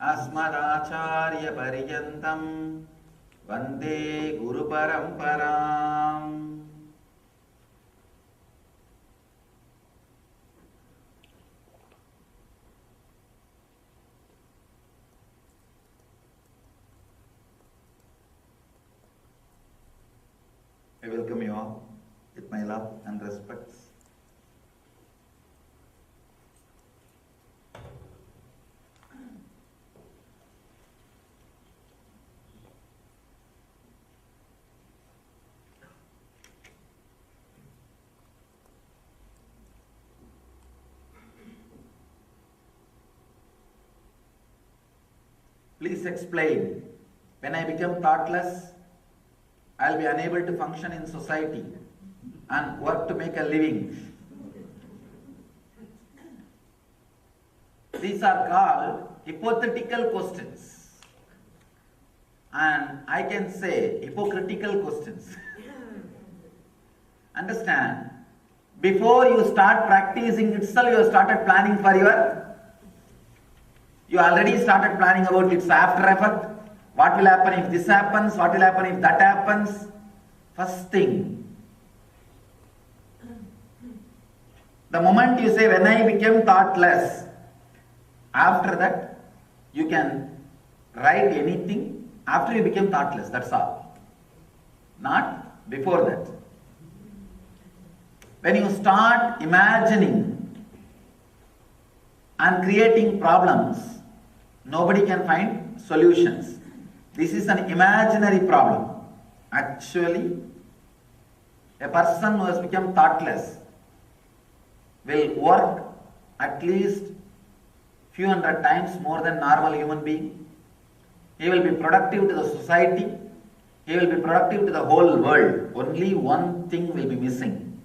अस्मदाचार्य पर्यन्तं वन्दे गुरुपरम्पराम्. I welcome you all with my love and respects. Please explain. When I become thoughtless, I'll be unable to function in society and work to make a living. These are called hypothetical questions. And I can say hypocritical questions. Understand? Before you start practicing itself, you have started planning for you already started planning about its after effect. What will happen if this happens? What will happen if that happens? First thing, the moment you say, when I became thoughtless, after that, you can write anything after you became thoughtless, that's all. Not before that. When you start imagining and creating problems, nobody can find solutions. This is an imaginary problem. Actually, a person who has become thoughtless will work at least few hundred times more than normal human being. He will be productive to the society. He will be productive to the whole world. Only one thing will be missing.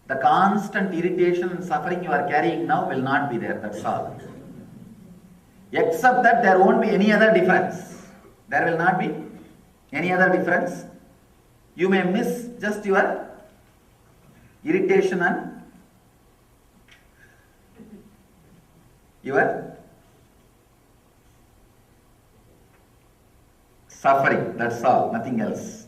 The constant irritation and suffering you are carrying now will not be there. That's all. Except that there won't be any other difference. There will not be any other difference. You may miss just your irritation and your suffering. That's all, nothing else.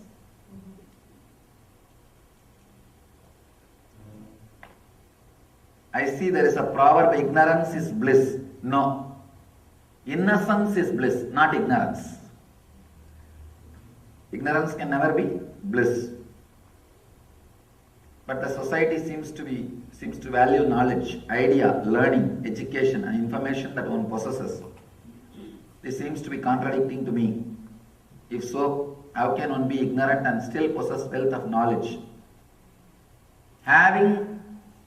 I see there is a proverb, ignorance is bliss. No. Innocence is bliss, not ignorance. Ignorance can never be bliss. But the society seems to value knowledge, idea, learning, education and information that one possesses. This seems to be contradicting to me. If so, how can one be ignorant and still possess wealth of knowledge? Having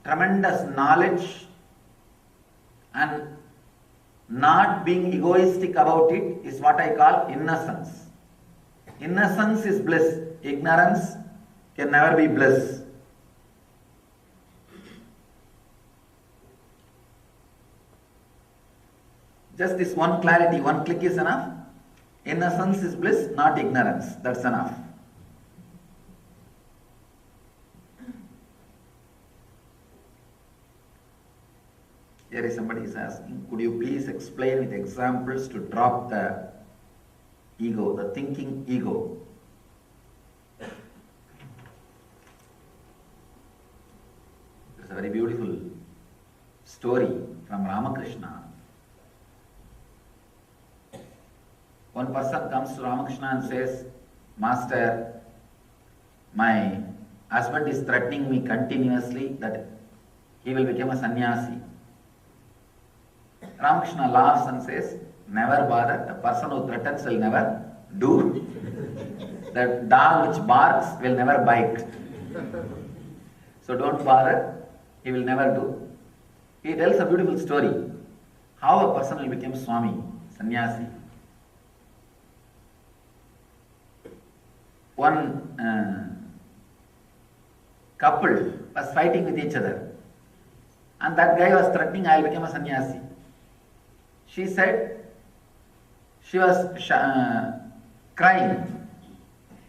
tremendous knowledge and not being egoistic about it is what I call innocence. Innocence is bliss. Ignorance can never be bliss. Just this one clarity, one click is enough. Innocence is bliss, not ignorance. That's enough. Here is somebody is asking, could you please explain with examples to drop the ego, the thinking ego? There's a very beautiful story from Ramakrishna. One person comes to Ramakrishna and says, Master, my husband is threatening me continuously that he will become a sannyasi. Ramakrishna laughs and says, never bother, the person who threatens will never do. The dog which barks will never bite. So don't bother, he will never do. He tells a beautiful story, how a person will become Swami, sannyasi. One couple was fighting with each other, and that guy was threatening, I will become a sannyasi. She said, she was crying,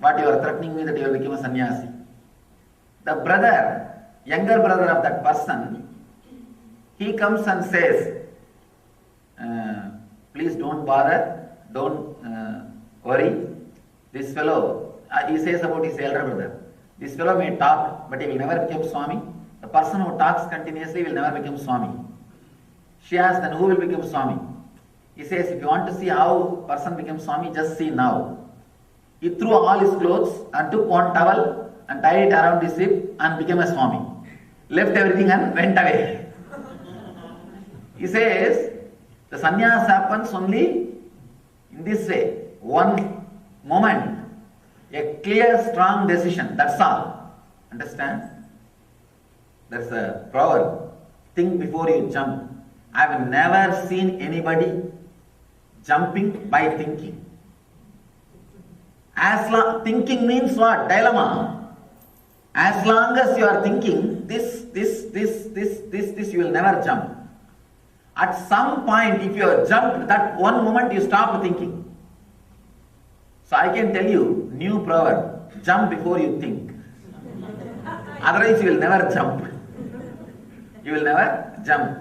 what you are threatening me that you will become a sannyasi. The brother, younger brother of that person, he comes and says, please don't don't bother, don't worry. This fellow, he says about his elder brother, this fellow may talk, but he will never become Swami. The person who talks continuously will never become Swami. She asks, then who will become Swami? He says, if you want to see how person becomes Swami, just see now. He threw all his clothes and took one towel and tied it around his hip and became a Swami. Left everything and went away. He says, the sannyas happens only in this way. One moment, a clear, strong decision, that's all. Understand? That's a proverb. Think before you jump. I have never seen anybody jumping by thinking. Thinking means what? Dilemma. As long as you are thinking this, you will never jump. At some point, if you have jumped, that one moment you stop thinking. So I can tell you, new proverb, jump before you think. Otherwise you will never jump. You will never jump.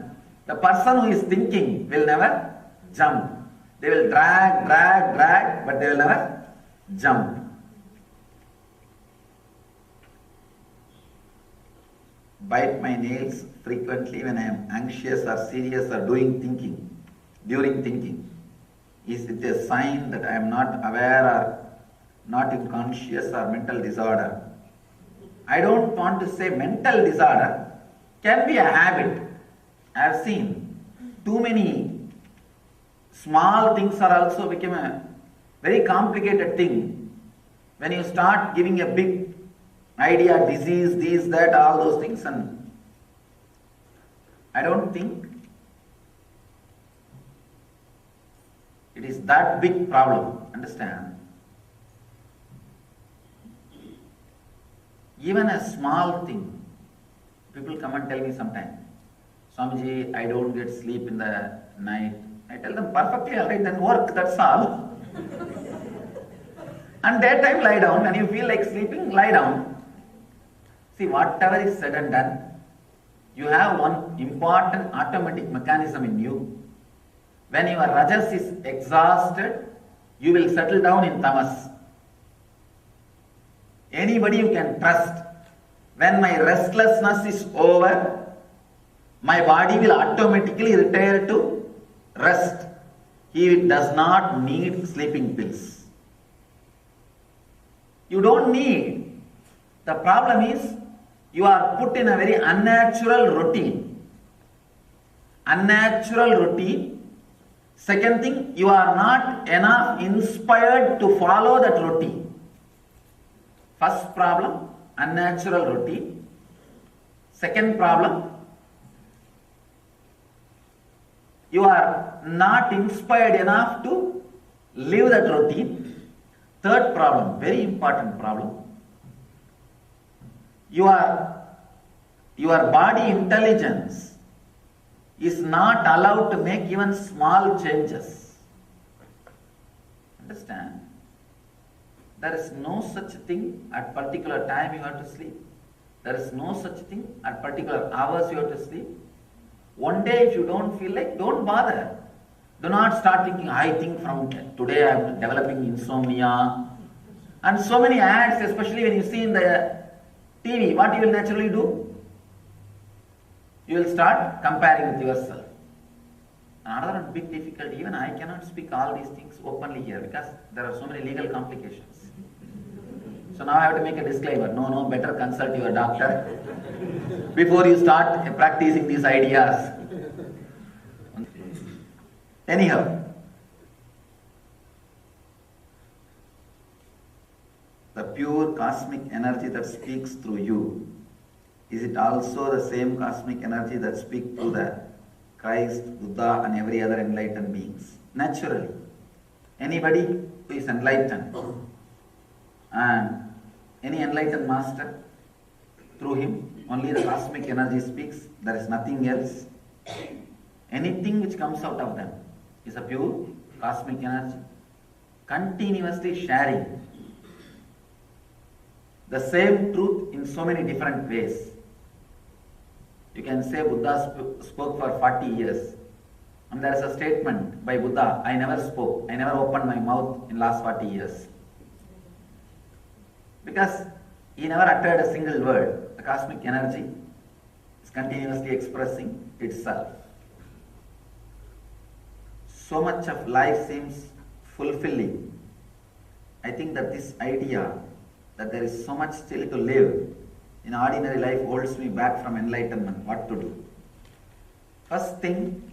The person who is thinking will never jump. They will drag, but they will never jump. Bite my nails frequently when I am anxious or serious or during thinking. Is it a sign that I am not aware or not in conscious or mental disorder? I don't want to say mental disorder. Can be a habit. I have seen too many small things are also become a very complicated thing. When you start giving a big idea, disease, this, that, all those things, and I don't think it is that big problem. Understand? Even a small thing, people come and tell me sometimes, Swamiji, I don't get sleep in the night. I tell them, perfectly alright, then work, that's all. And daytime lie down, and you feel like sleeping, lie down. See, whatever is said and done, you have one important automatic mechanism in you. When your rajas is exhausted, you will settle down in tamas. Anybody you can trust. When my restlessness is over, my body will automatically retire to rest. He does not need sleeping pills. You don't need. The problem is, you are put in a very unnatural routine. Unnatural routine. Second thing, you are not enough inspired to follow that routine. First problem, unnatural routine. Second problem, you are not inspired enough to live that routine. Third problem, very important problem. Your body intelligence is not allowed to make even small changes. Understand? There is no such thing at particular time you have to sleep. There is no such thing at particular hours you have to sleep. One day if you don't feel like, don't bother. Do not start thinking, I think from today I am developing insomnia. And so many ads, especially when you see in the TV, what you will naturally do? You will start comparing with yourself. Another big difficulty, even I cannot speak all these things openly here because there are so many legal complications. So now I have to make a disclaimer. No, better consult your doctor before you start practicing these ideas. Anyhow, the pure cosmic energy that speaks through you, is it also the same cosmic energy that speaks through the Christ, Buddha and every other enlightened beings? Naturally. Anybody who is enlightened and any enlightened master, through him only the cosmic energy speaks, there is nothing else. Anything which comes out of them is a pure cosmic energy, continuously sharing the same truth in so many different ways. You can say Buddha spoke for 40 years. And there is a statement by Buddha, I never spoke, I never opened my mouth in last 40 years. Because he never uttered a single word. The cosmic energy is continuously expressing itself. So much of life seems fulfilling. I think that this idea that there is so much still to live in ordinary life holds me back from enlightenment. What to do? First thing,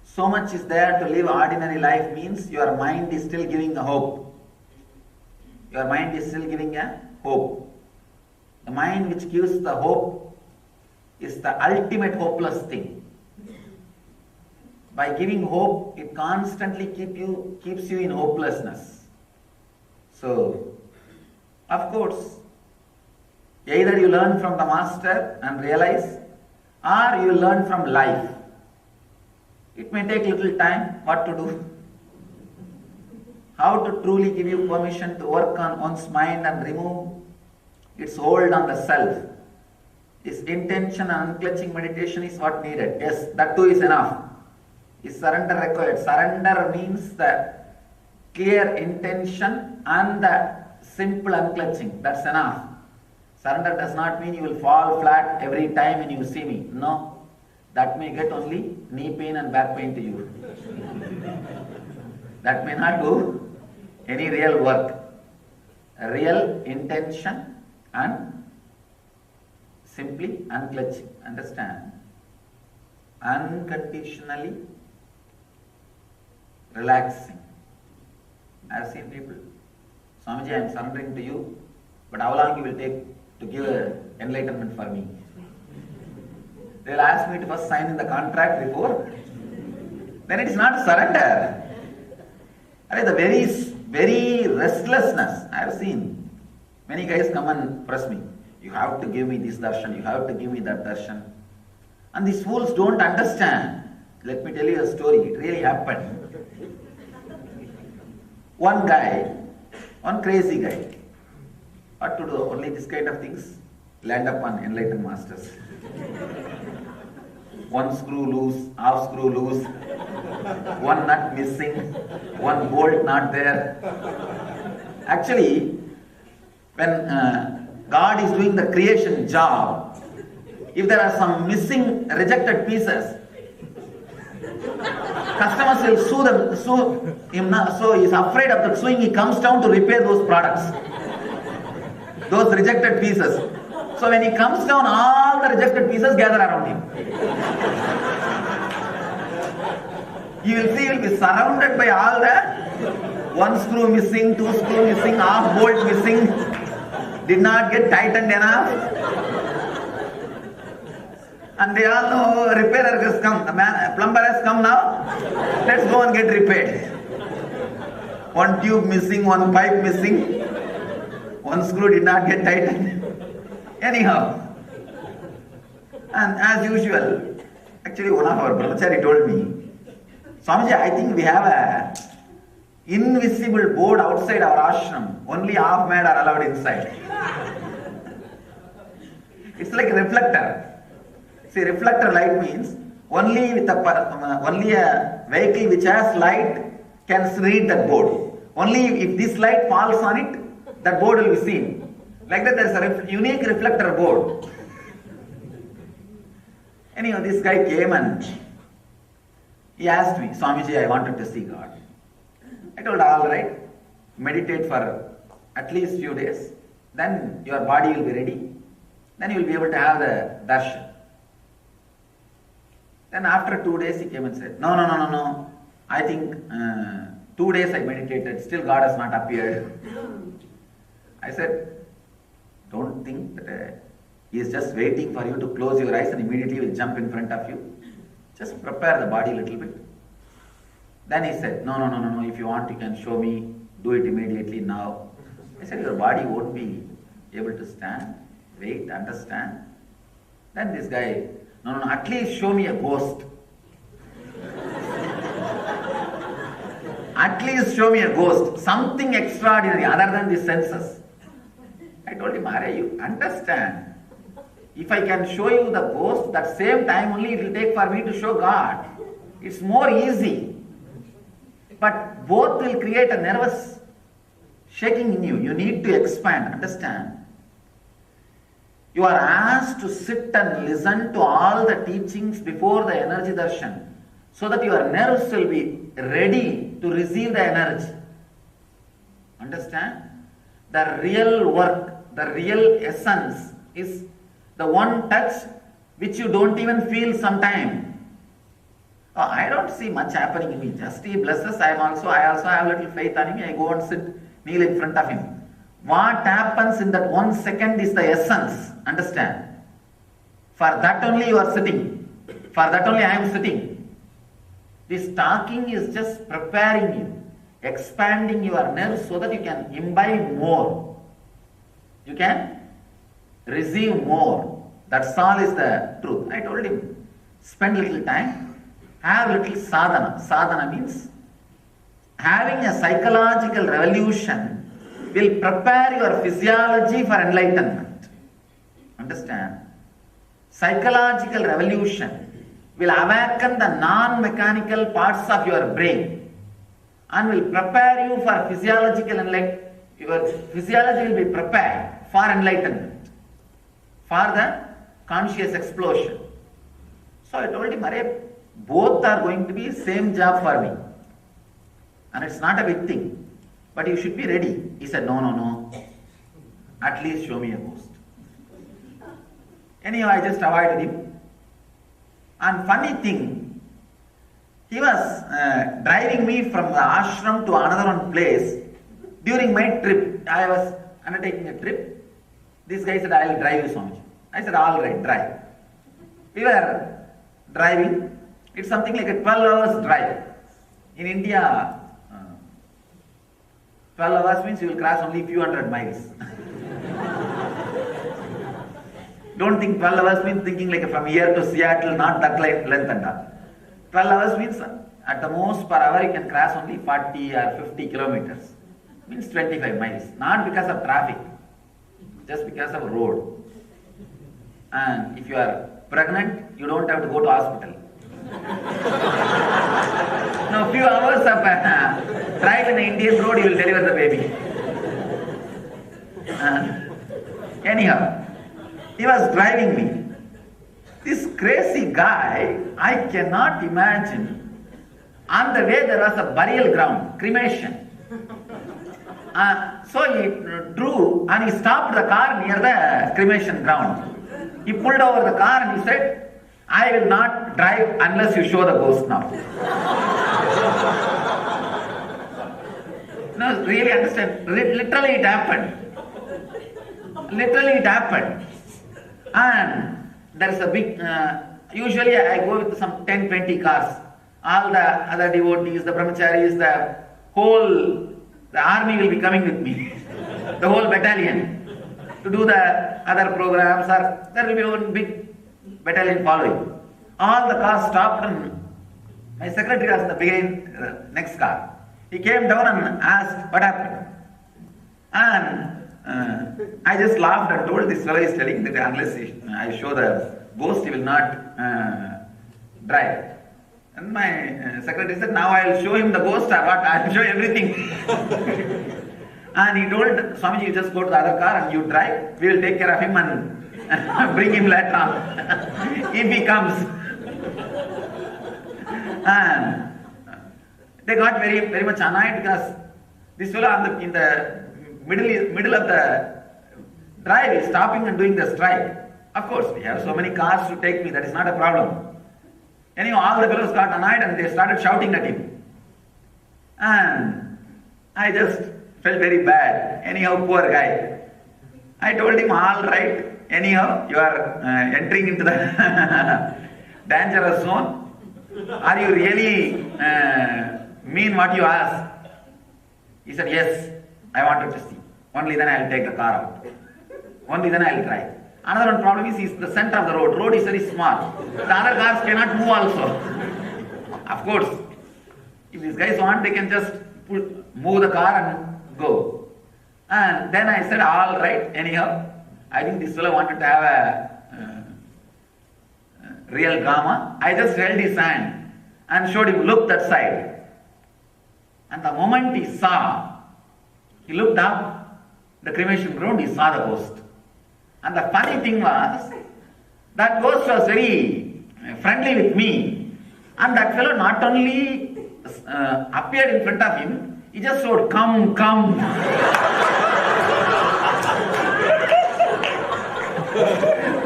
so much is there to live ordinary life means your mind is still giving a hope. Your mind is still giving a hope. The mind which gives the hope is the ultimate hopeless thing. By giving hope, it constantly keeps you in hopelessness. So, of course, either you learn from the master and realize, or you learn from life. It may take little time. What to do? How to truly give you permission to work on one's mind and remove its hold on the self. This intention and unclutching meditation is what needed. Yes, that too is enough. Is surrender required? Surrender means the clear intention and the simple unclutching. That's enough. Surrender does not mean you will fall flat every time when you see me. No. That may get only knee pain and back pain to you. That may not do any real work. A real intention and simply unclutching. Understand? Unconditionally relaxing. I have seen people, Swamiji, I am surrendering to you, but how long you will take to give enlightenment for me? They will ask me to first sign in the contract before. Then it is not surrender. The very restlessness I have seen. Many guys come and press me. You have to give me this darshan, you have to give me that darshan. And these fools don't understand. Let me tell you a story. It really happened. One guy, one crazy guy, what to do? Only this kind of things land up on enlightened masters. One screw loose, half screw loose, one nut missing, one bolt not there. Actually, when God is doing the creation job, if there are some missing, rejected pieces, customers will sue him. So he is afraid of the suing. He comes down to repair those products, those rejected pieces. So when he comes down, all the rejected pieces gather around him. You will see he will be surrounded by all the one screw missing, two screw missing, half bolt missing, did not get tightened enough. And they all know repairer has come, the plumber has come now, let's go and get repaired. One tube missing, one pipe missing, one screw did not get tightened. Anyhow, and as usual, actually one of our brahmachari told me, Swamiji, I think we have a invisible board outside our ashram. Only half mad are allowed inside. It's like a reflector. See, reflector light means only a vehicle which has light can read that board. Only if this light falls on it, that board will be seen. Like that, there is a unique reflector board. Anyhow, this guy came and he asked me, Swamiji, I wanted to see God. I told, all right, meditate for at least few days, then your body will be ready, then you will be able to have the darshan. Then after 2 days he came and said, no, I think 2 days I meditated, still God has not appeared. I said, don't think that he is just waiting for you to close your eyes and immediately will jump in front of you. Just prepare the body a little bit. Then he said, no, if you want you can show me, do it immediately now. I said, your body won't be able to stand, wait, understand. Then this guy, no, at least show me a ghost. At least show me a ghost, something extraordinary other than the senses. I told him, Arey, you understand. If I can show you the ghost, that same time only it will take for me to show God. It's more easy. But both will create a nervous shaking in you. You need to expand, understand. You are asked to sit and listen to all the teachings before the energy darshan, so that your nerves will be ready to receive the energy. Understand? The real work, the real essence is the one touch which you don't even feel sometime. Oh, I don't see much happening in me. Just he blesses, I also have little faith on him. I go and sit, kneel in front of him. What happens in that 1 second is the essence. Understand? For that only you are sitting. For that only I am sitting. This talking is just preparing you, expanding your nerves so that you can imbibe more. You can receive more. That's all is the truth. I told him, spend little time, have little sadhana. Sadhana means having a psychological revolution will prepare your physiology for enlightenment. Understand? Psychological revolution will awaken the non-mechanical parts of your brain and will prepare you for physiological enlightenment. Your physiology will be prepared for enlightenment, for the conscious explosion. So I told him, Arey, both are going to be same job for me. And it's not a big thing. But you should be ready. He said, no. At least show me a ghost. Anyhow, I just avoided him. And funny thing, he was driving me from the ashram to another one place. During my trip, I was undertaking a trip. This guy said, I will drive you, Swamiji. I said, all right, drive. We were driving. It's something like a 12 hours drive. In India, 12 hours means you will cross only few hundred miles. Don't think 12 hours means thinking like from here to Seattle, not that length and all. 12 hours means at the most per hour you can cross only 40 or 50 kilometers. Means 25 miles. Not because of traffic, just because of road. And if you are pregnant, you don't have to go to hospital. Now, few hours of drive in the Indian road, you will deliver the baby. Anyhow, he was driving me. This crazy guy, I cannot imagine. On the way, there was a burial ground, cremation. So he drew and he stopped the car near the cremation ground. He pulled over the car and he said, I will not drive unless you show the ghost now. No, really understand. Literally it happened. Literally it happened. And there is a big, usually I go with some 10-20 cars. All the other devotees, the brahmacharis, the army will be coming with me. The whole battalion. To do the other programs, or there will be one big battalion following. All the cars stopped and my secretary was in the beginning, next car. He came down and asked, what happened? And I just laughed and told this fellow is telling that unless I show the ghost, he will not drive. And my secretary said, now I will show him the ghost, or what? I will show everything. And he told Swamiji, you just go to the other car and you drive. We will take care of him and bring him later on if he comes. And they got very much annoyed because this fellow in the middle of the drive is stopping and doing the strike. Of course, we have so many cars to take me, that is not a problem. Anyhow, all the fellows got annoyed and they started shouting at him. And I just felt very bad. Anyhow, poor guy. I told him, all right, anyhow, you are entering into the dangerous zone. Are you really mean what you ask? He said, yes, I wanted to see. Only then I will take the car out. Only then I will drive. Another one problem is he's the center of the road. Road is very small. The other cars cannot move also. Of course, if these guys want, they can just move the car and go. And then I said, all right, anyhow, I think this fellow wanted to have a real drama. I just held his hand and showed him, look that side. And the moment he saw, he looked up the cremation ground, he saw the ghost. And the funny thing was, that ghost was very friendly with me. And that fellow not only appeared in front of him, he just showed, come, come.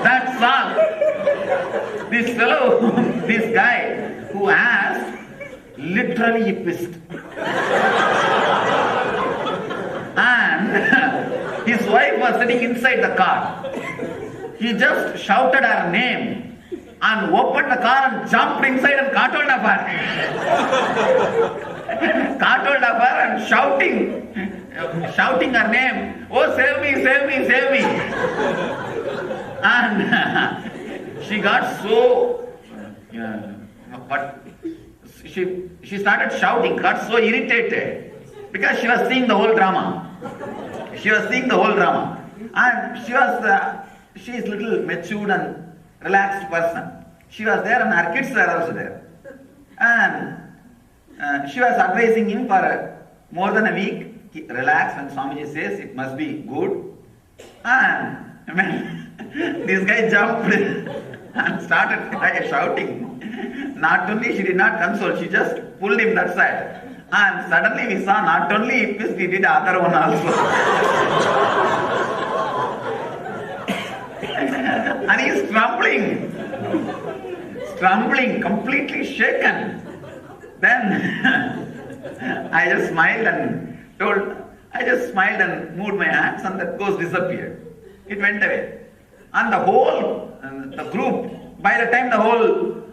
That's all. This fellow, this guy who asked, literally he pissed. And his wife was sitting inside the car. He just shouted her name and opened the car and jumped inside and caught hold of her. Caught hold of her and shouting her name, oh save me, save me, save me. And she got so, but she started shouting, got so irritated because she was seeing the whole drama. She was seeing the whole drama. And she is a little matured and relaxed person. She was there and her kids were also there. And she was advising him for more than a week. He relaxed when Swamiji says it must be good. And this guy jumped and started shouting. Not only she did not console, she just pulled him that side. And suddenly we saw not only he pissed, he did the other one also. And he is trembling, completely shaken. Then I just smiled and moved my hands, and that ghost disappeared. It went away. And the group, by the time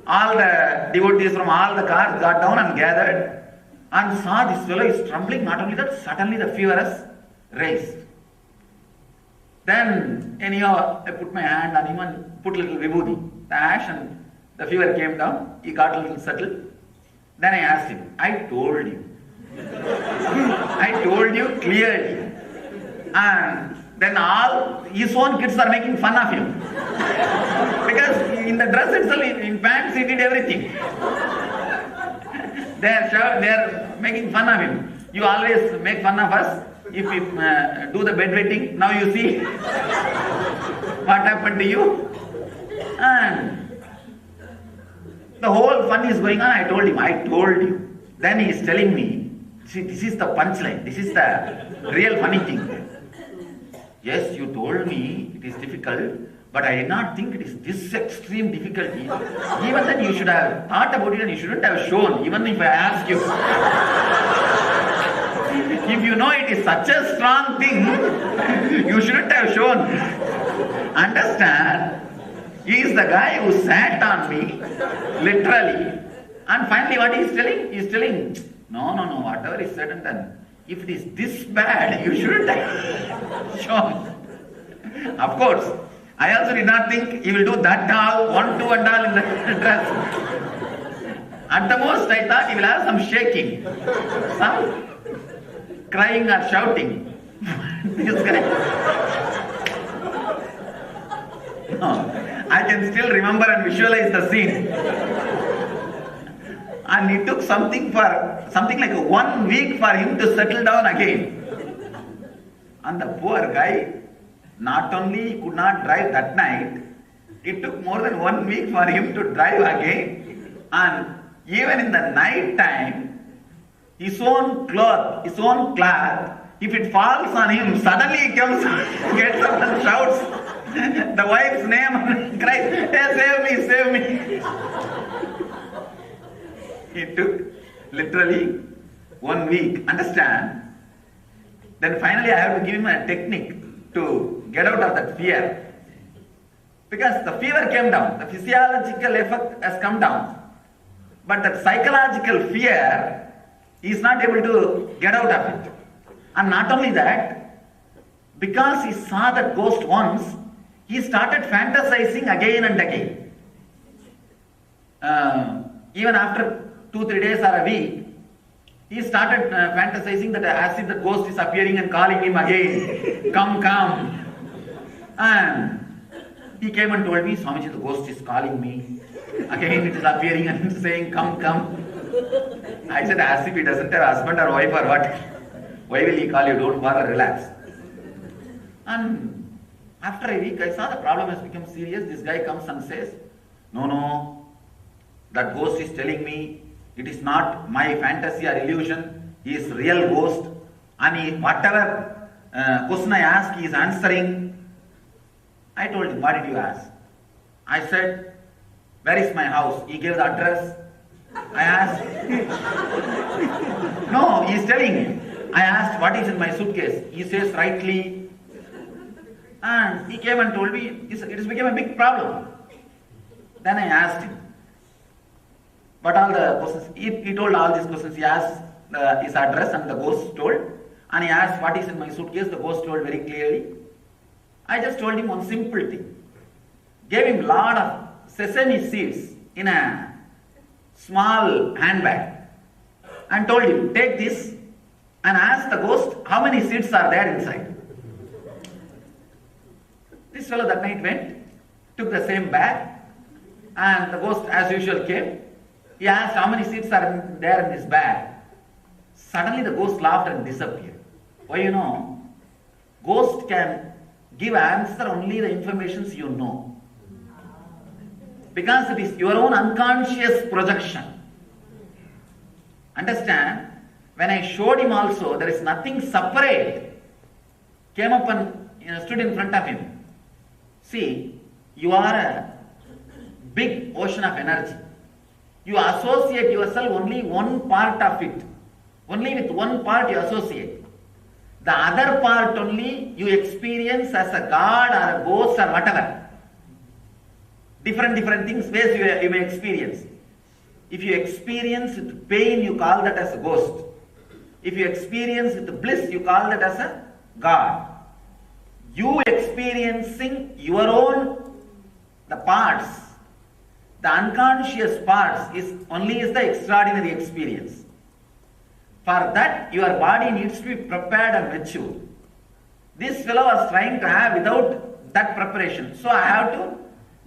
all the devotees from all the cars got down and gathered and saw this fellow is trembling, not only that, suddenly the fever has raised. Then anyhow, I put my hand on him and put a little vibhuti, the ash, and the fever came down. He got a little settled. Then I asked him, I told you clearly. And then all his own kids are making fun of him. Because in the dress itself, in pants, he did everything. They are making fun of him. You always make fun of us if we do the bedwetting. Now you see what happened to you. And the whole fun is going on. I told you. Then he is telling me, see, this is the punchline. This is the real funny thing. Yes, you told me it is difficult, but I did not think it is this extreme difficulty. Even then you should have thought about it and you shouldn't have shown, even if I asked you. If you know it is such a strong thing, you shouldn't have shown. Understand? He is the guy who sat on me, literally. And finally what he is telling? He is telling, no, whatever is said and done. If it is this bad, you shouldn't have shown. Of course, I also did not think he will do that all, 1, 2 and all in the dress. At the most, I thought he will have some shaking, some crying or shouting. This guy. No, I can still remember and visualize the scene. And it took something like 1 week for him to settle down again. And the poor guy, not only could not drive that night, it took more than 1 week for him to drive again. And even in the night time, his own cloth, if it falls on him, suddenly he comes, gets up and shouts the wife's name and cries, hey, save me. It took literally 1 week, understand? Then finally I have to give him a technique to get out of that fear. Because the fever came down, the physiological effect has come down. But that psychological fear, he is not able to get out of it. And not only that, because he saw that ghost once, he started fantasizing again and again. Even after 2-3 days or a week, he started fantasizing that as if the ghost is appearing and calling him again, come. And he came and told me, Swamiji, the ghost is calling me. Again it is appearing and saying, come, come. I said, as if he doesn't have husband or wife or what. Why will he call you? Don't bother, relax. And after a week, I saw the problem has become serious. This guy comes and says, no, that ghost is telling me it is not my fantasy or illusion. He is real ghost. And whatever question I ask, he is answering. I told him, what did you ask? I said, where is my house? He gave the address. I asked, no, he is telling me. I asked, what is in my suitcase? He says, rightly. And he came and told me, it has become a big problem. Then I asked him, what all the questions? He told all these questions. He asked his address and the ghost told. And he asked, what is in my suitcase? The ghost told very clearly. I just told him one simple thing. Gave him a lot of sesame seeds in a small handbag. And told him, take this and ask the ghost how many seeds are there inside. This fellow that night went, took the same bag, and the ghost as usual came. He asked how many seeds are there in this bag. Suddenly the ghost laughed and disappeared. Why, you know, ghost can give answer only the informations you know. Because it is your own unconscious projection. Understand? When I showed him also, there is nothing separate. Came up and stood in front of him. See, you are a big ocean of energy. You associate yourself only one part of it. Only with one part you associate. The other part only you experience as a god or a ghost or whatever. Different things, ways you may experience. If you experience with pain, you call that as a ghost. If you experience with bliss, you call that as a god. You experiencing your own, the parts, the unconscious parts is the extraordinary experience. For that, your body needs to be prepared and mature. This fellow was trying to have without that preparation. So I have to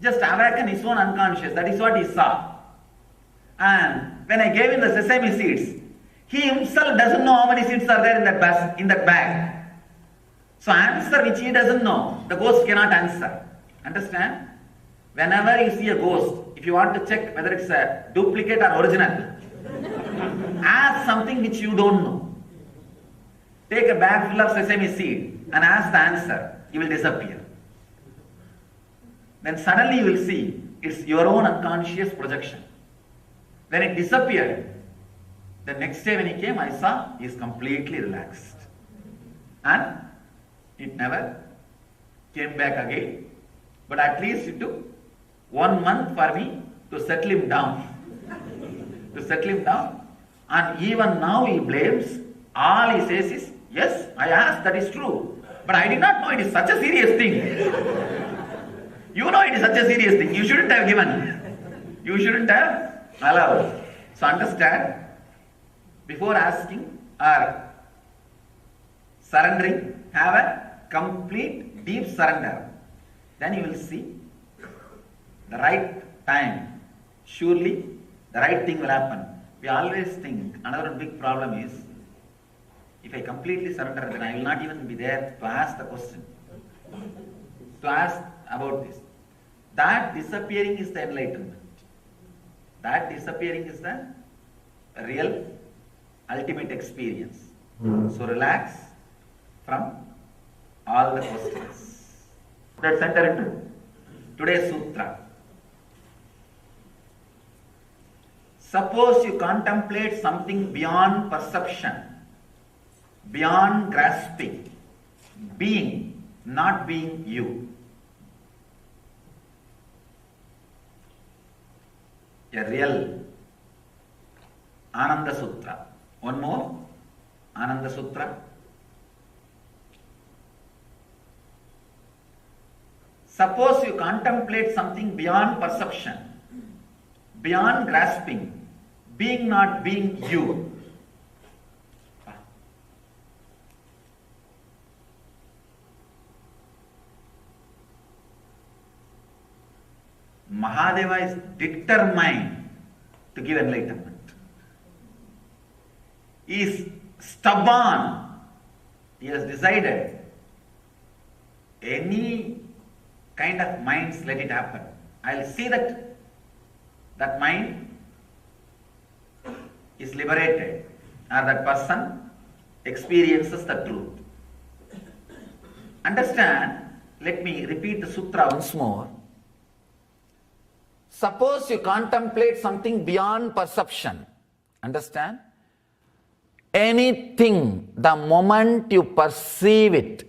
just awaken his own unconscious. That is what he saw. And when I gave him the sesame seeds, he himself doesn't know how many seeds are there in that bag. So answer which he doesn't know, the ghost cannot answer. Understand? Whenever you see a ghost, if you want to check whether it's a duplicate or original, ask something which you don't know. Take a bag full of sesame seed and ask the answer. He will disappear. Then suddenly you will see it's your own unconscious projection. When it disappeared, the next day when he came, I saw he is completely relaxed. And it never came back again. But at least it took 1 month for me to settle him down. And even now he blames. All he says is, yes, I asked, that is true. But I did not know it is such a serious thing. You know it is such a serious thing. You shouldn't have given. You shouldn't have allowed. So understand, before asking or surrendering, have a complete deep surrender. Then you will see the right time. Surely the right thing will happen. We always think another big problem is, if I completely surrender, then I will not even be there to ask the question. To ask about this. That disappearing is the enlightenment. That disappearing is the real ultimate experience. So relax from all the questions. Let's enter into today's sutra. Suppose you contemplate something beyond perception, beyond grasping, being, not being you. A real Ananda Sutra. One more Ananda Sutra. Suppose you contemplate something beyond perception, beyond grasping, being not being you. Mahadeva is determined to give enlightenment. He is stubborn. He has decided any kind of minds, let it happen. I'll see that that mind is liberated or that person experiences the truth. Understand, let me repeat the sutra once more. Suppose you contemplate something beyond perception. Understand? Anything, the moment you perceive it,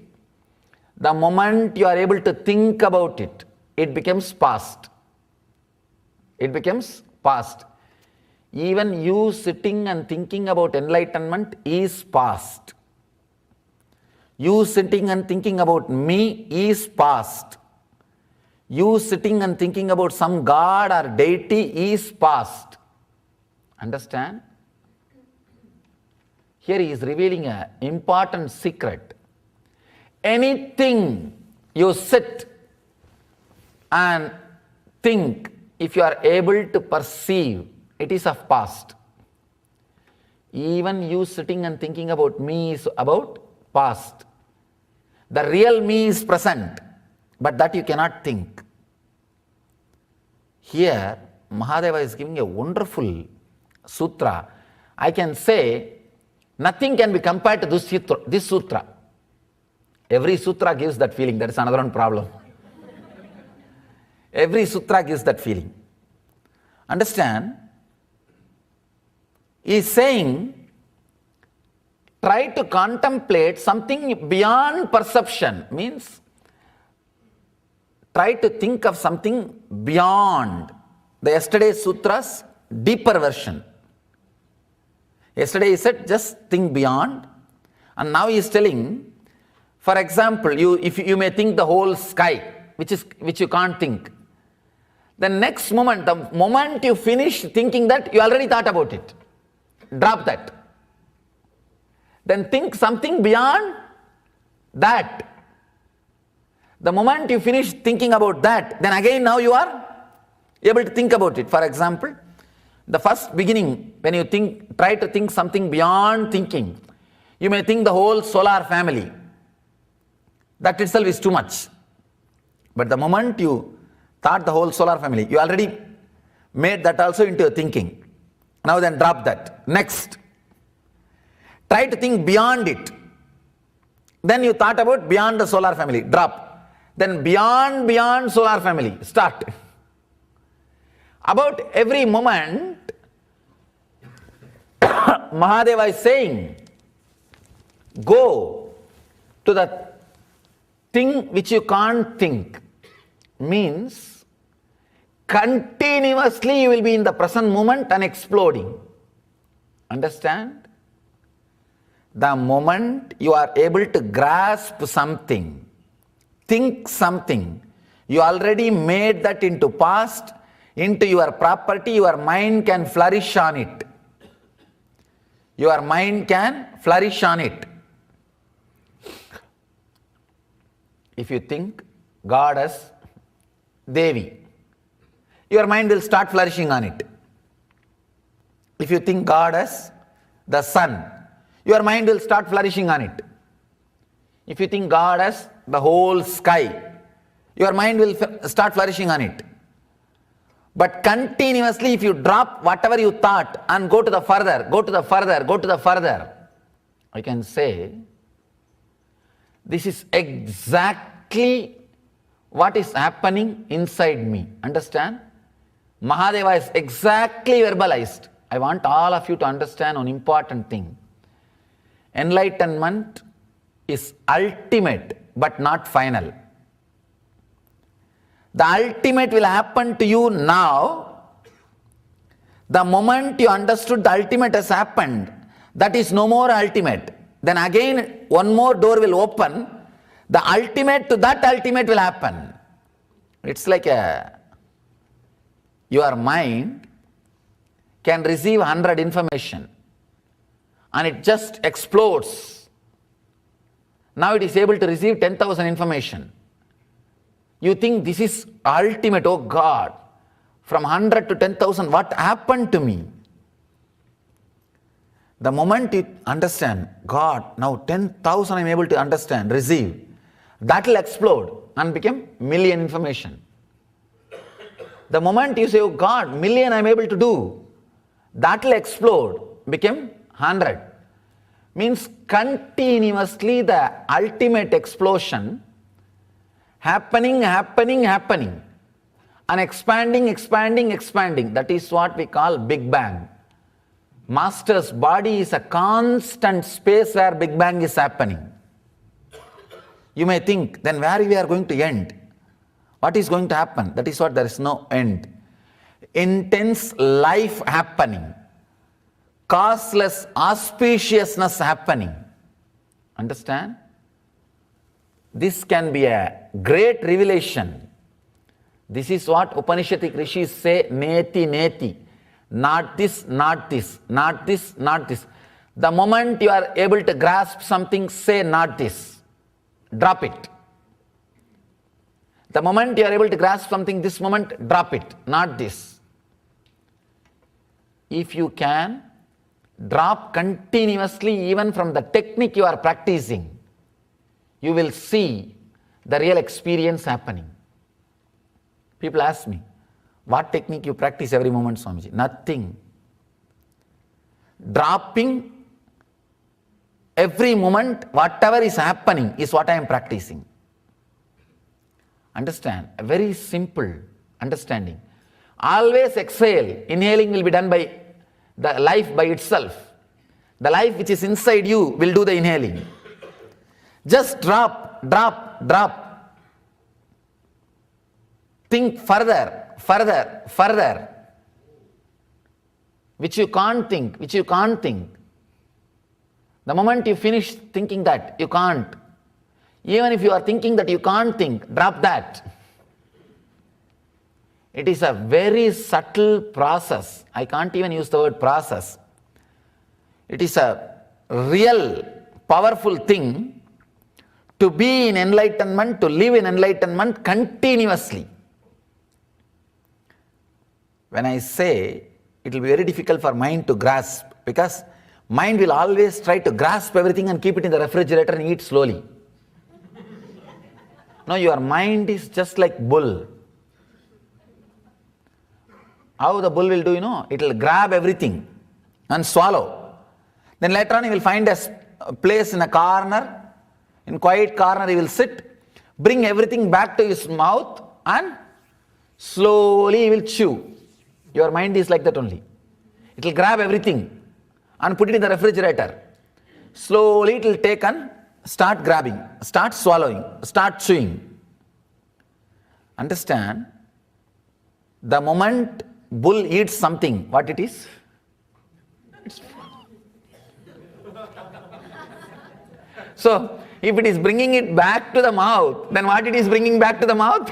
the moment you are able to think about it, it becomes past. It becomes past. Even you sitting and thinking about enlightenment is past. You sitting and thinking about me is past. You sitting and thinking about some god or deity is past. Understand? Here he is revealing an important secret. Anything you sit and think, if you are able to perceive, it is of past. Even you sitting and thinking about me is about past. The real me is present, but that you cannot think. Here, Mahadeva is giving a wonderful sutra. I can say, nothing can be compared to this sutra. Every sutra gives that feeling. That is another one problem. Every sutra gives that feeling. Understand? He is saying, try to contemplate something beyond perception. Means, try to think of something beyond. The yesterday's sutras, deeper version. Yesterday he said, just think beyond. And now he is telling, for example, if you may think the whole sky, which you can't think. The next moment, the moment you finish thinking that, you already thought about it. Drop that. Then think something beyond that. The moment you finish thinking about that, then again now you are able to think about it. For example, the first beginning, when you try to think something beyond thinking, you may think the whole solar family. That itself is too much. But the moment you thought the whole solar family, you already made that also into your thinking. Now then drop that. Next. Try to think beyond it. Then you thought about beyond the solar family. Drop. Then beyond solar family. Start. About every moment, Mahadeva is saying, go to the thing which you can't think. Means, continuously you will be in the present moment and exploding. Understand? The moment you are able to grasp something, think something, you already made that into past, into your property, your mind can flourish on it. Your mind can flourish on it. If you think God as Devi, your mind will start flourishing on it. If you think God as the sun, your mind will start flourishing on it. If you think God as the whole sky, your mind will start flourishing on it. But continuously, if you drop whatever you thought and go to the further, I can say, this is exactly what is happening inside me. Understand? Mahadeva is exactly verbalized. I want all of you to understand one important thing. Enlightenment is ultimate but not final. The ultimate will happen to you now. The moment you understood the ultimate has happened, that is no more ultimate. Then again one more door will open. The ultimate to that ultimate will happen. It's like your mind can receive 100 information and it just explodes. Now it is able to receive 10,000 information. You think this is ultimate, oh God. from 100 to 10,000, what happened to me? The moment you understand, God, now 10,000 I am able to understand, receive, that will explode and become million information. The moment you say, oh God, million I am able to do, that will explode, become 100. Means continuously the ultimate explosion happening, and expanding. That is what we call Big Bang. Master's body is a constant space where Big Bang is happening. You may think, then where we are going to end? What is going to happen? That is what, there is no end. Intense life happening. Causeless auspiciousness happening. Understand? This can be a great revelation. This is what Upanishadic rishis say, neti, neti. Not this, not this, not this, not this. The moment you are able to grasp something, say not this. Drop it. The moment you are able to grasp something, this moment, drop it. Not this. If you can drop continuously, even from the technique you are practicing, you will see the real experience happening. People ask me, what technique you practice every moment, Swamiji? Nothing. Dropping every moment, whatever is happening is what I am practicing. Understand? A very simple understanding. Always exhale. Inhaling will be done by the life by itself. The life which is inside you will do the inhaling. Just drop. Think further. Which you can't think. The moment you finish thinking that, you can't. Even if you are thinking that you can't think, drop that. It is a very subtle process. I can't even use the word process. It is a real powerful thing to be in enlightenment, to live in enlightenment continuously. When I say, it will be very difficult for mind to grasp, because mind will always try to grasp everything and keep it in the refrigerator and eat slowly. No, your mind is just like bull. How the bull will do, it will grab everything and swallow. Then later on he will find a place in a corner, in quiet corner he will sit, bring everything back to his mouth and slowly he will chew. Your mind is like that only. It will grab everything and put it in the refrigerator. Slowly it will take and start grabbing, start swallowing, start chewing. Understand? The moment bull eats something, what it is? So, if it is bringing it back to the mouth, then what it is bringing back to the mouth?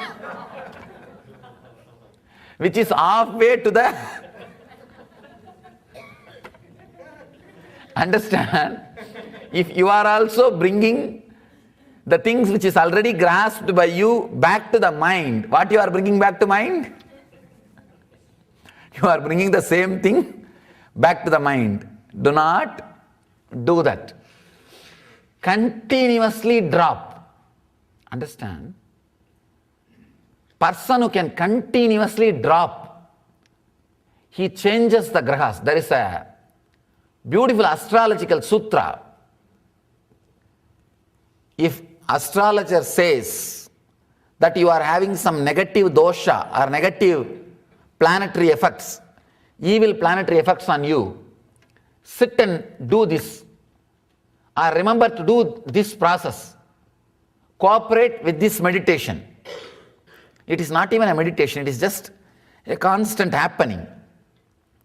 Which is halfway to the... Understand? If you are also bringing the things which is already grasped by you back to the mind, what you are bringing back to mind? You are bringing the same thing back to the mind. Do not do that. Continuously drop. Understand? Person who can continuously drop, he changes the grahas. There is a beautiful astrological sutra. If astrologer says that you are having some negative dosha or negative planetary effects, evil planetary effects on you, sit and do this, or remember to do this process. Cooperate with this meditation. It is not even a meditation, it is just a constant happening,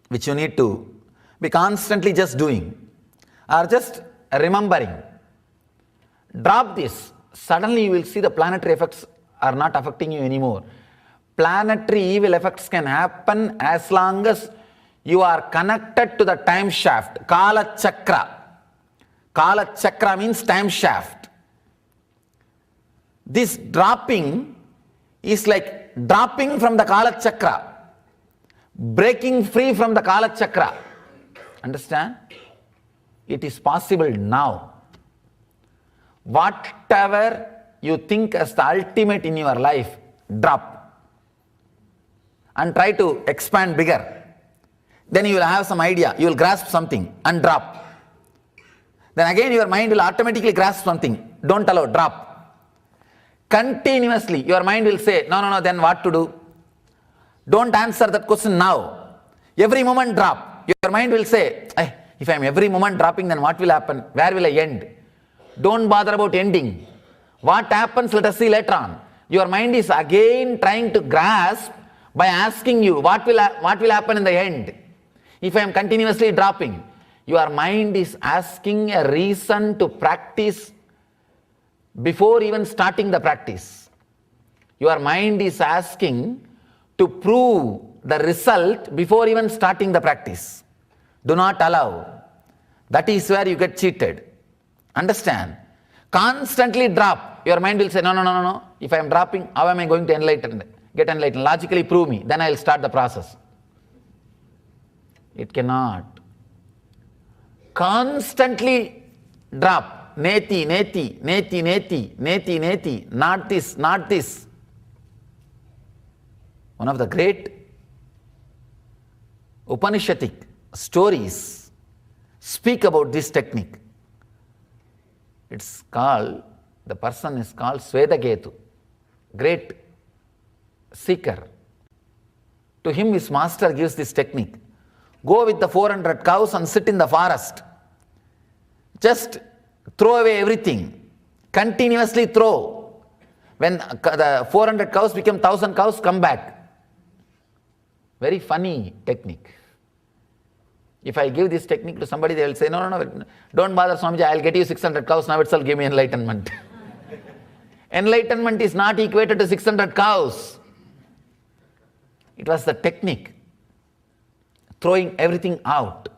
which you need to be constantly just doing, or just remembering. Drop this. Suddenly you will see the planetary effects are not affecting you anymore. Planetary evil effects can happen as long as you are connected to the time shaft. Kala Chakra. Kala Chakra means time shaft. This dropping is like dropping from the Kala Chakra. breaking free from the Kala Chakra. Understand? It is possible now. Whatever you think as the ultimate in your life, drop. And try to expand bigger. Then you will have some idea, you will grasp something and drop. Then again your mind will automatically grasp something. Don't allow, drop. Continuously your mind will say, no, then what to do? Don't answer that question now. Every moment drop. Your mind will say, if I am every moment dropping, then what will happen? Where will I end? Don't bother about ending. What happens, let us see later on. Your mind is again trying to grasp by asking you, what will happen in the end? If I am continuously dropping, your mind is asking a reason to practice before even starting the practice. Your mind is asking to prove the result before even starting the practice. Do not allow. That is where you get cheated. Understand? Constantly drop. Your mind will say, no. If I am dropping, how am I going to get enlightened? Logically prove me. Then I will start the process. It cannot. Constantly drop. Neti. Not this. One of the great Upanishadic stories speak about this technique. The person is called Svedaketu, great seeker. To him his master gives this technique. Go with the 400 cows and sit in the forest. Just throw away everything. Continuously throw. When the 400 cows become 1000 cows, come back. Very funny technique. If I give this technique to somebody, they will say, no, don't bother Swamiji, I will get you 600 cows, now itself give me enlightenment. Enlightenment is not equated to 600 cows. It was the technique. Throwing everything out.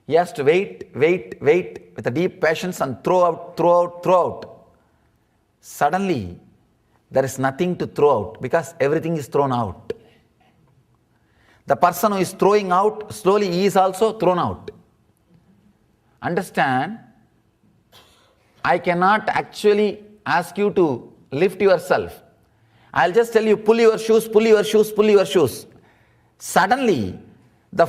He has to wait with a deep patience and throw out. Suddenly, there is nothing to throw out because everything is thrown out. The person who is throwing out, slowly he is also thrown out. Understand? I cannot actually ask you to lift yourself. I'll just tell you, pull your shoes. Suddenly, the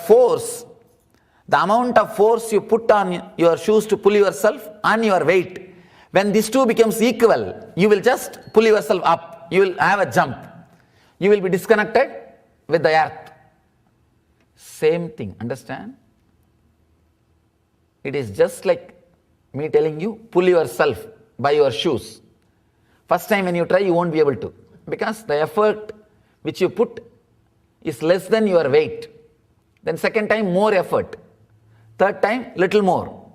amount of force you put on your shoes to pull yourself and your weight, when these two becomes equal, you will just pull yourself up. You will have a jump. You will be disconnected with the earth. Same thing, understand? It is just like me telling you, pull yourself by your shoes. First time when you try, you won't be able to. Because the effort which you put is less than your weight. Then second time, more effort. Third time, little more.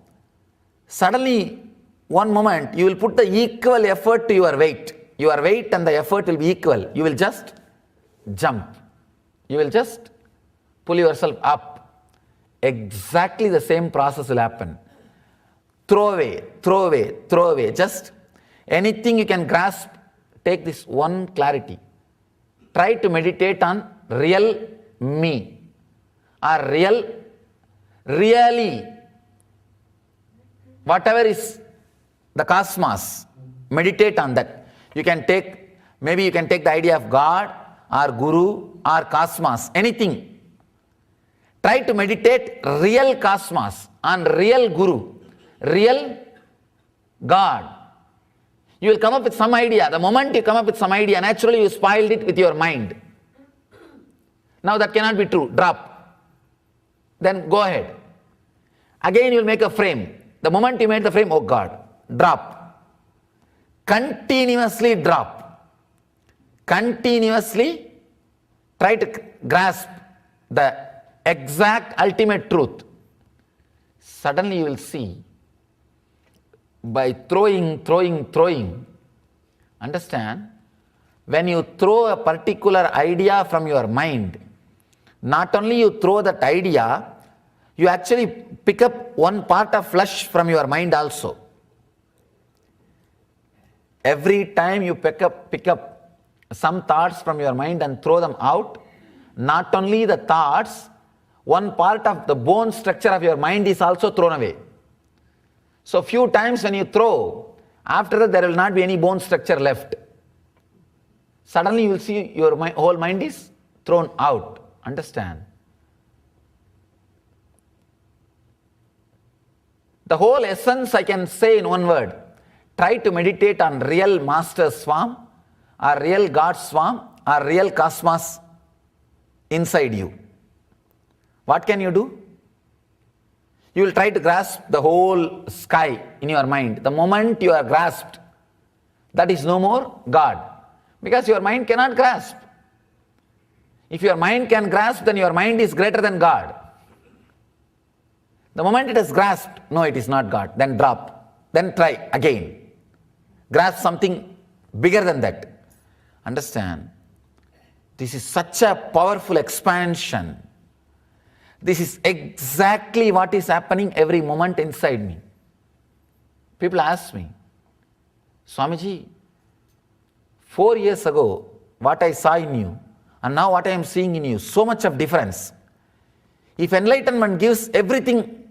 Suddenly, one moment, you will put the equal effort to your weight. Your weight and the effort will be equal. You will just jump. You will just pull yourself up. Exactly the same process will happen. Throw away. Just anything you can grasp, take this one clarity. Try to meditate on real me. Or really, whatever is the cosmos, meditate on that. Maybe you can take the idea of God or Guru or cosmos, anything. Try to meditate real cosmos on real Guru, real God. You will come up with some idea. The moment you come up with some idea, naturally you spoiled it with your mind. Now that cannot be true. Drop. Then go ahead. Again you will make a frame. The moment you made the frame, oh God, drop. Continuously drop. Continuously try to grasp the exact ultimate truth. Suddenly you will see, by throwing, understand, when you throw a particular idea from your mind, not only you throw that idea, you actually pick up one part of flesh from your mind also. Every time you pick up some thoughts from your mind and throw them out, not only the thoughts, one part of the bone structure of your mind is also thrown away. So few times when you throw, after that there will not be any bone structure left. Suddenly you will see your whole mind is thrown out. Understand? The whole essence I can say in one word. Try to meditate on real master's form, or real God's form, or real cosmos inside you. What can you do? You will try to grasp the whole sky in your mind. The moment you are grasped, that is no more God. Because your mind cannot grasp. If your mind can grasp, then your mind is greater than God. The moment it is grasped, no, it is not God. Then drop. Then try again. Grasp something bigger than that. Understand? This is such a powerful expansion. This is exactly what is happening every moment inside me. People ask me, Swamiji, 4 years ago, what I saw in you, and now what I am seeing in you, so much of difference. If enlightenment gives everything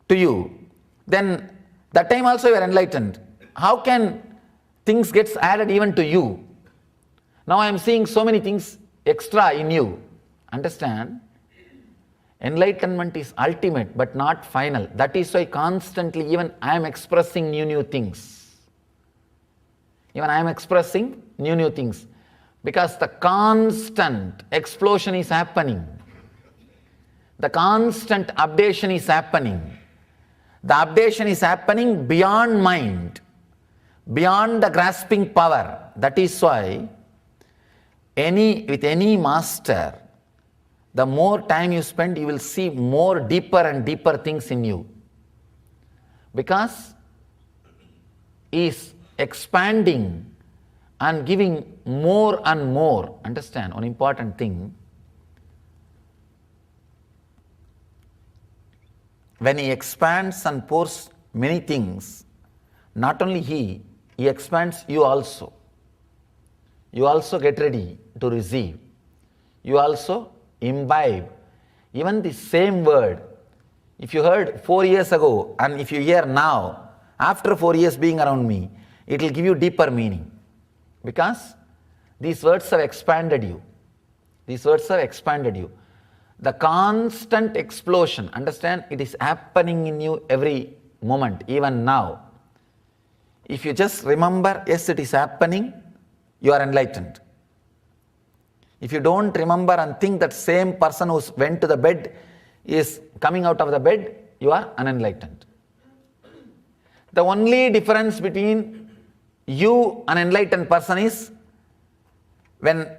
to you, then that time also you are enlightened. How can things get added even to you? Now I am seeing so many things extra in you. Understand? Enlightenment is ultimate but not final. That is why constantly even I am expressing new things. Even I am expressing new things. Because the constant explosion is happening. The constant updation is happening. The updation is happening beyond mind, beyond the grasping power. That is why with any master, the more time you spend, you will see more deeper and deeper things in you. Because he is expanding and giving more and more. Understand one important thing. When he expands and pours many things, not only he expands you also. You also get ready to receive. You also imbibe. Even the same word, if you heard 4 years ago and if you hear now, after 4 years being around me, it will give you deeper meaning. Because these words have expanded you. These words have expanded you. The constant explosion, understand, it is happening in you every moment, even now. If you just remember, yes, it is happening, you are enlightened. If you don't remember and think that same person who went to the bed is coming out of the bed, you are unenlightened. The only difference between you and enlightened person is when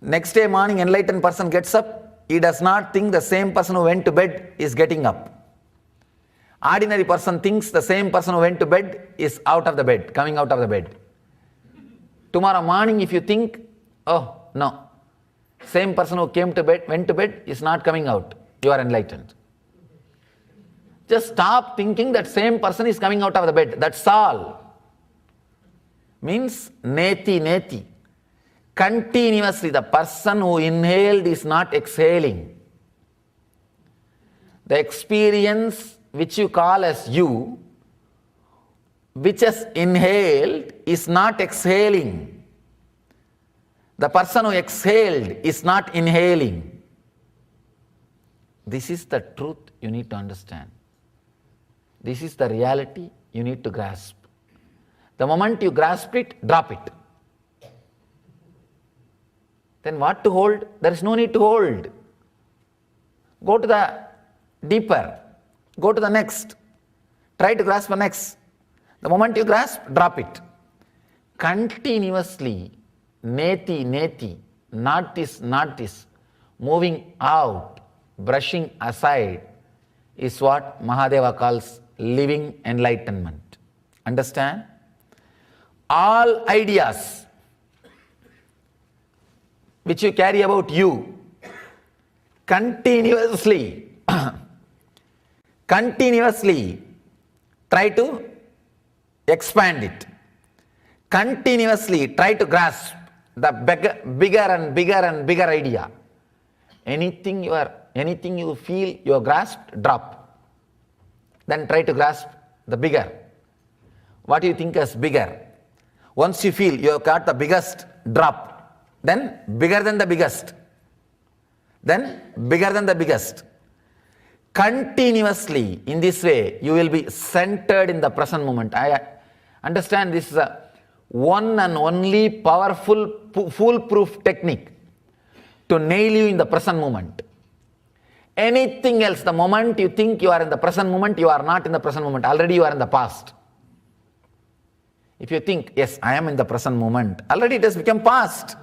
next day morning enlightened person gets up, he does not think the same person who went to bed is getting up. Ordinary person thinks the same person who went to bed is out of the bed, coming out of the bed. Tomorrow morning if you think, oh no, same person who went to bed is not coming out, you are enlightened. Just stop thinking that same person is coming out of the bed, that's all. Means neti. Continuously, the person who inhaled is not exhaling. The experience which you call as you, which has inhaled, is not exhaling. The person who exhaled is not inhaling. This is the truth you need to understand. This is the reality you need to grasp. The moment you grasp it, drop it. Then what to hold? There is no need to hold. Go to the deeper. Go to the next. Try to grasp the next. The moment you grasp, drop it. Continuously, neti, not this, moving out, brushing aside, is what Mahadeva calls living enlightenment. Understand? All ideas which you carry about you, continuously try to expand it. Continuously try to grasp the bigger and bigger and bigger idea. Anything you feel you have grasped, drop. Then try to grasp the bigger. What do you think as bigger? Once you feel you have got the biggest, drop. Then bigger than the biggest. Then bigger than the biggest. Continuously, in this way, you will be centered in the present moment. I understand this is a one and only powerful, foolproof technique to nail you in the present moment. Anything else, the moment you think you are in the present moment, you are not in the present moment. Already you are in the past. If you think, yes, I am in the present moment, already it has become past.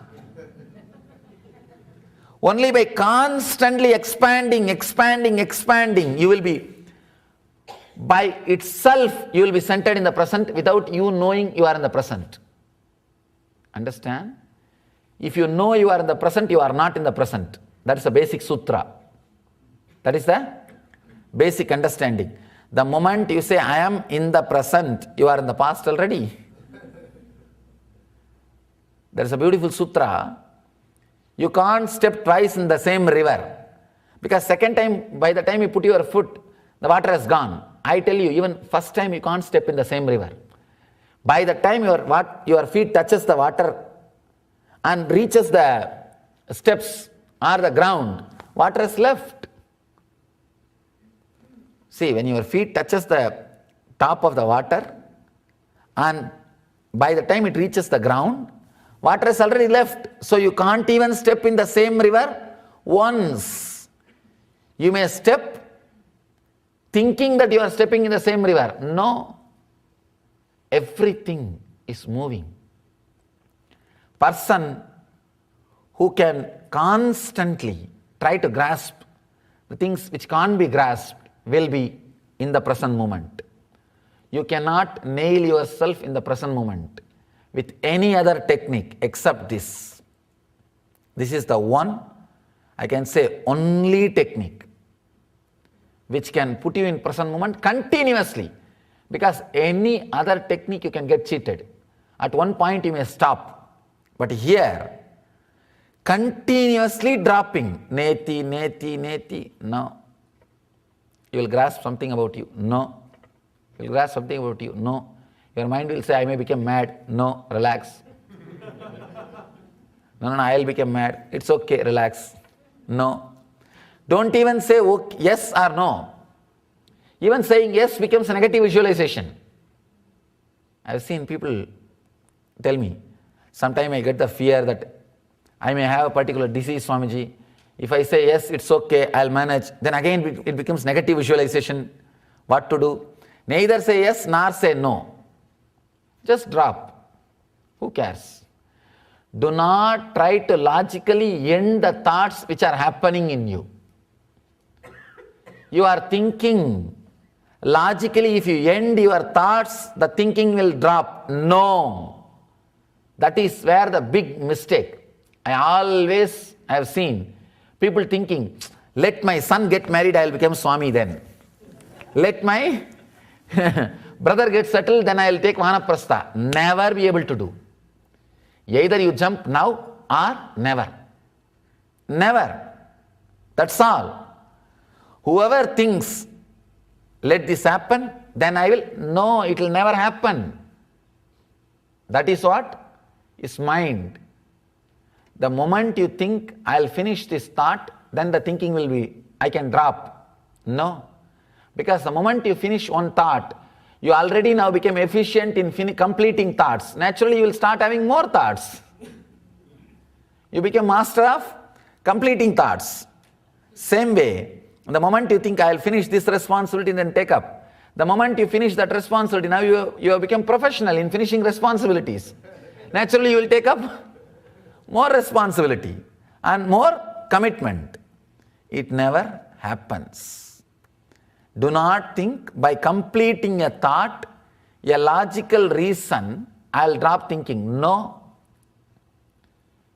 Only by constantly expanding, you will be, by itself, you will be centered in the present without you knowing you are in the present. Understand? If you know you are in the present, you are not in the present. That is a basic sutra. That is the basic understanding. The moment you say, I am in the present, you are in the past already. There is a beautiful sutra. You can't step twice in the same river. Because second time, by the time you put your foot, the water has gone. I tell you, even first time you can't step in the same river. By the time your feet touches the water and reaches the steps or the ground, water is left. See, when your feet touches the top of the water and by the time it reaches the ground, water is already left. So you can't even step in the same river once. You may step thinking that you are stepping in the same river. No. Everything is moving. Person who can constantly try to grasp the things which can't be grasped will be in the present moment. You cannot nail yourself in the present moment with any other technique except this. This is the one, I can say, only technique which can put you in present moment continuously. Because any other technique you can get cheated. At one point you may stop. But here, continuously dropping, neti, no. You will grasp something about you, no. You will grasp something about you, no. Your mind will say, I may become mad, no, relax. No, I will become mad, it's okay, relax, no. Don't even say okay, yes or no. Even saying yes becomes a negative visualization. I have seen people tell me, sometimes I get the fear that I may have a particular disease, Swamiji. If I say yes, it's okay, I'll manage, then again it becomes negative visualization. What to do? Neither say yes nor say no. Just drop. Who cares? Do not try to logically end the thoughts which are happening in you. You are thinking. Logically, if you end your thoughts, the thinking will drop. No. That is where the big mistake. I have seen people thinking, let my son get married, I will become Swami then. Let my brother get settled, then I will take Vanaprastha. Never be able to do. Either you jump now or never. Never. That's all. Whoever thinks, let this happen, then I will, no, it will never happen. That is what is mind. The moment you think, I'll finish this thought, then the thinking will be, I can drop. No. Because the moment you finish one thought, you already now become efficient in completing thoughts. Naturally, you will start having more thoughts. You become master of completing thoughts. Same way, the moment you think, I'll finish this responsibility, then take up. The moment you finish that responsibility, now you have become professional in finishing responsibilities. Naturally, you will take up more responsibility and more commitment. It never happens. Do not think by completing a thought, a logical reason, I'll drop thinking. No.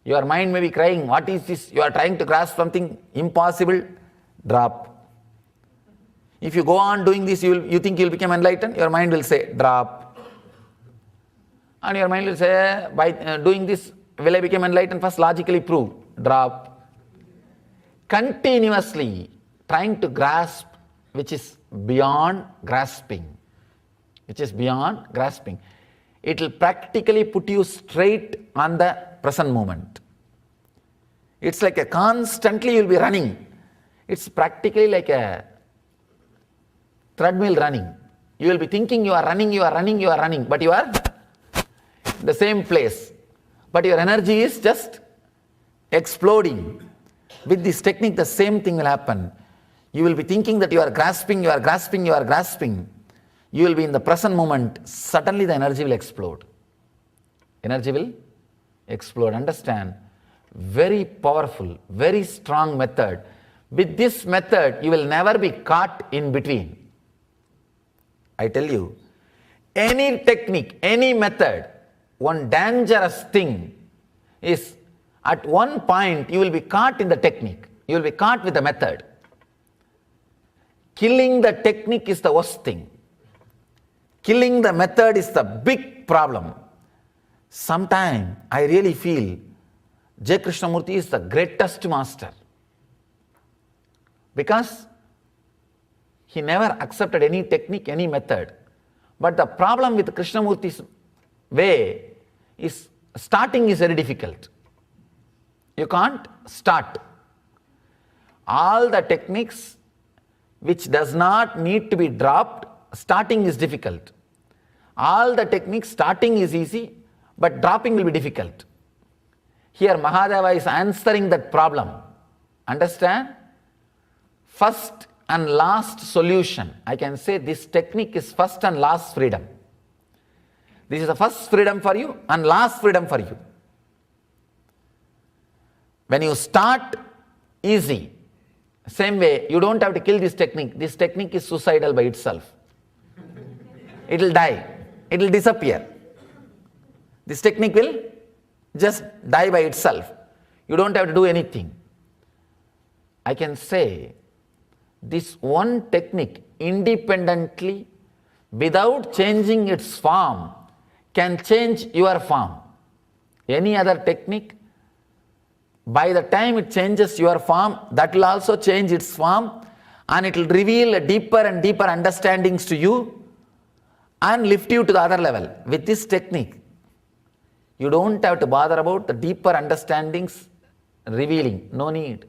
Your mind may be crying, what is this? You are trying to grasp something impossible. Drop. If you go on doing this, you think you'll become enlightened, your mind will say, drop. And your mind will say, by doing this, Will I become enlightened? First logically prove. Drop. Continuously trying to grasp which is beyond grasping. Which is beyond grasping. It will practically put you straight on the present moment. It's like a constantly you'll be running. It's practically like a treadmill running. You will be thinking you are running, but you are in the same place. But your energy is just exploding. With this technique, the same thing will happen. You will be thinking that you are grasping. You will be in the present moment. Suddenly the energy will explode. Energy will explode. Understand? Very powerful, very strong method. With this method, you will never be caught in between. I tell you, any technique, any method, one dangerous thing is at one point you will be caught in the technique. You will be caught with the method. Killing the technique is the worst thing. Killing the method is the big problem. Sometimes I really feel J. Krishnamurti is the greatest master because he never accepted any technique, any method. But the problem with Krishnamurti's way is starting is very difficult. You can't start. All the techniques which does not need to be dropped, starting is difficult. All the techniques, starting is easy, but dropping will be difficult. Here Mahadeva is answering that problem. Understand? First and last solution. I can say this technique is first and last freedom. This is the first freedom for you and last freedom for you. When you start, easy. Same way, you don't have to kill this technique. This technique is suicidal by itself. It will die. It will disappear. This technique will just die by itself. You don't have to do anything. I can say this one technique independently, without changing its form, can change your form. Any other technique, by the time it changes your form, that will also change its form, and it will reveal deeper and deeper understandings to you and lift you to the other level. With this technique, you don't have to bother about the deeper understandings revealing. No need.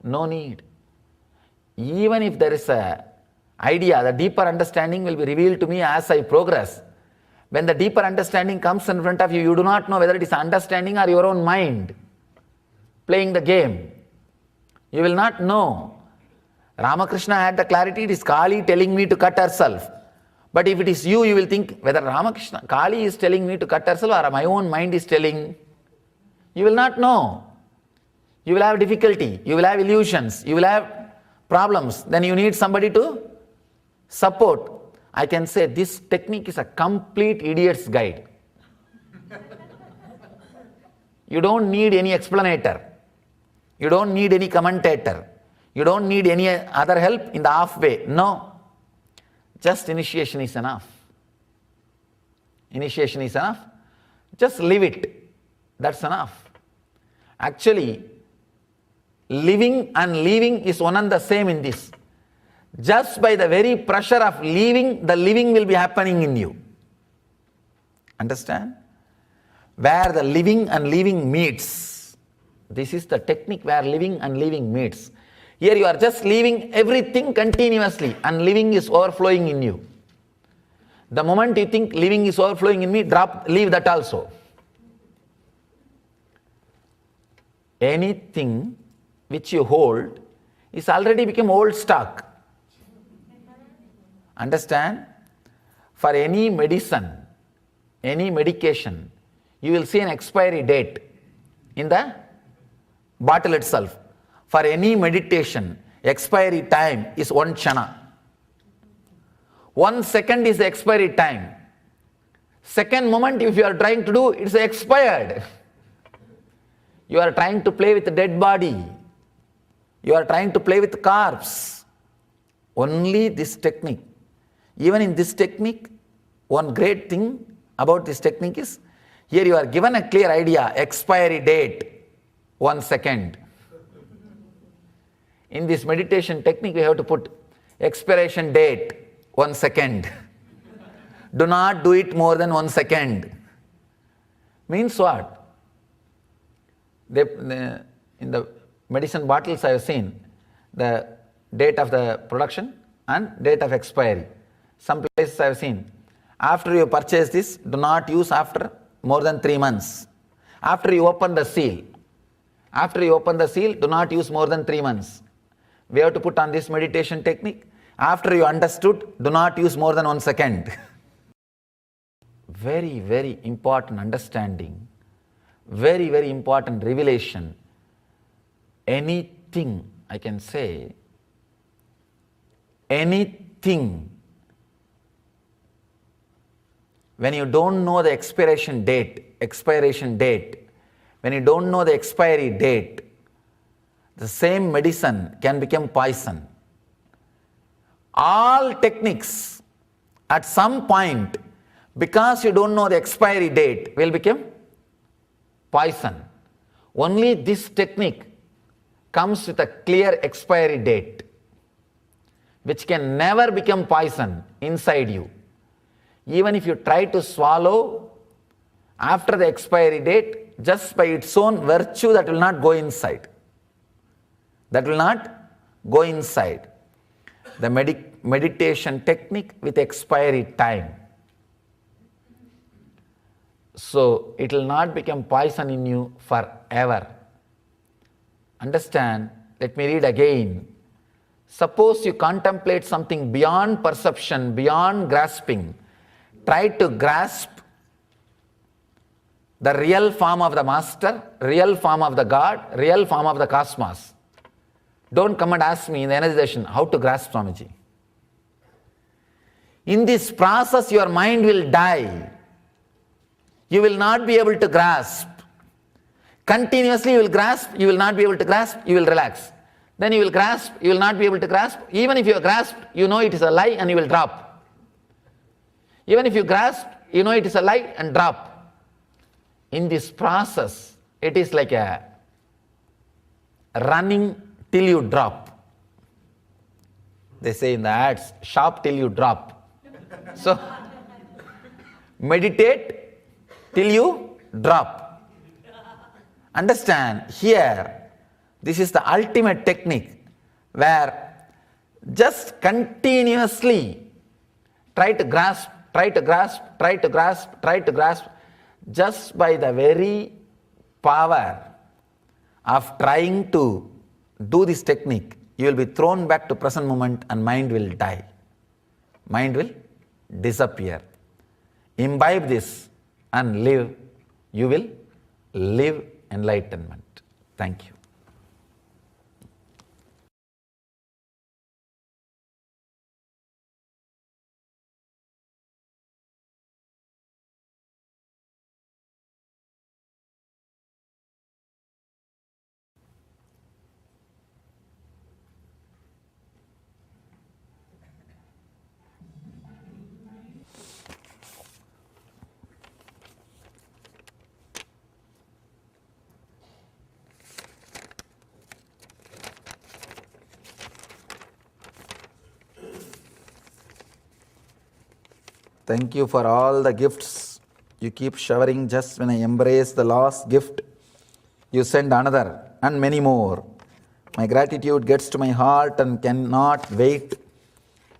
No need. Even if there is an idea, the deeper understanding will be revealed to me as I progress. When the deeper understanding comes in front of you, you do not know whether it is understanding or your own mind playing the game. You will not know. Ramakrishna had the clarity, it is Kali telling me to cut herself. But if it is you, you will think whether Kali is telling me to cut herself or my own mind is telling. You will not know. You will have difficulty, you will have illusions, you will have problems. Then you need somebody to support. I can say this technique is a complete idiot's guide. You don't need any explanator. You don't need any commentator. You don't need any other help in the halfway. No. Just initiation is enough. Initiation is enough. Just live it. That's enough. Actually, living and leaving is one and the same in this. Just by the very pressure of leaving, the living will be happening in you. Understand? Where the living and leaving meets. This is the technique where living and leaving meets. Here you are just leaving everything continuously and living is overflowing in you. The moment you think living is overflowing in me, leave that also. Anything which you hold is already become old stock. Understand? For any medicine, any medication, you will see an expiry date in the bottle itself. For any meditation, expiry time is 1 kshana. 1 second is the expiry time. Second moment, if you are trying to do, it's expired. You are trying to play with the dead body. You are trying to play with the corpse. Only this technique. Even in this technique, one great thing about this technique is, Here you are given a clear idea, expiry date, 1 second. In this meditation technique, we have to put expiration date, 1 second. Do not do it more than 1 second. Means what? In the medicine bottles I have seen the date of the production and date of expiry. Some places I have seen, after you purchase this, do not use after more than 3 months. After you open the seal, do not use more than 3 months. We have to put on this meditation technique. After you understood, do not use more than 1 second. Very, very important understanding. Very, very important revelation. Anything, I can say, anything, when you don't know the expiration date, when you don't know the expiry date, the same medicine can become poison. All techniques at some point, because you don't know the expiry date, will become poison. Only this technique comes with a clear expiry date, which can never become poison inside you. Even if you try to swallow after the expiry date, just by its own virtue, that will not go inside. That will not go inside. The meditation technique with expiry time. So it will not become poison in you forever. Understand? Let me read again. Suppose you contemplate something beyond perception, beyond grasping. Try to grasp the real form of the Master, real form of the God, real form of the cosmos. Don't come and ask me in the energy session how to grasp, Swamiji. In this process, your mind will die. You will not be able to grasp. Continuously you will grasp, you will not be able to grasp, you will relax. Then you will grasp, you will not be able to grasp. Even if you are grasped, you know it is a lie and you will drop. Even if you grasp, you know it is a lie and drop. In this process, it is like a running till you drop. They say in the ads, shop till you drop. So, meditate till you drop. Understand, here, this is the ultimate technique where just continuously try to grasp, just by the very power of trying to do this technique, you will be thrown back to present moment and mind will die. Mind will disappear. Imbibe this and live. You will live enlightenment. Thank you. Thank you for all the gifts you keep showering. Just when I embrace the last gift, you send another and many more. My gratitude gets to my heart and cannot wait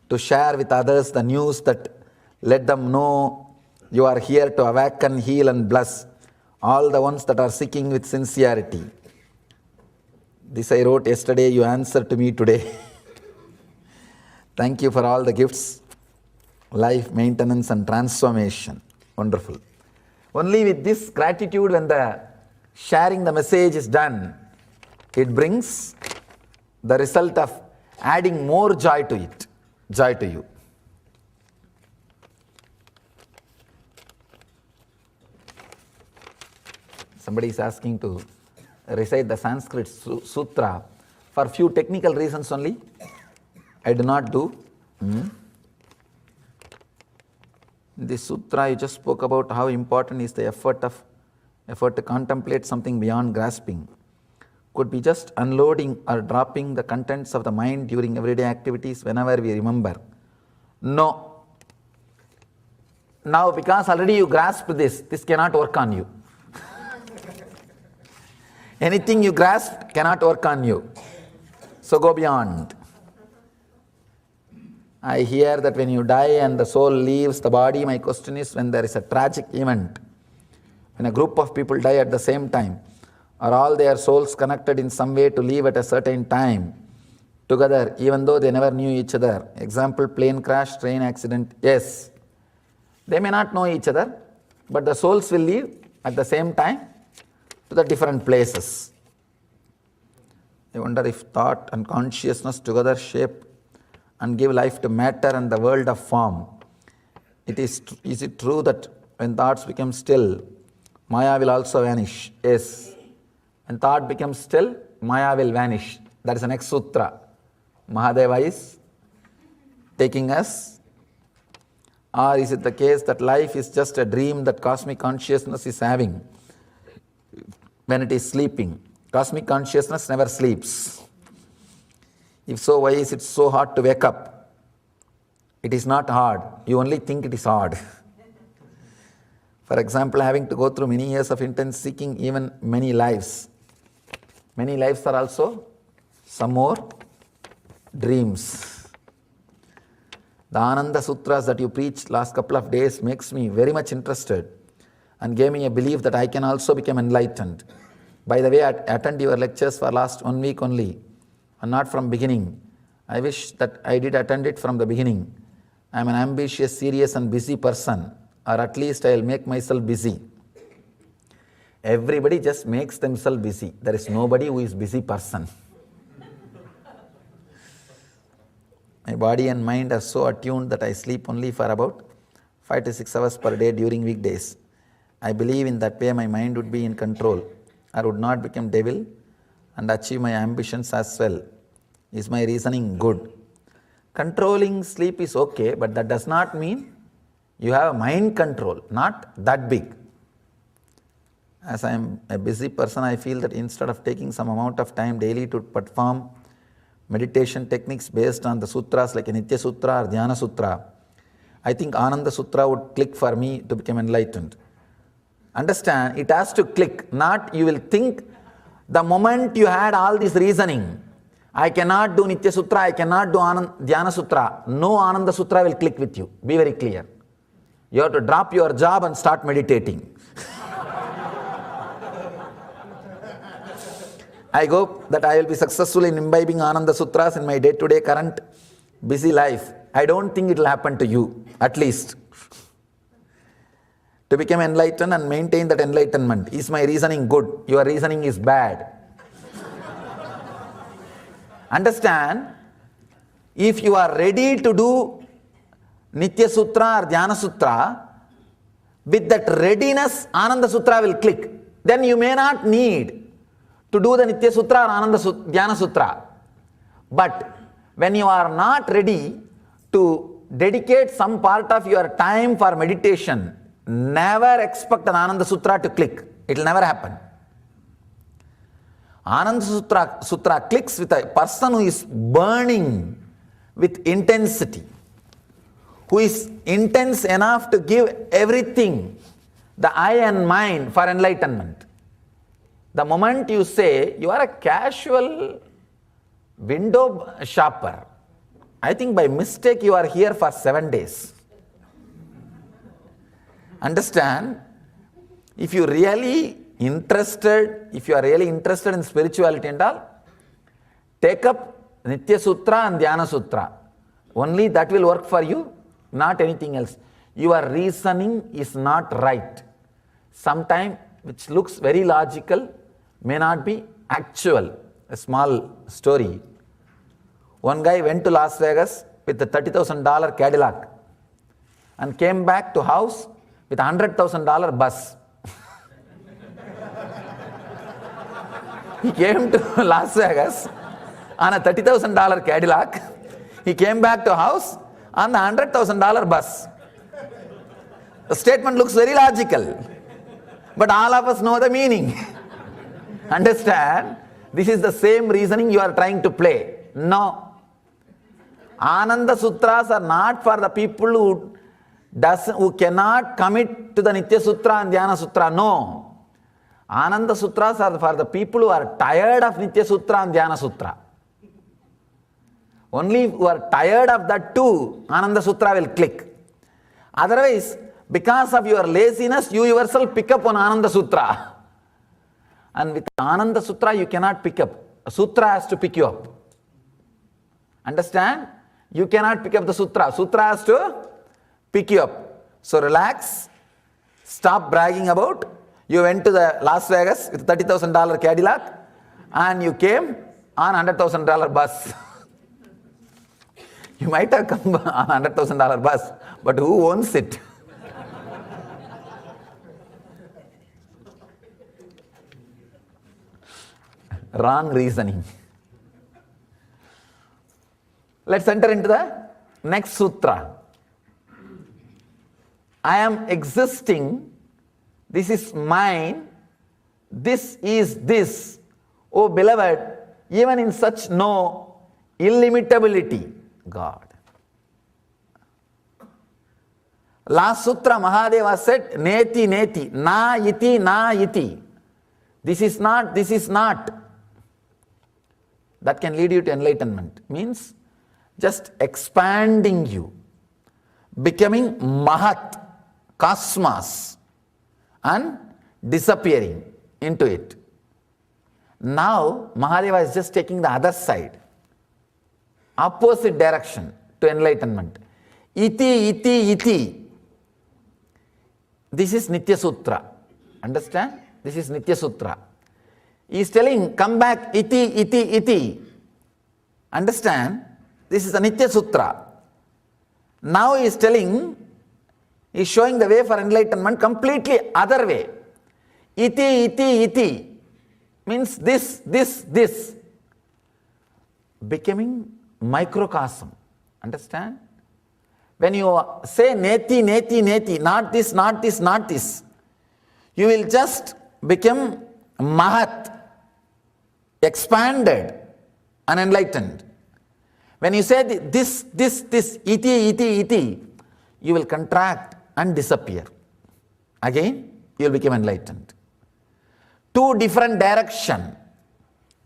to share with others the news that let them know you are here to awaken, heal and bless all the ones that are seeking with sincerity. This I wrote yesterday, you answered to me today. Thank you for all the gifts. Life, maintenance and transformation. Wonderful. Only with this gratitude, when the sharing the message is done, it brings the result of adding more joy to it, joy to you. Somebody is asking to recite the Sanskrit sutra for few technical reasons only. I do not do. In this sutra, you just spoke about how important is the effort to contemplate something beyond grasping. Could be just unloading or dropping the contents of the mind during everyday activities whenever we remember. No. Now, because already you grasp this cannot work on you. Anything you grasp cannot work on you. So go beyond. I hear that when you die and the soul leaves the body, my question is, when there is a tragic event, when a group of people die at the same time, are all their souls connected in some way to leave at a certain time together, even though they never knew each other? Example, plane crash, train accident. Yes, they may not know each other, but the souls will leave at the same time to the different places. I wonder if thought and consciousness together shape and give life to matter and the world of form. Is it true that when thoughts become still, Maya will also vanish? Yes. When thought becomes still, Maya will vanish. That is the next sutra. Mahadeva is taking us. Or is it the case that life is just a dream that cosmic consciousness is having when it is sleeping? Cosmic consciousness never sleeps. If so, why is it so hard to wake up? It is not hard. You only think it is hard. For example, having to go through many years of intense seeking, even many lives. Many lives are also some more dreams. The Ananda Sutras that you preached last couple of days makes me very much interested and gave me a belief that I can also become enlightened. By the way, I attend your lectures for last 1 week only, and not from beginning. I wish that I did attend it from the beginning. I am an ambitious, serious and busy person, or at least I will make myself busy. Everybody just makes themselves busy. There is nobody who is busy person. My body and mind are so attuned that I sleep only for about 5 to 6 hours per day during weekdays. I believe in that way my mind would be in control. I would not become devil and achieve my ambitions as well. Is my reasoning good? Controlling sleep is okay, but that does not mean you have a mind control, not that big. As I am a busy person, I feel that instead of taking some amount of time daily to perform meditation techniques based on the sutras like Nitya Sutra or Dhyana Sutra, I think Ananda Sutra would click for me to become enlightened. Understand, it has to click, not you will think the moment you had all this reasoning, I cannot do Nitya Sutra, I cannot do Dhyana Sutra, no Ananda Sutra will click with you. Be very clear. You have to drop your job and start meditating. I hope that I will be successful in imbibing Ananda Sutras in my day-to-day current busy life. I don't think it will happen to you, at least. To become enlightened and maintain that enlightenment. Is my reasoning good? Your reasoning is bad. Understand, if you are ready to do Nitya Sutra or Dhyana Sutra, with that readiness, Ananda Sutra will click. Then you may not need to do the Nitya Sutra or Dhyana Sutra. But when you are not ready to dedicate some part of your time for meditation, never expect an Ananda Sutra to click. It will never happen. Ananda Sutra clicks with a person who is burning with intensity, who is intense enough to give everything, the I and mind, for enlightenment. The moment you say you are a casual window shopper, I think by mistake you are here for 7 days. Understand, if you are really interested in spirituality and all, take up Nitya Sutra and Dhyana Sutra. Only that will work for you, not anything else. Your reasoning is not right. Sometimes which looks very logical may not be actual. A small story. One guy went to Las Vegas with a $30,000 Cadillac and came back to house with a $100,000 bus. He came to Las Vegas on a $30,000 Cadillac. He came back to house on the $100,000 bus. The statement looks very logical, but all of us know the meaning. Understand? This is the same reasoning you are trying to play. No. Ananda Sutras are not for the people who cannot commit to the Nitya Sutra and Dhyana Sutra. No. Ananda Sutras are for the people who are tired of Nitya Sutra and Dhyana Sutra. Only who are tired of that too, Ananda Sutra will click. Otherwise, because of your laziness, you yourself pick up on Ananda Sutra. And with Ananda Sutra, you cannot pick up. A sutra has to pick you up. Understand? You cannot pick up the sutra. Sutra has to pick you up. So relax. Stop bragging about. You went to the Las Vegas with $30,000 Cadillac and you came on $100,000 bus. You might have come on $100,000 bus, but who owns it? Wrong reasoning. Let's enter into the next sutra. I am existing. This is mine. This is this. Oh beloved, even in such no illimitability, God. Last sutra Mahadeva said, Neti Neti, Na Iti, Na Iti. This is not, this is not. That can lead you to enlightenment. Means just expanding you, becoming Mahat, cosmos, and disappearing into it. Now Mahadeva is just taking the other side, opposite direction to enlightenment. Iti, iti, iti. This is Nitya Sutra. Understand? This is Nitya Sutra. He is telling, come back, iti, iti, iti. Understand? This is a Nitya Sutra. Now he is telling, he is showing the way for enlightenment completely other way. Iti, iti, iti. Means this, this, this. Becoming microcosm. Understand? When you say neti, neti, neti, not this, not this, not this, you will just become Mahat, expanded and enlightened. When you say this, iti, iti, iti, you will contract and disappear. Again, you will become enlightened. Two different directions.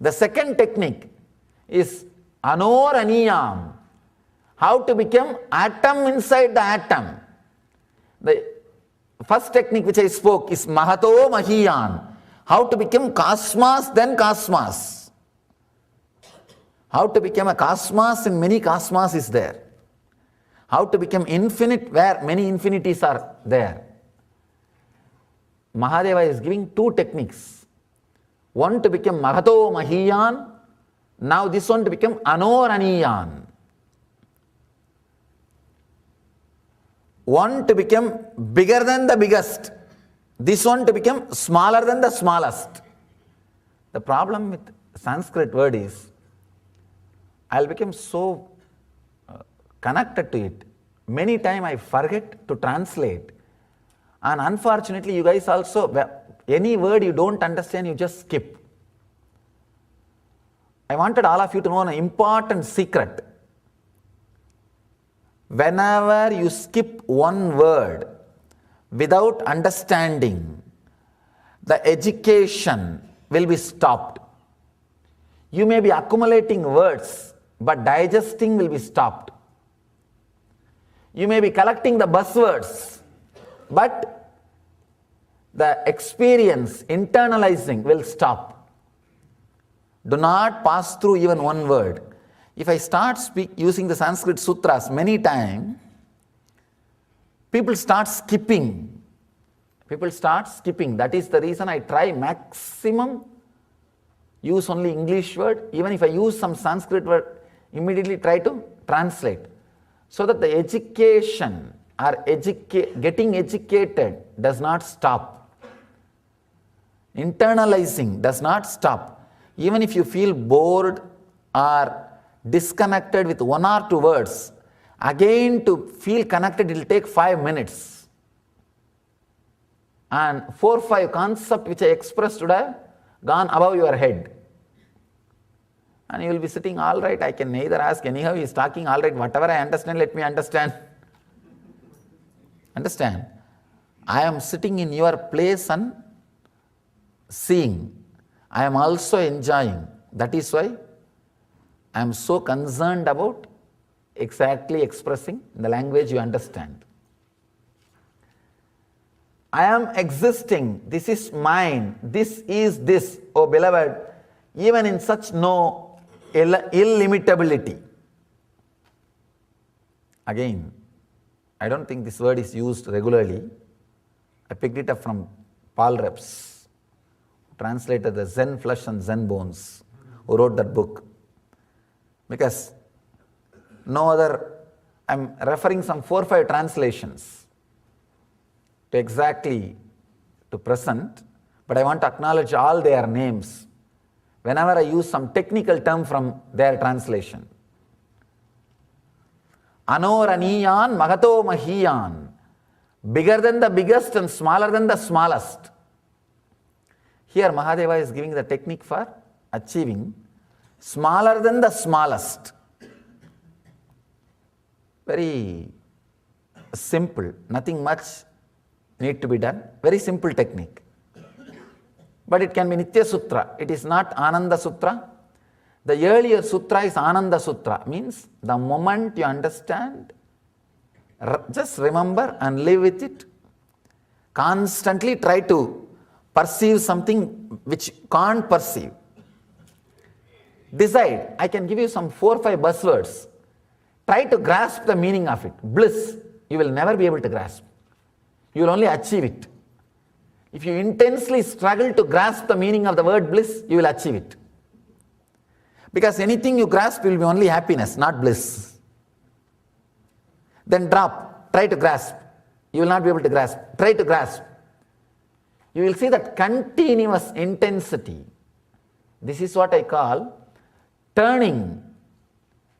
The second technique is Anoraniyam. How to become atom inside the atom. The first technique which I spoke is Mahato Mahiyan. How to become cosmos, then cosmos. How to become a cosmos and many cosmos is there. How to become infinite where many infinities are there. Mahadeva is giving two techniques. One to become Mahato Mahiyan, now this one to become Anoraniyan. One to become bigger than the biggest. This one to become smaller than the smallest. The problem with Sanskrit word is, I'll become so connected to it. Many times I forget to translate. And unfortunately, you guys also, any word you don't understand, you just skip. I wanted all of you to know an important secret. Whenever you skip one word without understanding, the education will be stopped. You may be accumulating words, but digesting will be stopped. You may be collecting the buzzwords, but the experience, internalizing will stop. Do not pass through even one word. If I start using the Sanskrit sutras many times, people start skipping. People start skipping. That is the reason I try maximum use only English word. Even if I use some Sanskrit word, immediately try to translate. So that the education or getting educated does not stop. Internalizing does not stop. Even if you feel bored or disconnected with one or two words, again to feel connected it will take 5 minutes. and 4-5 concepts which I expressed would have gone above your head. And you will be sitting, all right, I can neither ask, anyhow he is talking, all right, whatever I understand, let me understand. Understand? I am sitting in your place and seeing. I am also enjoying. That is why I am so concerned about exactly expressing the language you understand. I am existing. This is mine. This is this. Oh beloved, even in such no illimitability. Again, I don't think this word is used regularly. I picked it up from Paul Reps, translated the Zen Flesh and Zen Bones, who wrote that book. Because no other, I'm referring some 4-5 translations to exactly to present, but I want to acknowledge all their names whenever I use some technical term from their translation. Anoraniyan Magato Mahiyan, bigger than the biggest and smaller than the smallest. Here Mahadeva is giving the technique for achieving smaller than the smallest. Very simple, nothing much need to be done. Very simple technique. But it can be Nitya Sutra. It is not Ananda Sutra. The earlier sutra is Ananda Sutra. Means the moment you understand, just remember and live with it. Constantly try to perceive something which can't perceive. Decide. I can give you some 4-5 buzzwords. Try to grasp the meaning of it. Bliss, you will never be able to grasp. You will only achieve it. If you intensely struggle to grasp the meaning of the word bliss, you will achieve it. Because anything you grasp will be only happiness, not bliss. Then drop, try to grasp. You will not be able to grasp. Try to grasp. You will see that continuous intensity. This is what I call turning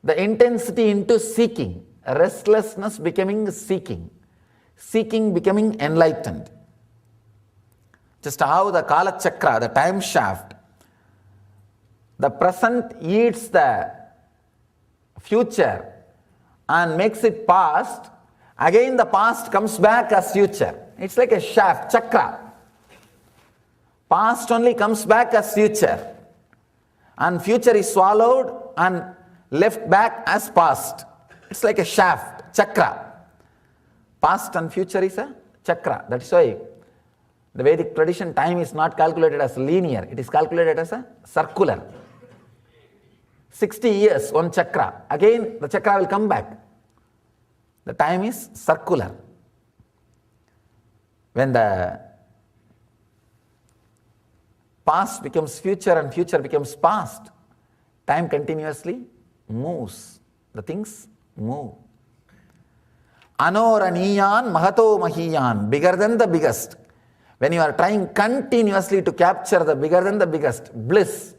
the intensity into seeking. Restlessness becoming seeking. Seeking becoming enlightened. Just how the Kala Chakra, the time shaft, the present eats the future and makes it past, again the past comes back as future. It's like a shaft, chakra. Past only comes back as future. And future is swallowed and left back as past. It's like a shaft, chakra. Past and future is a chakra. That's why the Vedic tradition, time is not calculated as linear. It is calculated as a circular. 60 years, one chakra. Again, the chakra will come back. The time is circular. When the past becomes future and future becomes past, time continuously moves. The things move. Anoraniyan Mahato Mahiyan, bigger than the biggest. When you are trying continuously to capture the bigger than the biggest, bliss,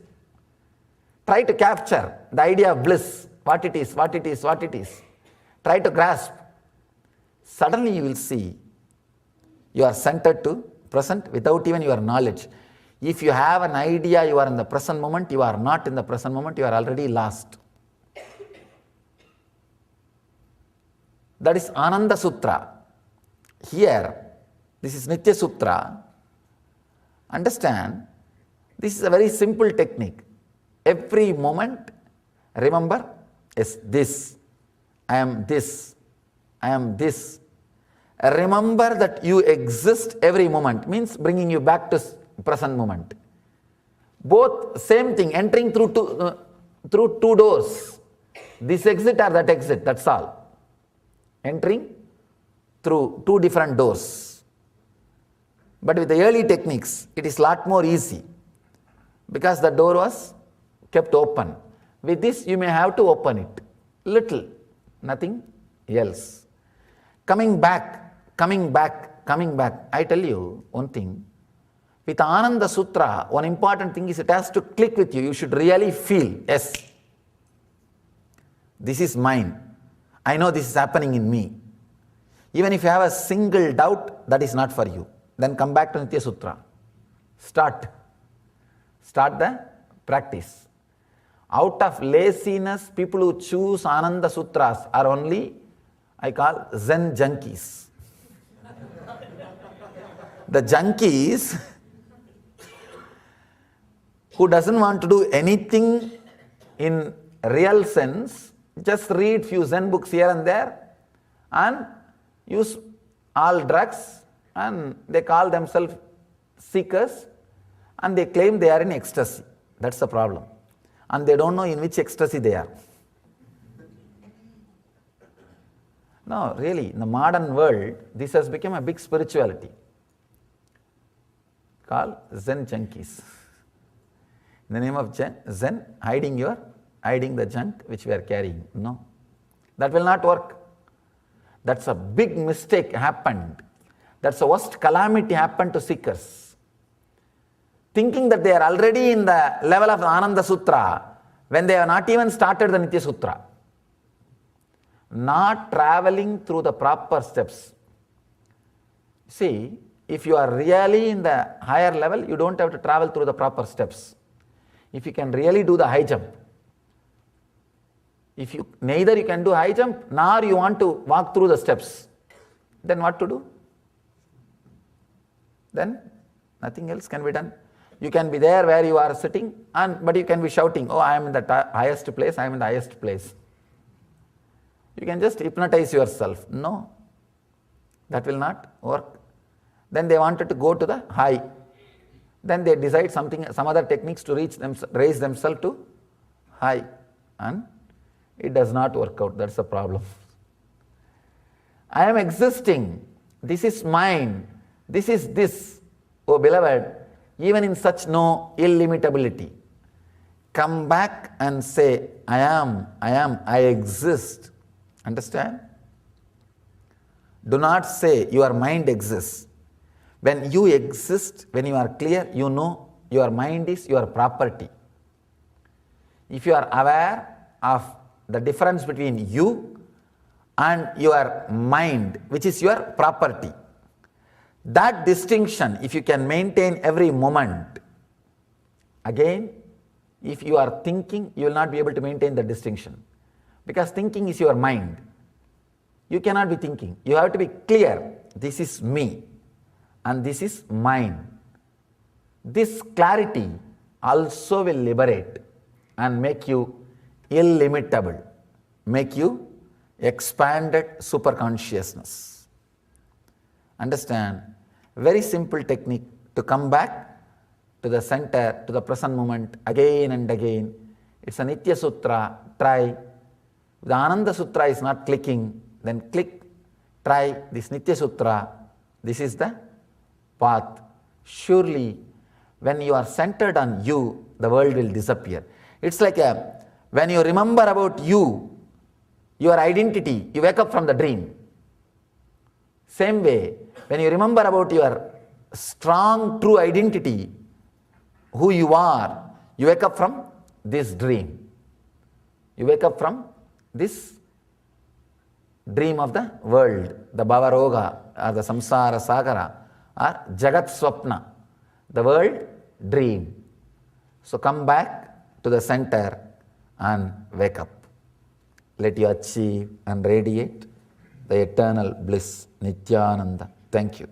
try to capture the idea of bliss, what it is, what it is, what it is. Try to grasp. Suddenly you will see you are centered to present without even your knowledge. If you have an idea you are in the present moment, you are not in the present moment, you are already lost. That is Ananda Sutra. Here, this is Nitya Sutra. Understand, this is a very simple technique. Every moment, remember, is this. I am this. I am this. Remember that you exist every moment, means bringing you back to present moment. Both same thing, entering through two doors. This exit or that exit, that's all. Entering through two different doors. But with the early techniques, it is a lot more easy because the door was kept open. With this, you may have to open it. Little, nothing else. Coming back. I tell you one thing. With Ananda Sutra, one important thing is it has to click with you. You should really feel, yes, this is mine. I know this is happening in me. Even if you have a single doubt, that is not for you. then come back to Nitya Sutra. Start the practice. Out of laziness, people who choose Ananda Sutras are only, I call, Zen junkies. The junkies who doesn't want to do anything in real sense, just read few Zen books here and there and use all drugs, and they call themselves seekers and they claim they are in ecstasy. That's the problem. And they don't know in which ecstasy they are. No, really, in the modern world, this has become a big spirituality called Zen junkies. In the name of Zen, hiding the junk which we are carrying. No, that will not work. That's a big mistake happened. That's the worst calamity happened to seekers. Thinking that they are already in the level of the Ananda Sutra when they have not even started the Nitya Sutra. Not traveling through the proper steps. See, if you are really in the higher level, you don't have to travel through the proper steps. If you can really do the high jump. If you neither you can do high jump nor you want to walk through the steps, then what to do? Then nothing else can be done. You can be there where you are sitting, but you can be shouting, oh, I am in the highest place, I am in the highest place. You can just hypnotize yourself. No, that will not work. Then they wanted to go to the high. Then they decide some other techniques to raise themselves to high. And it does not work out. That's the problem. I am existing. This is mine. This is this. Oh beloved, even in such no illimitability, come back and say, I am, I exist. Understand? Do not say your mind exists. When you exist, when you are clear, you know your mind is your property. If you are aware of the difference between you and your mind, which is your property, that distinction, if you can maintain every moment, again, if you are thinking, you will not be able to maintain the distinction. Because thinking is your mind. You cannot be thinking. You have to be clear. This is me and this is mine. This clarity also will liberate and make you illimitable, make you expanded superconsciousness. Understand? Very simple technique to come back to the center, to the present moment again and again. It's a Nitya Sutra. Try. If the Ananda Sutra is not clicking, then click, try this Nitya Sutra. This is the path. Surely, when you are centered on you, the world will disappear. It's like when you remember about you, your identity, you wake up from the dream. Same way, when you remember about your strong, true identity, who you are, you wake up from this dream. You wake up from this dream of the world, the Bhavaroga or the Samsara Sagara or Jagat Swapna, the world dream. So come back to the center and wake up. Let you achieve and radiate the eternal bliss, Nithyananda. Thank you.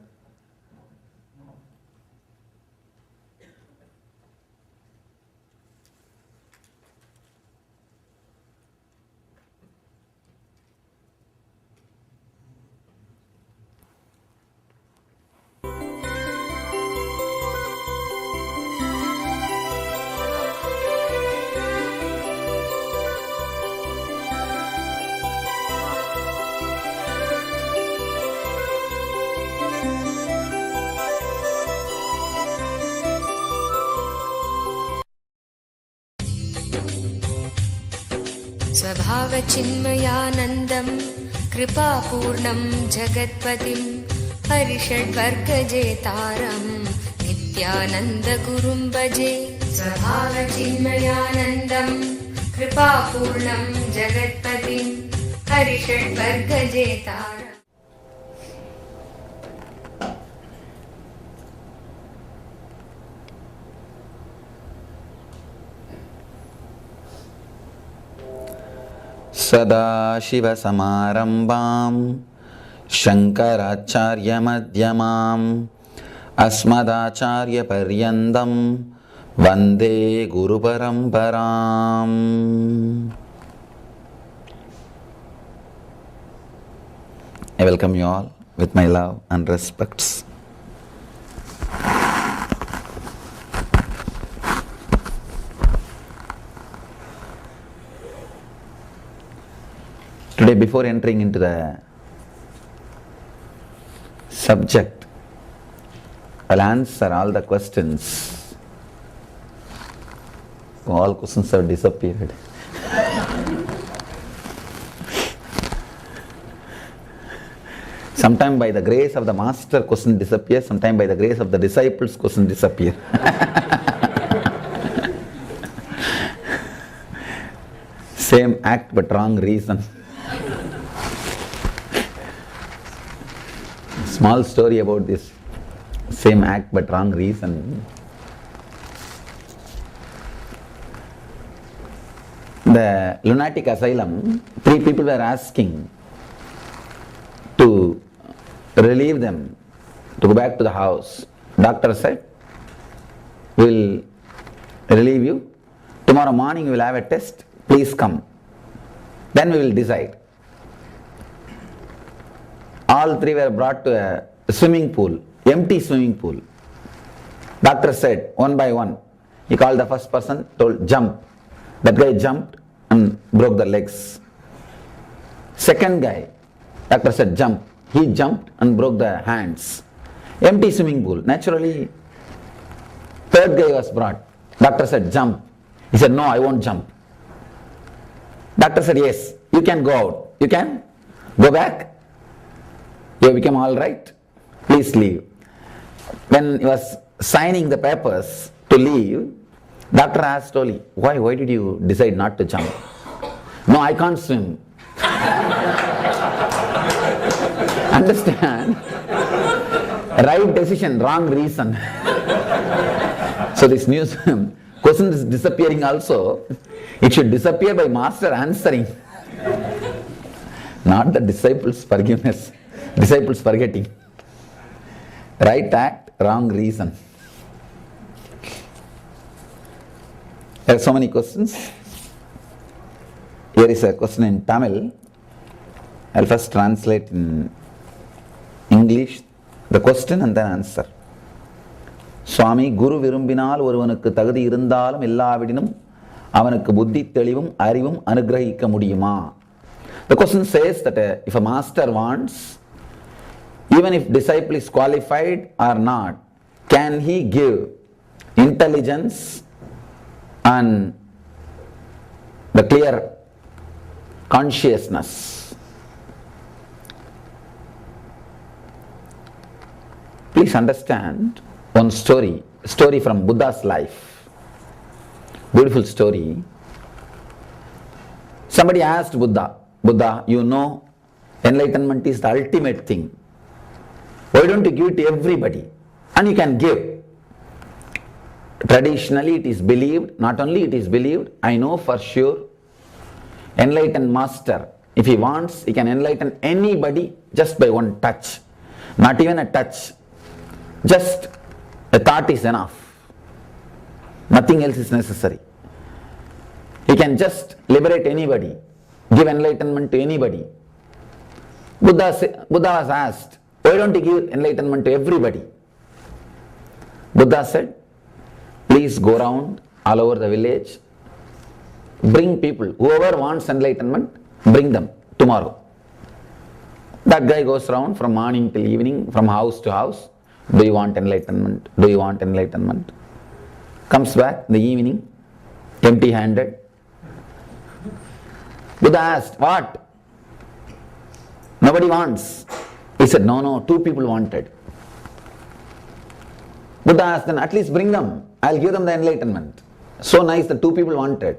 स्वभावचिन्मयानन्दं कृपापूर्णं जगत्पतिं हरिषड्वर्गजेतारं नित्यानन्दगुरुं भजे। स्वभावचिन्मयानन्दं कृपापूर्णं जगत्पतिं हरिषड्वर्गजेतारम्। सदाशिवसमारम्भां शङ्कराचार्यमध्यमाम् अस्मदाचार्यपर्यन्तं वन्दे गुरुपरम्पराम्. I welcome you all with my love and respects. Today, before entering into the subject, I'll answer all the questions. All questions have disappeared. Sometime by the grace of the master, question disappears. Sometime by the grace of the disciples, question disappear. Same act but wrong reason. Small story about this. Same act but wrong reason. The lunatic asylum, 3 people were asking to relieve them, to go back to the house. Doctor said, we'll relieve you. Tomorrow morning we will have a test. Please come. Then we will decide. All 3 were brought to a swimming pool, empty swimming pool. Doctor said, one by one. He called the first person, told, jump. That guy jumped and broke the legs. Second guy, doctor said, jump. He jumped and broke the hands. Empty swimming pool. Naturally, third guy was brought. Doctor said, jump. He said, no, I won't jump. Doctor said, yes, you can go out. You can go back. You become all right. Please leave. When he was signing the papers to leave, doctor asked only, why did you decide not to jump? No, I can't swim. Understand? Right decision, wrong reason. So this news question is disappearing also. It should disappear by master answering. Not the disciples' forgiveness. Disciples forgetting. Right act, wrong reason. There are so many questions. Here is a question in Tamil. I'll first translate in English the question and then answer. சுவாமி, குரு விரும்பினால் ஒருவனுக்கு தகுதி இருந்தாலும் இல்லாவிடினும் அவனுக்கு புத்தி தெளிவும் அறிவும் அனுகிரகிக்க முடியுமா? The question says that if a master wants, even if disciple is qualified or not, can he give intelligence and the clear consciousness? Please understand one story from Buddha's life. Beautiful story. Somebody asked Buddha, you know enlightenment is the ultimate thing. Why don't you give it to everybody? And you can give. Traditionally it is believed, not only it is believed, I know for sure, enlightened master, if he wants, he can enlighten anybody just by one touch. Not even a touch. Just a thought is enough. Nothing else is necessary. He can just liberate anybody, give enlightenment to anybody. Buddha was asked, why don't you give enlightenment to everybody? Buddha said, please go around all over the village, bring people, whoever wants enlightenment, bring them tomorrow. That guy goes around from morning till evening, from house to house. Do you want enlightenment? Do you want enlightenment? Comes back in the evening, empty-handed. Buddha asked, what? Nobody wants. He said, no, 2 people wanted. Buddha asked, then at least bring them. I'll give them the enlightenment. So nice, the 2 people wanted.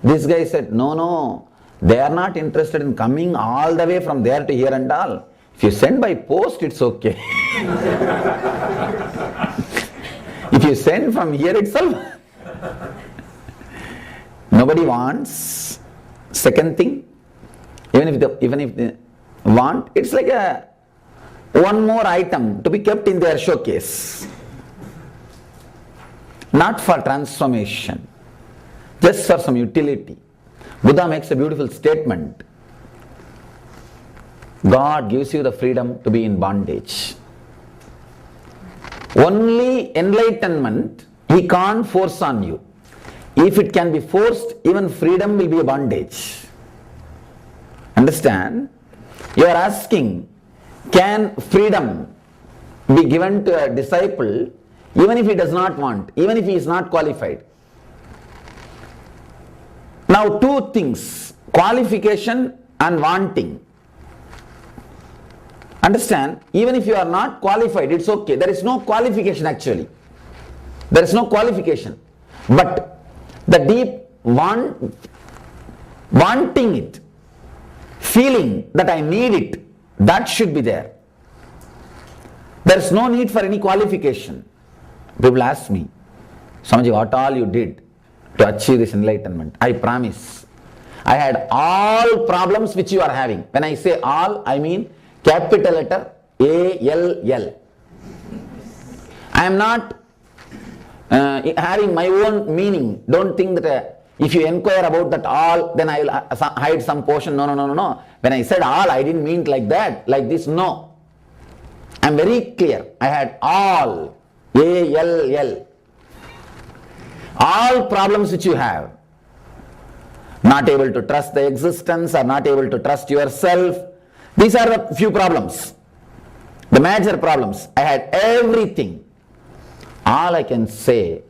This guy said, no, they are not interested in coming all the way from there to here and all. If you send by post, it's okay. If you send from here itself, nobody wants. Second thing, even if they want, it's like one more item to be kept in their showcase. Not for transformation, just for some utility. Buddha makes a beautiful statement. God gives you the freedom to be in bondage. Only enlightenment He can't force on you. If it can be forced, even freedom will be a bondage. Understand? You are asking, can freedom be given to a disciple even if he does not want, even if he is not qualified? Now, two things, qualification and wanting. Understand? Even if you are not qualified, it's okay. There is no qualification actually. There is no qualification. But the deep wanting it, feeling that I need it, that should be there. There is no need for any qualification. People ask me, Swamiji, what all you did to achieve this enlightenment? I promise, I had all problems which you are having. When I say all, I mean capital letter ALL. I am not having my own meaning. Don't think that if you inquire about that all, then I will hide some portion. No. When I said all, I didn't mean it like that, like this. No. I am very clear. I had all, ALL. All problems which you have. Not able to trust the existence or not able to trust yourself. These are the few problems. The major problems. I had everything. All I can say,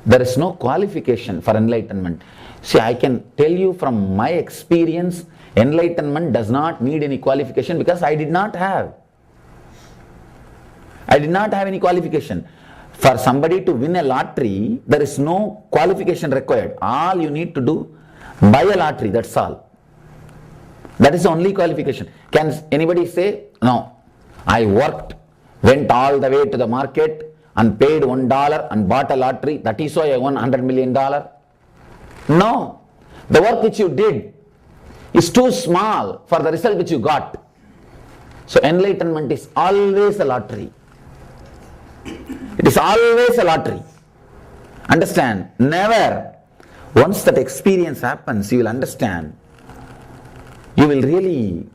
there is no qualification for enlightenment. See, I can tell you from my experience, enlightenment does not need any qualification because I did not have. I did not have any qualification. For somebody to win a lottery, there is no qualification required. All you need to do, buy a lottery, that's all. That is the only qualification. Can anybody say, no, I worked, went all the way to the market and paid $1 and bought a lottery, that is why I won $100 million? No. The work which you did is too small for the result which you got. So enlightenment is always a lottery. It is always a lottery. Understand? Never. Once that experience happens, you will understand. You will really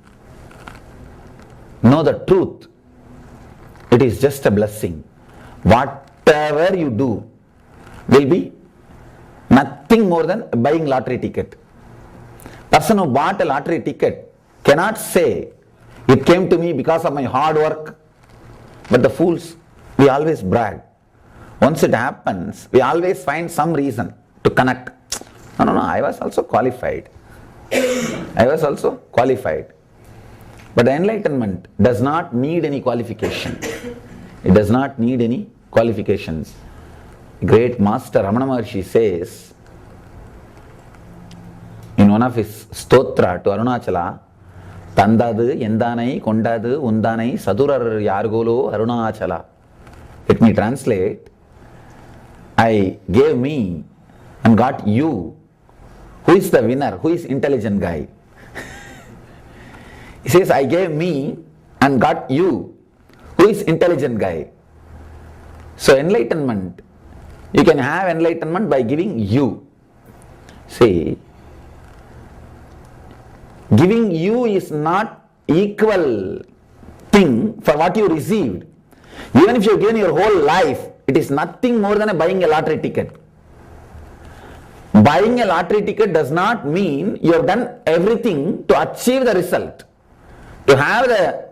know the truth. It is just a blessing. Whatever you do will be nothing more than buying lottery ticket. Person who bought a lottery ticket cannot say, it came to me because of my hard work. But the fools, we always brag. Once it happens, we always find some reason to connect. No, I was also qualified. I was also qualified. But the enlightenment does not need any qualification. It does not need any qualifications. Great Master Ramana Maharshi says in one of his stotra to Arunachala, Tandadu, Yendanai, Kondadu, Undanai, Sadurar Yargolo, Arunachala. Let me translate. I gave me and got you. Who is the winner? Who is intelligent guy? He says, I gave me and got you. Who is intelligent guy? So enlightenment, you can have enlightenment by giving you. See, giving you is not equal thing for what you received. Even if you have given your whole life, it is nothing more than buying a lottery ticket. Buying a lottery ticket does not mean you have done everything to achieve the result, to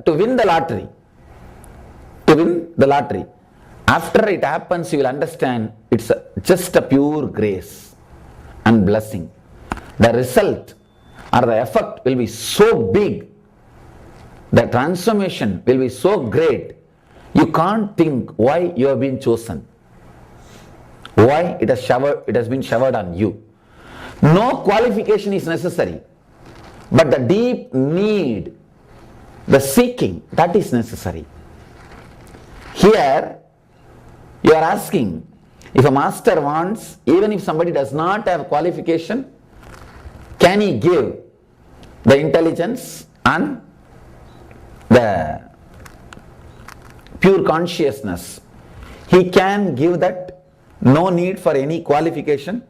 win the lottery. To win the lottery. After it happens, you will understand it's just a pure grace and blessing. The result or the effect will be so big, the transformation will be so great, you can't think why you have been chosen. Why it has been showered on you. No qualification is necessary, but the deep need, the seeking, that is necessary. Here, you are asking, if a master wants, even if somebody does not have qualification, Can he give the intelligence and the pure consciousness? He can give that, no need for any qualification,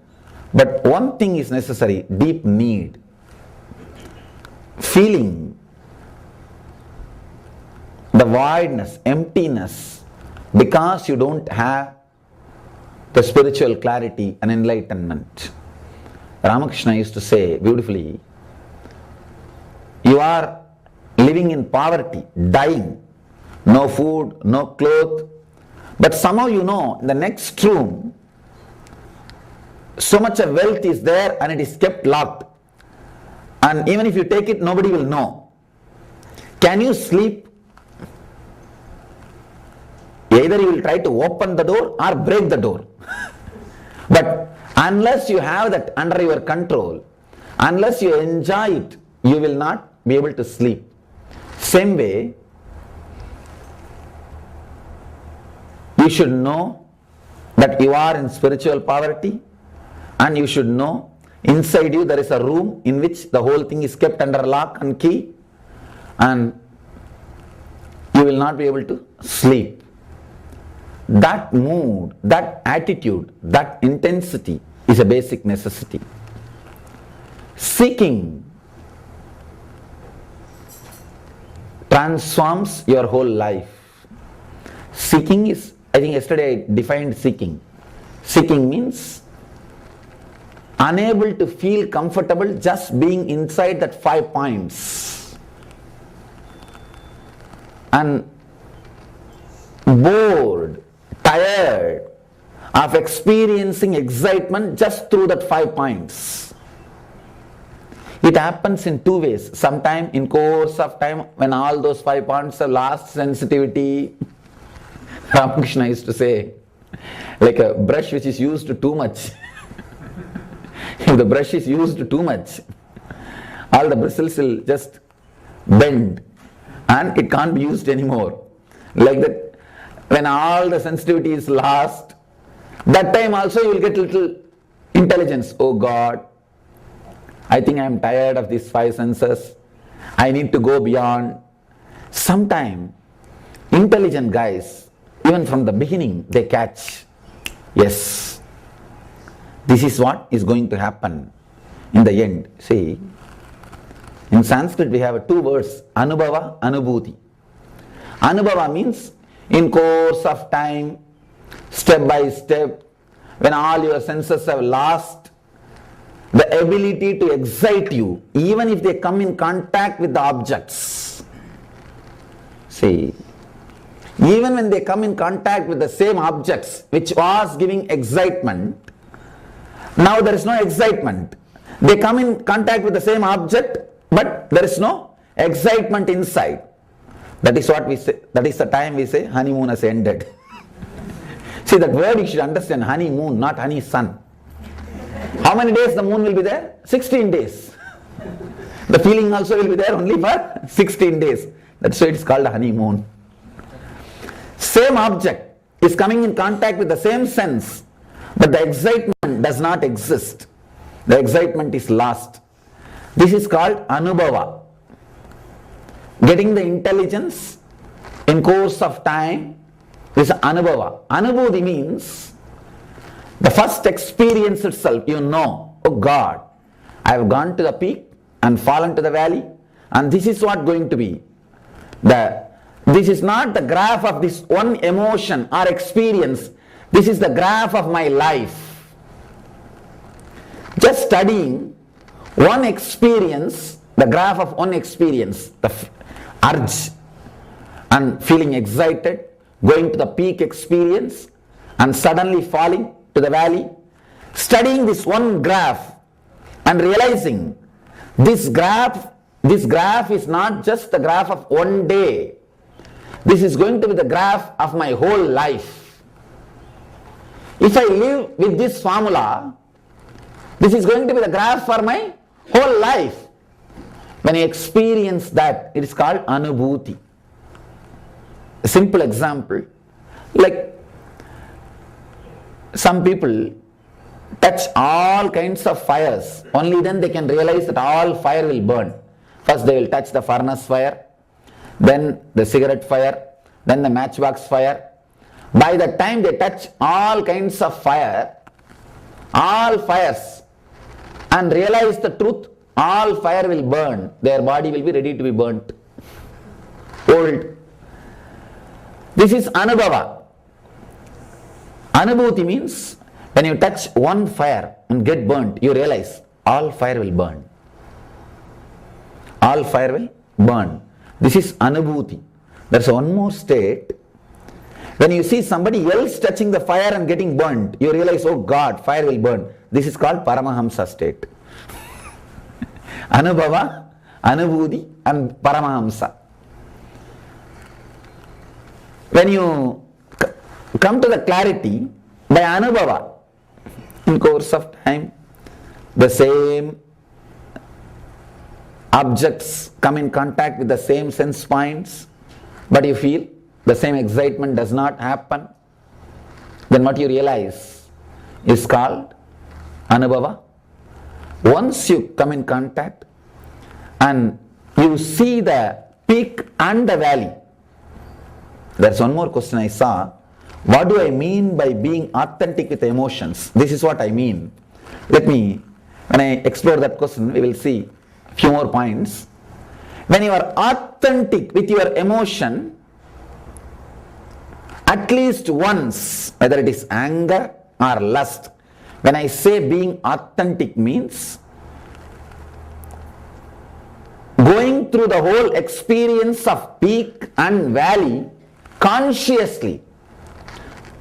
but one thing is necessary, deep need. Feeling the voidness, emptiness, because you don't have the spiritual clarity and enlightenment. Ramakrishna used to say beautifully, you are living in poverty, dying, no food, no clothes, but somehow you know in the next room so much of wealth is there and it is kept locked, and even if you take it nobody will know. Can you sleep? Either you will try to open the door or break the door. But unless you have that under your control, unless you enjoy it, you will not be able to sleep. Same way, you should know that you are in spiritual poverty, and you should know inside you there is a room in which the whole thing is kept under lock and key, and you will not be able to sleep. That mood, that attitude, that intensity is a basic necessity. Seeking transforms your whole life. Seeking is, I think yesterday I defined seeking. Seeking means unable to feel comfortable just being inside that 5 points, and bored, tired of experiencing excitement just through that 5 points. It happens in 2 ways. Sometime in course of time when all those 5 points have lost sensitivity, Ramakrishna used to say, like a brush which is used too much. If the brush is used too much, all the bristles will just bend and it can't be used anymore. Like that, when all the sensitivity is lost, that time also you will get little intelligence. Oh God, I think I am tired of these 5 senses. I need to go beyond. Sometime, intelligent guys, even from the beginning, they catch, yes, this is what is going to happen in the end. See, in Sanskrit we have 2 words, Anubhava, Anubhuti. Anubhava means in course of time, step by step, when all your senses have lost the ability to excite you, even if they come in contact with the objects. See, even when they come in contact with the same objects which was giving excitement, now there is no excitement. They come in contact with the same object, but there is no excitement inside. That is what we say, that is the time we say honeymoon has ended. See, that word you should understand, honeymoon, not honey sun. How many days the moon will be there? 16 days. The feeling also will be there only for 16 days. That's why it is called a honeymoon. Same object is coming in contact with the same sense, but the excitement does not exist. The excitement is lost. This is called anubhava. Getting the intelligence in course of time is anubhava. Anubhuti means the first experience itself, you know, oh God, I have gone to the peak and fallen to the valley, and this is what going to be. This is not the graph of this one emotion or experience. This is the graph of my life. Just studying one experience, the graph of one experience, the urge and feeling excited, going to the peak experience and suddenly falling to the valley. Studying this one graph and realizing this graph is not just the graph of one day. This is going to be the graph of my whole life. If I live with this formula, this is going to be the graph for my whole life. When I experience that, it is called anubhuti. A simple example, like some people touch all kinds of fires, only then they can realize that all fire will burn. First they will touch the furnace fire, then the cigarette fire, then the matchbox fire. By the time they touch all kinds of fire, all fires, and realize the truth, all fire will burn. Their body will be ready to be burnt. Old. This is anubhava. Anubhuti means when you touch one fire and get burnt, you realize all fire will burn. All fire will burn. This is anubhuti. There's one more state. When you see somebody else touching the fire and getting burnt, you realize, oh God, fire will burn. This is called Paramahamsa state. Anubhava, Anubhuti and Paramahamsa. When you come to the clarity by Anubhava, in course of time, the same objects come in contact with the same sense points, but you feel the same excitement does not happen, then what you realize is called Anubhava. Once you come in contact and you see the peak and the valley, there's one more question I saw. What do I mean by being authentic with emotions? This is what I mean. When I explore that question, we will see a few more points. When you are authentic with your emotion, at least once, whether it is anger or lust, when I say being authentic means going through the whole experience of peak and valley consciously,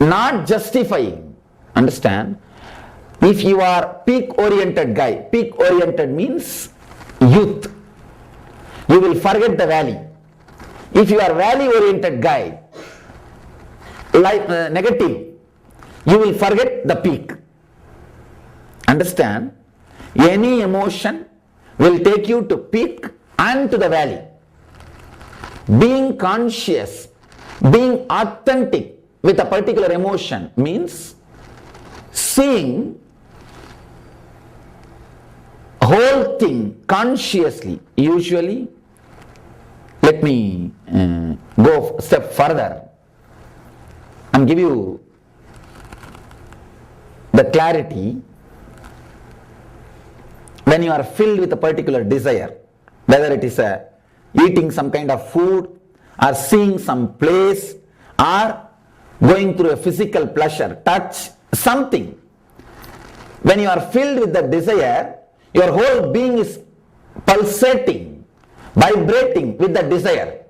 not justifying. Understand? If you are peak oriented guy, peak oriented means youth, you will forget the valley. If you are valley oriented guy, like negative, you will forget the peak. Understand? Any emotion will take you to peak and to the valley. Being conscious, being authentic with a particular emotion means seeing whole thing consciously. Usually, let me go a step further and give you the clarity. When you are filled with a particular desire, whether it is eating some kind of food or seeing some place or going through a physical pleasure, touch, something. When you are filled with the desire, your whole being is pulsating, vibrating with the desire.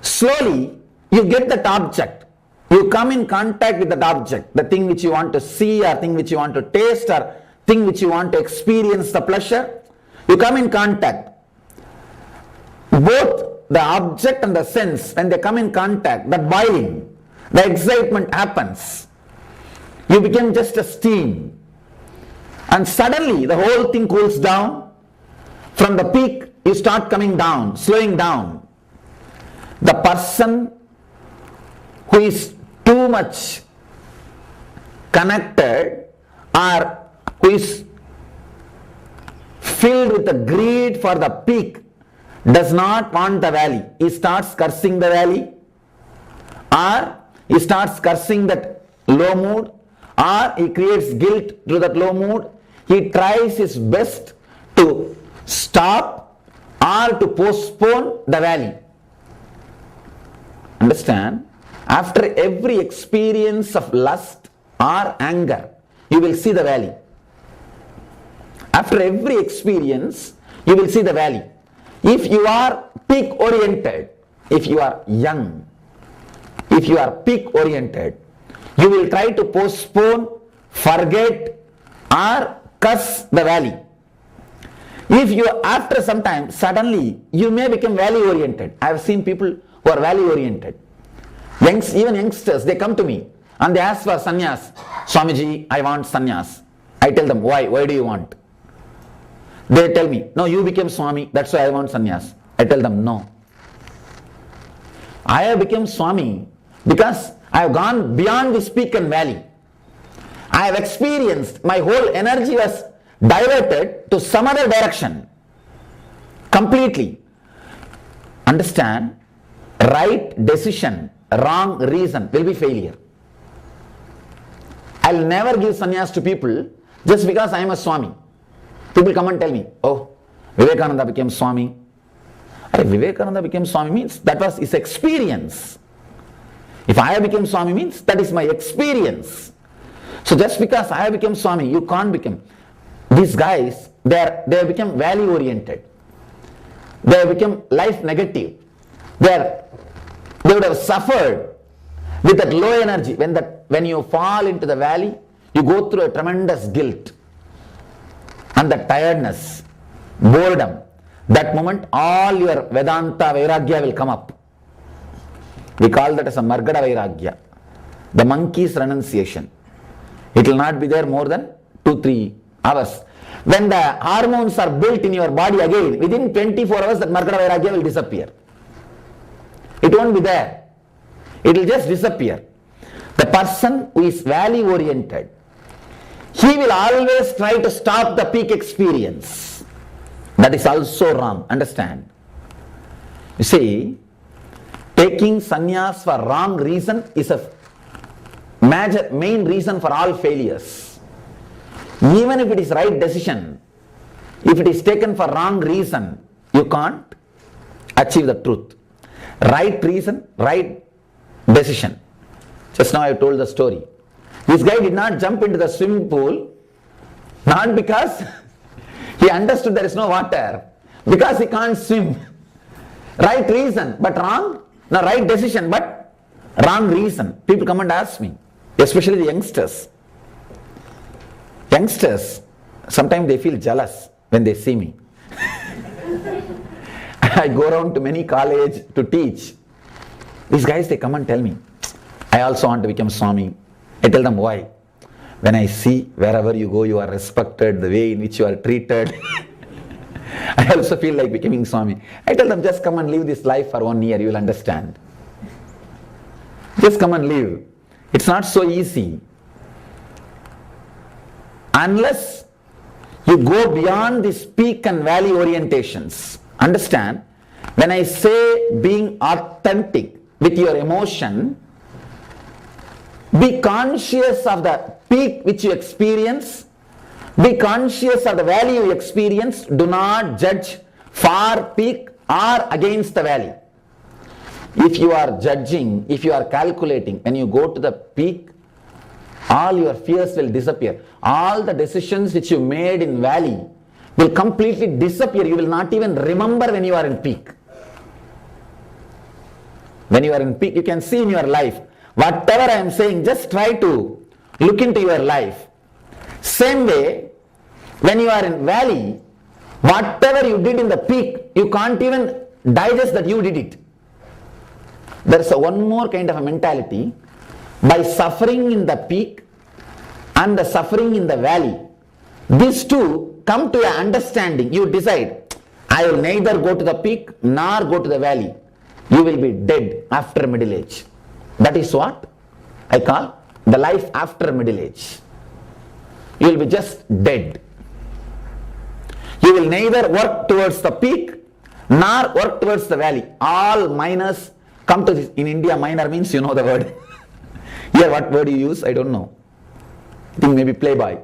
Slowly, you get that object. You come in contact with that object, the thing which you want to see or thing which you want to taste or thing which you want to experience the pleasure. You come in contact. Both the object and the sense, when they come in contact, that boiling, the excitement happens. You become just a steam. And suddenly the whole thing cools down. From the peak, you start coming down, slowing down. The person who is too much connected or who is filled with the greed for the peak does not want the valley. He starts cursing the valley, or he starts cursing that low mood, or he creates guilt through that low mood. He tries his best to stop or to postpone the valley. Understand? After every experience of lust or anger, you will see the valley. After every experience, you will see the valley. If you are peak oriented, if you are young, if you are peak oriented, you will try to postpone, forget or curse the valley. If you, after some time, suddenly you may become valley oriented. I have seen people who are valley oriented. Even youngsters, they come to me and they ask for sannyas. Swamiji, I want sannyas. I tell them, why? Why do you want? They tell me, no, you became Swami, that's why I want sannyas. I tell them, no. I have become Swami because I have gone beyond this peak and valley. I have experienced, my whole energy was diverted to some other direction. Completely. Understand, right decision, wrong reason will be failure. I'll never give sannyas to people just because I am a Swami. People come and tell me, oh, Vivekananda became Swami. Vivekananda became Swami means that was his experience. If I have become Swami means that is my experience. So just because I have become Swami, you can't become. These guys, they have become value oriented. They have become life negative. They would have suffered with that low energy. When you fall into the valley, you go through a tremendous guilt and the tiredness, boredom. That moment, all your Vedanta Vairagya will come up. We call that as a Margada Vairagya, the monkey's renunciation. It will not be there more than 2-3 hours. When the hormones are built in your body again, within 24 hours that Margada Vairagya will disappear. It won't be there. It will just disappear. The person who is value oriented, he will always try to stop the peak experience. That is also wrong. Understand? You see, taking sannyas for wrong reason is a main reason for all failures. Even if it is right decision, if it is taken for wrong reason, you can't achieve the truth. Right reason, right decision. Just now I told the story. This guy did not jump into the swimming pool, not because he understood there is no water, because he can't swim. Right reason, but wrong. No, right decision, but wrong reason. People come and ask me, especially the youngsters. Youngsters, sometimes they feel jealous when they see me. I go around to many colleges to teach. These guys, they come and tell me, I also want to become Swami. I tell them why. When I see wherever you go, you are respected, the way in which you are treated. I also feel like becoming Swami. I tell them, just come and live this life for 1 year, you will understand. Just come and live. It's not so easy. Unless you go beyond this peak and valley orientations. Understand, when I say being authentic with your emotion, be conscious of the peak which you experience. Be conscious of the valley you experience. Do not judge for peak or against the valley. If you are judging, if you are calculating, when you go to the peak, all your fears will disappear. All the decisions which you made in valley will completely disappear. You will not even remember when you are in peak. When you are in peak, you can see in your life. Whatever I am saying, just try to look into your life. Same way, when you are in valley, whatever you did in the peak, you can't even digest that you did it. There is one more kind of a mentality. By suffering in the peak and the suffering in the valley, these two come to an understanding. You decide, I will neither go to the peak nor go to the valley. You will be dead after middle age. That is what I call the life after middle age. You will be just dead. You will neither work towards the peak nor work towards the valley. All minors come to this. In India, minor means you know the word. Here, what word you use, I don't know. I think maybe playboy.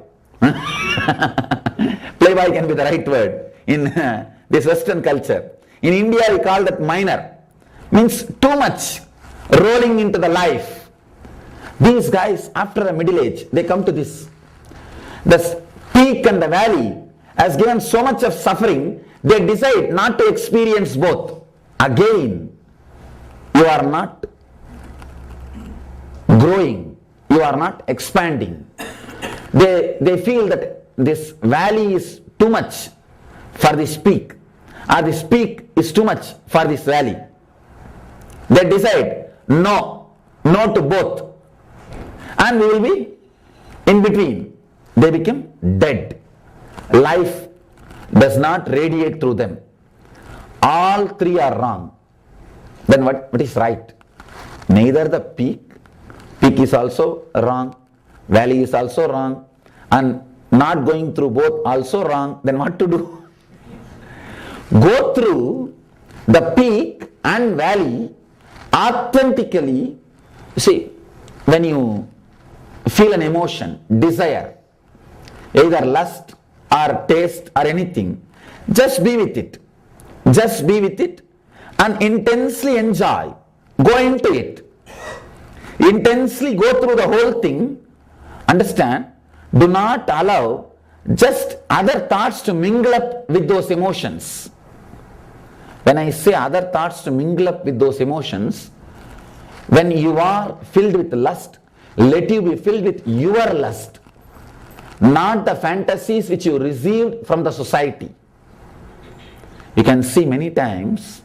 Playboy can be the right word in this Western culture. In India, we call that minor. Means too much. Rolling into the life. These guys, after a middle age, they come to this. The peak and the valley has given so much of suffering, they decide not to experience both. Again, you are not growing, you are not expanding. They feel that this valley is too much for this peak, or this peak is too much for this valley. They decide, no to both. And we will be in between. They become dead. Life does not radiate through them. All three are wrong. Then what is right? Neither the peak is also wrong, valley is also wrong, and not going through both also wrong, then what to do? Go through the peak and valley authentically. See, when you feel an emotion, desire, either lust or taste or anything, just be with it. Just be with it and intensely enjoy. Go into it. Intensely go through the whole thing. Understand? Do not allow just other thoughts to mingle up with those emotions. When I say other thoughts to mingle up with those emotions, when you are filled with lust, let you be filled with your lust, not the fantasies which you received from the society. You can see many times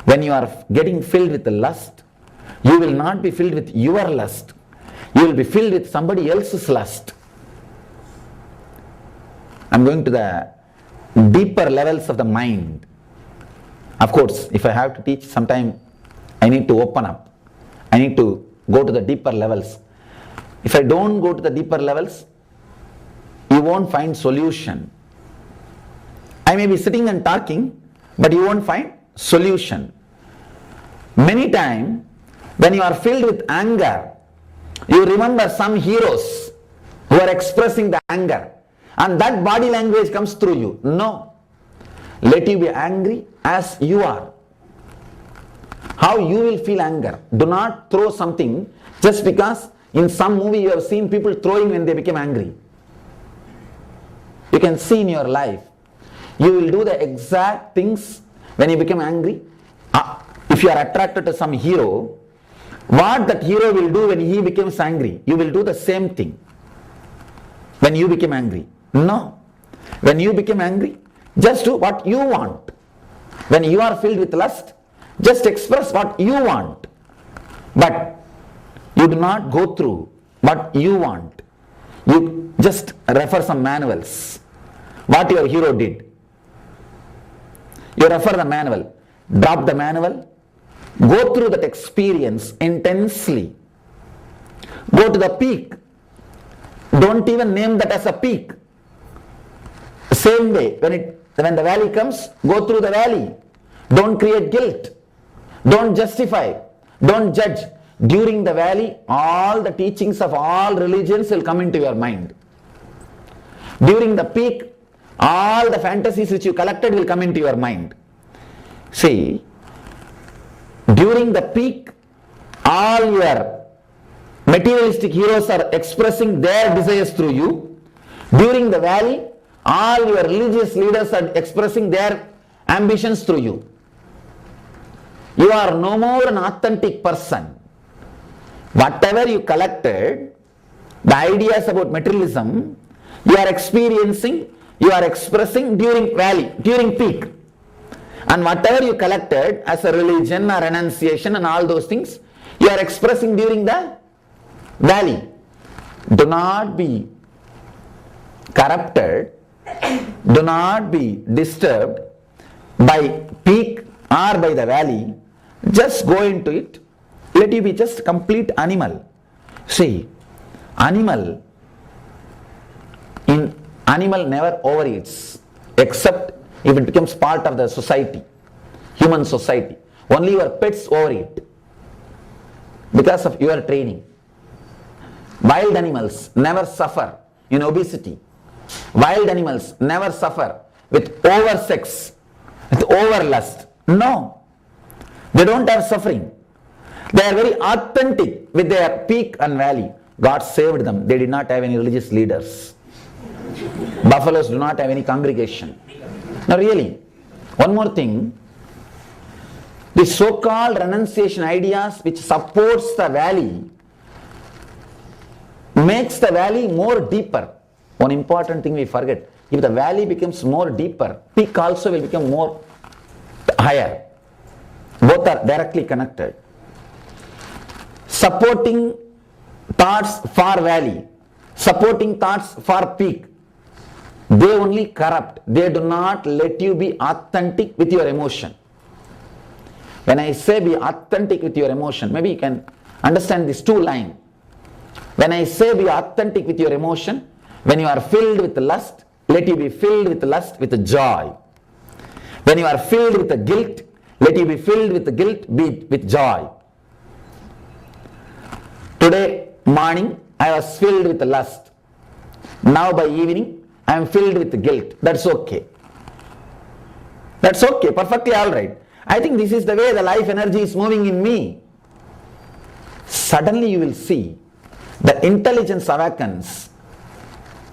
when you are getting filled with lust, you will not be filled with your lust. You will be filled with somebody else's lust. I'm going to the deeper levels of the mind. Of course, if I have to teach, sometime I need to open up. I need to go to the deeper levels. If I don't go to the deeper levels, you won't find solution. I may be sitting and talking, but you won't find solution. Many times, when you are filled with anger, you remember some heroes who are expressing the anger, and that body language comes through you. No. Let you be angry as you are. How you will feel anger. Do not throw something just because in some movie you have seen people throwing when they become angry. You can see in your life, you will do the exact things when you become angry. If you are attracted to some hero, what that hero will do when he becomes angry, you will do the same thing when you become angry. No. When you become angry, just do what you want. When you are filled with lust, just express what you want. But you do not go through what you want. You just refer some manuals. What your hero did. You refer the manual. Drop the manual. Go through that experience intensely. Go to the peak. Don't even name that as a peak. Same way, when the valley comes, go through the valley. Don't create guilt. Don't justify. Don't judge. During the valley, all the teachings of all religions will come into your mind. During the peak, all the fantasies which you collected will come into your mind. See, during the peak, all your materialistic heroes are expressing their desires through you. During the valley, all your religious leaders are expressing their ambitions through you. You are no more an authentic person. Whatever you collected, the ideas about materialism, you are experiencing, you are expressing during valley, during peak. And whatever you collected as a religion or renunciation and all those things, you are expressing during the valley. Do not be corrupted, do not be disturbed by peak or by the valley. Just go into it. Let you be just complete animal. See, animal never overeats except if it becomes part of the society, human society. Only your pets overeat because of your training. Wild animals never suffer in obesity. Wild animals never suffer with oversex, with overlust. No, they don't have suffering. They are very authentic with their peak and valley. God saved them. They did not have any religious leaders. Buffaloes do not have any congregation. Now really, one more thing. The so-called renunciation ideas which supports the valley makes the valley more deeper. One important thing we forget. If the valley becomes more deeper, peak also will become more higher. Both are directly connected. Supporting thoughts for valley, supporting thoughts for peak, they only corrupt. They do not let you be authentic with your emotion. When I say be authentic with your emotion, maybe you can understand these two lines. When I say be authentic with your emotion, when you are filled with lust, let you be filled with lust with joy. When you are filled with the guilt, let you be filled with the guilt with joy. Today morning I was filled with lust. Now by evening I am filled with guilt. That's okay. That's okay, perfectly alright. I think this is the way the life energy is moving in me. Suddenly you will see the intelligence awakens.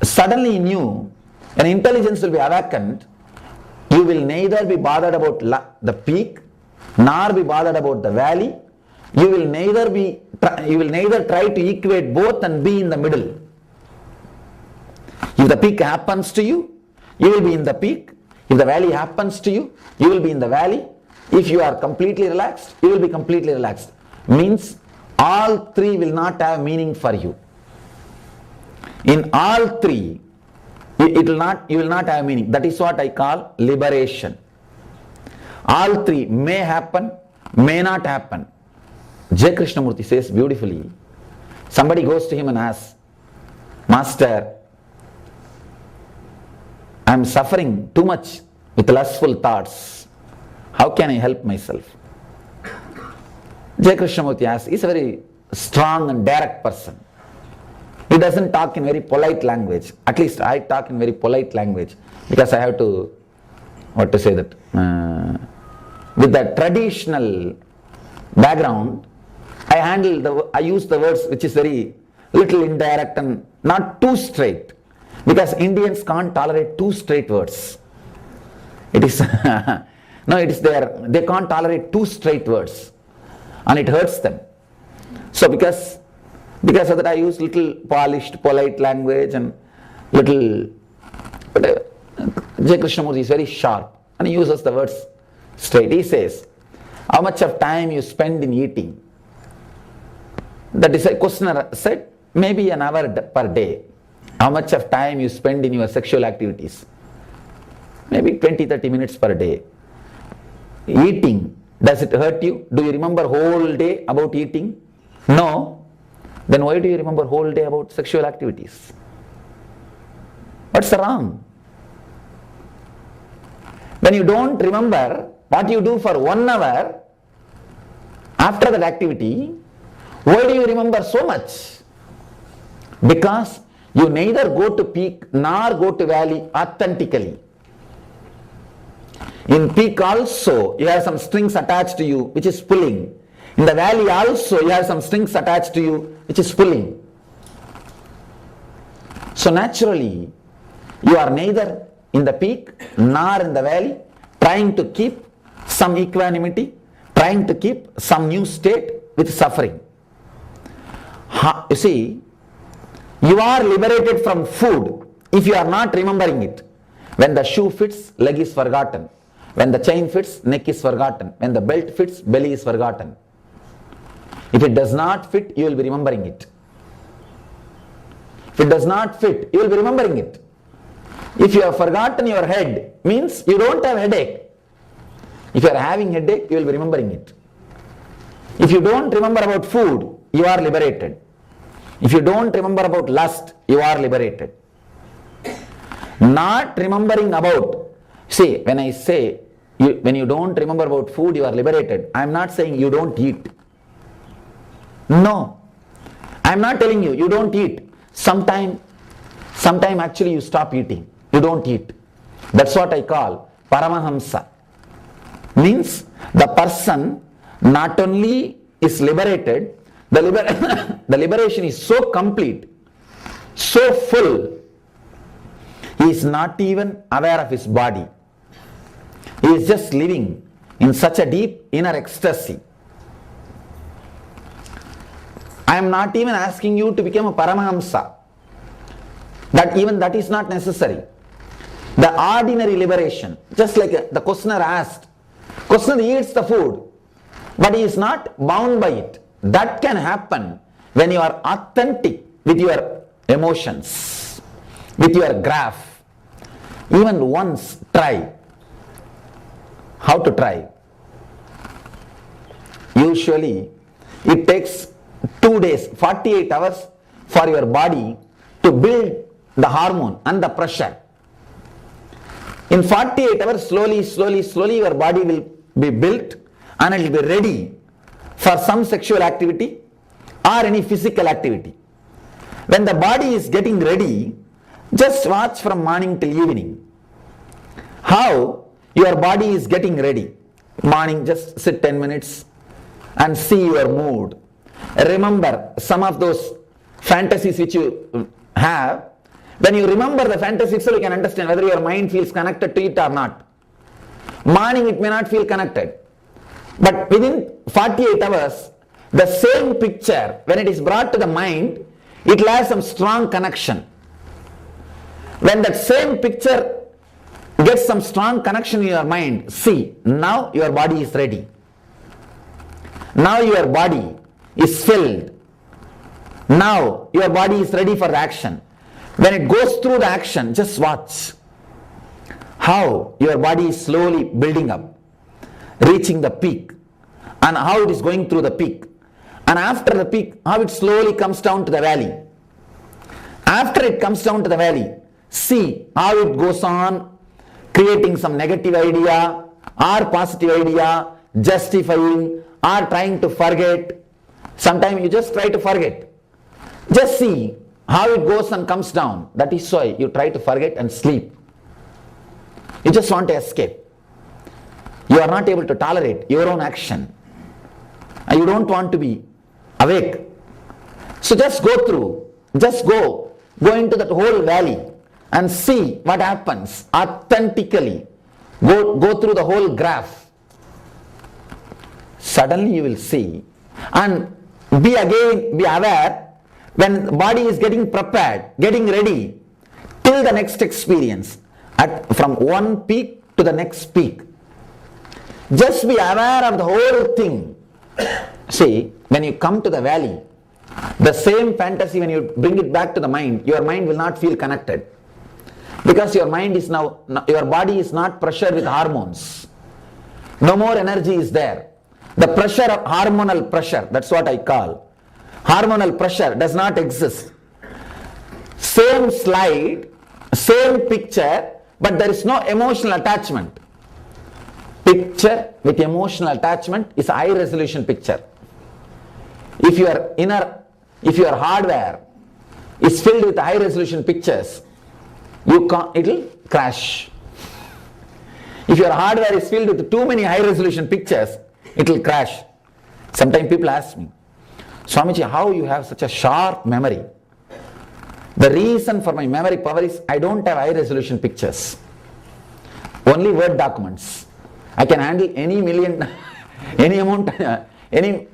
Suddenly in you, an intelligence will be awakened. You will neither be bothered about the peak, nor be bothered about the valley. You will neither try to equate both and be in the middle. If the peak happens to you, you will be in the peak. If the valley happens to you, you will be in the valley. If you are completely relaxed, you will be completely relaxed. Means all three will not have meaning for you. In all three, you will not have meaning. That is what I call liberation. All three may happen, may not happen. J. Krishnamurti says beautifully, somebody goes to him and asks, Master, I am suffering too much with lustful thoughts. How can I help myself? J. Krishnamurti asks, he is a very strong and direct person. He doesn't talk in very polite language. At least I talk in very polite language because I have to, with the traditional background, I use the words which is very little indirect and not too straight, because Indians can't tolerate too straight words. It is no, it is there. They can't tolerate too straight words, and it hurts them. So because of that, I use little polished, polite language and little. But J. Krishnamurti is very sharp and he uses the words straight. He says, how much of time you spend in eating? That is a questioner said, maybe an hour per day. How much of time you spend in your sexual activities? Maybe 20-30 minutes per day. Eating, does it hurt you? Do you remember whole day about eating? No. Then why do you remember whole day about sexual activities? What's wrong? When you don't remember what you do for 1 hour after that activity, why do you remember so much? Because you neither go to peak nor go to valley authentically. In peak also you have some strings attached to you which is pulling. In the valley also you have some strings attached to you which is pulling. So naturally you are neither in the peak nor in the valley, trying to keep some equanimity, trying to keep some new state with suffering. You see, you are liberated from food if you are not remembering it. When the shoe fits, leg is forgotten. When the chain fits, neck is forgotten. When the belt fits, belly is forgotten. If it does not fit, you will be remembering it. If it does not fit, you will be remembering it. If you have forgotten your head, means you don't have headache. If you are having headache, you will be remembering it. If you don't remember about food, you are liberated. If you don't remember about lust, you are liberated. Not remembering about, see, when I say, when you don't remember about food, you are liberated. I am not saying you don't eat. No. I am not telling you, you don't eat. Sometime actually you stop eating. You don't eat. That's what I call Paramahamsa. Means the person not only is liberated, the liberation is so complete, so full, he is not even aware of his body. He is just living in such a deep inner ecstasy. I am not even asking you to become a Paramahamsa. That is not necessary. The ordinary liberation, just like the questioner asked, questioner eats the food, but he is not bound by it. That can happen when you are authentic with your emotions, with your graph. Even once try. How to try? Usually it takes 2 days, 48 hours for your body to build the hormone and the pressure. In 48 hours, slowly your body will be built and it will be ready for some sexual activity or any physical activity. When the body is getting ready, just watch from morning till evening how your body is getting ready. Morning, just sit 10 minutes and see your mood. Remember some of those fantasies which you have. When you remember the fantasy itself, you can understand whether your mind feels connected to it or not. Morning it may not feel connected, but within 48 hours, the same picture, when it is brought to the mind, it will have some strong connection. When that same picture gets some strong connection in your mind, see, now your body is ready. Now your body is filled. Now your body is ready for the action. When it goes through the action, just watch how your body is slowly building up, reaching the peak, and how it is going through the peak. And after the peak, how it slowly comes down to the valley. After it comes down to the valley, see how it goes on creating some negative idea or positive idea, justifying or trying to forget. Sometimes you just try to forget. Just see how it goes and comes down. That is why you try to forget and sleep. You just want to escape. You are not able to tolerate your own action. And you don't want to be awake. So just go through. Just go into that whole valley and see what happens authentically. Go through the whole graph. Suddenly you will see. And be aware when the body is getting prepared, getting ready, till the next experience, from one peak to the next peak. Just be aware of the whole thing. See, when you come to the valley, the same fantasy, when you bring it back to the mind, your mind will not feel connected. Because your mind is now, your body is not pressured with hormones. No more energy is there. The pressure of hormonal pressure, that's what I call. Hormonal pressure does not exist. Same slide, same picture, but there is no emotional attachment. Picture with emotional attachment is a high resolution picture. If your hardware is filled with high resolution pictures, it will crash. If your hardware is filled with too many high resolution pictures, it will crash. Sometimes people ask me, Swamiji, how you have such a sharp memory? The reason for my memory power is I don't have high resolution pictures. Only Word documents. I can handle any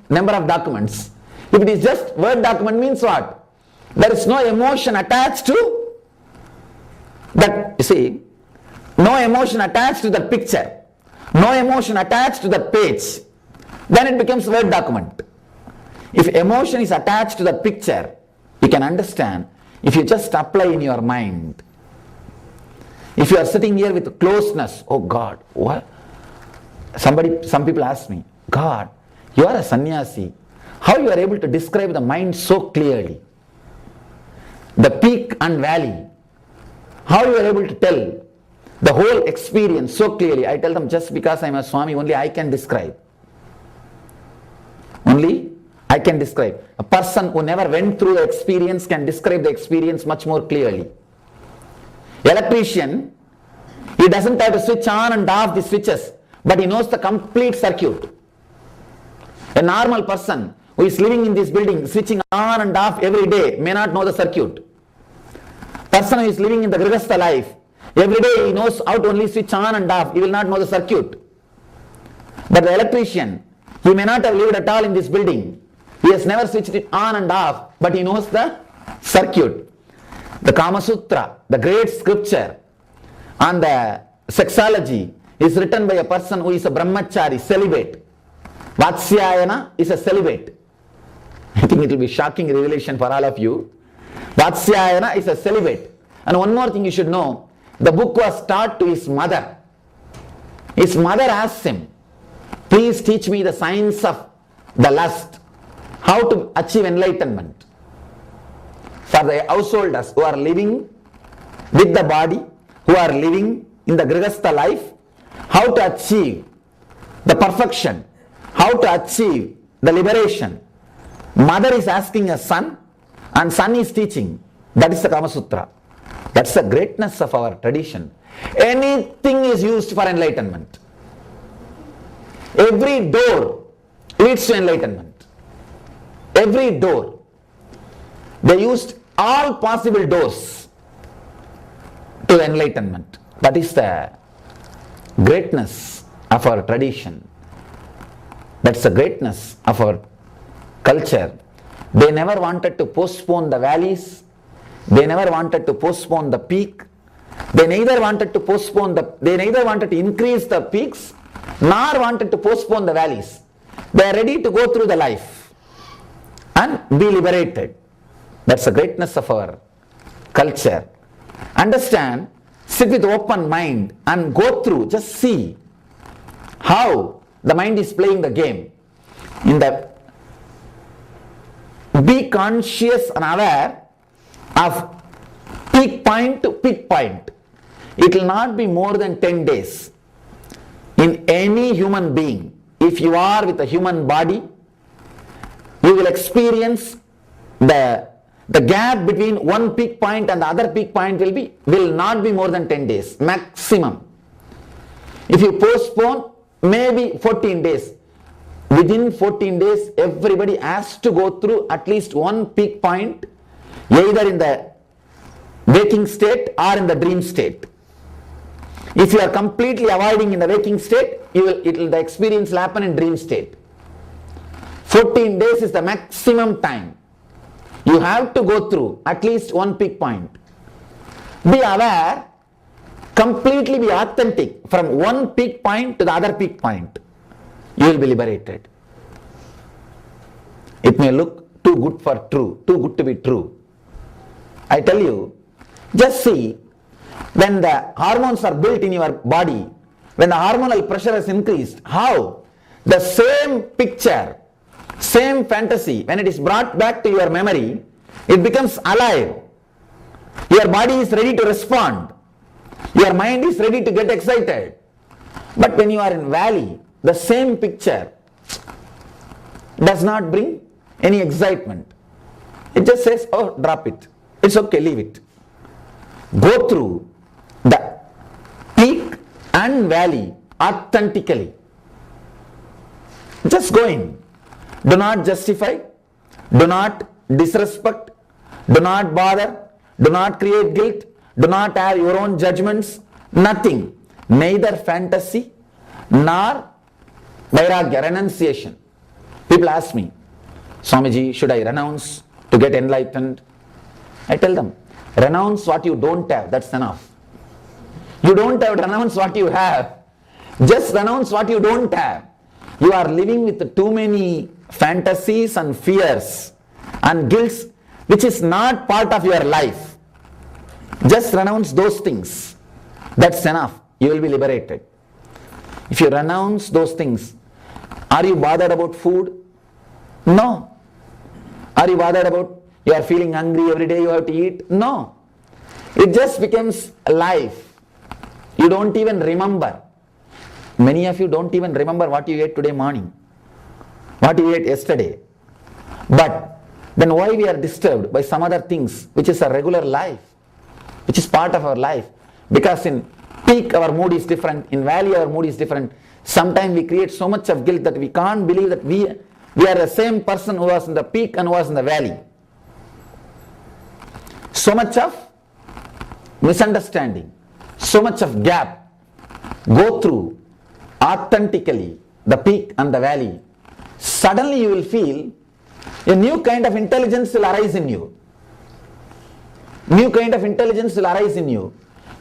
number of documents. If it is just Word document, means what? There is no emotion attached to that. You see, no emotion attached to that picture, no emotion attached to that page, then it becomes Word document. If emotion is attached to that picture, you can understand if you just apply in your mind. If you are sitting here with closeness, oh God, what? Some people ask me, God, you are a sannyasi. How you are able to describe the mind so clearly? The peak and valley. How you are able to tell the whole experience so clearly? I tell them, just because I am a Swami, only I can describe. Only I can describe. A person who never went through the experience can describe the experience much more clearly. Electrician, he doesn't have to switch on and off the switches, but he knows the complete circuit. A normal person who is living in this building, switching on and off every day, may not know the circuit. Person who is living in the Grihastha life, every day he knows how to only switch on and off, he will not know the circuit. But the electrician, he may not have lived at all in this building. He has never switched it on and off, but he knows the circuit. The Kama Sutra, the great scripture on the sexology, is written by a person who is a brahmachari, celibate. Vatsyayana is a celibate. I think it will be shocking revelation for all of you. Vatsyayana is a celibate. And one more thing you should know, the book was taught to his mother. His mother asked him, please teach me the science of the lust, how to achieve enlightenment. for the householders who are living with the body, who are living in the grihastha life, how to achieve the perfection, how to achieve the liberation. Mother is asking a son and son is teaching. That is the Kama Sutra. That's the greatness of our tradition. Anything is used for enlightenment. Every door leads to enlightenment. Every door. They used all possible doors to enlightenment. That is the greatness of our tradition. That's the greatness of our culture. They never wanted to postpone the valleys. They never wanted to postpone the peak. They neither wanted to increase the peaks nor wanted to postpone the valleys. They are ready to go through the life and be liberated. That's the greatness of our culture. Understand, sit with open mind and go through, just see how the mind is playing the game. Be conscious and aware of peak point to peak point. It will not be more than 10 days. In any human being, if you are with a human body, you will experience the gap between one peak point and the other peak point will not be more than 10 days maximum. If you postpone, maybe 14 days. Within 14 days, everybody has to go through at least one peak point, either in the waking state or in the dream state. If you are completely avoiding in the waking state, the experience will happen in dream state. 14 days is the maximum time. You have to go through at least one peak point. Be aware, completely be authentic from one peak point to the other peak point. You will be liberated. It may look too good to be true. I tell you, just see, when the hormones are built in your body, when the hormonal pressure is increased, how the same picture, same fantasy, when it is brought back to your memory, it becomes alive. Your body is ready to respond. Your mind is ready to get excited. But when you are in valley, the same picture does not bring any excitement. It just says, oh, drop it. It's okay, leave it. Go through the peak and valley authentically. Just go in. Do not justify. Do not disrespect. Do not bother. Do not create guilt. Do not have your own judgments. Nothing. Neither fantasy nor vairagya, renunciation. People ask me, Swamiji, should I renounce to get enlightened? I tell them, renounce what you don't have, that's enough. You don't have to renounce what you have. Just renounce what you don't have. You are living with too many fantasies and fears and guilts which is not part of your life. Just renounce those things. That's enough. You will be liberated. If you renounce those things, are you bothered about food? No. Are you bothered about you are feeling hungry every day you have to eat? No. It just becomes life. You don't even remember. Many of you don't even remember what you ate today morning, what you ate yesterday. But then why we are disturbed by some other things which is a regular life, which is part of our life? Because in peak our mood is different, in valley our mood is different. Sometimes we create so much of guilt that we can't believe that we are the same person who was in the peak and who was in the valley. So much of misunderstanding, so much of gap. Go through authentically the peak and the valley. Suddenly you will feel a new kind of intelligence will arise in you. New kind of intelligence will arise in you.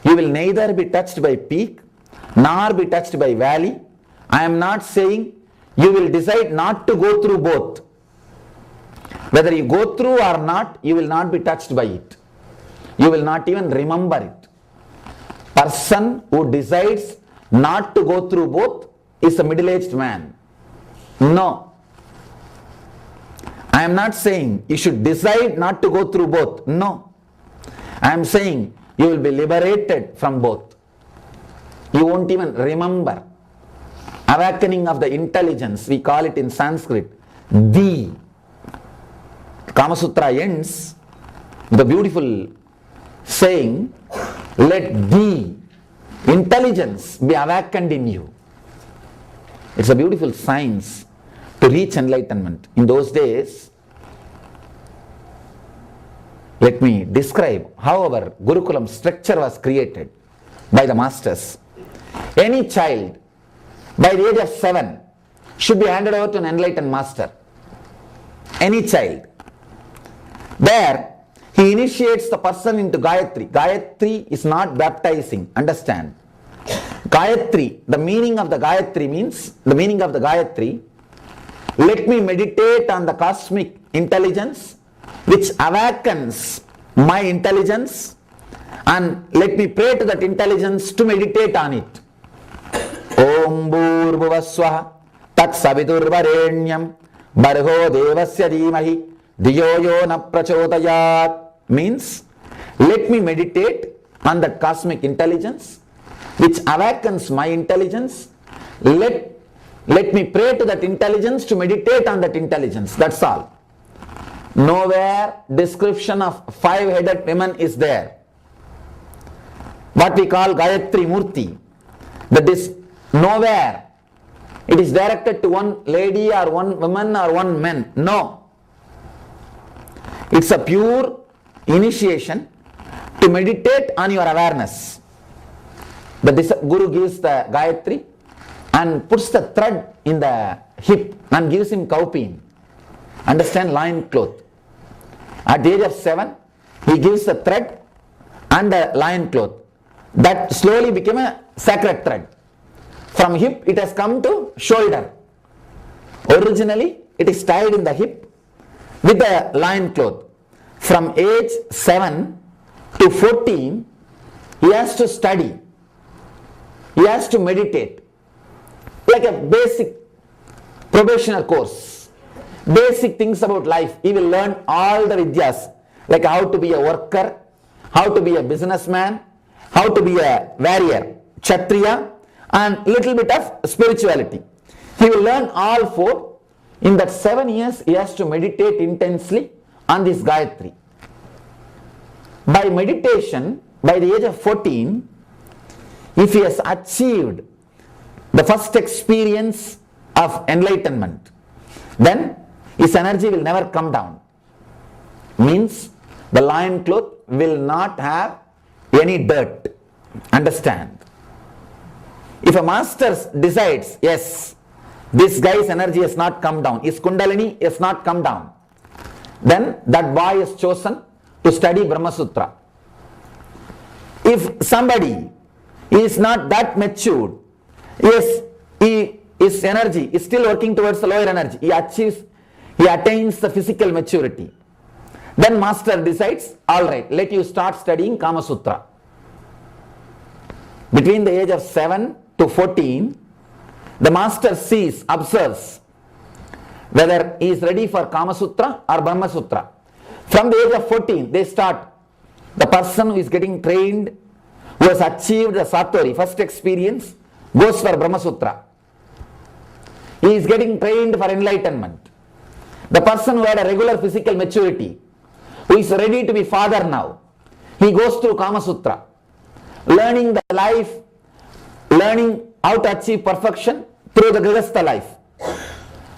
You will neither be touched by peak nor be touched by valley. I am not saying you will decide not to go through both. Whether you go through or not, you will not be touched by it. You will not even remember it. Person who decides not to go through both is a middle-aged man. No. I am not saying you should decide not to go through both. No. I am saying you will be liberated from both. You won't even remember. Awakening of the intelligence, we call it in Sanskrit, the. Kama Sutra ends with a beautiful saying, let the intelligence be awakened in you. It's a beautiful science to reach enlightenment. In those days, let me describe how our Gurukulam structure was created by the masters. Any child by the age of 7 should be handed over to an enlightened master. Any child. There, he initiates the person into Gayatri. Gayatri is not baptizing, understand. Gayatri, the meaning of the Gayatri means, let me meditate on the cosmic intelligence which awakens my intelligence, and let me pray to that intelligence to meditate on it. Om Bhurbhuvaswaha Tat Savidurvarenyam Bhargo Devasya Dhimahi Dhiyo Yo Na Prachodayat means, let me meditate on that cosmic intelligence which awakens my intelligence. Let me pray to that intelligence to meditate on that intelligence. That's all. Nowhere description of 5-headed women is there. What we call Gayatri Murti. That is nowhere. It is directed to one lady or one woman or one man. No. It's a pure initiation to meditate on your awareness. The Guru gives the Gayatri and puts the thread in the hip and gives him cowpeen. Understand, loin cloth. At the age of 7, he gives the thread and the loin cloth. That slowly became a sacred thread. From hip, it has come to shoulder. Originally, it is tied in the hip with the loin cloth. From age 7 to 14, he has to study. He has to meditate. Like a basic probational course. Basic things about life. He will learn all the vidyas, like how to be a worker, how to be a businessman, how to be a warrior, kshatriya, and little bit of spirituality. He will learn all 4. In that 7 years, he has to meditate intensely on this Gayatri. By meditation, by the age of 14, if he has achieved the first experience of enlightenment, then his energy will never come down. Means the loin cloth will not have any dirt. Understand? If a master decides, yes, this guy's energy has not come down, his kundalini has not come down, then that boy is chosen to study Brahma Sutra. If somebody is not that matured, yes, his energy is still working towards the lower energy, he attains the physical maturity, then master decides, alright, let you start studying Kama Sutra. Between the age of 7 to 14, the master observes whether he is ready for Kama Sutra or Brahma Sutra. From the age of 14, they start. The person who is getting trained, who has achieved the Satori, first experience, goes for Brahma Sutra. He is getting trained for enlightenment. The person who had a regular physical maturity, who is ready to be father now, he goes through Kama Sutra, learning the life, learning how to achieve perfection through the Grihastha life.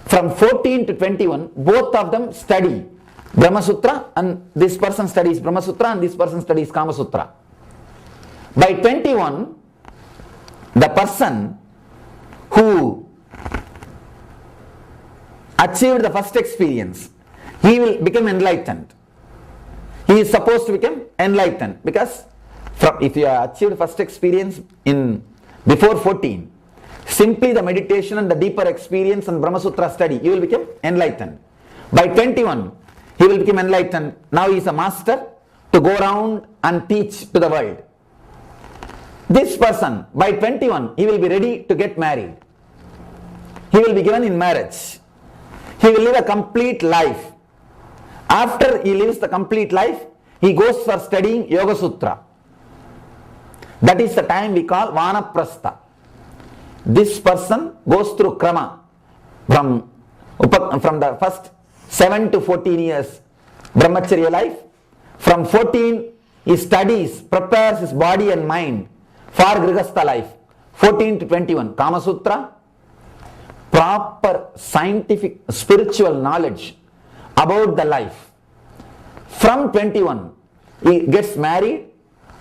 From 14 to 21, both of them study Brahma Sutra, and this person studies Brahma Sutra and this person studies Kama Sutra. By 21, the person who achieved the first experience, he will become enlightened. He is supposed to become enlightened because if you have achieved first experience before 14, simply the meditation and the deeper experience and Brahma Sutra study, you will become enlightened. By 21, he will become enlightened. Now he is a master to go around and teach to the world. This person, by 21, he will be ready to get married. He will be given in marriage. He will live a complete life. After he lives the complete life, he goes for studying Yoga Sutra. That is the time we call Vanaprastha. This person goes through Krama from the first 7 to 14 years Brahmacharya life. From 14 he studies, prepares his body and mind for Grihastha life. 14 to 21 Kama Sutra, proper scientific spiritual knowledge about the life. From 21 he gets married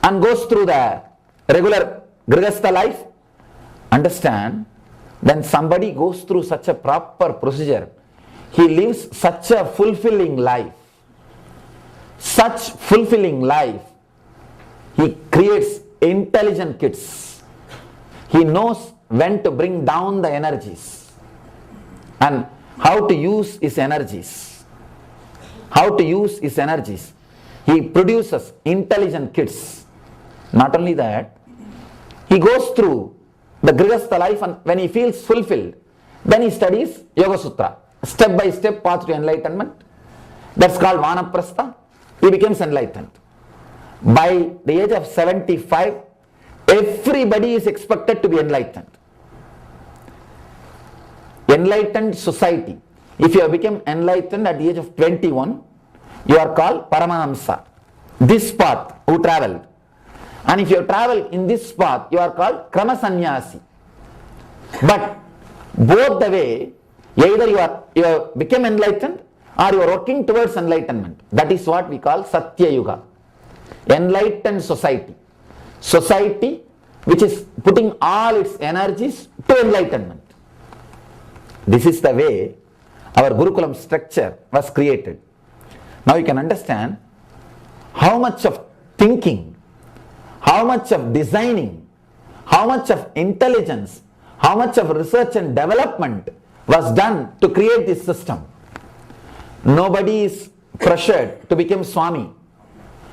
and goes through the regular Grihastha life. Understand, when somebody goes through such a proper procedure, he lives such a fulfilling life. Such fulfilling life. He creates intelligent kids. He knows when to bring down the energies and how to use his energies. How to use his energies. He produces intelligent kids. Not only that, he goes through the Grihastha life, and when he feels fulfilled, then he studies Yoga Sutra. Step by step path to enlightenment. That's called Vanaprastha. He becomes enlightened. By the age of 75, everybody is expected to be enlightened. Enlightened society. If you have become enlightened at the age of 21, you are called Paramahamsa. This path who travelled. And if you travel in this path, you are called Krama Sannyasi. But both the way, either you have become enlightened or you are working towards enlightenment. That is what we call Satya Yuga. Enlightened society. Society which is putting all its energies to enlightenment. This is the way our Gurukulam structure was created. Now you can understand how much of thinking, how much of designing, how much of intelligence, how much of research and development was done to create this system. Nobody is pressured to become Swami.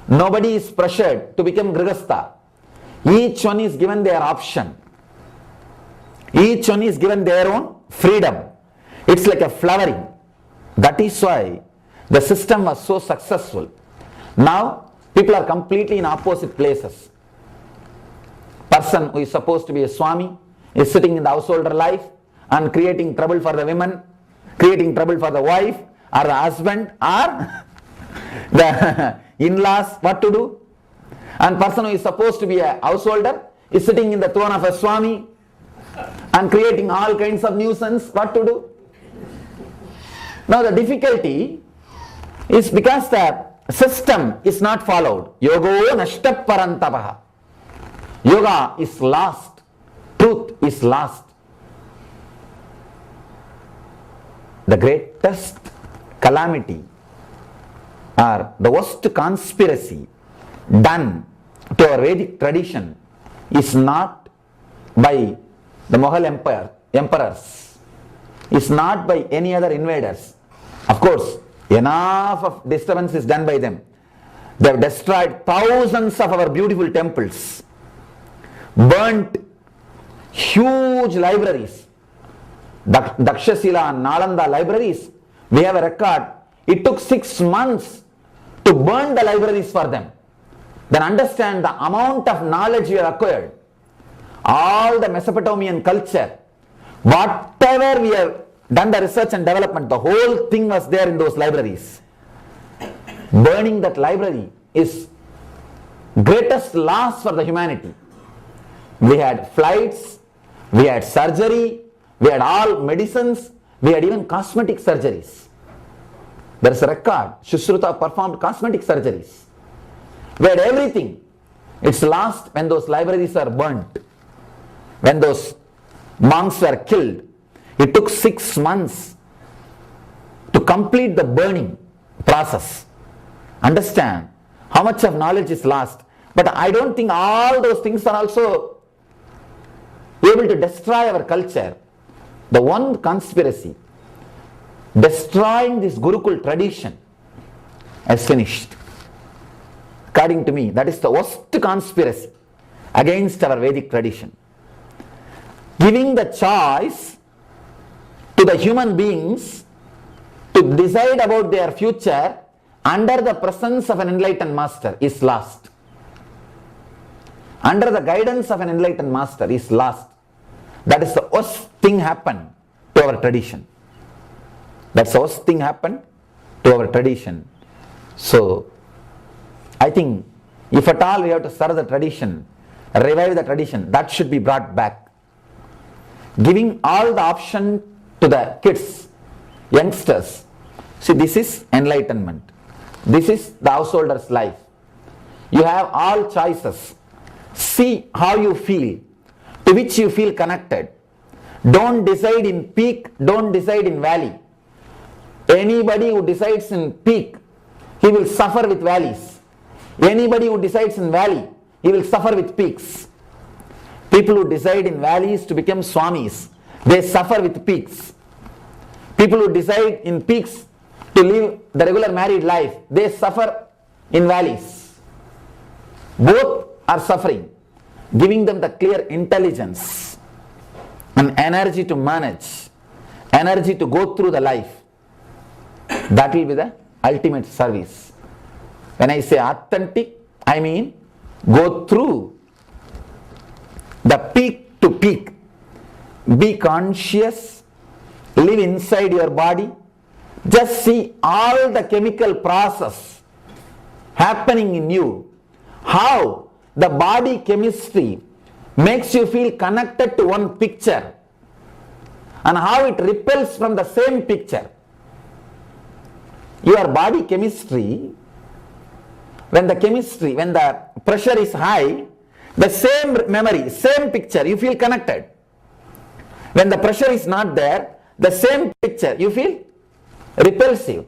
Nobody is pressured to become Grihastha. Each one is given their option. Each one is given their own freedom. It's like a flowering. That is why the system was so successful. Now people are completely in opposite places. Person who is supposed to be a Swami is sitting in the householder life and creating trouble for the women, creating trouble for the wife or the husband or the in-laws, what to do. And person who is supposed to be a householder is sitting in the throne of a Swami and creating all kinds of nuisance, what to do. Now the difficulty is because the system is not followed. Yogo nashta parantapaha. Yoga is lost. Truth is lost. The greatest calamity or the worst conspiracy done to our Vedic tradition is not by the Mughal emperors, is not by any other invaders. Of course, enough of disturbance is done by them. They have destroyed thousands of our beautiful temples, burnt huge libraries. Dakshashila and Nalanda libraries, we have a record. It took 6 months to burn the libraries for them. Then understand the amount of knowledge you have acquired. All the Mesopotamian culture, whatever we have done the research and development, the whole thing was there in those libraries. Burning that library is greatest loss for the humanity. We had flights, we had surgery, we had all medicines, we had even cosmetic surgeries. There is a record, Shushruta performed cosmetic surgeries. We had everything. It's lost when those libraries are burnt. When those monks were killed. It took 6 months to complete the burning process. Understand how much of knowledge is lost. But I don't think all those things are also able to destroy our culture. The one conspiracy, destroying this Gurukul tradition, has finished. According to me, that is the worst conspiracy against our Vedic tradition. Giving the choice to the human beings to decide about their future under the presence of an enlightened master is lost. Under the guidance of an enlightened master is lost. That is the worst thing happened to our tradition. That's the worst thing happened to our tradition. So, I think if at all we have to serve the tradition, revive the tradition, that should be brought back. Giving all the option to the kids, youngsters. See, this is enlightenment. This is the householder's life. You have all choices. See how you feel, to which you feel connected. Don't decide in peak, don't decide in valley. Anybody who decides in peak, he will suffer with valleys. Anybody who decides in valley, he will suffer with peaks. People who decide in valleys to become swamis, they suffer with peaks. People who decide in peaks to live the regular married life, they suffer in valleys. Both are suffering. Giving them the clear intelligence and energy to manage, energy to go through the life. That will be the ultimate service. When I say authentic, I mean go through the peak to peak. Be conscious, live inside your body. Just see all the chemical process happening in you. How the body chemistry makes you feel connected to one picture and how it repels from the same picture. Your body chemistry, when the pressure is high, the same memory, same picture, you feel connected. When the pressure is not there, the same picture, you feel repulsive.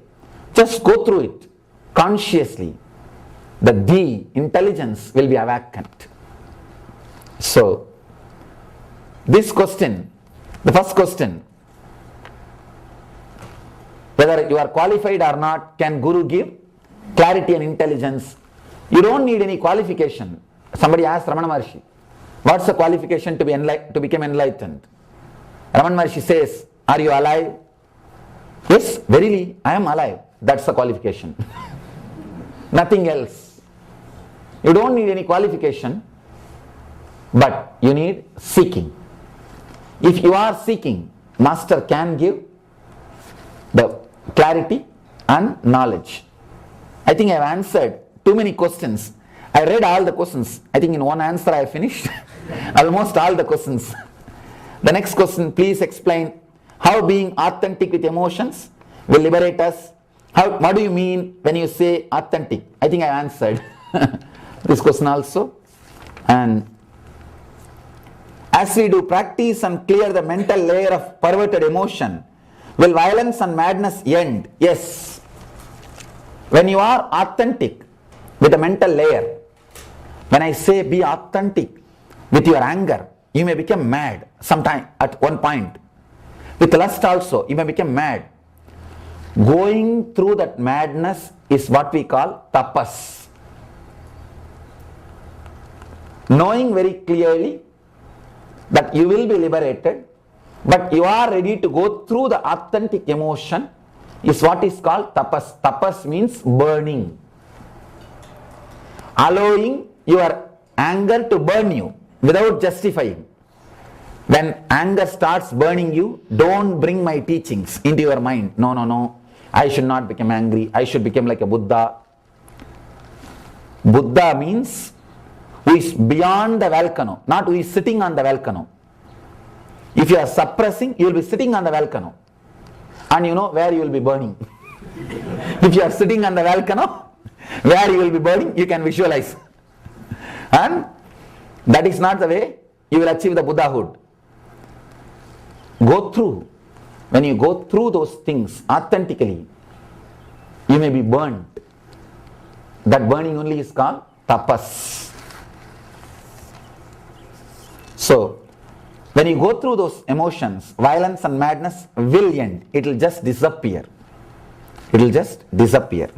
Just go through it consciously. The intelligence will be awakened. So, this question, the first question, whether you are qualified or not, can Guru give clarity and intelligence? You don't need any qualification. Somebody asked Ramana Maharshi, what's the qualification to become enlightened? Ramana Maharshi says, are you alive? Yes, verily, I am alive. That's the qualification. Nothing else. You don't need any qualification, but you need seeking. If you are seeking, Master can give the clarity and knowledge. I think I have answered too many questions. I read all the questions. I think in one answer I finished almost all the questions. The next question, please explain how being authentic with emotions will liberate us. What do you mean when you say authentic? I think I answered this question also. And as we do practice and clear the mental layer of perverted emotion, will violence and madness end? Yes. When you are authentic with the mental layer, when I say be authentic with your anger, you may become mad sometime at one point. With lust also, you may become mad. Going through that madness is what we call tapas. Knowing very clearly that you will be liberated, but you are ready to go through the authentic emotion is what is called tapas. Tapas means burning. Allowing your anger to burn you without justifying. When anger starts burning you, don't bring my teachings into your mind. No. I should not become angry. I should become like a Buddha. Buddha means who is beyond the volcano, not who is sitting on the volcano. If you are suppressing, you will be sitting on the volcano. And you know where you will be burning. If you are sitting on the volcano, where you will be burning, you can visualize. And that is not the way you will achieve the Buddhahood. Go through. When you go through those things authentically, you may be burned. That burning only is called tapas. So, when you go through those emotions, violence and madness will end. It will just disappear. It will just disappear.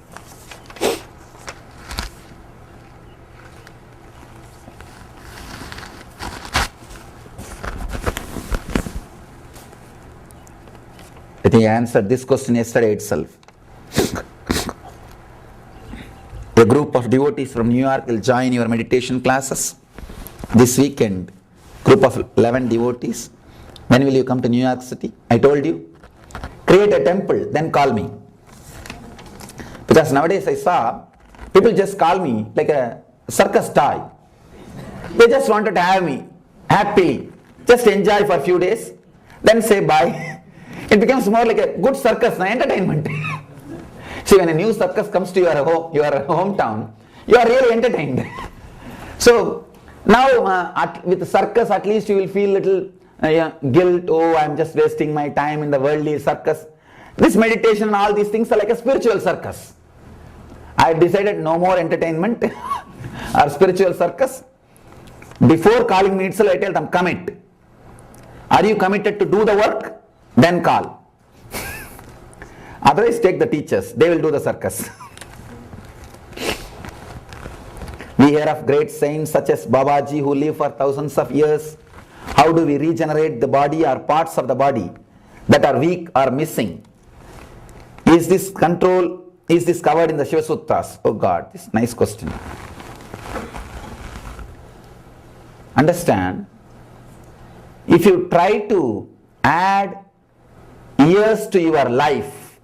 I think I answered this question yesterday itself. A group of devotees from New York will join your meditation classes this weekend. Group of 11 devotees. When will you come to New York City? I told you. Create a temple, then call me. Because nowadays I saw people just call me like a circus toy. They just wanted to have me happily. Just enjoy for a few days, then say bye. It becomes more like a good circus, no entertainment. See, when a new circus comes to your hometown, you are really entertained. So now with the circus, at least you will feel little guilt. Oh, I am just wasting my time in the worldly circus. This meditation and all these things are like a spiritual circus. I have decided no more entertainment or spiritual circus. Before calling me itself, I tell them, commit. Are you committed to do the work? Then call. Otherwise, take the teachers. They will do the circus. We hear of great saints such as Babaji who live for thousands of years. How do we regenerate the body or parts of the body that are weak or missing? Is this covered in the Shiva Sutras? Oh God, this is a nice question. Understand, if you try to add years to your life,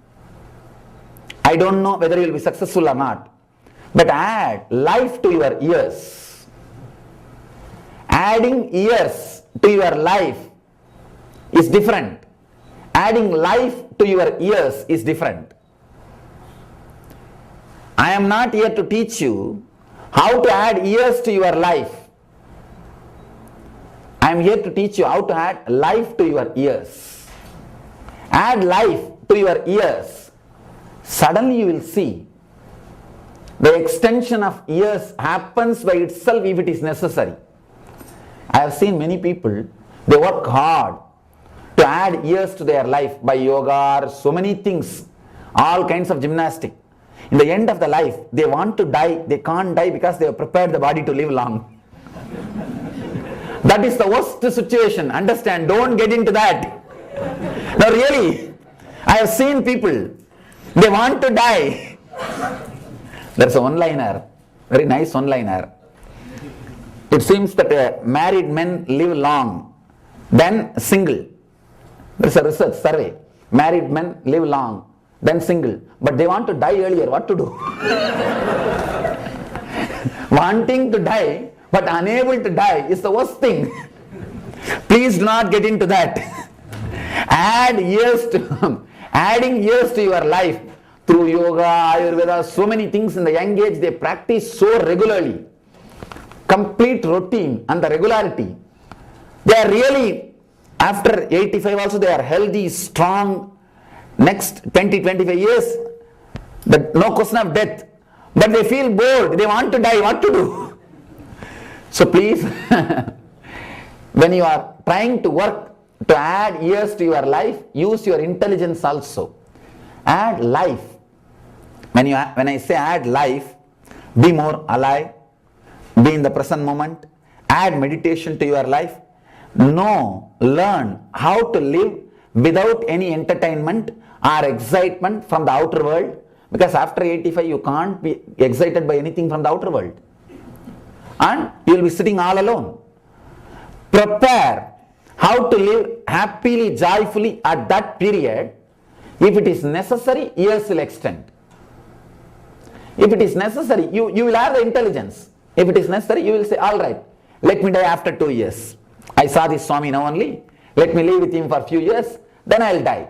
I don't know whether you will be successful or not, but add life to your years. Adding years to your life is different. Adding life to your years is different. I am not here to teach you how to add years to your life. I am here to teach you how to add life to your years. Add life to your years. Suddenly you will see the extension of years happens by itself if it is necessary. I have seen many people, they work hard to add years to their life by yoga or so many things, all kinds of gymnastics. In the end of the life, they want to die, they can't die because they have prepared the body to live long. That is the worst situation. Understand, don't get into that. No, really, I have seen people, they want to die. There's a one-liner, very nice one-liner. It seems that married men live long, then single. There's a research survey. Married men live long, then single. But they want to die earlier. What to do? Wanting to die, but unable to die is the worst thing. Please do not get into that. Adding years to your life through yoga, Ayurveda, so many things in the young age they practice so regularly. Complete routine and the regularity. They are really, after 85 also, they are healthy, strong. Next 20-25 years, no question of death. But they feel bored, they want to die, what to do? So please, when you are trying to work to add years to your life, use your intelligence also. Add life. When I say add life, be more alive, be in the present moment, add meditation to your life, learn how to live without any entertainment or excitement from the outer world, because after 85 you can't be excited by anything from the outer world. And you will be sitting all alone. Prepare how to live happily, joyfully at that period. If it is necessary, years will extend. If it is necessary, you will have the intelligence. If it is necessary, you will say, all right, let me die after 2 years. I saw this Swami now only. Let me live with him for a few years, then I will die.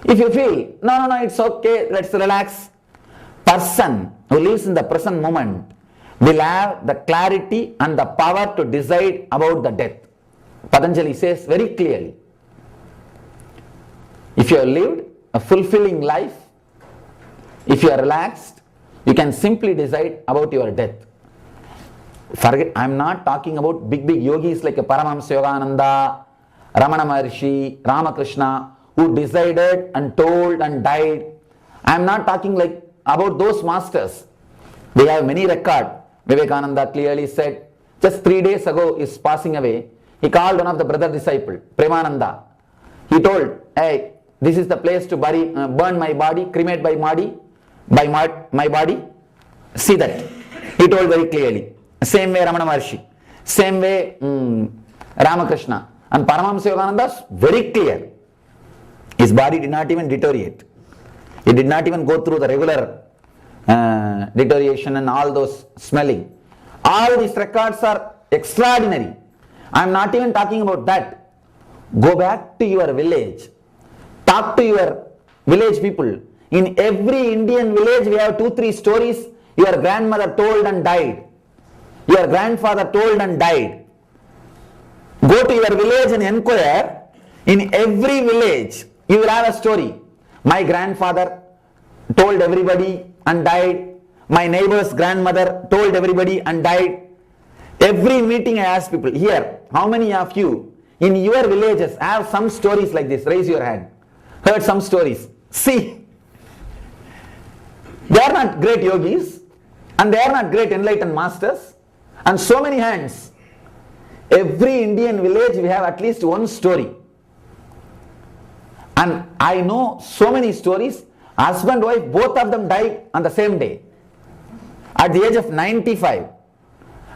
If you feel, no, it's okay, let's relax. Person who lives in the present moment will have the clarity and the power to decide about the death. Patanjali says very clearly, if you have lived a fulfilling life, if you are relaxed, you can simply decide about your death. Forget, I am not talking about big yogis like Paramashivam, Ramana Maharshi, Ramakrishna, who decided and told and died. I am not talking about those masters. They have many records. Vivekananda clearly said, just 3 days ago is passing away. He called one of the brother disciple, Premananda. He told, hey, this is the place to burn my body, cremate my body. See that. He told very clearly. Same way Ramana Maharshi. Same way Ramakrishna. And Paramahamsa Yogananda is very clear. His body did not even deteriorate. He did not even go through the regular deterioration and all those smelling. All these records are extraordinary. I am not even talking about that. Go back to your village. Talk to your village people. In every Indian village we have 2-3 stories your grandmother told and died. Your grandfather told and died. Go to your village and inquire. In every village you will have a story. My grandfather told everybody and died. My neighbor's grandmother told everybody and died. Every meeting I ask people, here, how many of you in your villages have some stories like this? Raise your hand. Heard some stories. See, they are not great yogis and they are not great enlightened masters, and so many hands. Every Indian village we have at least one story. And I know so many stories. Husband, wife, both of them died on the same day. At the age of 95,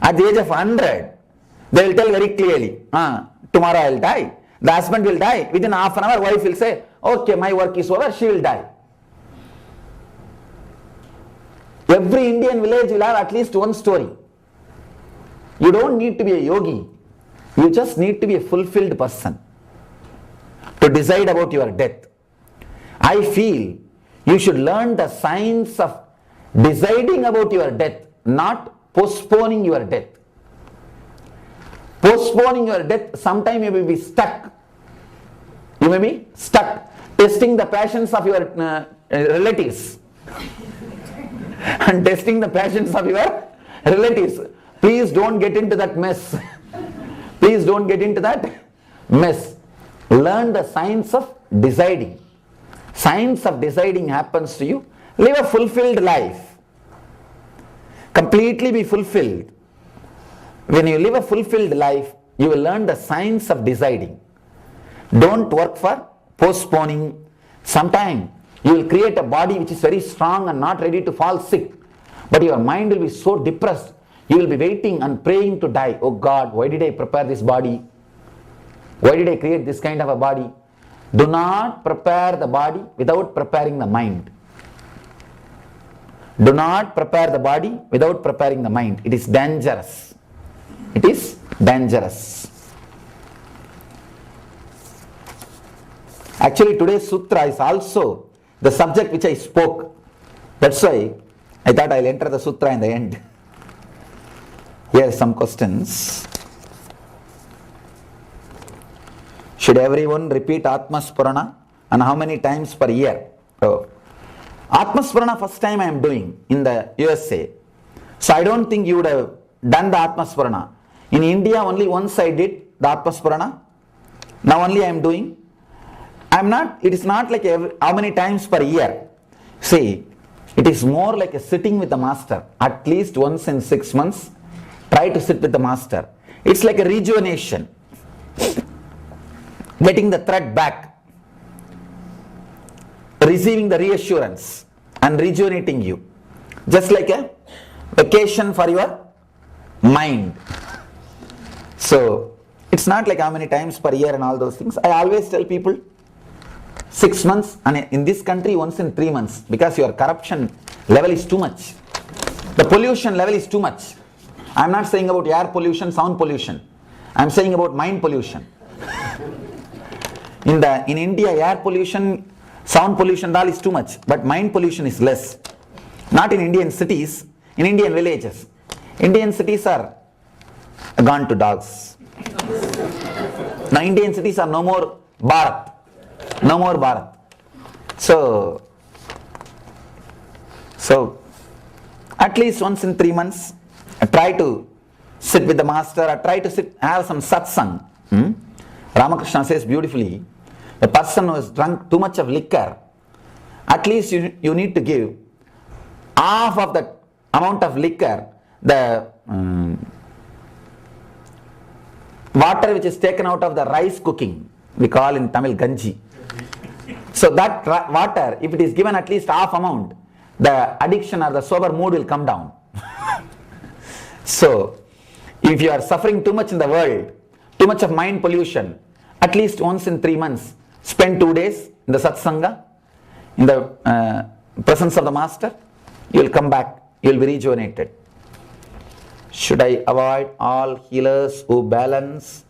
at the age of 100, they will tell very clearly, tomorrow I will die. The husband will die. Within half an hour, wife will say, okay, my work is over, she will die. Every Indian village will have at least one story. You don't need to be a yogi. You just need to be a fulfilled person to decide about your death. I feel you should learn the science of deciding about your death, not postponing your death. Postponing your death, sometime you may be stuck. You may be stuck, testing the passions of your relatives and testing the passions of your relatives. Please don't get into that mess. Please don't get into that mess. Learn the science of deciding. Science of deciding happens to you. Live a fulfilled life. Completely be fulfilled. When you live a fulfilled life, you will learn the science of deciding. Don't work for postponing. Sometime you will create a body which is very strong and not ready to fall sick. But your mind will be so depressed. You will be waiting and praying to die. Oh God, why did I prepare this body? Why did I create this kind of a body? Do not prepare the body without preparing the mind. Do not prepare the body without preparing the mind. It is dangerous. It is dangerous. Actually, today's sutra is also the subject which I spoke. That's why I thought I'll enter the sutra in the end. Here are some questions. Should everyone repeat Atmaspurana, and how many times per year? Oh. Atmaspurana first time I am doing in the USA. So I don't think you would have done the Atmaspurana. In India only once I did the Atmaspurana. Now only I am doing. It is not like how many times per year. See, it is more like a sitting with the master. At least once in 6 months, try to sit with the master. It's like a rejuvenation. Getting the thread back. Receiving the reassurance and rejuvenating you. Just like a vacation for your mind. So, it's not like how many times per year and all those things. I always tell people 6 months, and in this country once in 3 months, because your corruption level is too much. The pollution level is too much. I am not saying about air pollution, sound pollution. I am saying about mind pollution. In India, air pollution, sound pollution, all is too much, but mind pollution is less. Not in Indian cities, in Indian villages. Indian cities are gone to dogs. Now Indian cities are no more Bharat. No more Bharat. So at least once in 3 months, try to sit with the master, or try to have some satsang. Ramakrishna says beautifully, a person who has drunk too much of liquor, at least you need to give half of the amount of liquor, the water which is taken out of the rice cooking, we call in Tamil ganji. So that water, if it is given at least half amount, the addiction or the sober mood will come down. So, if you are suffering too much in the world, too much of mind pollution, at least once in 3 months, spend 2 days in the satsanga, in the presence of the master, you will come back, you will be rejuvenated. Should I avoid all healers who balance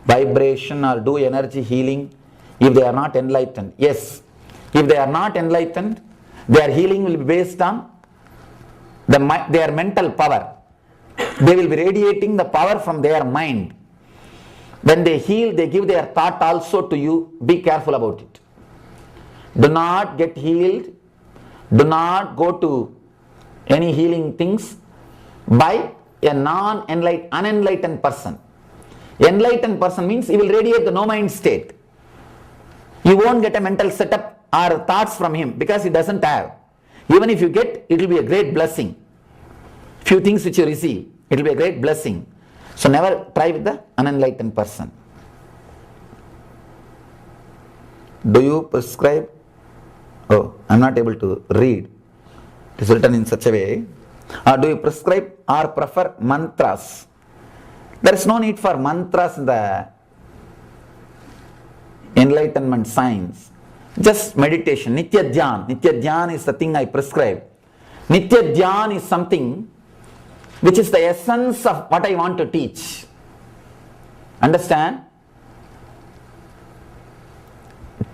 vibration or do energy healing if they are not enlightened? Yes. If they are not enlightened, their healing will be based on their mental power. They will be radiating the power from their mind. When they heal, they give their thought also to you. Be careful about it. Do not get healed. Do not go to any healing things by a unenlightened person. Enlightened person means he will radiate the no mind state. You won't get a mental setup or thoughts from him because he doesn't have. Even if you get, it will be a great blessing. Few things which you receive, it will be a great blessing. So never try with the unenlightened person. Do you prescribe? Oh, I am not able to read. It is written in such a way. Do you prescribe or prefer mantras? There is no need for mantras in the enlightenment science. Just meditation. Nitya Dhyan. Nitya Dhyan is the thing I prescribe. Nitya Dhyan is something which is the essence of what I want to teach. Understand?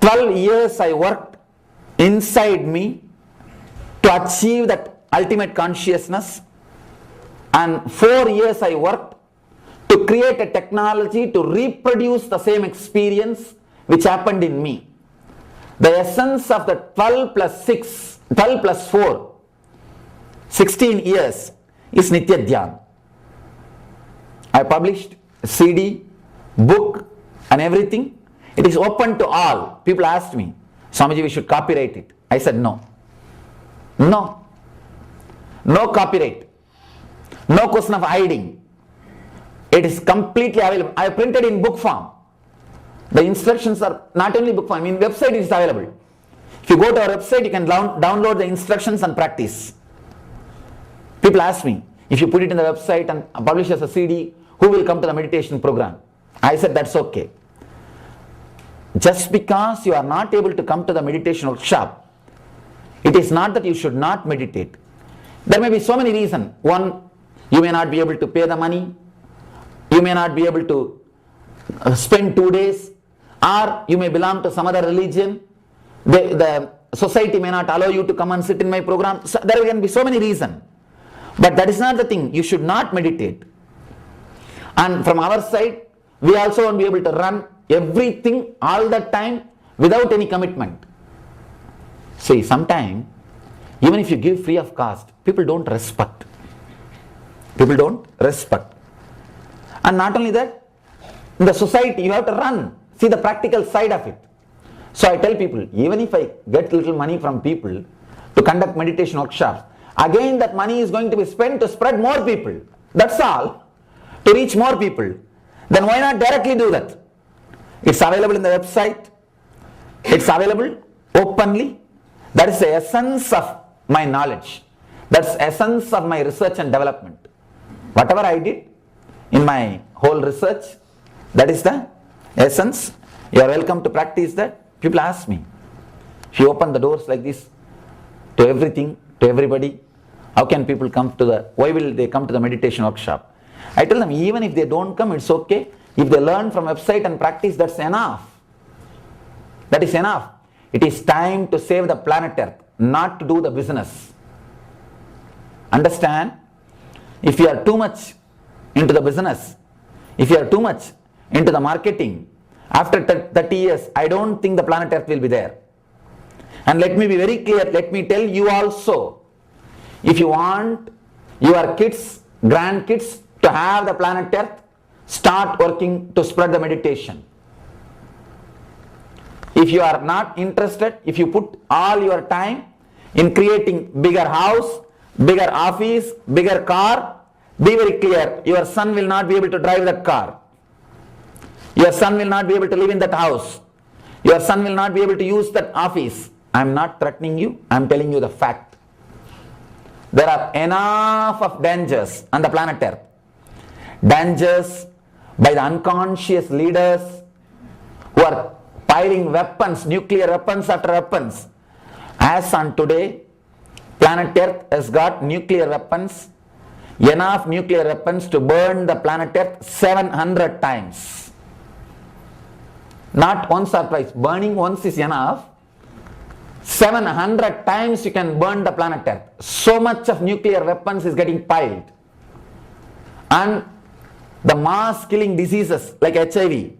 12 years I worked inside me to achieve that ultimate consciousness, and 4 years I worked to create a technology to reproduce the same experience which happened in me. The essence of the 12 plus 4, 16 years is Nitya Dhyan. I published CD, book and everything. It is open to all. People asked me, Swamiji, we should copyright it. I said no. No. No copyright. No question of hiding. It is completely available. I have printed in book form. The instructions are not only book form, website is available. If you go to our website, you can download the instructions and practice. People ask me, if you put it in the website and publish as a CD, who will come to the meditation program? I said that's okay. Just because you are not able to come to the meditation workshop, it is not that you should not meditate. There may be so many reasons. One, you may not be able to pay the money. You may not be able to spend 2 days, or you may belong to some other religion. The society may not allow you to come and sit in my program. So there can be so many reasons. But that is not the thing. You should not meditate. And from our side, we also won't be able to run everything all the time without any commitment. See, sometimes, even if you give free of cost, people don't respect. People don't respect. And not only that, in the society, you have to run. See the practical side of it. So I tell people, even if I get little money from people to conduct meditation workshops, again that money is going to be spent to spread more people. That's all. To reach more people. Then why not directly do that? It's available in the website. It's available openly. That is the essence of my knowledge. That's the essence of my research and development. Whatever I did in my whole research, that is the essence. You are welcome to practice that. People ask me, if you open the doors like this to everything, to everybody, how can people come to why will they come to the meditation workshop? I tell them, even if they don't come, it's okay. If they learn from website and practice, that's enough. That is enough. It is time to save the planet Earth, not to do the business. Understand? If you are too much into the business, if you are too much into the marketing, after 30 years, I don't think the planet Earth will be there. And let me be very clear, let me tell you also, if you want your kids, grandkids to have the planet Earth, start working to spread the meditation. If you are not interested, if you put all your time in creating bigger house, bigger office, bigger car, be very clear, your son will not be able to drive that car. Your son will not be able to live in that house. Your son will not be able to use that office. I am not threatening you, I am telling you the fact. There are enough of dangers on the planet Earth. Dangers by the unconscious leaders who are piling weapons, nuclear weapons after weapons. As on today, planet Earth has got nuclear weapons, enough nuclear weapons to burn the planet Earth 700 times. Not once or twice. Burning once is enough. 700 times you can burn the planet Earth. So much of nuclear weapons is getting piled. And the mass killing diseases like HIV,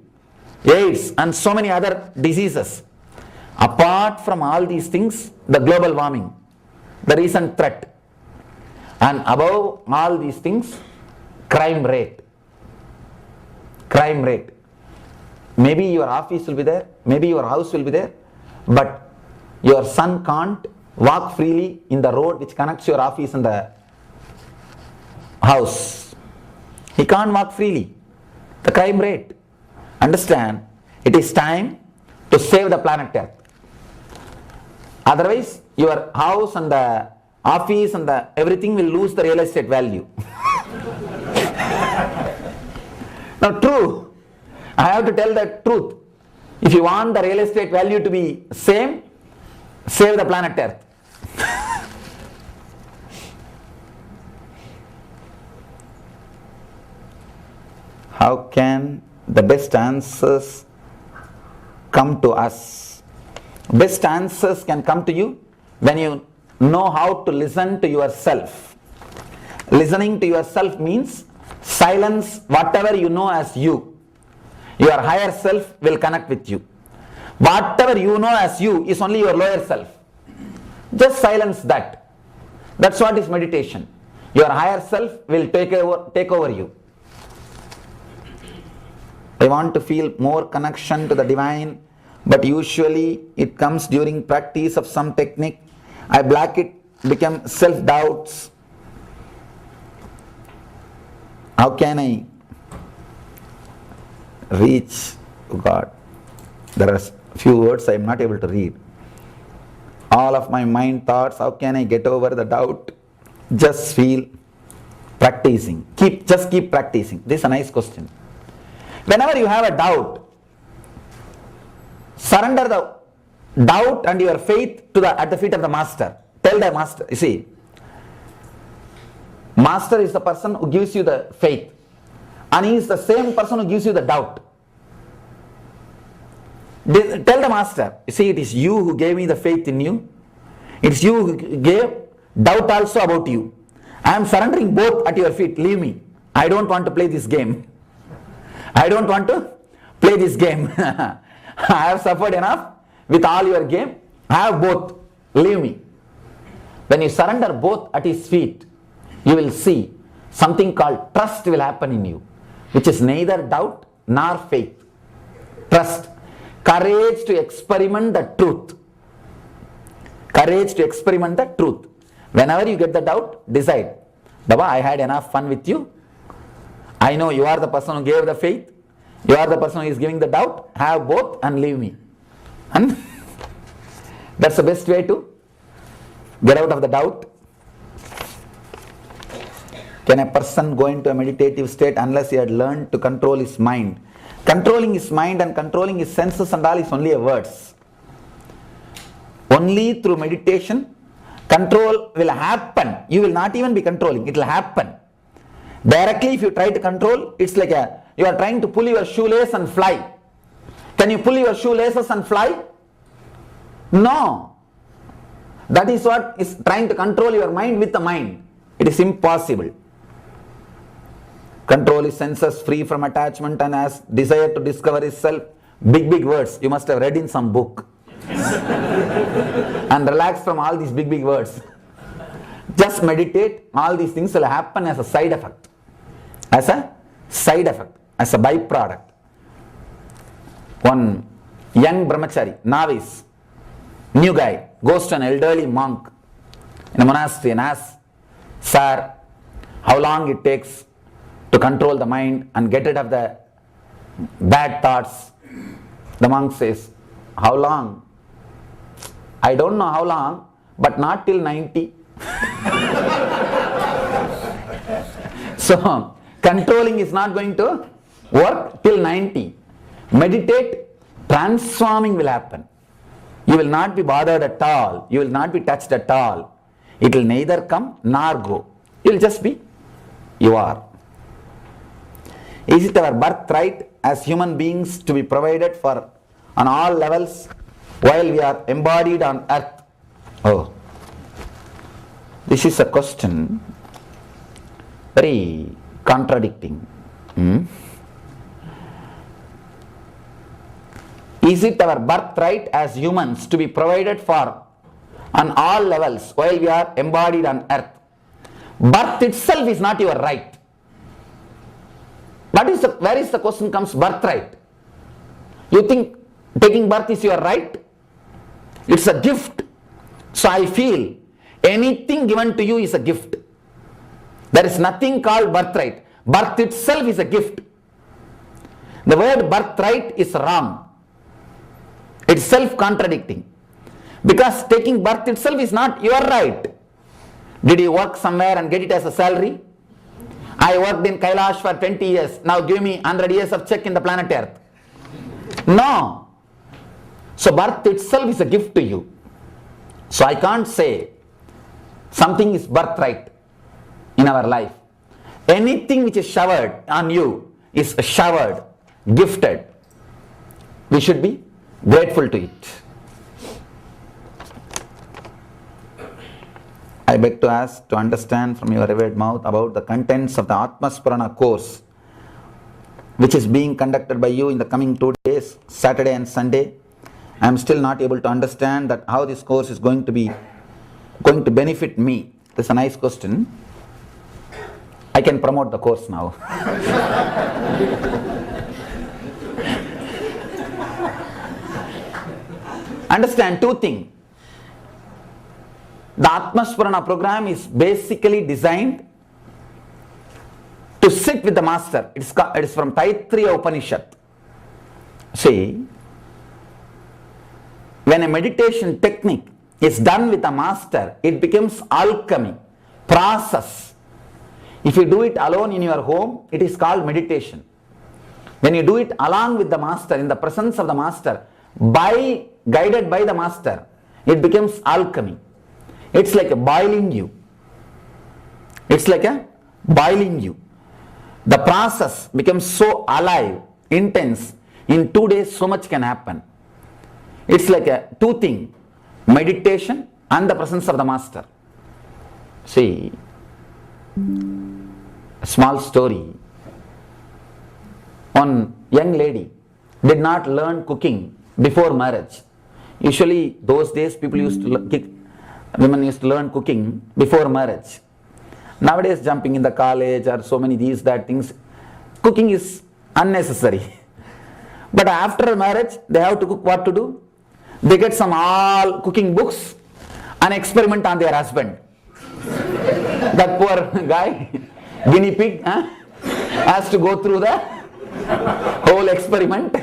AIDS and so many other diseases. Apart from all these things, the global warming, the recent threat. And above all these things, crime rate. Crime rate. Maybe your office will be there, maybe your house will be there, but your son can't walk freely in the road which connects your office and the house. He can't walk freely. The crime rate. Understand, it is time to save the planet Earth. Otherwise, your house and the office and the everything will lose the real estate value. Now, true. I have to tell the truth. If you want the real estate value to be same, save the planet Earth. How can the best answers come to us? Best answers can come to you when you know how to listen to yourself. Listening to yourself means silence whatever you know as you. Your higher self will connect with you. Whatever you know as you is only your lower self. Just silence that. That's what is meditation. Your higher self will take over you. I want to feel more connection to the divine, but usually it comes during practice of some technique. I block it, become self-doubts. How can I reach God? There are few words I am not able to read. All of my mind thoughts, how can I get over the doubt? Just feel practicing. Just keep practicing. This is a nice question. Whenever you have a doubt, surrender the doubt and your faith at the feet of the master. Tell the master, you see, master is the person who gives you the faith, and he is the same person who gives you the doubt. Tell the master, you see, it is you who gave me the faith in you. It's you who gave doubt also about you. I am surrendering both at your feet. Leave me. I don't want to play this game. I don't want to play this game. I have suffered enough with all your game. I have both. Leave me. When you surrender both at his feet, you will see something called trust will happen in you, which is neither doubt nor faith. Trust. Courage to experiment the truth. Courage to experiment the truth. Whenever you get the doubt, decide, Baba, I had enough fun with you. I know you are the person who gave the faith. You are the person who is giving the doubt. Have both and leave me. And that's the best way to get out of the doubt. Can a person go into a meditative state unless he had learned to control his mind? Controlling his mind and controlling his senses and all is only a words. Only through meditation, control will happen. You will not even be controlling. It will happen. Directly if you try to control, it's like you are trying to pull your shoelace and fly. Can you pull your shoelaces and fly? No. That is what is trying to control your mind with the mind. It is impossible. Control his senses free from attachment and has desire to discover his self. Big words. You must have read in some book. And relax from all these big words. Just meditate. All these things will happen as a side effect. As a side effect. As a byproduct. One young brahmachari, novice, new guy, goes to an elderly monk in a monastery and asks, Sir, how long it takes to control the mind and get rid of the bad thoughts? The monk says, how long? I don't know how long, but not till 90. So, controlling is not going to work till 90. Meditate, transforming will happen. You will not be bothered at all. You will not be touched at all. It will neither come nor go. You will just be you are. Is it our birthright as human beings to be provided for on all levels while we are embodied on earth? Oh, this is a question very contradicting. Is it our birthright as humans to be provided for on all levels while we are embodied on earth? Birth itself is not your right. Where is the question comes birthright? You think taking birth is your right? It's a gift. So I feel anything given to you is a gift. There is nothing called birthright. Birth itself is a gift. The word birthright is wrong. It's self-contradicting. Because taking birth itself is not your right. Did you work somewhere and get it as a salary? I worked in Kailash for 20 years. Now give me 100 years of check in the planet Earth. No. So birth itself is a gift to you. So I can't say something is birthright in our life. Anything which is showered on you is showered, gifted. We should be grateful to it. I beg to ask to understand from your revered mouth about the contents of the Atmaspurana course which is being conducted by you in the coming 2 days, Saturday and Sunday. I am still not able to understand that how this course is going to benefit me. This is a nice question. I can promote the course now. Understand two things. The Atmaspurana program is basically designed to sit with the master. It is from Taittiriya Upanishad. See, when a meditation technique is done with a master, it becomes alchemy, process. If you do it alone in your home, it is called meditation. When you do it along with the master, in the presence of the master, guided by the master, it becomes alchemy. It's like a boiling you. It's like a boiling you. The process becomes so alive, intense. In 2 days, so much can happen. It's like two things, meditation and the presence of the master. See, a small story. One young lady did not learn cooking before marriage. Usually, those days, women used to learn cooking before marriage. Nowadays, jumping in the college or so many these, that things, cooking is unnecessary. But after marriage, they have to cook. What to do? They get some all cooking books and experiment on their husband. That poor guy, guinea pig, has to go through the whole experiment.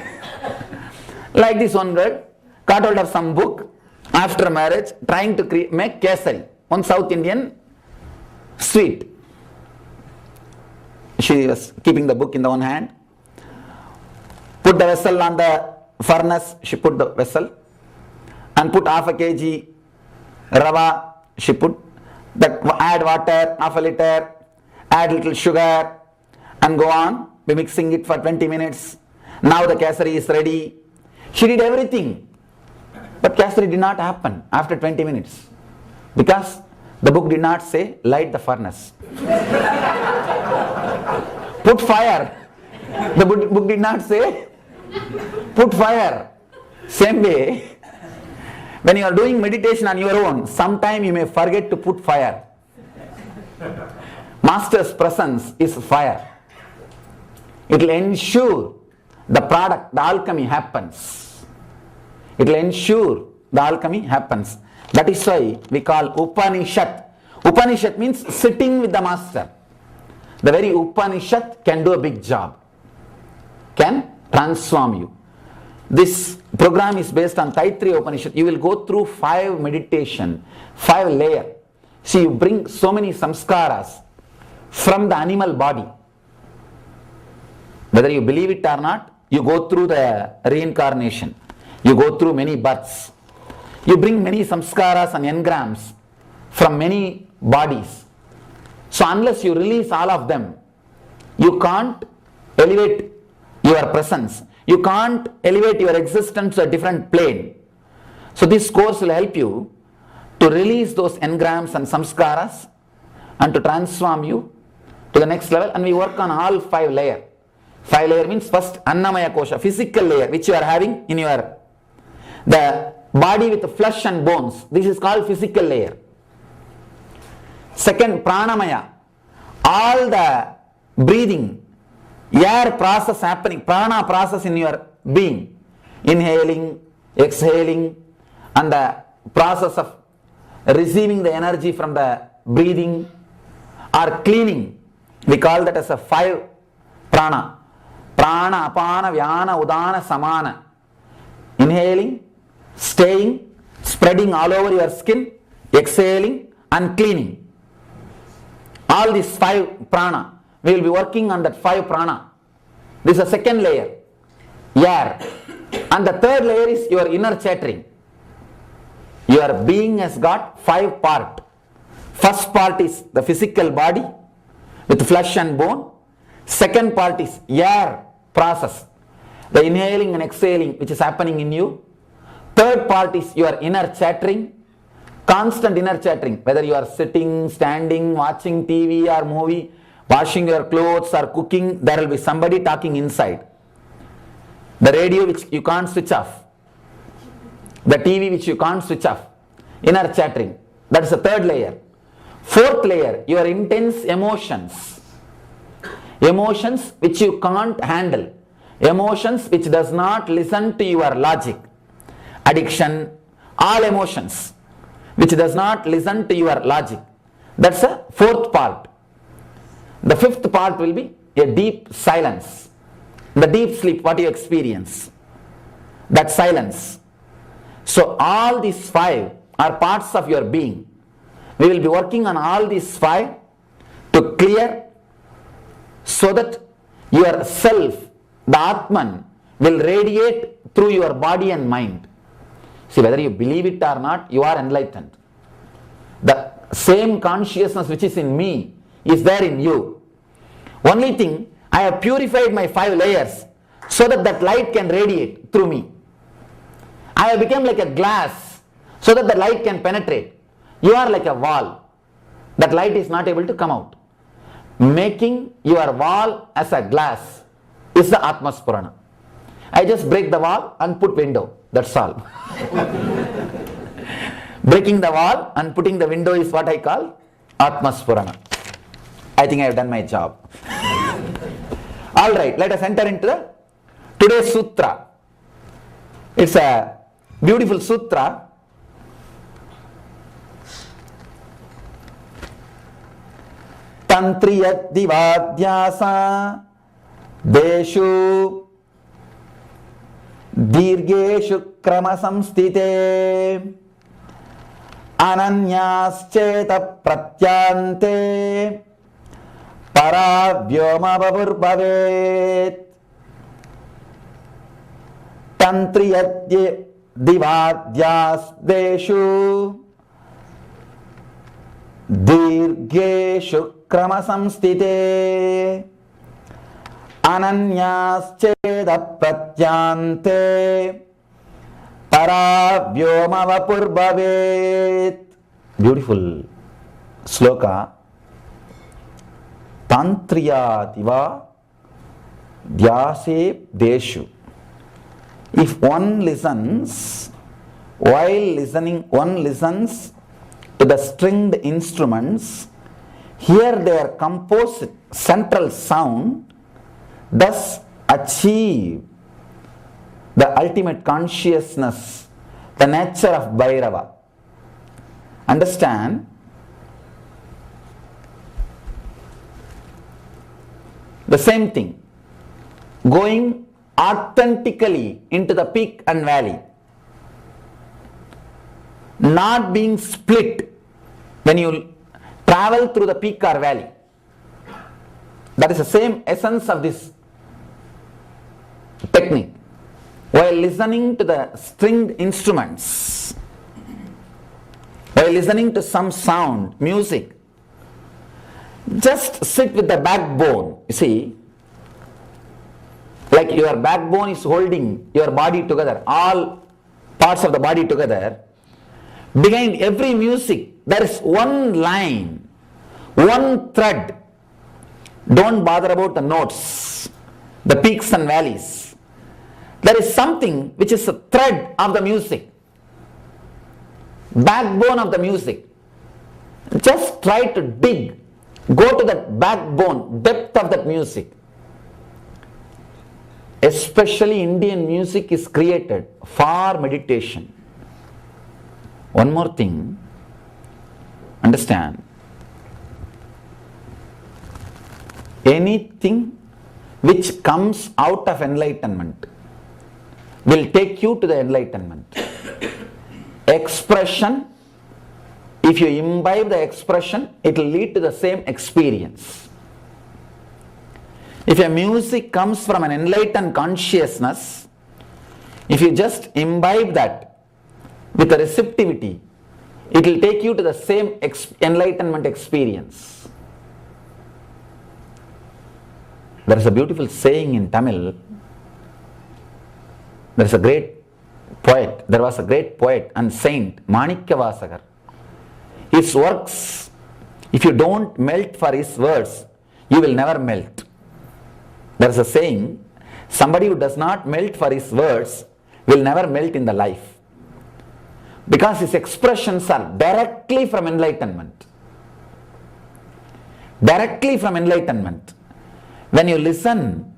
Like this one girl, got hold of some book after marriage, trying to make kesari, one South Indian sweet. She was keeping the book in the one hand, put the vessel on the furnace, she put the vessel, and put half a kg rava, she put that, add water, half a liter, add little sugar, and go on, be mixing it for 20 minutes. Now the kesari is ready. She did everything. But kesari did not happen after 20 minutes. Because the book did not say, light the furnace. Put fire. The book did not say, put fire. Same way, when you are doing meditation on your own, sometime you may forget to put fire. Master's presence is fire. It will ensure the product, the alchemy happens. It will ensure the alchemy happens. That is why we call Upanishad. Upanishad means sitting with the master. The very Upanishad can do a big job, can transform you. This program is based on Taittiriya Upanishad. You will go through 5 meditation, 5 layers. See, you bring so many samskaras from the animal body. Whether you believe it or not, you go through the reincarnation. You go through many births. You bring many samskaras and engrams from many bodies. So unless you release all of them, you can't elevate your presence. You can't elevate your existence to a different plane. So this course will help you to release those engrams and samskaras and to transform you to the next level. And we work on all 5 layers. 5 layer means first Annamaya Kosha, physical layer, which you are having in your, the body with flesh and bones. This is called physical layer. Second, Pranamaya, all the breathing, air process happening, prana process in your being, inhaling, exhaling, and the process of receiving the energy from the breathing or cleaning. We call that as a 5 prana. Prana, apana, vyana, udana, samana. Inhaling, staying, spreading all over your skin, exhaling and cleaning. All these 5 prana. We will be working on that 5 prana. This is the second layer, air. And the third layer is your inner chattering. Your being has got 5 parts. First part is the physical body with flesh and bone. Second part is air process, the inhaling and exhaling which is happening in you. Third part is your inner chattering, constant inner chattering, whether you are sitting, standing, watching TV or movie, washing your clothes or cooking, there will be somebody talking inside. The radio which you can't switch off, the TV which you can't switch off, inner chattering. That is the third layer. Fourth layer, your intense emotions. Emotions which you can't handle. Emotions which does not listen to your logic. Addiction, all emotions which does not listen to your logic. That's the fourth part. The fifth part will be a deep silence. The deep sleep, what you experience. That silence. So all these 5 are parts of your being. We will be working on all these 5 to clear, so that your self, the Atman, will radiate through your body and mind. See, whether you believe it or not, you are enlightened. The same consciousness which is in me is there in you. Only thing, I have purified my 5 layers so that that light can radiate through me. I have become like a glass so that the light can penetrate. You are like a wall. That light is not able to come out. Making your wall as a glass is the Atmaspurana. I just break the wall and put window. That's all. Breaking the wall and putting the window is what I call Atmaspurana. I think I have done my job. Alright, let us enter into the today's sutra. It's a beautiful sutra. Tantriyadivadhyasa deshu dirgeshu krama samstite ananyascheta pratyante paravyoma baburbavet. Tantriyadivadhyas deshu dirgeshu krama samstite ananyascheda pratyante paravyoma vapurbhavet. Beautiful sloka. Tantriyativa dhyase deshu. If one listens, while listening, one listens to the stringed instruments, hear their composed central sound, thus achieve the ultimate consciousness, the nature of Bhairava. Understand? The same thing. Going authentically into the peak and valley. Not being split when you travel through the peak or valley. That is the same essence of this technique. While listening to the stringed instruments, while listening to some sound, music, just sit with the backbone. You see, like your backbone is holding your body together, all parts of the body together. Behind every music, there is one line, one thread. Don't bother about the notes, the peaks and valleys. There is something which is a thread of the music, backbone of the music. Just try to dig, go to that backbone, depth of that music. Especially Indian music is created for meditation. One more thing, understand, anything which comes out of enlightenment will take you to the enlightenment. Expression, if you imbibe the expression, it will lead to the same experience. If a music comes from an enlightened consciousness, if you just imbibe that with a receptivity, it will take you to the same enlightenment experience. There is a beautiful saying in Tamil. There is a great poet. There was a great poet and saint, Manikkavasagar. His works, if you don't melt for his words, you will never melt. There is a saying, somebody who does not melt for his words will never melt in the life. Because his expressions are directly from enlightenment. Directly from enlightenment. When you listen,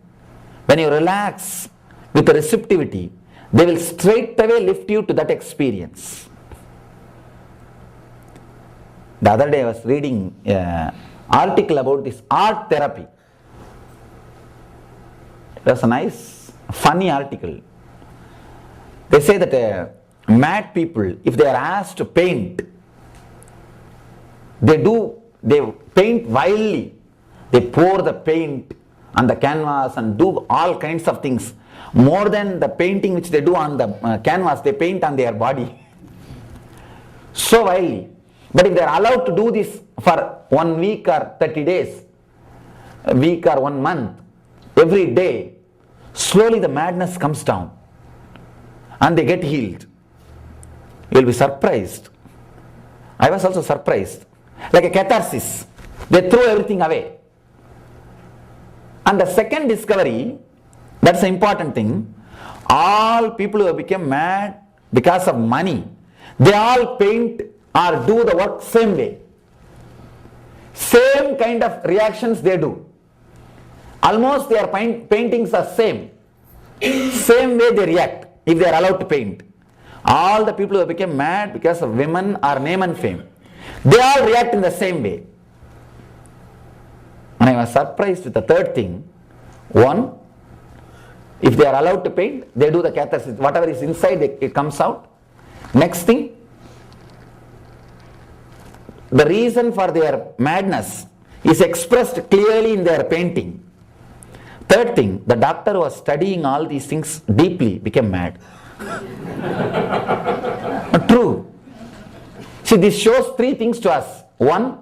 when you relax with receptivity, they will straight away lift you to that experience. The other day I was reading an article about this art therapy. It was a nice, funny article. They say that mad people, if they are asked to paint, they paint wildly. They pour the paint on the canvas and do all kinds of things. More than the painting which they do on the canvas, they paint on their body. So wildly. But if they are allowed to do this for 1 week or 30 days, a week or 1 month, every day, slowly the madness comes down and they get healed. You will be surprised. I was also surprised. Like a catharsis. They throw everything away. And the second discovery, that's the important thing, all people who have become mad because of money, they all paint or do the work same way. Same kind of reactions they do. Almost their paintings are same. Same way they react if they are allowed to paint. All the people who became mad because of women or name and fame, they all react in the same way. And I was surprised with the third thing. One, if they are allowed to paint, they do the catharsis. Whatever is inside, it comes out. Next thing, the reason for their madness is expressed clearly in their painting. Third thing, the doctor who was studying all these things deeply became mad. True. See, this shows 3 things to us. One,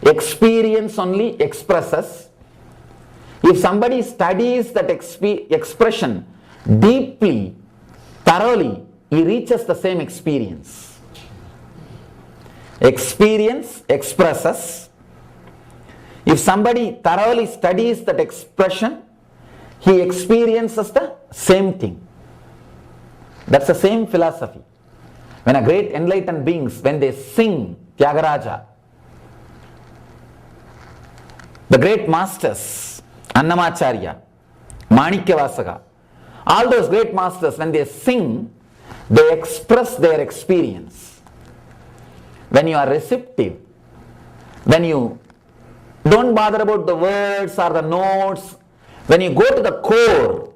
experience only expresses. If somebody studies that expression deeply, thoroughly, he reaches the same experience. Experience expresses. If somebody thoroughly studies that expression, he experiences the same thing. That's the same philosophy. When a great enlightened beings, when they sing Tyagaraja, the great masters, Annamacharya, Manikkavasaga, all those great masters, when they sing, they express their experience. When you are receptive, when you don't bother about the words or the notes, when you go to the core,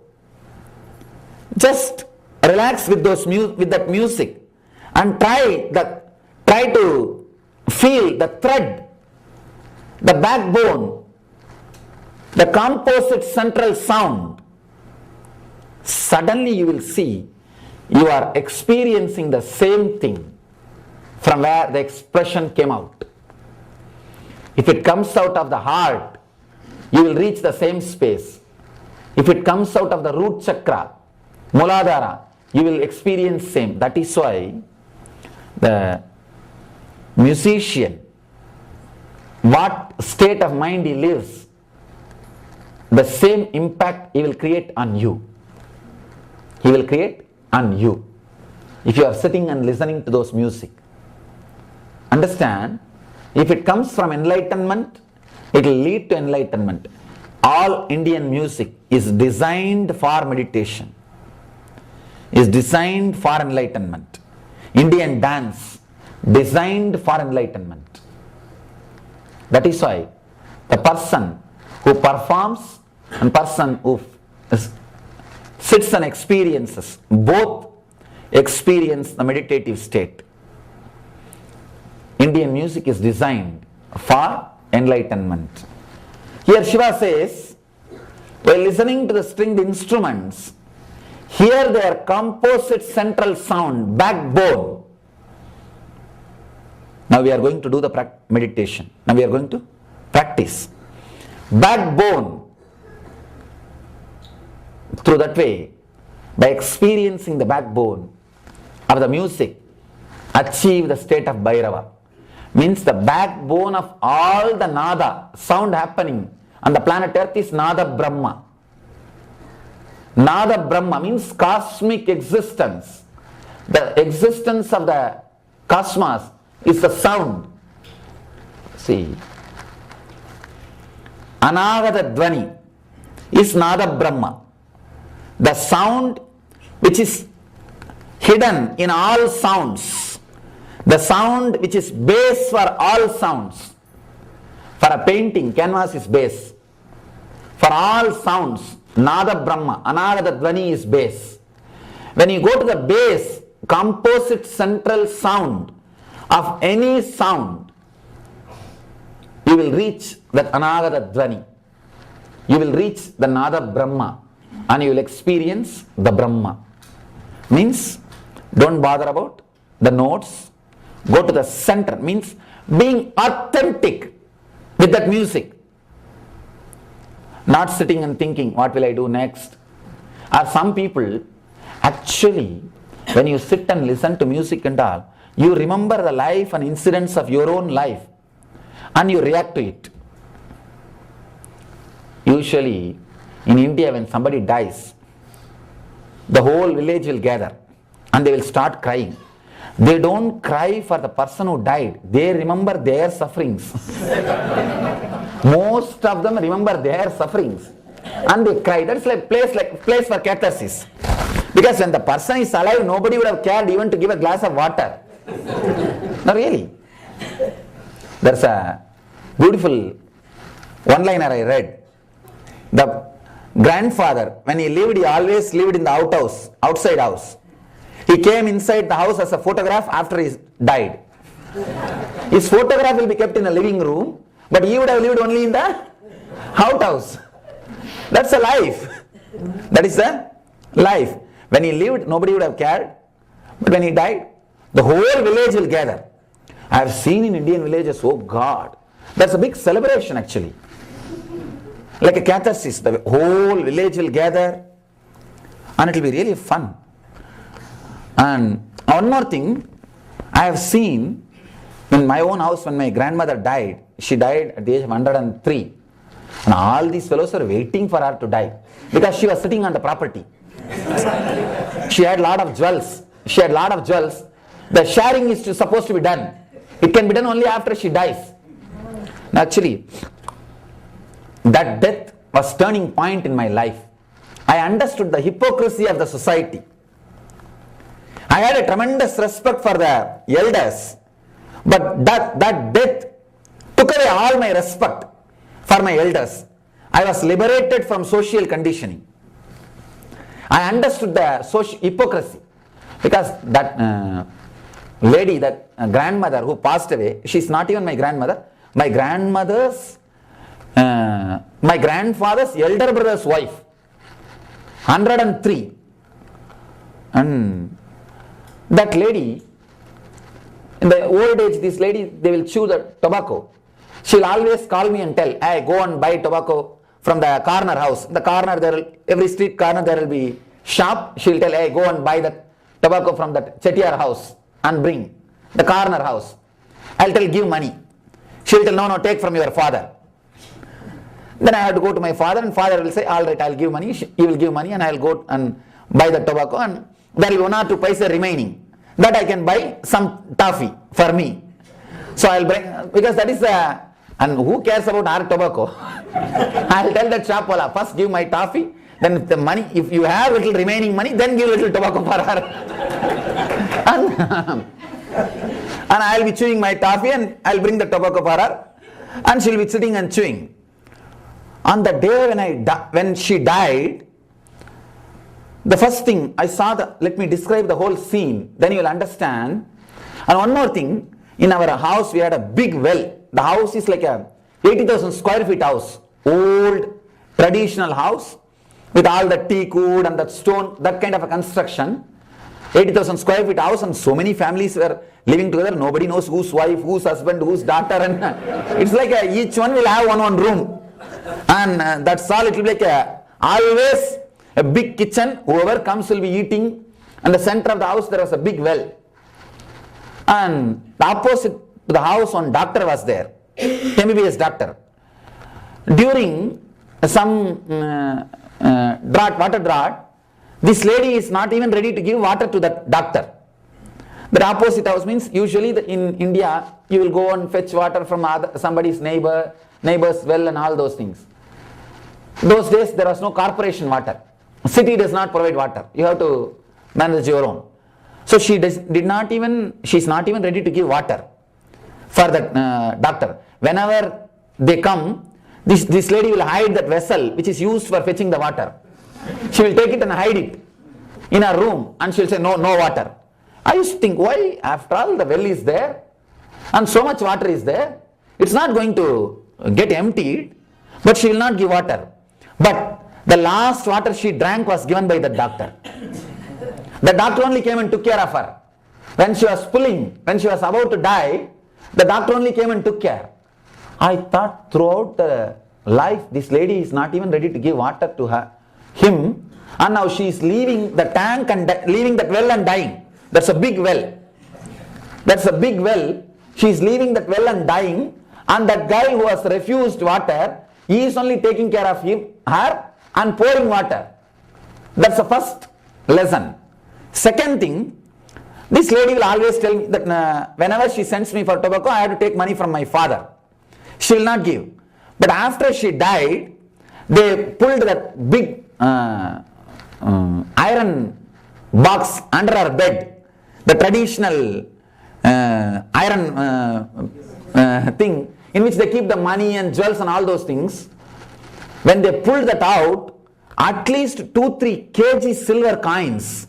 just relax with that music and try to feel the thread, the backbone, the composite central sound, suddenly you will see you are experiencing the same thing from where the expression came out. If it comes out of the heart, you will reach the same space. If it comes out of the root chakra, Muladhara, you will experience same. That is why the musician, what state of mind he lives, the same impact he will create on you. He will create on you. If you are sitting and listening to those music, understand, if it comes from enlightenment, it will lead to enlightenment. All Indian music is designed for meditation, is designed for enlightenment. Indian dance, designed for enlightenment. That is why the person who performs and person who sits and experiences, both experience the meditative state. Indian music is designed for enlightenment. Here Shiva says, while listening to the stringed instruments, hear their composite central sound, backbone. Now we are going to do the meditation. Now we are going to practice. Backbone. Through that way, by experiencing the backbone of the music, achieve the state of Bhairava. Means the backbone of all the nada, sound happening on the planet Earth is Nada Brahma. Nada Brahma means cosmic existence. The existence of the cosmos is the sound. See, Anagata Dvani is Nada Brahma. The sound which is hidden in all sounds. The sound which is base for all sounds. For a painting, canvas is base. For all sounds, Nada Brahma, Anagata Dvani is base. When you go to the base, composite central sound of any sound, you will reach that Anagata Dvani. You will reach the Nada Brahma and you will experience the Brahma. Means, don't bother about the notes. Go to the center. Means, being authentic with that music. Not sitting and thinking, what will I do next? Or some people, actually, when you sit and listen to music and all, you remember the life and incidents of your own life and you react to it. Usually, in India, when somebody dies, the whole village will gather and they will start crying. They don't cry for the person who died. They remember their sufferings. Most of them remember their sufferings and they cry. That's like place for catharsis. Because when the person is alive, nobody would have cared even to give a glass of water. No, really. There's a beautiful one-liner I read. The grandfather, when he lived, he always lived in the outside house. He came inside the house as a photograph after he died. His photograph will be kept in the living room, but he would have lived only in the outhouse. That's a life. That is the life. When he lived, nobody would have cared. But when he died, the whole village will gather. I have seen in Indian villages, oh God, that's a big celebration actually. Like a catharsis, the whole village will gather and it will be really fun. And one more thing, I have seen in my own house when my grandmother died, she died at the age of 103. And all these fellows were waiting for her to die because she was sitting on the property. She had a lot of jewels. The sharing is supposed to be done. It can be done only after she dies. Actually, that death was turning point in my life. I understood the hypocrisy of the society. I had a tremendous respect for the elders, but that death took away all my respect for my elders. I was liberated from social conditioning. I understood the social hypocrisy because that lady, that grandmother who passed away, she's not even my grandmother. My grandfather's elder brother's wife, 103. And that lady, in the old age, this lady, they will chew the tobacco. She'll always call me and tell, hey, go and buy tobacco from the corner house. The corner, every street corner there will be shop. She'll tell, hey, go and buy the tobacco from that Chettiar house and bring. The corner house. I'll tell, give money. She'll tell, no, take from your father. Then I have to go to my father, and father will say, all right, I'll give money. He will give money, and I'll go and buy the tobacco, and there will be 1 or 2 paisa remaining. That I can buy some toffee for me. So I'll bring, because that is and who cares about our tobacco? I'll tell that shop wala, first give my toffee, then if the money, if you have little remaining money, then give little tobacco for her. And I'll be chewing my toffee, and I'll bring the tobacco for her, and she'll be sitting and chewing. On the day when she died, the first thing I saw, let me describe the whole scene, then you will understand. And one more thing, in our house we had a big well. The house is like a 80,000 square feet house, old traditional house with all the teak wood and that stone, that kind of a construction. 80,000 square feet house, and so many families were living together. Nobody knows whose wife, whose husband, whose daughter, and it's like each one will have one room, and that's all. It will be like always a big kitchen. Whoever comes will be eating, and the center of the house there was a big well, and the opposite to the house one doctor was there, MBBS doctor. During some water drought, this lady is not even ready to give water to that doctor. The opposite house means usually in India you will go and fetch water from somebody's neighbor's well and all those things. Those days there was no corporation water. City does not provide water. You have to manage your own. So she's not even ready to give water for that doctor. Whenever they come, this lady will hide that vessel which is used for fetching the water. She will take it and hide it in her room, and she will say, no water. I used to think, why, after all the well is there and so much water is there, it's not going to get emptied, but she will not give water. But the last water she drank was given by the doctor. The doctor only came and took care of her. When she was about to die, the doctor only came and took care. I thought throughout the life, this lady is not even ready to give water to him, and now she is leaving the tank and leaving that well and dying. That's a big well. She is leaving that well and dying, and that guy who has refused water, he is only taking care of her and pouring water. That's the first lesson. Second thing, this lady will always tell me that whenever she sends me for tobacco, I have to take money from my father. She will not give. But after she died, they pulled that big iron box under her bed, the traditional iron thing in which they keep the money and jewels and all those things. When they pulled that out, at least 2-3 kg silver coins,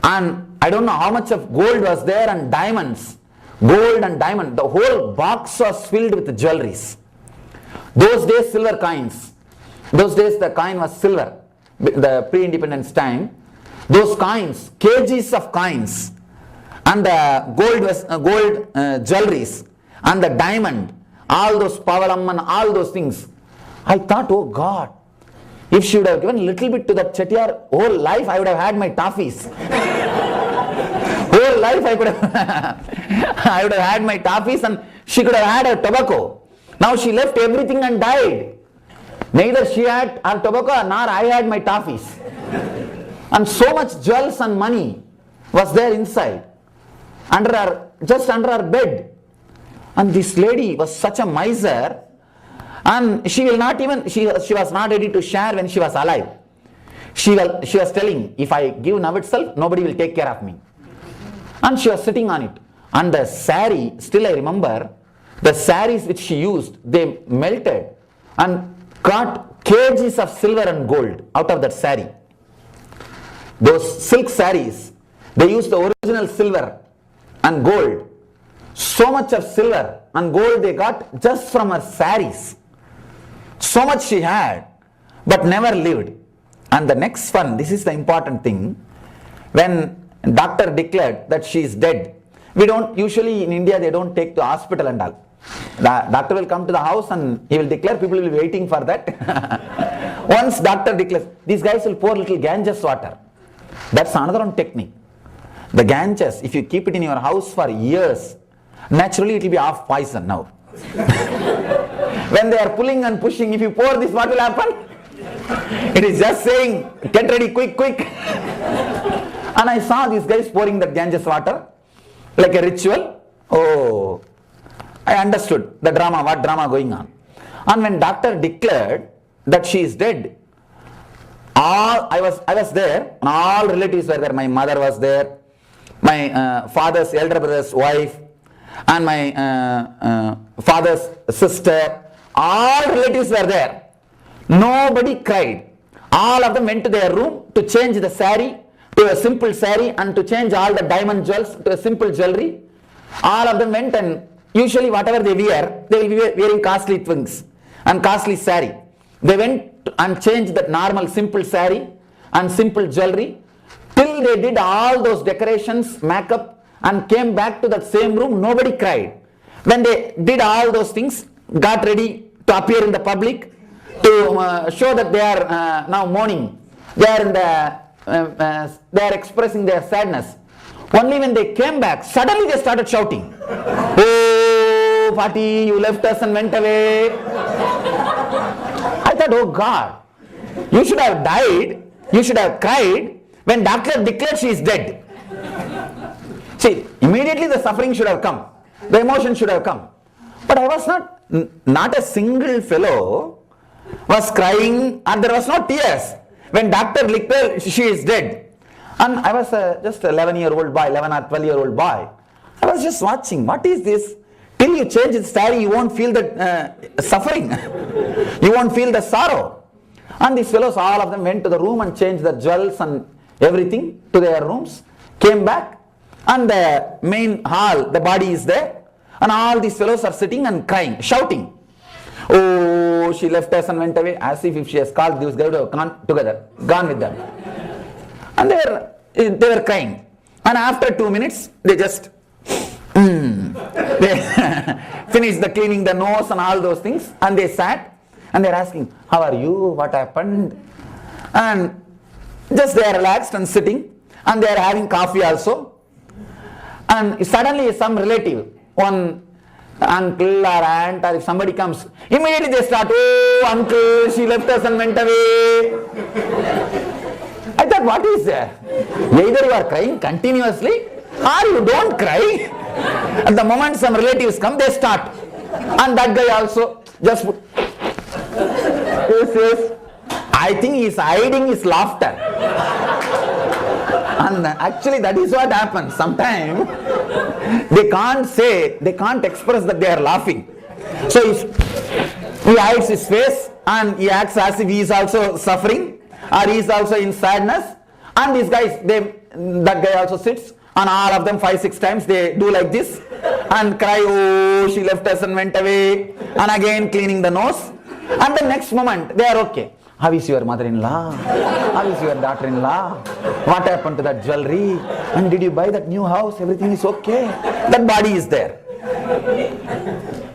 and I don't know how much of gold was there, and diamonds, gold and diamond. The whole box was filled with jewelries. Those days silver coins. Those days the coin was silver, the pre-independence time. Those coins, kgs of coins, and the gold jewelries, and the diamond, all those pavalam and all those things. I thought, oh God, if she would have given a little bit to that Chettiar, whole life I would have had my toffees. Whole life I would have had my toffees, and she could have had her tobacco. Now she left everything and died. Neither she had her tobacco nor I had my toffees. And so much jewels and money was there inside, just under her bed. And this lady was such a miser, and she was not ready to share when she was alive. She was telling, if I give now itself, nobody will take care of me. And she was sitting on it. And the sari, still I remember, the saris which she used, they melted and got kgs of silver and gold out of that sari. Those silk saris, they used the original silver and gold. So much of silver and gold they got just from her saris. So much she had, but never lived. And the next one, this is the important thing, when doctor declared that she is dead, we don't, usually in India they don't take to hospital and all. The doctor will come to the house and he will declare, people will be waiting for that. Once doctor declares, these guys will pour little Ganges water. That's another one technique. The Ganges, if you keep it in your house for years, naturally it will be half poison now. When they are pulling and pushing, if you pour this, what will happen? It is just saying, get ready, quick, quick. And I saw these guys pouring that Ganges water like a ritual. Oh, I understood the drama, what drama going on. And when doctor declared that she is dead, I was there, and all relatives were there. My mother was there, my father's elder brother's wife, and my father's sister. All relatives were there. Nobody cried. All of them went to their room to change the sari to a simple sari and to change all the diamond jewels to a simple jewelry. All of them went, and usually whatever they wear, they will be wearing costly things and costly sari. They went and changed that normal simple sari and simple jewelry till they did all those decorations, makeup, and came back to that same room. Nobody cried. When they did all those things, got ready to appear in the public to show that they are now mourning. They are expressing their sadness. Only when they came back, suddenly they started shouting, "Oh, Pati, you left us and went away." I thought, oh God, you should have died, you should have cried when doctor declared she is dead. See, immediately the suffering should have come, the emotion should have come. But I was not a single fellow was crying, and there was no tears when doctor declared she is dead. And I was just an 11-year-old boy, 11 or 12-year-old boy. I was just watching, what is this? Till you change the story, you won't feel the suffering. You won't feel the sorrow. And these fellows, all of them went to the room and changed the jewels and everything to their rooms, came back, and the main hall, the body is there, and all these fellows are sitting and crying, shouting, "Oh, she left us and went away," as if she has called these guys to have gone together, gone with them. And they were crying. And after 2 minutes, they just they finished the cleaning the nose and all those things, and they sat and they're asking, "How are you? What happened?" And just they are relaxed and sitting, and they are having coffee also. And suddenly some relative, one uncle or aunt, or if somebody comes, immediately they start, "Oh, uncle, she left us and went away." I thought, what is there? Either you are crying continuously or you don't cry. At the moment some relatives come, they start. And that guy also just put, yes. I think he is hiding his laughter. And actually that is what happens. Sometimes they can't express that they are laughing. So he hides his face and he acts as if he is also suffering, or he is also in sadness. And these guys, that guy also sits, and all of them 5-6 times they do like this and cry, "Oh, she left us and went away," and again cleaning the nose. And the next moment they are okay. "How is your mother-in-law? How is your daughter-in-law? What happened to that jewelry? And did you buy that new house? Everything is okay." That body is there.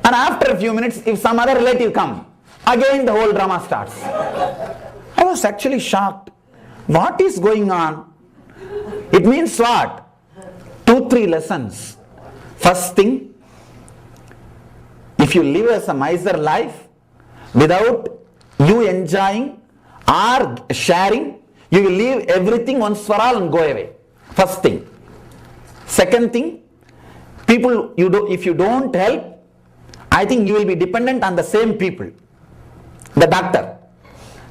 And after a few minutes, if some other relative come, again the whole drama starts. I was actually shocked. What is going on? It means what? 2-3 lessons. First thing, if you live as a miser life without you enjoying or sharing, you will leave everything once for all and go away. First thing. Second thing, if you don't help, I think you will be dependent on the same people, the doctor.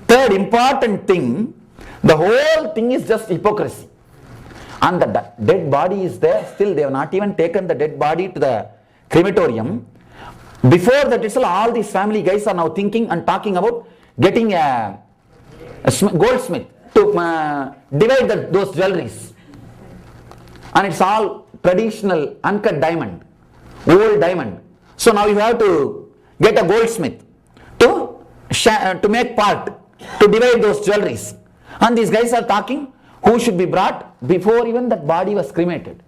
Third important thing, the whole thing is just hypocrisy. And the dead body is there, still they have not even taken the dead body to the crematorium. Before that itself, all these family guys are now thinking and talking about getting a goldsmith to divide those jewelries. And it's all traditional uncut diamond, old diamond. So now you have to get a goldsmith to make part, to divide those jewelries. And these guys are talking who should be brought before even that body was cremated.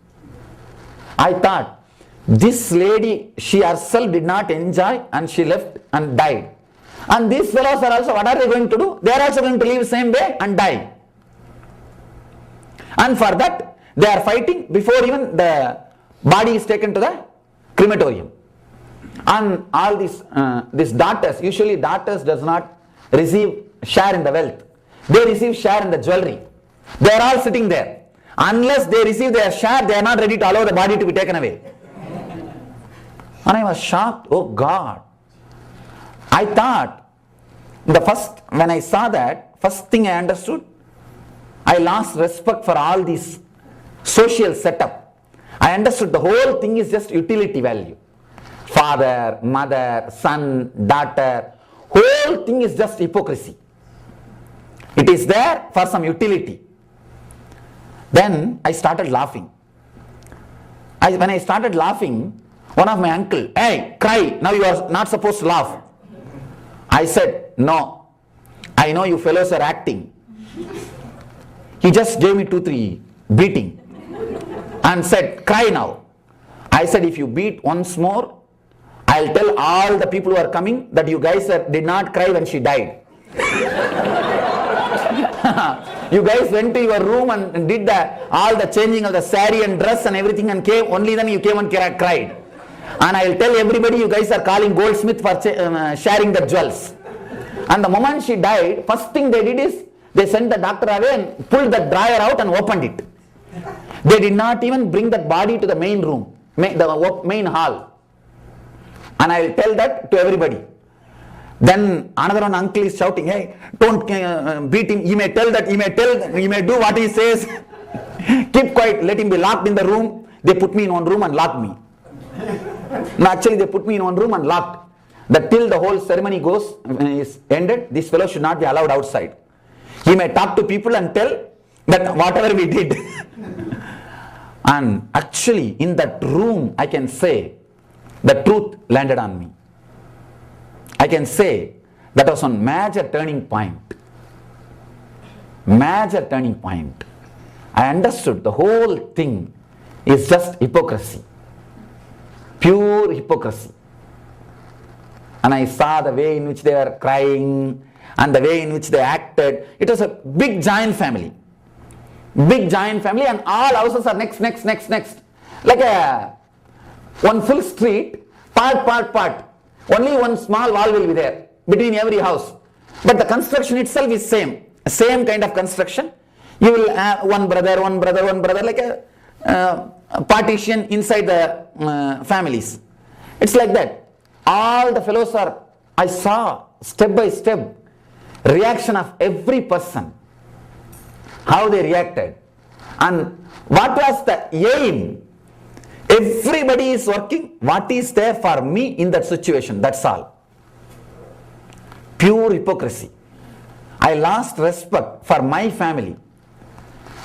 I thought, this lady, she herself did not enjoy and she left and died. And these fellows are also, what are they going to do? They are also going to live the same way and die. And for that, they are fighting before even the body is taken to the crematorium. And all these daughters, usually daughters does not receive share in the wealth. They receive share in the jewelry. They are all sitting there. Unless they receive their share, they are not ready to allow the body to be taken away. And I was shocked. Oh God. I thought, when I saw that, first thing I understood, I lost respect for all this social setup. I understood the whole thing is just utility value. Father, mother, son, daughter, whole thing is just hypocrisy. It is there for some utility. Then I started laughing. When I started laughing, one of my uncle, hey, cry, now you are not supposed to laugh. I said, no, I know you fellows are acting. He just gave me 2-3 beating and said, cry now. I said, if you beat once more, I'll tell all the people who are coming that you guys did not cry when she died. You guys went to your room and did all the changing of the sari and dress and everything and came, only then you came and cried. And I'll tell everybody you guys are calling goldsmith for sharing the jewels. And the moment she died, first thing they did is, they sent the doctor away and pulled the dryer out and opened it. They did not even bring that body to the main room, the main hall. And I will tell that to everybody. Then another one uncle is shouting, hey, don't beat him. He may tell that, he may do what he says. Keep quiet, let him be locked in the room. They put me in one room and locked me. No, actually they put me in one room and locked. That till the whole ceremony is ended, this fellow should not be allowed outside. He may talk to people and tell that whatever we did. And actually in that room I can say the truth landed on me. I can say that was one major turning point. Major turning point. I understood the whole thing is just hypocrisy. Pure hypocrisy. And I saw the way in which they were crying and the way in which they acted. It was a big giant family. Big giant family, and all houses are next. Like one full street, part. Only one small wall will be there between every house. But the construction itself is same kind of construction. You will have one brother, like a partition inside the families. It's like that. All the fellows I saw step by step reaction of every person, how they reacted, and what was the aim. Everybody is working what is there for me in that situation, that's all. Pure hypocrisy. I lost respect for my family,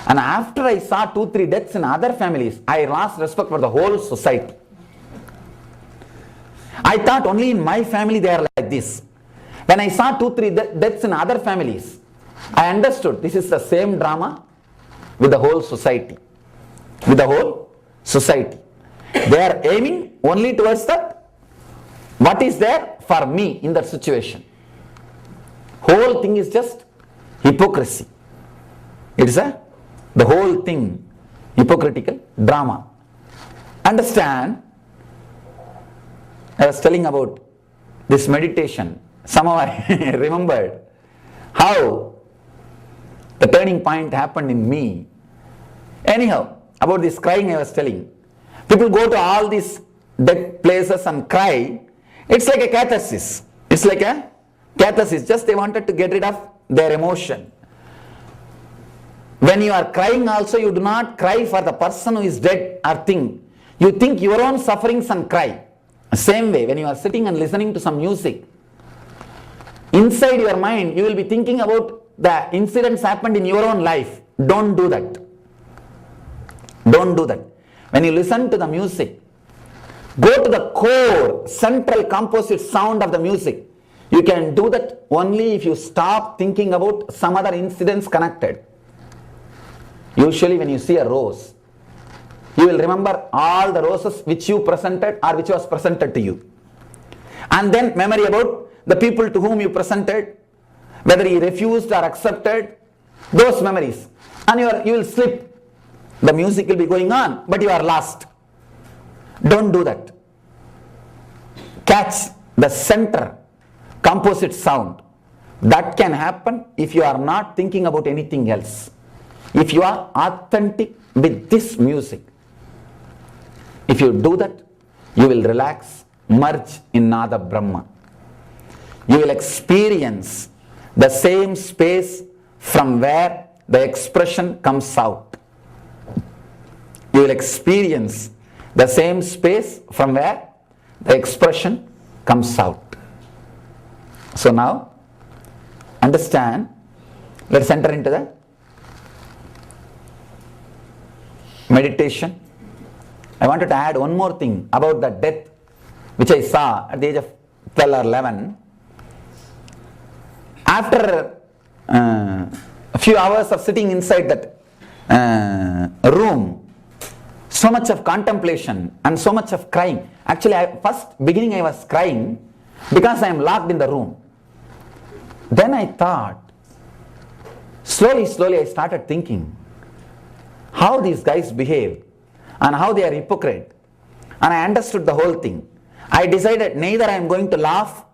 and after I saw 2-3 deaths in other families, I lost respect for the whole society. I thought only in my family they are like this. When I saw 2-3 deaths in other families, I understood this is the same drama with the whole society. They are aiming only towards that, what is there for me in that situation. Whole thing is just hypocrisy. It's the whole thing, hypocritical drama. Understand, I was telling about this meditation. Somehow I remembered how the turning point happened in me. Anyhow, about this crying I was telling. People go to all these dead places and cry. It's like a catharsis. Just they wanted to get rid of their emotion. When you are crying also, you do not cry for the person who is dead or thing. You think your own sufferings and cry. Same way, when you are sitting and listening to some music, inside your mind you will be thinking about the incidents happened in your own life. Don't do that. when you listen to the music, go to the core, central composite sound of the music. You can do that only if you stop thinking about some other incidents connected. Usually when you see a rose, you will remember all the roses which you presented or which was presented to you. And then memory about the people to whom you presented, whether he refused or accepted, those memories. And you will slip. The music will be going on, but you are lost. Don't do that. Catch the center composite sound. That can happen if you are not thinking about anything else. If you are authentic with this music. If you do that, you will relax, merge in Nada Brahma. You will experience the same space from where the expression comes out. You will experience the same space from where the expression comes out. So now, understand, let's enter into the meditation. I wanted to add one more thing about the death which I saw at the age of 12 or 11. After a few hours of sitting inside that room, so much of contemplation and so much of crying. Actually, beginning I was crying because I am locked in the room. Then I thought, slowly I started thinking how these guys behave and how they are hypocrite. And I understood the whole thing. I decided neither I am going to laugh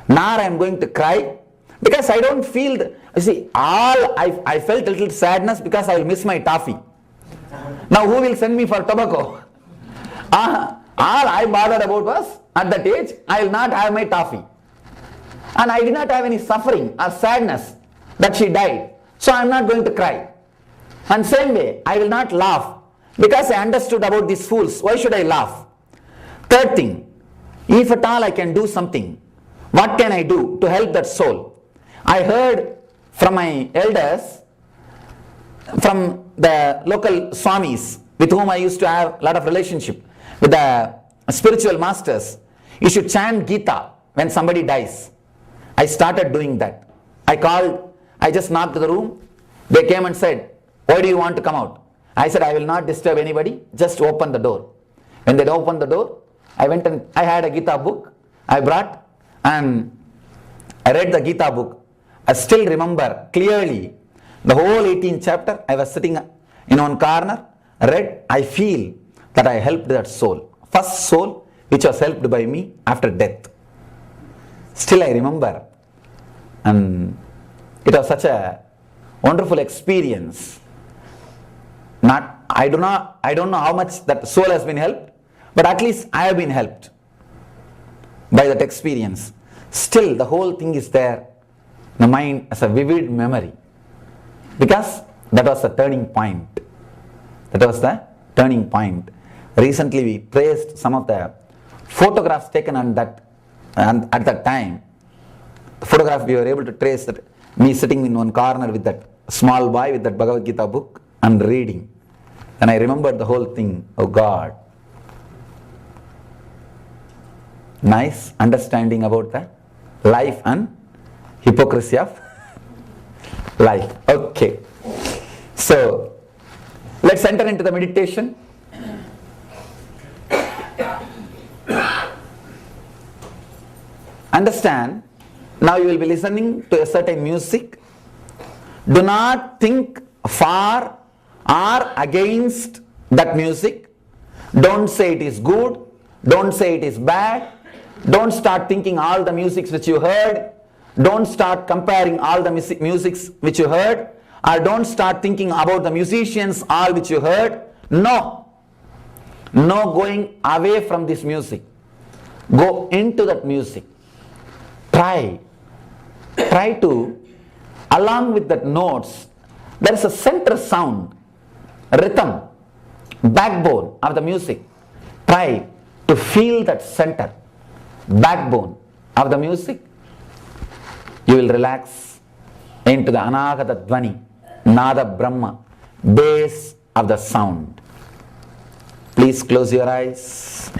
nor I am going to cry, because I don't feel, I felt a little sadness because I will miss my toffee. Now who will send me for tobacco? All I bothered about was, at that age, I will not have my toffee. And I did not have any suffering or sadness that she died. So I am not going to cry. And same way, I will not laugh because I understood about these fools. Why should I laugh? Third thing, if at all I can do something, what can I do to help that soul? I heard from my elders, from the local swamis with whom I used to have a lot of relationship, with the spiritual masters, you should chant Gita when somebody dies. I started doing that. I just knocked the room. They came and said, why do you want to come out? I said, I will not disturb anybody, just open the door. When they opened the door, I went and I had a Gita book I brought and I read the Gita book. I still remember clearly the whole 18th chapter. I was sitting in one corner, read, I feel that I helped that soul. First soul which was helped by me after death. Still I remember, and it was such a wonderful experience. I don't know how much that soul has been helped, but at least I have been helped by that experience. Still the whole thing is there, the mind as a vivid memory, because that was the turning point. That was the turning point. Recently we traced some of the photographs taken on that, and at that time, the photograph we were able to trace that me sitting in one corner with that small boy with that Bhagavad Gita book and reading. And I remembered the whole thing. Oh God. Nice understanding about the life and hypocrisy of life. Okay. So, let's enter into the meditation. Understand, now you will be listening to a certain music. Do not think for or against that music. Don't say it is good. Don't say it is bad. Don't start thinking all the musics which you heard. Don't start comparing all the musics which you heard. Or don't start thinking about the musicians all which you heard. No. No going away from this music. Go into that music. Try to, along with that notes, there is a center sound, rhythm, backbone of the music. Try to feel that center, backbone of the music. You will relax into the Anagata Dvani, Nada Brahma, base of the sound. Please close your eyes.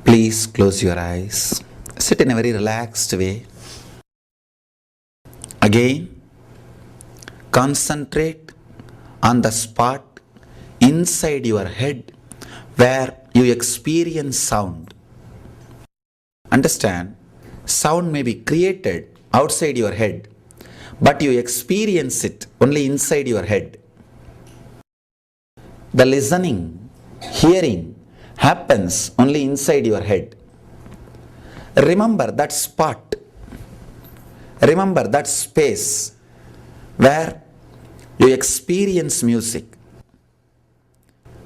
Please close your eyes. Sit in a very relaxed way. Again, concentrate on the spot inside your head where you experience sound. Understand, sound may be created outside your head, but you experience it only inside your head. The listening, hearing happens only inside your head. Remember that spot. Remember that space where you experience music.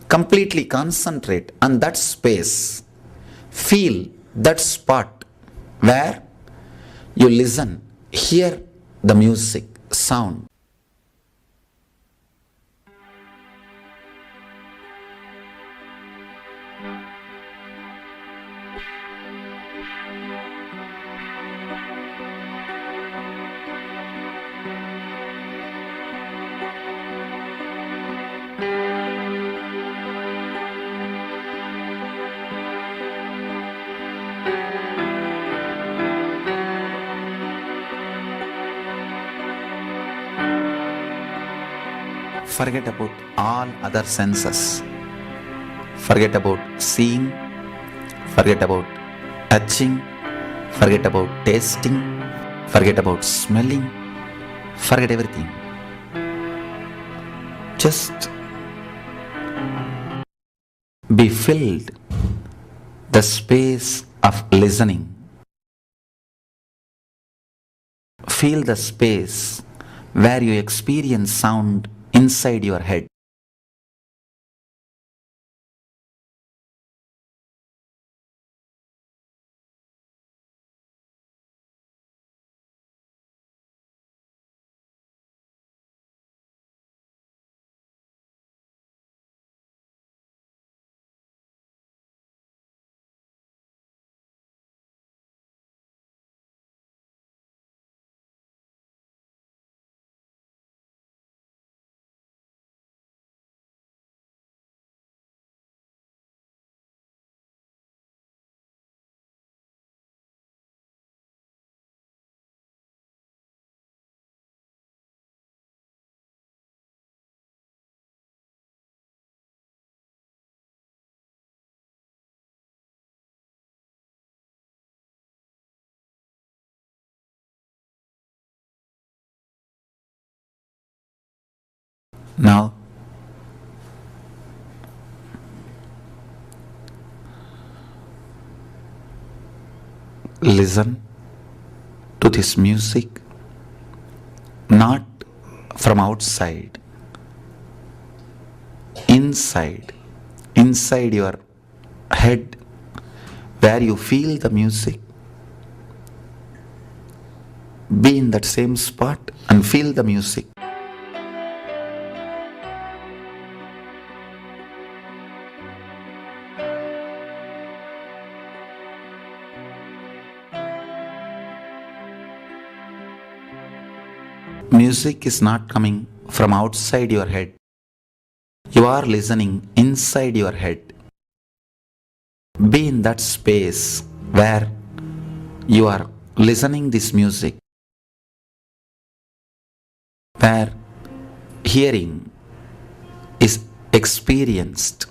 Completely concentrate on that space. Feel that spot where you listen, hear the music, sound. Forget about all other senses. Forget about seeing. Forget about touching. Forget about tasting. Forget about smelling. Forget everything. Just be filled the space of listening. Feel the space where you experience sound inside your head. Now, listen to this music not from outside, inside your head where you feel the music. Be in that same spot and feel the music. Music is not coming from outside your head. You are listening inside your head. Be in that space where you are listening this music, where hearing is experienced.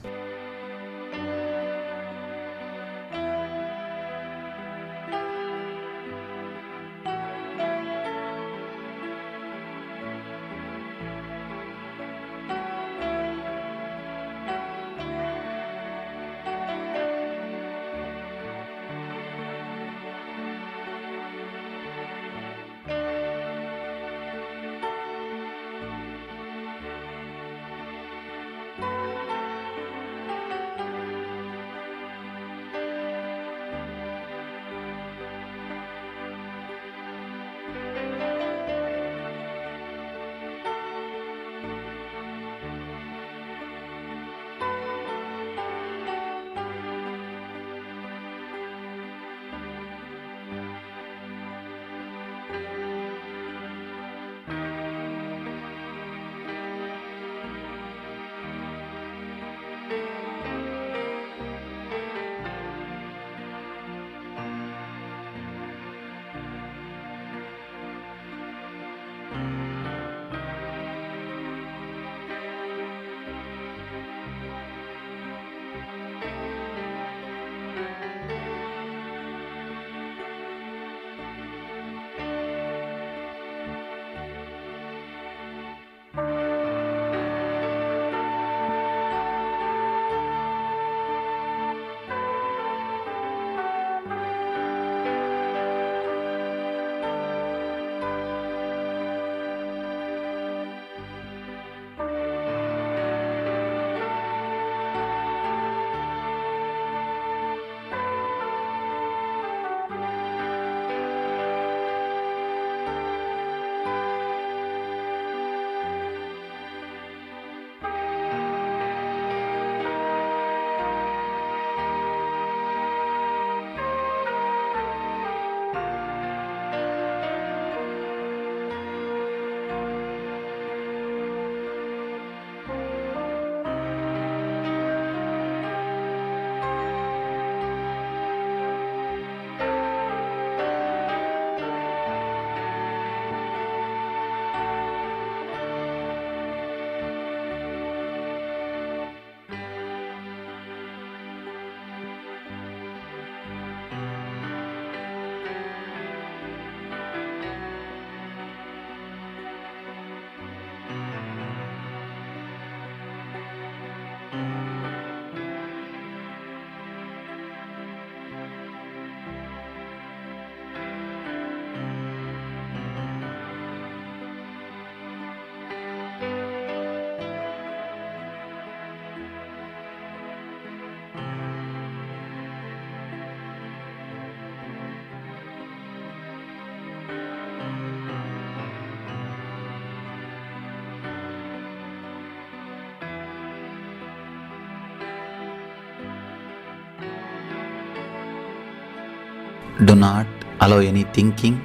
Do not allow any thinking.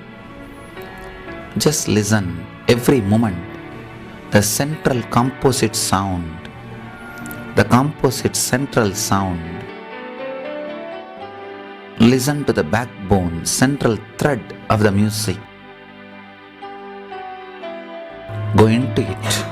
Just listen every moment. The central composite sound, the composite central sound. Listen to the backbone, central thread of the music. Go into it.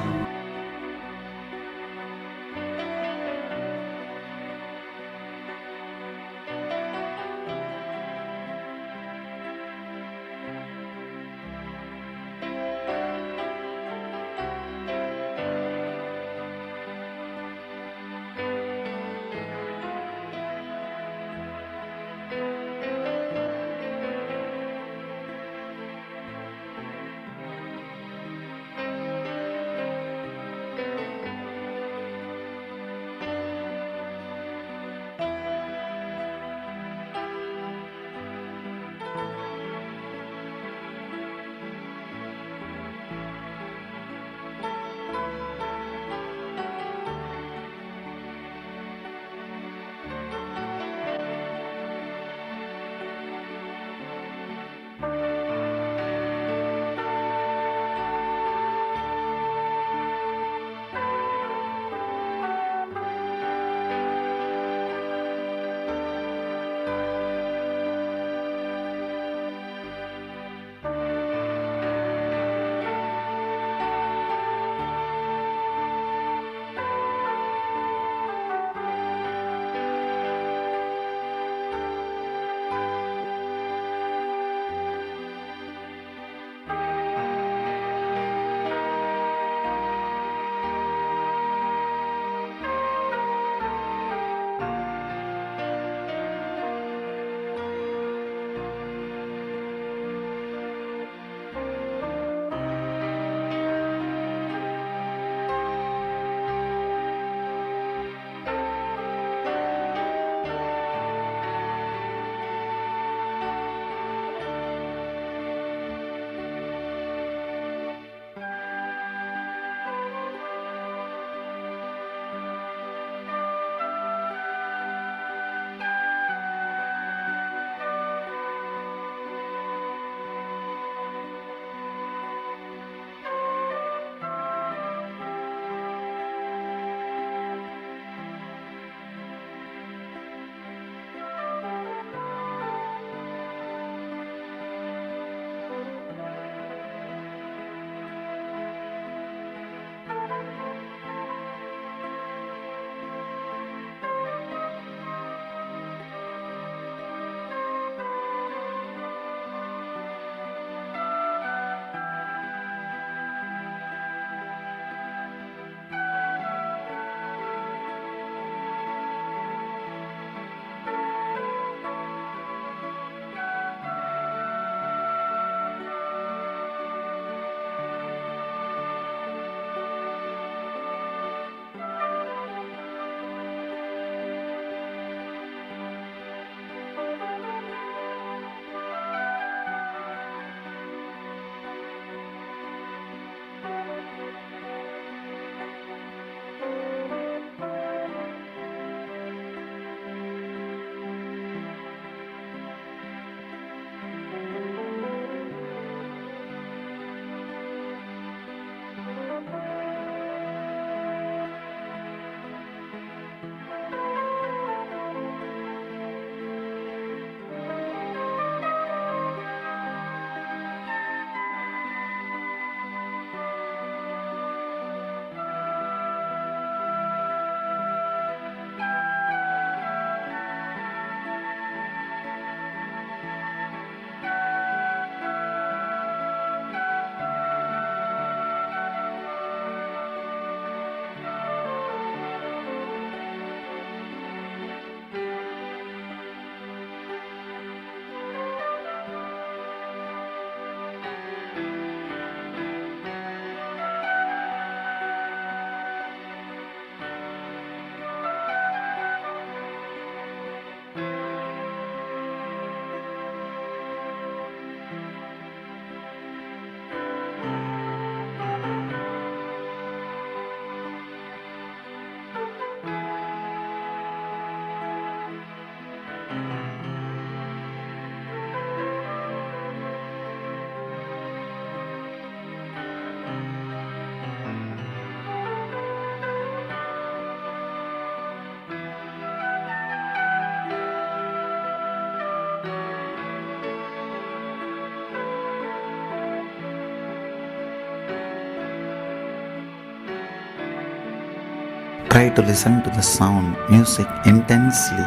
Try to listen to the sound, music intensely.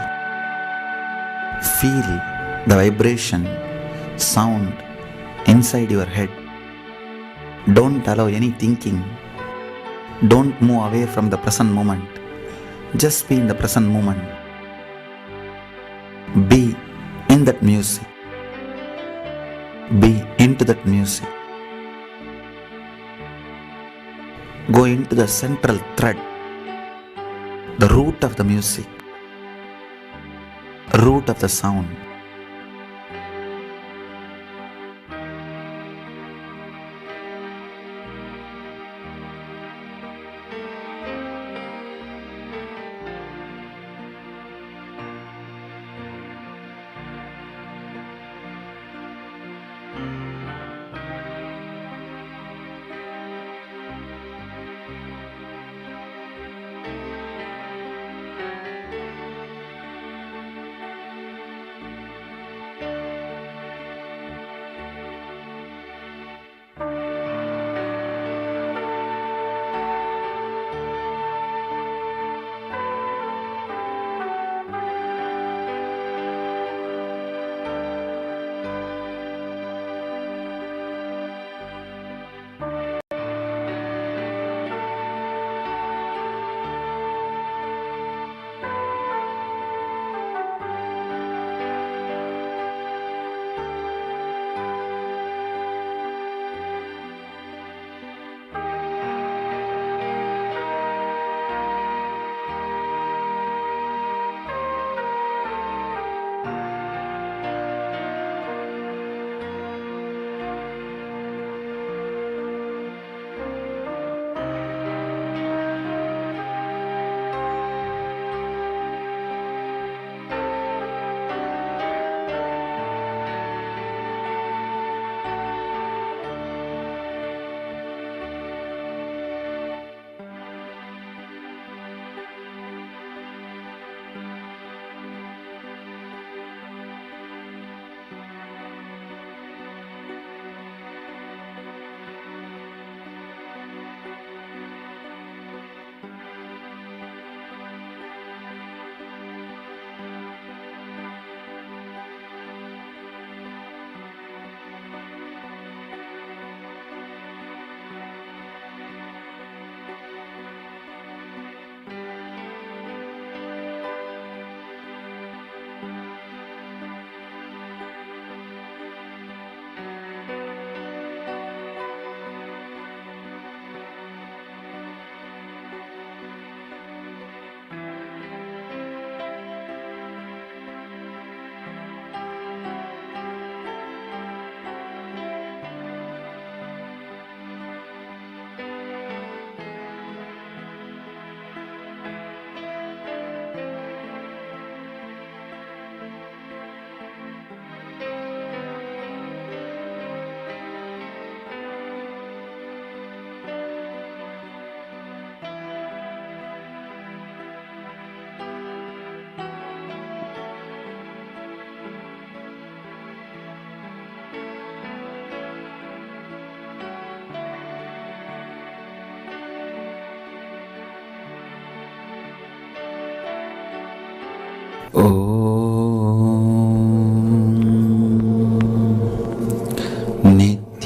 Feel the vibration, sound inside your head. Don't allow any thinking. Don't move away from the present moment. Just be in the present moment. Be in that music. Be into that music. Go into the central thread, the root of the music, root of the sound.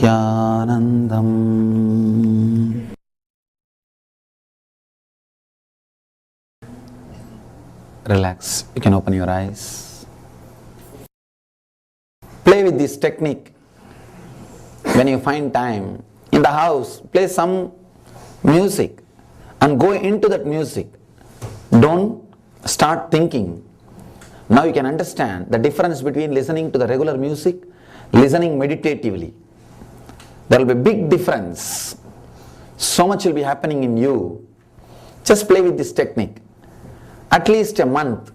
Nithyanandam. Relax. You can open your eyes. Play with this technique. When you find time in the house, play some music and go into that music. Don't start thinking. Now you can understand the difference between listening to the regular music, listening meditatively. There will be a big difference. So much will be happening in you. Just play with this technique. At least a month.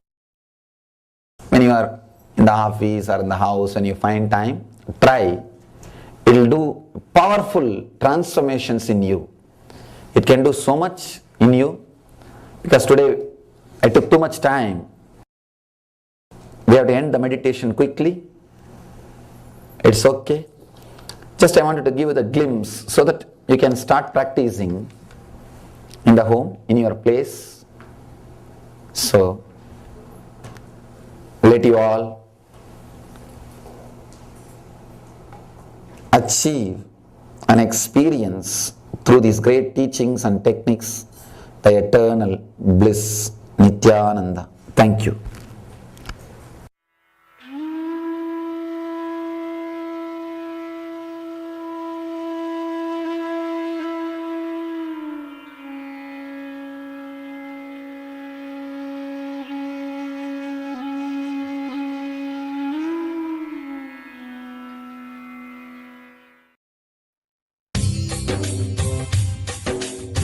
When you are in the office or in the house, when you find time, try. It will do powerful transformations in you. It can do so much in you. Because today I took too much time. We have to end the meditation quickly. It's okay. Just I wanted to give you the glimpse so that you can start practicing in the home, in your place, So, let you all achieve an experience through these great teachings and techniques the eternal bliss, Nithyananda. Thank you.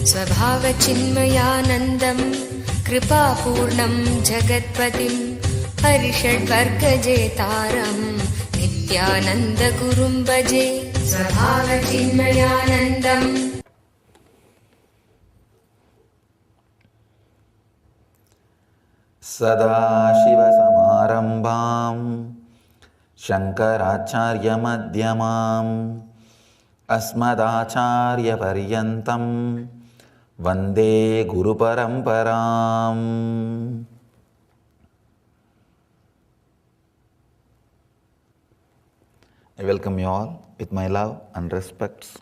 स्वभावचिन्मयानन्दं कृपापूर्णं जगत्पतिं हरिषड्वर्गजेतारं नित्यानन्दगुरुं भजे स्वभावचिन्मयानन्दम् सदाशिवसमारम्भां शङ्कराचार्यमध्यमाम् अस्मदाचार्यपर्यन्तं वन्दे गुरुपरम्पराम्. I welcome you all with my love and respects.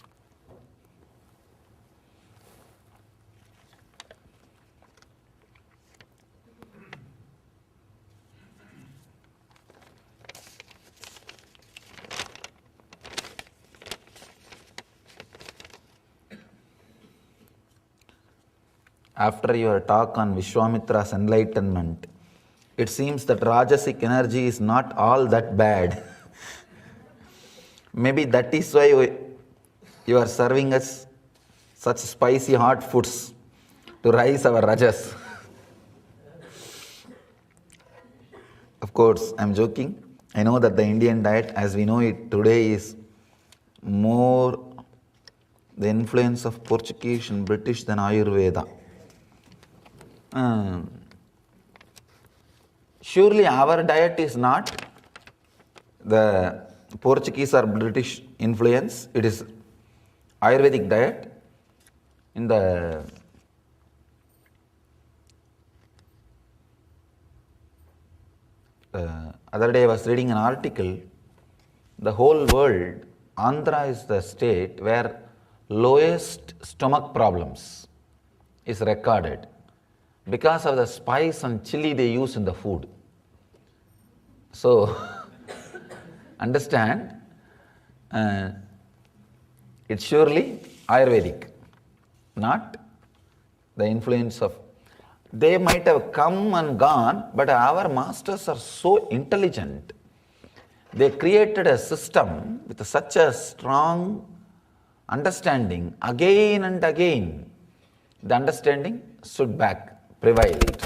After your talk on Vishwamitra's enlightenment, it seems that Rajasic energy is not all that bad. Maybe that is why you are serving us such spicy hot foods to rise our Rajas. Of course, I am joking. I know that the Indian diet as we know it today is more the influence of Portuguese and British than Ayurveda. Surely our diet is not the Portuguese or British influence, it is Ayurvedic diet. In the other day I was reading an article, the whole world, Andhra is the state where lowest stomach problems is recorded because of the spice and chili they use in the food. So, understand, it's surely Ayurvedic, not the influence of. They might have come and gone, but our masters are so intelligent. They created a system with such a strong understanding. Again and again, the understanding stood back, prevailed.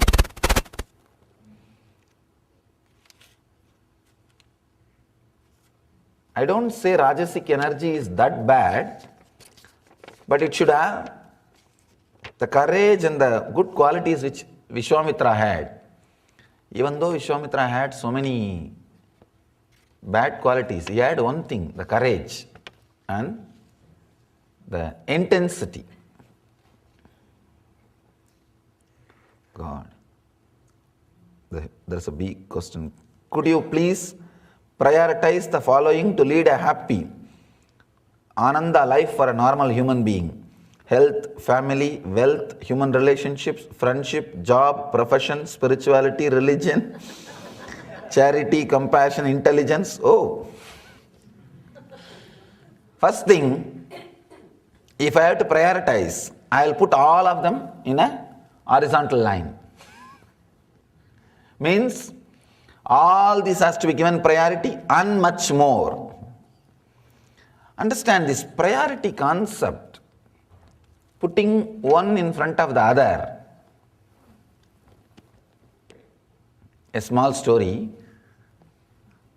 I don't say Rajasic energy is that bad, but it should have the courage and the good qualities which Vishwamitra had. Even though Vishwamitra had so many bad qualities, he had one thing, the courage and the intensity. God, there's a big question. Could you please prioritize the following to lead a happy Ananda life for a normal human being? Health, family, wealth, human relationships, friendship, job, profession, spirituality, religion, charity, compassion, intelligence. Oh. First thing, if I have to prioritize, I'll put all of them in a horizontal line. Means all this has to be given priority and much more. Understand this priority concept, putting one in front of the other. A small story,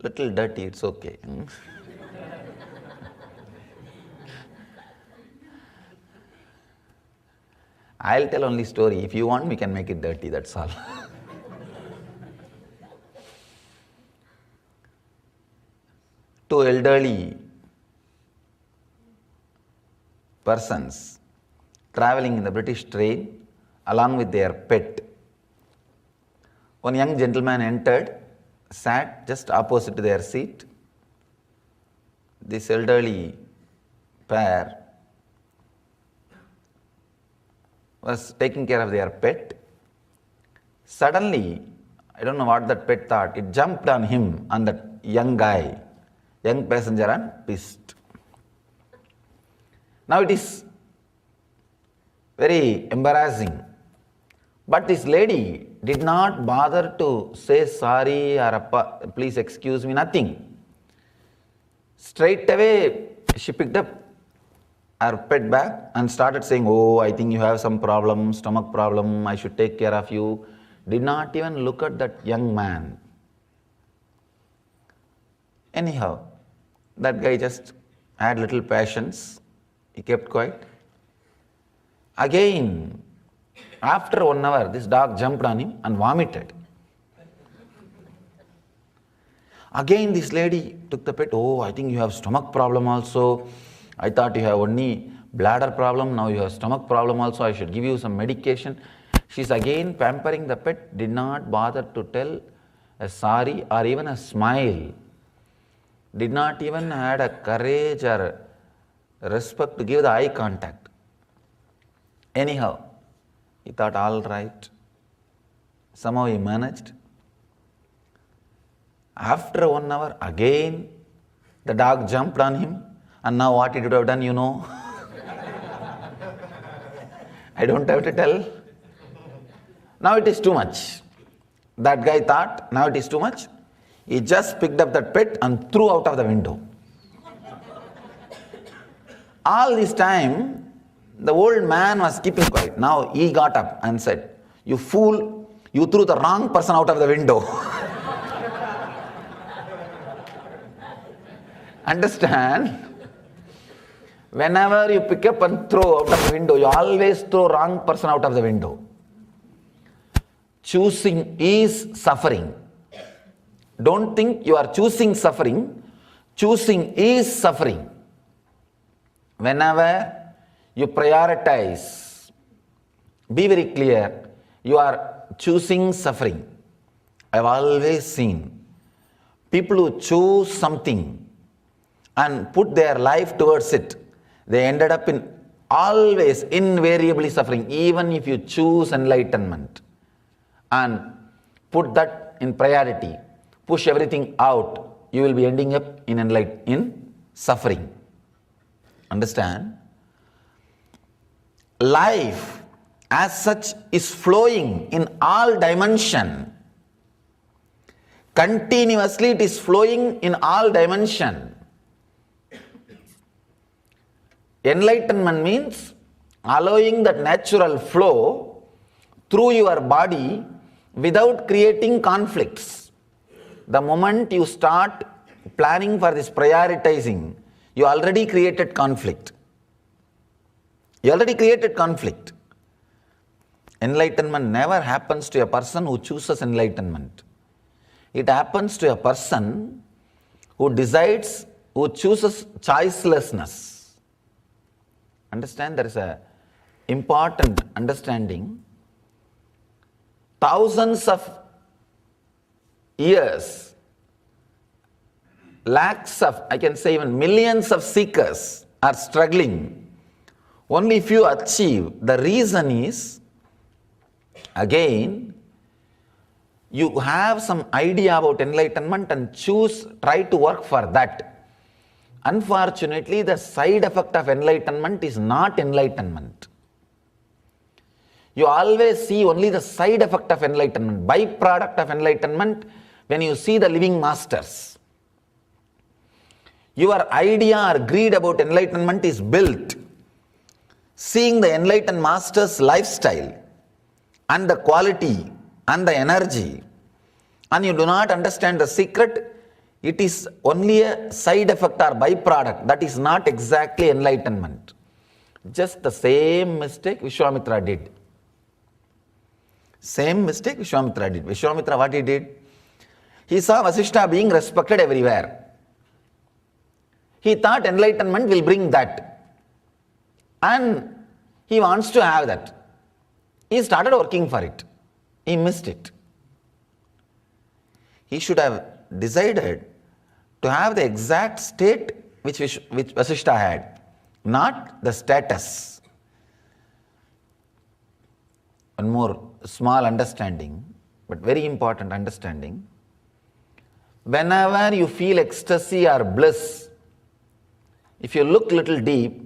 little dirty, it's okay. I'll tell only story. If you want, we can make it dirty, that's all. Two elderly persons traveling in the British train along with their pet. One young gentleman entered, sat just opposite to their seat. This elderly pair was taking care of their pet. Suddenly, I don't know what that pet thought, it jumped on him, on that young guy, young passenger, and pissed. Now it is very embarrassing. But this lady did not bother to say sorry or please excuse me, nothing. Straight away, she picked up her pet bag and started saying, oh, I think you have some problem, stomach problem, I should take care of you. Did not even look at that young man. Anyhow, that guy just had little patience. He kept quiet. Again, after 1 hour, this dog jumped on him and vomited. Again, this lady took the pet. Oh, I think you have stomach problem also. I thought you have only bladder problem. Now you have stomach problem also. I should give you some medication. She's again pampering the pet. Did not bother to tell a sorry or even a smile. Did not even had a courage or respect to give the eye contact. Anyhow, he thought, all right. Somehow he managed. After 1 hour, again, the dog jumped on him. And now what he would have done, you know. I don't have to tell. Now it is too much. That guy thought, now it is too much. He just picked up that pet and threw out of the window. All this time, the old man was keeping quiet. Now he got up and said, you fool, you threw the wrong person out of the window. Understand? Whenever you pick up and throw out of the window, you always throw wrong person out of the window. Choosing is suffering. Don't think you are choosing suffering. Choosing is suffering. Whenever you prioritize, be very clear, you are choosing suffering. I've always seen people who choose something and put their life towards it, they ended up in always invariably suffering. Even if you choose enlightenment and put that in priority, push everything out, you will be ending up in suffering. Understand? Life as such is flowing in all dimension. Continuously it is flowing in all dimension. Enlightenment means allowing that natural flow through your body without creating conflicts. The moment you start planning for this prioritizing, you already created conflict. You already created conflict. Enlightenment never happens to a person who chooses enlightenment. It happens to a person who decides, who chooses choicelessness. Understand, there is a important understanding. Thousands of years, lakhs of, I can say even millions of seekers are struggling. Only few achieve. The reason is, again, you have some idea about enlightenment and try to work for that. Unfortunately, the side effect of enlightenment is not enlightenment. You always see only the side effect of enlightenment, byproduct of enlightenment, when you see the living masters. Your idea or greed about enlightenment is built seeing the enlightened master's lifestyle and the quality and the energy, and you do not understand the secret. It is only a side effect or byproduct. That is not exactly enlightenment. Just the same mistake Vishwamitra did. Same mistake Vishwamitra did. Vishwamitra, what he did? He saw Vasishtha being respected everywhere. He thought enlightenment will bring that. And he wants to have that. He started working for it. He missed it. he should have decided to have the exact state which Vasishtha had, not the status. One more small understanding, but very important understanding. Whenever you feel ecstasy or bliss, if you look little deep,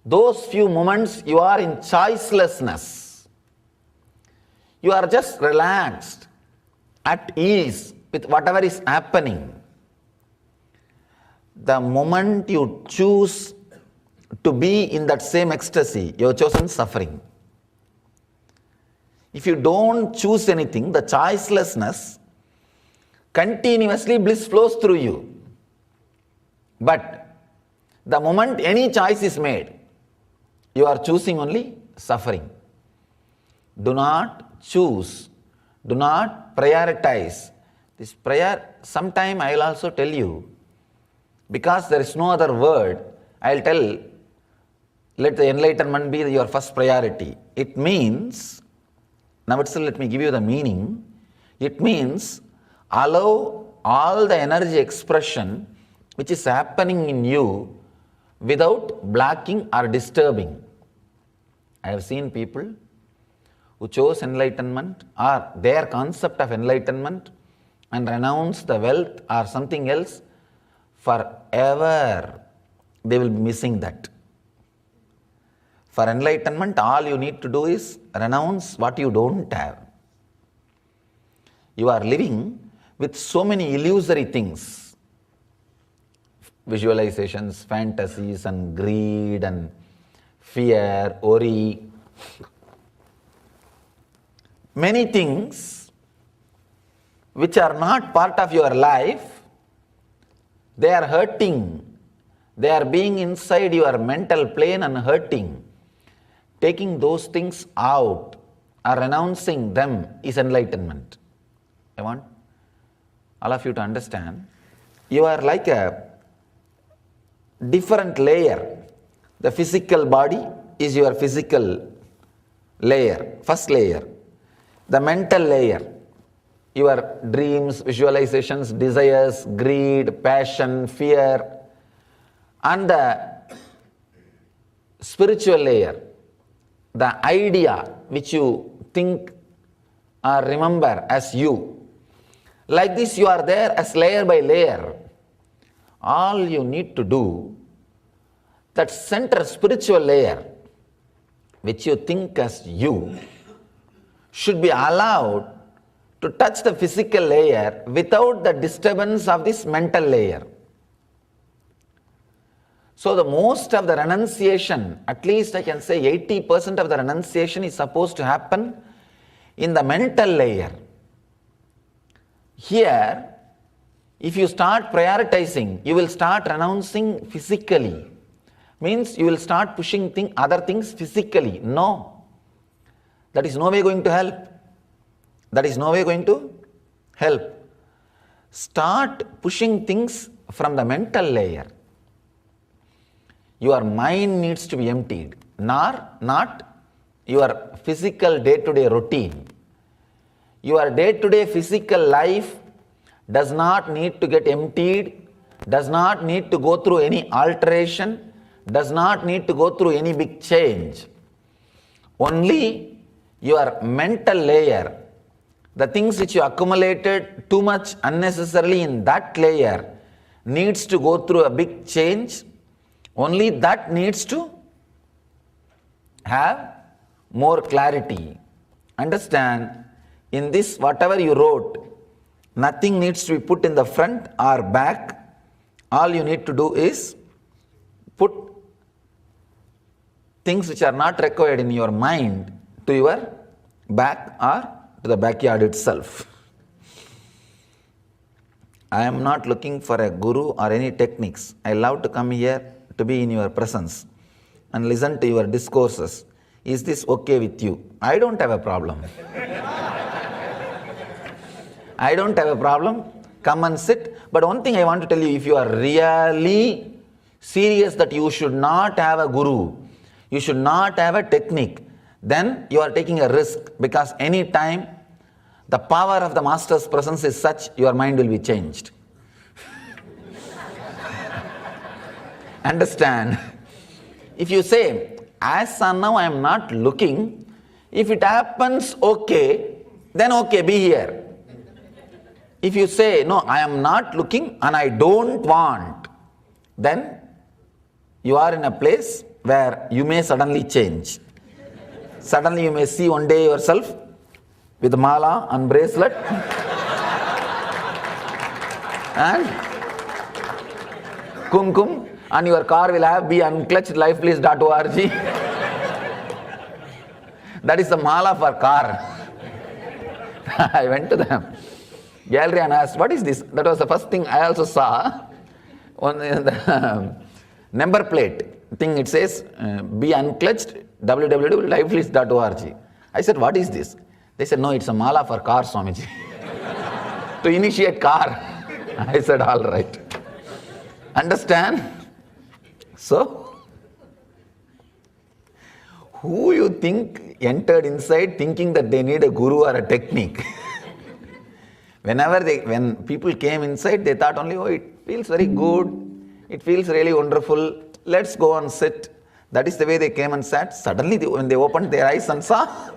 those few moments you are in choicelessness. You are just relaxed, at ease with whatever is happening. The moment you choose to be in that same ecstasy, you have chosen suffering. If you don't choose anything, the choicelessness, continuously bliss flows through you. But the moment any choice is made, you are choosing only suffering. Do not choose. Do not prioritize. This prayer, sometime I will also tell you, because there is no other word, I will tell, let the enlightenment be your first priority. It means, now itself let me give you the meaning. It means allow all the energy expression which is happening in you without blocking or disturbing. I have seen people who chose enlightenment or their concept of enlightenment and renounce the wealth or something else, forever they will be missing that. For enlightenment, all you need to do is renounce what you don't have. You are living with so many illusory things, visualizations, fantasies, and greed, and fear, worry. Many things which are not part of your life, they are hurting. They are being inside your mental plane and hurting. Taking those things out or renouncing them is enlightenment. I want all of you to understand, you are like a different layer. The physical body is your physical layer, first layer. The mental layer, your dreams, visualizations, desires, greed, passion, fear, and the spiritual layer, the idea which you think or remember as you. Like this, you are there as layer by layer. All you need to do, that center spiritual layer, which you think as you, should be allowed to touch the physical layer without the disturbance of this mental layer. So the most of the renunciation, at least I can say 80% of the renunciation is supposed to happen in the mental layer. Here, if you start prioritizing, you will start renouncing physically. Means you will start pushing other things physically. No. That is no way going to help. That is no way going to help. Start pushing things from the mental layer. Your mind needs to be emptied, not your physical day-to-day routine. Your day-to-day physical life does not need to get emptied, does not need to go through any alteration, does not need to go through any big change. Only your mental layer, the things which you accumulated too much unnecessarily in that layer, needs to go through a big change. Only that needs to have more clarity. Understand, in this whatever you wrote, nothing needs to be put in the front or back. All you need to do is put things which are not required in your mind to your back or to the backyard itself. I am not looking for a guru or any techniques. I love to come here to be in your presence and listen to your discourses. Is this okay with you? I don't have a problem. I don't have a problem. Come and sit. But one thing I want to tell you, if you are really serious that you should not have a guru, you should not have a technique, then you are taking a risk, because any time The power of the Master's presence is such, your mind will be changed. Understand? If you say, as of now I am not looking, if it happens, okay, then okay, be here. If you say, no, I am not looking and I don't want, then you are in a place where you may suddenly change. Suddenly you may see one day yourself with mala and bracelet and kumkum, and your car will have be unclutched lifeplease.org. That is the mala for car. I went to the gallery and asked, what is this? That was the first thing I also saw on the number plate thing. It says, be unclutched, www.lifeplease.org. I said, what is this? They said, no, it's a mala for car, Swamiji. To initiate car. I said, all right. Understand? So, who you think entered inside thinking that they need a guru or a technique? When people came inside, they thought only, oh, it feels very good, it feels really wonderful, let's go and sit. That is the way they came and sat. Suddenly, when they opened their eyes and saw,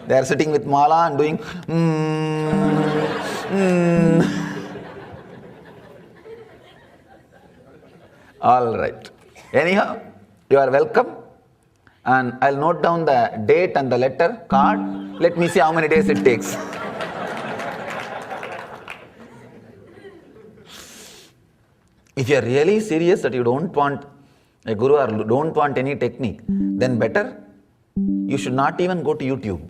they are sitting with mala and doing, All right. Anyhow, you are welcome. And I'll note down the date and the letter card. Let me see how many days it takes. If you are really serious that you don't want a guru or don't want any technique, then better you should not even go to YouTube.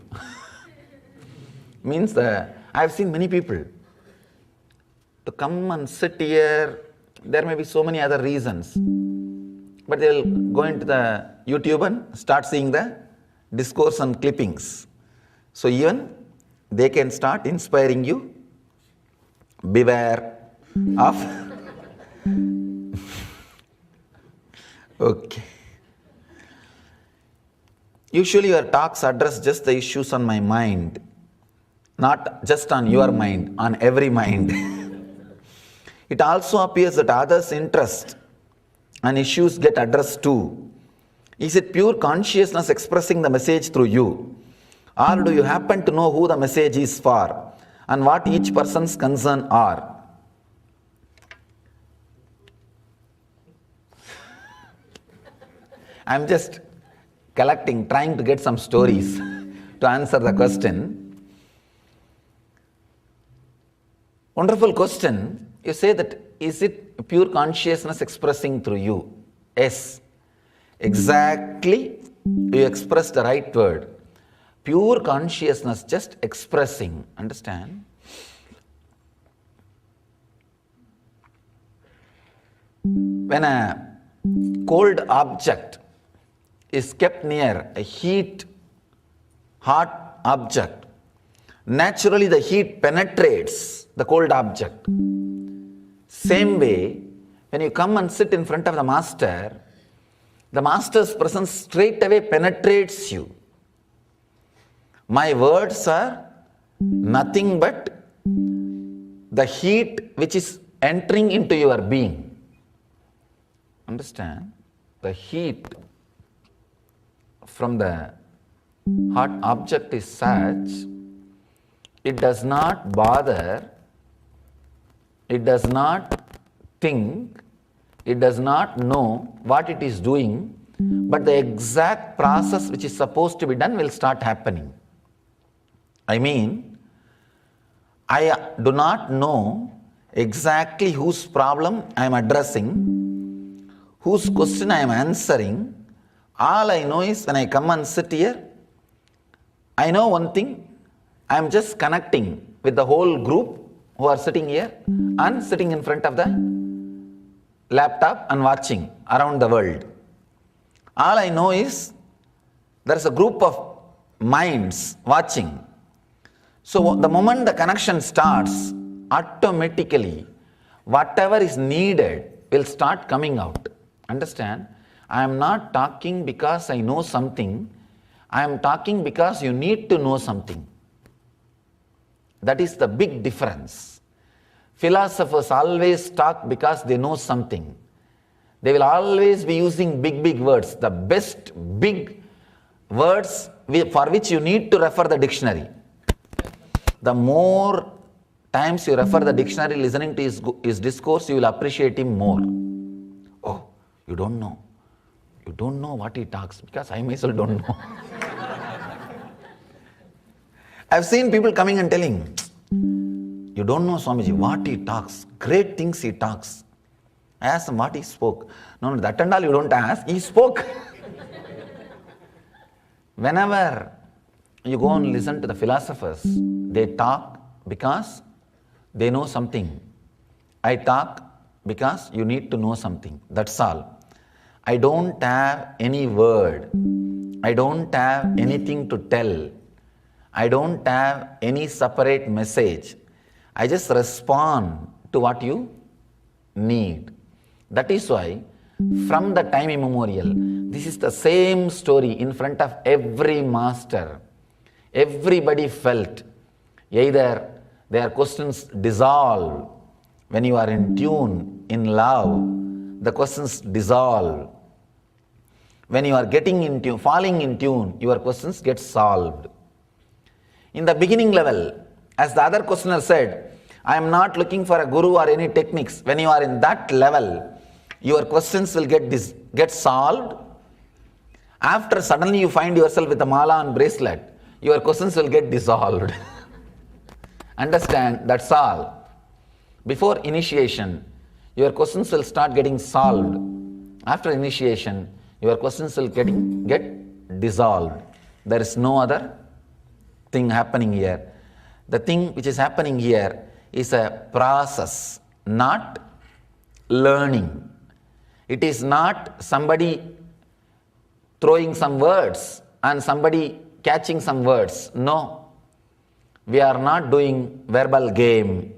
Means I've seen many people to come and sit here. There may be so many other reasons, but they'll go into the YouTube and start seeing the discourse and clippings. So even they can start inspiring you. Beware of. Okay. Usually your talks address just the issues on my mind, not just on your mind, on every mind. It also appears that others' interests and issues get addressed too. Is it pure consciousness expressing the message through you? Or do you happen to know who the message is for and what each person's concern are? I'm just collecting, trying to get some stories to answer the question. Wonderful question. You say that, is it pure consciousness expressing through you? Yes. Exactly, you expressed the right word. Pure consciousness, just expressing. Understand? When a cold object is kept near a hot object, naturally the heat penetrates the cold object. Same way, when you come and sit in front of the Master's presence straight away penetrates you. My words are nothing but the heat which is entering into your being. Understand? The heat from the hot object is such, it does not bother, it does not think, it does not know what it is doing, but the exact process which is supposed to be done will start happening. I mean, I do not know exactly whose problem I am addressing, whose question I am answering. All I know is when I come and sit here, I know one thing, I am just connecting with the whole group who are sitting here and sitting in front of the laptop and watching around the world. All I know is there is a group of minds watching. So the moment the connection starts, automatically whatever is needed will start coming out. Understand? I am not talking because I know something. I am talking because you need to know something. That is the big difference. Philosophers always talk because they know something. They will always be using big words, the best big words for which you need to refer the dictionary. The more times you refer the dictionary listening to his discourse, you will appreciate him more. Oh, you don't know. You don't know what he talks, because I myself don't know. I've seen people coming and telling, you don't know Swamiji, what he talks, great things he talks. I asked him what he spoke. No, that and all you don't ask, he spoke. Whenever you go and listen to the philosophers, they talk because they know something. I talk because you need to know something. That's all. I don't have any word. I don't have anything to tell. I don't have any separate message. I just respond to what you need. That is why, from the time immemorial, this is the same story in front of every master. Everybody felt either their questions dissolve when you are in tune, in love, the questions dissolve. When you are getting in tune, falling in tune, your questions get solved. In the beginning level, as the other questioner said, I am not looking for a guru or any techniques. When you are in that level, your questions will get solved. After suddenly you find yourself with a mala and bracelet, your questions will get dissolved. Understand, that's all. Before initiation, your questions will start getting solved. After initiation, your questions will get dissolved. There is no other thing happening here. The thing which is happening here is a process, not learning. It is not somebody throwing some words and somebody catching some words. No. We are not doing verbal game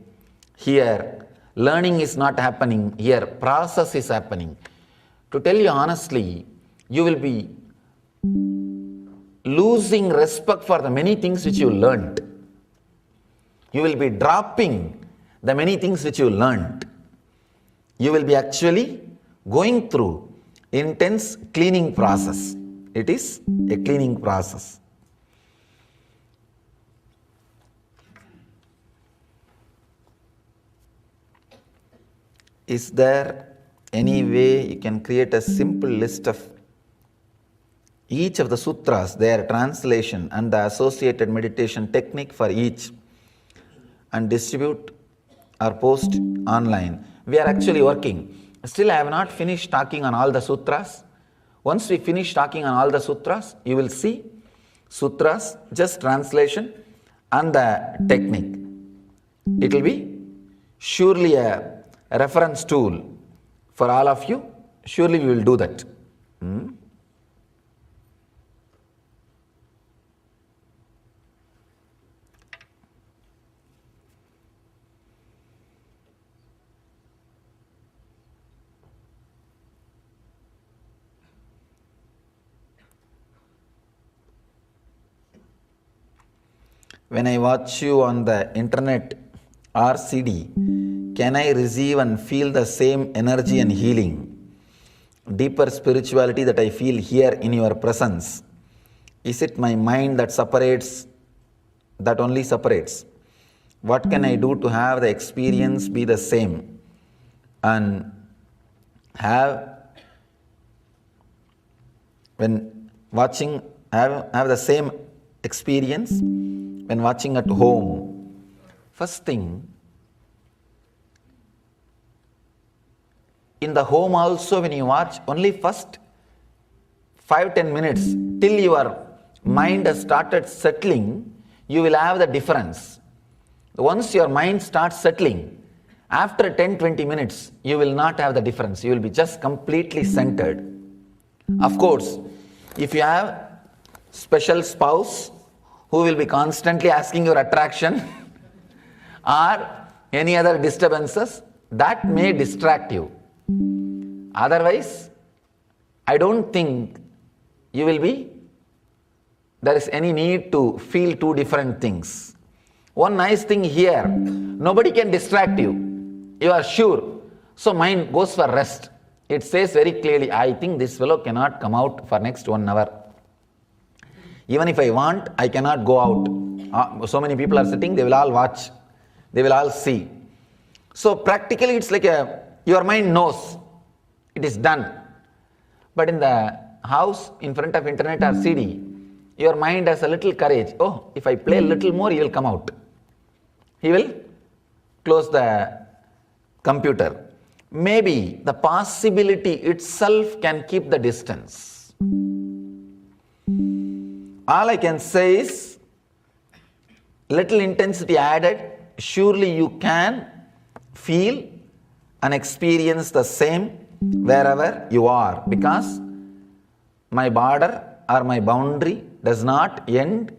here. Learning is not happening here. Process is happening. To tell you honestly, you will be losing respect for the many things which you learnt. You will be dropping the many things which you learnt. You will be actually going through intense cleaning process. It is a cleaning process. Is there any way you can create a simple list of each of the sutras, their translation and the associated meditation technique for each, and distribute or post online? We are actually working. Still, I have not finished talking on all the sutras. Once we finish talking on all the sutras, you will see sutras, just translation and the technique. It will be surely a reference tool for all of you. Surely we will do that. When I watch you on the internet or CD, can I receive and feel the same energy and healing, deeper spirituality that I feel here in your presence? Is it my mind that only separates? What can I do to have the experience be the same and have the same experience when watching at home? First thing, in the home also, when you watch, only first 5-10 minutes till your mind has started settling, you will have the difference. Once your mind starts settling, after 10-20 minutes, you will not have the difference. You will be just completely centered. Of course, if you have special spouse who will be constantly asking your attraction or any other disturbances, that may distract you. Otherwise, I don't think there is any need to feel two different things. one nice thing here. Nobody can distract you. You are sure. So mind goes for rest. It says very clearly, I think this fellow cannot come out for next 1 hour. Even if I want, I cannot go out. So many people are sitting, they will all watch. They will all see. So practically it's like your mind knows it is done. But in the house, in front of internet or CD, your mind has a little courage. Oh, if I play a little more, he will come out. He will close the computer. Maybe the possibility itself can keep the distance. All I can say is, little intensity added, surely you can feel and experience the same wherever you are, because my border or my boundary does not end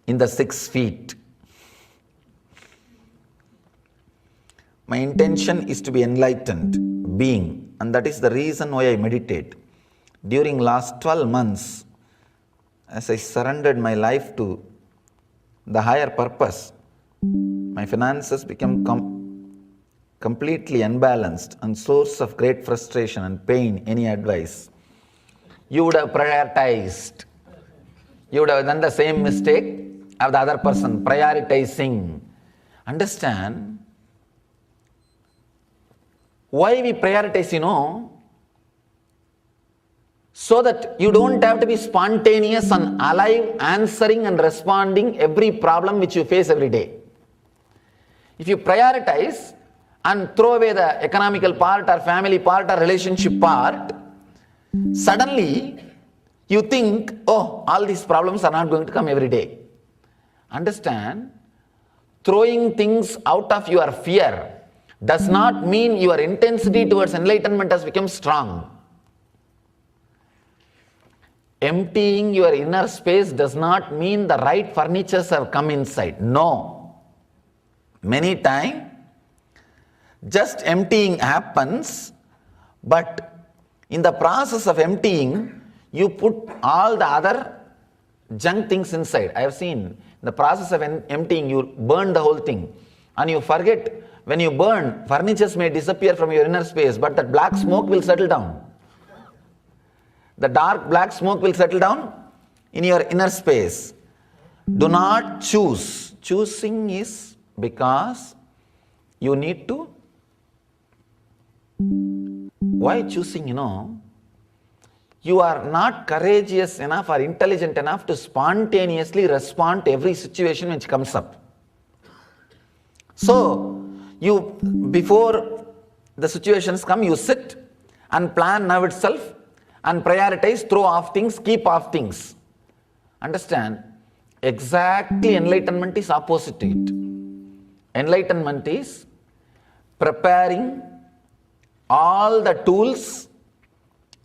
in the 6 feet. My intention is to be enlightened being, and that is the reason why I meditate. During last 12 months, as I surrendered my life to the higher purpose, my finances became completely unbalanced and source of great frustration and pain. Any advice? You would have prioritized. You would have done the same mistake of the other person, prioritizing. Understand? Why we prioritize, so that you don't have to be spontaneous and alive, answering and responding every problem which you face every day. If you prioritize and throw away the economical part or family part or relationship part, suddenly you think, oh, all these problems are not going to come every day. Understand? Throwing things out of your fear does not mean your intensity towards enlightenment has become strong. Emptying your inner space does not mean the right furnitures have come inside. No. Many times, just emptying happens, but in the process of emptying, you put all the other junk things inside. I have seen, in the process of emptying, you burn the whole thing. And you forget, when you burn, furnitures may disappear from your inner space, but that black smoke will settle down. The dark black smoke will settle down in your inner space. Do not choose. Choosing is because you need to. Why choosing? You are not courageous enough or intelligent enough to spontaneously respond to every situation which comes up. So, before the situations come, you sit and plan now itself and prioritize, throw off things, keep off things. Understand? Exactly, enlightenment is opposite to it. Enlightenment is preparing all the tools,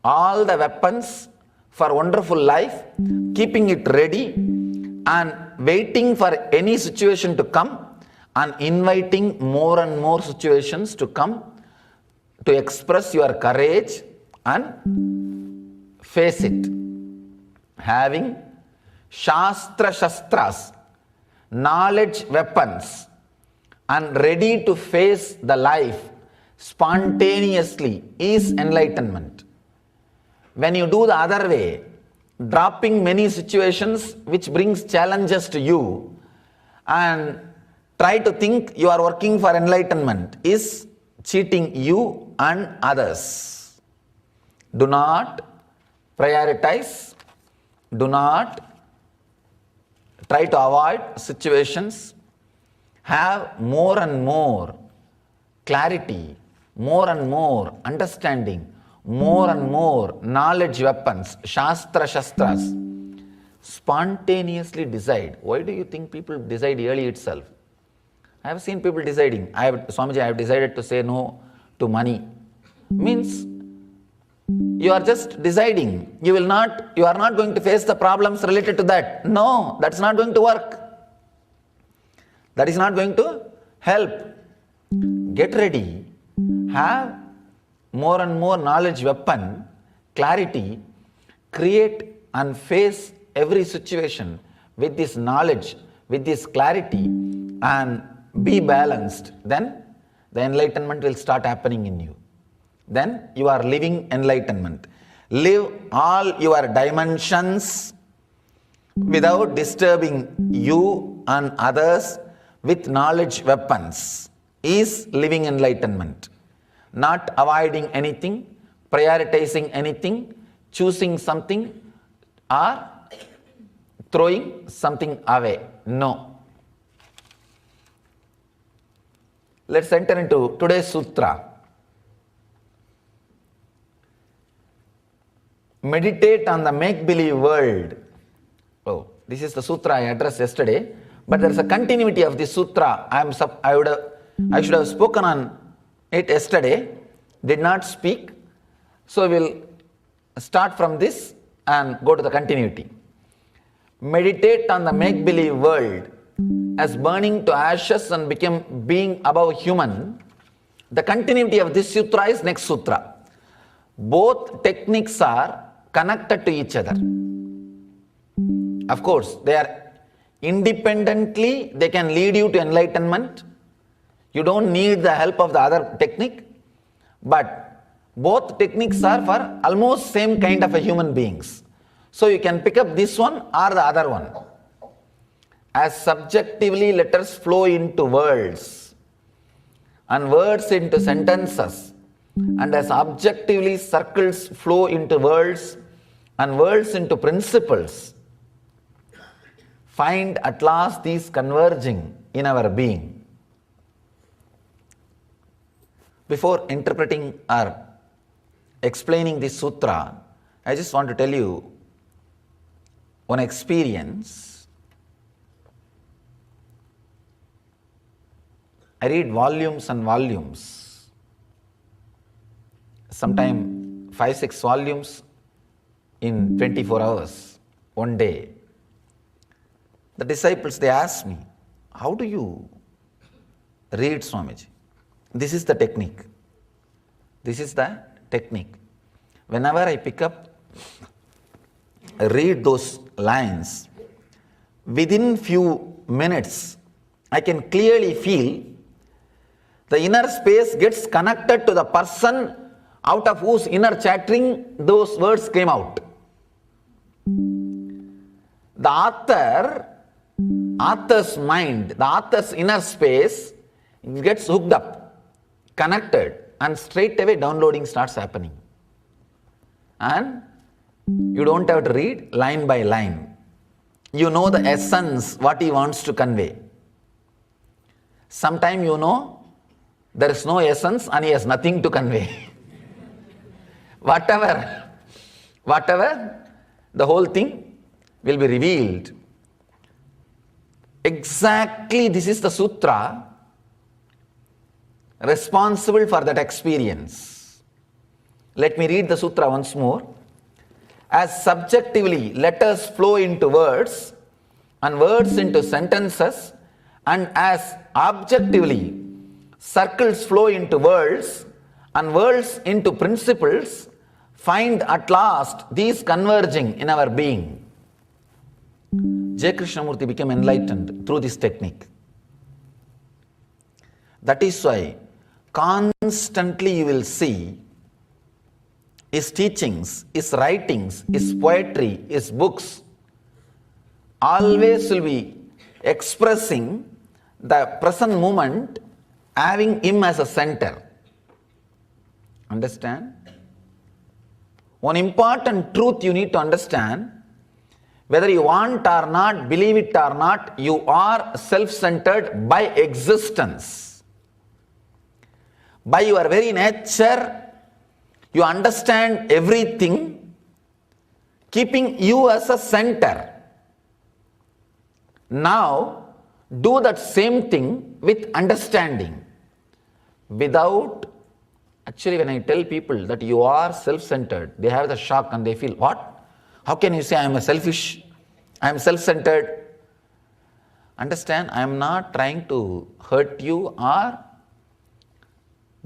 all the weapons for wonderful life, keeping it ready and waiting for any situation to come and inviting more and more situations to come to express your courage and face it. Having shastras, knowledge weapons, and ready to face the life spontaneously is enlightenment. When you do the other way, dropping many situations which brings challenges to you and try to think you are working for enlightenment is cheating you and others. Do not prioritize. Do not try to avoid situations. Have more and more clarity, more and more understanding, more and more knowledge weapons, shastras. Spontaneously decide. Why do you think people decide early itself? I have seen people deciding. Swamiji, I have decided to say no to money. Means you are just deciding. You are not going to face the problems related to that. No, that's not going to work. That is not going to help. Get ready. Have more and more knowledge weapon, clarity. Create and face every situation with this knowledge, with this clarity. and be balanced, then the enlightenment will start happening in you. Then you are living enlightenment. Live all your dimensions without disturbing you and others with knowledge weapons is living enlightenment. Not avoiding anything, prioritizing anything, choosing something, or throwing something away. No. Let's enter into today's sutra. Meditate on the make-believe world. Oh, this is the sutra I addressed yesterday, but there is a continuity of this sutra. I should have spoken on it yesterday, did not speak. So we will start from this and go to the continuity. Meditate on the make-believe world as burning to ashes and being above human. The continuity of this sutra is next sutra. Both techniques are connected to each other. Of course, they are independently, they can lead you to enlightenment. You don't need the help of the other technique, but both techniques are for almost same kind of a human beings. So you can pick up this one or the other one. As subjectively letters flow into words and words into sentences, and as objectively circles flow into words and words into principles, find at last these converging in our being. Before interpreting or explaining this sutra, I just want to tell you one experience. I read volumes and volumes, sometimes 5-6 volumes in 24 hours, one day. The disciples, they asked me, how do you read, Swamiji? This is the technique. This is the technique. Whenever I pick up, read those lines, within few minutes, I can clearly feel the inner space gets connected to the person out of whose inner chattering those words came out. The author's mind, the author's inner space gets hooked up, connected, and straight away downloading starts happening. And you don't have to read line by line. You know the essence, what he wants to convey. Sometimes you know there is no essence and he has nothing to convey. Whatever, the whole thing will be revealed. Exactly, this is the sutra responsible for that experience. Let me read the sutra once more. As subjectively letters flow into words and words into sentences, and as objectively circles flow into words and words into principles, find at last these converging in our being. J. Krishnamurti became enlightened through this technique. That is why constantly you will see his teachings, his writings, his poetry, his books always will be expressing the present moment, having him as a center. Understand? One important truth you need to understand, whether you want or not, believe it or not, you are self-centered by existence. By your very nature, you understand everything, keeping you as a center. Now, do that same thing with understanding. Actually, when I tell people that you are self-centered, they have the shock and they feel, what? How can you say I am selfish? I am self-centered. Understand, I am not trying to hurt you or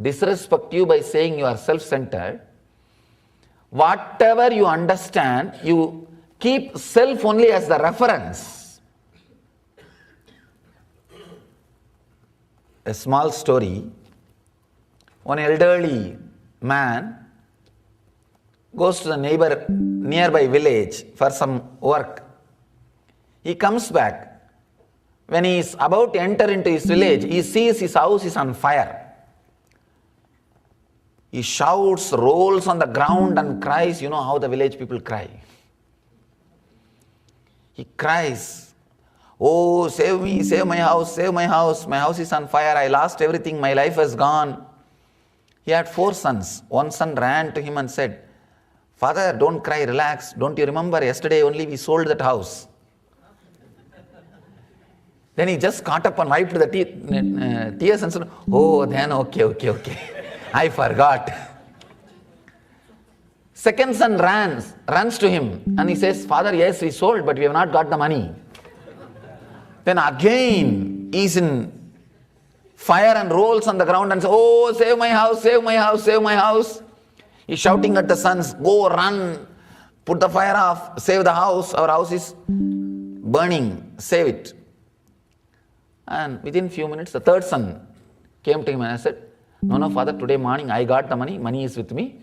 disrespect you by saying you are self-centered. Whatever you understand, you keep self only as the reference. a small story. One elderly man goes to the nearby village for some work. He comes back. When he is about to enter into his village, he sees his house is on fire. He shouts, rolls on the ground and cries. You know how the village people cry. He cries, "Oh, save me, save my house, my house is on fire, I lost everything, my life has gone." He had 4 sons. One son ran to him and said, "Father, don't cry, relax. Don't you remember yesterday only we sold that house?" Then he just caught up and wiped the tears and said, "Oh, then okay. I forgot." Second son runs to him and he says, "Father, yes, we sold, but we have not got the money." Then again he's in fire and rolls on the ground and says, "Oh, save my house. He's shouting at the sons, "Go, run, put the fire off, save the house. Our house is burning, save it." And within few minutes, the third son came to him and I said, No, Father, today morning I got the money is with me.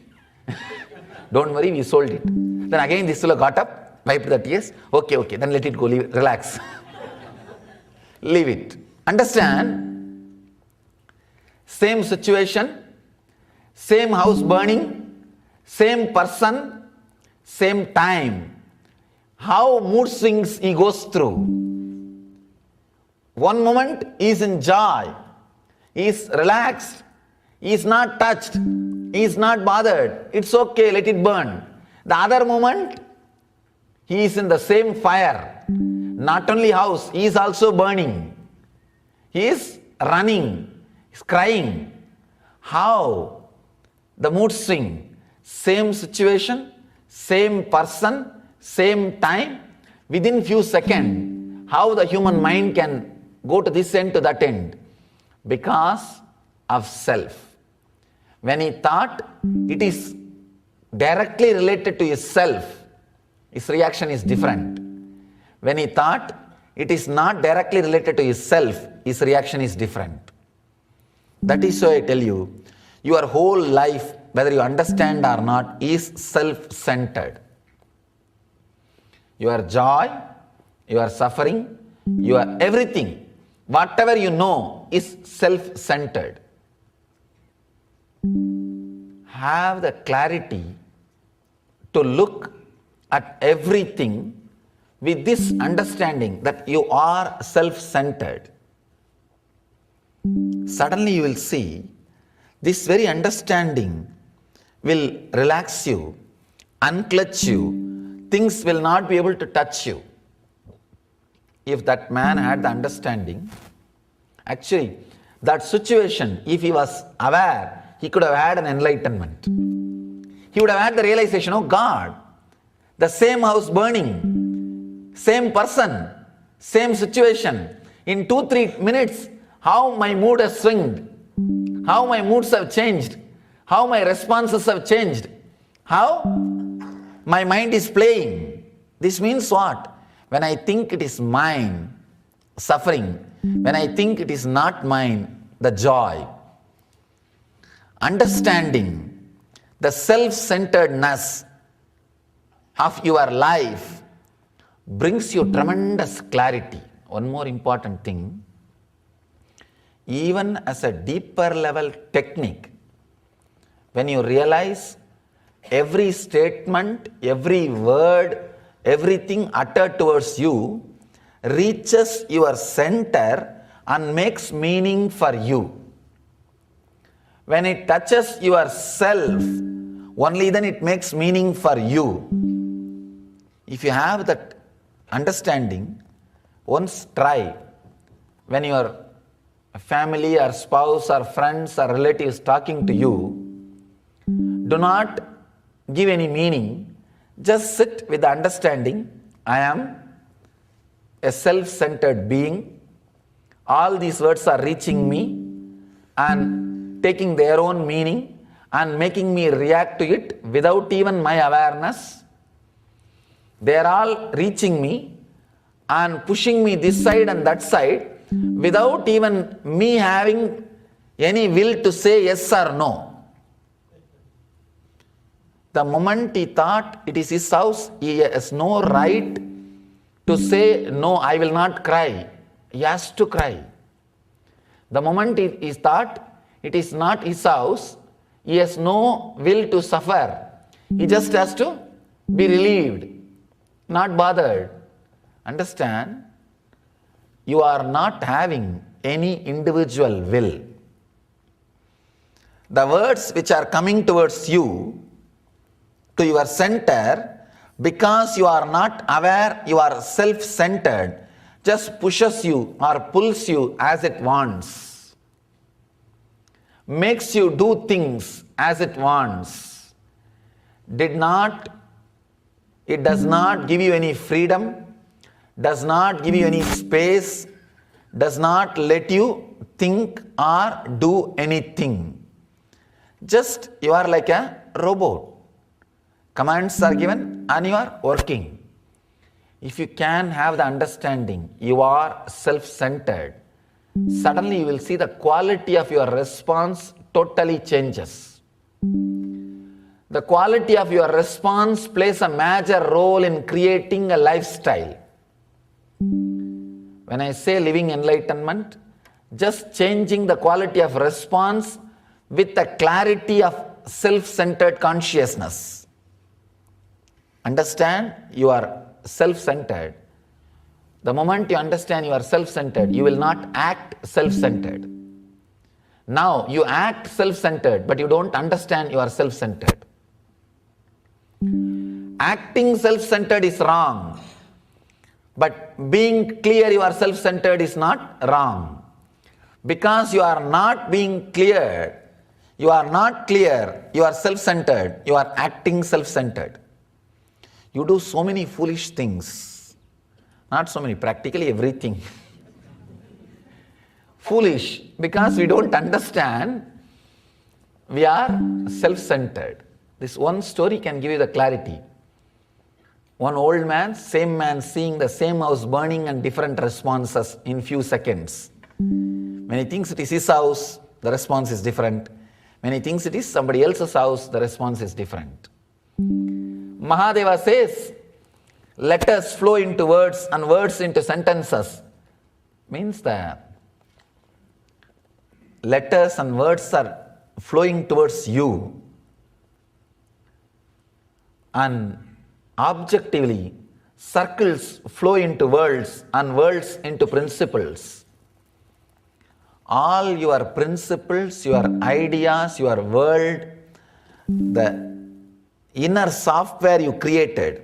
Don't worry, we sold it. Then again this fellow got up, wiped the tears. Okay, then let it go, leave it, relax. Leave it. Understand? Same situation, same house burning, same person, same time. How mood swings he goes through. One moment he is in joy, he is relaxed, he is not touched, he is not bothered. It's okay, let it burn. The other moment, he is in the same fire. Not only house, he is also burning. He is running, he is crying. How? The mood swing. Same situation, same person, same time, within few seconds. How the human mind can go to this end to that end? Because of self. When he thought it is directly related to his self, his reaction is different. When he thought it is not directly related to his self, his reaction is different. That is why I tell you, your whole life, whether you understand or not, is self-centered. Your joy, your suffering, your everything, whatever you know is self-centered. Have the clarity to look at everything with this understanding that you are self-centered. Suddenly you will see this very understanding will relax you, unclutch you, things will not be able to touch you. If that man had the understanding, actually that situation, if he was aware, he could have had an enlightenment. He would have had the realization, oh God, the same house burning, same person, same situation. In 2-3 minutes, how my mood has swinged, how my moods have changed, how my responses have changed, how my mind is playing. This means what? When I think it is mine, suffering. When I think it is not mine, the joy. Understanding the self-centeredness of your life brings you tremendous clarity. One more important thing, even as a deeper level technique, when you realize every statement, every word, everything uttered towards you reaches your center and makes meaning for you. When it touches yourself, only then it makes meaning for you. If you have that understanding, once try, when your family or spouse or friends or relatives talking to you, do not give any meaning. Just sit with the understanding, I am a self-centered being. All these words are reaching me and taking their own meaning and making me react to it without even my awareness. They are all reaching me and pushing me this side and that side without even me having any will to say yes or no. The moment he thought it is his house, he has no right to say, no, I will not cry. He has to cry. The moment he thought it is not his house, he has no will to suffer. He just has to be relieved, not bothered. Understand? You are not having any individual will. The words which are coming towards you, to your center, because you are not aware you are self-centered, just pushes you or pulls you as it wants, makes you do things as it wants. It does not give you any freedom, does not give you any space, does not let you think or do anything. Just you are like a robot. Commands are given and you are working. If you can have the understanding, you are self-centered, suddenly you will see the quality of your response totally changes. The quality of your response plays a major role in creating a lifestyle. When I say living enlightenment, just changing the quality of response with the clarity of self-centered consciousness. Understand, you are self-centered. The moment you understand you are self-centered, you will not act self-centered. Now, you act self-centered, but you don't understand you are self-centered. Acting self-centered is wrong, but being clear you are self-centered is not wrong. Because you are not being clear, you are not clear, you are self-centered, you are acting self-centered. You do so many foolish things. Not so many, practically everything. Foolish, because we don't understand we are self-centered. This one story can give you the clarity. One old man, same man seeing the same house burning and different responses in few seconds. When he thinks it is his house, the response is different. When he thinks it is somebody else's house, the response is different. Mahadeva says, letters flow into words and words into sentences. Means the letters and words are flowing towards you. And objectively, circles flow into worlds and worlds into principles. All your principles, your ideas, your world, the inner software you created,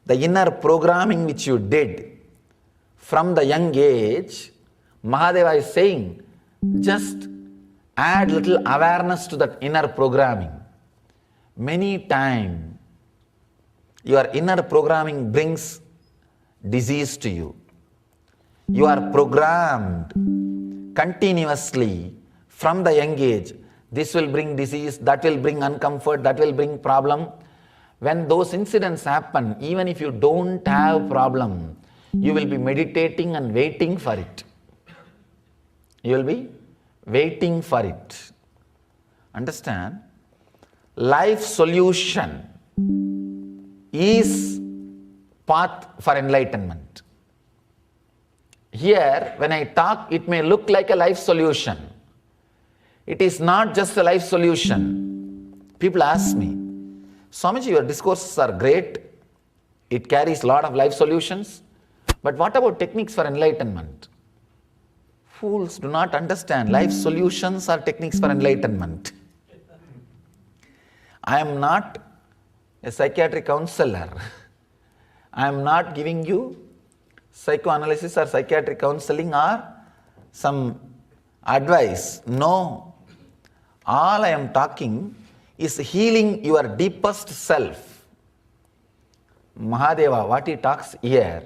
the inner programming which you did from the young age, Mahadeva is saying, just add little awareness to that inner programming. Many times, your inner programming brings disease to you. You are programmed continuously from the young age. This will bring disease, that will bring uncomfort, that will bring problem. When those incidents happen, even if you don't have problem, you will be meditating and waiting for it. You will be waiting for it. Understand? Life solution is path for enlightenment. Here, when I talk, it may look like a life solution. It is not just a life solution. People ask me, Swamiji, your discourses are great. It carries a lot of life solutions. But what about techniques for enlightenment? Fools do not understand. Life solutions are techniques for enlightenment. I am not a psychiatric counselor. I am not giving you psychoanalysis or psychiatric counseling or some advice. No. All I am talking is healing your deepest self. Mahadeva, what he talks here,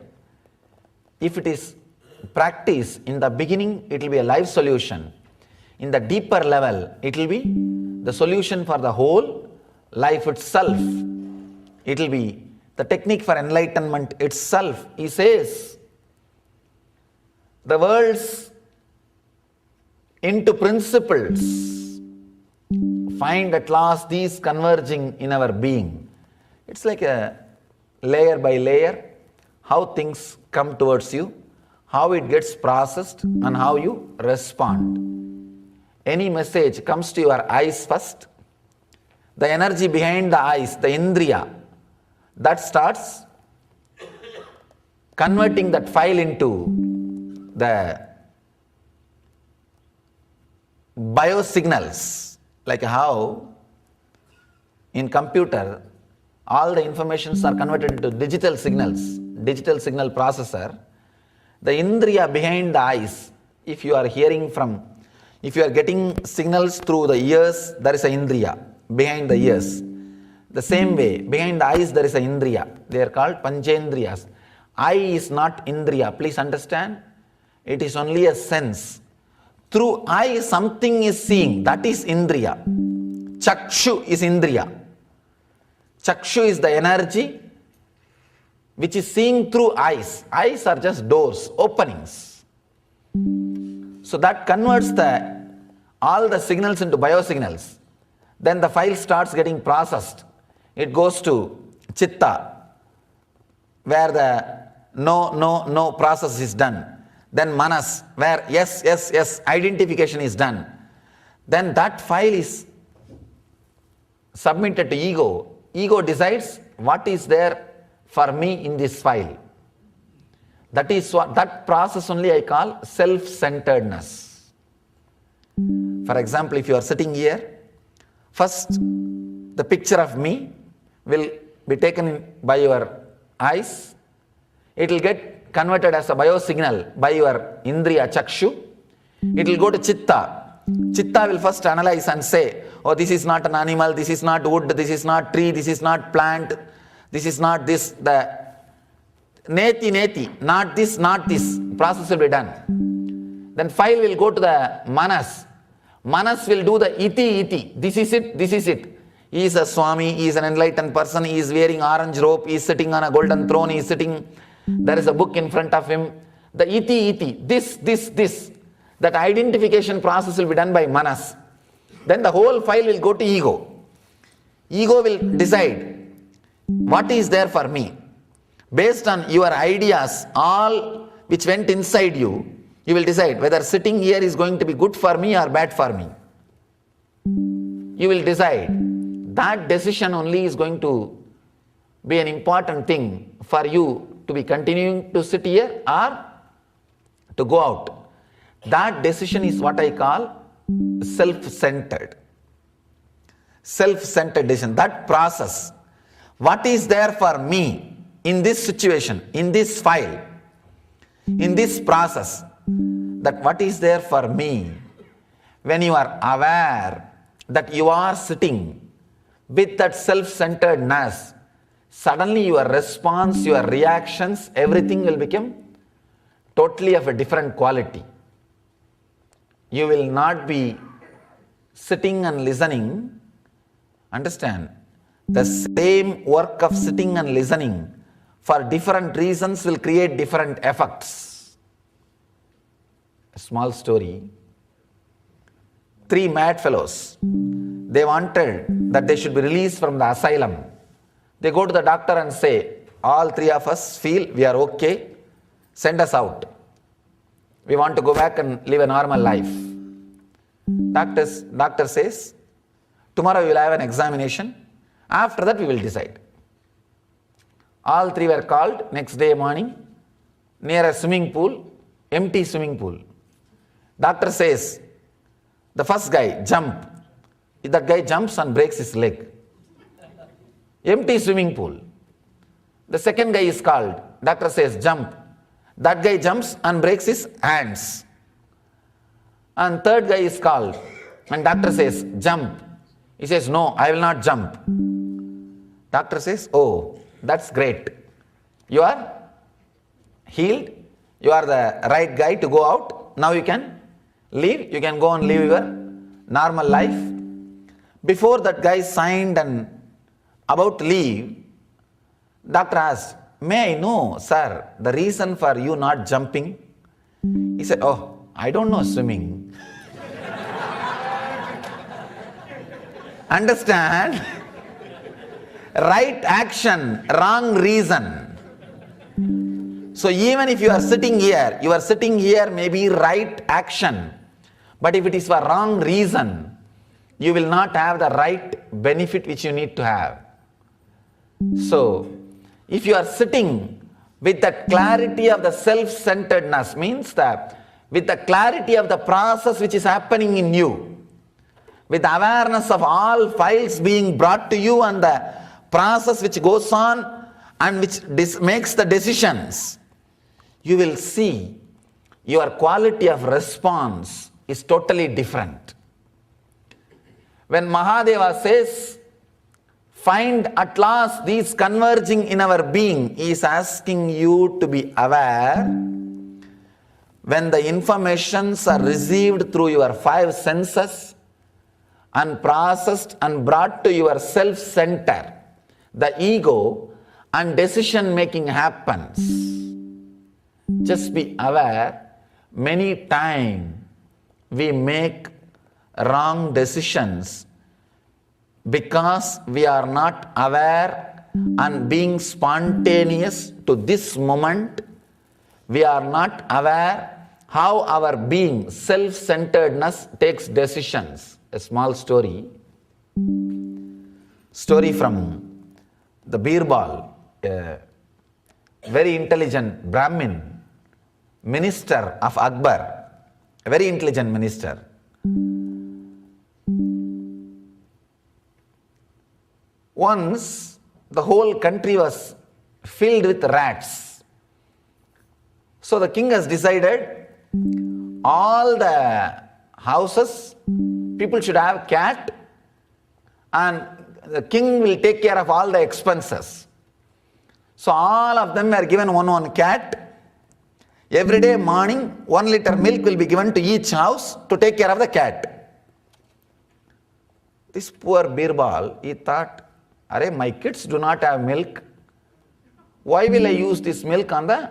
if it is practice in the beginning, it will be a life solution. In the deeper level, it will be the solution for the whole life itself. It will be the technique for enlightenment itself. He says, the worlds into principles, find at last these converging in our being. It's like a layer by layer, how things come towards you, how it gets processed, and how you respond. Any message comes to your eyes first. The energy behind the eyes, the indriya, that starts converting that file into the biosignals, like how in computer all the informations are converted into digital signals, digital signal processor. The indriya behind the eyes, if you are getting signals through the ears, there is an indriya behind the ears. The same way, behind the eyes there is an indriya. They are called panchendriyas. Eye is not indriya, please understand. It is only a sense. Through eye something is seeing, that is indriya. Chakshu is indriya. Chakshu is the energy which is seeing through eyes. Eyes are just doors, openings. So that converts all the signals into biosignals. Then the file starts getting processed. It goes to chitta, where the no process is done. Then manas, where yes identification is done. Then that file is submitted to ego. Ego decides what is there for me in this file. That process only I call self-centeredness. For example, if you are sitting here, first the picture of me will be taken by your eyes. It will get converted as a biosignal by your indriya chakshu. It will go to chitta. Chitta will first analyze and say, oh, this is not an animal, this is not wood, this is not tree, this is not plant, this is not this, the neti, not this, process will be done. Then file will go to the manas. Manas will do the iti, this is it. He is a Swami, he is an enlightened person, he is wearing orange robe, he is sitting on a golden throne, he is sitting, there is a book in front of him. The iti, this. That identification process will be done by manas. Then the whole file will go to ego. Ego will decide what is there for me. Based on your ideas, all which went inside you, you will decide whether sitting here is going to be good for me or bad for me. You will decide. That decision only is going to be an important thing for you to be continuing to sit here or to go out. That decision is what I call self-centered. Self-centered decision, that process. What is there for me in this situation, in this file, in this process? That what is there for me? When you are aware that you are sitting with that self-centeredness, suddenly your response, your reactions, everything will become totally of a different quality. You will not be sitting and listening. Understand? The same work of sitting and listening for different reasons will create different effects. A small story. 3 mad fellows. They wanted that they should be released from the asylum. They go to the doctor and say, all 3 of us feel we are okay, send us out. We want to go back and live a normal life. Doctor says, tomorrow we will have an examination. After that we will decide. All 3 were called next day morning near a swimming pool, empty swimming pool. Doctor says, the first guy, jump. That guy jumps and breaks his leg. Empty swimming pool. The second guy is called. Doctor says, jump. That guy jumps and breaks his hands. And third guy is called. And doctor says, jump. He says, no, I will not jump. Doctor says, oh, that's great. You are healed. You are the right guy to go out. Now you can leave. You can go and live your normal life. Before that guy signed and about to leave, doctor asked, may I know, sir, the reason for you not jumping? He said, oh, I don't know swimming. Understand? Right action, wrong reason. So even if you are sitting here may be right action. But if it is for wrong reason, you will not have the right benefit which you need to have. So, if you are sitting with the clarity of the self-centeredness, means that with the clarity of the process which is happening in you, with awareness of all files being brought to you and the process which goes on and which makes the decisions, you will see your quality of response is totally different. When Mahadeva says, find at last these converging in our being, he is asking you to be aware when the informations are received through your 5 senses and processed and brought to your self-center, the ego, and decision making happens. Just be aware, many times we make wrong decisions because we are not aware and being spontaneous to this moment. We are not aware how our being, self-centeredness, takes decisions. A small story from the Birbal, a very intelligent Brahmin, minister of Akbar, a very intelligent minister. Once the whole country was filled with rats. So the king has decided all the houses, people should have cat, and the king will take care of all the expenses. So all of them were given one cat. Every day morning, 1 liter milk will be given to each house to take care of the cat. This poor Birbal, he thought, Arey, my kids do not have milk. Why will I use this milk on the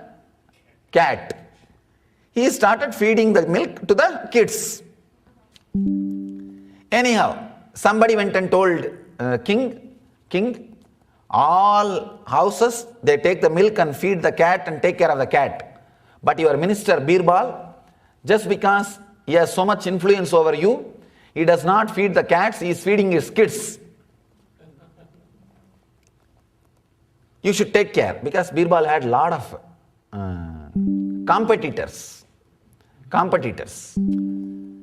cat? He started feeding the milk to the kids. Anyhow, somebody went and told king, all houses, they take the milk and feed the cat and take care of the cat. But your minister Birbal, just because he has so much influence over you, he does not feed the cats, he is feeding his kids. You should take care, because Birbal had a lot of competitors.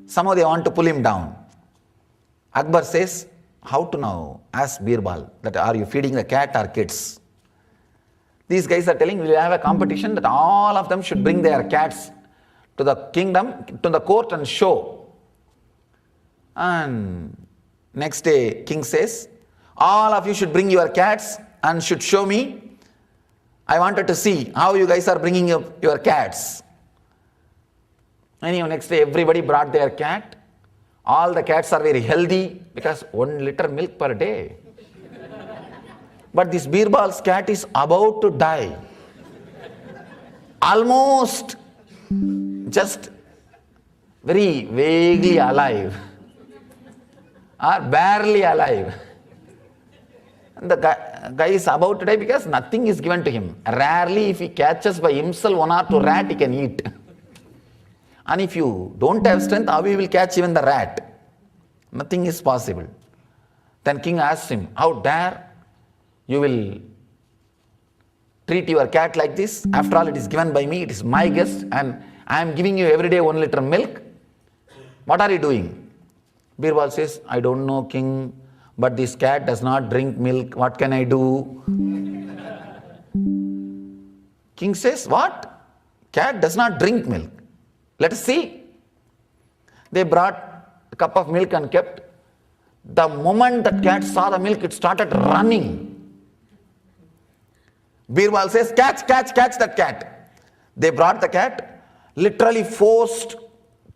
Somehow they want to pull him down. Akbar says, how to now ask Birbal that are you feeding the cat or kids? These guys are telling we will have a competition that all of them should bring their cats to the kingdom, to the court and show. And next day king says, all of you should bring your cats and should show me. I wanted to see how you guys are bringing up your cats. Anyhow, next day everybody brought their cat. All the cats are very healthy because 1 liter milk per day. But this Birbal's cat is about to die. Almost just very vaguely alive or barely alive. And the guy is about to die because nothing is given to him. Rarely if he catches by himself 1 or 2 rat, he can eat. And if you don't have strength, how you will catch even the rat? Nothing is possible. Then king asks him, how dare you will treat your cat like this? After all, it is given by me, it is my guest, and I am giving you every day 1 liter milk. What are you doing? Birbal says, I don't know, king, but this cat does not drink milk. What can I do? King says, what? Cat does not drink milk. Let us see. They brought a cup of milk and kept. The moment that cat saw the milk, it started running. Birbal says, catch that cat. They brought the cat, literally forced,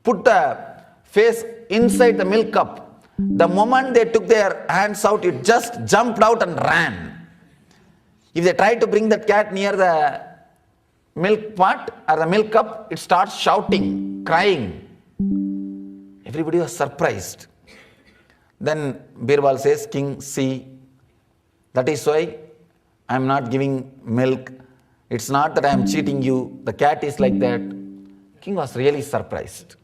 put the face inside the milk cup. The moment they took their hands out, it just jumped out and ran. If they tried to bring that cat near the milk pot or the milk cup, it starts shouting, crying. Everybody was surprised. Then Birbal says, King, see, that is why I am not giving milk. It's not that I am cheating you. The cat is like that. King was really surprised.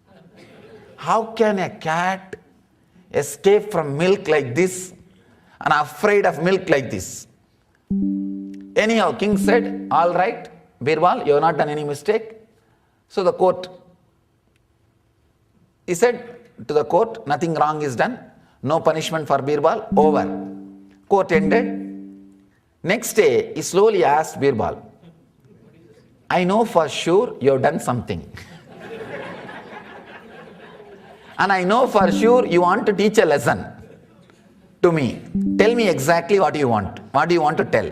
How can a cat escape from milk like this and afraid of milk like this? Anyhow, King said, all right, Birbal, you have not done any mistake. So the court, he said to the court, nothing wrong is done. No punishment for Birbal. Over. Court ended. Next day, he slowly asked Birbal, I know for sure you have done something. And I know for sure you want to teach a lesson to me. Tell me exactly what you want. What do you want to tell?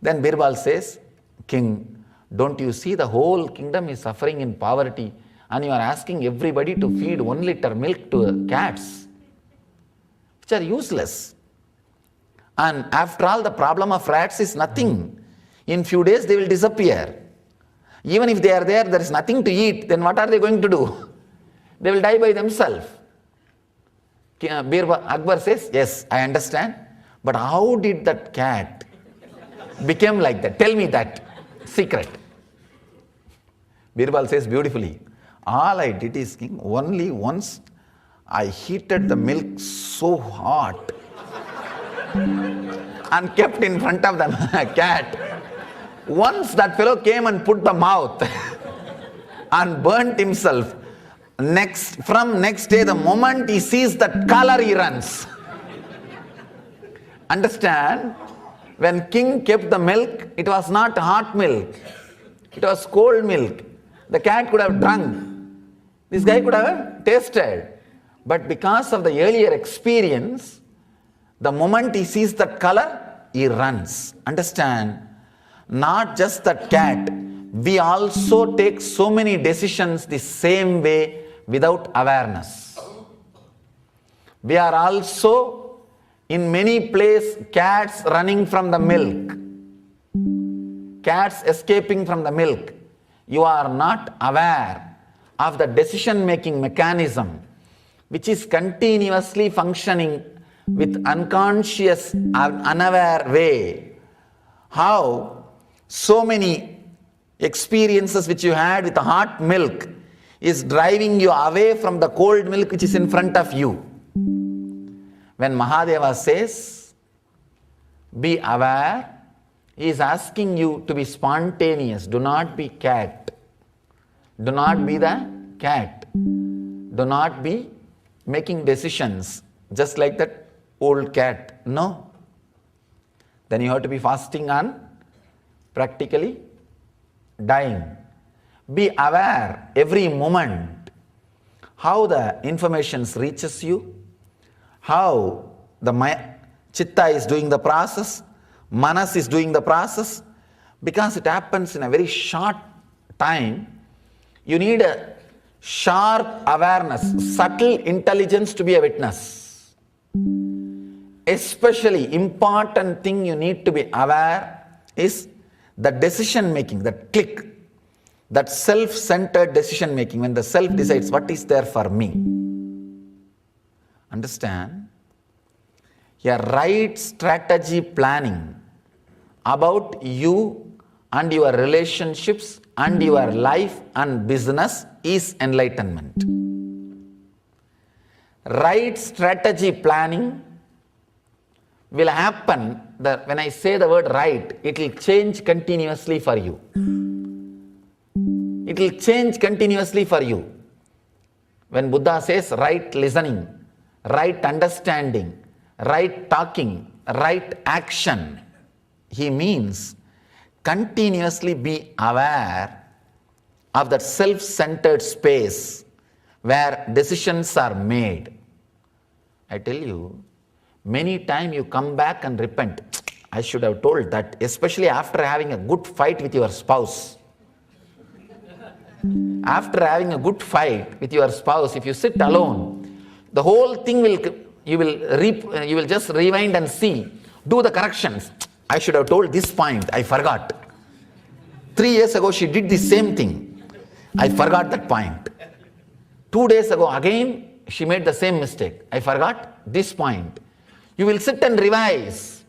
Then Birbal says, King, don't you see the whole kingdom is suffering in poverty and you are asking everybody to feed 1 liter milk to cats, which are useless. And after all, the problem of rats is nothing. In few days they will disappear. Even if they are there, there is nothing to eat, then what are they going to do? They will die by themselves. Akbar says, yes, I understand. But how did that cat become like that? Tell me that secret. Birbal says beautifully, all I did is, King, only once I heated the milk so hot and kept in front of the cat. Once that fellow came and put the mouth and burnt himself. From next day, the moment he sees that color, he runs. Understand? When King kept the milk, it was not hot milk. It was cold milk. The cat could have drunk. This guy could have tasted. But because of the earlier experience, the moment he sees that color, he runs. Understand? Not just that cat. We also take so many decisions the same way without awareness. We are also in many places cats running from the milk. Cats escaping from the milk. You are not aware of the decision-making mechanism which is continuously functioning with unconscious, unaware way. How so many experiences which you had with the hot milk is driving you away from the cold milk which is in front of you. When Mahadeva says, be aware, he is asking you to be spontaneous. Do not be cat. Do not be the cat. Do not be making decisions just like that old cat. No. Then you have to be fasting on practically dying. Be aware every moment how the information reaches you, how the chitta is doing the process, manas is doing the process. Because it happens in a very short time, you need a sharp awareness, subtle intelligence to be a witness. Especially important thing you need to be aware is the decision making, that click, that self-centered decision making, when the self decides what is there for me. Understand? A right strategy planning about you and your relationships and your life and business is enlightenment. Right strategy planning will happen, when I say the word right, it will change continuously for you. It will change continuously for you. When Buddha says right listening, right understanding, right talking, right action, he means continuously be aware of that self-centered space where decisions are made. I tell you, many times you come back and repent. I should have told that, especially after having a good fight with your spouse. After having a good fight with your spouse, if you sit alone, the whole thing you will just rewind and see, do the corrections. I should have told this point, I forgot. 3 years ago she did the same thing, I forgot that point. 2 days ago again she made the same mistake. I forgot this point. You will sit and revise.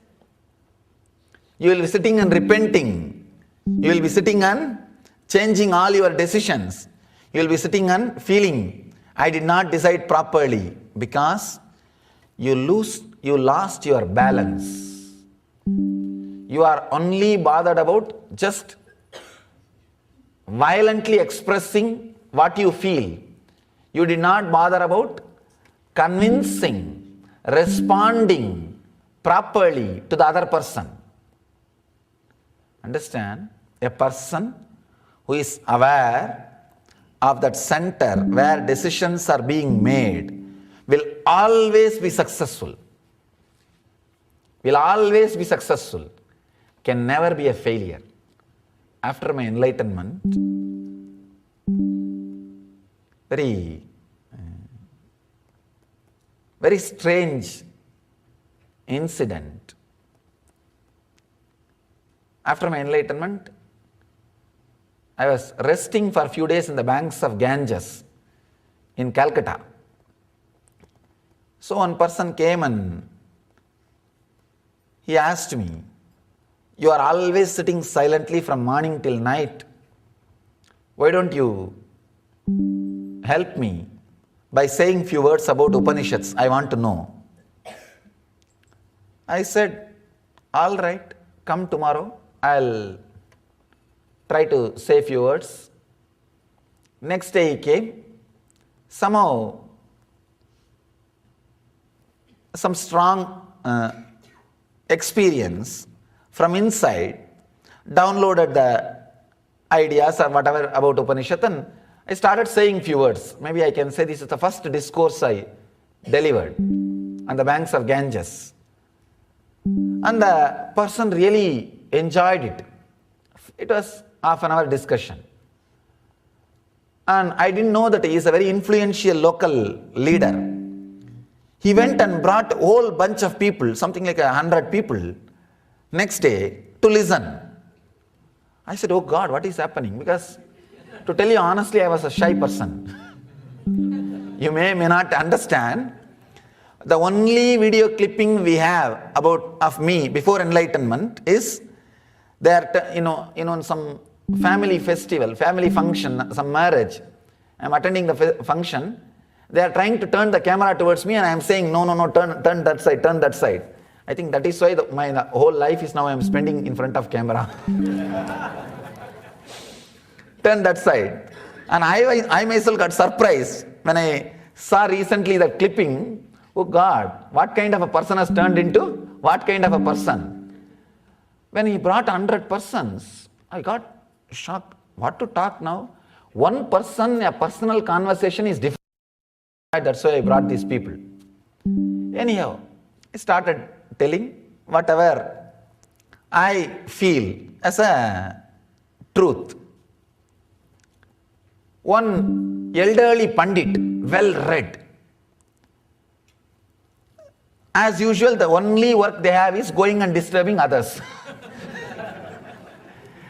You will be sitting and repenting. You will be sitting and changing all your decisions. You will be sitting and feeling, I did not decide properly, because you lost your balance. You are only bothered about just violently expressing what you feel. You did not bother about convincing, responding properly to the other person. Understand? A person who is aware of that center where decisions are being made will always be successful. Will always be successful. Can never be a failure. After my enlightenment, very strange incident. After my enlightenment, I was resting for a few days in the banks of Ganges in Calcutta. So one person came and he asked me, you are always sitting silently from morning till night. Why don't you help me by saying few words about Upanishads? I want to know. I said, all right, come tomorrow. I'll try to say few words. Next day he came. Somehow, some strong experience from inside downloaded the ideas or whatever about Upanishad, and I started saying few words. Maybe I can say this is the first discourse I delivered on the banks of Ganges. And the person really enjoyed it. It was half an hour discussion. And I didn't know that he is a very influential local leader. He went and brought a whole bunch of people, something like 100 people, next day to listen. I said, oh God, what is happening? Because to tell you honestly, I was a shy person. You may not understand. The only video clipping we have of me before enlightenment is there, in some family festival, family function, some marriage. I'm attending the function. They are trying to turn the camera towards me and I am saying, no, turn that side, turn that side. I think that is why my whole life is now I am spending in front of camera. Turn that side. And I myself got surprised when I saw recently the clipping. Oh God, what kind of a person has turned into what kind of a person? When he brought 100 persons, I got shocked. What to talk now? One person, a personal conversation is different. That's why I brought these people. Anyhow, I started telling whatever I feel as a truth. One elderly Pandit, well read. As usual, the only work they have is going and disturbing others.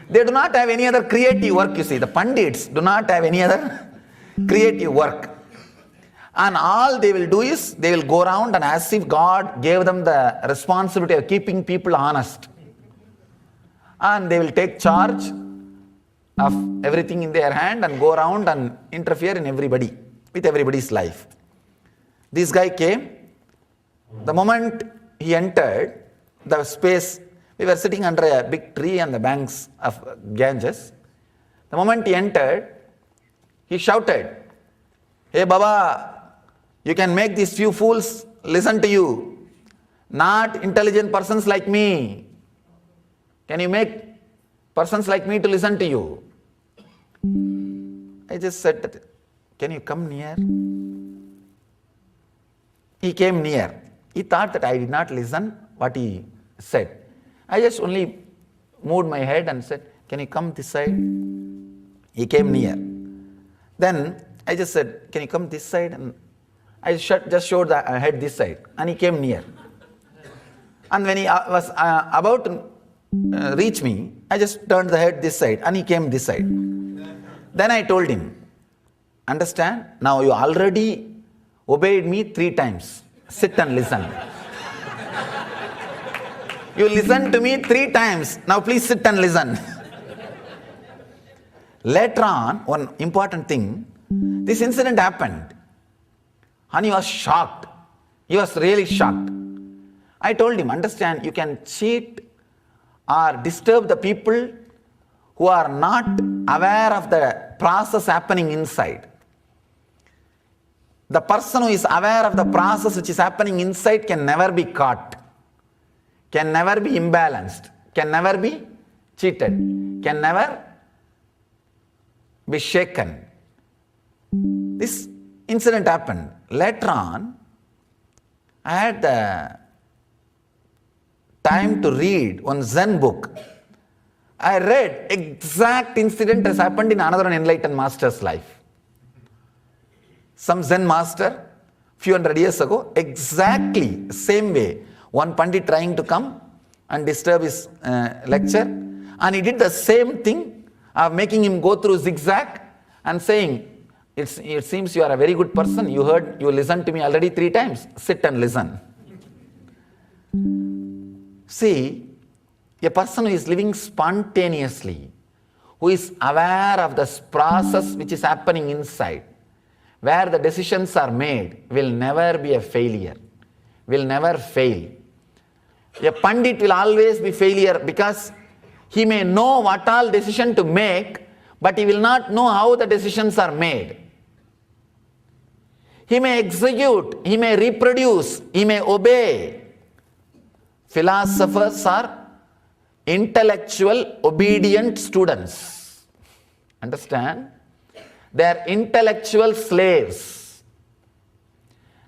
They do not have any other creative work, you see. The Pandits do not have any other creative work. And all they will do is, they will go around and as if God gave them the responsibility of keeping people honest. And they will take charge of everything in their hand and go around and interfere in with everybody's life. This guy came. The moment he entered the space, we were sitting under a big tree on the banks of Ganges. The moment he entered, he shouted, "Hey Baba, you can make these few fools listen to you, not intelligent persons like me. Can you make persons like me to listen to you?" I just said, "Can you come near?" He came near. He thought that I did not listen what he said. I just only moved my head and said, "Can you come this side?" He came near. Then I just said, "Can you come this side?" And I just showed the head this side. And he came near. And when he was about to reach me, I just turned the head this side and he came this side. Then I told him, "Understand, now you already obeyed me 3 times. Sit and listen. You listened to me 3 times. Now please sit and listen. Later on, one important thing, this incident happened. And he was shocked. He was really shocked. I told him, understand, you can cheat or disturb the people who are not aware of the process happening inside. The person who is aware of the process which is happening inside can never be caught, can never be imbalanced, can never be cheated, can never be shaken. This incident happened. Later on, I had the time to read one Zen book. I read exact incident has happened in another enlightened master's life. Some Zen master, few hundred years ago, exactly same way, one Pandit trying to come and disturb his lecture, and he did the same thing of making him go through zigzag and saying, it seems you are a very good person, you listened to me already 3 times, sit and listen. See, a person who is living spontaneously, who is aware of this process which is happening inside, where the decisions are made, will never be a failure, will never fail. A Pandit will always be failure because he may know what all decision to make, but he will not know how the decisions are made. He may execute, he may reproduce, he may obey. Philosophers are intellectual, obedient students. Understand? They are intellectual slaves.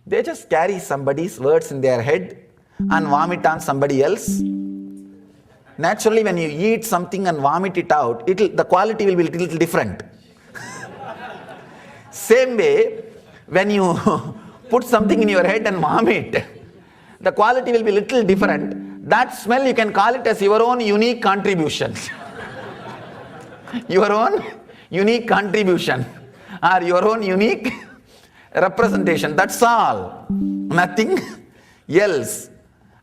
They just carry somebody's words in their head and vomit on somebody else. Naturally, when you eat something and vomit it out, the quality will be a little different. Same way, when you put something in your head and vomit, the quality will be a little different. That smell, you can call it as your own unique contribution. Your own unique contribution or your own unique representation. That's all. Nothing else.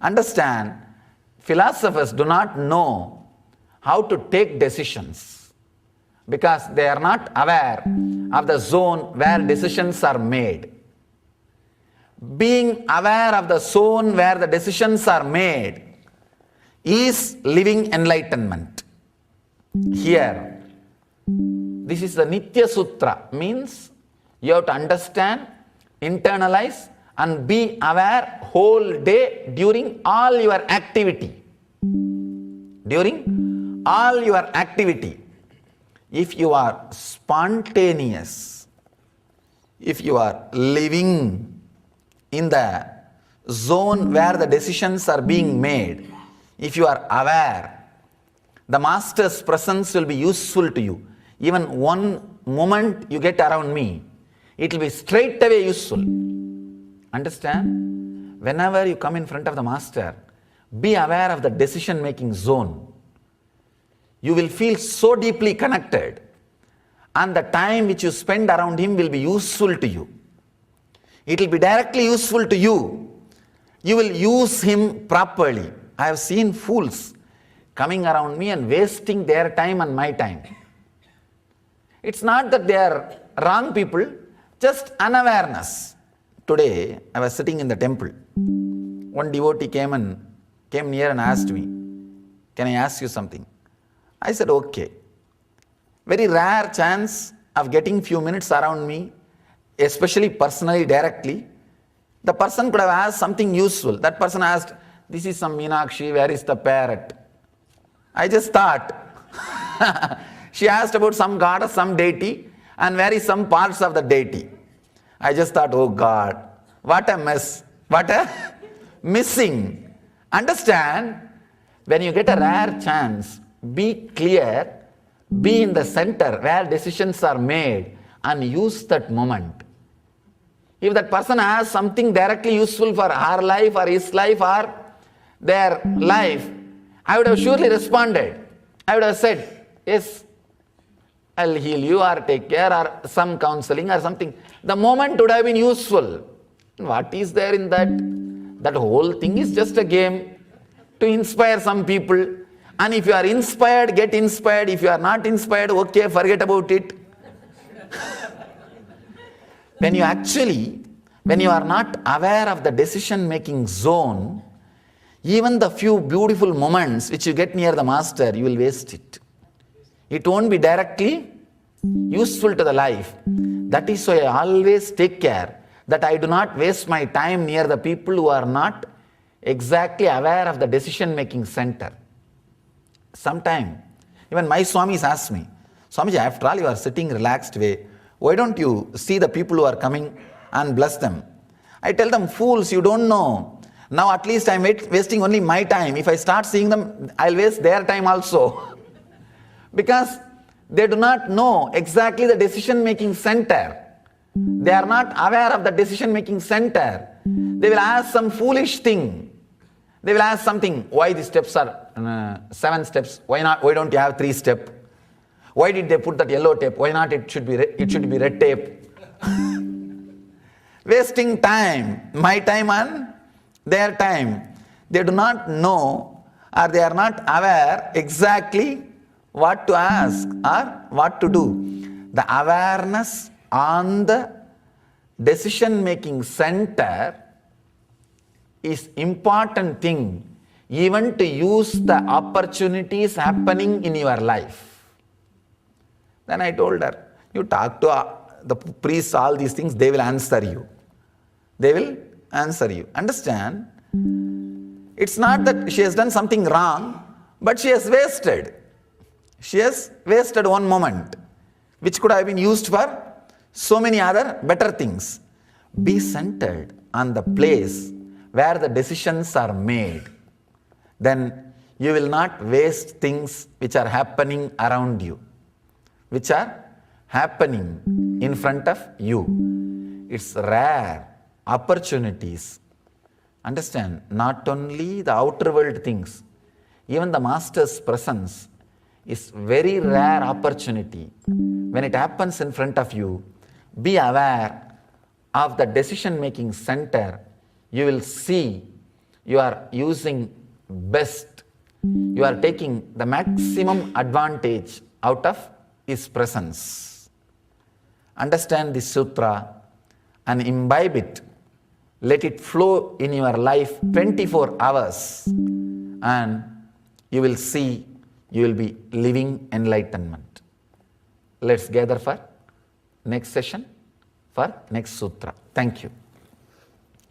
Understand, philosophers do not know how to take decisions because they are not aware of the zone where decisions are made. Being aware of the zone where the decisions are made is living enlightenment. Here, this is the Nitya Sutra, means you have to understand, internalize and be aware whole day during all your activity. During all your activity. If you are spontaneous, if you are living in the zone where the decisions are being made, if you are aware, the master's presence will be useful to you. Even one moment you get around me, it will be straight away useful. Understand? Whenever you come in front of the master, be aware of the decision making zone. You will feel so deeply connected, and the time which you spend around him will be useful to you. It will be directly useful to you. You will use him properly. I have seen fools coming around me and wasting their time and my time. It's not that they are wrong people, just unawareness. Today, I was sitting in the temple. One devotee came near and asked me, "Can I ask you something?" I said, "Okay." Very rare chance of getting few minutes around me, especially personally, directly. The person could have asked something useful. That person asked, "This is some Meenakshi, where is the parrot?" I just thought. She asked about some goddess, some deity, and where is some parts of the deity. I just thought, oh God, what a mess, what a missing. Understand, when you get a rare chance, be clear, be in the center where decisions are made and use that moment. If that person has something directly useful for her life or his life or their life, I would have surely responded. I would have said, yes, I'll heal you or take care or some counseling or something. The moment would have been useful. What is there in that? That whole thing is just a game to inspire some people. And if you are inspired, get inspired. If you are not inspired, okay, forget about it. When you are not aware of the decision-making zone, even the few beautiful moments which you get near the master, you will waste it. It won't be directly useful to the life. That is why I always take care that I do not waste my time near the people who are not exactly aware of the decision-making center. Sometime, even my Swamis ask me, Swamiji, after all you are sitting relaxed way, why don't you see the people who are coming and bless them? I tell them, fools, you don't know. Now at least I am wasting only my time. If I start seeing them, I will waste their time also. Because they do not know exactly the decision-making center. They are not aware of the decision-making center. They will ask some foolish thing. They will ask something, why the steps are 7 steps? Why don't you have 3 steps? Why did they put that yellow tape? Why not it should be red tape? Wasting time, my time and their time. They do not know or they are not aware exactly what to ask or what to do. The awareness on the decision-making center is important thing even to use the opportunities happening in your life. Then I told her, you talk to the priests, all these things, they will answer you. They will answer you. Understand? It's not that she has done something wrong, but she has wasted. She has wasted one moment, which could have been used for so many other better things. Be centered on the place where the decisions are made. Then you will not waste things which are happening around you, which are happening in front of you. It's rare opportunities. Understand, not only the outer world things, even the master's presence is very rare opportunity. When it happens in front of you, be aware of the decision-making center. You will see you are using best. You are taking the maximum advantage out of his presence. Understand this sutra and imbibe it. Let it flow in your life 24 hours and you will see you will be living enlightenment. Let's gather for next session, for next sutra. Thank you.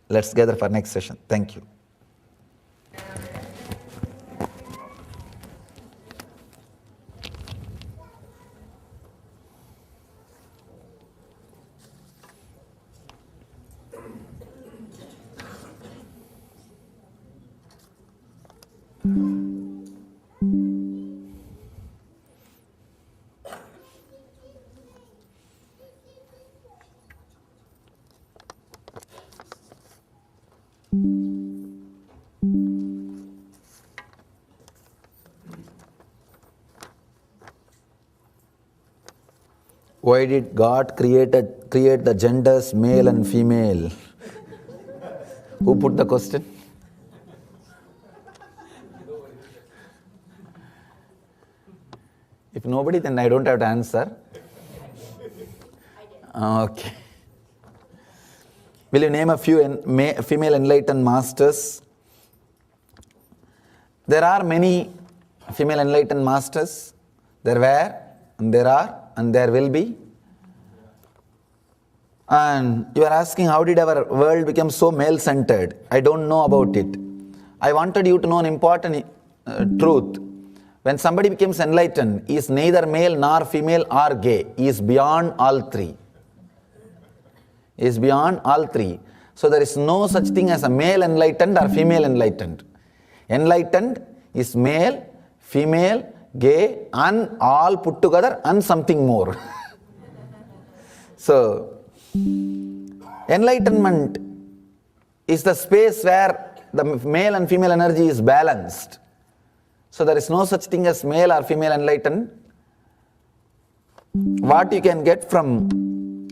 Let's gather for next session. Thank you. Why did God create the genders male and female? Who put the question? If nobody, then I don't have to answer. Okay. Will you name a few female enlightened masters? There are many female enlightened masters. There were, and there are, and there will be. And you are asking, how did our world become so male-centered? I don't know about it. I wanted you to know an important truth. When somebody becomes enlightened, he is neither male nor female or gay. He is beyond all three. He is beyond all three. So there is no such thing as a male enlightened or female enlightened. Enlightened is male, female, gay, and all put together and something more. So, enlightenment is the space where the male and female energy is balanced. So there is no such thing as male or female enlightened. What you can get from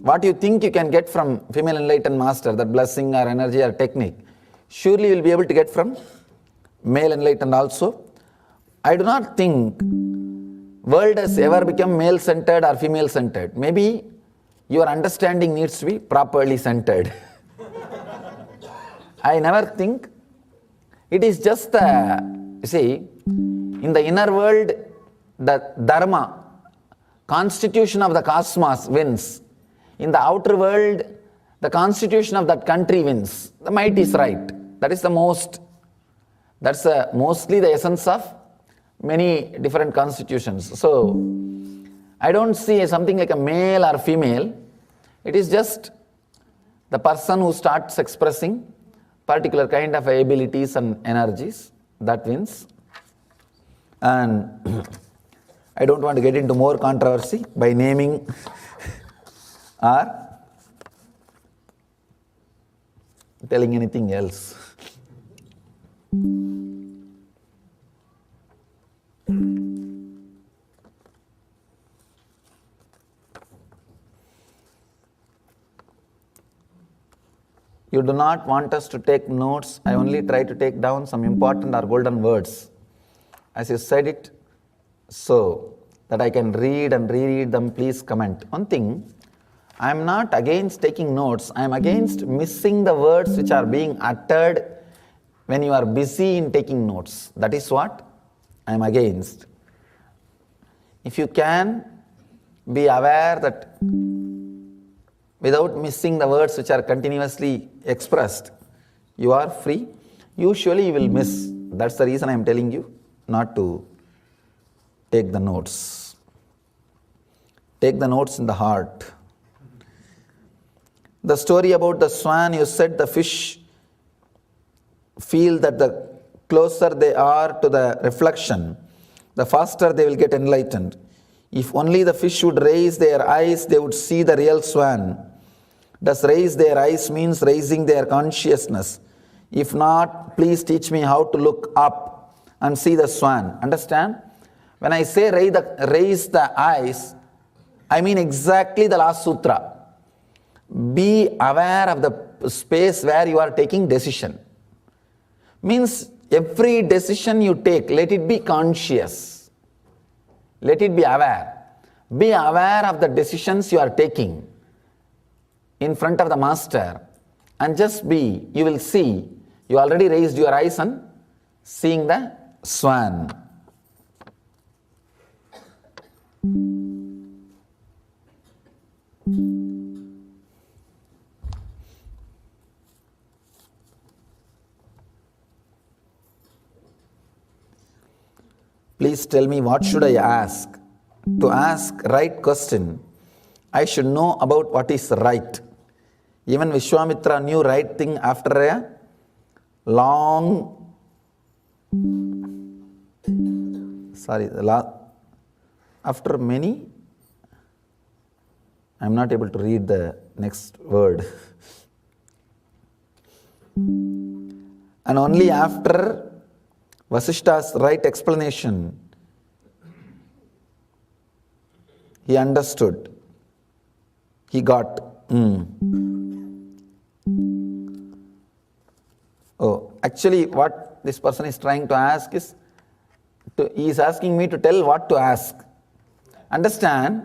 what you think you can get from female enlightened master, that blessing or energy or technique, surely you will be able to get from male enlightened also. I do not think world has ever become male centered or female centered. Maybe your understanding needs to be properly centered. I never think. It is just the, you see, in the inner world, the dharma, constitution of the cosmos wins. In the outer world, the constitution of that country wins. The might is right. That is the most, that's mostly the essence of many different constitutions. So, I don't see something like a male or female. It is just the person who starts expressing particular kind of abilities and energies, that wins. And I don't want to get into more controversy by naming or telling anything else. You do not want us to take notes. I only try to take down some important or golden words. As you said it, so that I can read and reread them, please comment. One thing, I am not against taking notes. I am against missing the words which are being uttered when you are busy in taking notes. That is what I am against. If you can be aware that without missing the words which are continuously expressed, you are free. Usually you will miss. That's the reason I am telling you not to take the notes. Take the notes in the heart. The story about the swan, you said the fish feel that the closer they are to the reflection, the faster they will get enlightened. If only the fish would raise their eyes, they would see the real swan. Does raise their eyes means raising their consciousness? If not, please teach me how to look up and see the swan. Understand? When I say raise the eyes, I mean exactly the last sutra. Be aware of the space where you are taking decision. Means every decision you take, let it be conscious. Let it be aware. Be aware of the decisions you are taking in front of the master, and just be, you will see, you already raised your eyes and seeing the swan. Please tell me, what should I ask? To ask right question, I should know about what is right. Even Vishwamitra knew right thing after a long, after many, I am not able to read the next word. And only after Vasishta's right explanation, he understood. He got. Oh, actually what this person is trying to ask is, he is asking me to tell what to ask. Understand,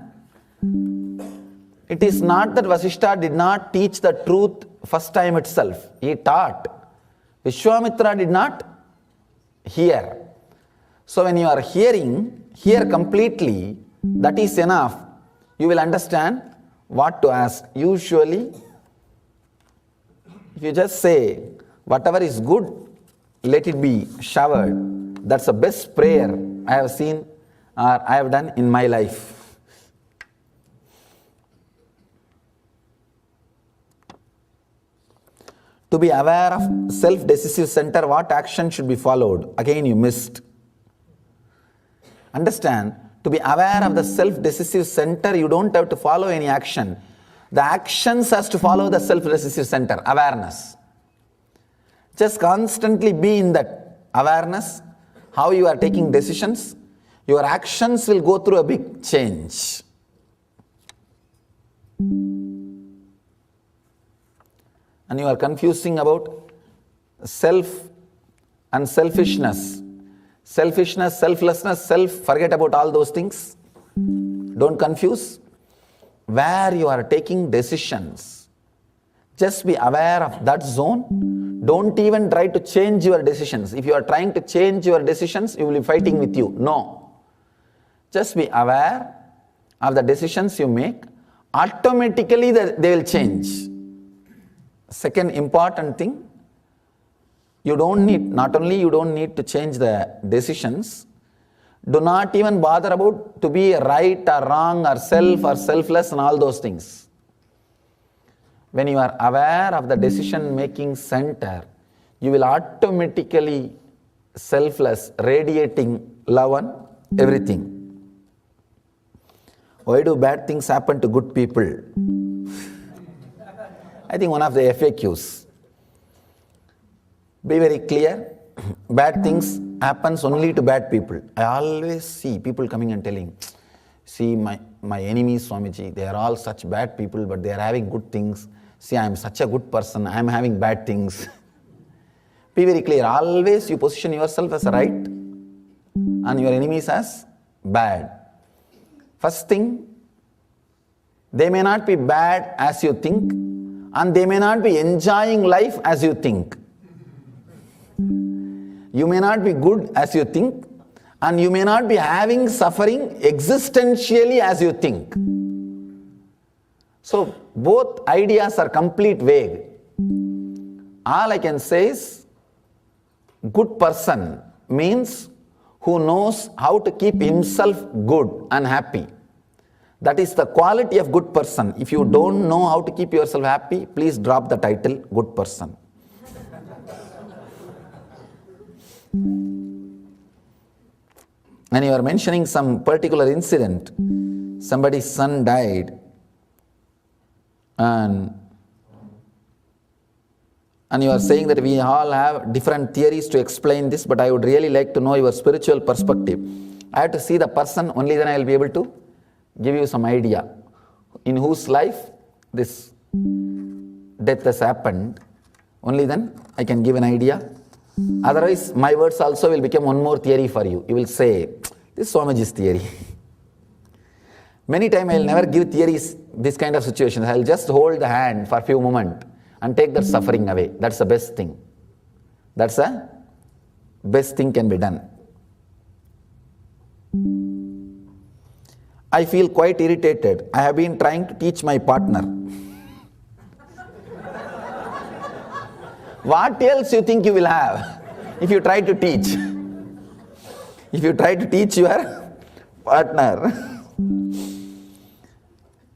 it is not that Vasishta did not teach the truth first time itself. He taught. Vishwamitra did not hear. So when you are hearing, hear completely, that is enough. You will understand what to ask. Usually, if you just say, whatever is good, let it be showered. That's the best prayer I have seen or I have done in my life. To be aware of self-decisive center, what action should be followed? Again, you missed. Understand, to be aware of the self-decisive center, you don't have to follow any action. The actions has to follow the self-decisive center, awareness. Just constantly be in that awareness, how you are taking decisions. Your actions will go through a big change. and you are confusing about self and selfishness. Selfishness, selflessness, self, forget about all those things. Don't confuse. Where you are taking decisions, just be aware of that zone. Don't even try to change your decisions. If you are trying to change your decisions, you will be fighting with you. No. Just be aware of the decisions you make. Automatically they will change. Second important thing, not only you don't need to change the decisions, do not even bother about to be right or wrong or self or selfless and all those things. When you are aware of the decision making center, you will automatically selfless, radiating love and everything. Why do bad things happen to good people? I think one of the FAQs. Be very clear. Bad things happens only to bad people. I always see people coming and telling, see my enemies, Swamiji, they are all such bad people, but they are having good things. See, I am such a good person, I am having bad things. Be very clear. Always you position yourself as right and your enemies as bad. First thing, they may not be bad as you think, and they may not be enjoying life as you think. You may not be good as you think, and you may not be having suffering existentially as you think. So both ideas are complete vague. All I can say is, good person means who knows how to keep himself good and happy. That is the quality of good person. If you don't know how to keep yourself happy, please drop the title good person. And you are mentioning some particular incident. Somebody's son died, and you are saying that we all have different theories to explain this, but I would really like to know your spiritual perspective. I have to see the person, only then I will be able to give you some idea in whose life this death has happened. Only then I can give an idea. Otherwise, my words also will become one more theory for you. You will say, this is Swamiji's theory. Many times I will never give theories, this kind of situations. I will just hold the hand for a few moments and take that suffering away. That's the best thing. That's the best thing can be done. I feel quite irritated. I have been trying to teach my partner. What else you think you will have if you try to teach? If you try to teach your partner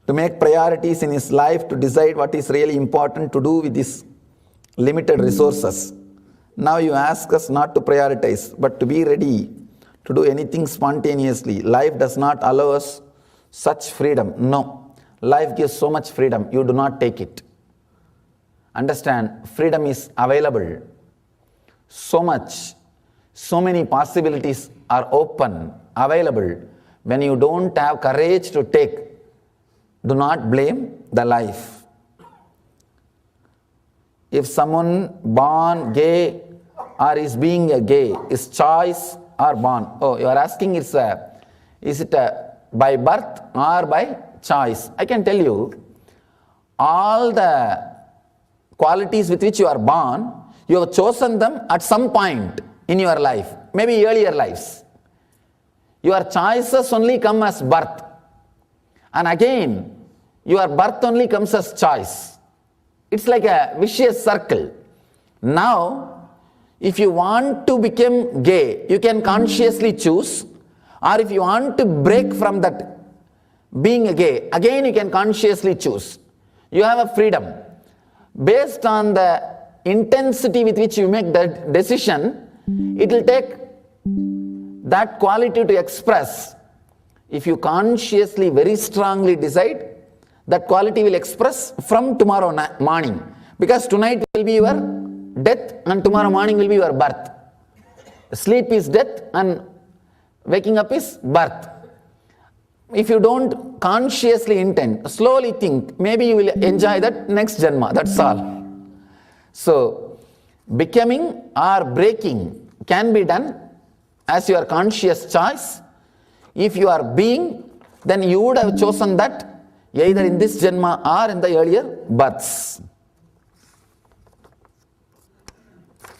to make priorities in his life, to decide what is really important to do with his limited resources. Now you ask us not to prioritize, but to be ready to do anything spontaneously. Life does not allow us such freedom. No. Life gives so much freedom. You do not take it. Understand, freedom is available. So much, so many possibilities are open, available. When you don't have courage to take, do not blame the life. If someone born gay or is being a gay, is choice or born? Oh, you are asking is it by birth or by choice? I can tell you, all the qualities with which you are born, you have chosen them at some point in your life, maybe earlier lives. Your choices only come as birth. And again, your birth only comes as choice. It's like a vicious circle. Now, if you want to become gay, you can consciously choose. Or if you want to break from that being a gay, again you can consciously choose. You have a freedom. Based on the intensity with which you make that decision, it will take that quality to express. If you consciously, very strongly decide, that quality will express from tomorrow morning. Because tonight will be your death and tomorrow morning will be your birth. Sleep is death and waking up is birth. If you don't consciously intend, slowly think, maybe you will enjoy that next janma, that's all. So, becoming or breaking can be done as your conscious choice. If you are being, then you would have chosen that either in this Janma or in the earlier births.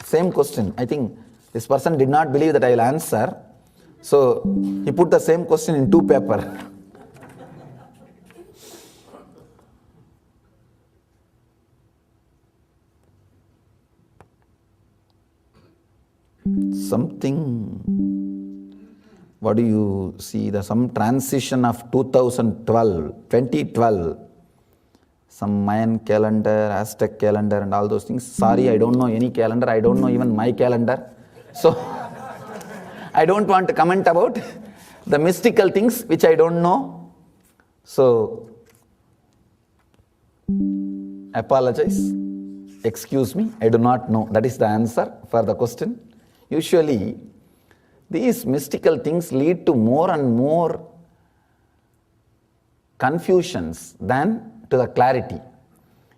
Same question. I think this person did not believe that I will answer. So, he put the same question in 2 papers. Something, what do you see? There's some transition of 2012, some Mayan calendar, Aztec calendar and all those things. Sorry, I don't know any calendar. I don't know even my calendar. So, I don't want to comment about the mystical things which I don't know. So, apologize. Excuse me, I do not know. That is the answer for the question. Usually, these mystical things lead to more and more confusions than to the clarity.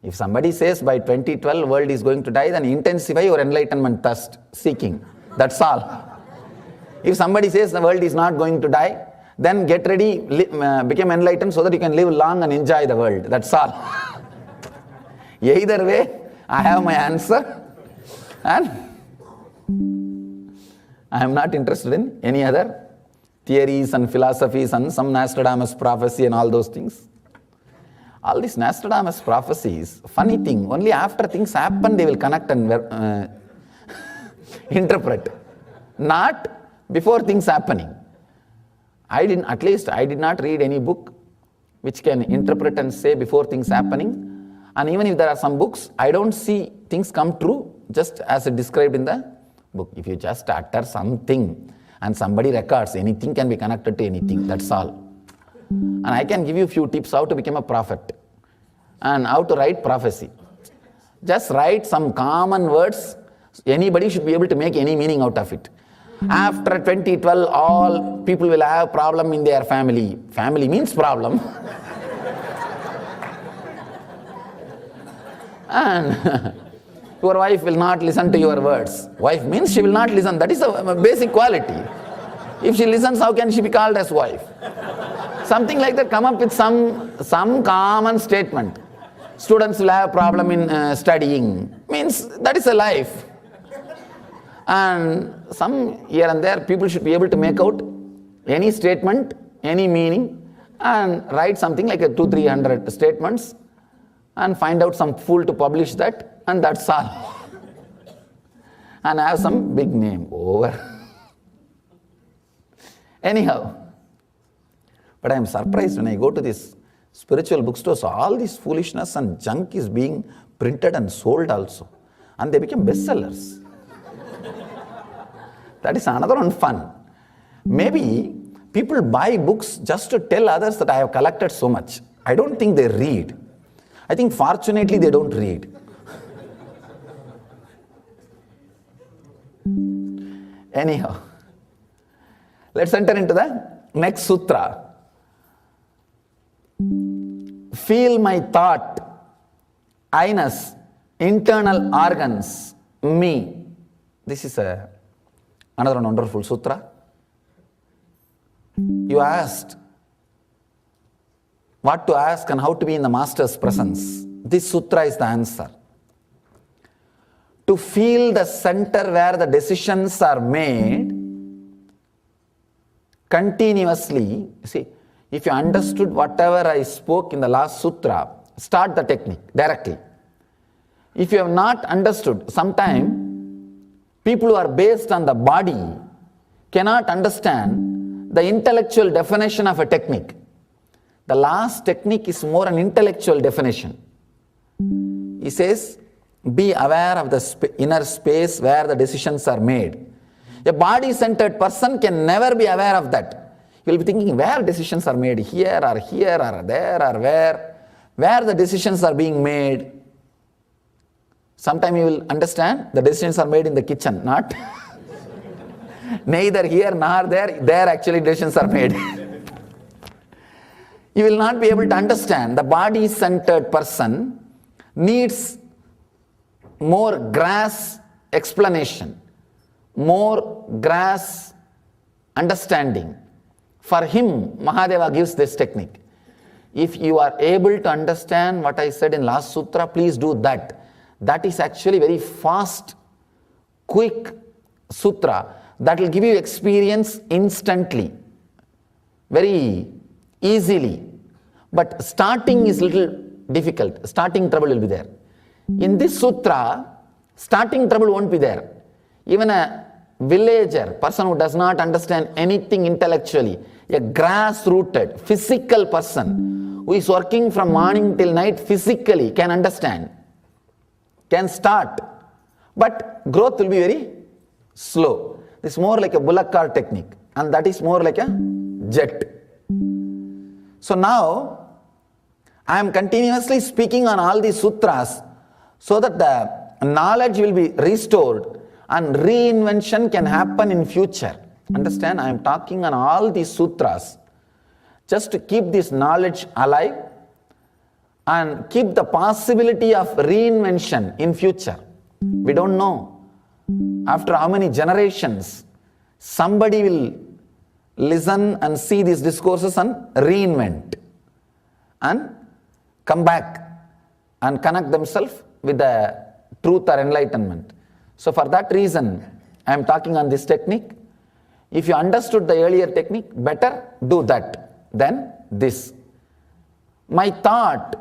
If somebody says by 2012 world is going to die, then intensify your enlightenment thirst seeking. That's all. If somebody says the world is not going to die, then get ready, become enlightened so that you can live long and enjoy the world. That's all. Either way, I have my answer, and I am not interested in any other theories and philosophies and some Nostradamus prophecy and all those things. All these Nostradamus prophecies, funny thing, only after things happen they will connect and interpret. Not before things happening. I did not read any book which can interpret and say before things happening. And even if there are some books, I don't see things come true just as it described in the book. If you just utter something and somebody records, anything can be connected to anything. That's all. And I can give you a few tips how to become a prophet and how to write prophecy. Just write some common words. Anybody should be able to make any meaning out of it. After 2012, all people will have problem in their family. Family means problem. And your wife will not listen to your words. Wife means she will not listen. That is a basic quality. If she listens, how can she be called as wife? Something like that. Come up with some common statement. Students will have problem in studying. Means that is a life. And some here and there people should be able to make out any statement, any meaning, and write something like a 200-300 statements and find out some fool to publish that, and that's all. And have some big name. Over. Anyhow, but I am surprised when I go to these spiritual bookstores, all this foolishness and junk is being printed and sold also. And they become bestsellers. That is another one fun. Maybe people buy books just to tell others that I have collected so much. I don't think they read. I think fortunately they don't read. Anyhow, let's enter into the next sutra. Feel my thought, I-ness, internal organs, me. This is another wonderful sutra. You asked what to ask and how to be in the master's presence. This sutra is the answer. To feel the center where the decisions are made continuously. See, if you understood whatever I spoke in the last sutra, start the technique directly. If you have not understood, sometime people who are based on the body cannot understand the intellectual definition of a technique. The last technique is more an intellectual definition. He says, be aware of the inner space where the decisions are made. A body-centered person can never be aware of that. He will be thinking where decisions are made, here or there or where the decisions are being made. Sometime you will understand the decisions are made in the kitchen, not neither here nor there actually decisions are made. You will not be able to understand. The body-centered person needs more grass explanation, more grass understanding. For him, Mahadeva gives this technique. If you are able to understand what I said in last sutra, please do that. That is actually very fast, quick sutra that will give you experience instantly, very easily. But starting is little difficult. Starting trouble will be there. In this sutra, starting trouble won't be there. Even a villager, person who does not understand anything intellectually, a grass-rooted, physical person who is working from morning till night physically can understand, can start. But growth will be very slow. This is more like a bullock cart technique, and that is more like a jet. So now, I am continuously speaking on all these sutras so that the knowledge will be restored and reinvention can happen in future. Understand? I am talking on all these sutras just to keep this knowledge alive and keep the possibility of reinvention in future. We don't know after how many generations somebody will listen and see these discourses and reinvent and come back and connect themselves with the truth or enlightenment. So for that reason, I am talking on this technique. If you understood the earlier technique, better do that than this. My thought,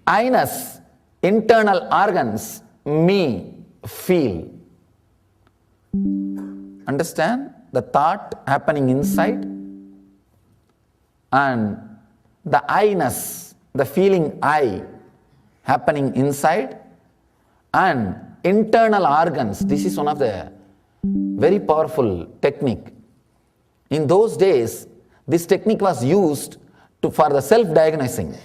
I-ness, internal organs, me, feel. Understand? The thought happening inside and the I-ness, the feeling I happening inside, and internal organs. This is one of the very powerful technique. In those days, this technique was used for the self-diagnosing.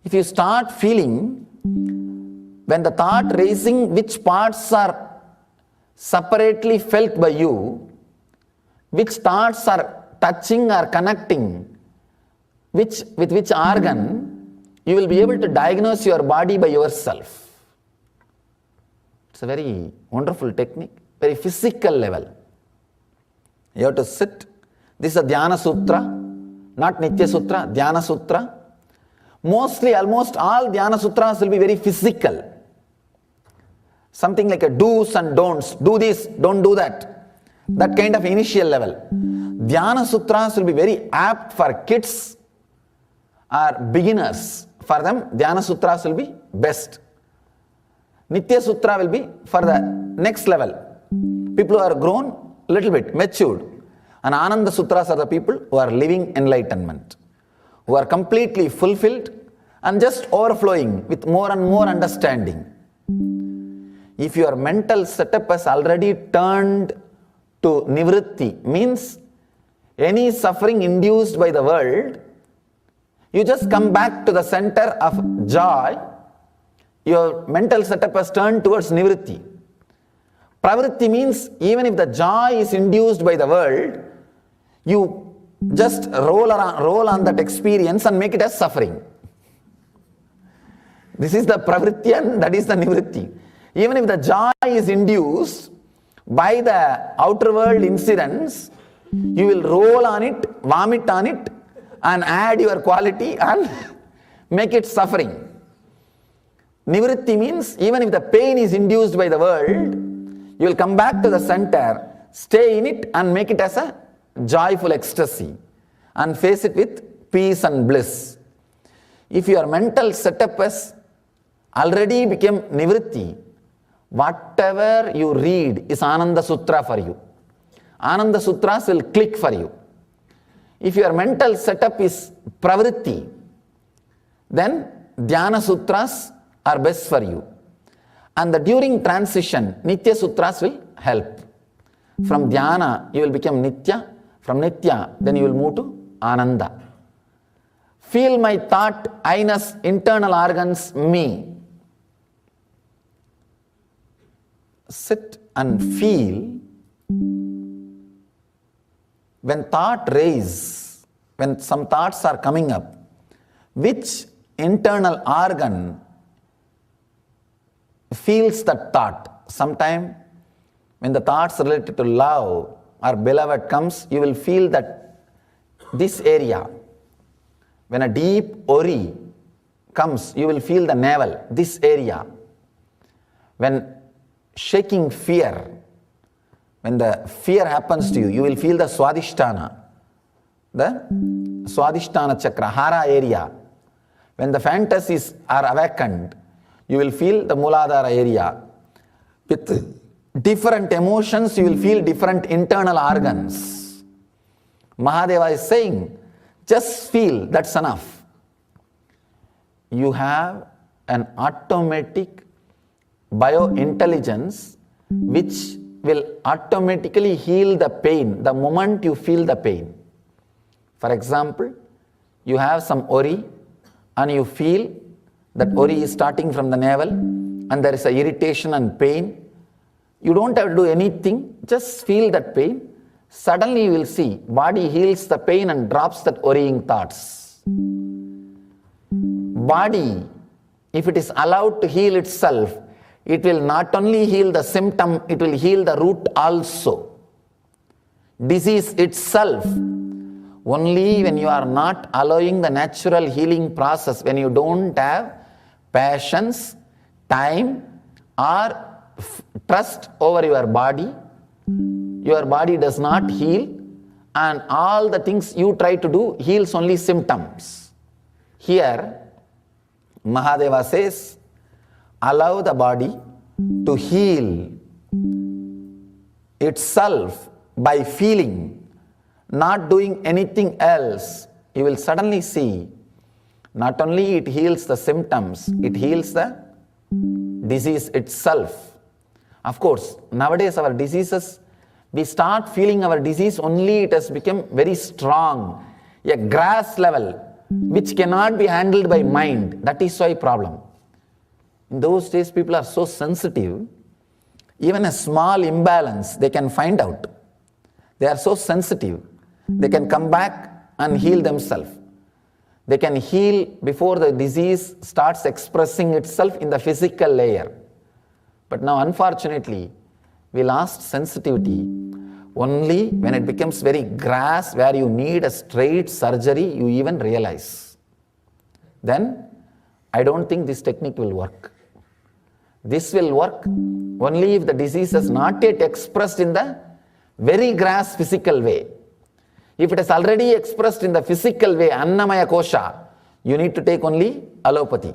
If you start feeling, when the thought raising, which parts are separately felt by you, which thoughts are touching or connecting, with which organ, you will be able to diagnose your body by yourself. It's a very wonderful technique, very physical level. You have to sit. This is a Dhyana Sutra, not Nitya Sutra, Dhyana Sutra. Mostly, almost all Dhyana Sutras will be very physical. Something like a do's and don'ts. Do this, don't do that. That kind of initial level. Dhyana Sutras will be very apt for kids or beginners. For them, Dhyana Sutras will be best. Nitya Sutra will be for the next level. People who are grown, little bit, matured. And Ananda Sutras are the people who are living enlightenment, who are completely fulfilled and just overflowing with more and more understanding. If your mental setup has already turned to nivritti, means any suffering induced by the world, you just come back to the center of joy. Your mental setup has turned towards nivritti. Pravritti means even if the joy is induced by the world, you just roll on that experience and make it as suffering. This is the pravritti and that is the nivritti. Even if the joy is induced by the outer world incidents, you will roll on it, vomit on it, and add your quality and make it suffering. Nivritti means even if the pain is induced by the world, you will come back to the center, stay in it and make it as a joyful ecstasy and face it with peace and bliss. If your mental setup has already become nivritti, whatever you read is Ananda Sutra for you. Ananda Sutras will click for you. If your mental setup is pravritti, then Dhyana Sutras are best for you. And during transition, Nitya Sutras will help. From Dhyana, you will become Nitya. From Nitya, then you will move to Ananda. Feel my thought, I-ness, internal organs, me. Sit and feel. When thought raise, when some thoughts are coming up, which internal organ feels that thought. Sometime when the thoughts related to love or beloved comes, you will feel that this area. When a deep worry comes, you will feel the navel, this area. When shaking fear, when the fear happens to you, you will feel the Swadhisthana chakra, hara area. When the fantasies are awakened, you will feel the Muladhara area. With different emotions, you will feel different internal organs. Mahadeva is saying, just feel, that's enough. You have an automatic biointelligence which will automatically heal the pain the moment you feel the pain. For example, you have some worry and you feel that worry is starting from the navel and there is a irritation and pain. You don't have to do anything, just feel that pain. Suddenly you will see body heals the pain and drops that worrying thoughts. Body, if it is allowed to heal itself, it will not only heal the symptom, it will heal the root also. Disease itself, only when you are not allowing the natural healing process, when you don't have patience, time or trust over your body does not heal, and all the things you try to do heals only symptoms. Here, Mahadeva says, allow the body to heal itself by feeling, not doing anything else. You will suddenly see, not only it heals the symptoms, it heals the disease itself. Of course, nowadays our diseases, we start feeling our disease only it has become very strong, a grass level, which cannot be handled by mind. That is why problem. In those days, people are so sensitive. Even a small imbalance, they can find out. They are so sensitive. They can come back and heal themselves. They can heal before the disease starts expressing itself in the physical layer. But now, unfortunately, we lost sensitivity. Only when it becomes very grass, where you need a straight surgery, you even realize. Then, I don't think this technique will work. This will work only if the disease is not yet expressed in the very grass physical way. If it is already expressed in the physical way, Annamaya Kosha, you need to take only allopathy.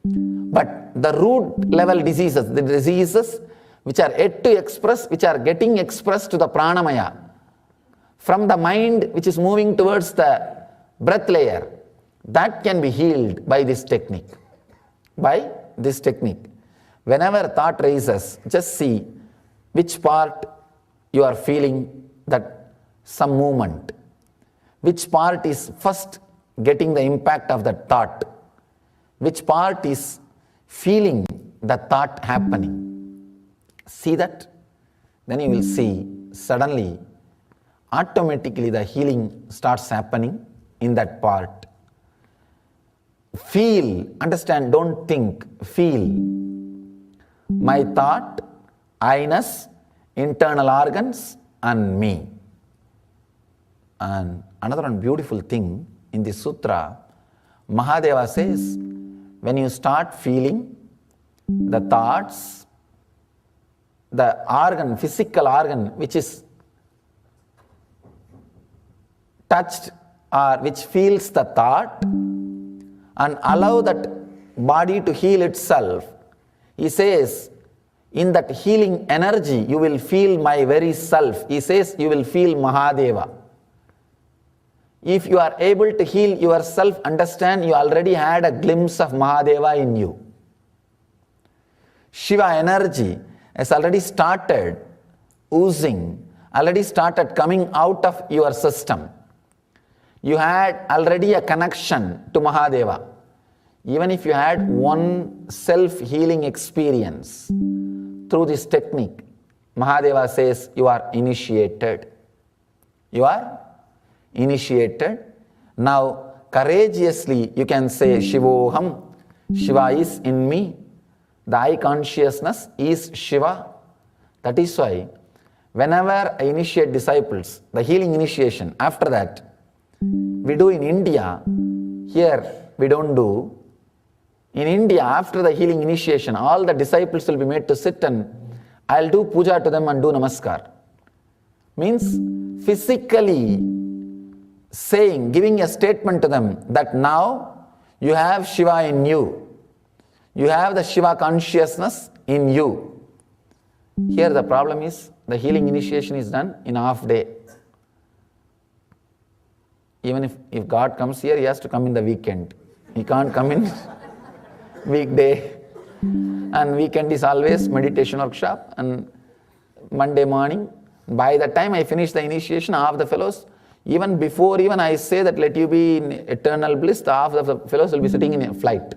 But the root level diseases, the diseases which are yet to express, which are getting expressed to the pranamaya, from the mind which is moving towards the breath layer, that can be healed by this technique. By this technique. Whenever thought raises, just see which part you are feeling that some movement. Which part is first getting the impact of that thought. Which part is feeling the thought happening. See that? Then you will see suddenly, automatically the healing starts happening in that part. Feel, understand, don't think, feel. My thought, I-ness, internal organs and me. And another one beautiful thing in this sutra, Mahadeva says, when you start feeling the thoughts, the organ, physical organ which is touched or which feels the thought, and allow that body to heal itself, he says, in that healing energy, you will feel my very self. He says, you will feel Mahadeva. If you are able to heal yourself, understand you already had a glimpse of Mahadeva in you. Shiva energy has already started oozing, already started coming out of your system. You had already a connection to Mahadeva. Even if you had one self-healing experience through this technique, Mahadeva says you are initiated. You are initiated. Now, courageously you can say, Shivoham, Shiva is in me. The I consciousness is Shiva. That is why whenever I initiate disciples, the healing initiation, after that, we do in India, here we don't do. In India, after the healing initiation, all the disciples will be made to sit and I'll do puja to them and do namaskar. Means physically saying, giving a statement to them that now you have Shiva in you. You have the Shiva consciousness in you. Here the problem is, the healing initiation is done in a half day. Even if God comes here, he has to come in the weekend. He can't come in weekday. And weekend is always meditation workshop. And Monday morning, by the time I finish the initiation, half the fellows, even before even I say that let you be in eternal bliss, the half of the fellows will be sitting in a flight.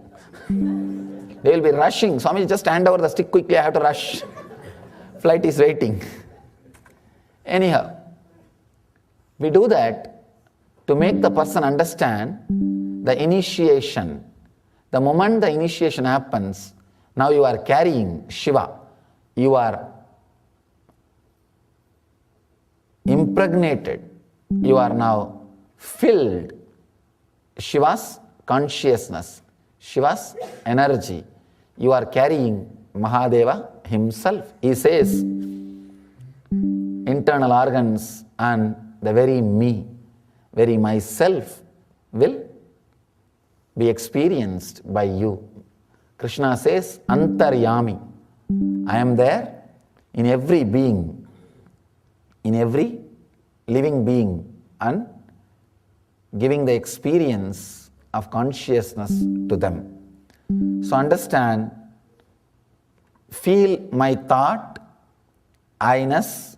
They will be rushing. Swami, just hand over the stick quickly, I have to rush. Flight is waiting. Anyhow, we do that to make the person understand the initiation. The moment the initiation happens, now you are carrying Shiva. You are impregnated. You are now filled. Shiva's consciousness, Shiva's energy. You are carrying Mahadeva himself. He says, internal organs and the very me, very myself will be experienced by you. Krishna says, Antaryami. I am there in every being, in every living being, and giving the experience of consciousness to them. So understand, feel my thought, I-ness,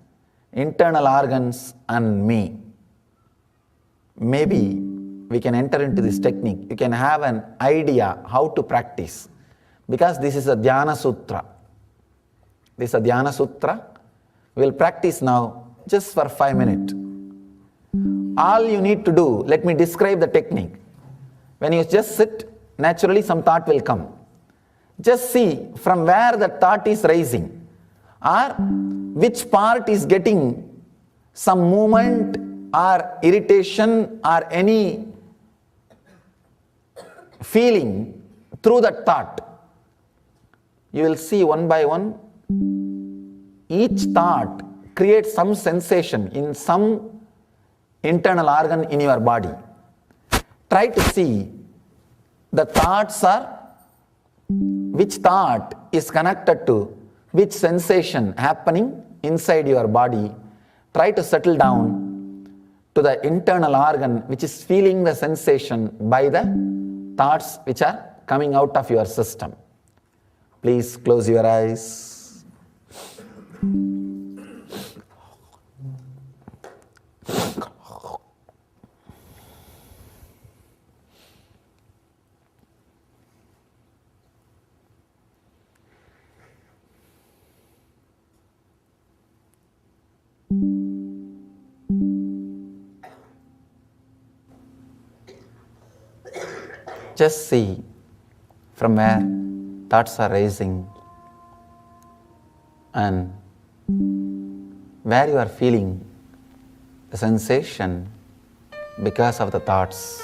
internal organs and me. Maybe we can enter into this technique. You can have an idea how to practice. Because this is a Dhyana Sutra. This is a Dhyana Sutra. We will practice now just for 5 minutes. All you need to do, let me describe the technique. When you just sit, naturally some thought will come. Just see from where the thought is rising, or which part is getting some movement or irritation or any feeling through that thought. You will see one by one, each thought creates some sensation in some internal organ in your body. Try to see the thoughts are, which thought is connected to which sensation happening inside your body. Try to settle down to the internal organ which is feeling the sensation by the thoughts which are coming out of your system. Please close your eyes. Just see from where thoughts are rising and where you are feeling the sensation because of the thoughts.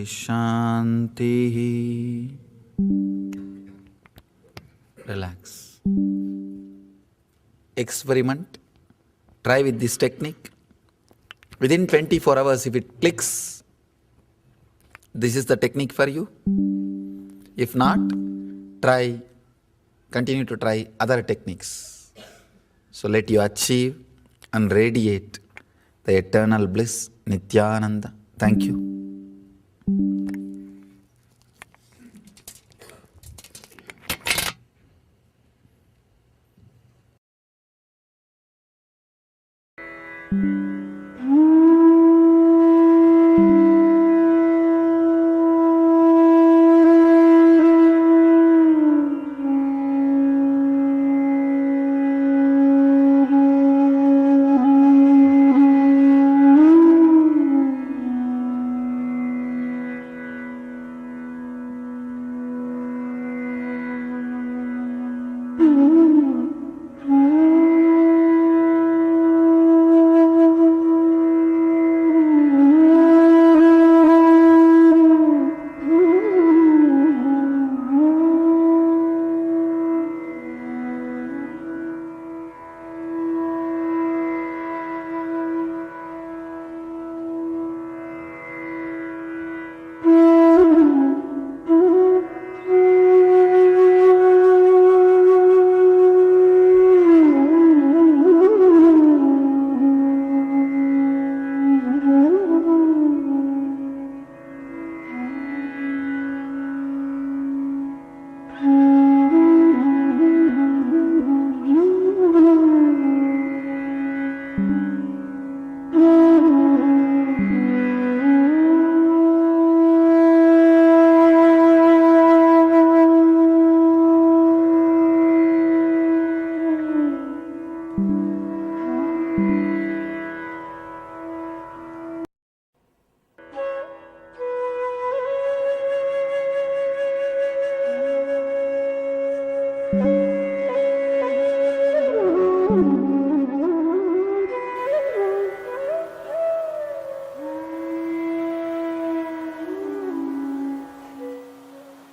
Shanti. Relax. Experiment. Try with this technique. Within 24 hours, if it clicks, this is the technique for you. If not, continue to try other techniques. So let you achieve and radiate the eternal bliss, Nithyananda. Thank you.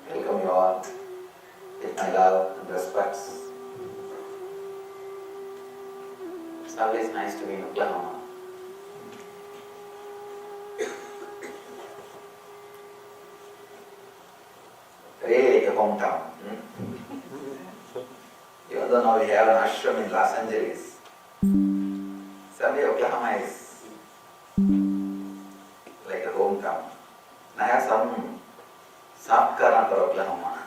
Welcome you all with my love and respects. It's always nice to be in Oklahoma. Really a hometown. Even though now we have an ashram in Los Angeles, someday Oklahoma is like a hometown. And I have some soft current for Oklahoma.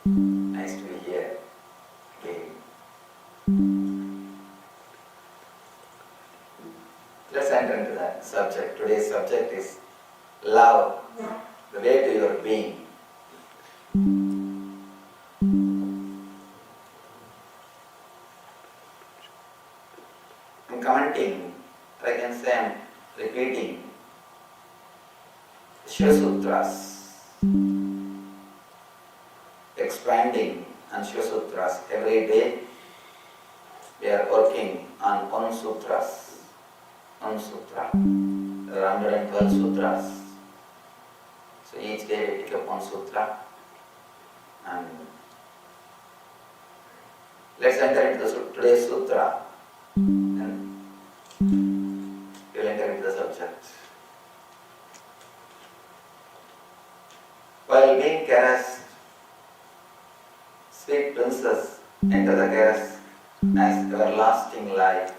Nice to be here again. Let's enter into that subject. Today's subject is love, the way to your being. I'm commenting, or I can say I'm repeating Shiva Sutras, expanding on Shiva Sutras. Every day we are working on one Sutras, one Sutra. There are 112 Sutras. So each day we pick up one Sutra and Let's enter into today's sutra and we'll enter into the subject. While being caressed, sweet princess enter the caress as everlasting life.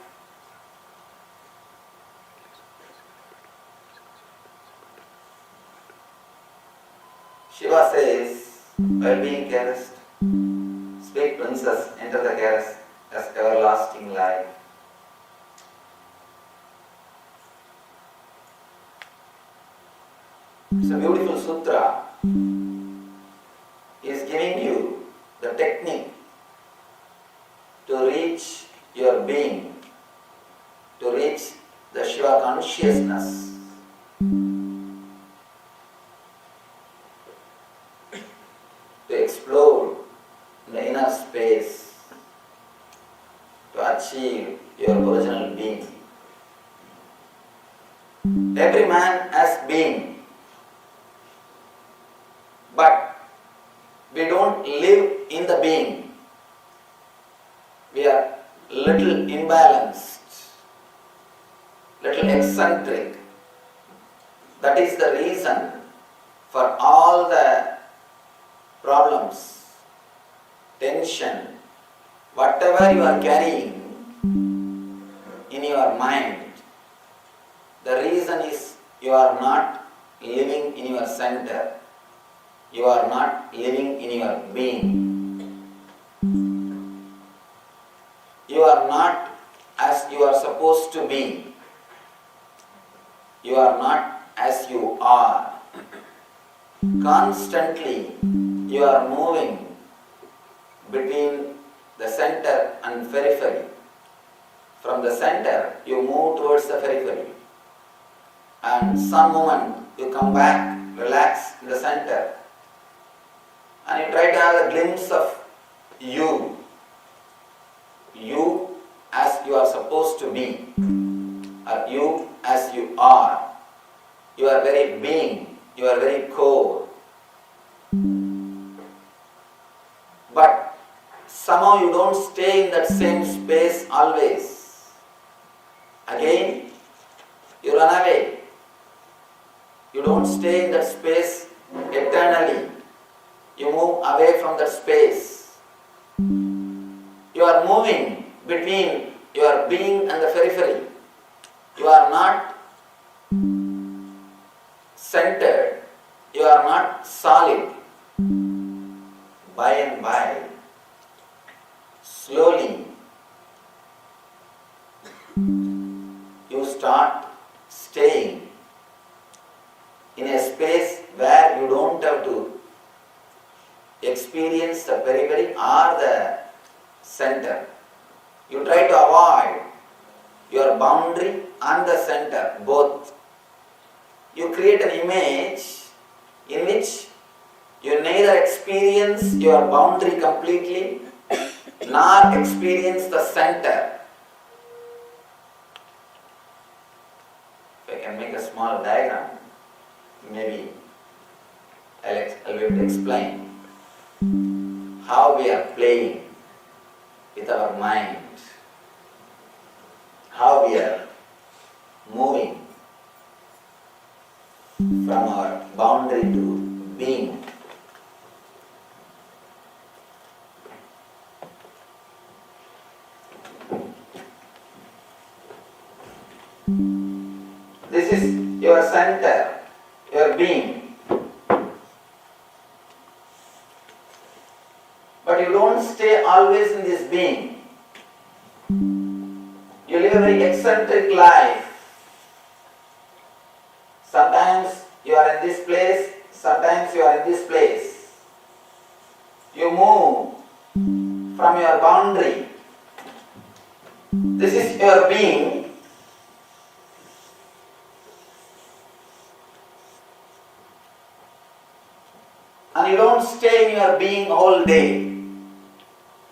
Shiva says, while being caressed, sweet princess enter the caress as everlasting life. It's a beautiful sutra. He is giving you the technique to reach your being, to reach the Shiva consciousness. To explore the inner space, to achieve your original being. Every man has being, but we don't live in the being. We are little imbalanced, little eccentric. That is the reason for all the problems, tension, whatever you are carrying in your mind. The reason is you are not living in your center. You are not living in your being. You are not as you are supposed to be. You are not as you are. Constantly you are moving between the center and periphery. From the center you move towards the periphery. And some moment you come back, relax in the center. And you try to have a glimpse of you. You as you are supposed to be. Or you as you are. Your very being, your very core. But somehow you don't stay in that same space always. Again, you run away. You don't stay in that space eternally. You move away from that space. You are moving between your being and the periphery. You are not centered. You are not solid. By and by, slowly, you start staying in a space where you don't have to experience the periphery or the center. You try to avoid your boundary and the center, both. You create an image in which you neither experience your boundary completely nor experience the center. If I can make a small diagram, maybe I'll be able to explain how we are playing with our mind, how we are moving from our boundary to being. This is your center, your being. But you don't stay always in this being. You live a very eccentric life. Sometimes you are in this place, sometimes you are in this place. You move from your boundary. This is your being. And you don't stay in your being all day.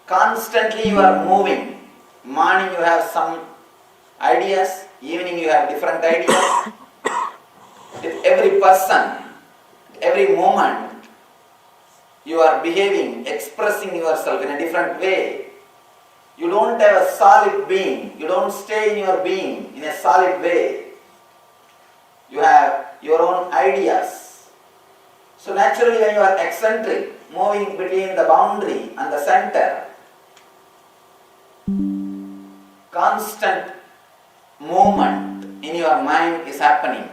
Constantly you are moving. Morning you have some ideas, evening you have different ideas. With every person, every moment, you are behaving, expressing yourself in a different way. You don't have a solid being. You don't stay in your being in a solid way. You have your own ideas. So naturally when you are eccentric, moving between the boundary and the center, constant movement in your mind is happening.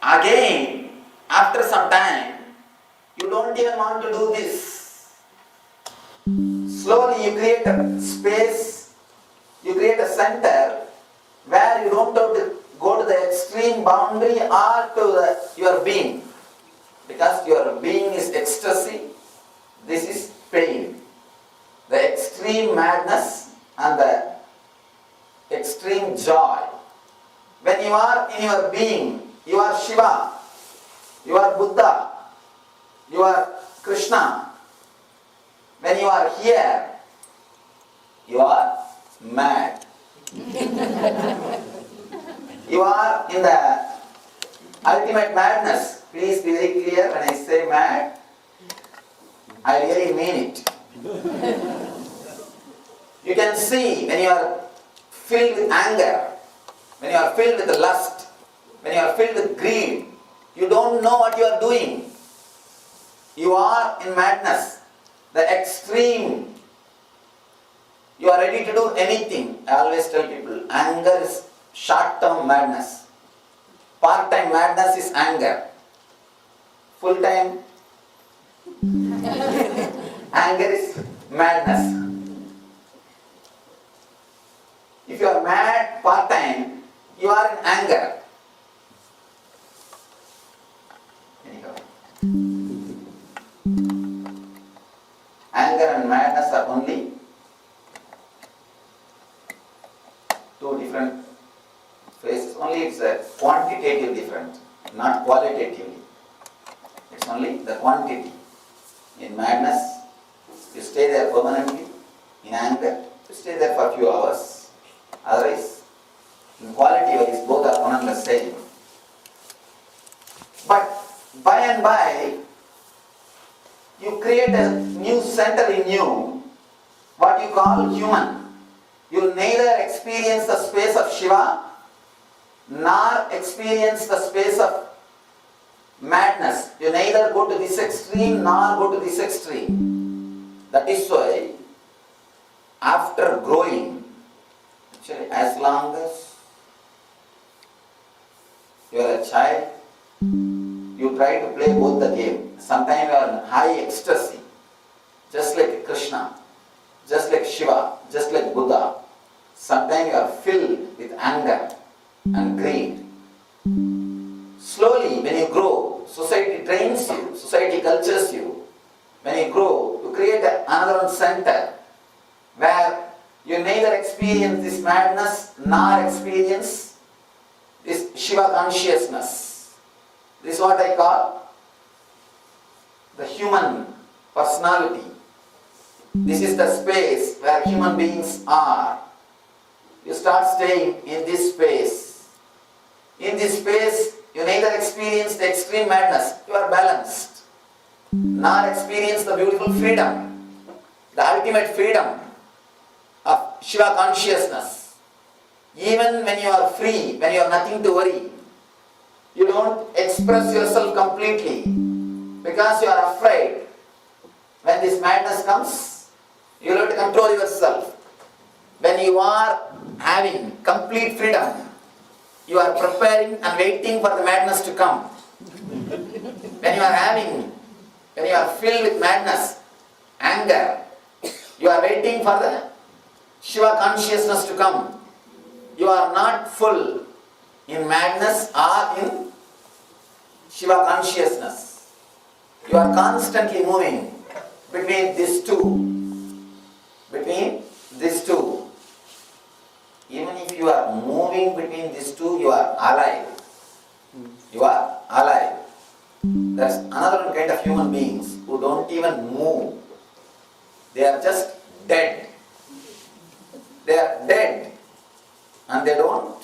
Again, after some time, you don't even want to do this. Slowly you create a space, you create a center where you don't have to go to the extreme boundary or to your being. Because your being is ecstasy, this is pain. The extreme madness and the extreme joy. When you are in your being, you are Shiva, you are Buddha, you are Krishna. When you are here, you are mad. You are in the ultimate madness. Please be very clear, when I say mad, I really mean it. You can see when you are filled with anger, when you are filled with lust, when you are filled with greed, you don't know what you are doing. You are in madness, the extreme. You are ready to do anything. I always tell people, anger is short-term madness. Part-time madness is anger. Full-time anger is madness. If you are mad part-time, you are in anger. Anyhow, anger and madness are only two different phases. Only it's a quantitative difference, not qualitatively. It's only the quantity. In madness, you stay there permanently. In anger, you stay there for a few hours. Otherwise, in quality wise, both are one and the same. But by and by, you create a new center in you, what you call human. You neither experience the space of Shiva, nor experience the space of madness. You neither go to this extreme, nor go to this extreme. That is why, after growing, actually as long as you are a child, you try to play both the game. Sometimes you are in high ecstasy, just like Krishna, just like Shiva, just like Buddha. Sometimes you are filled with anger and greed. Slowly, when you grow, society trains you, society cultures you. When you grow, you create another center where you neither experience this madness nor experience this Shiva consciousness. This is what I call the human personality. This is the space where human beings are. You start staying in this space. In this space, you neither experience the extreme madness, you are balanced, nor experience the beautiful freedom, the ultimate freedom of Shiva consciousness. Even when you are free, when you have nothing to worry, you don't express yourself completely because you are afraid. When this madness comes, you will have to control yourself. When you are having complete freedom, you are preparing and waiting for the madness to come. When you are filled with madness, anger, you are waiting for the Shiva consciousness to come. You are not full in madness or in Shiva consciousness. You are constantly moving between these two. Between these two. Even if you are moving between these two, you are alive. You are alive. There's another kind of human beings who don't even move. They are just dead. They are dead and they don't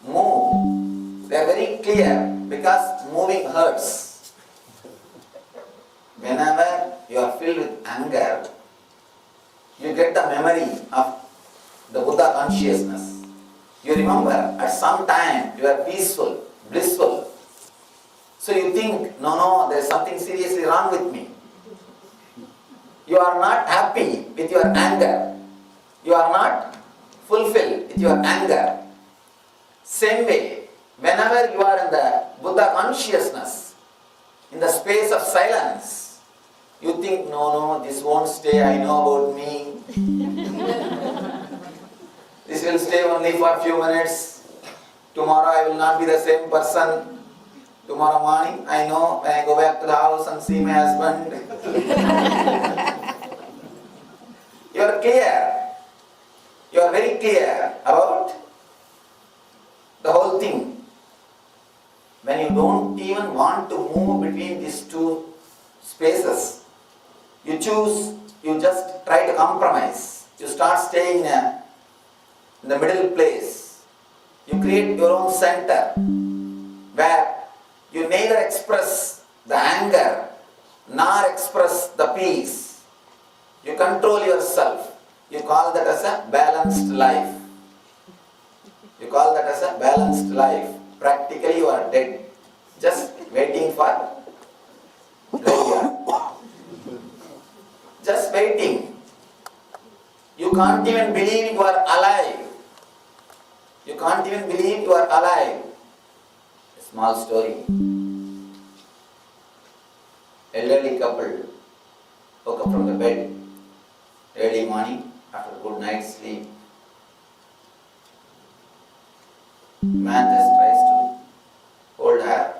move. They are very clear because moving hurts. Whenever you are filled with anger, get the memory of the Buddha consciousness. You remember at some time you are peaceful, blissful. So you think, no, there is something seriously wrong with me. You are not happy with your anger. You are not fulfilled with your anger. Same way, whenever you are in the Buddha consciousness, in the space of silence, you think, no, this won't stay, I know about me. This will stay only for a few minutes. Tomorrow I will not be the same person. Tomorrow morning, I know when I go back to the house and see my husband. You are clear. You are very clear about the whole thing. When you don't even want to move between these two spaces, you just try to compromise. You start staying in the middle place. You create your own center where you neither express the anger nor express the peace. You control yourself. You call that as a balanced life. You call that as a balanced life. Practically you are dead. Just waiting for graveyard. Just waiting. You can't even believe you are alive. You can't even believe you are alive. A small story. Elderly couple woke up from the bed early morning after a good night's sleep. Man just tries to hold her.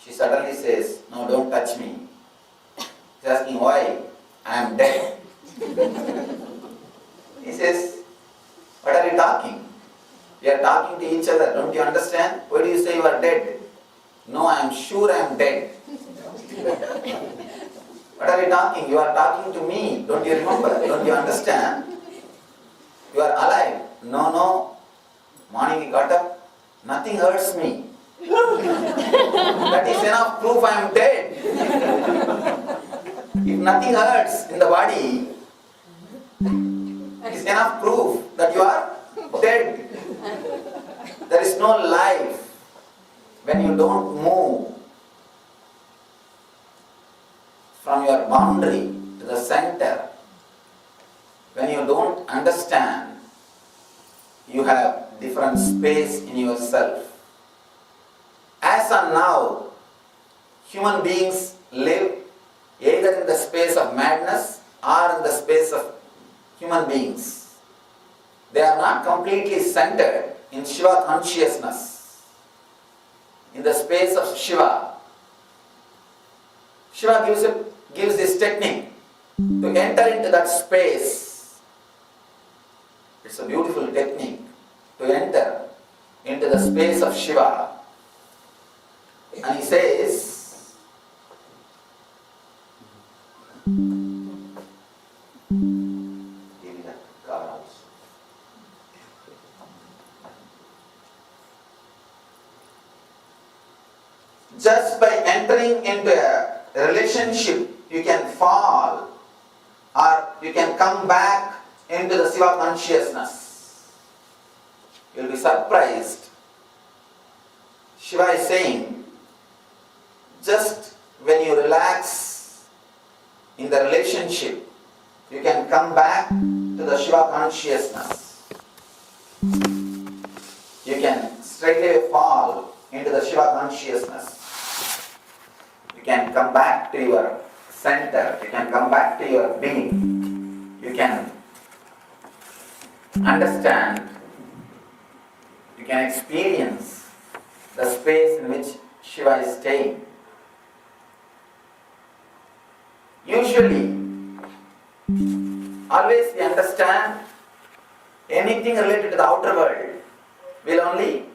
She suddenly says, "No, don't touch me." He's asking why. "I am dead." He says, "What are you talking? We are talking to each other. Don't you understand? Why do you say you are dead?" "No, I am sure I am dead." "What are you talking? You are talking to me. Don't you remember? Don't you understand? You are alive." No. Morning he got up. "Nothing hurts me." That is enough proof I am dead. If nothing hurts in the body, it is enough proof that you are dead. There is no life when you don't move from your boundary to the center. When you don't understand, you have different space in yourself. As of now, human beings live either in the space of madness or in the space of human beings. They are not completely centered in Shiva consciousness, in the space of Shiva. Shiva gives this technique to enter into that space. It's a beautiful technique to enter into the space of Shiva. And he says, just by entering into a relationship, you can fall or you can come back into the Shiva consciousness. You'll be surprised. Shiva is saying, just when you relax in the relationship, you can come back to the Shiva consciousness. You can straightaway fall into the Shiva consciousness. You can come back to your center. You can come back to your being. You can understand. You can experience the space in which Shiva is staying. Usually, always we understand anything related to the outer world will only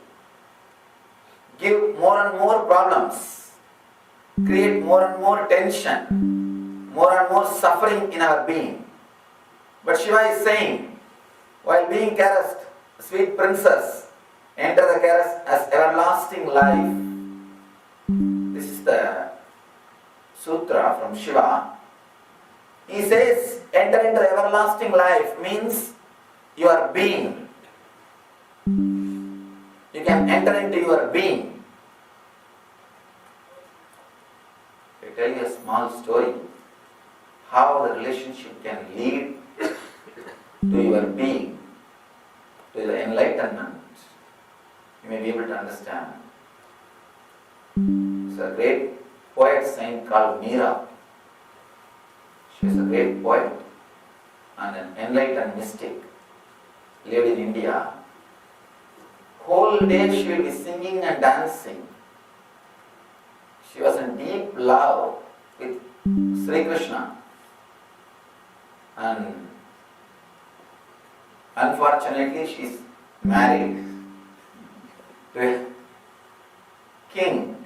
give more and more problems, create more and more tension, more and more suffering in our being. But Shiva is saying, while being caressed, sweet princess, enter the caress as everlasting life. This is the sutra from Shiva. He says, enter into everlasting life means your being. You can enter into your being. I tell you a small story how the relationship can lead to your being, to the enlightenment. You may be able to understand. There's a great poet saint called Meera. She is a great poet and an enlightened mystic. Lived in India. Whole day she will be singing and dancing. She was in deep love with Sri Krishna. And unfortunately she is married to a king.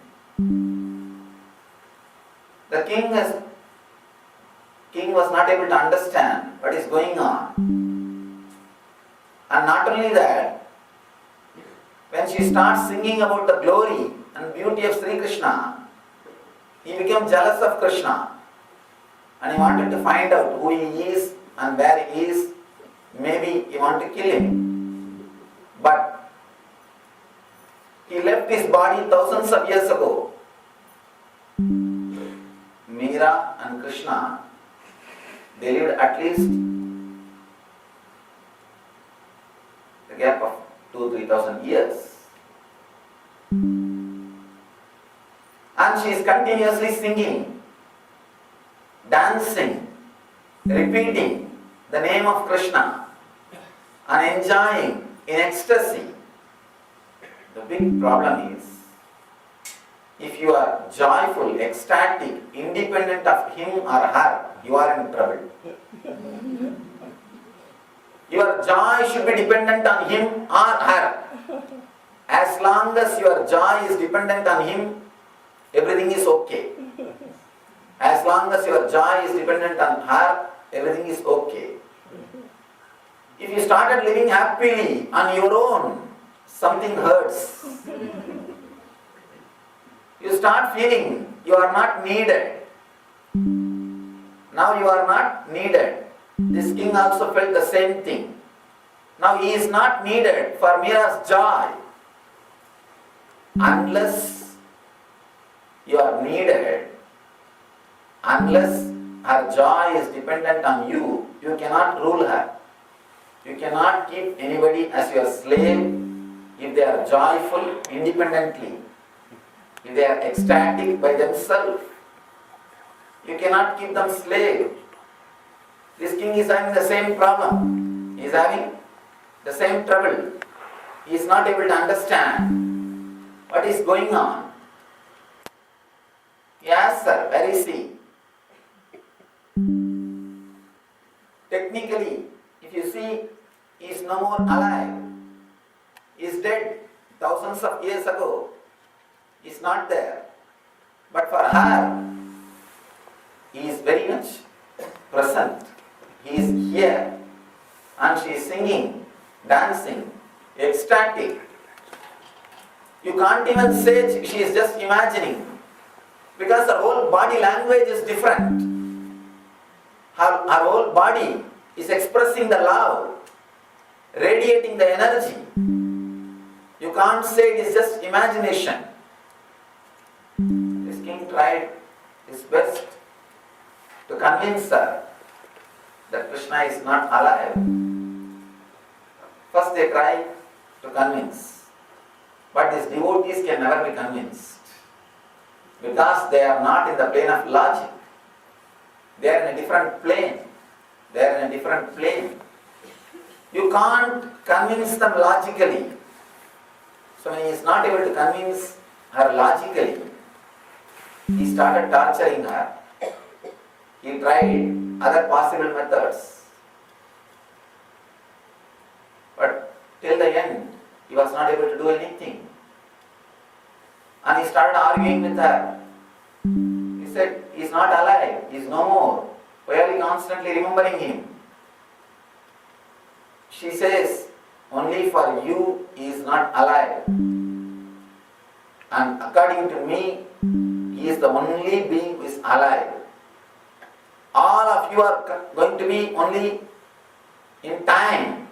The king was not able to understand what is going on. And not only that, when she starts singing about the glory and beauty of Sri Krishna, he became jealous of Krishna. And he wanted to find out who he is and where he is. Maybe he wanted to kill him. But he left his body thousands of years ago. Meera and Krishna, they lived at least a gap of 2,000-3,000 years. And she is continuously singing, dancing, repeating the name of Krishna and enjoying in ecstasy. The big problem is, if you are joyful, ecstatic, independent of him or her, you are in trouble. Your joy should be dependent on him or her. As long as your joy is dependent on him, everything is okay. As long as your joy is dependent on her, everything is okay. If you started living happily on your own, something hurts. You start feeling you are not needed. Now you are not needed. This king also felt the same thing. Now he is not needed for Meera's joy. Unless you are needed, unless her joy is dependent on you, you cannot rule her. You cannot keep anybody as your slave if they are joyful independently, if they are ecstatic by themselves. You cannot keep them slave. This king is having the same problem. He is having the same trouble. He is not able to understand what is going on. Yes, sir, where is he? Technically, if you see, he is no more alive. He is dead thousands of years ago. He is not there. But for her, he is very much present. He is here. And she is singing, dancing, ecstatic. You can't even say she is just imagining, because her whole body language is different. Her whole body is expressing the love, radiating the energy. You can't say it is just imagination. This king tried his best to convince her that Krishna is not alive. First they try to convince, but these devotees can never be convinced, because they are not in the plane of logic. They are in a different plane. They are in a different plane. You can't convince them logically. So when he is not able to convince her logically, he started torturing her. He tried other possible methods. But till the end, he was not able to do anything. And he started arguing with her. He said, he is not alive, he is no more. Why are you constantly remembering him? She says, only for you he is not alive. And according to me, he is the only being who is alive. All of of you are going to be only in time.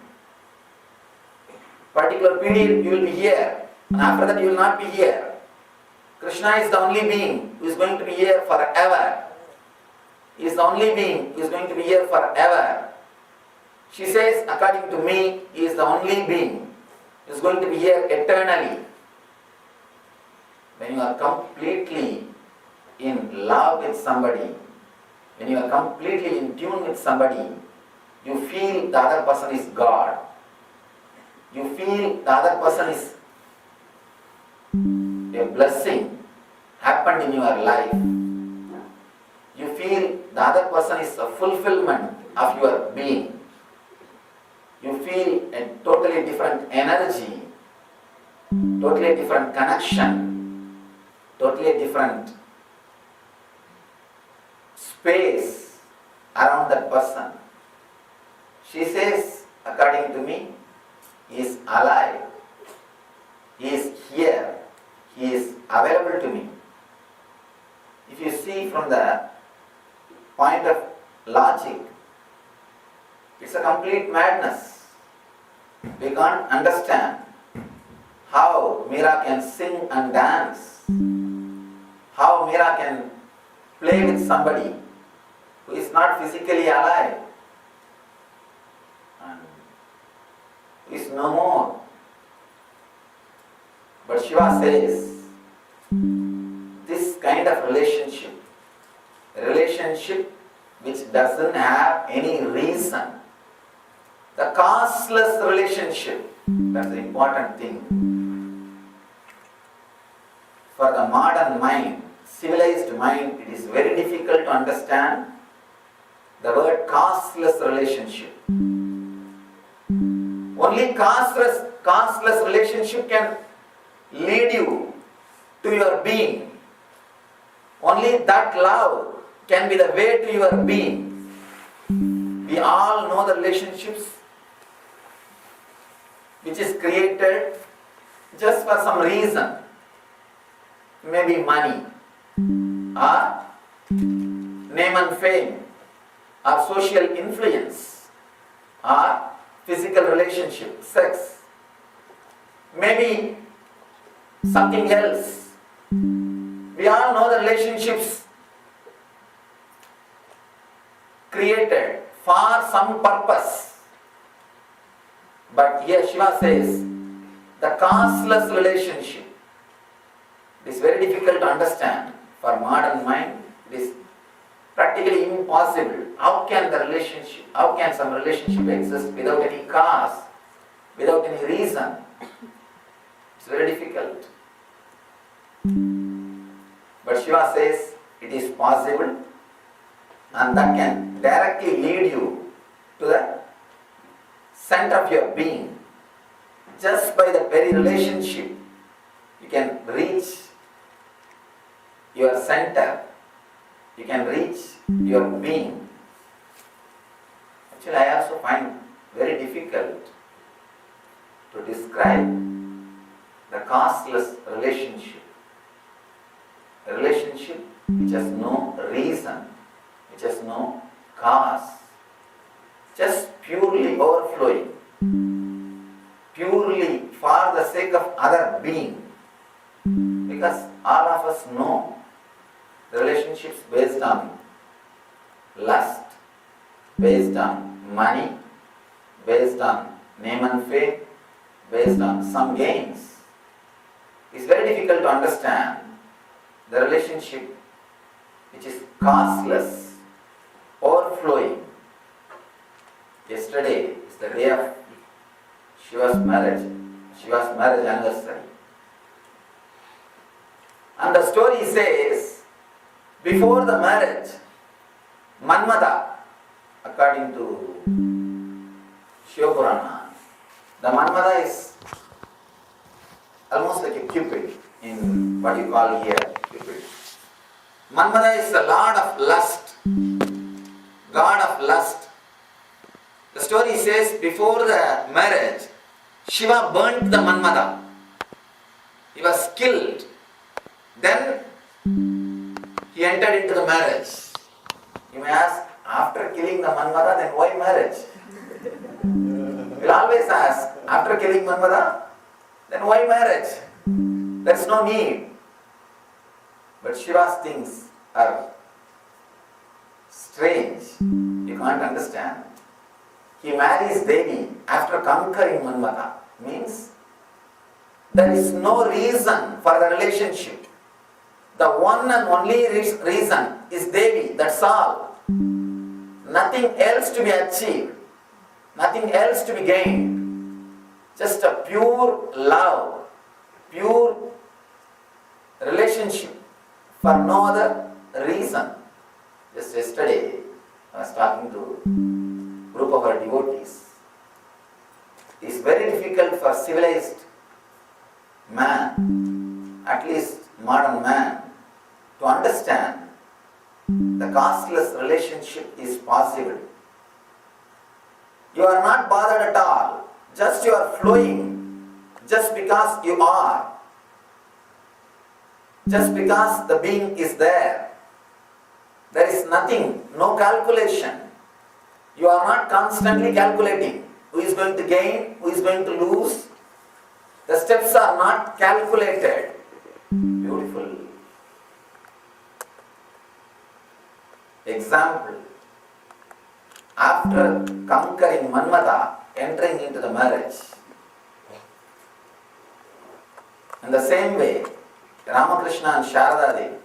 Particular period you will be here, and after that you will not be here. Krishna is the only being who is going to be here forever. He is the only being who is going to be here forever. She says, according to me, he is the only being who is going to be here eternally. When you are completely in love with somebody, when you are completely in tune with somebody, you feel the other person is God. You feel the other person is a blessing happened in your life. You feel the other person is a fulfillment of your being. You feel a totally different energy, totally different connection, totally different space around that person. She says, according to me, he is alive. He is here. He is available to me. If you see from the point of logic, it's a complete madness. We can't understand how Meera can sing and dance, how Meera can play with somebody who is not physically alive and who is no more. But Shiva says, this kind of relationship, a relationship which doesn't have any reason, the causeless relationship, that's the important thing. For the modern mind, civilized mind, it is very difficult to understand the word causeless relationship. Only causeless relationship can lead you to your being. Only that love can be the way to your being. We all know the relationships which is created just for some reason. Maybe money, or name and fame, or social influence, or physical relationship, sex. Maybe something else. We all know the relationships created for some purpose. But here Shiva says, the causeless relationship. It is very difficult to understand. For modern mind, it is practically impossible. How can some relationship exist without any cause, without any reason? It's very difficult. But Shiva says it is possible, and that can directly lead you to the center of your being. Just by the very relationship, you can reach your center, you can reach your being. Actually, I also find very difficult to describe the causeless relationship. A relationship which has no reason, which has no cause, just purely overflowing, purely for the sake of other being. Because all of us know the relationships based on lust, based on money, based on name and fame, based on some gains. It's very difficult to understand the relationship which is causeless, overflowing. Yesterday is the day of Shiva's marriage anniversary. And the story says, before the marriage, Manmada, according to Shiva Purana, the Manmada is almost like a Cupid in what you call here Cupid. Manmada is the lord of lust, god of lust. The story says before the marriage, Shiva burnt the Manmada. He was killed. Then he entered into the marriage. You may ask, After killing the Manmada, then why marriage? We'll always ask, after killing Manmada, then why marriage? There's no need. But Shiva's things are strange. You can't understand. He marries Devi after conquering Manmada. Means there is no reason for the relationship. The one and only reason is Devi, that's all. Nothing else to be achieved, nothing else to be gained. Just a pure love, pure relationship for no other reason. Just yesterday, I was talking to a group of our devotees. It's very difficult for civilized man, at least modern man, to understand the costless relationship is possible. You are not bothered at all. Just you are flowing. Just because you are. Just because the being is there. There is nothing, no calculation. You are not constantly calculating who is going to gain, who is going to lose. The steps are not calculated. Beautiful. Example. After conquering Manmada, entering into the marriage. In the same way, Ramakrishna and Sharada Devi.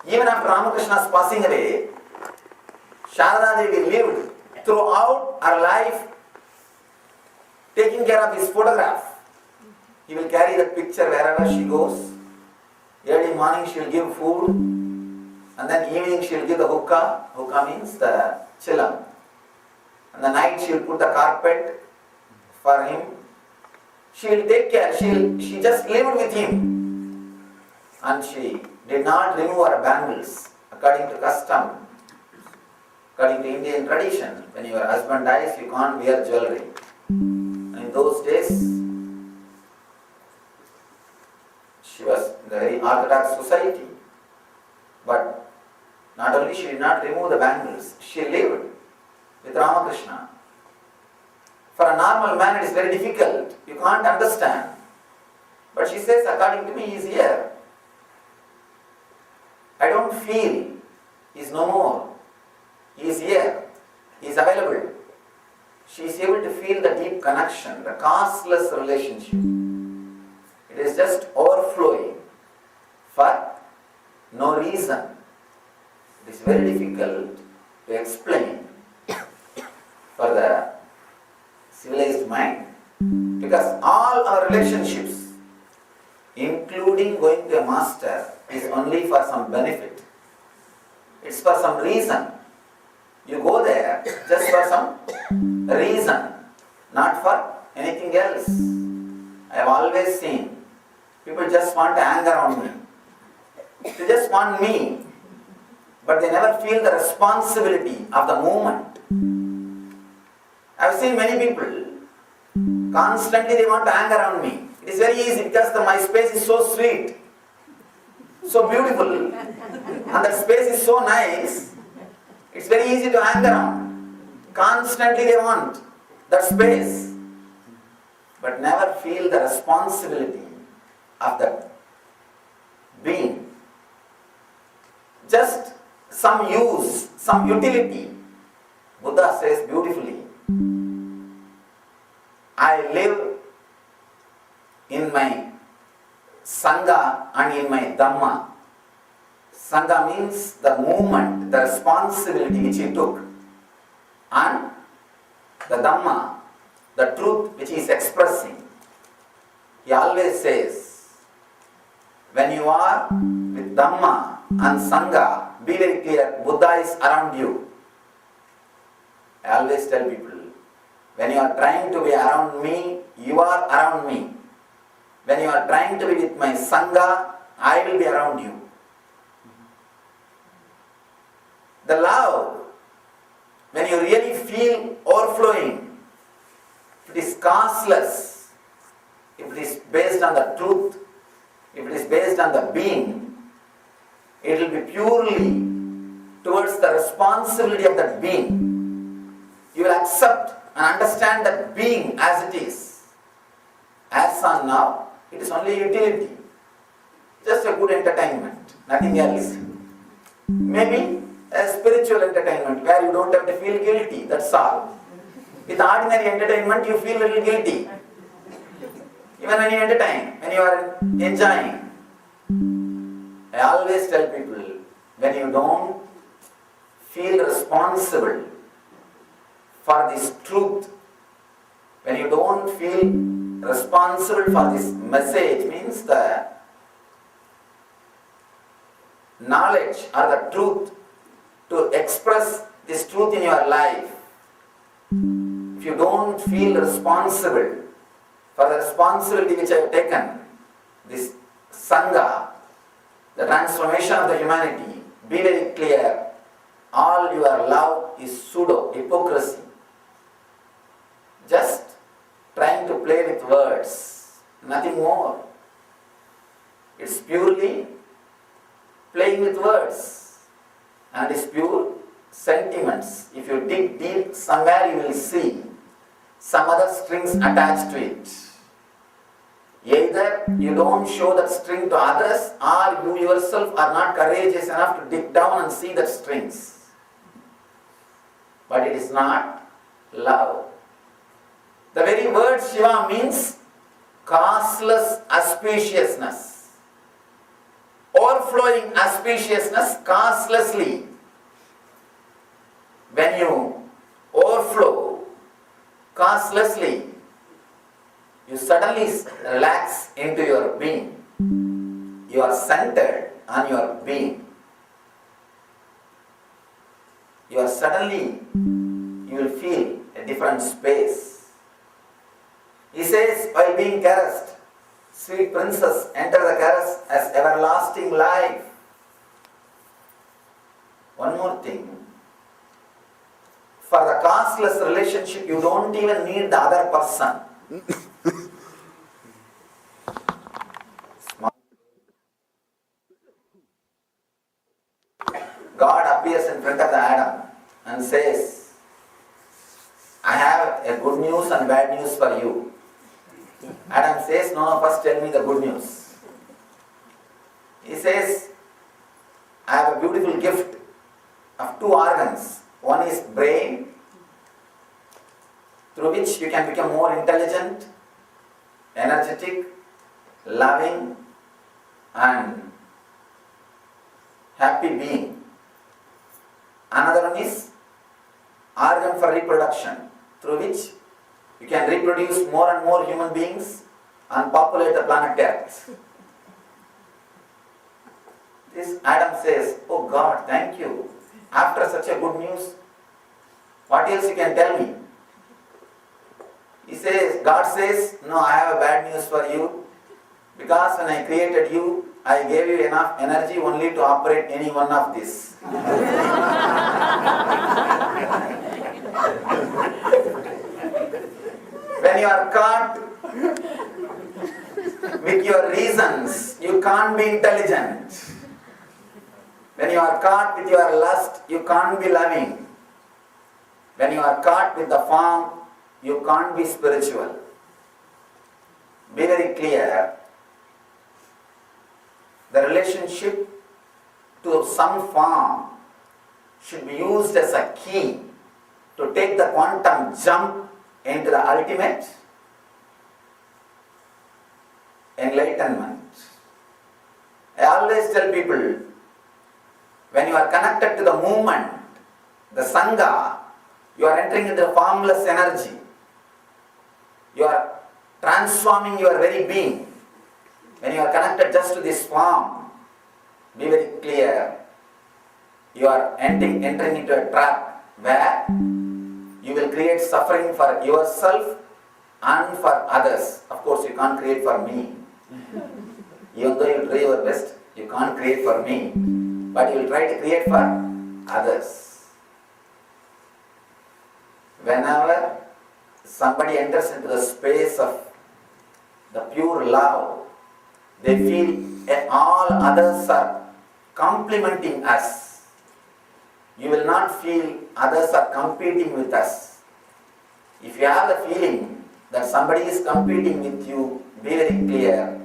Even after Ramakrishna's passing away, Sharada Devi lived throughout her life taking care of his photograph. He will carry the picture wherever she goes. Early morning she will give food, and then evening she will give the hookah. Hookah means the chilam. And the night she will put the carpet for him. She will take care. She just lived with him. And she did not remove her bangles according to custom. According to Indian tradition, when your husband dies, you can't wear jewelry. In those days, she was in the very orthodox society. But not only she did not remove the bangles, she lived with Ramakrishna. For a normal man, it is very difficult. You can't understand. But she says, according to me, he is here. I don't feel he is no more. He is here. He is available. She is able to feel the deep connection, the costless relationship. It is just overflowing for no reason. It is very difficult to explain for the civilized mind. Because all our relationships, including going to a master, is only for some benefit. It's for some reason. You go there just for some reason, not for anything else. I have always seen people just want to hang around me. They just want me, but they never feel the responsibility of the moment. I have seen many people, constantly they want to hang around me. It is very easy because my space is so sweet, so beautiful, and that space is so nice. It's very easy to hang around. Constantly they want that space, but never feel the responsibility of that being. Just some use, some utility. Buddha says beautifully, I live in my Sangha and in my Dhamma. Sangha means the movement, the responsibility which he took, and the Dhamma, the truth which he is expressing. He always says, when you are with Dhamma and Sangha, be very clear, Buddha is around you. I always tell people, when you are trying to be around me, you are around me. When you are trying to be with my Sangha, I will be around you. The love, when you really feel overflowing, if it is costless, if it is based on the truth, if it is based on the being, it will be purely towards the responsibility of that being. You will accept and understand that being as it is. As on now, it is only utility. Just a good entertainment, nothing else. Maybe a spiritual entertainment where you don't have to feel guilty, that's all. With ordinary entertainment, you feel a little guilty. Even when you entertain, when you are enjoying. I always tell people, when you don't feel responsible for this truth, when you don't feel responsible for this message, means the knowledge or the truth, to express this truth in your life, if you don't feel responsible for the responsibility which I have taken, this Sangha, the transformation of the humanity, be very clear, all your love is pseudo, hypocrisy. Just trying to play with words, nothing more. It's purely playing with words, and it's pure sentiments. If you dig deep, somewhere you will see some other strings attached to it. Either you don't show that string to others, or you yourself are not courageous enough to dig down and see that strings. But it is not love. The very word Shiva means causeless auspiciousness. Overflowing auspiciousness causelessly. When you overflow causelessly, you suddenly relax into your being. You are centered on your being. You are suddenly, you will feel a different space. He says, while being caressed, sweet princess, enter the caress as everlasting life. One more thing. For the causeless relationship, you don't even need the other person. God appears in front of the Adam and says, I have a good news and bad news for you. Adam says, no, first tell me the good news. He says, I have a beautiful gift of two organs. One is brain, through which you can become more intelligent, energetic, loving, and happy being. Another one is organ for reproduction, through which you can reproduce more and more human beings and populate the planet Earth. This Adam says, oh God, thank you. After such a good news, what else you can tell me? He says, God says, no, I have a bad news for you, because when I created you, I gave you enough energy only to operate any one of these. When you are caught with your reasons, you can't be intelligent. When you are caught with your lust, you can't be loving. When you are caught with the form, you can't be spiritual. Be very clear. The relationship to some form should be used as a key to take the quantum jump into the ultimate enlightenment. I always tell people, when you are connected to the movement, the Sangha, you are entering into the formless energy. You are transforming your very being. When you are connected just to this form, be very clear, you are entering into a trap where you will create suffering for yourself and for others. Of course, you can't create for me. Even though you try your best, you can't create for me. But you will try to create for others. Whenever somebody enters into the space of the pure love, they feel all others are complimenting us. you will not feel others are competing with us. If you have the feeling that somebody is competing with you, be very clear.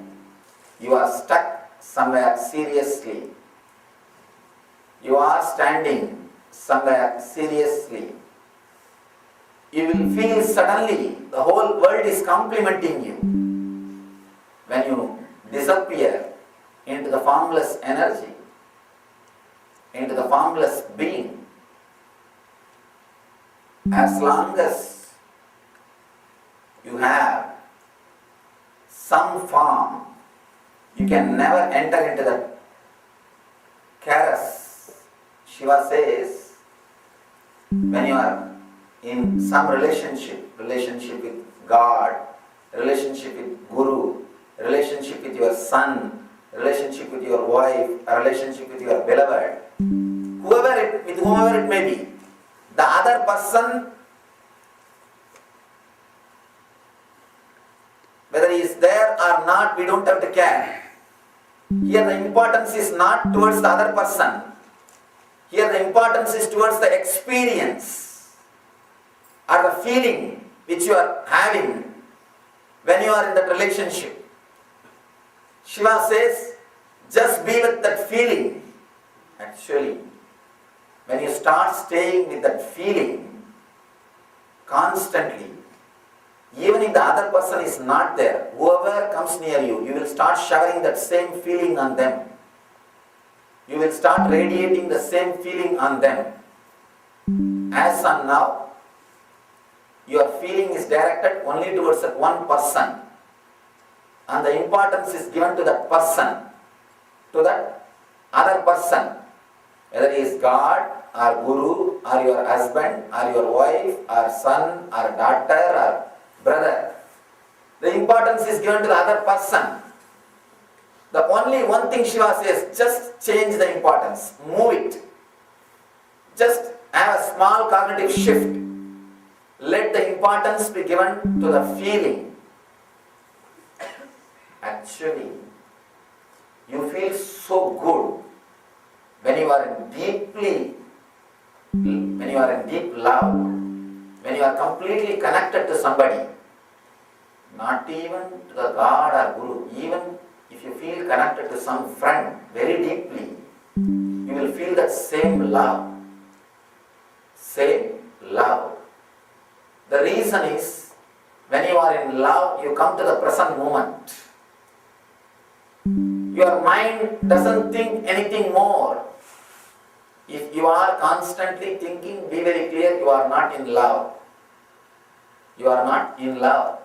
You are stuck somewhere seriously. You are standing somewhere seriously. You will feel suddenly the whole world is complimenting you. When you disappear into the formless energy, into the formless being, as long as you have some form, you can never enter into the chaos. Shiva says, when you are in some relationship with God, relationship with Guru, relationship with your son, relationship with your wife, a relationship with your beloved, with whoever it may be, the other person, whether he is there or not, we don't have to care. Here the importance is not towards the other person. Here the importance is towards the experience or the feeling which you are having when you are in that relationship. Shiva says, just be with that feeling. Actually, when you start staying with that feeling constantly, even if the other person is not there, whoever comes near you, you will start showering that same feeling on them. You will start radiating the same feeling on them. As on now, your feeling is directed only towards that one person. And the importance is given to that person, to that other person. Whether he is God, or Guru, or your husband, or your wife, or son, or daughter, or brother. The importance is given to the other person. The only one thing Shiva says, just change the importance, move it. Just have a small cognitive shift. Let the importance be given to the feeling. Actually, you feel so good when you are in deep love, when you are completely connected to somebody, not even to the God or Guru, even if you feel connected to some friend very deeply, you will feel that same love. Same love. The reason is, when you are in love, you come to the present moment. Your mind doesn't think anything more. If you are constantly thinking, be very clear, you are not in love. You are not in love.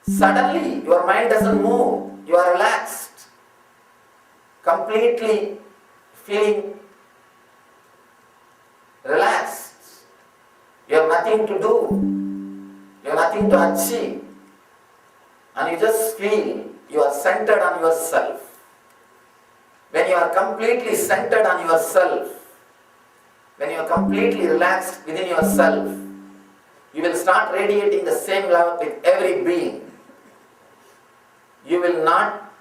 Suddenly, your mind doesn't move. You are relaxed. Completely feeling relaxed. You have nothing to do. You have nothing to achieve. And you just feel you are centered on yourself. When you are completely centered on yourself, when you are completely relaxed within yourself, you will start radiating the same love with every being. You will not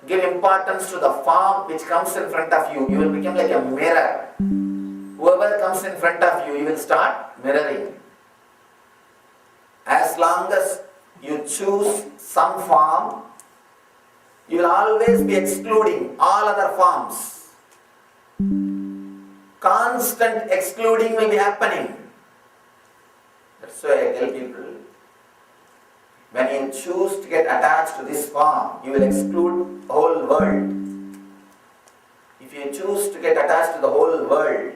give importance to the form which comes in front of you. You will become like a mirror. Whoever comes in front of you, you will start mirroring. As long as you choose some form, you will always be excluding all other forms. Constant excluding will be happening. That's why I tell people, when you choose to get attached to this form, you will exclude the whole world. If you choose to get attached to the whole world,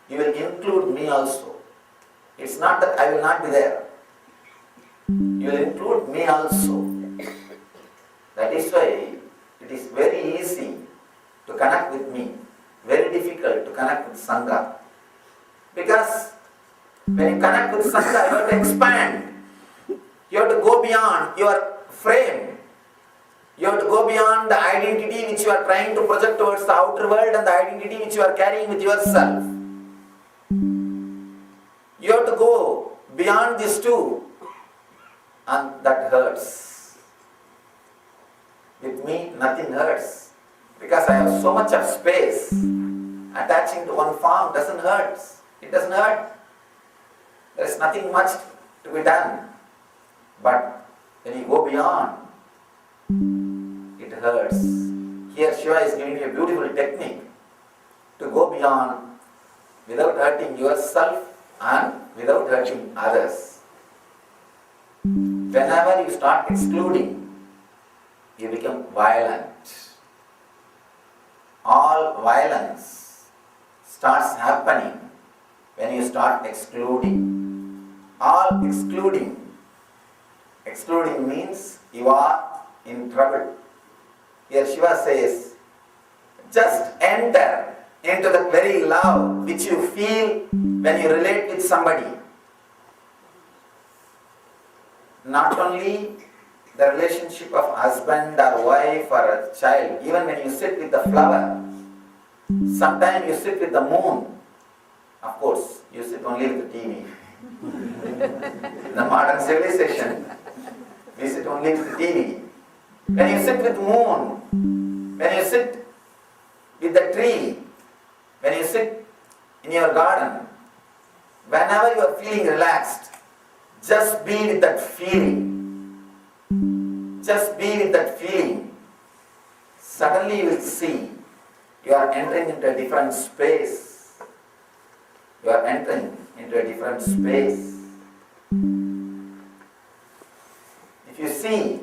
you will include me also. It's not that I will not be there. You will include me also. That is why it is very easy to connect with me, very difficult to connect with Sangha. Because when you connect with Sangha, you have to expand. You have to go beyond your frame. You have to go beyond the identity which you are trying to project towards the outer world and the identity which you are carrying with yourself. You have to go beyond these two, and that hurts. With me, nothing hurts, because I have so much of space. I attaching to one form doesn't hurt. It doesn't hurt. There is nothing much to be done. But when you go beyond, it hurts. Here Shiva is giving you a beautiful technique to go beyond without hurting yourself and without hurting others. Whenever you start excluding, you become violent. All violence starts happening when you start excluding. All excluding. Excluding means you are in trouble. Here Shiva says, just enter into the very love which you feel when you relate with somebody. Not only the relationship of husband or wife or a child, even when you sit with the flower, sometimes you sit with the moon. Of course, you sit only with the TV. In the modern civilization, we sit only with the TV. When you sit with moon, when you sit with the tree, when you sit in your garden, whenever you are feeling relaxed, just be with that feeling. Just be with that feeling. Suddenly you will see you are entering into a different space. You are entering into a different space. If you see,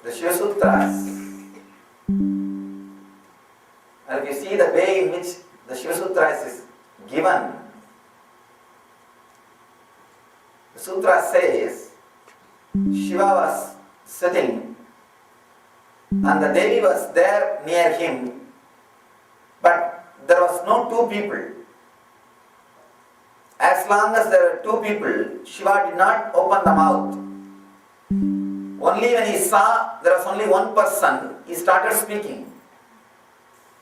the Shiva Sutras, and if you see the way in which the Shiva Sutras is given, the Sutra says Shiva was sitting and the Devi was there near him, but there was no two people. As long as there were two people, Shiva did not open the mouth. Only when he saw there was only one person, he started speaking.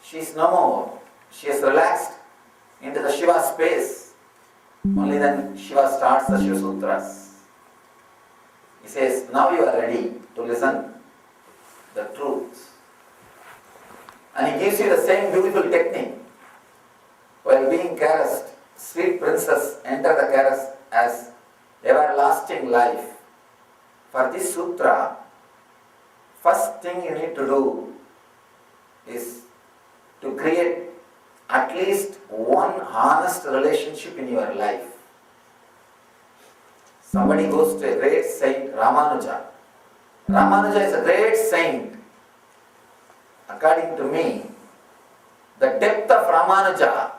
She is no more. She is relaxed into the Shiva space. Only then Shiva starts the Shiva Sutras. He says, now you are ready to listen the truth. And he gives you the same beautiful technique. While being caressed, sweet princess enter the caress as everlasting life. For this sutra, first thing you need to do is to create at least one honest relationship in your life. Somebody goes to a great saint, Ramanuja. Ramanuja is a great saint. According to me, the depth of Ramanuja,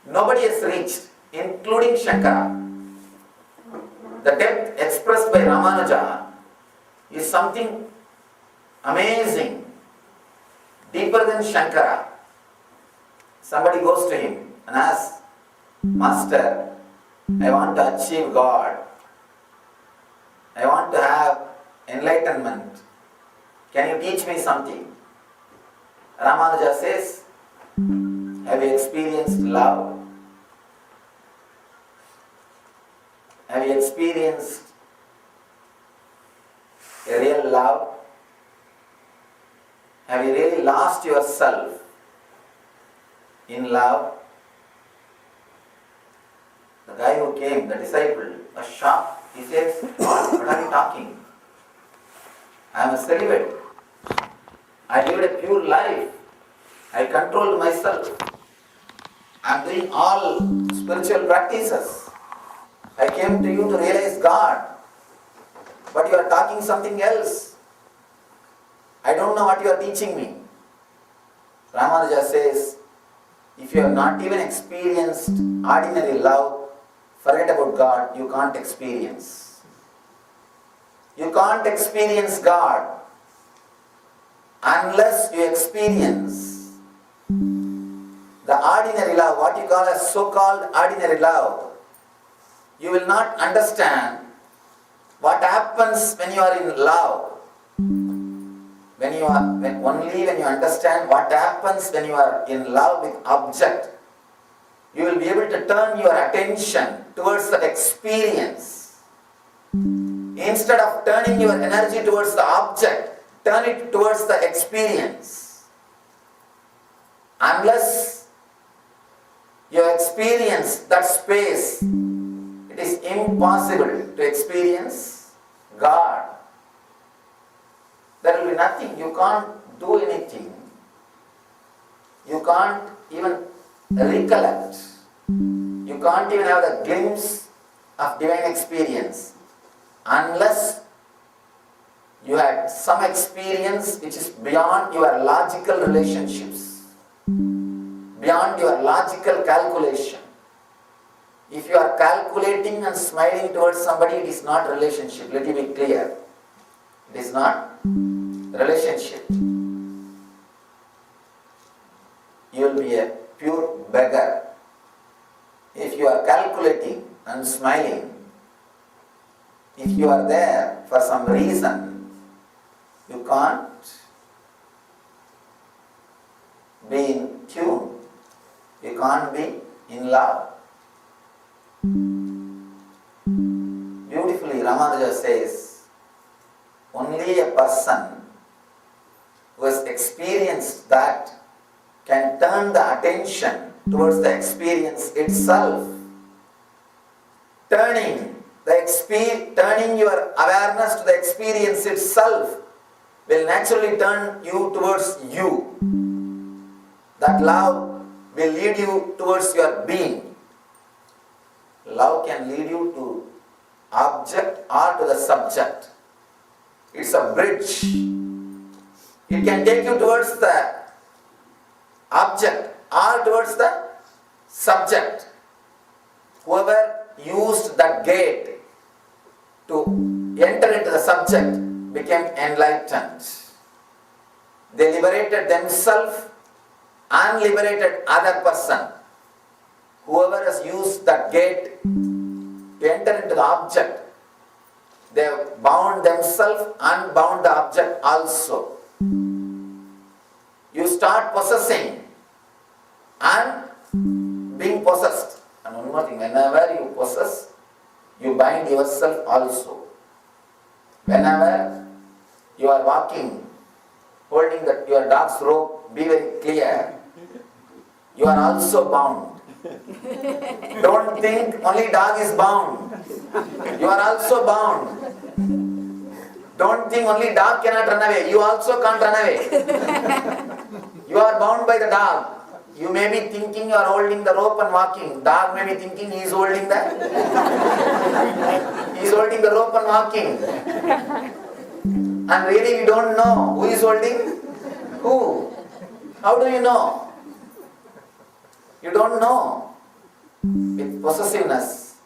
nobody has reached, including Shankara. The depth expressed by Ramanuja is something amazing, deeper than Shankara. Somebody goes to him and asks, Master, I want to achieve God. I want to have enlightenment. Can you teach me something? Ramanuja says, have you experienced love? Have you experienced a real love? Have you really lost yourself in love? The guy who came, the disciple, was shocked. He says, what are you talking? I am a celibate. I lived a pure life. I controlled myself. I am doing all spiritual practices. I came to you to realize God. But you are talking something else. I don't know what you are teaching me. Ramanuja says, if you have not even experienced ordinary love, forget about God, you can't experience. You can't experience God unless you experience the ordinary love, what you call as so-called ordinary love. You will not understand what happens when you are in love. Only when you understand what happens when you are in love with object, you will be able to turn your attention towards that experience. Instead of turning your energy towards the object, turn it towards the experience. Unless you experience that space, it is impossible to experience God. There will be nothing. You can't do anything. You can't even recollect. You can't even have the glimpse of divine experience unless you had some experience which is beyond your logical relationships, beyond your logical calculation. If you are calculating and smiling towards somebody, it is not relationship. Let it be clear. It is not relationship. You will be a pure beggar. If you are calculating and smiling, if you are there for some reason, you can't be in tune. You can't be in love. Beautifully, Ramanuja says, only a person who has experienced that can turn the attention towards the experience itself. Turning your awareness to the experience itself will naturally turn you towards you. That love will lead you towards your being. Love can lead you to object or to the subject. It's a bridge. It can take you towards the object or towards the subject. Whoever used that gate to enter into the subject became enlightened. They liberated themselves and liberated other person. Whoever has used that gate to enter into the object, they have bound themselves and bound the object also. You start possessing and being possessed. And one more thing, whenever you possess, you bind yourself also. Whenever you are walking, holding your dog's rope, be very clear, you are also bound. Don't think only dog is bound. You are also bound. Don't think only dog cannot run away. You also can't run away. You are bound by the dog. You may be thinking you are holding the rope and walking. Dog may be thinking he is holding the rope and walking. And really we don't know who is holding who. How do you know? You don't know. With possessiveness,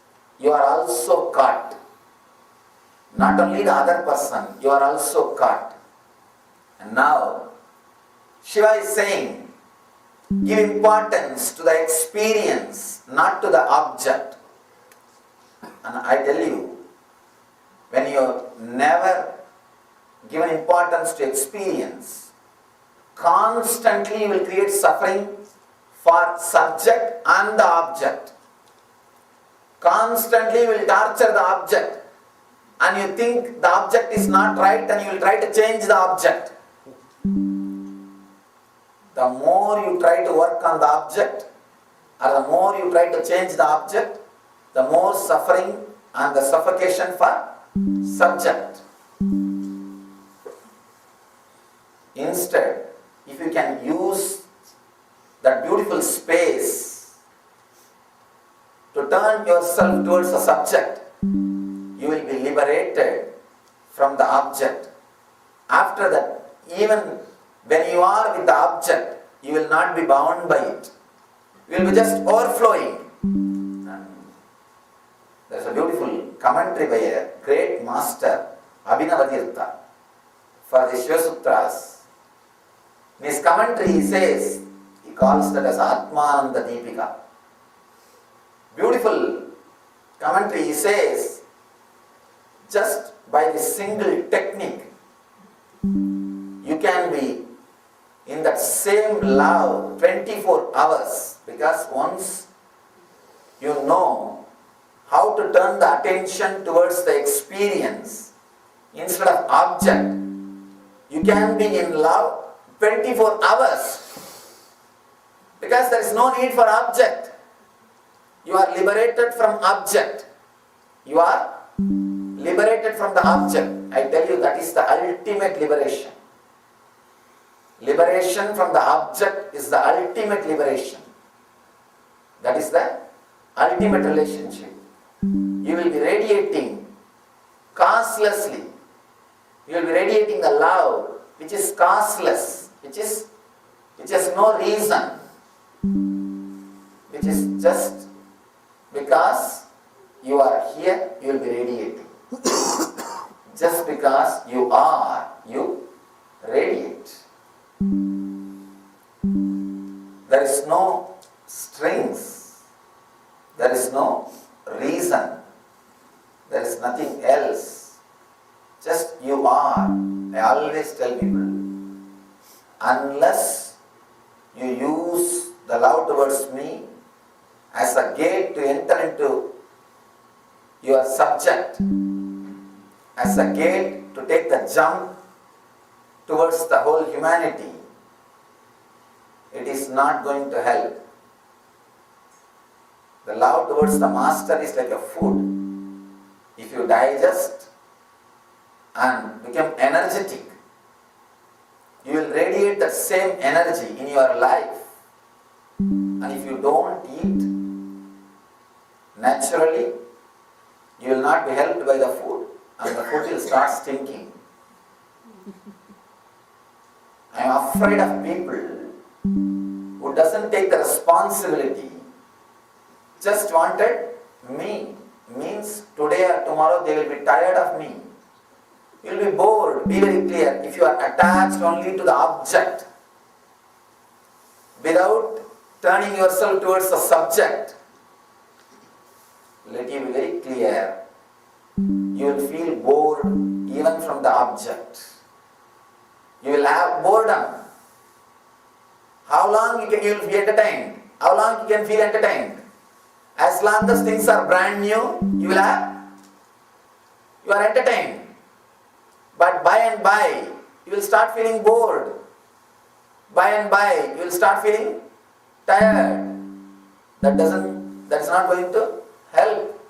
you are also caught. Not only the other person, you are also caught. And now, Shiva is saying, give importance to the experience, not to the object. And I tell you, when you never given importance to experience, constantly you will create suffering for subject and the object. Constantly you will torture the object. And you think the object is not right and you will try to change the object. The more you try to work on the object, or the more you try to change the object, the more suffering and the suffocation for subject. Instead, if you can use that beautiful space to turn yourself towards the subject, you will be liberated from the object. After that, even when you are with the object, you will not be bound by it. You will be just overflowing. There is a beautiful commentary by a great master, Abhinavatirtha, for the Shiva Sutras. In his commentary he says, he calls that as Atmananda Deepika. Beautiful commentary, he says, just by this single technique, you can be in that same love 24 hours, because once you know how to turn the attention towards the experience instead of object. You can be in love 24 hours because there is no need for object. You are liberated from object. You are liberated from the object. I tell you, that is the ultimate liberation. Liberation from the object is the ultimate liberation. That is the ultimate relationship. You will be radiating causelessly. You will be radiating the love which is causeless, which has no reason, which is just because you are here, you will be radiating. Just because you are, you radiate. There is no strings. There is no reason. There is nothing else. Just you are. I always tell people, unless you use the love towards me as a gate to enter into your subject, as a gate to take the jump towards the whole humanity, it is not going to help. The love towards the master is like a food. If you digest and become energetic, you will radiate that same energy in your life. And if you don't eat, naturally, you will not be helped by the food, and the food will start stinking. I am afraid of people who doesn't take the responsibility, just wanted me, means today or tomorrow they will be tired of me. You will be bored. Be very clear. If you are attached only to the object, without turning yourself towards the subject, let you be very clear. You will feel bored even from the object. You will have boredom. How long you will be entertained? How long you can feel entertained? As long as things are brand new, you are entertained. But by and by, you will start feeling bored. By and by, you will start feeling tired. That is not going to help.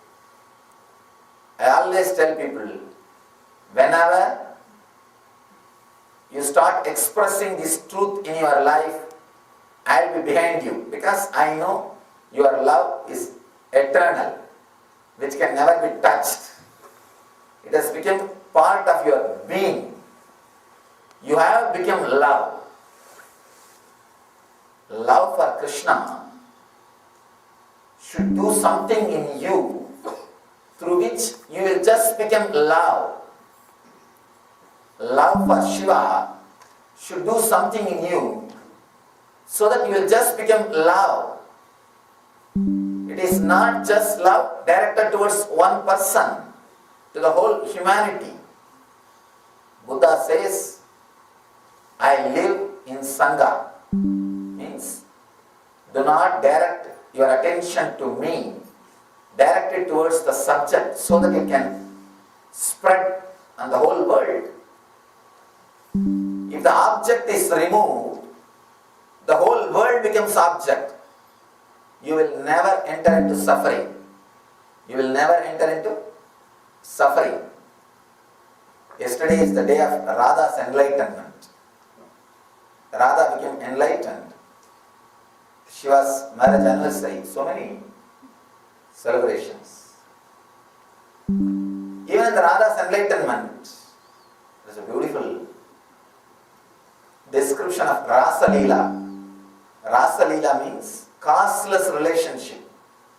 I always tell people, whenever you start expressing this truth in your life, I'll be behind you, because I know your love is eternal, which can never be touched. It has become part of your being. You have become love. Love for Krishna should do something in you through which you will just become love. Love for Shiva should do something in you so that you will just become love. It is not just love directed towards one person, to the whole humanity. Buddha says, I live in Sangha. Means, do not direct your attention to me. Direct it towards the subject so that it can spread on the whole world. If the object is removed, the whole world becomes object. You will never enter into suffering. You will never enter into suffering. Yesterday is the day of Radha's enlightenment. Radha became enlightened. Shiva's marriage anniversary, so many celebrations. Even in the Radha's enlightenment, there is a beautiful description of Rasa Leela. Rasa Leela means causeless relationship.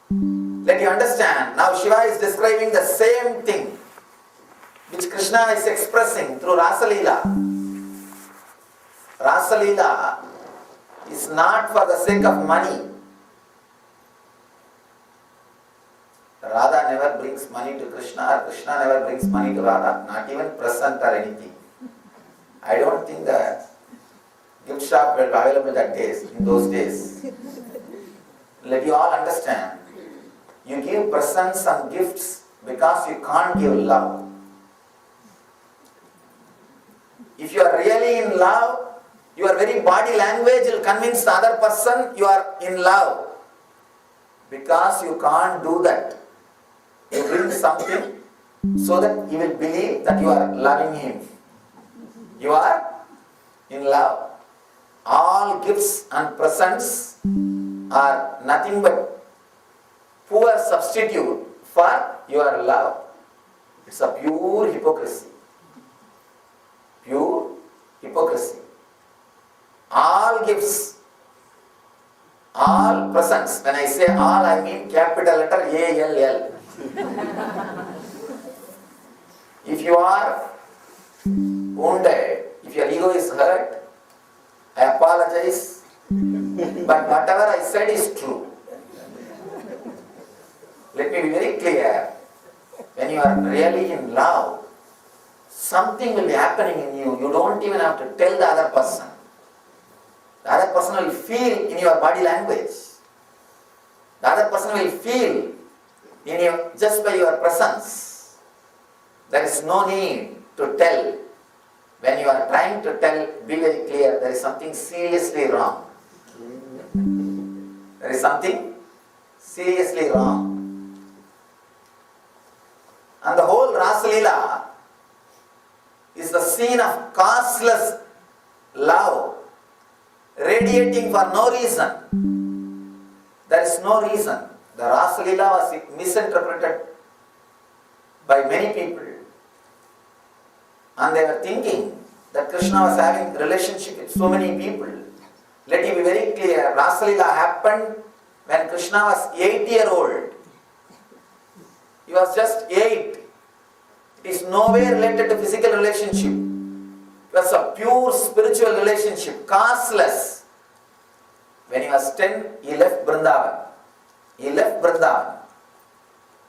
Let you understand, now Shiva is describing the same thing which Krishna is expressing through Rasa Leela. Rasa Leela is not for the sake of money. Radha never brings money to Krishna, or Krishna never brings money to Radha, not even present or anything. I don't think the gift shop will be available in those days. Let you all understand. You give presents and gifts because you can't give love. If you are really in love, your very body language will convince the other person you are in love. Because you can't do that. You bring something so that he will believe that you are loving him. You are in love. All gifts and presents are nothing but poor substitute for your love. It's a pure hypocrisy. Pure hypocrisy. All gifts, all presents. When I say all, I mean capital letter A-L-L. If you are wounded, if your ego is hurt, I apologize, but whatever I said is true. Let me be very clear. When you are really in love, something will be happening in you. You don't even have to tell the other person. The other person will feel in your body language. The other person will feel in your, just by your presence. There is no need to tell. When you are trying to tell, be very clear, there is something seriously wrong. There is something seriously wrong. And the whole Rasalila is the scene of causeless love, radiating for no reason. There is no reason. The Rasalila was misinterpreted by many people. And they were thinking that Krishna was having a relationship with so many people. Let me be very clear. Rasalila happened when Krishna was 8-year-old. He was just 8. It is nowhere related to physical relationship. It was a pure spiritual relationship, causeless. When he was 10, he left Vrindavan. He left Vrindavan.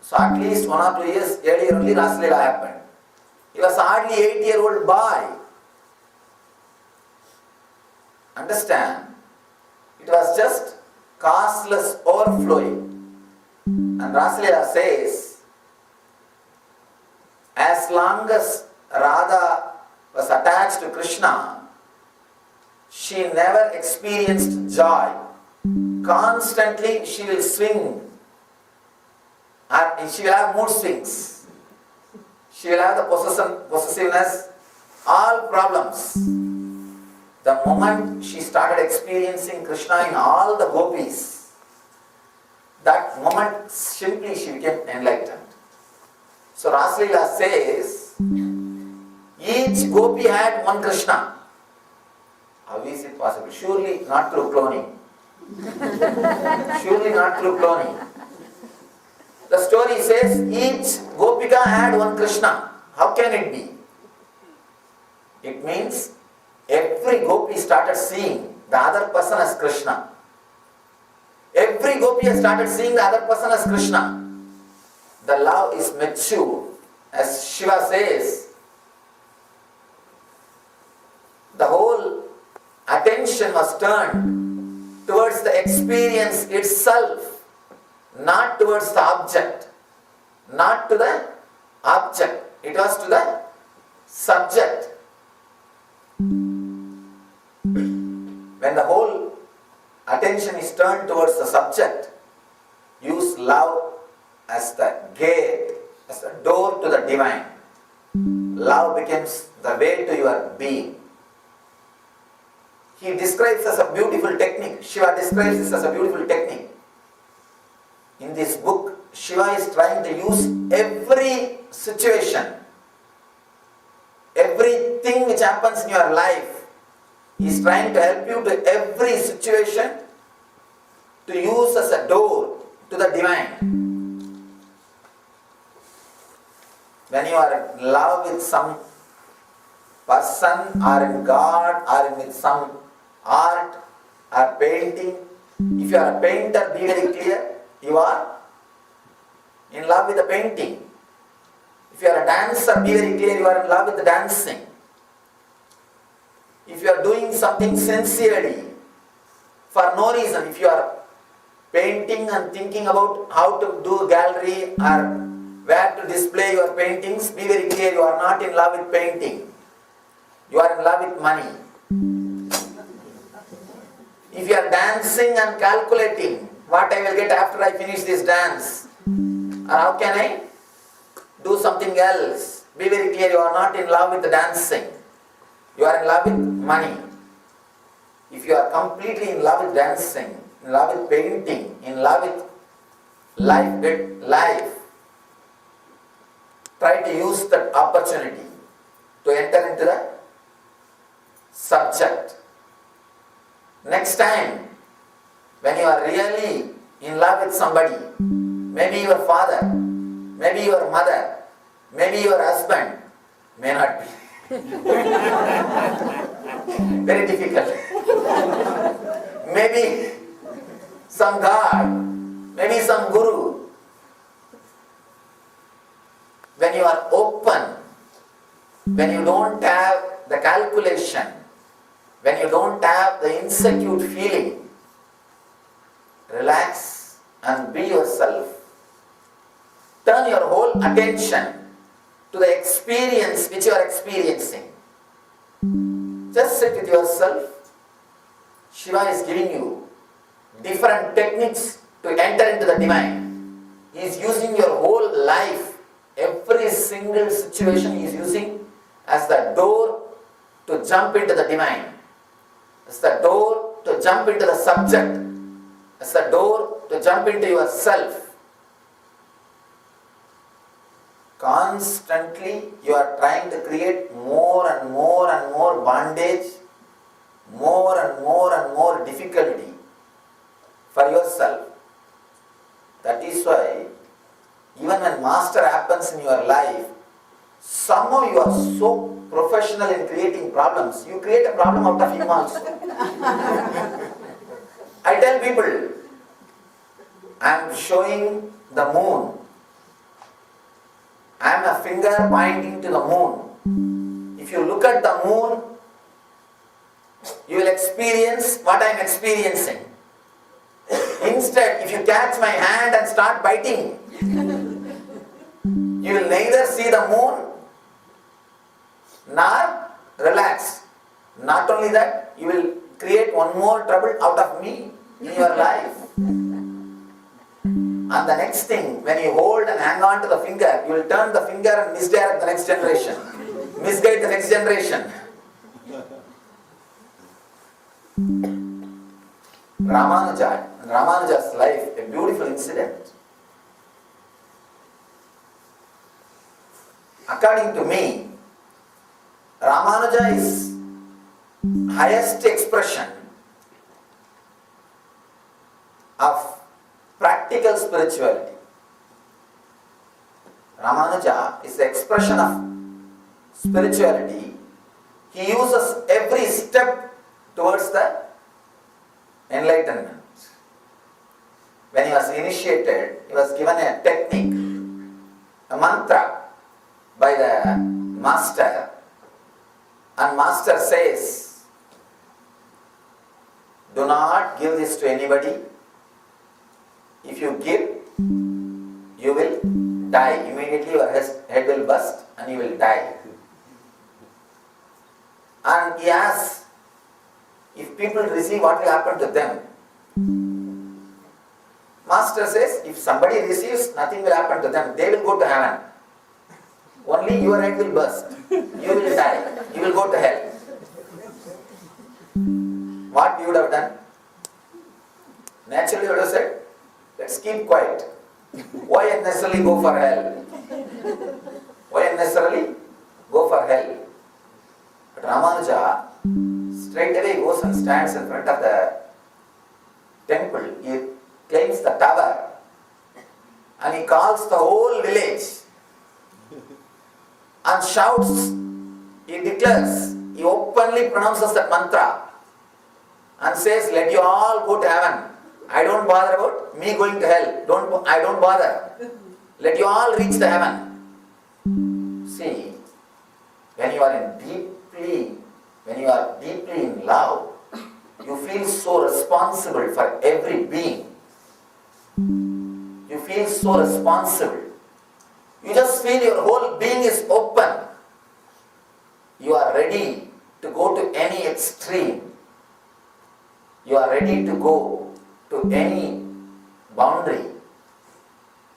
So at least 1 or 2 years earlier only Rasalila happened. He was hardly 8-year-old boy. Understand? It was just causeless overflowing. And Rasalila says, as long as Radha was attached to Krishna, she never experienced joy. Constantly she will swing. And she will have mood swings. She will have the possessiveness, all problems. The moment she started experiencing Krishna in all the gopis, that moment simply she became enlightened. So Rasalila says, each gopi had one Krishna. How is it possible? Surely not through cloning. Surely not through cloning. The story says each gopika had one Krishna. How can it be? It means every gopi started seeing the other person as Krishna. Every gopi has started seeing the other person as Krishna. The love is mature. As Shiva says, the whole attention was turned towards the experience itself, not towards the object. Not to the object. It was to the subject. When the whole attention is turned towards the subject, use love as the gate, as the door to the divine. Love becomes the way to your being. He describes as a beautiful technique. Shiva describes this as a beautiful technique. In this book, Shiva is trying to use every situation, everything which happens in your life. He is trying to help you to every situation to use as a door to the divine. When you are in love with some person or in God or with some art or painting, if you are a painter, be very clear, you are in love with the painting. If you are a dancer, be very clear, you are in love with the dancing. If you are doing something sincerely, for no reason, if you are painting and thinking about how to do a gallery or where to display your paintings, be very clear, you are not in love with painting. You are in love with money. If you are dancing and calculating what I will get after I finish this dance, or how can I do something else, be very clear, you are not in love with the dancing. You are in love with money. If you are completely in love with dancing, in love with painting, in love with life, try to use that opportunity to enter into the subject. Next time, when you are really in love with somebody, maybe your father, maybe your mother, maybe your husband, may not be. Very difficult. Maybe some God, maybe some Guru. When you are open, when you don't have the calculation, when you don't have the insecure feeling, relax and be yourself. Turn your whole attention to the experience which you are experiencing. Just sit with yourself. Shiva is giving you different techniques to enter into the divine. He is using your whole life, every single situation he is using as the door to jump into the divine. As the door to jump into the subject. As the door to jump into yourself. Constantly you are trying to create more and more and more bondage, more and more difficulty for yourself. That is why even when master happens in your life, somehow you are so professional in creating problems, you create a problem out of him also. I tell people, I am showing the moon. I am a finger pointing to the moon. If you look at the moon, you will experience what I am experiencing. Instead, if you catch my hand and start biting, you will neither see the moon nor relax. Not only that, you will create one more trouble out of me in your life. And the next thing, when you hold and hang on to the finger, you will turn the finger and misdirect the next generation. Misguide the next generation. Ramanuja's life, a beautiful incident. According to me, Ramanuja is highest expression of practical spirituality. Ramanuja is the expression of spirituality. He uses every step towards the enlightenment. When he was initiated, he was given a technique, a mantra by the master, and master says, do not give this to anybody. If you give, you will die. Immediately your head will burst and you will die. And he asks, if people receive, what will happen to them? Master says, if somebody receives, nothing will happen to them. They will go to heaven. Only your head will burst. You will die. You will go to hell. What you would have done? Naturally you would have said, let's keep quiet. Why unnecessarily go for hell? Why unnecessarily go for hell? But Ramanuja straight away goes and stands in front of the temple. He claims the tower and he calls the whole village and shouts, he declares, he openly pronounces that mantra and says, let you all go to heaven. I don't bother about me going to hell. I don't bother. Let you all reach the heaven. See, when you are deeply in love, you feel so responsible for every being. feel so responsible. You just feel your whole being is open. You are ready to go to any extreme. You are ready to go to any boundary.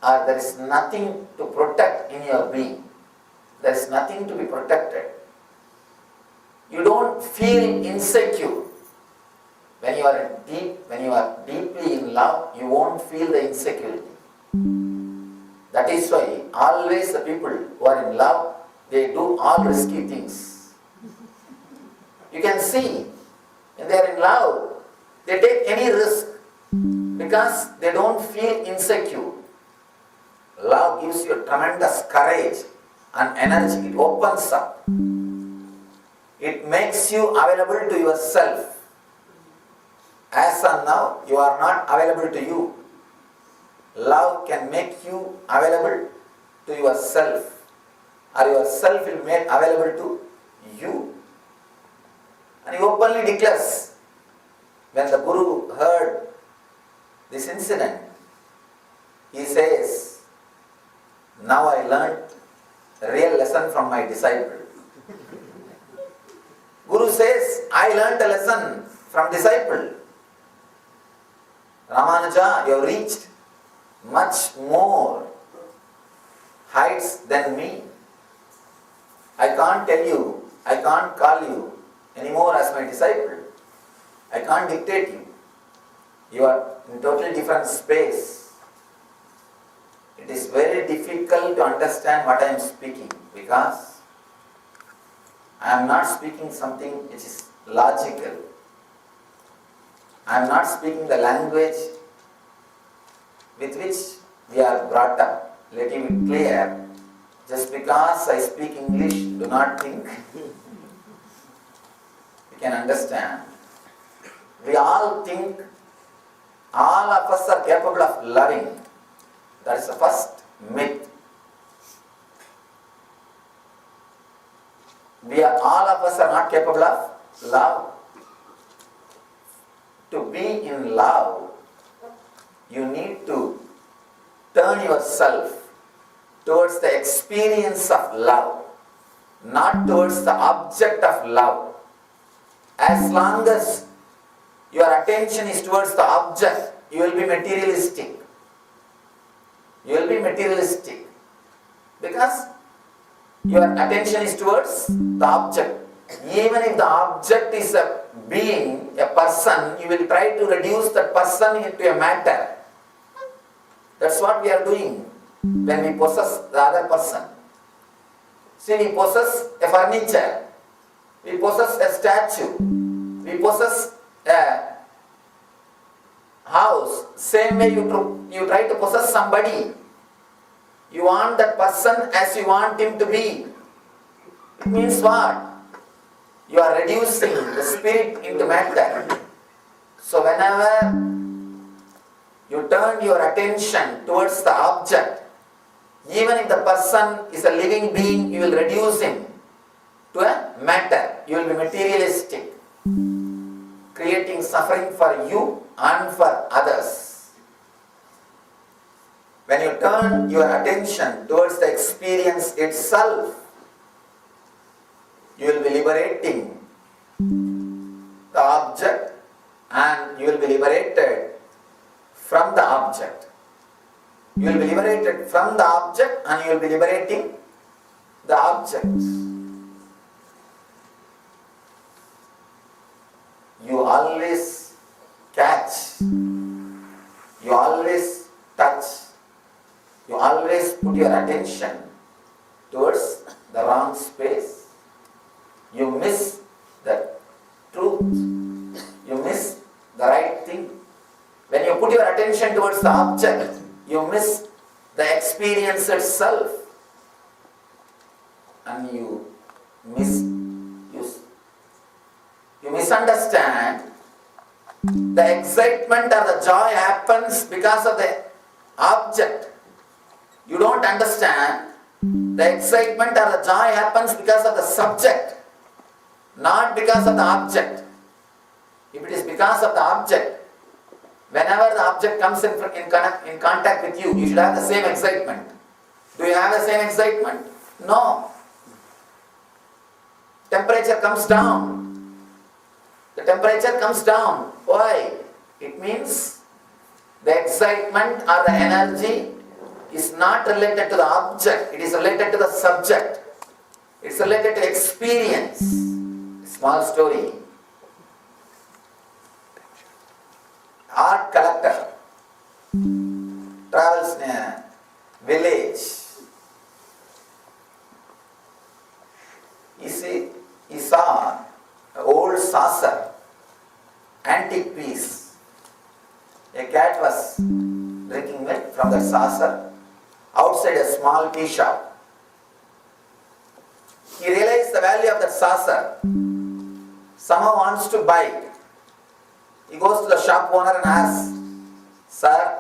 Or there is nothing to protect in your being. There is nothing to be protected. You don't feel insecure. When you are deeply in love, you won't feel the insecurity. That is why always the people who are in love, they do all risky things. You can see, when they are in love, they take any risk because they don't feel insecure. Love gives you tremendous courage and energy. It opens up. It makes you available to yourself. As of now, you are not available to you. Love can make you available to yourself, or yourself will make available to you. And he openly declares, when the Guru heard this incident, he says, now I learned a real lesson from my disciple. Guru says, I learned a lesson from disciple. Ramanuja, you have reached much more heights than me. I can't tell you, I can't call you anymore as my disciple. I can't dictate you. You are in totally different space. It is very difficult to understand what I am speaking because I am not speaking something which is logical. I am not speaking the language with which we are brought up. Let me be clear. Just because I speak English, do not think you can understand. We all think all of us are capable of loving. That is the first myth. All of us are not capable of love. To be in love, you need to turn yourself towards the experience of love, not towards the object of love. As long as your attention is towards the object, you will be materialistic. You will be materialistic because your attention is towards the object. Even if the object is a being, a person, you will try to reduce that person into a matter. That's what we are doing when we possess the other person. See, we possess a furniture, we possess a statue, we possess a house. Same way you try to possess somebody. You want that person as you want him to be. It means what? You are reducing the spirit into matter. So whenever you turn your attention towards the object, even if the person is a living being, you will reduce him to a matter. You will be materialistic, creating suffering for you and for others. When you turn your attention towards the experience itself, you will be liberating the object and you will be liberated from the object. You will be liberated from the object and you will be liberating the object. You always catch, you always touch, you always put your attention towards the wrong space. You miss the truth. You miss the right thing. When you put your attention towards the object, you miss the experience itself. And you misunderstand. The excitement or the joy happens because of the object. You don't understand. The excitement or the joy happens because of the subject, not because of the object. If it is because of the object, Whenever the object comes in contact with you, you should have the same excitement. Do you have the same excitement? No. Temperature comes down. The temperature comes down. Why? It means the excitement or the energy is not related to the object. It is related to the subject. It's related to experience. Small story. Art collector travels in a village. He saw an old saucer, antique piece. A cat was drinking milk from that saucer outside a small tea shop. He realized the value of that saucer. Someone wants to buy it. He goes to the shop owner and asks, "Sir,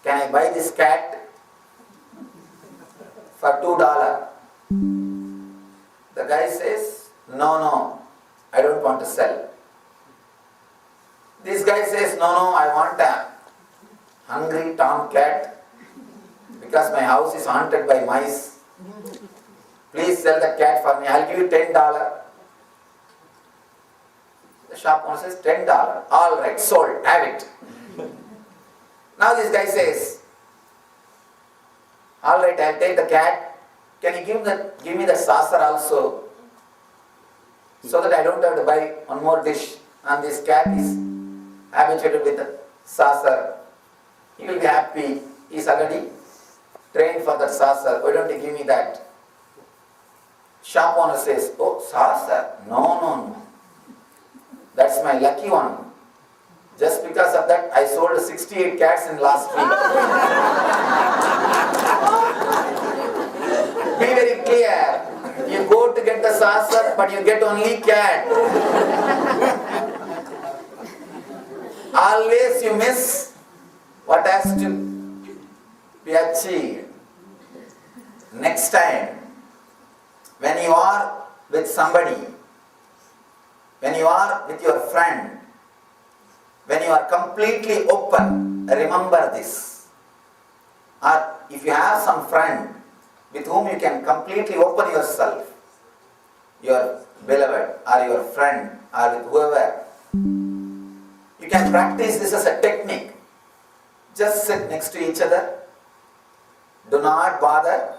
can I buy this cat for $2? The guy says, no, I don't want to sell. This guy says, no, I want a hungry tomcat because my house is haunted by mice. Please sell the cat for me. I'll give you $10. The shop owner says, $10. All right, sold. Have it. Now this guy says, all right, I'll take the cat. Can you give me the saucer also, so that I don't have to buy one more dish? And this cat is habituated with the saucer. He will be happy. He's already trained for the saucer. Why don't you give me that? Shop owner says, oh, saucer? No. That's my lucky one. Just because of that, I sold 68 cats in last week. Be very clear. You go to get the saucer, but you get only cat. Always you miss what has to be achieved. Next time, when you are with somebody, when you are with your friend, when you are completely open, remember this. Or if you have some friend with whom you can completely open yourself, your beloved or your friend or with whoever, you can practice this as a technique. Just sit next to each other. Do not bother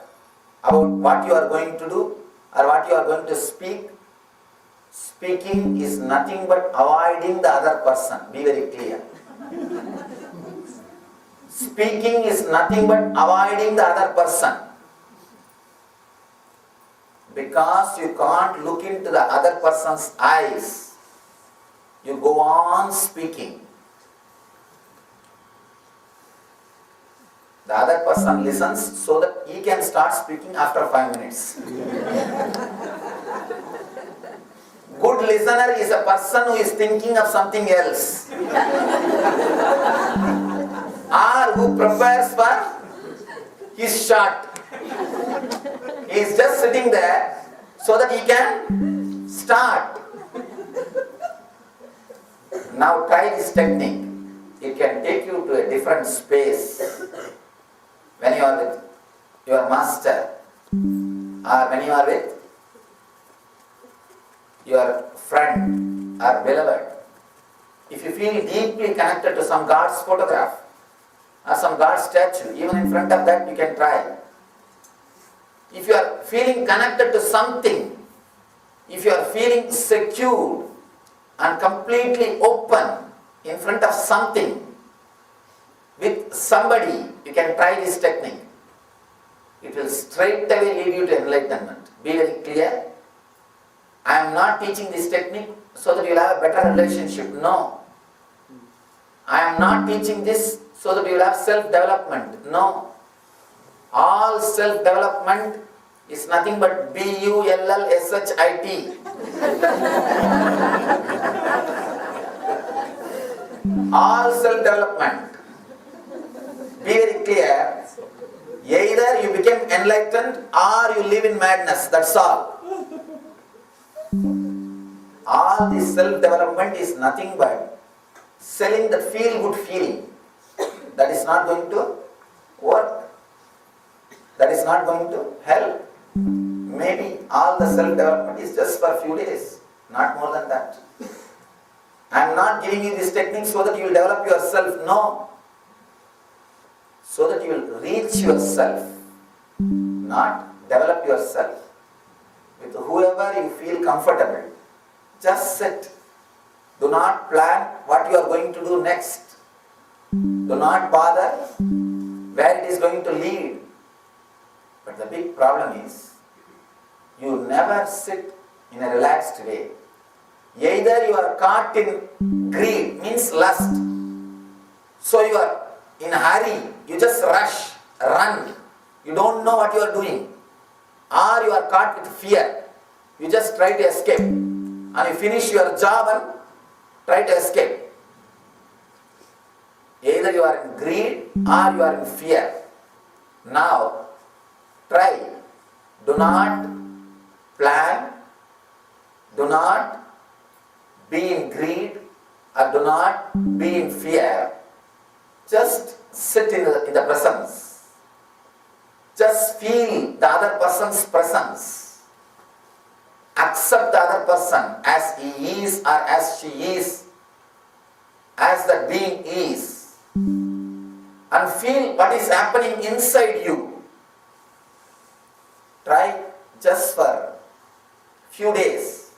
about what you are going to do or what you are going to speak. Speaking is nothing but avoiding the other person. Be very clear. Speaking is nothing but avoiding the other person. Because you can't look into the other person's eyes, you go on speaking. The other person listens so that he can start speaking after 5 minutes. Good listener is a person who is thinking of something else. Or who prepares for his shot. He is just sitting there so that he can start. Now try this technique. It can take you to a different space. When you are with your master, or when you are with your friend or beloved, if you feel deeply connected to some God's photograph or some God's statue, even in front of that you can try. If you are feeling connected to something, if you are feeling secure and completely open in front of something, with somebody, you can try this technique. It will straight away lead you to enlightenment. Be very clear. I am not teaching this technique so that you will have a better relationship. No. I am not teaching this so that you will have self-development. No. All self-development is nothing but B-U-L-L-S-H-I-T. All self-development. Be very clear. Either you become enlightened or you live in madness. That's all. All this self-development is nothing but selling that feel-good feeling. That is not going to work. That is not going to help. Maybe all the self-development is just for a few days, not more than that. I am not giving you this technique so that you will develop yourself, no. So that you will reach yourself, not develop yourself. With whoever you feel comfortable, just sit. Do not plan what you are going to do next. Do not bother where it is going to lead. But the big problem is, you never sit in a relaxed way. Either you are caught in greed, means lust. So you are in a hurry, you just rush, run. You don't know what you are doing. Or you are caught with fear. You just try to escape. And you finish your job and try to escape. Either you are in greed or you are in fear. Now, try. Do not plan. Do not be in greed or do not be in fear. Just sit in the presence. Just feel the other person's presence. Accept the other person as he is or as she is, as the being is. And feel what is happening inside you. Try just for few days.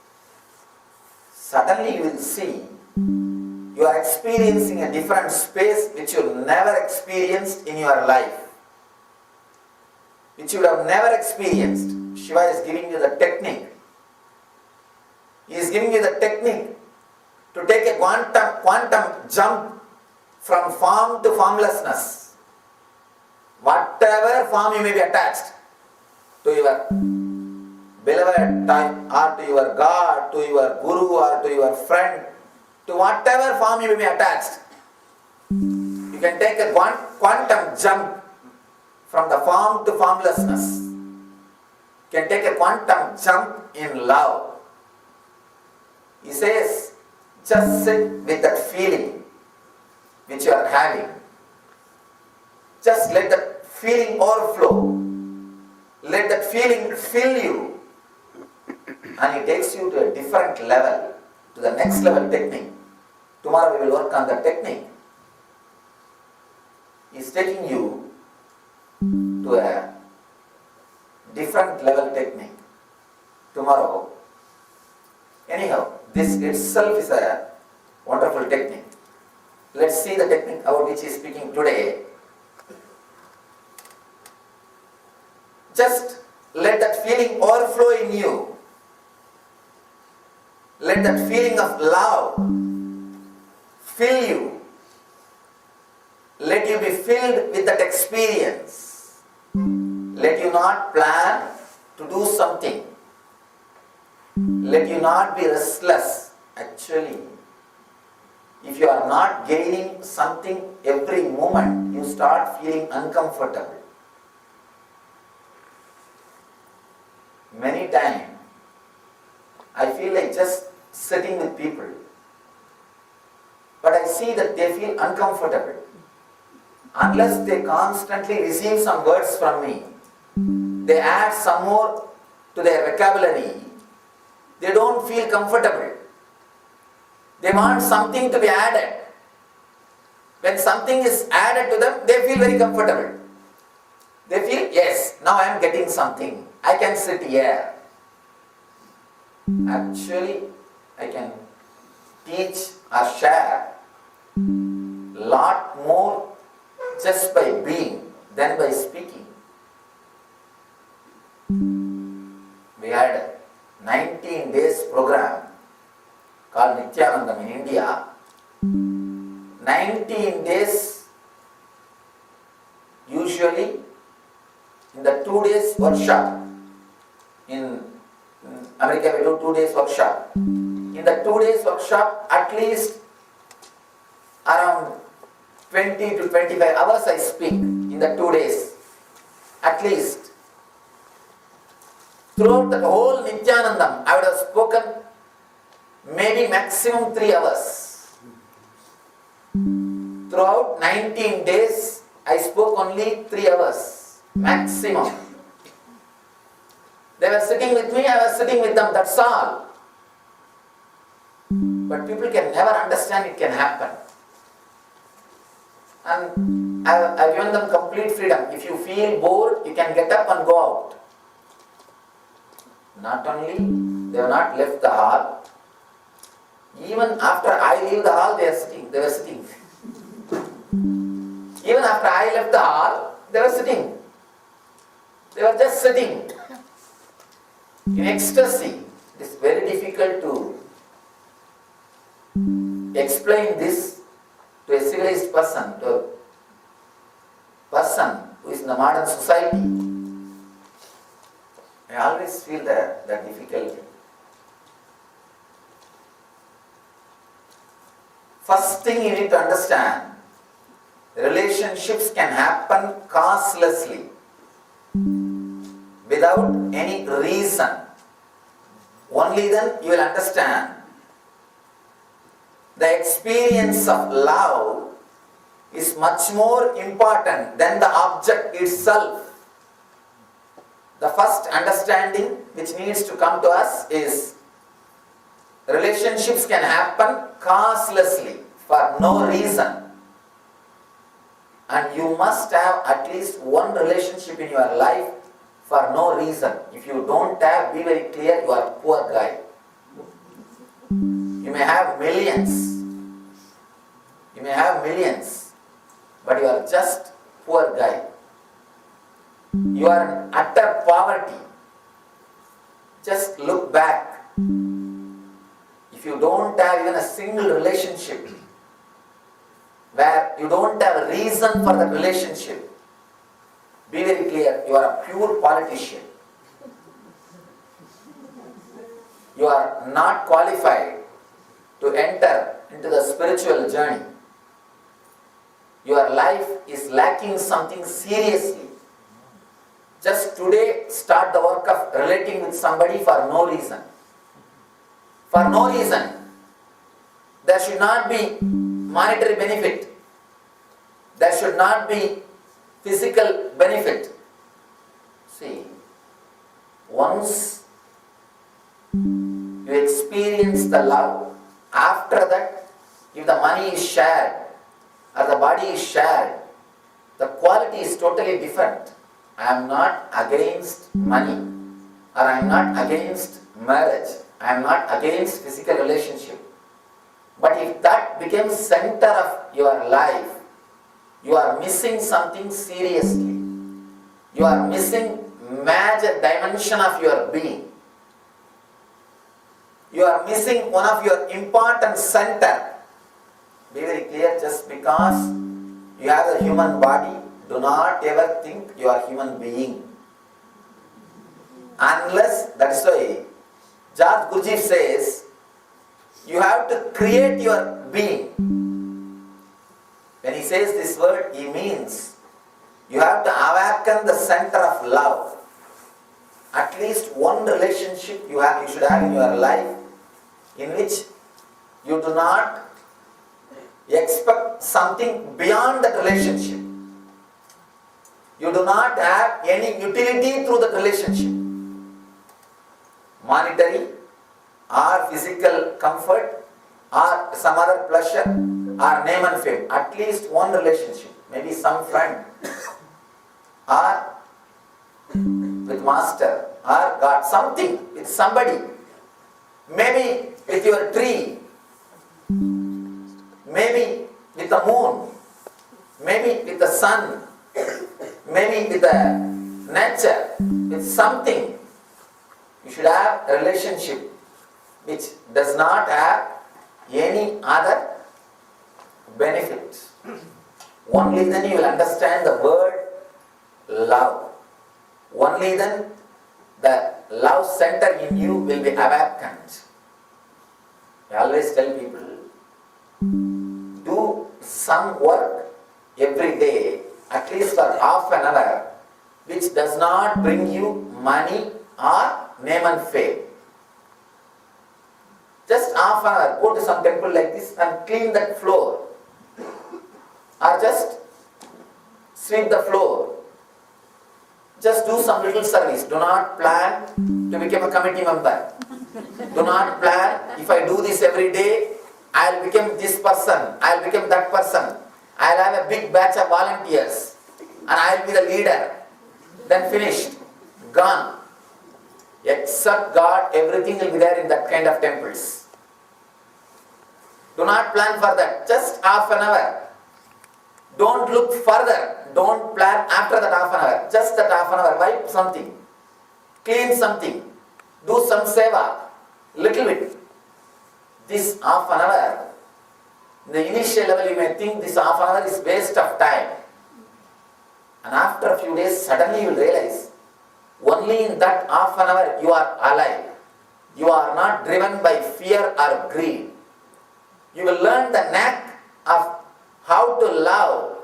Suddenly you will see you are experiencing a different space which you never experienced in your life. Which you would have never experienced. Shiva is giving you the technique. He is giving you the technique to take a quantum jump from form to formlessness. Whatever form you may be attached to your beloved or to your God, to your Guru or to your friend, to whatever form you may be attached, you can take a quantum jump from the form to formlessness. You can take a quantum jump in love. He says, just sit with that feeling which you are having. Just let that feeling overflow. Let that feeling fill you. And it takes you to a different level, to the next level technique. Tomorrow we will work on the technique. He is taking you to a different level technique. Tomorrow. Anyhow, this itself is a wonderful technique. Let's see the technique about which he is speaking today. Just let that feeling overflow in you. Let that feeling of love fill you. Let you be filled with that experience. Let you not plan to do something. Let you not be restless. Actually, if you are not gaining something every moment, you start feeling uncomfortable. Many times, I feel like just sitting with people. But I see that they feel uncomfortable. Unless they constantly receive some words from me, they add some more to their vocabulary, they don't feel comfortable. They want something to be added. When something is added to them, they feel very comfortable. They feel, yes, now I am getting something. I can sit here. Actually, I can teach or share lot more just by being than by speaking. We had a 19 days program called Nithyananda in India. 19 days, usually in the 2 days workshop. In America we do 2 days workshop. In the 2 days workshop, at least around 20 to 25 hours I speak in the 2 days. At least. Throughout the whole Nithyanandam, I would have spoken maybe maximum 3 hours. Throughout 19 days, I spoke only 3 hours, maximum. They were sitting with me, I was sitting with them, that's all. But people can never understand it can happen. And I've given them complete freedom. If you feel bored, you can get up and go out. Not only, they have not left the hall. Even after I leave the hall, they were sitting. Even after I left the hall, they were sitting. They were just sitting in ecstasy. It is very difficult to explain this to a civilized person, to a person who is in the modern society. I always feel that difficulty. First thing you need to understand, relationships can happen causelessly, without any reason. Only then you will understand the experience of love is much more important than the object itself. The first understanding which needs to come to us is relationships can happen causelessly for no reason. And you must have at least one relationship in your life for no reason. If you don't have, be very clear, you are a poor guy. You may have millions. You may have millions, but you are just poor guy. You are in utter poverty. Just look back. If you don't have even a single relationship, where you don't have a reason for the relationship, be very clear, you are a pure politician. You are not qualified to enter into the spiritual journey. Your life is lacking something seriously. Just today, start the work of relating with somebody for no reason. For no reason. There should not be monetary benefit. There should not be physical benefit. See, once you experience the love, after that, if the money is shared or the body is shared, the quality is totally different. I am not against money, or I am not against marriage. I am not against physical relationship. But if that becomes center of your life, you are missing something seriously. You are missing major dimension of your being. You are missing one of your important center. Be very clear, just because you have a human body, do not ever think you are a human being. Unless, that's why George Gurdjieff says, you have to create your being. When he says this word, he means you have to awaken the center of love. At least one relationship you should have in your life in which you do not expect something beyond that relationship. You do not have any utility through that relationship. Monetary or physical comfort or some other pleasure or name and fame. At least one relationship. Maybe some friend or with master or God. Something with somebody. Maybe with your tree. Maybe with the moon. Maybe with the sun. Maybe with the nature. With something. You should have a relationship which does not have any other benefit. Only then you will understand the word love. Only then the love center in you will be awakened. I always tell people, do some work every day, at least for half an hour, which does not bring you money or name and fame. Just half an hour, go to some temple like this and clean that floor. or just sweep the floor. Just do some little service. Do not plan to become a committee member. Do not plan, if I do this every day, I'll become this person, I'll become that person. I'll have a big batch of volunteers and I'll be the leader. Then finished. Gone. Except God, everything will be there in that kind of temples. Do not plan for that. Just half an hour. Don't look further. Don't plan after that half an hour. Just that half an hour. Wipe something. Clean something. Do some seva. Little bit. This half an hour, in the initial level you may think this half an hour is waste of time. And after a few days, suddenly you will realize, only in that half an hour you are alive. You are not driven by fear or greed. You will learn the knack of how to love,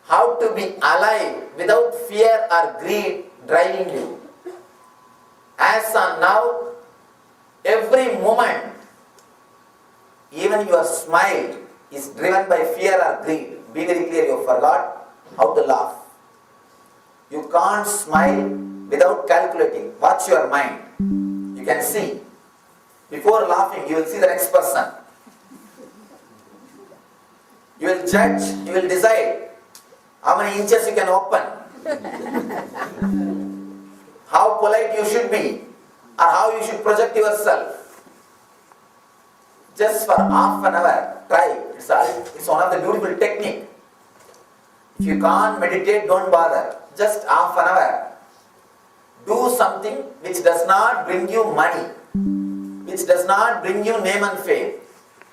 how to be alive without fear or greed driving you. As on now, every moment, even your smile is driven by fear or greed. Be very clear, you forgot how to laugh. You can't smile without calculating. Watch your mind. You can see. Before laughing, you will see the next person. You will judge, you will decide how many inches you can open, how polite you should be, or how you should project yourself. Just for half an hour, try. It's one of the beautiful technique. If you can't meditate, don't bother. Just half an hour. Do something which does not bring you money, which does not bring you name and fame,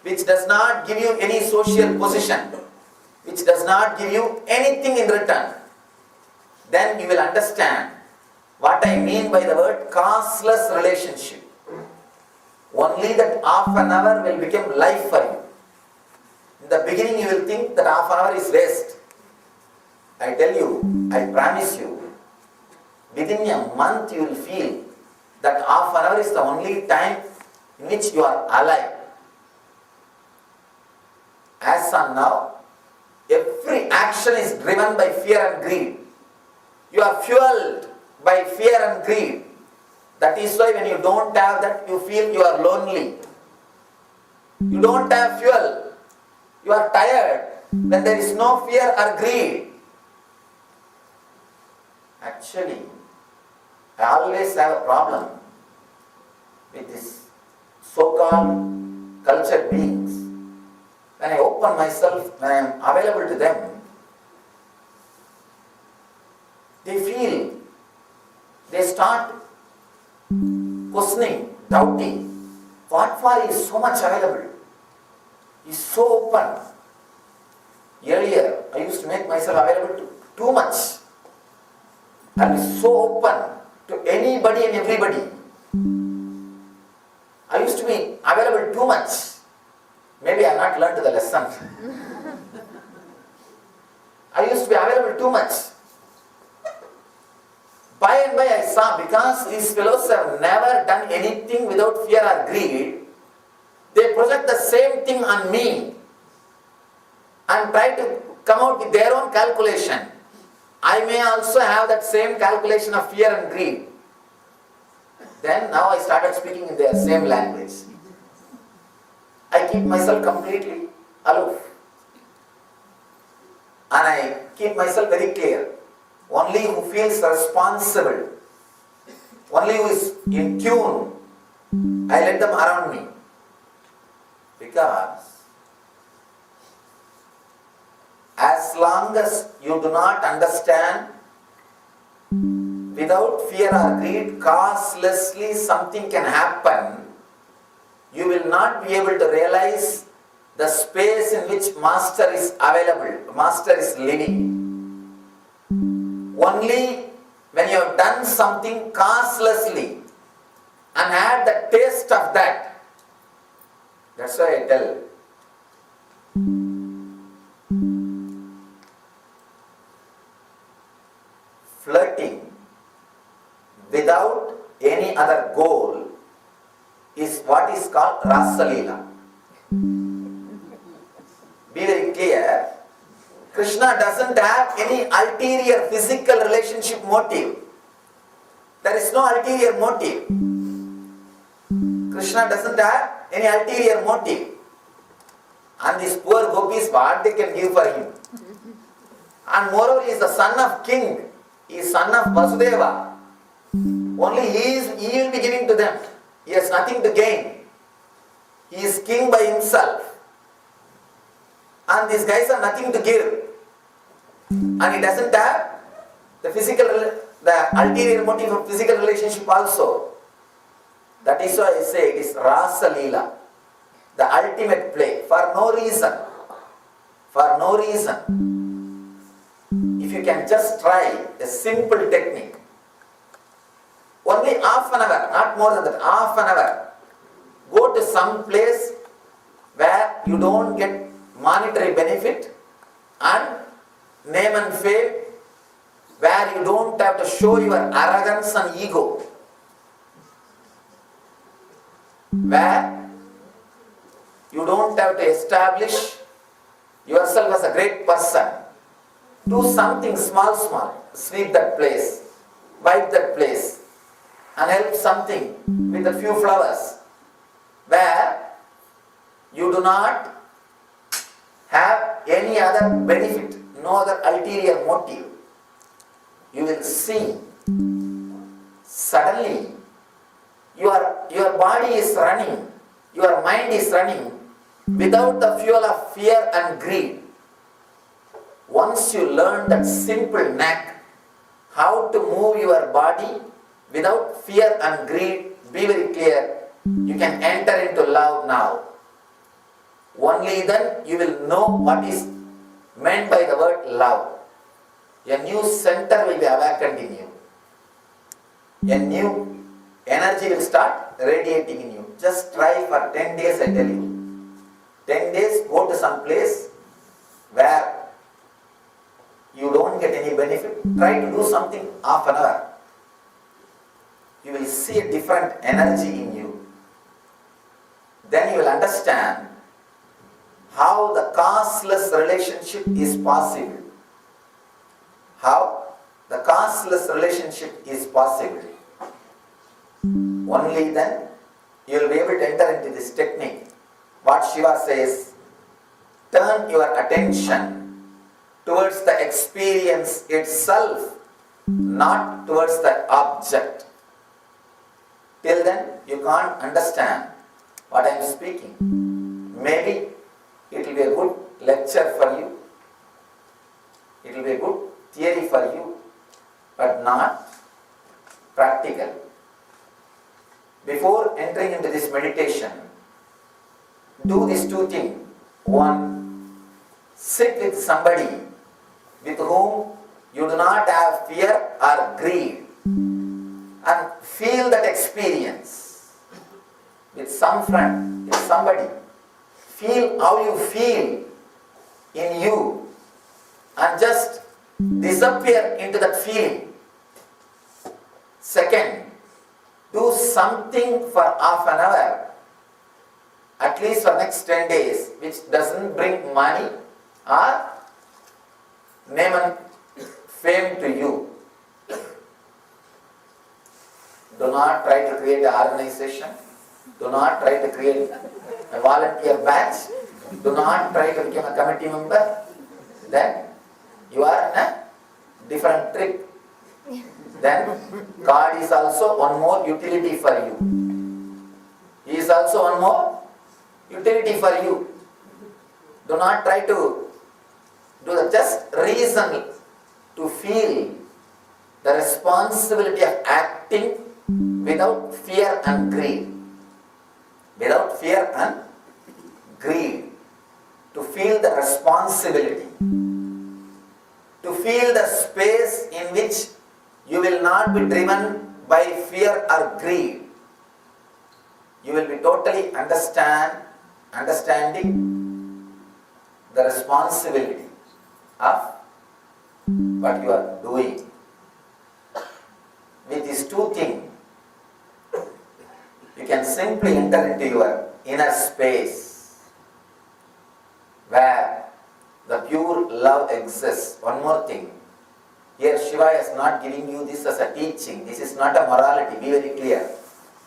which does not give you any social position, which does not give you anything in return. Then you will understand what I mean by the word causeless relationship. Only that half an hour will become life for you. In the beginning you will think that half an hour is waste. I tell you, I promise you, within a month you will feel that half an hour is the only time in which you are alive. As on now, every action is driven by fear and greed. You are fueled by fear and greed. That is why when you don't have that, you feel you are lonely. You don't have fuel. You are tired when there is no fear or greed. Actually, I always have a problem with this so-called cultured beings. When I open myself, when I am available to them, they start questioning, doubting. What for he is so much available? He is so open. Earlier, I used to make myself available to too much. I was so open to anybody and everybody. I used to be available too much. Maybe I have not learned the lesson. I used to be available too much. By and by I saw, because these fellows have never done anything without fear or greed, they project the same thing on me and try to come out with their own calculation. I may also have that same calculation of fear and greed. Then now I started speaking in their same language. I keep myself completely aloof. And I keep myself very clear. Only who feels responsible, only who is in tune, I let them around me. Because as long as you do not understand, without fear or greed, causelessly something can happen, you will not be able to realize the space in which Master is available, Master is living. Only when you have done something causelessly and had the taste of that, that's why I tell, flirting without any other goal is what is called Rasa Leela. Be very clear, Krishna doesn't have any ulterior physical relationship motive. There is no ulterior motive. Krishna doesn't have any ulterior motive. And these poor gopis, what they can give for him? And moreover, he is the son of king. He is son of Vasudeva. Only he will be giving to them. He has nothing to gain. He is king by himself. And these guys have nothing to give. And he doesn't have the ulterior motive of physical relationship also. That is why I say it is Rasa Leela, the ultimate play, for no reason. For no reason. If you can just try a simple technique, only half an hour, not more than that, half an hour, go to some place where you don't get monetary benefit and name and fame, where you don't have to show your arrogance and ego, where you don't have to establish yourself as a great person. Do something small, sweep that place, wipe that place, and help something with a few flowers, where you do not have any other benefit, no other ulterior motive. You will see suddenly your body is running, your mind is running without the fuel of fear and greed. Once you learn that simple knack, how to move your body without fear and greed, be very clear, you can enter into love now. Only then you will know what is meant by the word love. A new center will be awakened in you. A new energy will start radiating in you. Just try for 10 days, I tell you. 10 days, go to some place where you don't get any benefit. Try to do something half an hour. You will see a different energy in you. Then you will understand how the causeless relationship is possible. How the causeless relationship is possible. Only then you will be able to enter into this technique. What Shiva says, turn your attention towards the experience itself, not towards the object. Till then, you can't understand what I am speaking. Maybe it will be a good lecture for you. It will be a good theory for you, but not practical. Before entering into this meditation, do these two things. One, sit with somebody with whom you do not have fear or greed, and feel that experience. With some friend, with somebody, feel how you feel in you and just disappear into that feeling. Second, do something for half an hour, at least for next 10 days, which doesn't bring money or name and fame to you. Do not try to create an organization. Do not try to create a volunteer batch. Do not try to become a committee member. Then you are in a different trip. Then God is also one more utility for you. He is also one more utility for you. Do not try to do the just reason to feel the responsibility of acting without fear and greed. Without fear and greed. To feel the responsibility. To feel the space in which you will not be driven by fear or greed. You will be totally understanding the responsibility of what you are doing. With these two things, you can simply enter into your inner space where The pure love exists. One more thing. Here Shiva is not giving you this as a teaching. This is not a morality. Be very clear.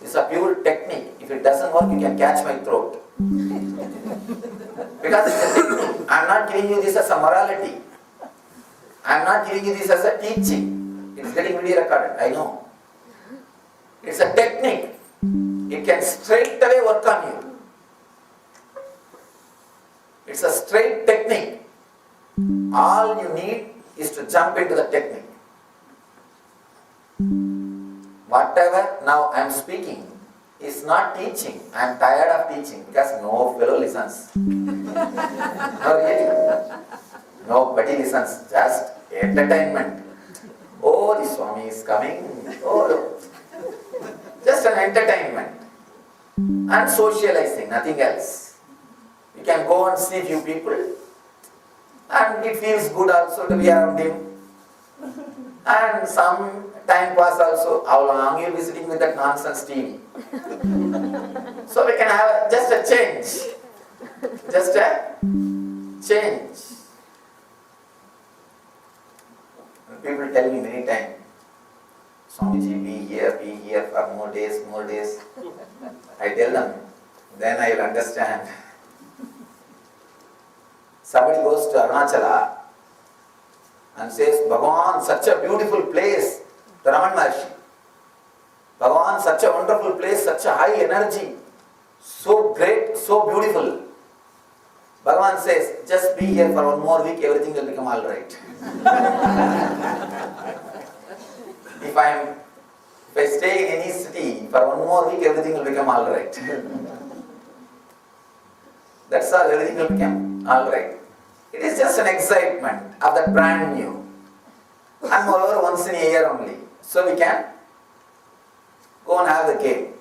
This is a pure technique. If it doesn't work, you can catch my throat. Because it's a technique. I am not giving you this as a morality. I am not giving you this as a teaching. It is getting video recorded, I know. It's a technique. It can straight away work on you. It's a straight technique. All you need is to jump into the technique. Whatever now I am speaking is not teaching. I am tired of teaching because no fellow listens. No, really. Nobody listens. Just entertainment. Oh, the Swami is coming. Oh, look. Just an entertainment. And socializing, nothing else. You can go and see few people. And it feels good also to be around him. And some time pass also. How long you will be sitting with that nonsense TV? So we can have just a change. Just a change. And people tell me many times, Swamiji, be here for more days. I tell them, then I will understand. Somebody goes to Arunachala and says, Bhagavan, such a beautiful place, the Raman Maharshi. Bhagavan, such a wonderful place, such a high energy, so great, so beautiful. Bhagavan says, just be here for one more week, everything will become alright. If I stay in any city for one more week, everything will become alright. That's all, everything will become alright. It is just an excitement of that brand new. And moreover, once in a year only. So we can go and have the game.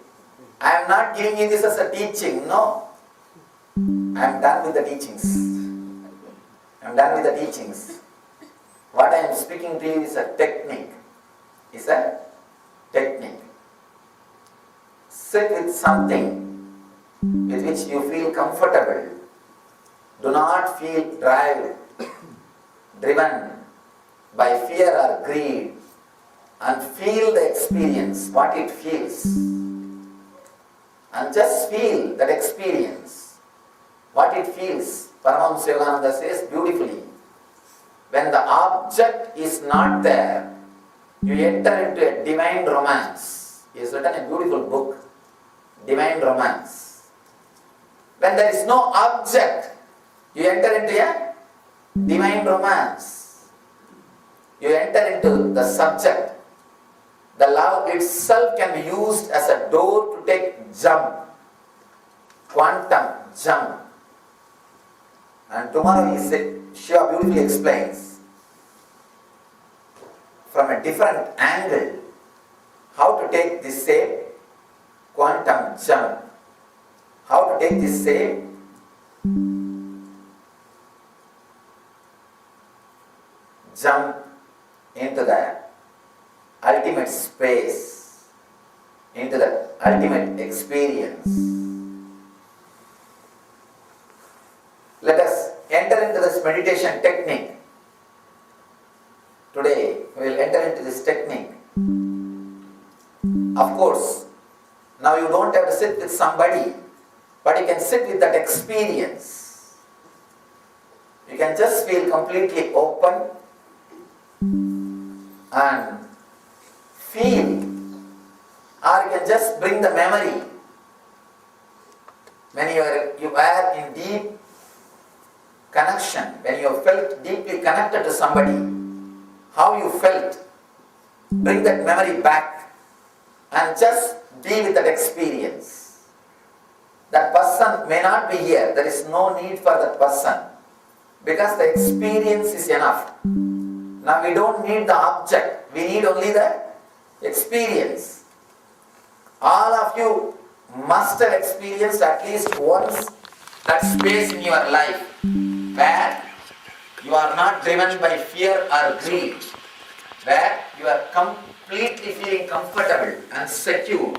I am not giving you this as a teaching, no. I am done with the teachings. What I am speaking to you is a technique. Sit with something with which you feel comfortable. Do not feel driven by fear or greed, and feel the experience, what it feels. And just feel that experience, what it feels. Paramashivam says beautifully, when the object is not there, you enter into a divine romance. He has written a beautiful book, Divine Romance. When there is no object, you enter into a divine romance. You enter into the subject. The love itself can be used as a door to take jump, quantum jump. And tomorrow Shiva beautifully explains from a different angle how to take this same quantum jump, how to take this same jump into the ultimate space, into the ultimate experience. Let us enter into this meditation technique. Today we will enter into this technique. Of course, now you don't have to sit with somebody, but you can sit with that experience. You can just feel completely open and feel, or you can just bring the memory. When you are in deep connection, when you felt deeply connected to somebody, how you felt, bring that memory back and just be with that experience. That person may not be here, there is no need for that person, because the experience is enough. Now we don't need the object, we need only the experience. All of you must have experienced at least once that space in your life where you are not driven by fear or greed, where you are completely feeling comfortable and secure.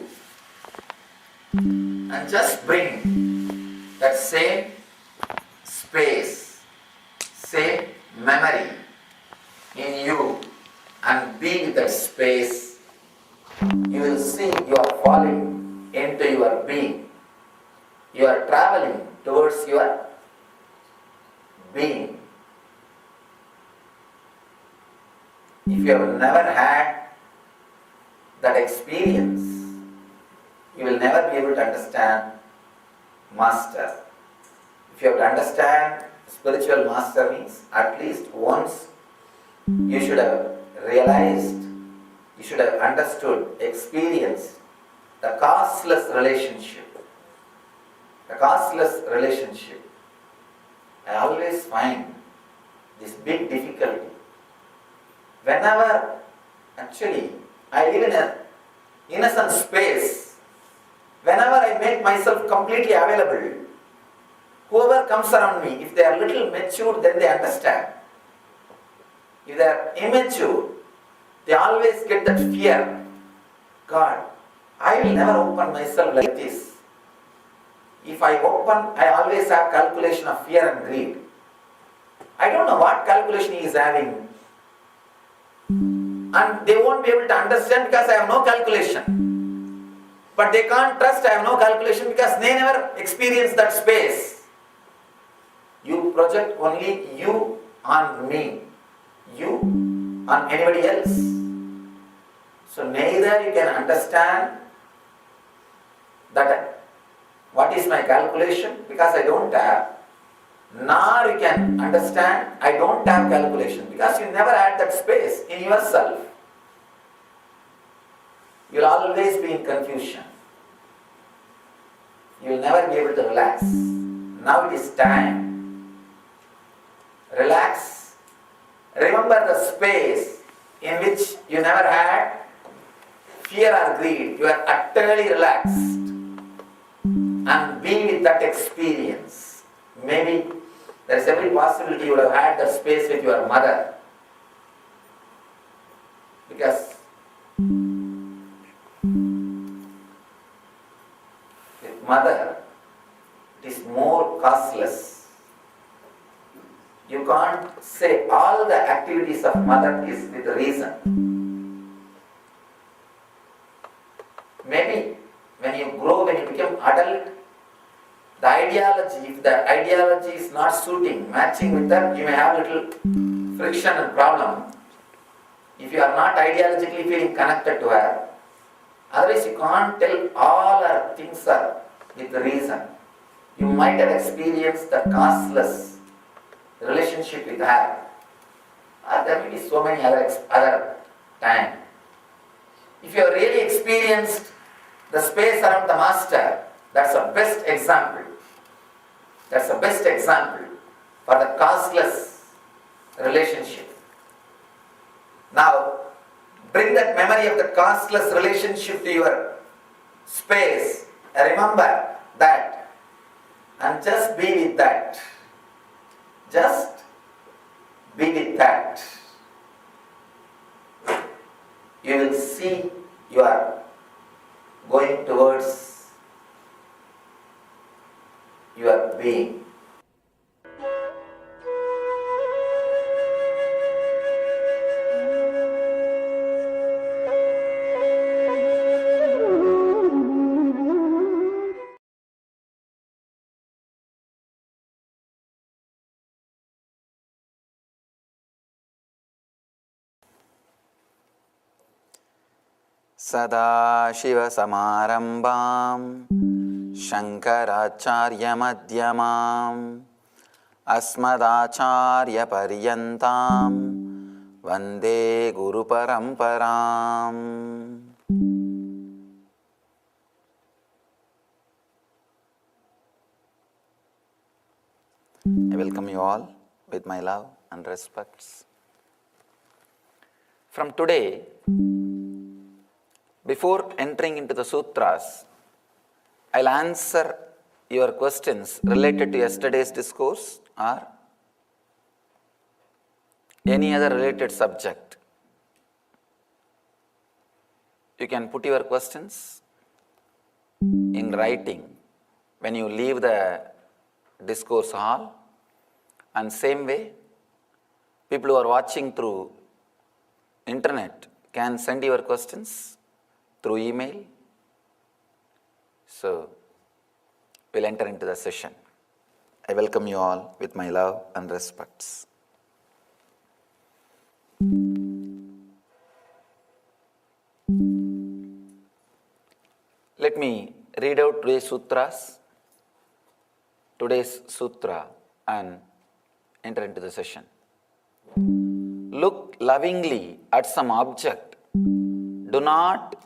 And just bring that same space, memory in you and be with that space, you will see you are falling into your being. You are traveling towards your being. If you have never had that experience, you will never be able to understand Master. If you have to understand spiritual master means, at least once you should have realized, you should have understood, experienced the causeless relationship. The causeless relationship. I always find this big difficulty. Whenever actually I live in an innocent space, whenever I make myself completely available, whoever comes around me, if they are little mature, then they understand. If they are immature, they always get that fear. God, I will never open myself like this. If I open, I always have calculation of fear and greed. I don't know what calculation he is having. And they won't be able to understand because I have no calculation. But they can't trust I have no calculation because they never experienced that space. You project only you on me, you on anybody else. So neither you can understand that what is my calculation because I don't have, nor you can understand I don't have calculation because you never had that space in yourself. You will always be in confusion. You will never be able to relax. Now it is time. Relax. Remember the space in which you never had fear or greed. You are utterly relaxed. And be with that experience. Maybe there is every possibility you would have had that space with your mother. Because with mother, it is more costless. You can't say all the activities of mother is with reason. Maybe when you grow, when you become adult, the ideology, if the ideology is not suiting, matching with that, you may have little friction and problem. If you are not ideologically feeling connected to her, otherwise you can't tell all her things are with reason. You might have experienced the costless relationship with her. Or there may be so many other times. If you have really experienced the space around the master, that's the best example. That's the best example for the costless relationship. Now, bring that memory of the costless relationship to your space. Remember that. And just be with that. Just be with that. You will see you are going towards your being. Sadashiva Samarambam Shankaracharya Madhyamam Asmadacharya Paryantam Vande Guru Paramparam. I welcome you all with my love and respects. From today, before entering into the sutras, I'll answer your questions related to yesterday's discourse or any other related subject. You can put your questions in writing when you leave the discourse hall, and same way People who are watching through internet can send your questions through email. So, we'll enter into the session. I welcome you all with my love and respects. Let me read out today's sutras, today's sutra, and enter into the session. Look lovingly at some object. Do not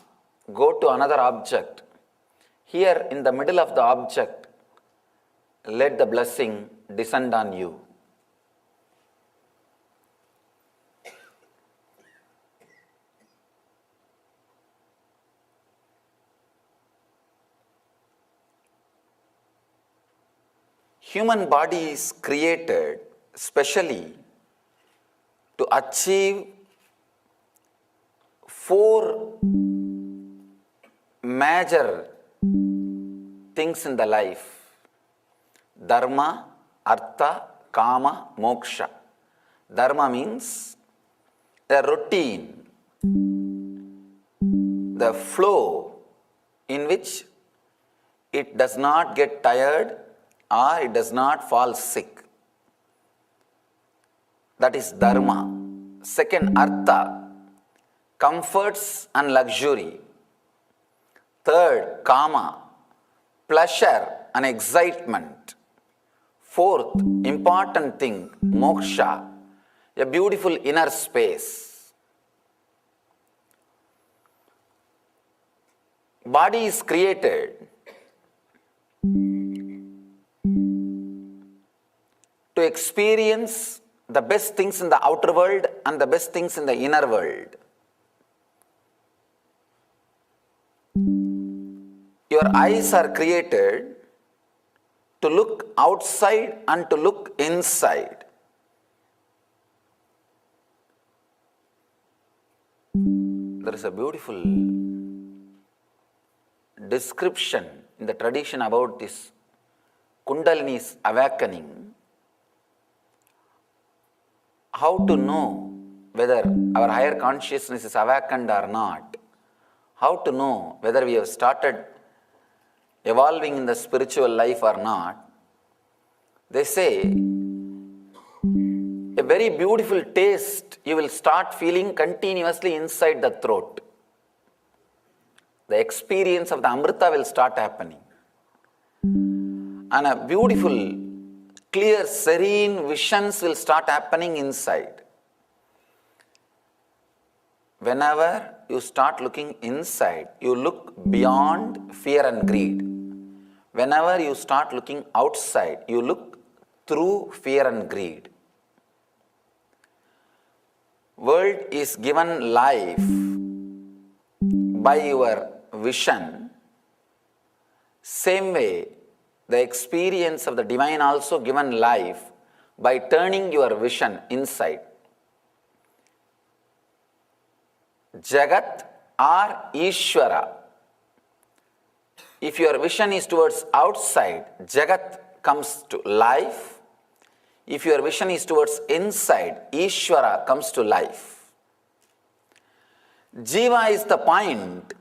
go to another object. Here in the middle of the object, let the blessing descend on you. Human body is created specially to achieve 4 major things in the life: dharma, artha, kama, moksha. Dharma means the routine, the flow in which it does not get tired or it does not fall sick. That is dharma. Second, artha, comforts and luxury. Third, kama, pleasure and excitement. Fourth, important thing, moksha, a beautiful inner space. Body is created to experience the best things in the outer world and the best things in the inner world. Your eyes are created to look outside and to look inside. There is a beautiful description in the tradition about this Kundalini's awakening. How to know whether our higher consciousness is awakened or not? How to know whether we have started evolving in the spiritual life or not? They say, a very beautiful taste you will start feeling continuously inside the throat. The experience of the Amrita will start happening. And a beautiful, clear, serene visions will start happening inside. Whenever you start looking inside, you look beyond fear and greed. Whenever you start looking outside, you look through fear and greed. World is given life by your vision. Same way, the experience of the divine also given life by turning your vision inside. Jagat or Ishvara. If your vision is towards outside, Jagat comes to life. If your vision is towards inside, Ishvara comes to life. Jiva is the point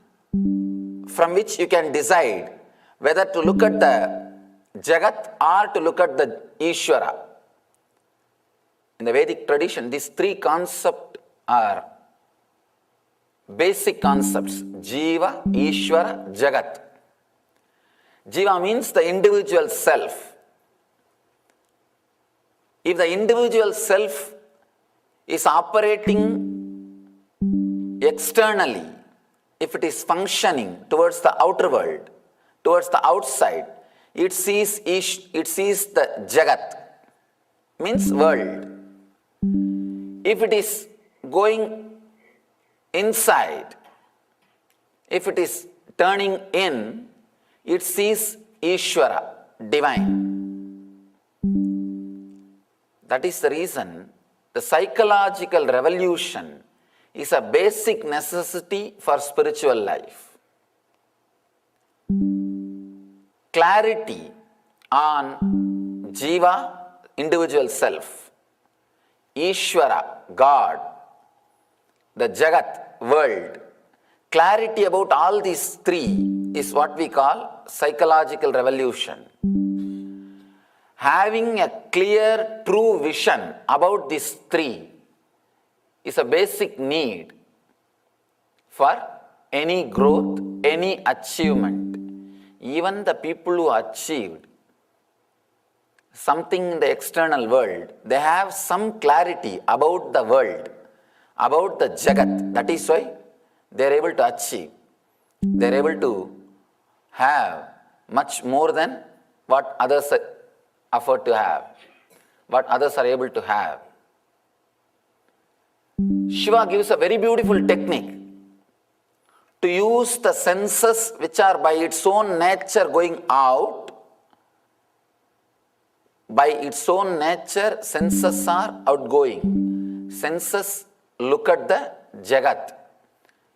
from which you can decide whether to look at the Jagat or to look at the Ishvara. In the Vedic tradition, these 3 concepts are basic concepts: Jiva, Ishvara, Jagat. Jiva means the individual self. If the individual self is operating externally, if it is functioning towards the outer world, towards the outside, it sees the Jagat, means world. If it is going inside, if it is turning in, it sees Ishvara, divine. That is the reason the psychological revolution is a basic necessity for spiritual life. Clarity on Jiva, individual self. Ishvara, God, the Jagat, world. Clarity about all these three is what we call psychological revolution. Having a clear, true vision about these three is a basic need for any growth, any achievement. Even the people who achieved something in the external world, they have some clarity about the world, about the Jagat. That is why they are able to achieve. They are able to have much more than what others afford to have, what others are able to have. Shiva gives a very beautiful technique to use the senses which are by its own nature going out. By its own nature, senses are outgoing. Senses look at the Jagat.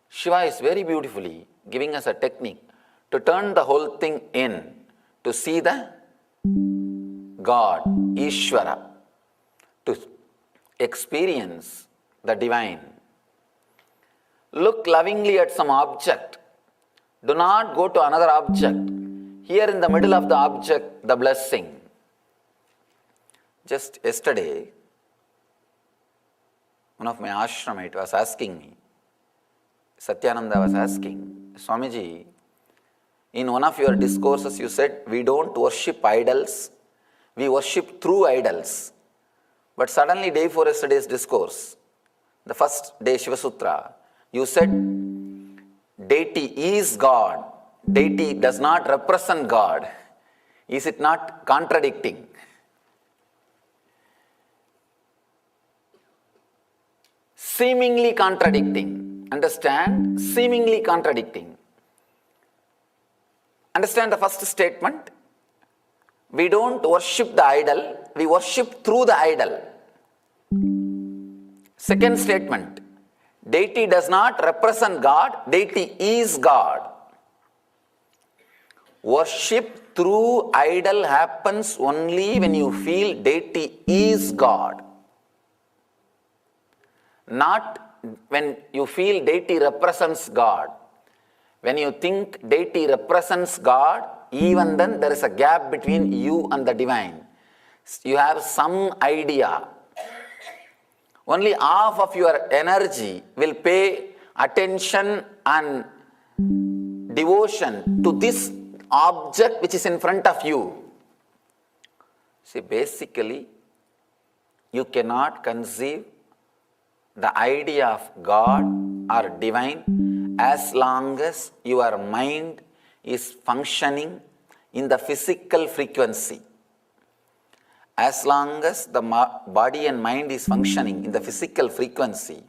Shiva is very beautifully giving us a technique to turn the whole thing in, to see the God, Ishvara, to experience the divine. Look lovingly at some object. Do not go to another object. Here in the middle of the object, the blessing. Just yesterday, one of my ashramites was asking me, Nithyananda was asking, Swamiji, in one of your discourses you said, we don't worship idols, we worship through idols. But suddenly, day before yesterday's discourse, the first day Shiva Sutra, you said, deity is God, deity does not represent God. Is it not contradicting? Seemingly contradicting. Understand? Seemingly contradicting. Understand the first statement? We don't worship the idol, we worship through the idol. Second statement, deity does not represent God, deity is God. Worship through idol happens only when you feel deity is God. Not when you feel deity represents God. When you think deity represents God, even then there is a gap between you and the divine. You have some idea. Only half of your energy will pay attention and devotion to this object which is in front of you. See, basically, you cannot conceive the idea of God or divine as long as your mind is functioning in the physical frequency. As long as the body and mind is functioning in the physical frequency,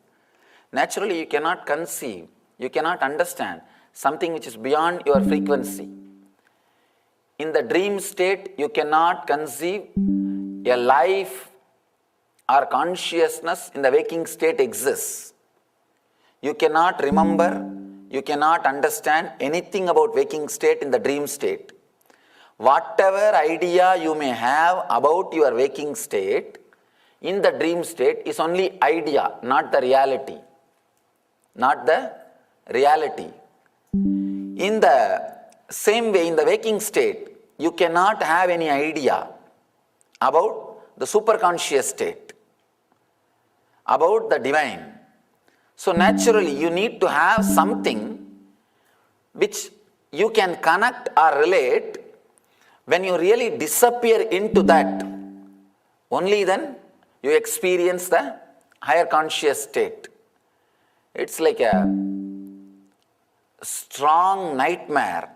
naturally you cannot conceive, you cannot understand something which is beyond your frequency. In the dream state, you cannot conceive a life or consciousness in the waking state exists. You cannot remember, you cannot understand anything about waking state in the dream state. Whatever idea you may have about your waking state, in the dream state is only idea, not the reality. Not the reality. In the same way, in the waking state, you cannot have any idea about the superconscious state, about the divine. So naturally, you need to have something which you can connect or relate. When you really disappear into that, only then you experience the higher conscious state. It's like a strong nightmare.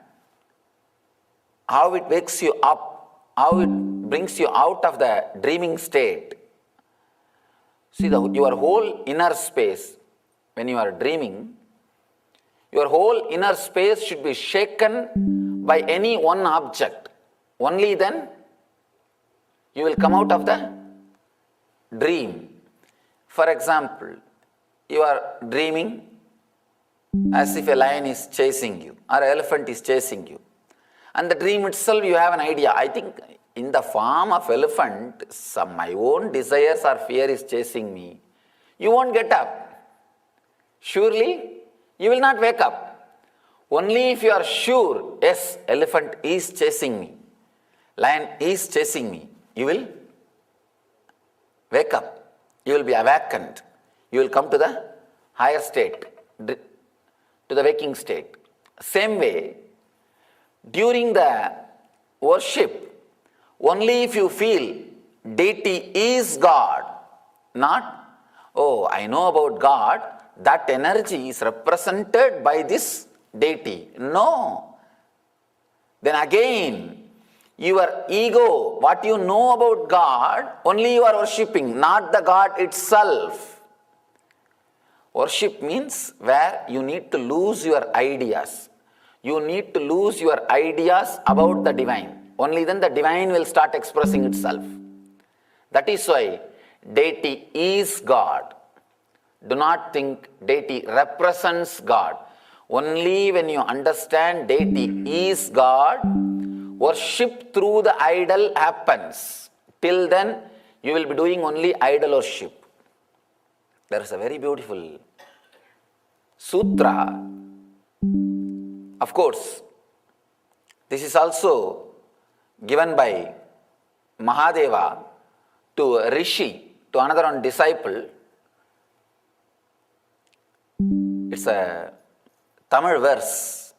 How it wakes you up, how it brings you out of the dreaming state. See, your whole inner space, when you are dreaming, your whole inner space should be shaken by any one object. Only then you will come out of the dream. For example, you are dreaming as if a lion is chasing you or an elephant is chasing you. And the dream itself, you have an idea. I think in the form of elephant, my own desires or fear is chasing me, you won't get up. Surely, you will not wake up. Only if you are sure, yes, elephant is chasing me, lion is chasing me, you will wake up. You will be awakened. You will come to the higher state, to the waking state. Same way, during the worship, only if you feel deity is God, not, oh, I know about God, that energy is represented by this deity. No. Then again, your ego, what you know about God, only you are worshipping, not the God itself. Worship means where you need to lose your ideas. You need to lose your ideas about the divine. Only then the divine will start expressing itself. That is why deity is God. Do not think deity represents God. Only when you understand deity is God, worship through the idol happens. Till then, you will be doing only idol worship. There is a very beautiful sutra. Of course, this is also given by Mahadeva to a rishi, to another one disciple. It's a Tamil verse.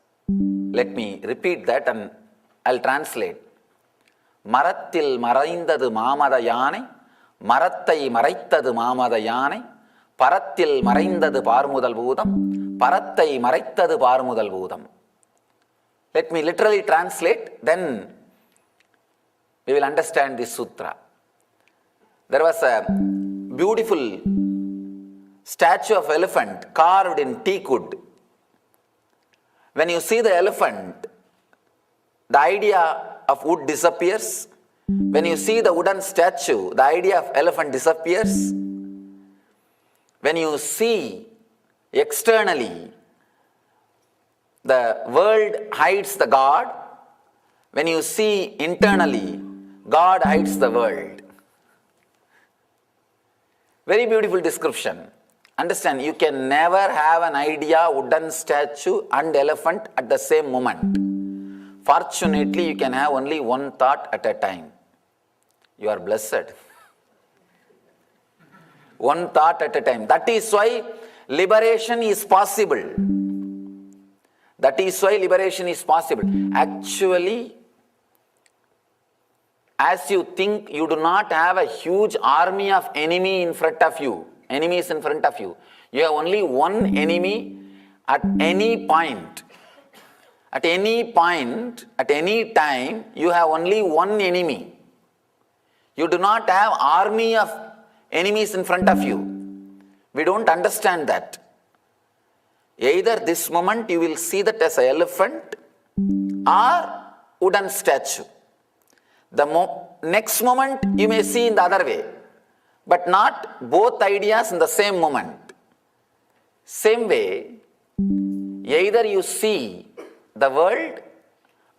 Let me repeat that and I'll translate. Marathil maraindadu mamada yanai, marattai maraitadu mamada yanai, parathil maraindadu parmudal bhudam, parattai maraitadu parmudal bhudam. Let me literally translate, then we will understand this sutra. There was a beautiful statue of elephant carved in teak wood. When you see the elephant, the idea of wood disappears. When you see the wooden statue, the idea of elephant disappears. When you see externally, the world hides the God. When you see internally, God hides the world. Very beautiful description. Understand, you can never have an idea, wooden statue and elephant at the same moment. Fortunately, you can have only one thought at a time. You are blessed. One thought at a time. That is why liberation is possible. That is why liberation is possible. Actually, as you think, you do not have a huge army of enemies in front of you. You have only one enemy at any point. At any point, at any time, you have only one enemy. You do not have army of enemies in front of you. We don't understand that. Either this moment you will see that as an elephant or wooden statue. The next moment you may see in the other way, but not both ideas in the same moment. Same way, either you see the world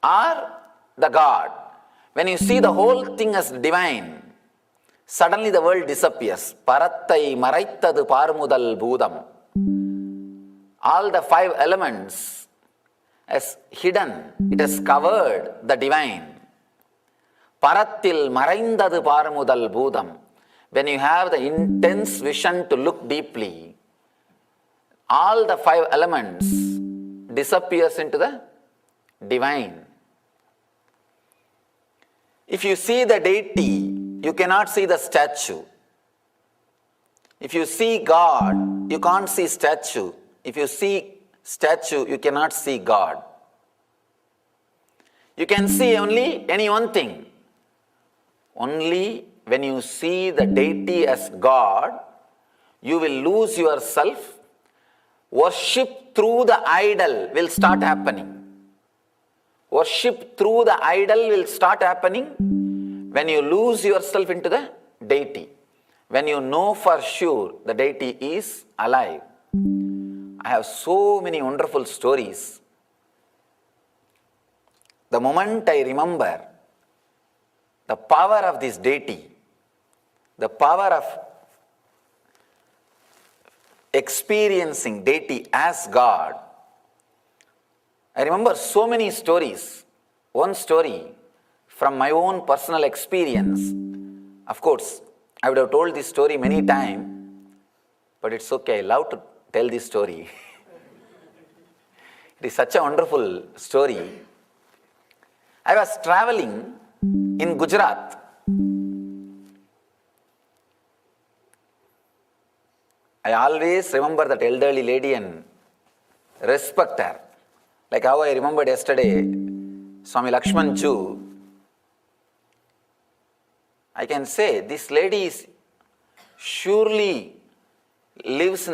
or the God. When you see the whole thing as divine, suddenly the world disappears. Parattai maraittadu parmudal bhudam. All the five elements has hidden, it has covered the divine. Parattil maraindadu parmudal bhudam. When you have the intense vision to look deeply, all the five elements disappears into the divine. If you see the deity, you cannot see the statue. If you see God, you can't see statue. If you see statue, you cannot see God. You can see only any one thing. Only when you see the deity as God, you will lose yourself. Worship through the idol will start happening. Worship through the idol will start happening when you lose yourself into the deity. When you know for sure the deity is alive. I have so many wonderful stories. The moment I remember the power of this deity, the power of experiencing deity as God. I remember so many stories. One story from my own personal experience. Of course, I would have told this story many times, but it's okay. I love to tell this story. It is such a wonderful story. I was traveling in Gujarat. I always remember that elderly lady and respect her. Like how I remembered yesterday, Swami Lakshman Ju. I can say this lady is surely lived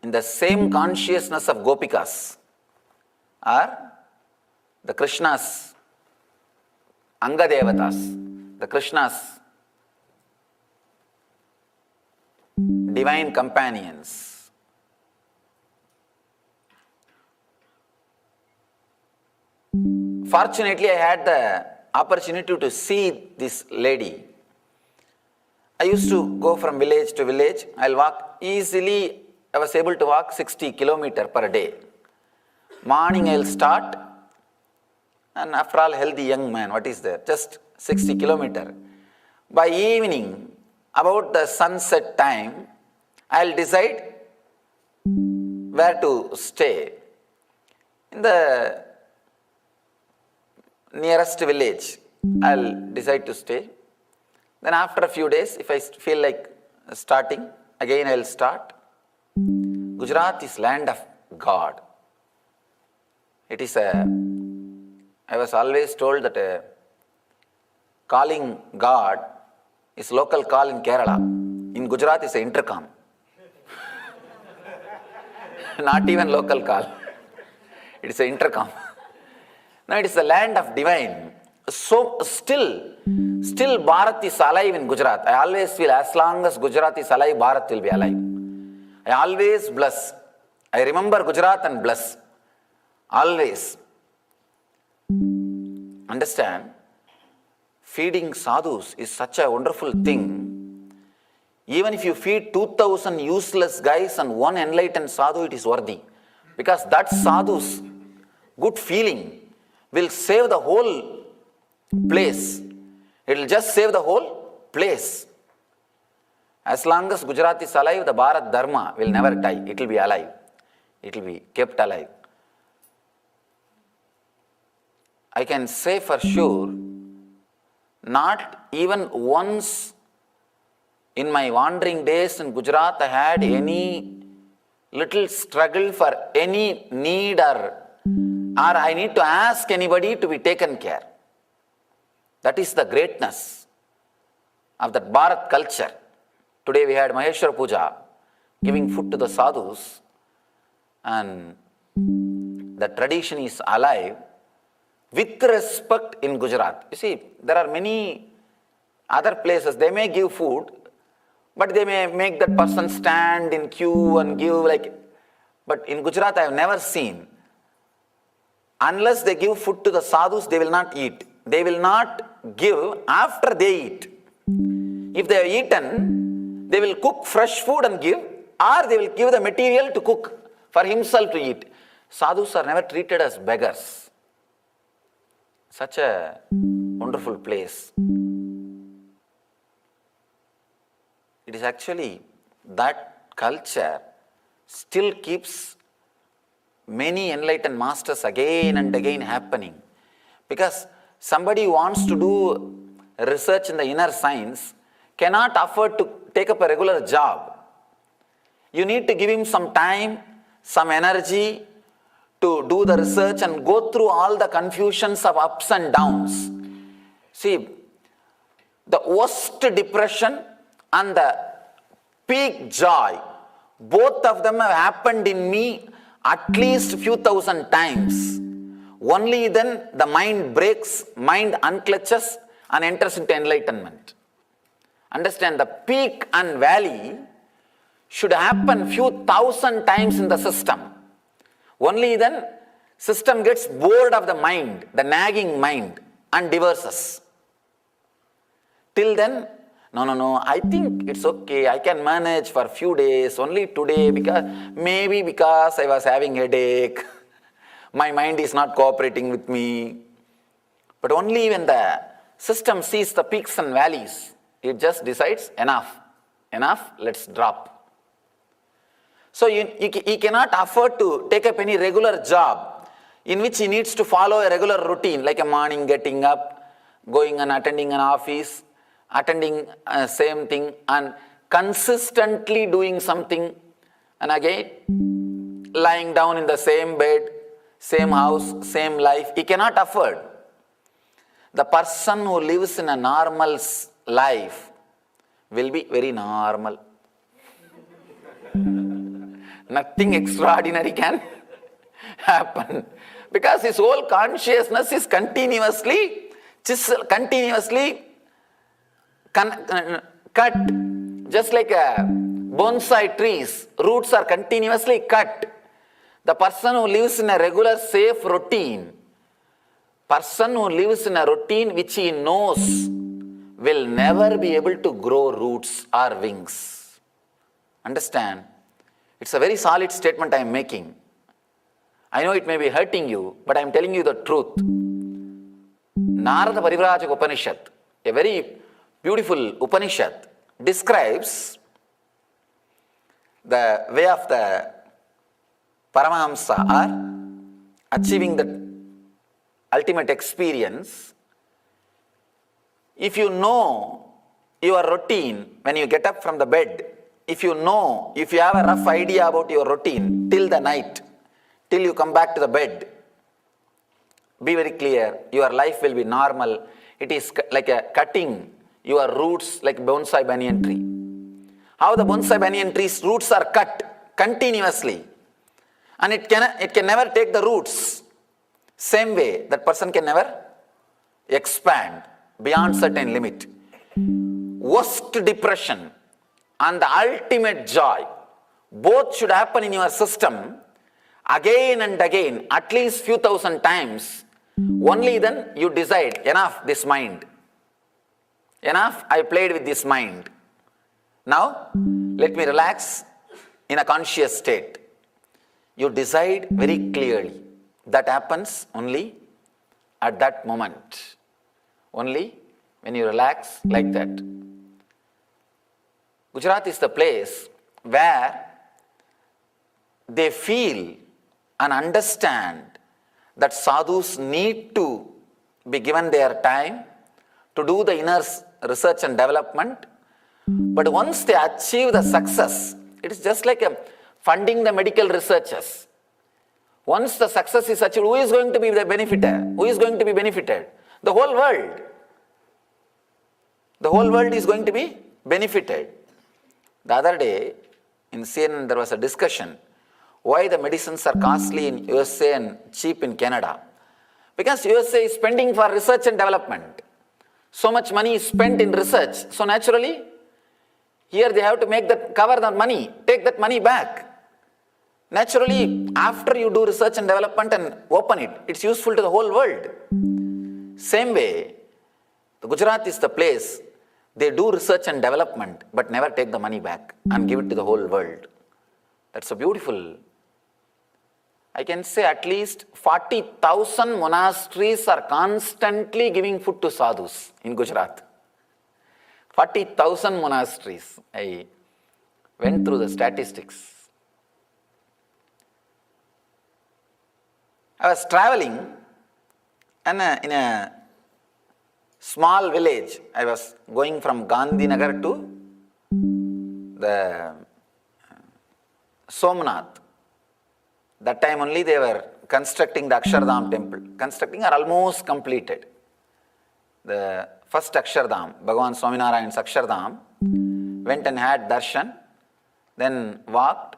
in the same consciousness of Gopikas or the Krishna's Anga Devatas, the Krishna's divine companions. Fortunately, I had the opportunity to see this lady. I used to go from village to village. I'll walk easily. I was able to walk 60 kilometers per day. Morning I'll start, and after all, healthy young man, what is there? Just 60 kilometers. By evening, about the sunset time, I'll decide where to stay. In the nearest village, I'll decide to stay. Then after a few days, if I feel like starting, again I'll start. Gujarat is land of God. It is I was always told that calling God is local call in Kerala. In Gujarat is an intercom. Not even local call. It is an intercom. Now it is the land of divine. So still Bharat is alive in Gujarat. I always feel as long as Gujarat is alive, Bharat will be alive. I always bless. I remember Gujarat and bless. Always. Understand? Feeding sadhus is such a wonderful thing. Even if you feed 2,000 useless guys and one enlightened sadhu, it is worthy. Because that sadhu's good feeling will save the whole place. It will just save the whole place. As long as Gujarat is alive, the Bharat Dharma will never die. It will be alive. It will be kept alive. I can say for sure, not even once in my wandering days in Gujarat I had any little struggle for any need or I need to ask anybody to be taken care. That is the greatness of that Bharat culture. Today we had Maheshwara Puja, giving food to the sadhus, and the tradition is alive with respect in Gujarat. You see, there are many other places, they may give food, but they may make that person stand in queue and give but in Gujarat I have never seen. Unless they give food to the sadhus, they will not eat. They will not give after they eat. If they have eaten, they will cook fresh food and give, or they will give the material to cook for himself to eat. Sadhus are never treated as beggars. Such a wonderful place. It is actually that culture still keeps many enlightened masters again and again happening. Because somebody who wants to do research in the inner science cannot afford to take up a regular job. You need to give him some time, some energy to do the research and go through all the confusions of ups and downs. See, the worst depression and the peak joy, both of them have happened in me at least few thousand times. Only then the mind breaks, mind unclutches and enters into enlightenment. Understand, the peak and valley should happen few thousand times in the system. Only then system gets bored of the mind, the nagging mind, and divorces. Till then, no, I think it's okay, I can manage for few days, only today, because I was having headache, my mind is not cooperating with me. But only when the system sees the peaks and valleys, it just decides, enough, let's drop. So he cannot afford to take up any regular job in which he needs to follow a regular routine, like a morning getting up, going and attending an office, attending same thing and consistently doing something, and again lying down in the same bed, same house, same life. He cannot afford. The person who lives in a normal life will be very normal. Nothing extraordinary can happen because his whole consciousness is continuously cut, just like a bonsai trees, roots are continuously cut. The person who lives in a regular safe routine, which he knows, will never be able to grow roots or wings. Understand? It's a very solid statement I am making. I know it may be hurting you, but I am telling you the truth. Narada Parivrajaka Upanishad, a very beautiful Upanishad, describes the way of the Paramahamsa or achieving the ultimate experience. If you know your routine when you get up from the bed, if you have a rough idea about your routine till the night, till you come back to the bed, be very clear, your life will be normal. It is like a cutting your roots like bonsai banyan tree. How the bonsai banyan tree's roots are cut continuously, and it can never take the roots. Same way, that person can never expand beyond certain limit. Worst depression and the ultimate joy, both should happen in your system again and again, at least few thousand times. Only then you decide, enough this mind. Enough, I played with this mind. Now, let me relax in a conscious state. You decide very clearly. That happens only at that moment. Only when you relax like that. Gujarat is the place where they feel and understand that sadhus need to be given their time to do the inner research and development. But once they achieve the success, it is just like funding the medical researchers. Once the success is achieved, who is going to be the benefiter? Who is going to be benefited? The whole world. The whole world is going to be benefited. The other day, in CNN, there was a discussion why the medicines are costly in USA and cheap in Canada. Because USA is spending for research and development. So much money is spent in research. So naturally, here they have to cover that money, take that money back. Naturally, after you do research and development and open it, it's useful to the whole world. Same way, the Gujarat is the place, they do research and development, but never take the money back and give it to the whole world. That's so beautiful. I can say at least 40,000 monasteries are constantly giving food to sadhus in Gujarat. 40,000 monasteries. I went through the statistics. I was traveling and in a small village. I was going from Gandhinagar to the Somnath. That time only they were constructing the Akshardham temple. Constructing or almost completed. The first Akshardham, Bhagavan Swaminarayan's Akshardham, went and had darshan, then walked,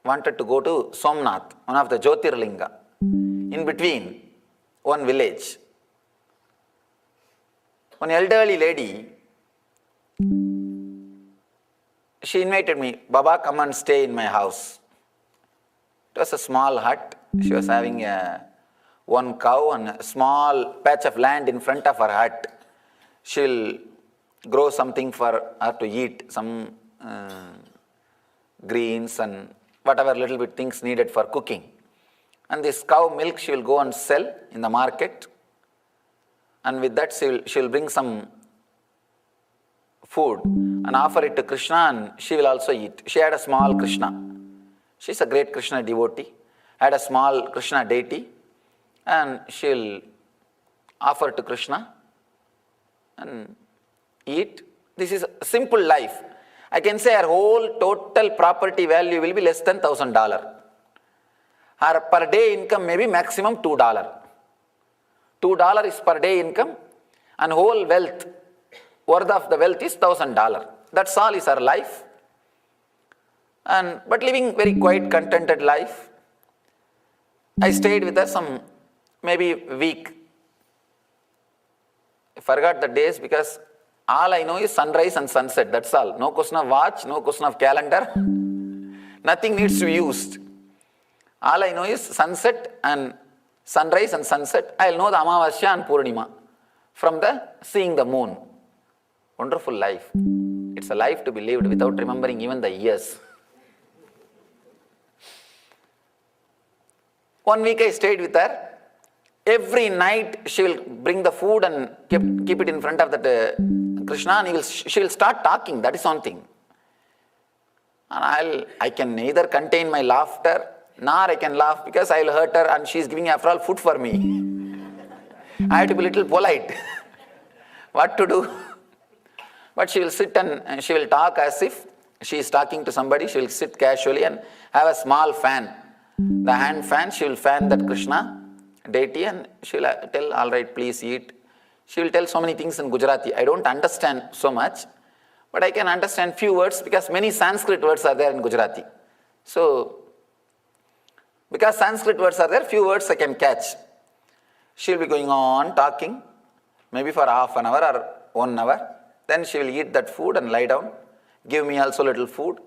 wanted to go to Somnath, one of the Jyotirlinga. In between, one village. One elderly lady, she invited me, Baba, come and stay in my house. It was a small hut. She was having one cow and a small patch of land in front of her hut. She'll grow something for her to eat, some greens and whatever little bit things needed for cooking. And this cow milk she will go and sell in the market, and with that she will bring some food and offer it to Krishna, and she will also eat. She had a small Krishna. She's a great Krishna devotee, had a small Krishna deity, and she will offer to Krishna and eat. This is a simple life. I can say her whole total property value will be less than $1,000. Her per day income may be maximum $2. $2 is per day income, and whole wealth, worth of the wealth is $1,000. That's all is her life. But living very quiet, contented life. I stayed with her some maybe week. I forgot the days because all I know is sunrise and sunset. That's all. No question of watch, no question of calendar. Nothing needs to be used. All I know is sunset and sunrise and sunset. I'll know the Amavasya and Purnima from the seeing the moon. Wonderful life. It's a life to be lived without remembering even the years. 1 week I stayed with her. Every night she will bring the food and keep it in front of that Krishna, and she will start talking. That is one thing. And I can neither contain my laughter nor I can laugh because I will hurt her, and she is giving after all food for me. I have to be a little polite. What to do? But she will sit and she will talk as if she is talking to somebody. She will sit casually and have a small fan. The hand fan, she will fan that Krishna deity, and she will tell, all right, please eat. She will tell so many things in Gujarati. I don't understand so much, but I can understand few words because many Sanskrit words are there in Gujarati. So, because Sanskrit words are there, few words I can catch. She will be going on talking, maybe for half an hour or 1 hour. Then she will eat that food and lie down, give me also little food.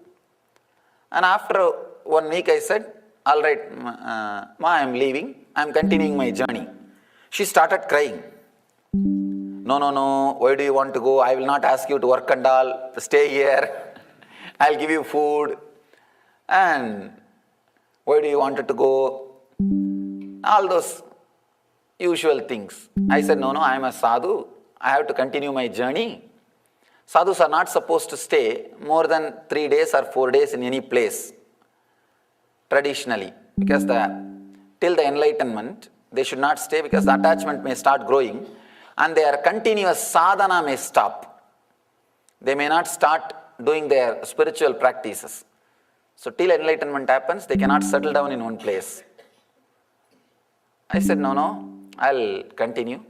And after 1 week I said, all right, Ma, I am leaving. I am continuing my journey. She started crying. No, why do you want to go? I will not ask you to work and all. Stay here. I'll give you food. And why do you want to go? All those usual things. I said, no, I am a sadhu. I have to continue my journey. Sadhus are not supposed to stay more than 3 days or 4 days in any place, traditionally, because till the enlightenment, they should not stay because the attachment may start growing and their continuous sadhana may stop. They may not start doing their spiritual practices. So till enlightenment happens, they cannot settle down in one place. I said, no, I'll continue.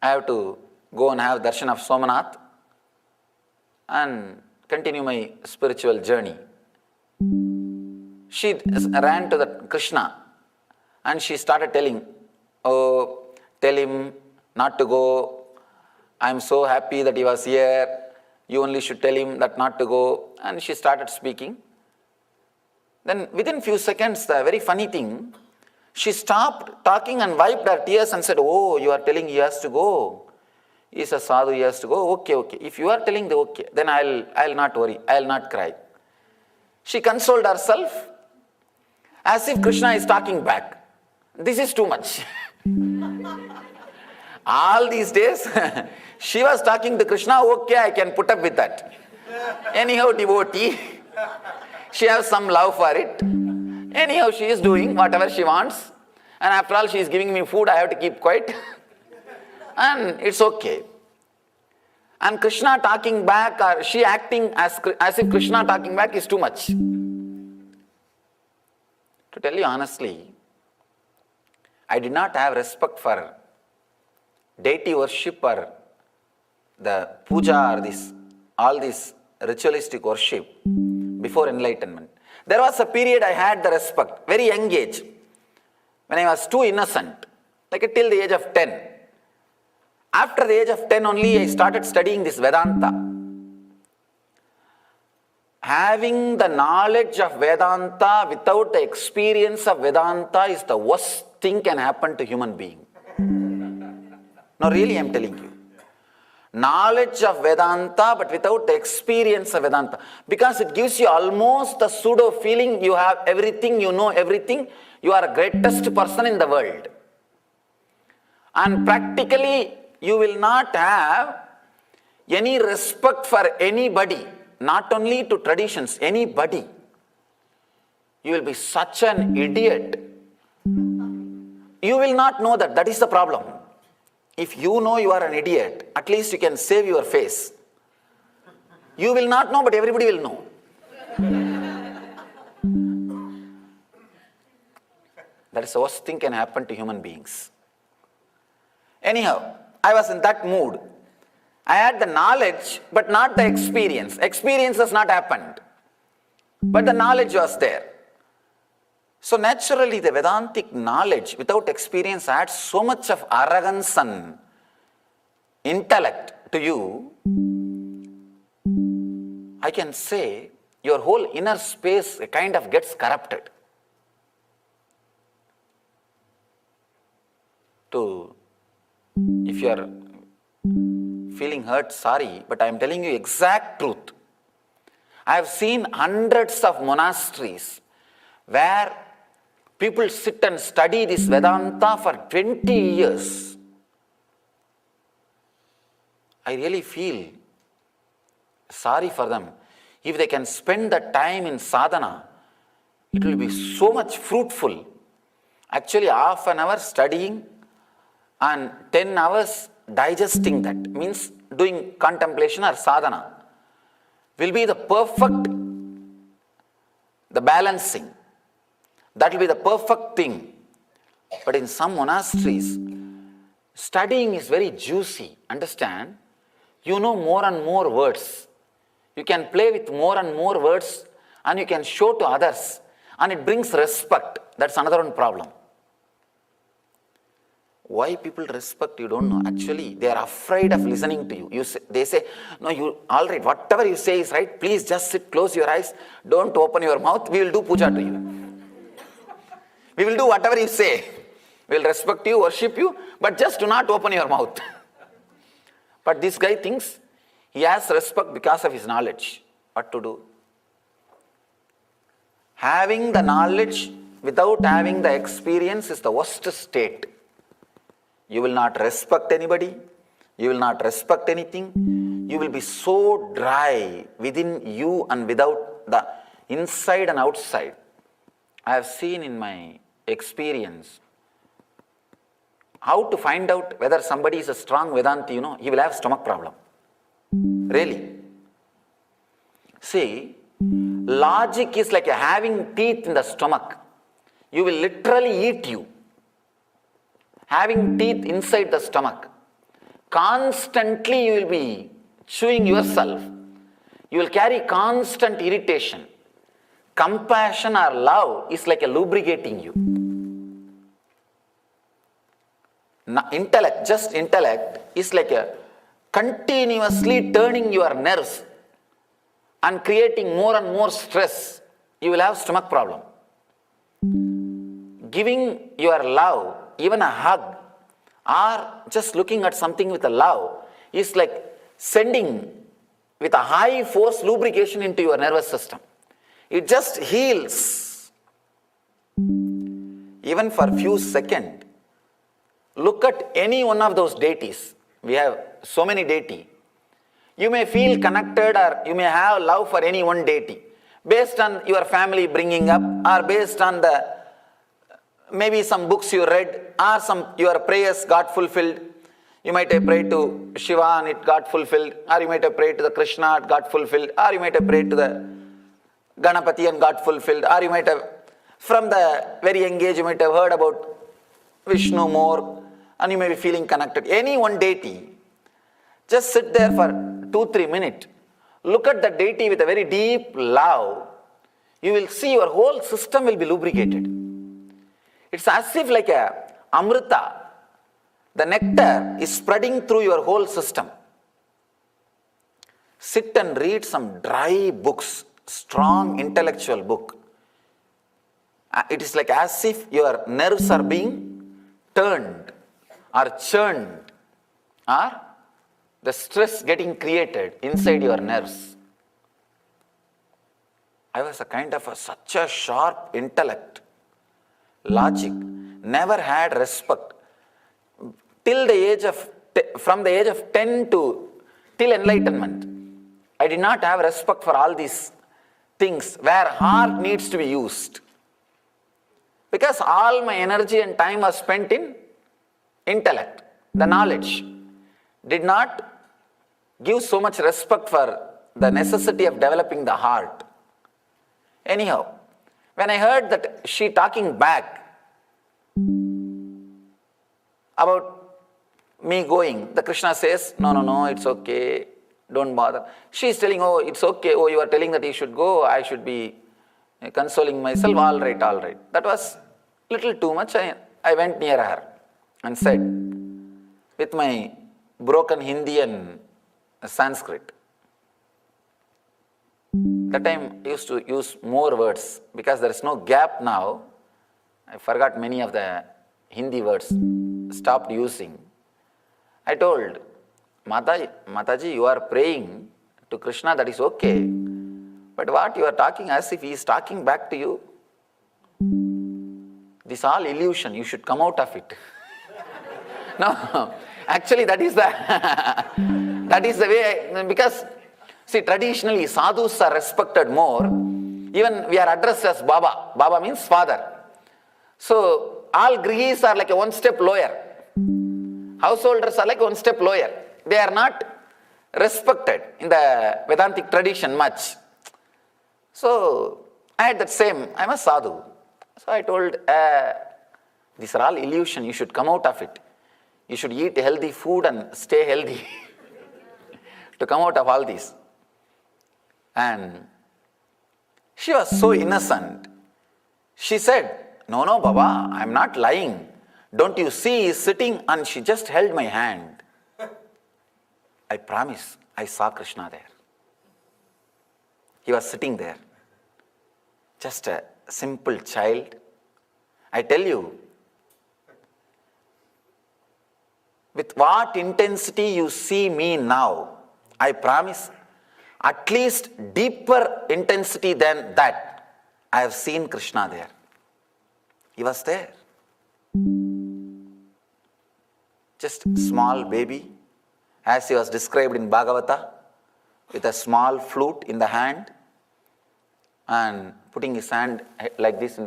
I have to go and have darshan of Somanath and continue my spiritual journey. She ran to the Krishna and she started telling, oh, tell him not to go. I'm so happy that he was here. You only should tell him that not to go. And she started speaking. Then within few seconds, the very funny thing, she stopped talking and wiped her tears and said, oh, you are telling he has to go. He is a sadhu, he has to go. Okay. If you are telling okay, then I'll not worry. I'll not cry. She consoled herself as if Krishna is talking back. This is too much. All these days, she was talking to Krishna, okay, I can put up with that. Anyhow, devotee, she has some love for it. Anyhow, she is doing whatever she wants. And after all, she is giving me food, I have to keep quiet. And it's okay. And Krishna talking back, or she acting as if Krishna talking back is too much. To tell you honestly, I did not have respect for deity worship or the puja or all this ritualistic worship before enlightenment. There was a period I had the respect, very young age, when I was too innocent, like till the age of 10. After the age of 10 only, I started studying this Vedanta. Having the knowledge of Vedanta without the experience of Vedanta is the worst thing can happen to human being. No, really, I am telling you. Knowledge of Vedanta, but without the experience of Vedanta. Because it gives you almost the pseudo feeling you have everything, you know everything, you are the greatest person in the world. And practically, you will not have any respect for anybody, not only to traditions, anybody. You will be such an idiot. You will not know that. That is the problem. If you know you are an idiot, at least you can save your face. You will not know, but everybody will know. That is the worst thing can happen to human beings. Anyhow, I was in that mood. I had the knowledge, but not the experience. Experience has not happened. But the knowledge was there. So naturally, the Vedantic knowledge without experience adds so much of arrogance and intellect to you. I can say your whole inner space kind of gets corrupted. If you are feeling hurt, sorry, but I am telling you exact truth. I have seen hundreds of monasteries where people sit and study this Vedanta for 20 years. I really feel sorry for them. If they can spend the time in sadhana, it will be so much fruitful. Actually, half an hour studying and 10 hours digesting that, means doing contemplation or sadhana, will be the perfect, the balancing. That will be the perfect thing. But in some monasteries, studying is very juicy. Understand? You know more and more words. You can play with more and more words and you can show to others. And it brings respect. That's another one problem. Why people respect, you don't know. Actually, they are afraid of listening to you. They say, no, you all right, whatever you say is right. Please just sit, close your eyes. Don't open your mouth. We will do puja to you. We will do whatever you say. We will respect you, worship you, but just do not open your mouth. But this guy thinks he has respect because of his knowledge. What to do? Having the knowledge without having the experience is the worst state. You will not respect anybody. You will not respect anything. You will be so dry within you and without the inside and outside. I have seen in my experience how to find out whether somebody is a strong Vedanti, he will have stomach problem. Really. See, logic is like having teeth in the stomach. You will literally eat you. Having teeth inside the stomach. Constantly you will be chewing yourself. You will carry constant irritation. Compassion or love is like a lubricating you. Intellect, just intellect, is like a continuously turning your nerves and creating more and more stress. You will have stomach problem. Giving your love, even a hug, or just looking at something with a love, is like sending with a high force lubrication into your nervous system. It just heals. Even for a few seconds, look at any one of those deities. We have so many deities. You may feel connected or you may have love for any one deity based on your family bringing up or based on maybe some books you read or your prayers got fulfilled. You might have prayed to Shiva and it got fulfilled, or you might have prayed to the Krishna, it got fulfilled, or you might have prayed to the Ganapati and got fulfilled, or you might have, from the very young age, you might have heard about Vishnu more, and you may be feeling connected. Any one deity, just sit there for 2-3 minutes, look at the deity with a very deep love, you will see your whole system will be lubricated. It's as if like a amrita, the nectar is spreading through your whole system. Sit and read some dry books, strong intellectual book. It is like as if your nerves are being turned or churned or the stress getting created inside your nerves. I was such a sharp intellect, logic, never had respect. Till the age of, from the age of 10 to till enlightenment, I did not have respect for all these things where heart needs to be used. Because all my energy and time was spent in intellect, the knowledge. Did not give so much respect for the necessity of developing the heart. Anyhow, when I heard that she talking back about me going, the Krishna says, no, it's okay, don't bother. She is telling, oh, it's okay, oh, you are telling that you should go, I should be consoling myself, all right. That was little too much. I went near her and said, with my broken Hindi and Sanskrit. That time I used to use more words because there is no gap now. I forgot many of the Hindi words, stopped using. I told, Mataji, you are praying to Krishna, that is okay. But what you are talking as if he is talking back to you, this is all illusion, you should come out of it. No, actually that is the way, because see, traditionally sadhus are respected more. Even we are addressed as Baba. Baba means father. So all grihis are like a one step lower. Householders are like one step lower. They are not respected in the Vedantic tradition much. So I had that same, I'm a sadhu. So I told, these are all illusion, you should come out of it. You should eat healthy food and stay healthy to come out of all these. And she was so innocent. She said, no, Baba, I'm not lying. Don't you see he's sitting? And she just held my hand. I promise, I saw Krishna there. He was sitting there. Just a simple child. I tell you, with what intensity you see me now, I promise, at least deeper intensity than that, I have seen Krishna there. He was there. Just small baby, as he was described in Bhagavata, with a small flute in the hand and putting his hand like this on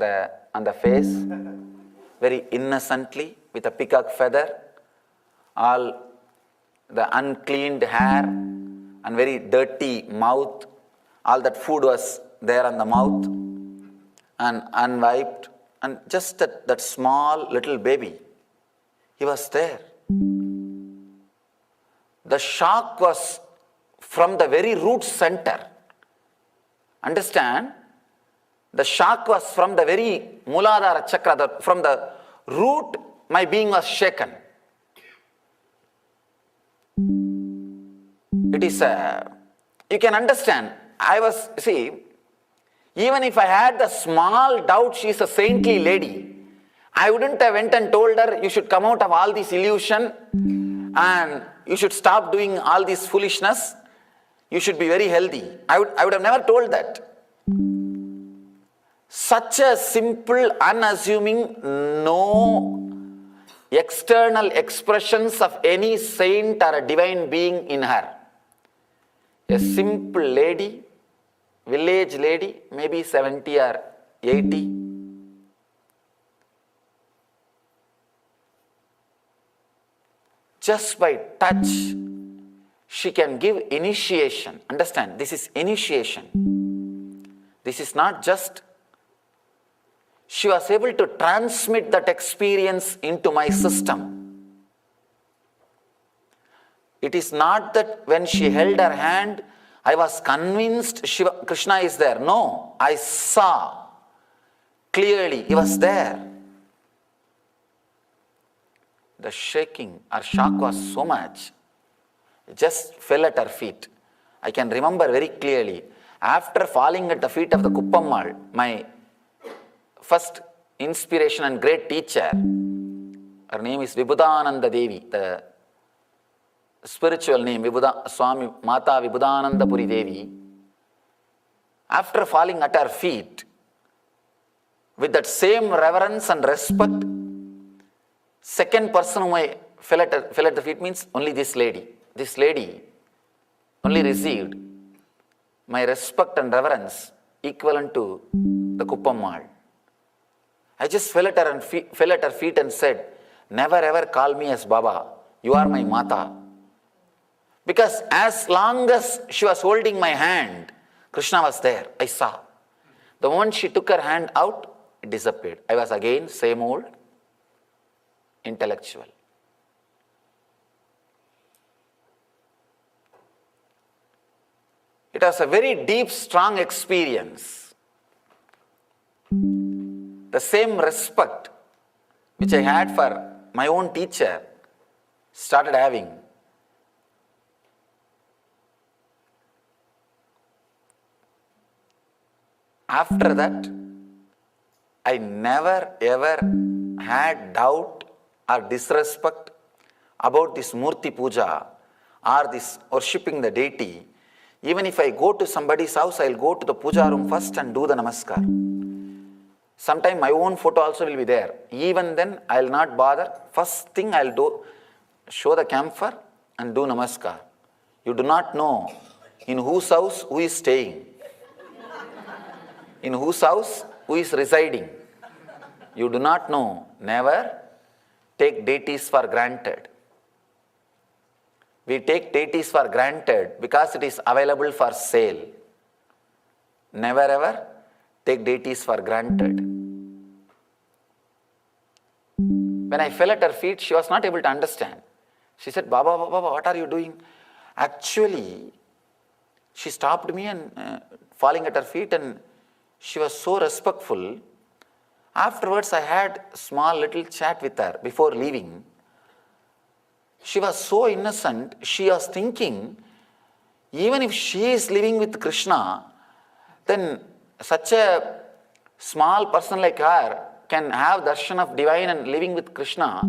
the face, very innocently, with a peacock feather, all the uncleaned hair and very dirty mouth, all that food was there on the mouth and unwiped, and just that small little baby, he was there. The shock was from the very root center. Understand? The shock was from the very Muladhara chakra, from the root my being was shaken. It is, you can understand, even if I had the small doubt she is a saintly lady, I wouldn't have went and told her, you should come out of all this illusion and you should stop doing all this foolishness. You should be very healthy. I would have never told that. Such a simple, unassuming, no external expressions of any saint or a divine being in her. A simple lady, village lady, maybe 70 or 80. Just by touch, she can give initiation. Understand, this is initiation. This is not just, she was able to transmit that experience into my system. It is not that when she held her hand, I was convinced Krishna is there. No, I saw clearly he was there. The shaking or shock was so much, it just fell at her feet. I can remember very clearly, after falling at the feet of the Kuppammal, my first inspiration and great teacher, her name is Vibhudananda Devi, the spiritual name, Swami Mata Vibhudananda Puri Devi, after falling at her feet, with that same reverence and respect, second person whom I fell at the feet means only this lady. This lady only received my respect and reverence equivalent to the Kuppammal. I just fell at her feet and said, never ever call me as Baba, you are my Mata. Because as long as she was holding my hand, Krishna was there, I saw. The moment she took her hand out, it disappeared. I was again same old intellectual. It was a very deep, strong experience. The same respect which I had for my own teacher started having. After that, I never ever had doubt or disrespect about this Murti Puja or this worshipping the deity. Even if I go to somebody's house, I'll go to the puja room first and do the namaskar. Sometime my own photo also will be there. Even then, I'll not bother. First thing I'll do, show the camphor and do namaskar. You do not know in whose house who is staying, in whose house who is residing. You do not know. Never take deities for granted. We take deities for granted because it is available for sale. Never ever take deities for granted. When I fell at her feet, she was not able to understand. She said, Baba, what are you doing? Actually, she stopped me and falling at her feet, and she was so respectful. Afterwards, I had a small little chat with her before leaving. She was so innocent, she was thinking, even if she is living with Krishna, then such a small person like her can have darshan of divine and living with Krishna.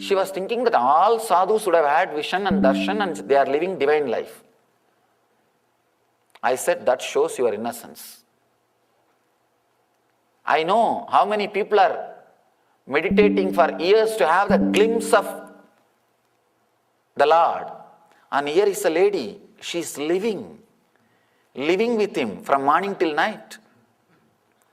She was thinking that all sadhus would have had vision and darshan and they are living divine life. I said, that shows your innocence. I know how many people are meditating for years to have the glimpse of the Lord. And here is a lady, she is living with him from morning till night.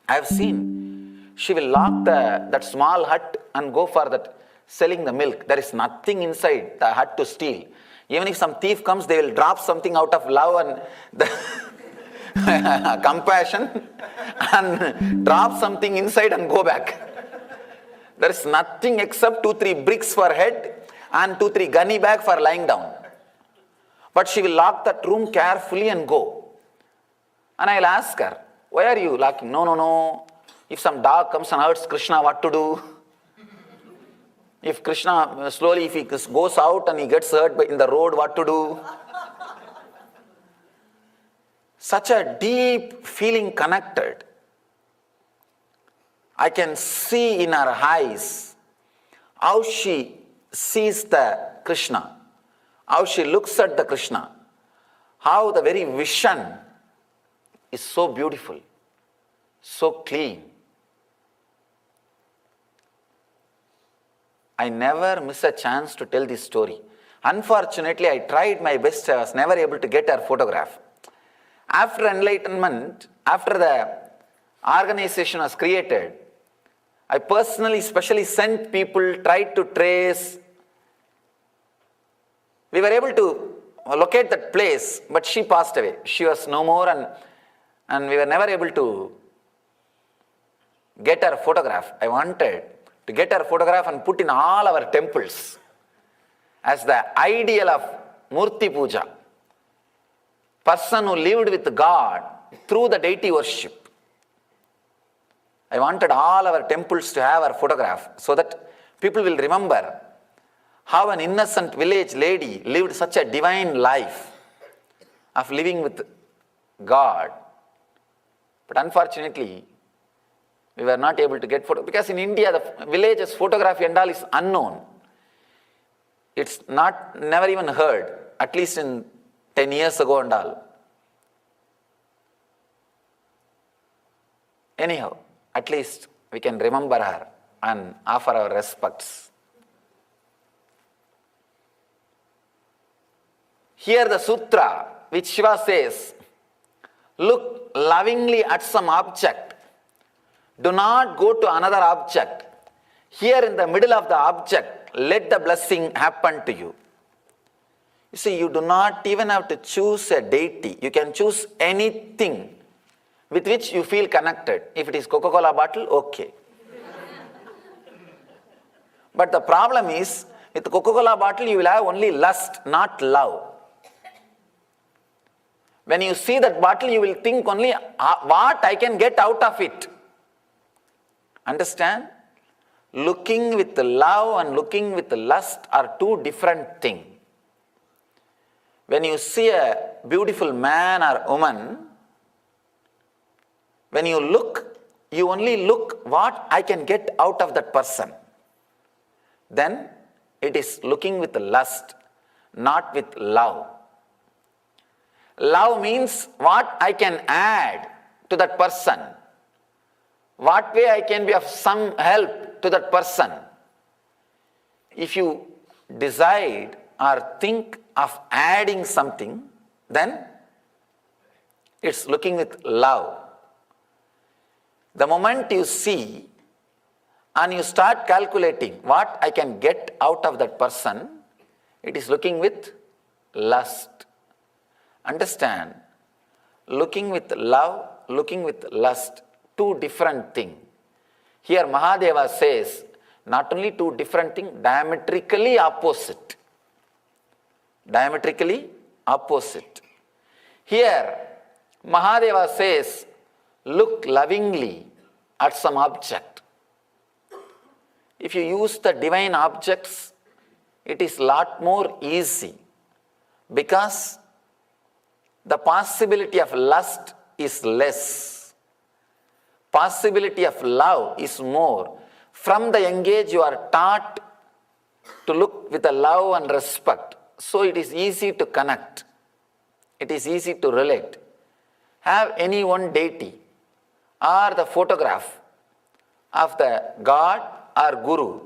I have seen. She will lock that small hut and go for that selling the milk. There is nothing inside the hut to steal. Even if some thief comes, they will drop something out of love and the compassion and drop something inside and go back. There is nothing except 2-3 bricks for head and 2-3 gunny bag for lying down. But she will lock that room carefully and go. And I will ask her, why are you locking? No. If some dog comes and hurts Krishna, what to do? If Krishna, slowly, if he goes out and he gets hurt in the road, what to do? Such a deep feeling connected. I can see in her eyes how she sees the Krishna, how she looks at the Krishna, how the very vision is so beautiful, so clean. I never miss a chance to tell this story. Unfortunately, I tried my best, I was never able to get her photograph. After enlightenment, after the organization was created, I personally, specially sent people, tried to trace. We were able to locate that place, but she passed away. She was no more, and we were never able to get her photograph. I wanted to get her photograph and put in all our temples as the ideal of Murti Puja. Person who lived with God through the deity worship. I wanted all our temples to have her photograph so that people will remember how an innocent village lady lived such a divine life of living with God. But unfortunately, we were not able to get photo because in India the village's photography and all is unknown. It's not never even heard, at least in 10 years ago and all. Anyhow, at least we can remember her and offer our respects. Here the sutra which Shiva says, look lovingly at some object. Do not go to another object. Here in the middle of the object, let the blessing happen to you. You see, you do not even have to choose a deity. You can choose anything with which you feel connected. If it is Coca-Cola bottle, okay. But the problem is, with Coca-Cola bottle, you will have only lust, not love. When you see that bottle, you will think only what I can get out of it. Understand? Looking with love and looking with lust are two different things. When you see a beautiful man or woman, when you look, you only look what I can get out of that person. Then it is looking with lust, not with love. Love means what I can add to that person. What way I can be of some help to that person. If you decide or think of adding something, then it's looking with love. The moment you see and you start calculating what I can get out of that person, it is looking with lust. Understand? Looking with love, looking with lust, two different things. Here Mahadeva says, not only two different things, diametrically opposite. Diametrically opposite. Here Mahadeva says, look lovingly at some object. If you use the divine objects, it is lot more easy because the possibility of lust is less. Possibility of love is more. From the young age you are taught to look with a love and respect. So it is easy to connect. It is easy to relate. Have any one deity or the photograph of the God or Guru.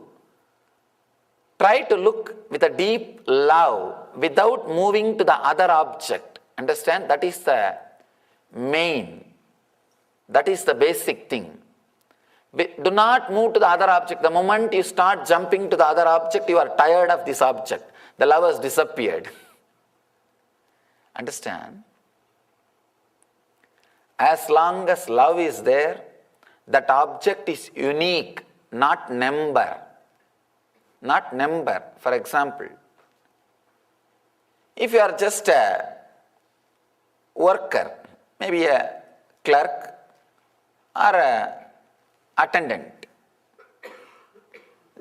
Try to look with a deep love without moving to the other object. Understand? That is the main. That is the basic thing. Do not move to the other object. The moment you start jumping to the other object, you are tired of this object. The love has disappeared. Understand? As long as love is there, that object is unique, not number. Not number. For example, if you are just a worker, maybe a clerk or a attendant,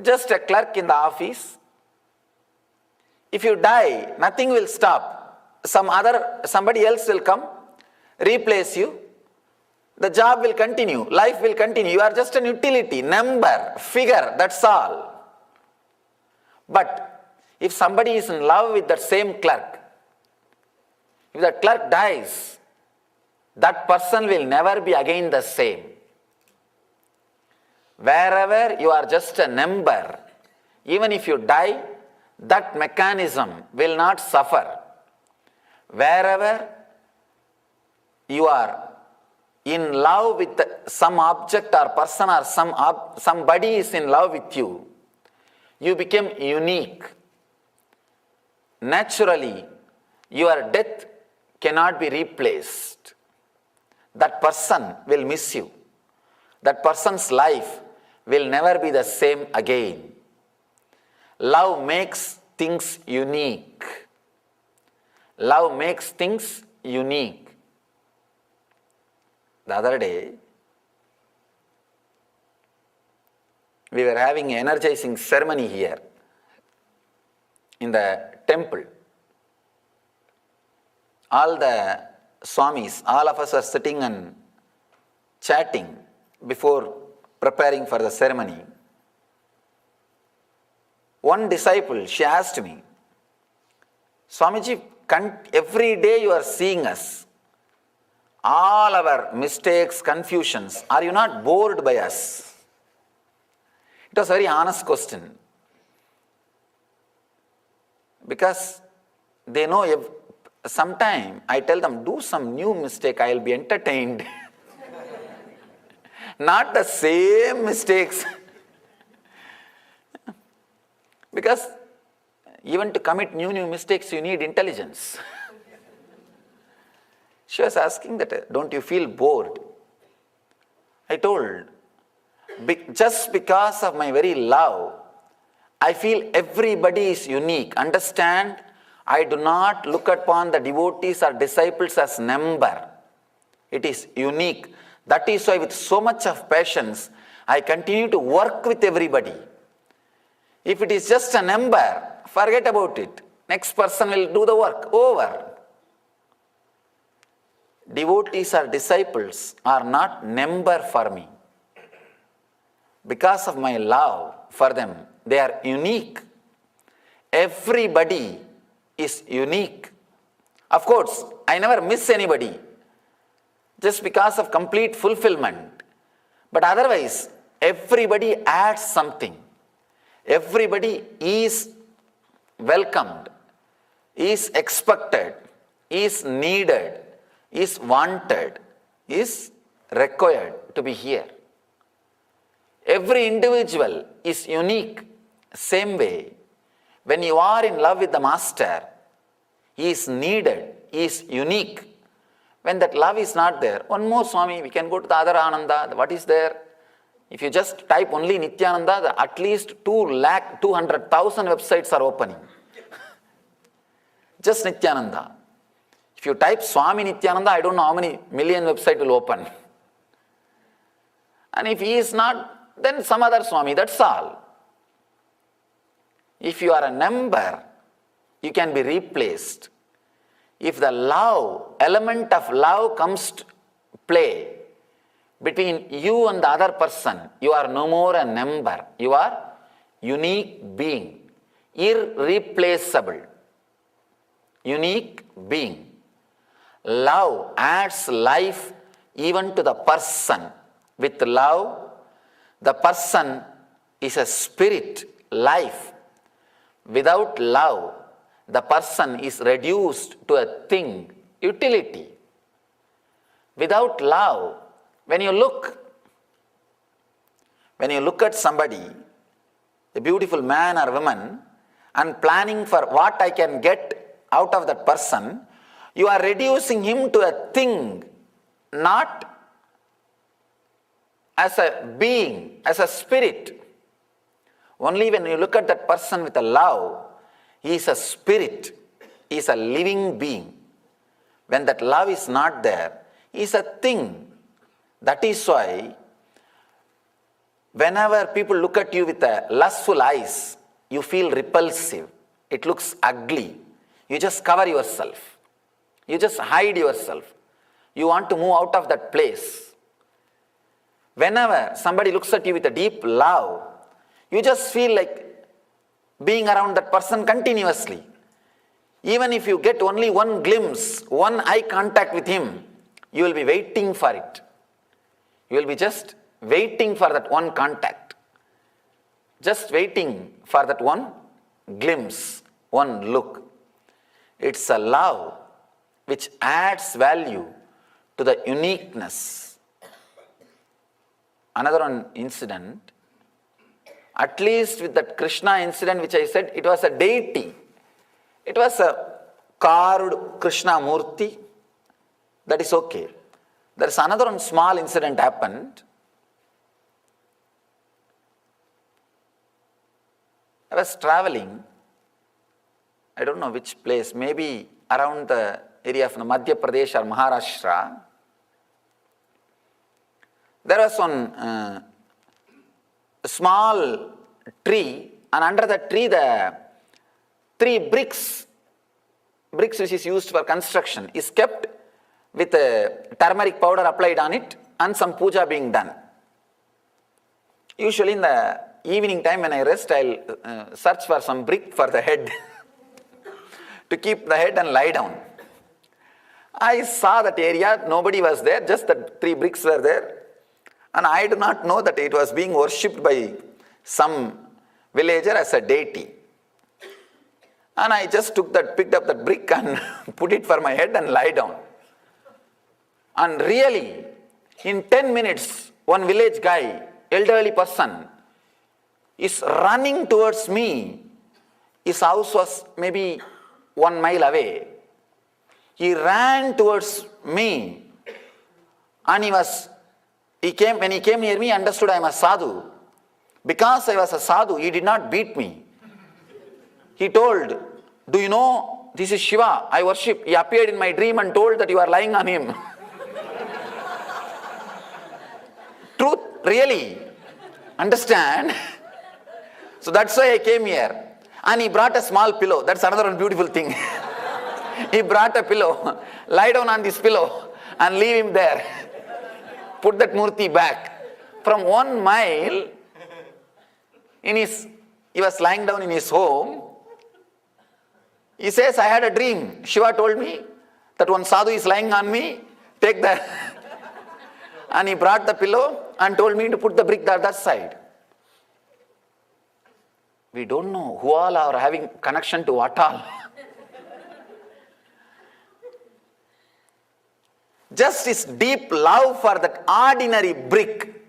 just a clerk in the office, if you die, nothing will stop. Somebody else will come, replace you. The job will continue, life will continue. You are just an utility, number, figure, that's all. But if somebody is in love with that same clerk, if that clerk dies, that person will never be again the same. Wherever you are just a number, even if you die, that mechanism will not suffer. Wherever you are in love with some object or person or somebody is in love with you, you become unique. Naturally, your death cannot be replaced. That person will miss you. That person's life will never be the same again. Love makes things unique. Love makes things unique. The other day, we were having an energizing ceremony here in the temple. All the Swamis, all of us are sitting and chatting before preparing for the ceremony. One disciple, she asked me, Swamiji, every day you are seeing us, all our mistakes, confusions, are you not bored by us? It was a very honest question. Because they know sometime I tell them, do some new mistake, I will be entertained. Not the same mistakes. Because even to commit new mistakes, you need intelligence. She was asking that, don't you feel bored? I told, just because of my very love, I feel everybody is unique. Understand, I do not look upon the devotees or disciples as number. It is unique. That is why with so much of patience, I continue to work with everybody. If it is just a number, forget about it. Next person will do the work. Over. Devotees or disciples are not number for me. Because of my love for them, they are unique. Everybody is unique. Of course, I never miss anybody just because of complete fulfillment. But otherwise, everybody adds something. Everybody is welcomed, is expected, is needed, is wanted, is required to be here. Every individual is unique. Same way, when you are in love with the Master, he is needed, he is unique. When that love is not there, one more Swami, we can go to the other Ananda. What is there? If you just type only Nithyananda, at least 200,000 websites are opening. Just Nithyananda. If you type Swami Nithyananda, I don't know how many million websites will open. And if he is not, then some other Swami, that's all. If you are a number, you can be replaced. If the love, element of love comes to play between you and the other person, you are no more a number. You are unique being, irreplaceable. Unique being. Love adds life even to the person. With love, the person is a spirit, life. Without love, the person is reduced to a thing, utility. Without love, when you look at somebody, a beautiful man or woman, and planning for what I can get out of that person, you are reducing him to a thing, not as a being, as a spirit. Only when you look at that person with a love, he is a spirit, he is a living being. When that love is not there, he is a thing. That is why whenever people look at you with lustful eyes, you feel repulsive. It looks ugly. You just cover yourself. You just hide yourself. You want to move out of that place. Whenever somebody looks at you with a deep love, you just feel like being around that person continuously. Even if you get only one glimpse, one eye contact with him, you will be waiting for it. You will be just waiting for that one contact. Just waiting for that one glimpse, one look. It's a love which adds value to the uniqueness. Another one incident, at least with that Krishna incident which I said, it was a deity. It was a carved Krishna Murti. That is okay. There is another one small incident happened. I was traveling, I don't know which place, maybe around the area of Madhya Pradesh or Maharashtra. There was one small tree, and under the tree the 3 bricks which is used for construction is kept with turmeric powder applied on it and some puja being done. Usually in the evening time when I rest, I'll search for some brick for the head to keep the head and lie down. I saw that area, nobody was there, just the 3 bricks were there. And I do not know that it was being worshipped by some villager as a deity. And I just picked up that brick and put it for my head and lie down. And really, in 10 minutes, one village guy, elderly person, is running towards me. His house was maybe 1 mile away. He ran towards me, and when he came near me, he understood I am a sadhu. Because I was a sadhu, he did not beat me. He told, do you know, this is Shiva, I worship. He appeared in my dream and told that you are lying on him. Truth, really. Understand? So that's why I came here. And he brought a small pillow. That's another one beautiful thing. He brought a pillow. Lie down on this pillow and leave him there. Put that murti back. From 1 mile, he was lying down in his home. He says, I had a dream. Shiva told me that one sadhu is lying on me. Take that. And he brought the pillow and told me to put the brick that side. We don't know who all are having connection to what all. Just this deep love for that ordinary brick,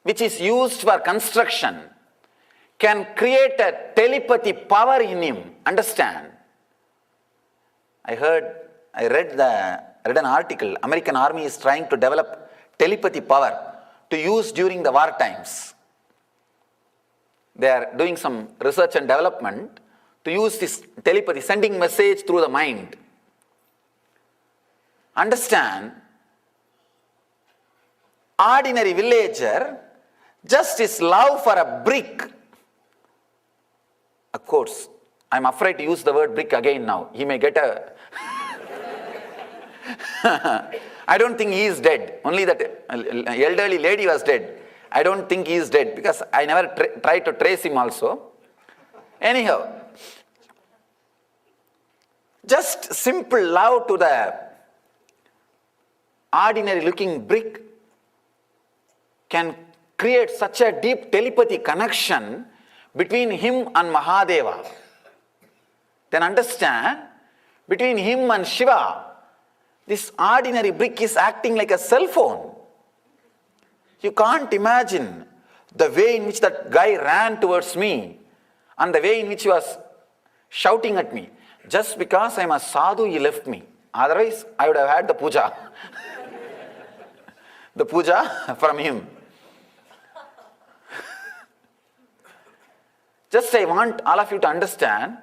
which is used for construction, can create a telepathy power in him. Understand? I read an article. American Army is trying to develop telepathy power to use during the war times. They are doing some research and development to use this telepathy, sending message through the mind. Understand? Ordinary villager, just his love for a brick. Of course, I'm afraid to use the word brick again now. He may get a... I don't think he is dead. Only that elderly lady was dead. I don't think he is dead because I never tried to trace him also. Anyhow, just simple love to the ordinary looking brick can create such a deep telepathy connection between him and Mahadeva. Then understand, between him and Shiva, this ordinary brick is acting like a cell phone. You can't imagine the way in which that guy ran towards me and the way in which he was shouting at me. Just because I am a sadhu, he left me. Otherwise, I would have had the puja. The puja from him. Just I want all of you to understand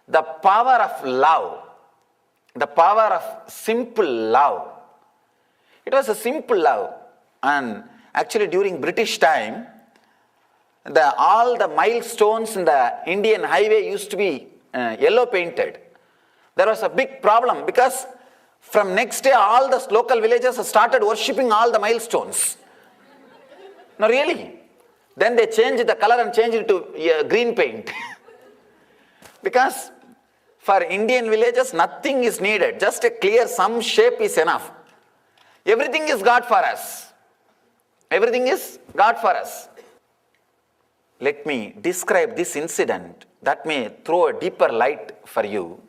the power of love, the power of simple love. It was a simple love, and actually during British time, all the milestones in the Indian highway used to be yellow painted. There was a big problem because from next day all the local villagers started worshipping all the milestones. No, really. Then they changed the color and changed it to green paint. Because for Indian villages, nothing is needed. Just a clear some shape is enough. Everything is God for us. Everything is God for us. Let me describe this incident that may throw a deeper light for you.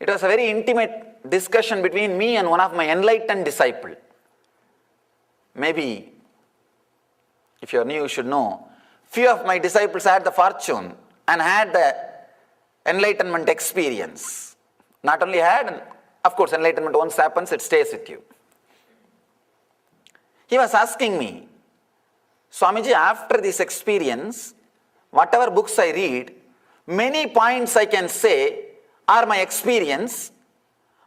It was a very intimate discussion between me and one of my enlightened disciples. Maybe, if you are new, you should know. Few of my disciples had the fortune and had the enlightenment experience. Not only had, of course, enlightenment once happens, it stays with you. He was asking me, Swamiji, after this experience, whatever books I read, many points I can say are my experience,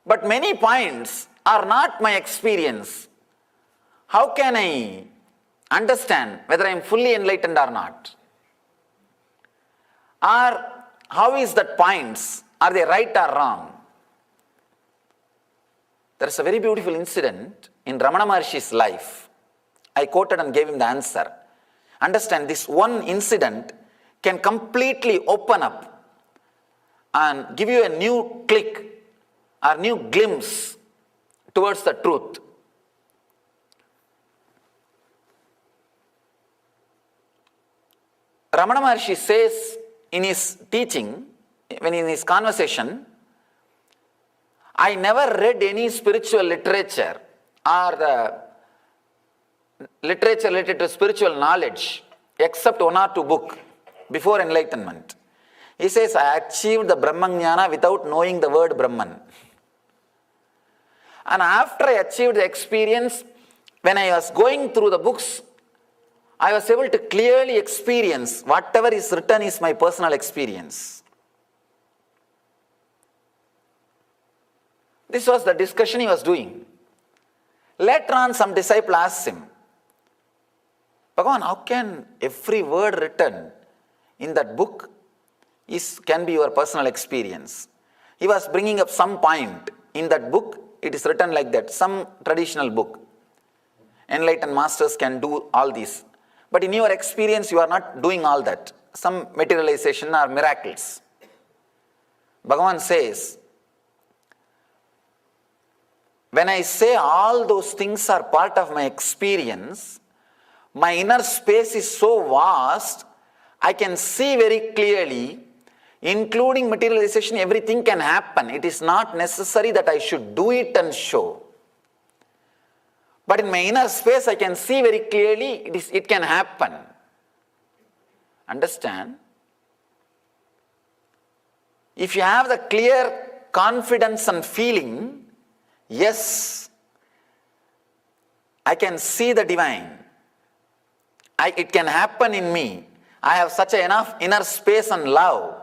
but many points are not my experience. How can I understand whether I am fully enlightened or not? Or how is that points? Are they right or wrong? There is a very beautiful incident in Ramana Maharshi's life. I quoted and gave him the answer. Understand, this one incident can completely open up and give you a new click or new glimpse towards the truth. Ramana Maharshi says in his teaching, when in his conversation, I never read any spiritual literature or the literature related to spiritual knowledge except one or two books before enlightenment. He says, I achieved the Brahmajnana without knowing the word Brahman. And after I achieved the experience, when I was going through the books, I was able to clearly experience whatever is written is my personal experience. This was the discussion he was doing. Later on, some disciple asked him, Bhagavan, how can every word written in that book can be your personal experience? He was bringing up some point in that book. It is written like that, some traditional book. Enlightened masters can do all this. But in your experience, you are not doing all that. Some materialization or miracles. Bhagavan says, when I say all those things are part of my experience, my inner space is so vast, I can see very clearly, including materialization, everything can happen. It is not necessary that I should do it and show. But in my inner space, I can see very clearly it can happen. Understand? If you have the clear confidence and feeling, yes, I can see the divine. It can happen in me. I have such enough inner space and love.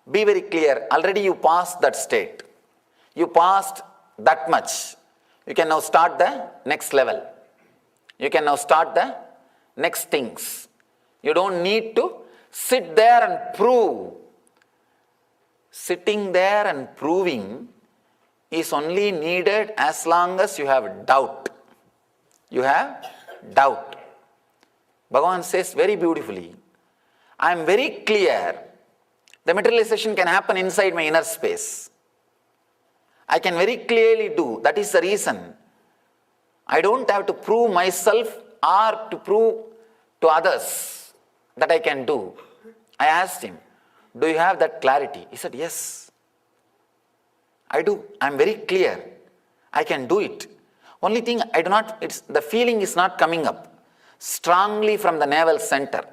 Be very clear, already you passed that state. You passed that much. You can now start the next level. You can now start the next things. You don't need to sit there and prove. Sitting there and proving is only needed as long as you have doubt. You have doubt. Bhagavan says very beautifully, I am very clear the materialization can happen inside my inner space. I can very clearly do. That is the reason. I don't have to prove myself or to prove to others that I can do. I asked him, do you have that clarity? He said, yes. I do. I am very clear. I can do it. Only thing I do not, the feeling is not coming up strongly from the navel center.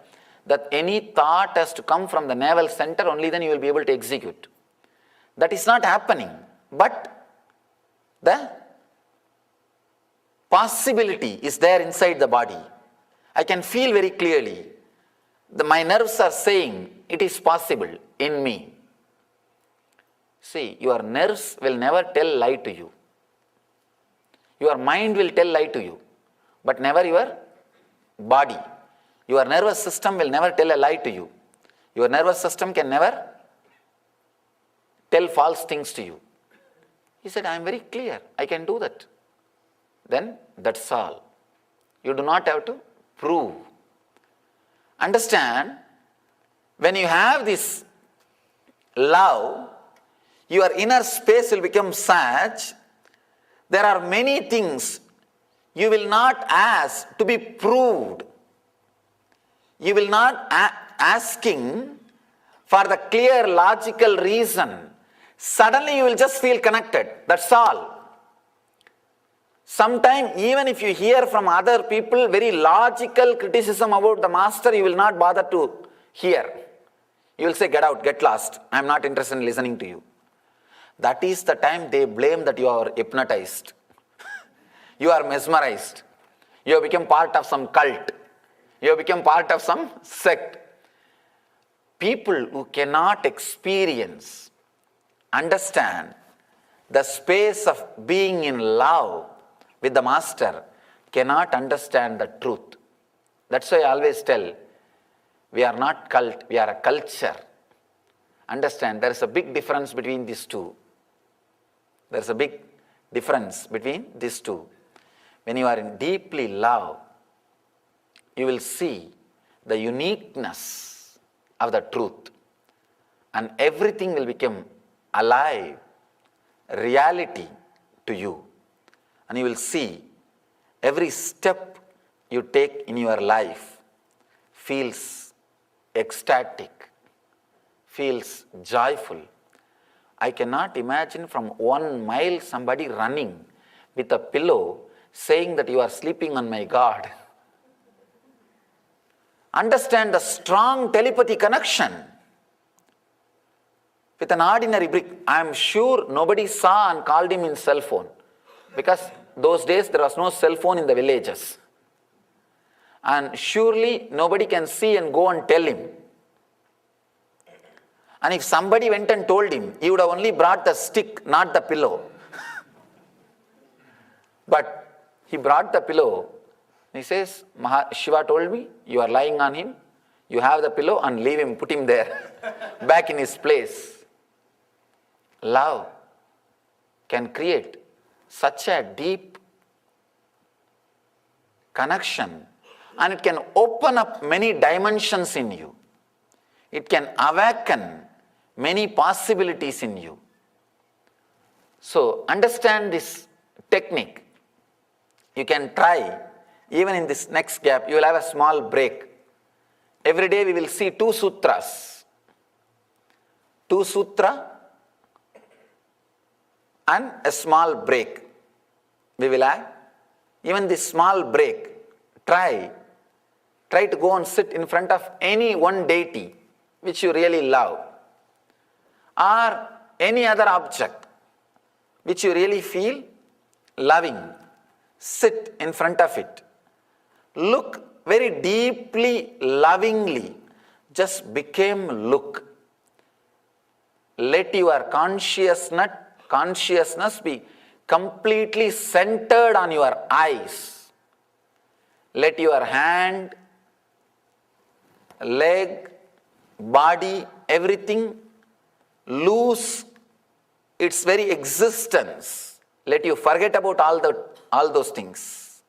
That any thought has to come from the navel center, only then you will be able to execute. That is not happening. But the possibility is there inside the body. I can feel very clearly. My nerves are saying it is possible in me. See, your nerves will never tell lie to you. Your mind will tell lie to you, but never your body. Your nervous system will never tell a lie to you. Your nervous system can never tell false things to you. He said, I am very clear. I can do that. Then that's all. You do not have to prove. Understand, when you have this love, your inner space will become such, there are many things you will not ask to be proved. You will not asking for the clear logical reason. Suddenly you will just feel connected. That's all. Sometimes even if you hear from other people very logical criticism about the master, you will not bother to hear. You will say, get out, get lost. I am not interested in listening to you. That is the time they blame that you are hypnotized. You are mesmerized. You have become part of some cult. You have become part of some sect. People who cannot experience, understand the space of being in love with the master cannot understand the truth. That's why I always tell, we are not cult, we are a culture. Understand, there is a big difference between these two. There is a big difference between these two. When you are in deeply love, you will see the uniqueness of the truth, and everything will become alive, reality to you. And you will see every step you take in your life feels ecstatic, feels joyful. I cannot imagine from 1 mile somebody running with a pillow saying that you are sleeping on my God. Understand the strong telepathy connection. With an ordinary brick, I am sure nobody saw and called him in cell phone, because those days there was no cell phone in the villages. And surely nobody can see and go and tell him. And if somebody went and told him, he would have only brought the stick, not the pillow. But he brought the pillow. He says, Shiva told me, you are lying on him, you have the pillow and leave him, put him there, back in his place. Love can create such a deep connection, and it can open up many dimensions in you. It can awaken many possibilities in you. So understand this technique. You can try, even in this next gap, you will have a small break. Every day we will see 2 sutras. 2 sutra and a small break. We will have, even this small break, try to go and sit in front of any one deity which you really love, or any other object which you really feel loving. Sit in front of it. Look very deeply, lovingly. Just look. Let your consciousness be completely centered on your eyes. Let your hand, leg, body, everything lose its very existence. Let you forget about all those things.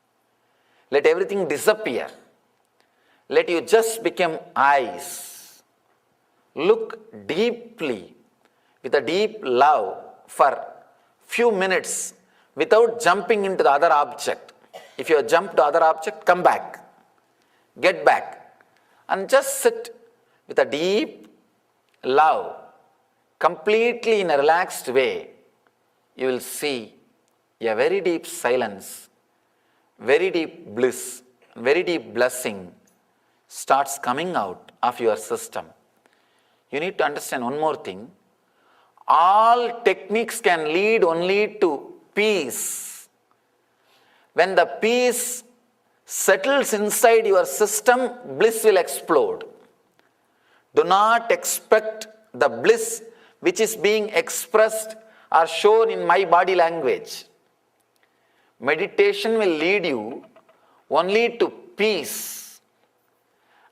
Let everything disappear. Let you just become eyes. Look deeply, with a deep love, for few minutes without jumping into the other object. If you have jumped to other object, come back. Get back. And just sit with a deep love, completely in a relaxed way. You will see a very deep silence, very deep bliss, very deep blessing starts coming out of your system. You need to understand one more thing. All techniques can lead only to peace. When the peace settles inside your system, bliss will explode. Do not expect the bliss which is being expressed or shown in my body language. Meditation will lead you only to peace.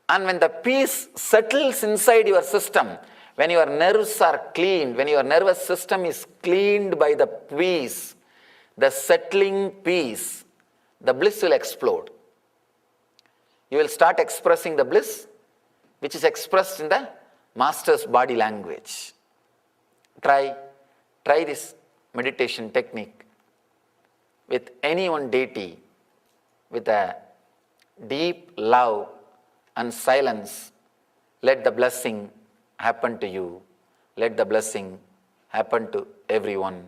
And when the peace settles inside your system, when your nerves are cleaned, when your nervous system is cleaned by the peace, the settling peace, the bliss will explode. You will start expressing the bliss which is expressed in the master's body language. Try this meditation technique with any one deity, with a deep love and silence. Let the blessing happen to you. Let the blessing happen to everyone.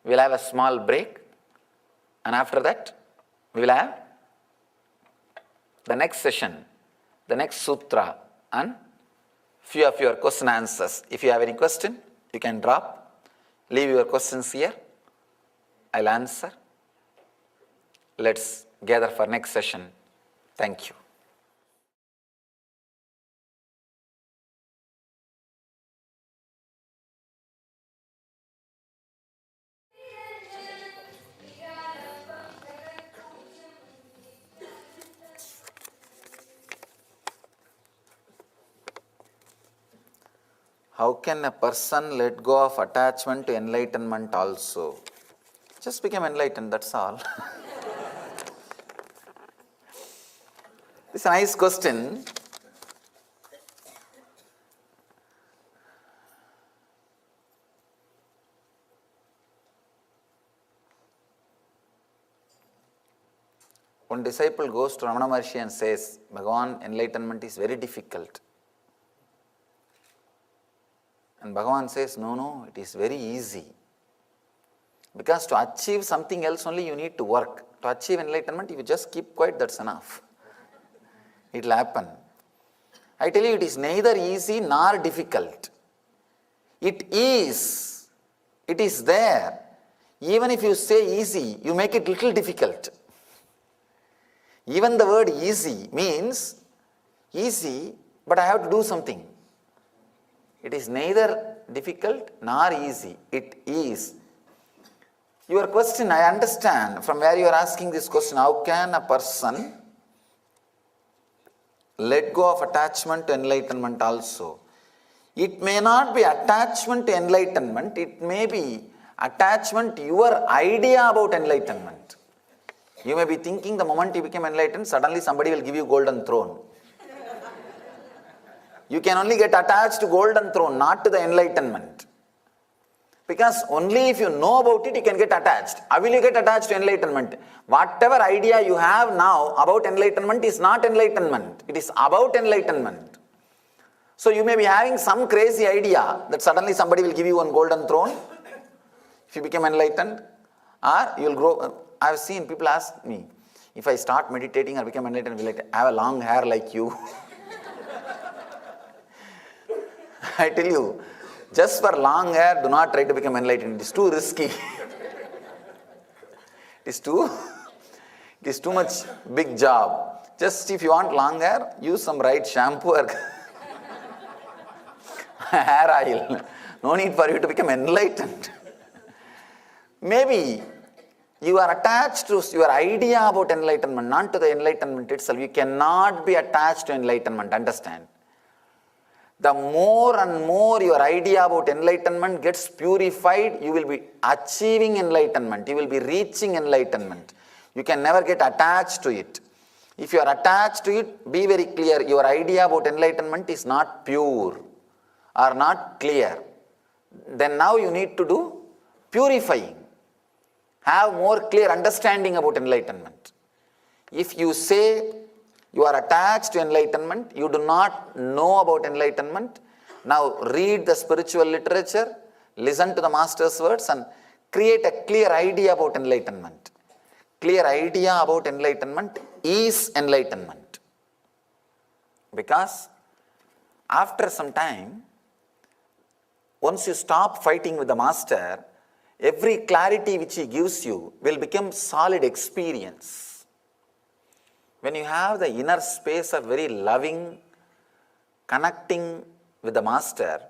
We will have a small break, and after that we will have the next session, the next sutra, and few of your question answers. If you have any question, you can drop, leave your questions here. I'll answer. Let's gather for next session. Thank you. How can a person let go of attachment to enlightenment also? Just become enlightened, that's all. It's a nice question. One disciple goes to Ramana Maharshi and says, Bhagavan, enlightenment is very difficult. And Bhagavan says, no, it is very easy. Because to achieve something else only you need to work. To achieve enlightenment, if you just keep quiet, that's enough. It will happen. I tell you, it is neither easy nor difficult. It is. It is there. Even if you say easy, you make it little difficult. Even the word easy means easy, but I have to do something. It is neither difficult nor easy. It is. Your question, I understand from where you are asking this question. How can a person let go of attachment to enlightenment also? It may not be attachment to enlightenment. It may be attachment to your idea about enlightenment. You may be thinking the moment you become enlightened, suddenly somebody will give you golden throne. You can only get attached to golden throne, not to the enlightenment. Because only if you know about it, you can get attached. How will you get attached to enlightenment? Whatever idea you have now about enlightenment is not enlightenment. It is about enlightenment. So you may be having some crazy idea that suddenly somebody will give you one golden throne if you become enlightened, or you will grow. I have seen people ask me, if I start meditating or become enlightened, will I have a long hair like you? I tell you, just for long hair, do not try to become enlightened. It is too risky. It is too much big job. Just if you want long hair, use some right shampoo or hair oil. No need for you to become enlightened. Maybe you are attached to your idea about enlightenment, not to the enlightenment itself. You cannot be attached to enlightenment, understand? The more and more your idea about enlightenment gets purified, you will be achieving enlightenment. You will be reaching enlightenment. You can never get attached to it. If you are attached to it, be very clear. Your idea about enlightenment is not pure or not clear. Then now you need to do purifying. Have more clear understanding about enlightenment. If you say you are attached to enlightenment, you do not know about enlightenment, now read the spiritual literature, listen to the master's words and create a clear idea about enlightenment. Clear idea about enlightenment is enlightenment. Because after some time, once you stop fighting with the master, every clarity which he gives you will become solid experience. When you have the inner space of very loving, connecting with the master,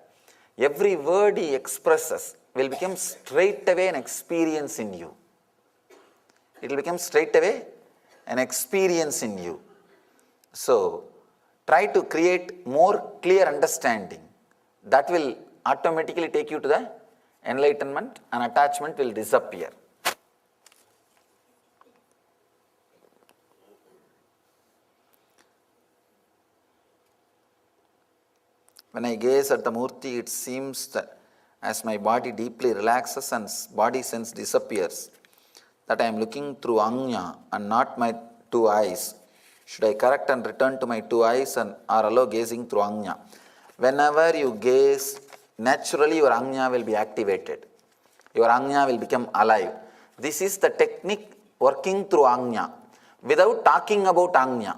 every word he expresses will become straight away an experience in you. It will become straight away an experience in you. So, try to create more clear understanding. That will automatically take you to the enlightenment, and attachment will disappear. When I gaze at the Murti, it seems that as my body deeply relaxes and body sense disappears, that I am looking through Anya and not my two eyes. Should I correct and return to my two eyes or allow gazing through Anya? Whenever you gaze, naturally your Anya will be activated. Your Anya will become alive. This is the technique working through Anya without talking about Anya.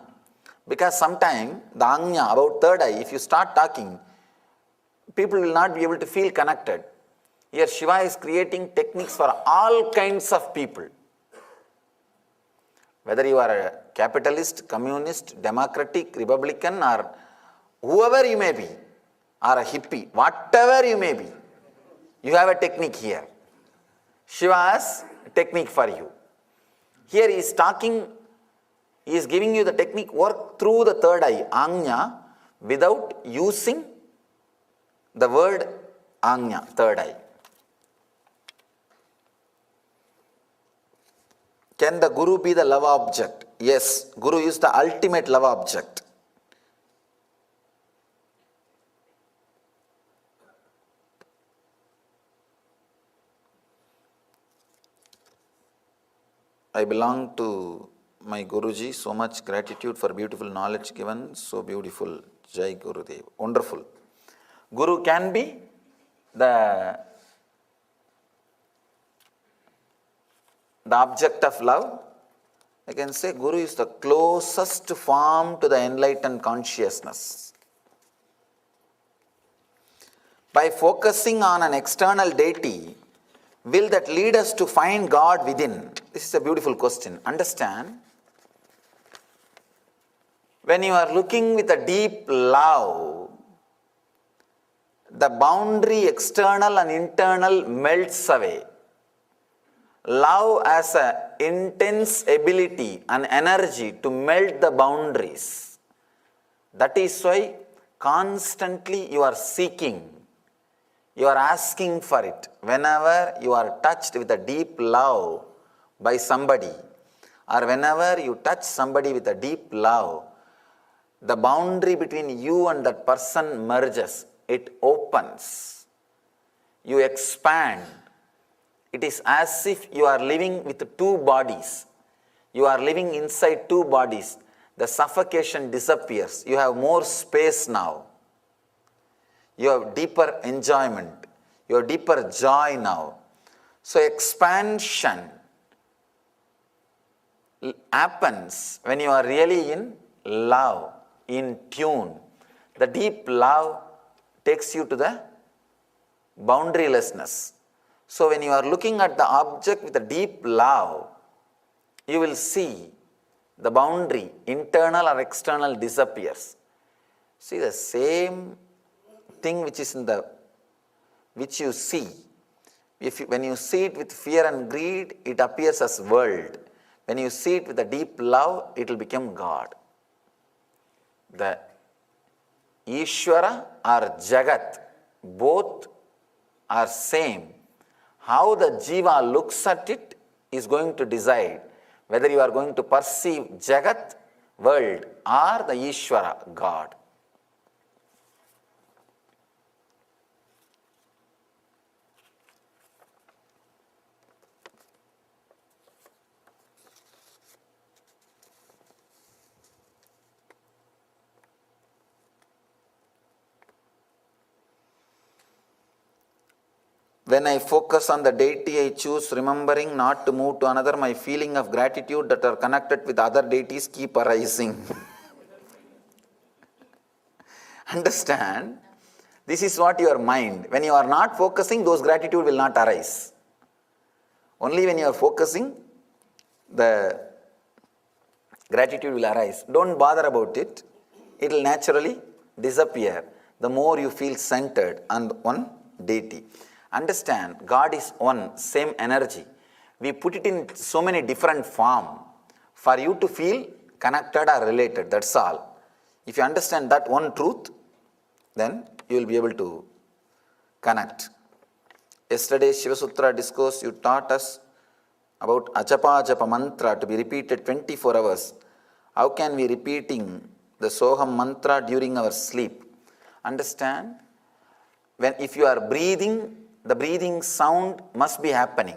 Because sometimes the Anya, about third eye, if you start talking, people will not be able to feel connected. Here Shiva is creating techniques for all kinds of people. Whether you are a capitalist, communist, democratic, republican or whoever you may be, or a hippie, whatever you may be, you have a technique here. Shiva has a technique for you. Here he is talking, he is giving you the technique work through the third eye, Anya, without using the word Anya, third eye. Can the Guru be the love object? Yes, Guru is the ultimate love object. I belong to my Guruji, so much gratitude for beautiful knowledge given, so beautiful. Jai Gurudev. Wonderful. Guru can be the object of love. I can say Guru is the closest form to the enlightened consciousness. By focusing on an external deity, will that lead us to find God within? This is a beautiful question. Understand, when you are looking with a deep love, the boundary external and internal melts away. Love has an intense ability and energy to melt the boundaries. That is why constantly you are seeking, you are asking for it. Whenever you are touched with a deep love by somebody, or whenever you touch somebody with a deep love, the boundary between you and that person merges. It opens. You expand. It is as if you are living with two bodies. You are living inside two bodies. The suffocation disappears. You have more space now. You have deeper enjoyment. You have deeper joy now. So expansion happens when you are really in love, in tune. The deep love takes you to the boundarylessness. So when you are looking at the object with a deep love, you will see the boundary, internal or external, disappears. See, the same thing which is which you see. When you see it with fear and greed, it appears as world. When you see it with a deep love, it will become God. The Ishvara or Jagat, both are same. How the Jiva looks at it is going to decide whether you are going to perceive Jagat, world, or the Ishvara, God. When I focus on the deity I choose, remembering not to move to another, my feeling of gratitude that are connected with other deities keep arising. Understand, this is what your mind, when you are not focusing, those gratitude will not arise. Only when you are focusing, the gratitude will arise. Don't bother about it. It will naturally disappear the more you feel centered on one deity. Understand, God is one, same energy. We put it in so many different forms for you to feel connected or related, that's all. If you understand that one truth, then you will be able to connect. Yesterday's Shiva Sutra discourse, you taught us about Ajapa Japa mantra to be repeated 24 hours. How can we repeating the Soham mantra during our sleep? Understand, if you are breathing, the breathing sound must be happening.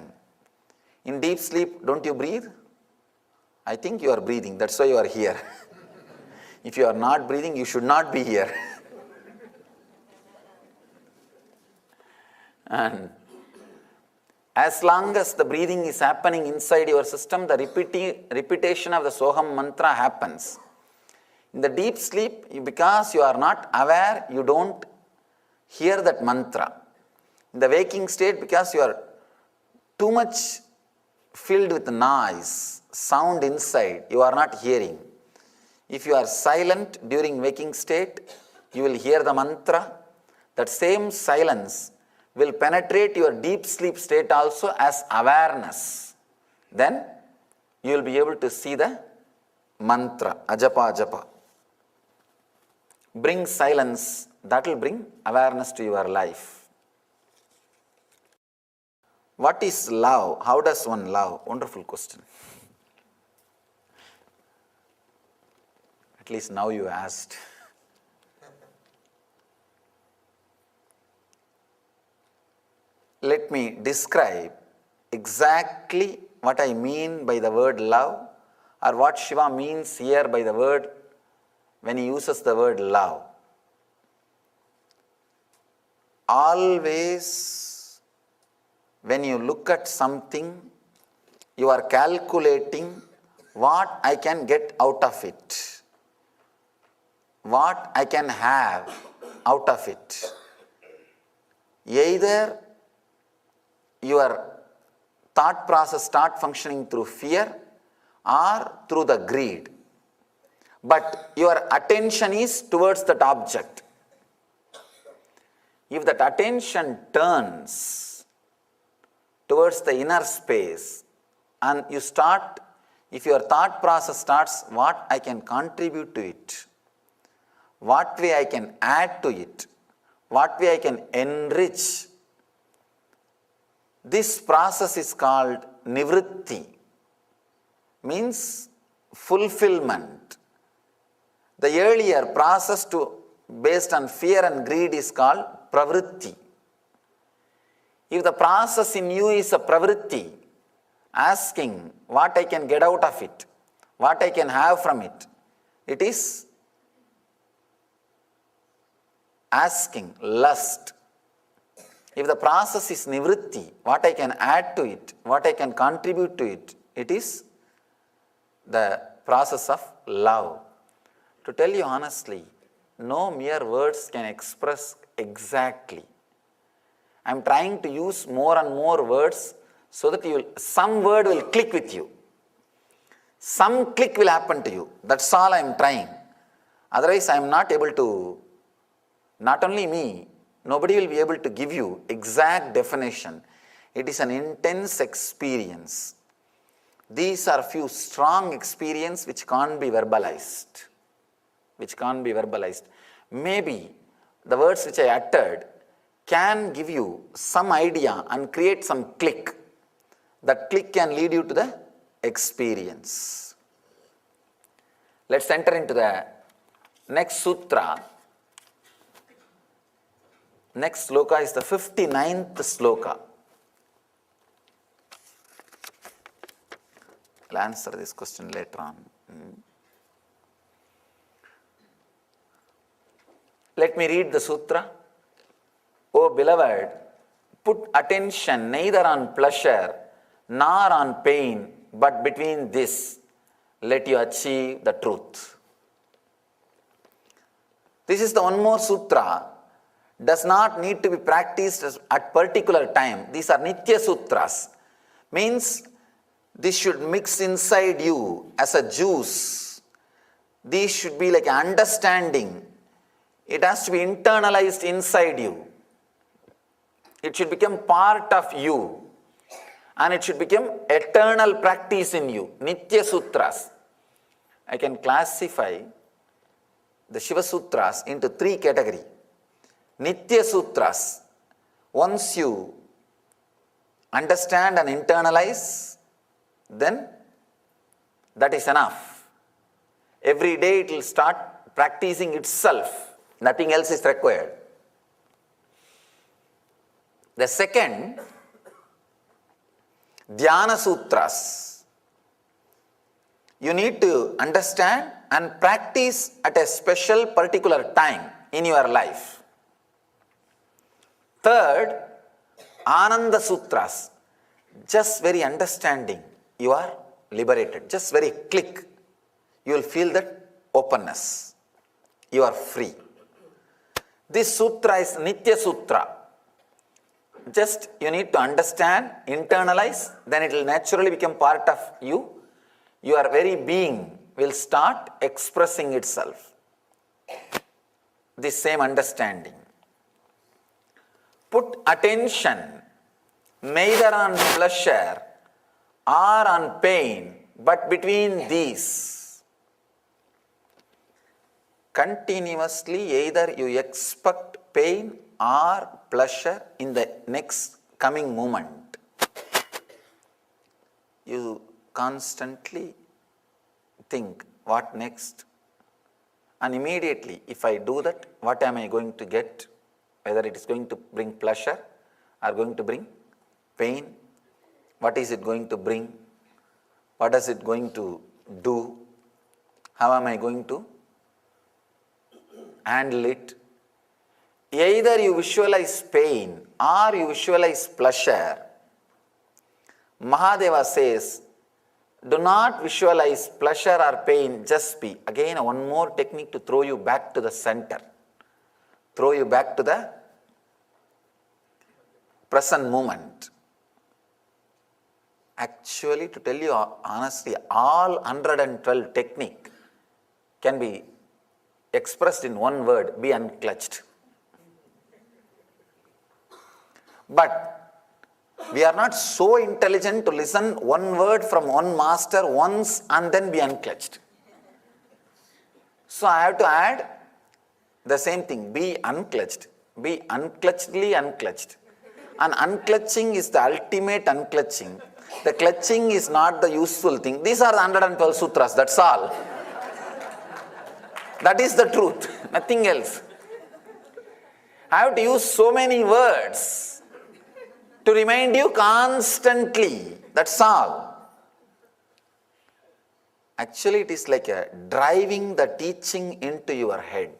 In deep sleep, don't you breathe? I think you are breathing, that's why you are here. If you are not breathing, you should not be here. And as long as the breathing is happening inside your system, the repetition of the Soham mantra happens. In the deep sleep, because you are not aware, you don't hear that mantra. In the waking state, because you are too much filled with noise, sound inside, you are not hearing. If you are silent during waking state, you will hear the mantra. That same silence will penetrate your deep sleep state also as awareness. Then you will be able to see the mantra, ajapa ajapa. Bring silence, that will bring awareness to your life. What is love? How does one love? Wonderful question. At least now you asked. Let me describe exactly what I mean by the word love, or what Shiva means here by the word when he uses the word love. Always, when you look at something, you are calculating what I can get out of it, what I can have out of it. Either your thought process start functioning through fear or through the greed, but your attention is towards that object. If that attention turns towards the inner space and you start, if your thought process starts, what I can contribute to it, what way I can add to it, what way I can enrich, this process is called nivritti, means fulfillment. The earlier process based on fear and greed is called pravritti. If the process in you is a pravritti, asking what I can get out of it, what I can have from it, it is asking, lust. If the process is nivritti, what I can add to it, what I can contribute to it, it is the process of love. To tell you honestly, no mere words can express exactly. I am trying to use more and more words so that some word will click with you. Some click will happen to you. That's all I am trying. Otherwise, I am not able to, not only me, nobody will be able to give you exact definition. It is an intense experience. These are few strong experiences which can't be verbalized. Maybe the words which I uttered can give you some idea and create some click. That click can lead you to the experience. Let's enter into the next sutra. Next sloka is the 59th sloka. I'll answer this question later on. Let me read the sutra. O beloved, put attention neither on pleasure nor on pain, but between this, let you achieve the truth. This is the one more sutra. Does not need to be practiced at particular time. These are Nitya Sutras. Means this should mix inside you as a juice. These should be like understanding. It has to be internalized inside you. It should become part of you. And it should become eternal practice in you. Nitya Sutras. I can classify the Shiva Sutras into 3 categories. Nitya Sutras, once you understand and internalize, then that is enough. Every day it will start practicing itself. Nothing else is required. The second, Dhyana Sutras. You need to understand and practice at a special particular time in your life. Third, Ananda Sutras. Just very understanding, you are liberated. Just very click, you will feel that openness. You are free. This sutra is Nitya Sutra. Just you need to understand, internalize, then it will naturally become part of you. Your very being will start expressing itself. This same understanding. Put attention neither on pleasure or on pain, but between these. Continuously, either you expect pain or pleasure in the next coming moment. You constantly think, what next? And immediately, if I do that, what am I going to get? Whether it is going to bring pleasure or going to bring pain. What is it going to bring? What is it going to do? How am I going to handle it? Either you visualize pain or you visualize pleasure. Mahadeva says, do not visualize pleasure or pain, just be. Again, one more technique to throw you back to the center. Throw you back to the present moment. Actually, to tell you honestly, all 112 technique can be expressed in one word, be unclutched. But we are not so intelligent to listen one word from one master once and then be unclutched. So I have to add the same thing, be unclutched, be unclutchedly unclutched. And unclutching is the ultimate unclutching. The clutching is not the useful thing. These are the 112 sutras, that's all. That is the truth, nothing else. I have to use so many words to remind you constantly, that's all. Actually, it is like driving the teaching into your head.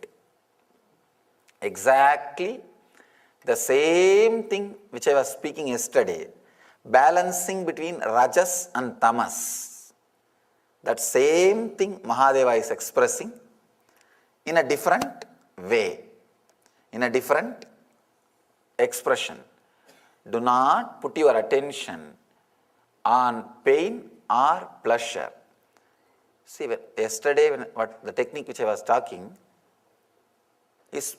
Exactly the same thing which I was speaking yesterday, balancing between rajas and tamas. That same thing Mahadeva is expressing in a different way, in a different expression. Do not put your attention on pain or pleasure. See, yesterday, what the technique which I was talking is,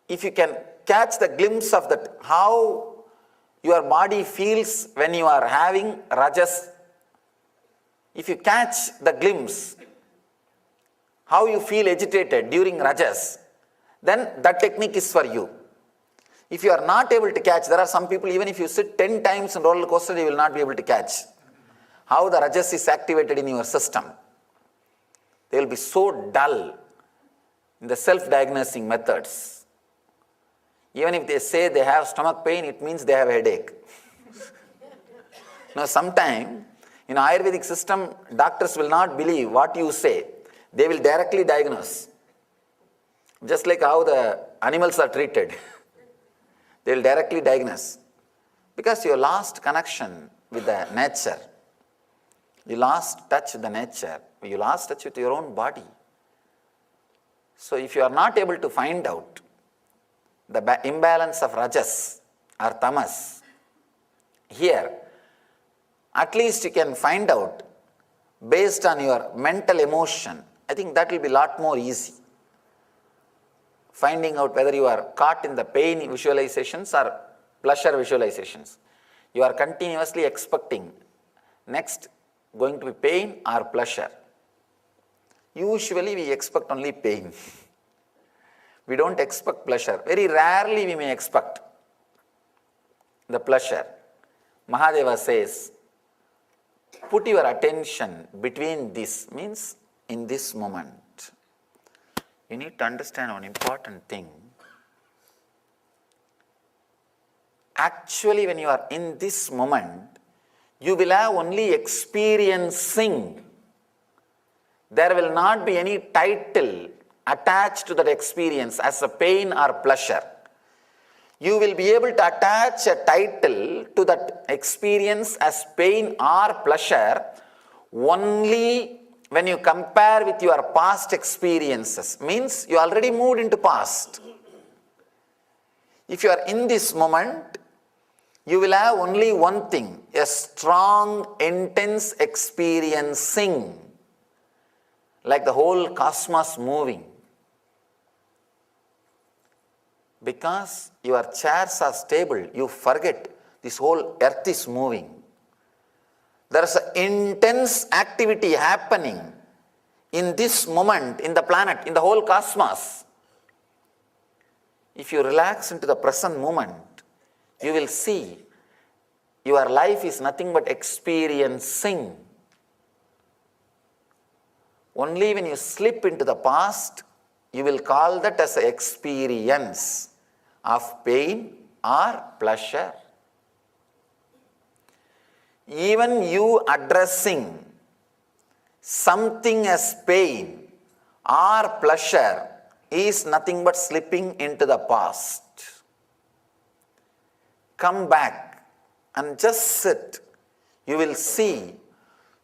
if you can catch the glimpse of that, how your body feels when you are having rajas, if you catch the glimpse, how you feel agitated during rajas, then that technique is for you. If you are not able to catch, there are some people, even if you sit 10 times in roller coaster, you will not be able to catch how the rajas is activated in your system. They will be so dull in the self-diagnosing methods. Even if they say they have stomach pain, it means they have a headache. Now, sometime in Ayurvedic system, doctors will not believe what you say. They will directly diagnose. Just like how the animals are treated. They will directly diagnose. Because you lost connection with the nature. You lost touch with the nature. You lost touch with your own body. So if you are not able to find out the imbalance of rajas or tamas, here, at least you can find out based on your mental emotion. I think that will be a lot more easy. Finding out whether you are caught in the pain visualizations or pleasure visualizations. You are continuously expecting next going to be pain or pleasure. Usually we expect only pain. We don't expect pleasure. Very rarely we may expect the pleasure. Mahadeva says, put your attention between this, means in this moment. You need to understand one important thing. Actually, when you are in this moment, you will have only experiencing. There will not be any title attached to that experience as a pain or pleasure. You will be able to attach a title to that experience as pain or pleasure only when you compare with your past experiences. Means you already moved into past. If you are in this moment, you will have only one thing, a strong, intense experiencing, like the whole cosmos moving. Because your chairs are stable, you forget this whole earth is moving. There is an intense activity happening in this moment, in the planet, in the whole cosmos. If you relax into the present moment, you will see your life is nothing but experiencing. Only when you slip into the past, you will call that as an experience of pain or pleasure. Even you addressing something as pain or pleasure is nothing but slipping into the past. Come back and just sit. You will see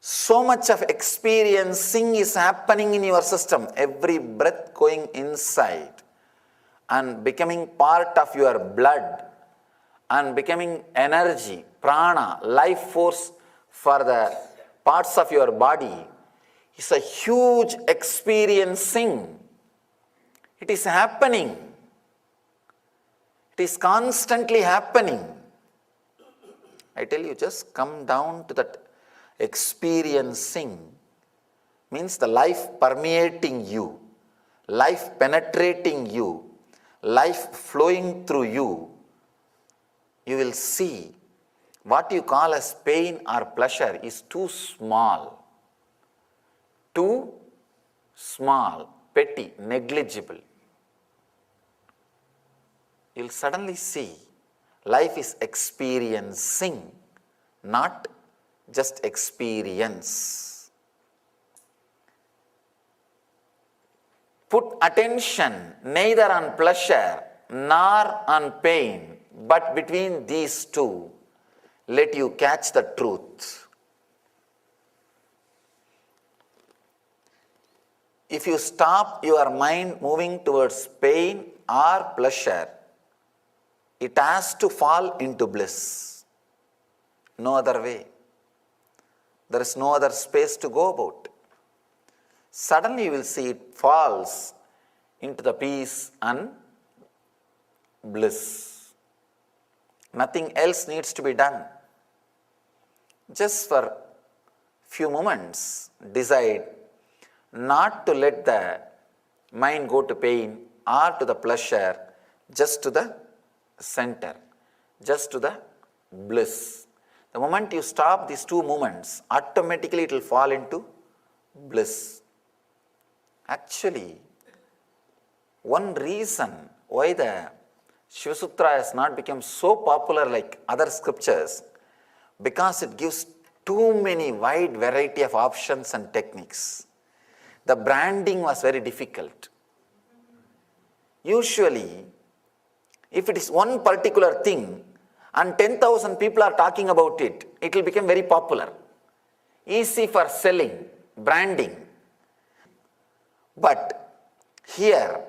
so much of experiencing is happening in your system. Every breath going inside and becoming part of your blood and becoming energy, prana, life force for the parts of your body is a huge experiencing. It is happening. It is constantly happening. I tell you, just come down to that experiencing. Means the life permeating you, life penetrating you, life flowing through you. You will see what you call as pain or pleasure is too small, petty, negligible. You'll suddenly see life is experiencing, not just experience. Put attention neither on pleasure nor on pain, but between these two, let you catch the truth. If you stop your mind moving towards pain or pleasure, it has to fall into bliss. No other way. There is no other space to go about. Suddenly you will see it falls into the peace and bliss. Nothing else needs to be done. Just for few moments, decide not to let the mind go to pain or to the pleasure, just to the center, just to the bliss. The moment you stop these two movements, automatically it will fall into bliss. Actually, one reason why the Shiva Sutra has not become so popular like other scriptures, because it gives too many wide variety of options and techniques. The branding was very difficult. Usually, if it is one particular thing and 10,000 people are talking about it, it will become very popular. Easy for selling, branding. But here,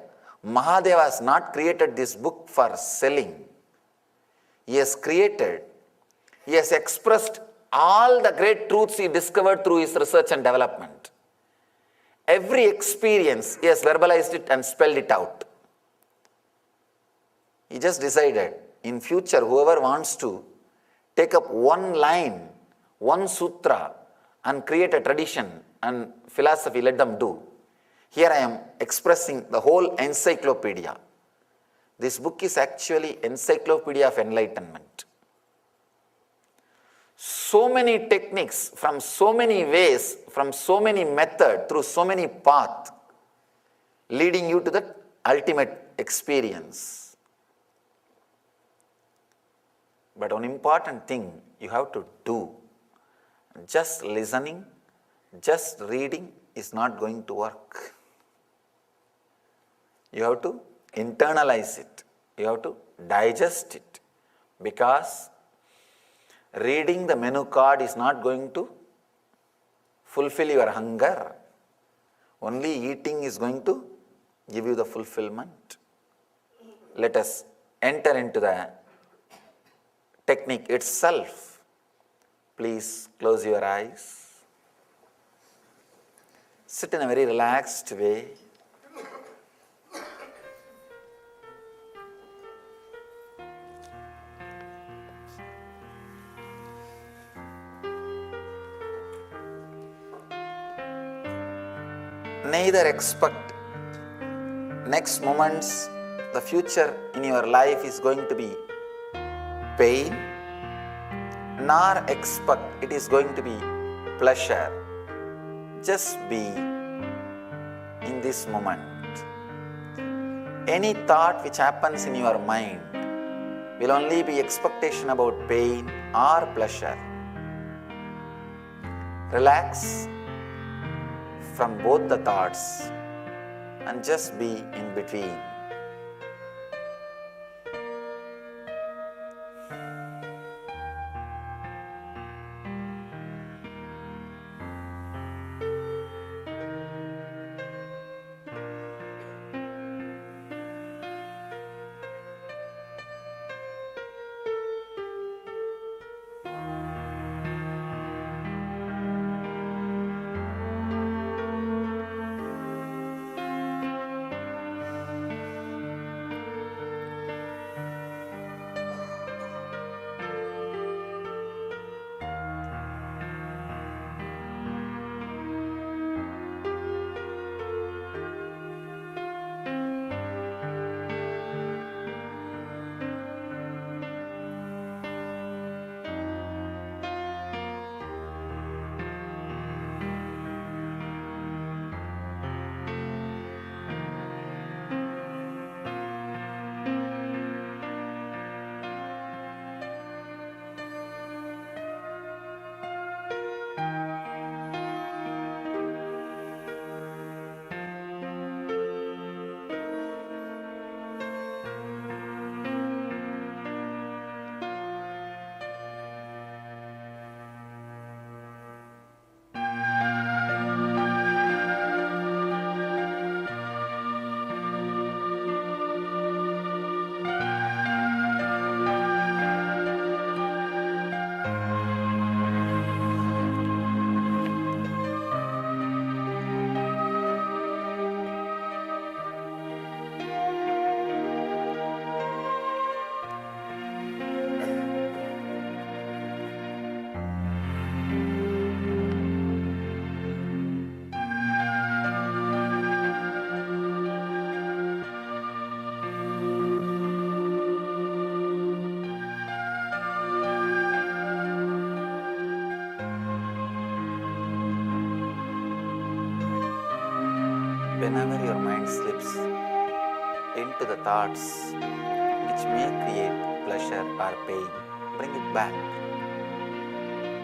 Mahadeva has not created this book for selling. He has expressed all the great truths he discovered through his research and development. Every experience, he has verbalized it and spelled it out. He just decided, in future, whoever wants to take up one line, one sutra, and create a tradition and philosophy, let them do. Here I am expressing the whole encyclopedia. This book is actually encyclopedia of enlightenment. So many techniques, from so many ways, from so many methods, through so many paths, leading you to the ultimate experience. But one important thing you have to do, just listening, just reading is not going to work. You have to internalize it. You have to digest it. Because reading the menu card is not going to fulfill your hunger. Only eating is going to give you the fulfillment. Let us enter into the technique itself. Please close your eyes. Sit in a very relaxed way. Neither expect next moments, the future in your life is going to be pain, nor expect it is going to be pleasure. Just be in this moment. Any thought which happens in your mind will only be expectation about pain or pleasure. Relax from both the thoughts and just be in between. Whenever your mind slips into the thoughts which may create pleasure or pain, bring it back.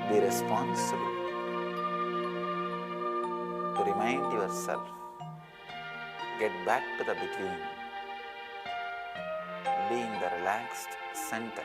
Be responsible to remind yourself. Get back to the between. Be in the relaxed center.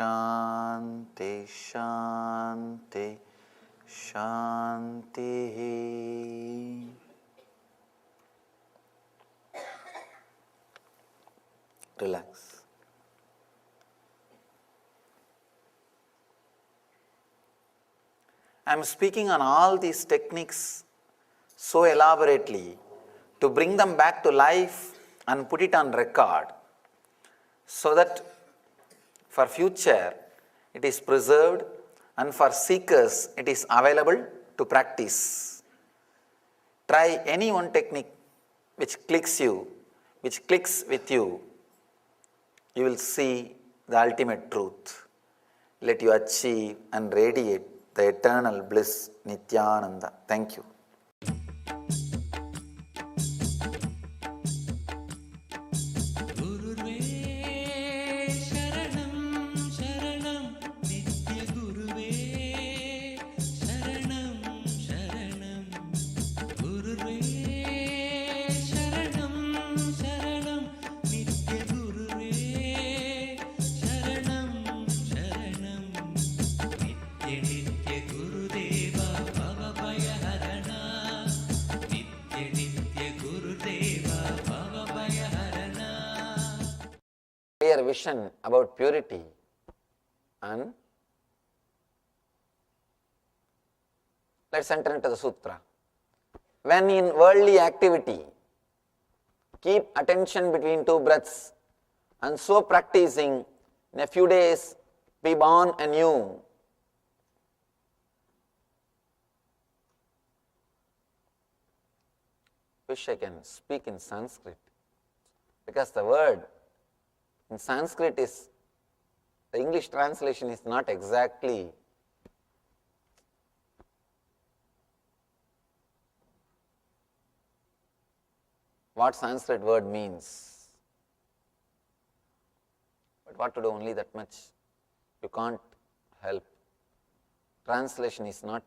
Shanti, Shanti, Shanti. Relax. I am speaking on all these techniques so elaborately to bring them back to life and put it on record so that for future it is preserved and for seekers it is available to practice. Try any one technique which clicks with you, you will see the ultimate truth. Let you achieve and radiate the eternal bliss, Nithyananda. Thank you. Clear vision about purity and let's enter into the sutra. When in worldly activity, keep attention between two breaths and so practicing in a few days be born anew. Wish I can speak in Sanskrit because the word in Sanskrit is, the English translation is not exactly what Sanskrit word means. But what to do, only that much. You can't help. Translation is not,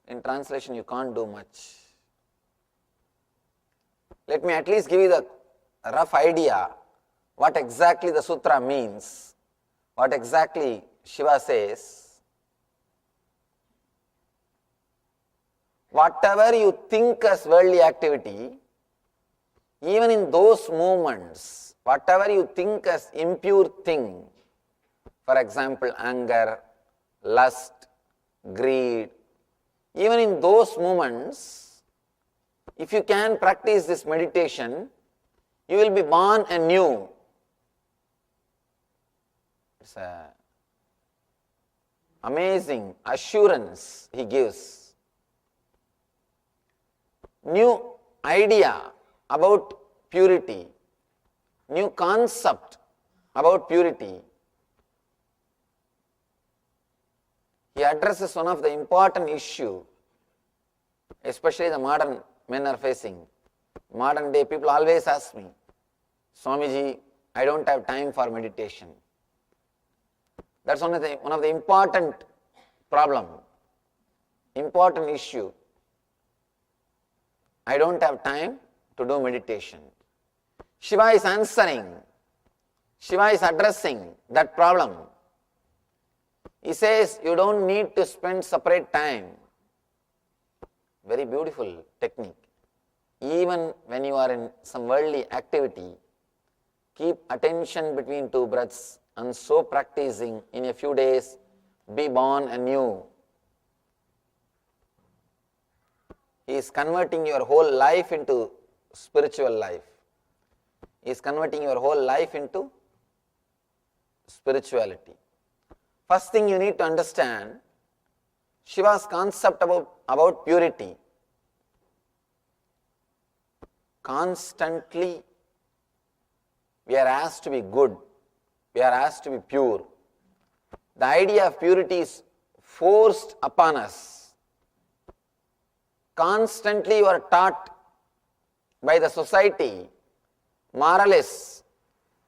in translation you can't do much. Let me at least give you the rough idea what exactly the sutra means, what exactly Shiva says. Whatever you think as worldly activity, even in those moments, whatever you think as impure thing, for example, anger, lust, greed, even in those moments, if you can practice this meditation, you will be born anew. It's an amazing assurance he gives. New idea about purity, new concept about purity. He addresses one of the important issue, especially the modern men are facing. Modern day people always ask me, Swamiji, I don't have time for meditation. That's one of the important problem, important issue. I don't have time to do meditation. Shiva is answering, Shiva is addressing that problem. He says you don't need to spend separate time. Very beautiful technique. Even when you are in some worldly activity, keep attention between two breaths and so practicing in a few days, be born anew. He is converting your whole life into spiritual life. He is converting your whole life into spirituality. First thing you need to understand, Shiva's concept about purity. Constantly we are asked to be good, we are asked to be pure. The idea of purity is forced upon us. Constantly you are taught by the society, moralists,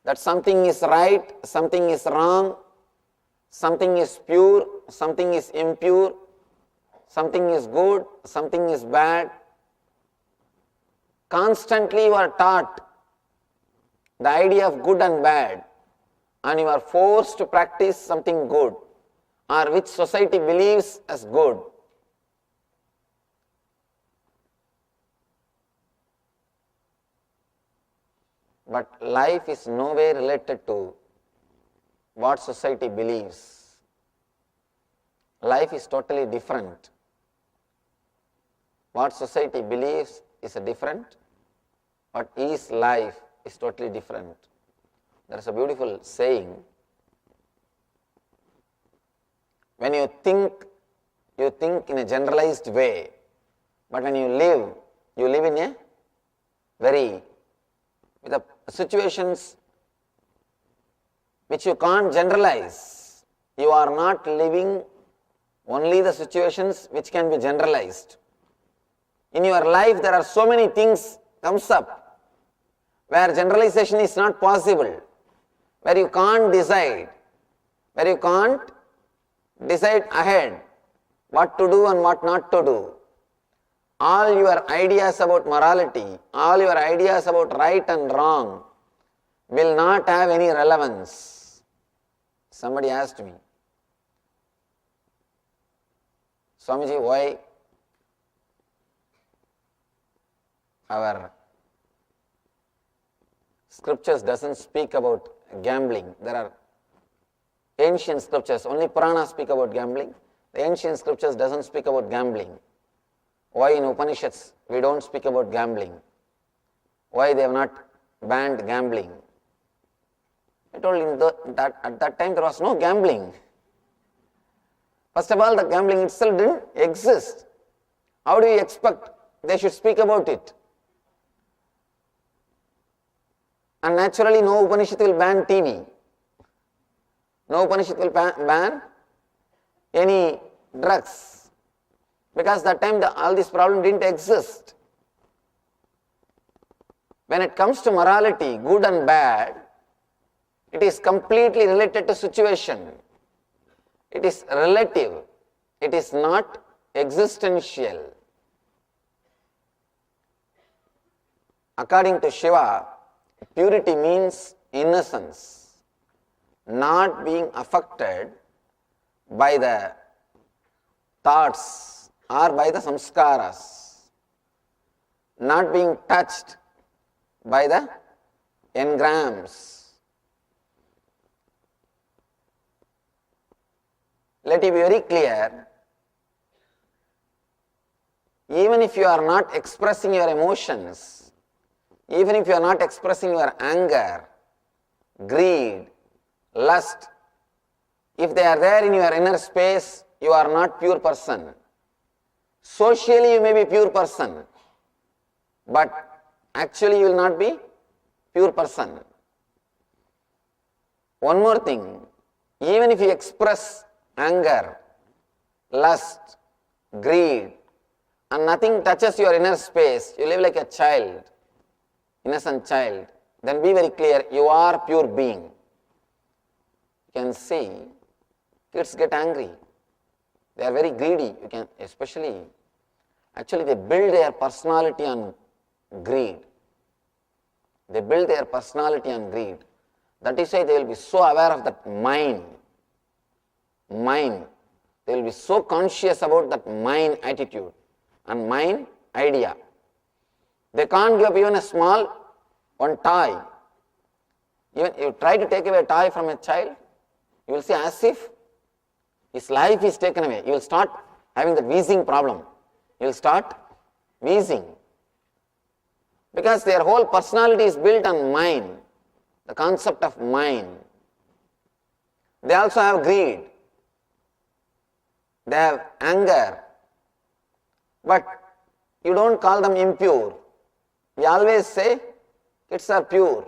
that something is right, something is wrong, something is pure, something is impure, something is good, something is bad. Constantly you are taught the idea of good and bad, and you are forced to practice something good, or which society believes as good. But life is nowhere related to what society believes. Life is totally different. What society believes is a different, but his life is totally different. There is a beautiful saying. When you think in a generalized way, but when you live in a very, with the situations which you can't generalize. You are not living only the situations which can be generalized. In your life there are so many things comes up where generalization is not possible, where you can't decide ahead what to do and what not to do. All your ideas about morality, all your ideas about right and wrong will not have any relevance. Somebody asked me, Swamiji, why our scriptures doesn't speak about gambling? There are ancient scriptures, only Puranas speak about gambling. The ancient scriptures doesn't speak about gambling. Why in Upanishads we don't speak about gambling? Why they have not banned gambling? I told him that at that time there was no gambling. First of all, the gambling itself didn't exist. How do you expect they should speak about it? And naturally no Upanishad will ban TV. No Upanishad will ban any drugs. Because that time all this problem didn't exist. When it comes to morality, good and bad, it is completely related to situation. It is relative. It is not existential. According to Shiva, purity means innocence, not being affected by the thoughts or by the samskaras, not being touched by the engrams. Let it be very clear, even if you are not expressing your emotions, even if you are not expressing your anger, greed, lust, if they are there in your inner space, you are not pure person. Socially you may be pure person, but actually you will not be pure person. One more thing, even if you express anger, lust, greed, and nothing touches your inner space, you live like a child, innocent child, then be very clear, you are pure being. You can see kids get angry. They are very greedy. You can actually they build their personality on greed. They build their personality on greed. That is why they will be so aware of that mind. They will be so conscious about that mind attitude and mind idea. They can't give up even a small one toy. Even you try to take away a toy from a child, you will see as if his life is taken away. You will start having the wheezing problem. You will start wheezing. Because their whole personality is built on mind, the concept of mind. They also have greed. They have anger. But you don't call them impure. We always say kids are pure.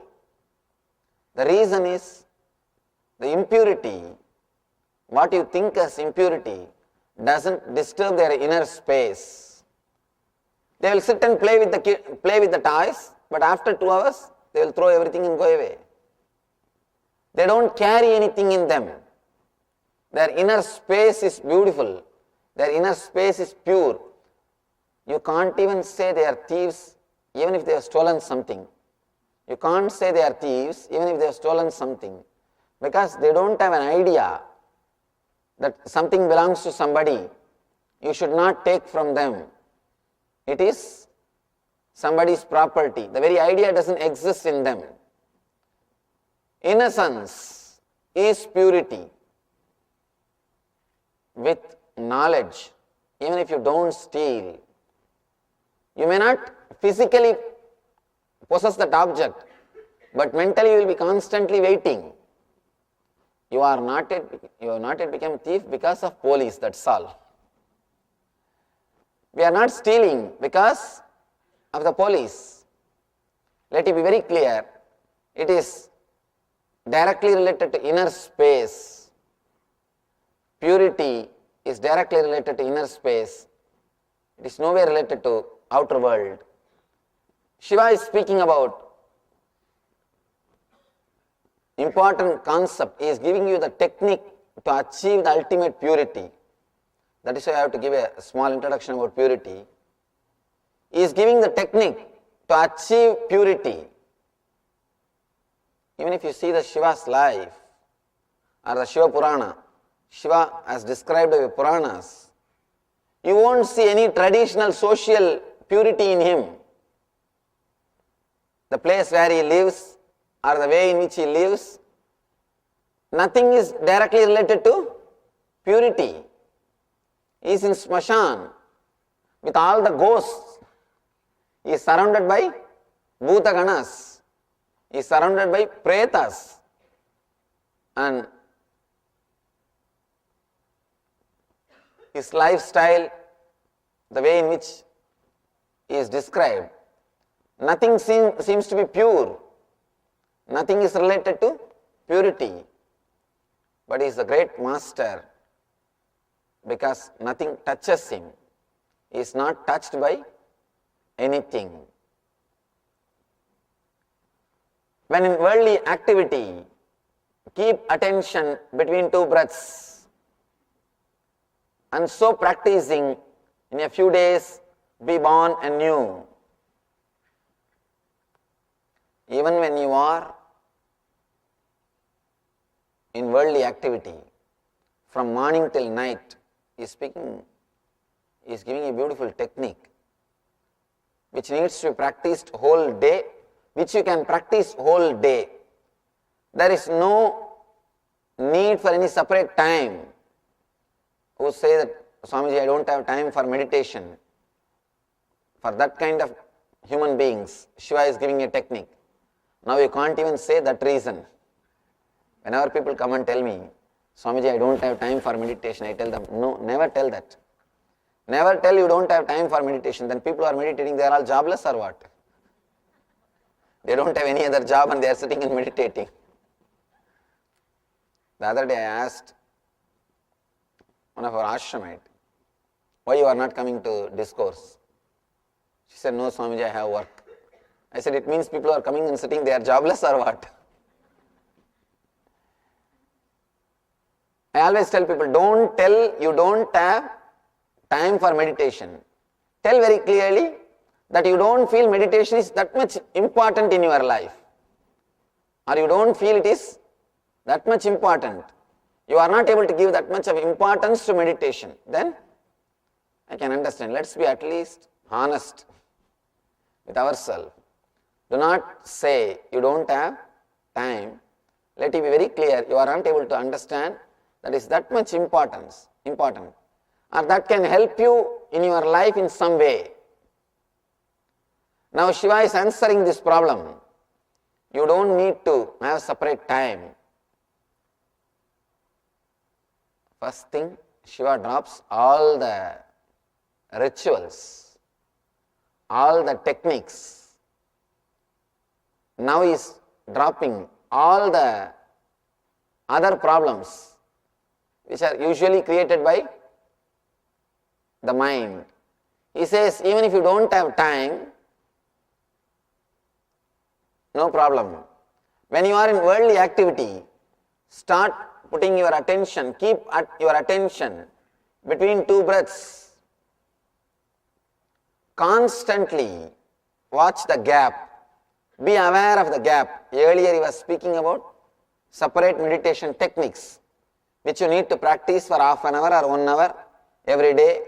The reason is the impurity, what you think as impurity, doesn't disturb their inner space. They will sit and play with the toys, but after 2 hours, they will throw everything and go away. They don't carry anything in them. Their inner space is beautiful. Their inner space is pure. You can't even say they are thieves even if they have stolen something. You can't say they are thieves even if they have stolen something, because they don't have an idea that something belongs to somebody. You should not take from them. It is somebody's property. The very idea doesn't exist in them. Innocence is purity. With knowledge, even if you don't steal, you may not physically possess that object, but mentally you will be constantly waiting. You have not yet become a thief because of police, that's all. We are not stealing because of the police. Let it be very clear, it is directly related to inner space. Purity is directly related to inner space. It is nowhere related to outer world. Shiva is speaking about important concept. He is giving you the technique to achieve the ultimate purity. That is why I have to give a small introduction about purity. He is giving the technique to achieve purity. Even if you see the Shiva's life or the Shiva Purana, Shiva as described by Puranas, you won't see any traditional social purity in him. The place where he lives or the way in which he lives, nothing is directly related to purity. He is in Smashan with all the ghosts. He is surrounded by Bhutaganas. He is surrounded by Pretas. And his lifestyle, the way in which he is described, nothing seems to be pure. Nothing is related to purity. But he is a great master because nothing touches him. He is not touched by anything. When in worldly activity, keep attention between two breaths. And so practicing, in a few days, be born anew. Even when you are in worldly activity, from morning till night, he is giving a beautiful technique which needs to be practiced whole day, which you can practice whole day. There is no need for any separate time. Who say that, Swamiji, I don't have time for meditation. For that kind of human beings, Shiva is giving a technique. Now you can't even say that reason. Whenever people come and tell me, Swamiji, I don't have time for meditation, I tell them, no, never tell that. Never tell you don't have time for meditation. Then people are meditating, they are all jobless or what? They don't have any other job and they are sitting and meditating. The other day I asked one of our ashramite, why you are not coming to discourse? She said, no, Swamiji, I have work. I said, it means people are coming and sitting, they are jobless or what? I always tell people, don't tell you don't have time for meditation. Tell very clearly that you don't feel meditation is that much important in your life. Or you don't feel it is that much important. You are not able to give that much of importance to meditation. Then I can understand. Let's be at least honest with ourselves. Do not say you don't have time. Let it be very clear. You are not able to understand that is that much important. Or that can help you in your life in some way. Now Shiva is answering this problem. You don't need to have separate time. First thing, Shiva drops all the rituals, all the techniques. Now he is dropping all the other problems which are usually created by the mind. He says, even if you don't have time, no problem. When you are in worldly activity, Start putting your attention, keep your attention between two breaths. Constantly watch the gap. Be aware of the gap. Earlier he was speaking about separate meditation techniques, which you need to practice for half an hour or 1 hour every day.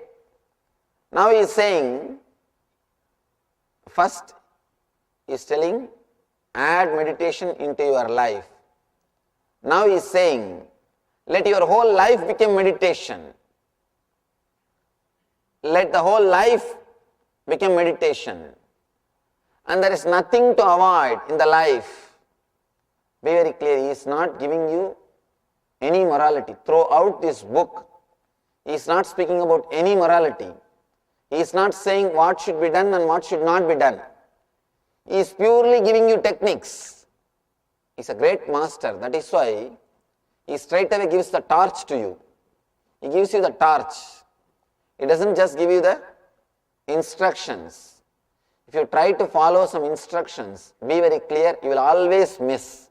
Now he is saying, first he is telling, add meditation into your life. Now he is saying, let your whole life become meditation. Let the whole life become meditation. And there is nothing to avoid in the life. Be very clear, he is not giving you any morality. Throughout this book, he is not speaking about any morality. He is not saying what should be done and what should not be done. He is purely giving you techniques. He is a great master. That is why he straight away gives the torch to you. He gives you the torch. He doesn't just give you the instructions. If you try to follow some instructions, be very clear, you will always miss.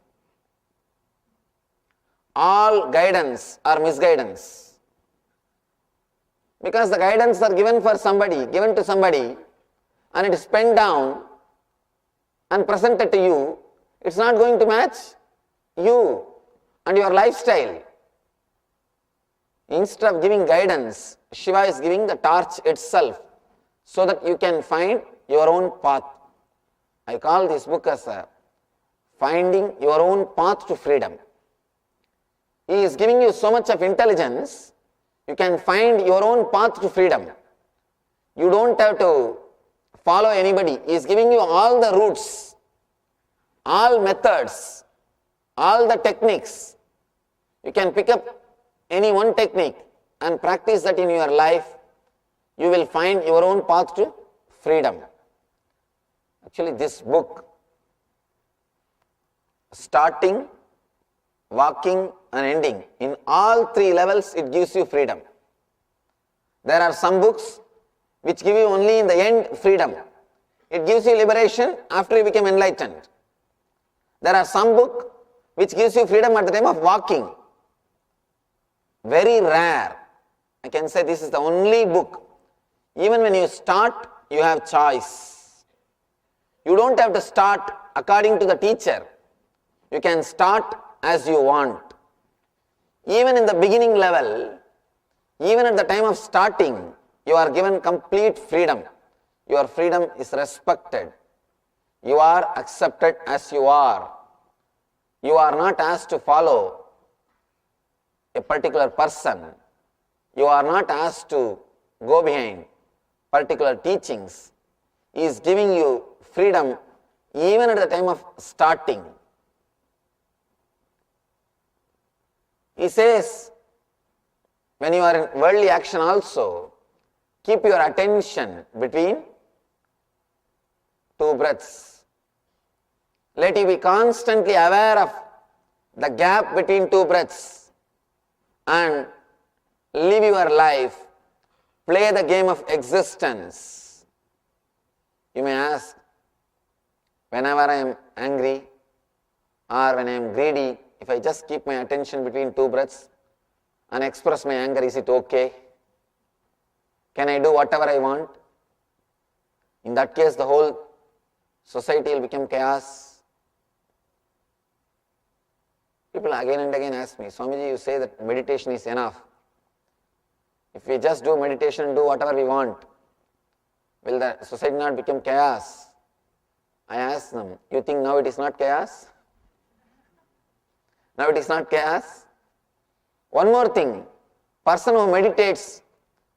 All guidance or misguidance. Because the guidance are given for somebody, given to somebody, and it is penned down and presented to you, it's not going to match you and your lifestyle. Instead of giving guidance, Shiva is giving the torch itself so that you can find your own path. I call this book as finding your own path to freedom. He is giving you so much of intelligence, you can find your own path to freedom. You don't have to follow anybody. He is giving you all the routes, all methods, all the techniques. You can pick up any one technique and practice that in your life. You will find your own path to freedom. Actually, this book, starting, walking and ending, in all three levels it gives you freedom. There are some books which give you only in the end freedom. It gives you liberation after you become enlightened. There are some book which gives you freedom at the time of walking. Very rare. I can say this is the only book. Even when you start, you have choice. You don't have to start according to the teacher. You can start as you want. Even in the beginning level, even at the time of starting, you are given complete freedom. Your freedom is respected. You are accepted as you are. You are not asked to follow a particular person. You are not asked to go behind particular teachings. He is giving you freedom even at the time of starting. He says, when you are in worldly action also, keep your attention between two breaths. Let you be constantly aware of the gap between two breaths and live your life. Play the game of existence. You may ask, whenever I am angry or when I am greedy, if I just keep my attention between two breaths and express my anger, is it okay? Can I do whatever I want? In that case, the whole society will become chaos. People again and again ask me, Swamiji, you say that meditation is enough. If we just do meditation and do whatever we want, will the society not become chaos? I ask them, you think now it is not chaos? Now it is not chaos? One more thing, person who meditates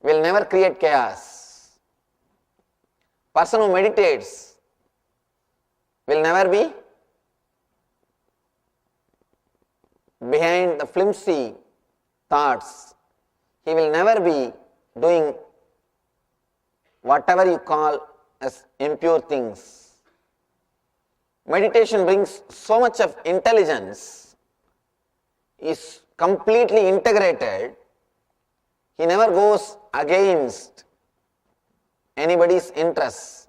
will never create chaos. Person who meditates will never be behind the flimsy thoughts. He will never be doing whatever you call as impure things. Meditation brings so much of intelligence, is completely integrated. He never goes against anybody's interests.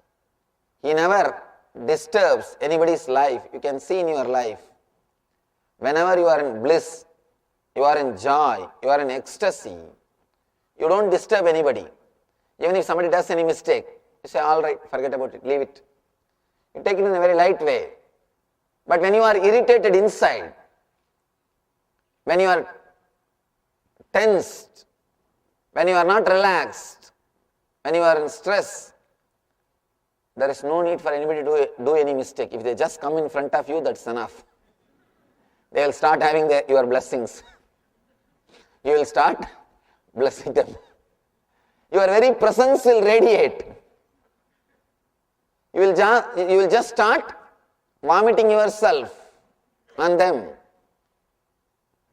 He never disturbs anybody's life. You can see in your life, whenever you are in bliss, you are in joy, you are in ecstasy, you don't disturb anybody. Even if somebody does any mistake, you say, all right, forget about it, leave it. You take it in a very light way. But when you are irritated inside, when you are tensed, when you are not relaxed, when you are in stress, there is no need for anybody to do any mistake. If they just come in front of you, that's enough. They will start having your blessings. You will start blessing them. Your very presence will radiate. You will just start vomiting yourself on them.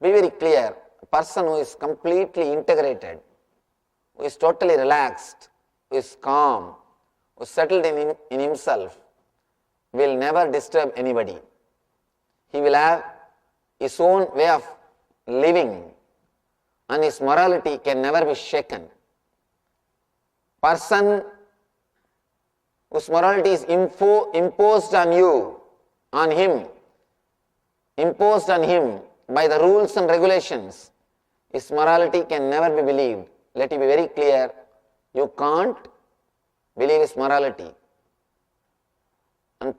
Be very clear. A person who is completely integrated, who is totally relaxed, who is calm, who is settled in himself, will never disturb anybody. He will have his own way of living, and his morality can never be shaken. Person whose morality is imposed on you, on him, imposed on him by the rules and regulations, his morality can never be believed. Let it be very clear, you can't believe his morality. And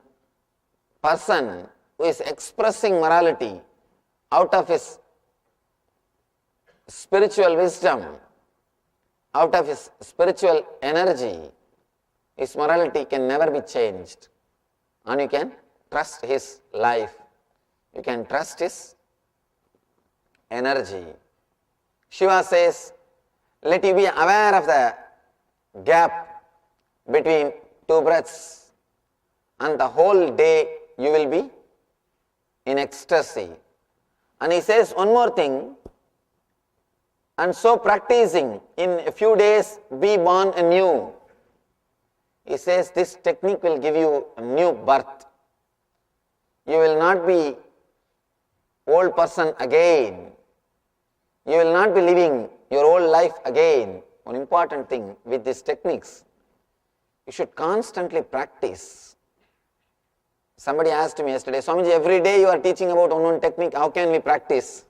person who is expressing morality out of his spiritual wisdom, out of his spiritual energy, his morality can never be changed. And you can trust his life. You can trust his energy. Shiva says, let you be aware of the gap between two breaths, and the whole day you will be in ecstasy. And he says one more thing, and so practicing, in a few days be born anew. He says this technique will give you a new birth. You will not be old person again. You will not be living your old life again. One important thing with these techniques, you should constantly practice. Somebody asked me yesterday, Swamiji, every day you are teaching about one technique, how can we practice?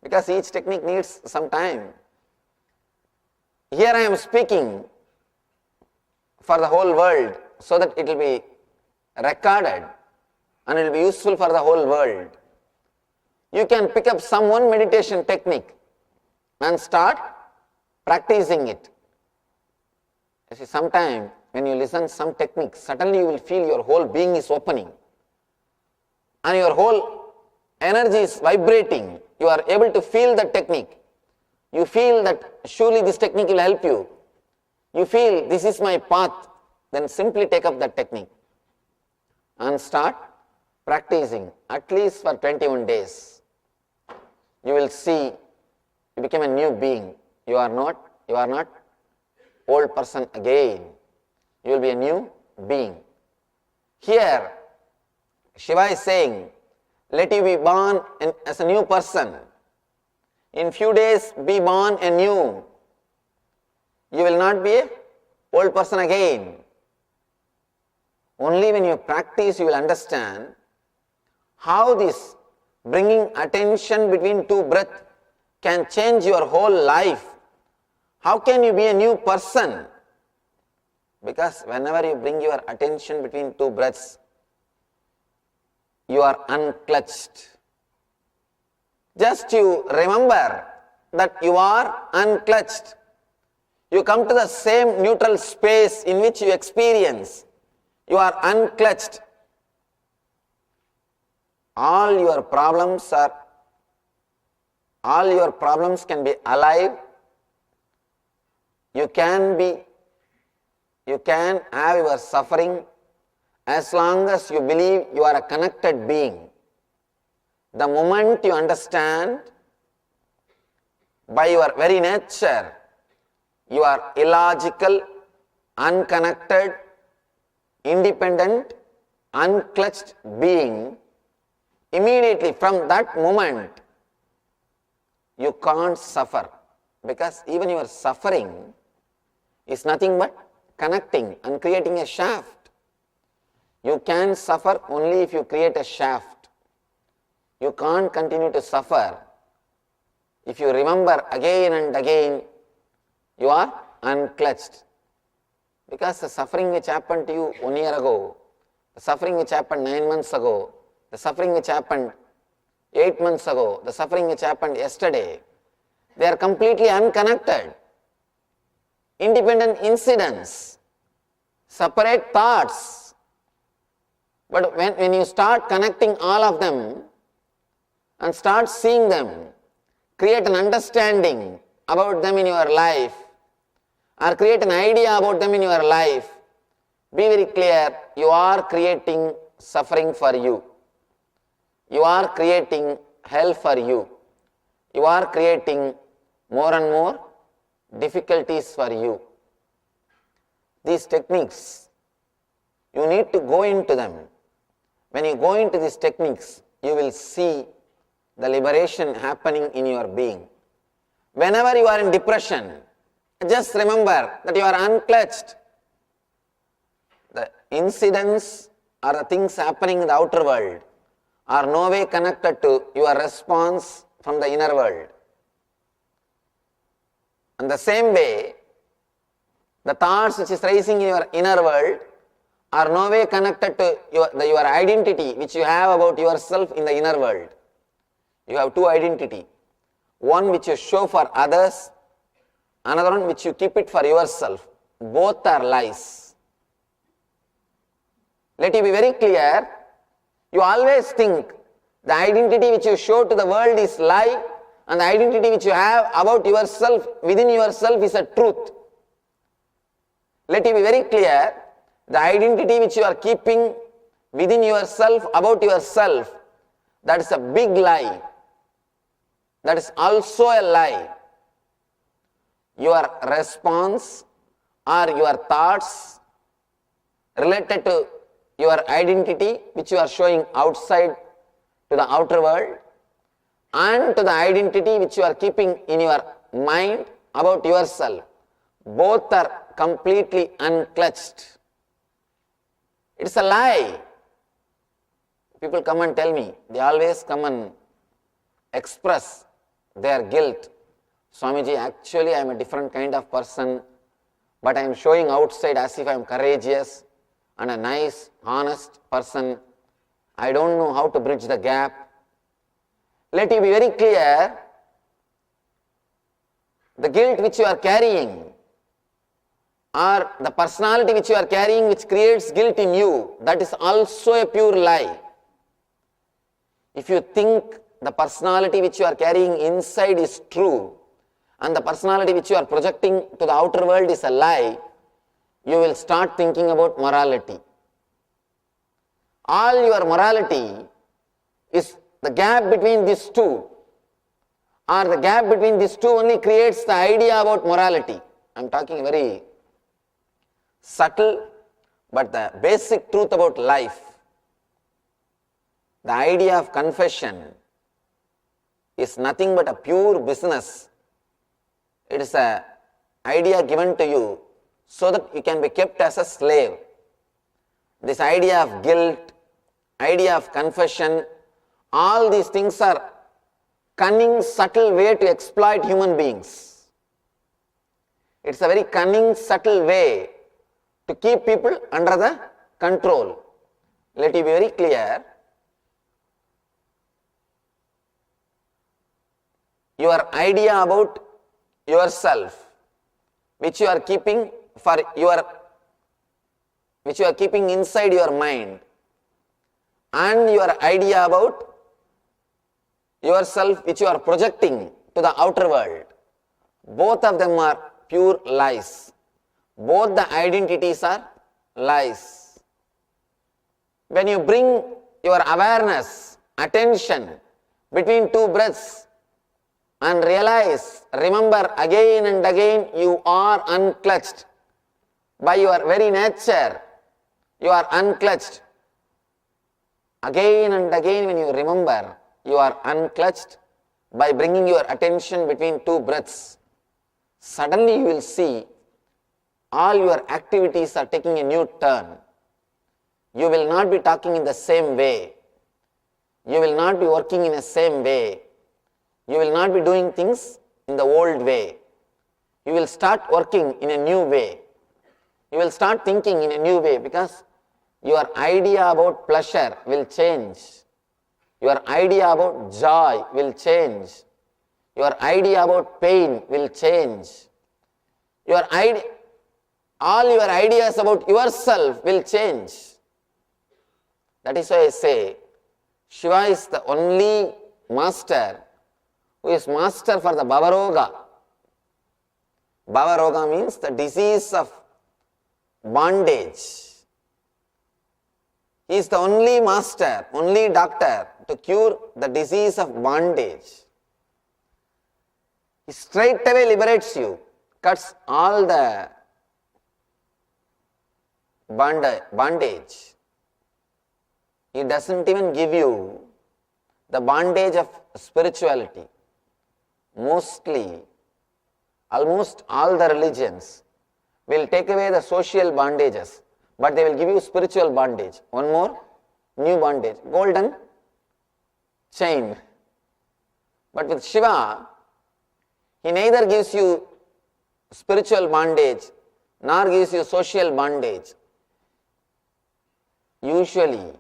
Because each technique needs some time. Here I am speaking for the whole world so that it will be recorded and it will be useful for the whole world. You can pick up some one meditation technique and start practicing it. You see, sometime when you listen some technique, suddenly you will feel your whole being is opening and your whole energy is vibrating. You are able to feel the technique. You feel that surely this technique will help you. You feel this is my path, then simply take up that technique and start practicing at least for 21 days. You will see you become a new being. You are not old person again. You will be a new being. Here, Shiva is saying, let you be born as a new person. In few days, be born anew. You will not be an old person again. Only when you practice, you will understand how this bringing attention between two breaths can change your whole life. How can you be a new person? Because whenever you bring your attention between two breaths, you are unclutched. Just you remember that you are unclutched. You come to the same neutral space in which you experience. You are unclutched. All your problems can be alive. You can have your suffering as long as you believe you are a connected being. The moment you understand by your very nature you are illogical, unconnected, independent, unclutched being, immediately from that moment you can't suffer, because even your suffering is nothing but connecting and creating a shaft. You can suffer only if you create a shaft. You can't continue to suffer. If you remember again and again, you are unclutched. Because the suffering which happened to you 1 year ago, the suffering which happened 9 months ago, the suffering which happened 8 months ago, the suffering which happened yesterday, they are completely unconnected. Independent incidents, separate thoughts. But when you start connecting all of them and start seeing them, create an understanding about them in your life, or create an idea about them in your life, be very clear, you are creating suffering for you. You are creating hell for you. You are creating more and more difficulties for you. These techniques, you need to go into them. When you go into these techniques, you will see the liberation happening in your being. Whenever you are in depression, just remember that you are unclutched. The incidents or the things happening in the outer world are no way connected to your response from the inner world. In the same way, the thoughts which is rising in your inner world are no way connected to your identity which you have about yourself in the inner world. You have two identities. One which you show for others, another one which you keep it for yourself. Both are lies. Let you be very clear, you always think the identity which you show to the world is lie, and the identity which you have about yourself, within yourself, is a truth. Let you be very clear, the identity which you are keeping within yourself, about yourself, that is a big lie. That is also a lie. Your response or your thoughts related to your identity which you are showing outside to the outer world, and to the identity which you are keeping in your mind about yourself, both are completely unclutched. It's a lie. People come and tell me, they always come and express their guilt. Swamiji, actually I am a different kind of person, but I am showing outside as if I am courageous and a nice, honest person. I don't know how to bridge the gap. Let you be very clear, the guilt which you are carrying, or the personality which you are carrying which creates guilt in you, that is also a pure lie. If you think the personality which you are carrying inside is true, and the personality which you are projecting to the outer world is a lie, you will start thinking about morality. All your morality is the gap between these two, or the gap between these two only creates the idea about morality. I am talking very subtle, but the basic truth about life. The idea of confession is nothing but a pure business. It is an idea given to you so that you can be kept as a slave. This idea of guilt, idea of confession, all these things are cunning, subtle way to exploit human beings. It's a very cunning, subtle way to keep people under the control. Let you be very clear, your idea about yourself, which you are keeping inside your mind, and your idea about yourself which you are projecting to the outer world, both of them are pure lies. Both the identities are lies. When you bring your awareness, attention between two breaths and realize, remember again and again, you are unclutched. By your very nature, you are unclutched. Again and again when you remember, you are unclutched by bringing your attention between two breaths. Suddenly you will see all your activities are taking a new turn. You will not be talking in the same way. You will not not be working in the same way. You will not be doing things in the old way. You will start working in a new way. You will start thinking in a new way because your idea about pleasure will change. Your idea about joy will change. Your idea about pain will change. All your ideas about yourself will change. That is why I say, Shiva is the only master who is master for the Bhavaroga. Bhavaroga means the disease of bondage. He is the only master, only doctor to cure the disease of bondage. He straight away liberates you, cuts all the bondage. He doesn't even give you the bondage of spirituality. Almost all the religions will take away the social bondages, but they will give you spiritual bondage. One more, new bondage, golden chain. But with Shiva, he neither gives you spiritual bondage nor gives you social bondage. Usually,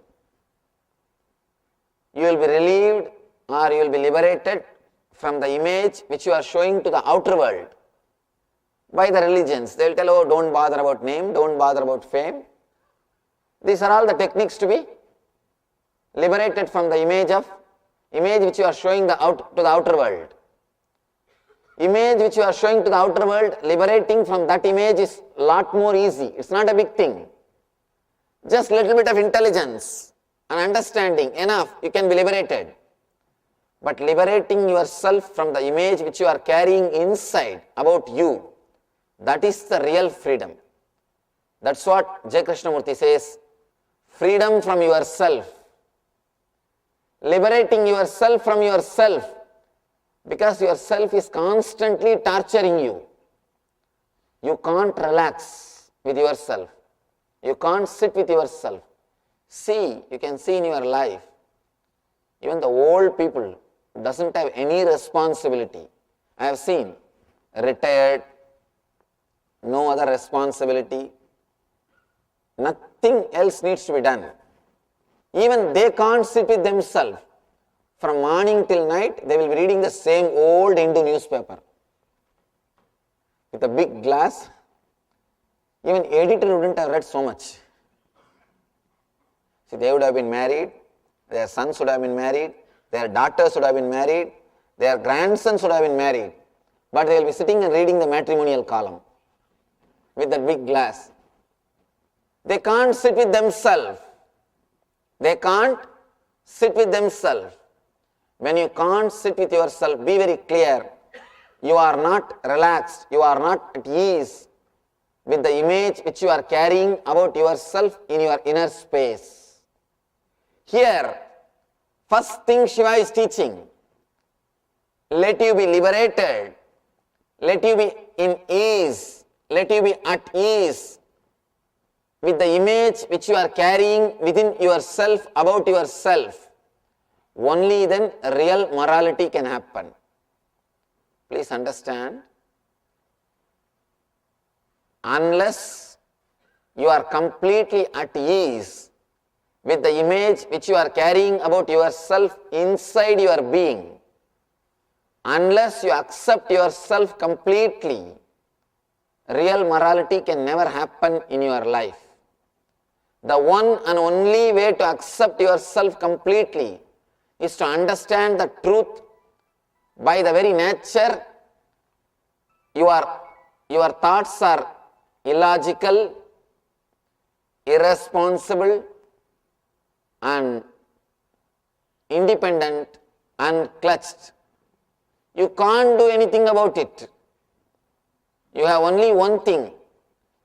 you will be relieved or you will be liberated from the image which you are showing to the outer world by the religions. They will tell, oh, don't bother about name, don't bother about fame. These are all the techniques to be liberated from the image which you are showing to the outer world. Image which you are showing to the outer world, liberating from that image is a lot more easy. It's not a big thing. Just little bit of intelligence and understanding, enough, you can be liberated. But liberating yourself from the image which you are carrying inside about you, that is the real freedom. That's what J. Krishnamurti says, freedom from yourself. Liberating yourself from yourself, because yourself is constantly torturing you. You can't relax with yourself. You can't sit with yourself. You can see in your life, even the old people doesn't have any responsibility. I have seen retired, no other responsibility, nothing else needs to be done. Even they can't sit with themselves. From morning till night, they will be reading the same old Hindu newspaper with a big glass. Even editor wouldn't have read so much. See, they would have been married, their sons would have been married, their daughters would have been married, their grandsons would have been married, but they will be sitting and reading the matrimonial column with that big glass. They can't sit with themselves. They can't sit with themselves. When you can't sit with yourself, be very clear. You are not relaxed, you are not at ease with the image which you are carrying about yourself in your inner space. Here, first thing Shiva is teaching, let you be liberated, let you be in ease, let you be at ease with the image which you are carrying within yourself about yourself. Only then real morality can happen. Please understand, unless you are completely at ease with the image which you are carrying about yourself inside your being, unless you accept yourself completely, real morality can never happen in your life. The one and only way to accept yourself completely is to understand the truth by the very nature. Your thoughts are illogical, irresponsible, and independent and clutched. You can't do anything about it. You have only one thing.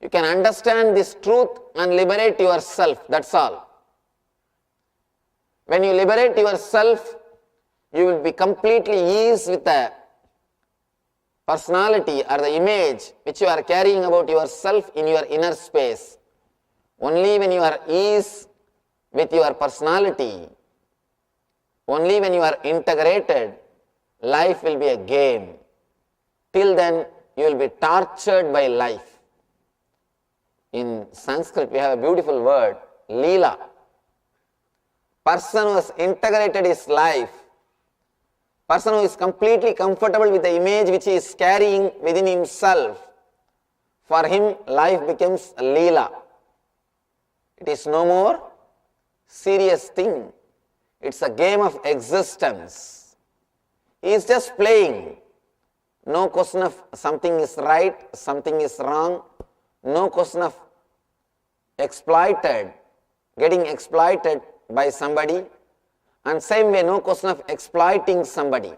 You can understand this truth and liberate yourself, that's all. When you liberate yourself, you will be completely eased with the personality or the image which you are carrying about yourself in your inner space. Only when you are eased with your personality, Only when you are integrated, life will be a game. Till then, you will be tortured by life. In Sanskrit, we have a beautiful word, Leela. Person who has integrated his life, person who is completely comfortable with the image which he is carrying within himself, for him life becomes a Leela. It is no more serious thing. It's a game of existence. He is just playing. No question of something is right, something is wrong. No question of getting exploited by somebody. And same way, no question of exploiting somebody.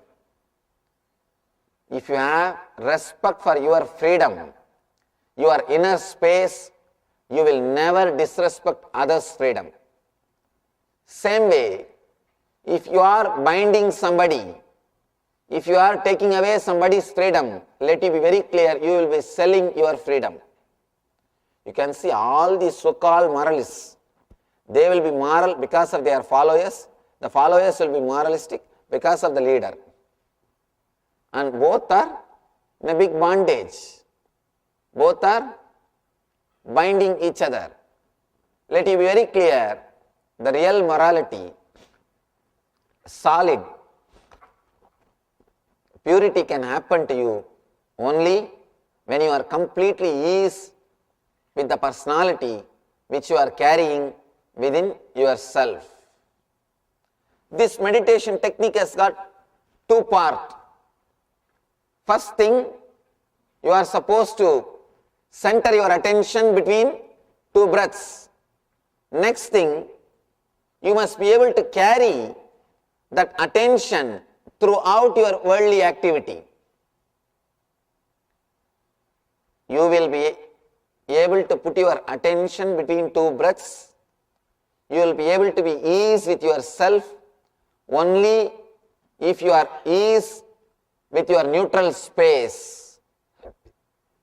If you have respect for your freedom, your inner space, you will never disrespect others' freedom. Same way, if you are binding somebody, if you are taking away somebody's freedom, let it be very clear, you will be selling your freedom. You can see all these so-called moralists, they will be moral because of their followers, the followers will be moralistic because of the leader. And both are in a big bondage. Both are binding each other. Let it be very clear, the real morality, solid, purity can happen to you only when you are completely ease with the personality which you are carrying within yourself. This meditation technique has got two parts. First thing, you are supposed to center your attention between two breaths. Next thing, you must be able to carry that attention throughout your worldly activity. You will be able to put your attention between two breaths. You will be able to be ease with yourself only if you are ease with your neutral space.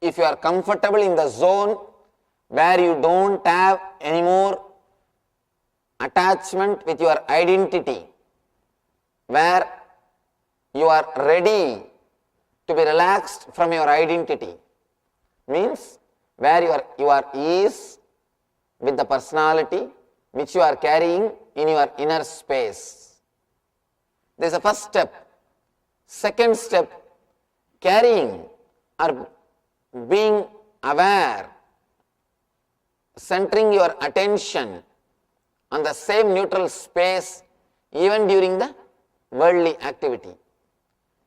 If you are comfortable in the zone where you don't have any more attachment with your identity, where you are ready to be relaxed from your identity, means where you are ease with the personality which you are carrying in your inner space. This is the first step. Second step, carrying or being aware, centering your attention on the same neutral space even during the worldly activity.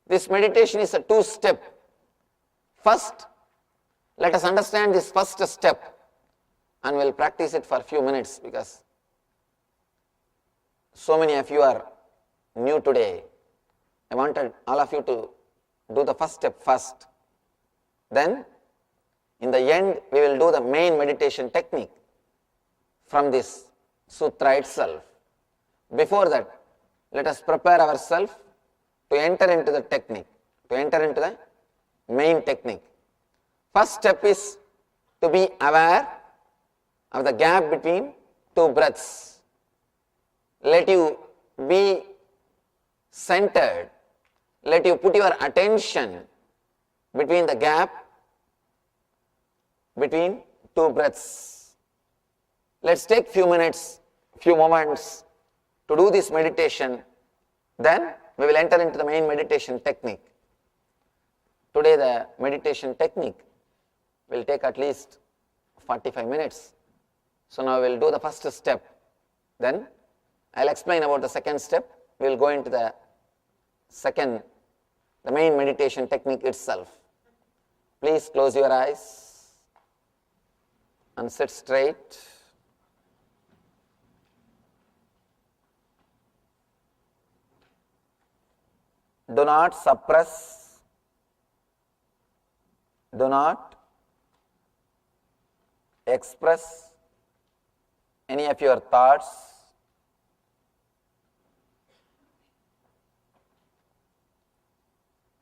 This meditation is a two-step. First, let us understand this first step and we will practice it for a few minutes because so many of you are new today. I wanted all of you to do the first step first. Then, in the end, we will do the main meditation technique from this sutra itself. Before that, let us prepare ourselves to enter into the technique, to enter into the main technique. First step is to be aware of the gap between two breaths. Let you be centered. Let you put your attention between the gap between two breaths. Let's take few minutes, few moments to do this meditation. Then we will enter into the main meditation technique. Today the meditation technique will take at least 45 minutes. So now we will do the first step. Then I will explain about the second step. We will go into the main meditation technique itself. Please close your eyes and sit straight. Do not suppress, do not express any of your thoughts.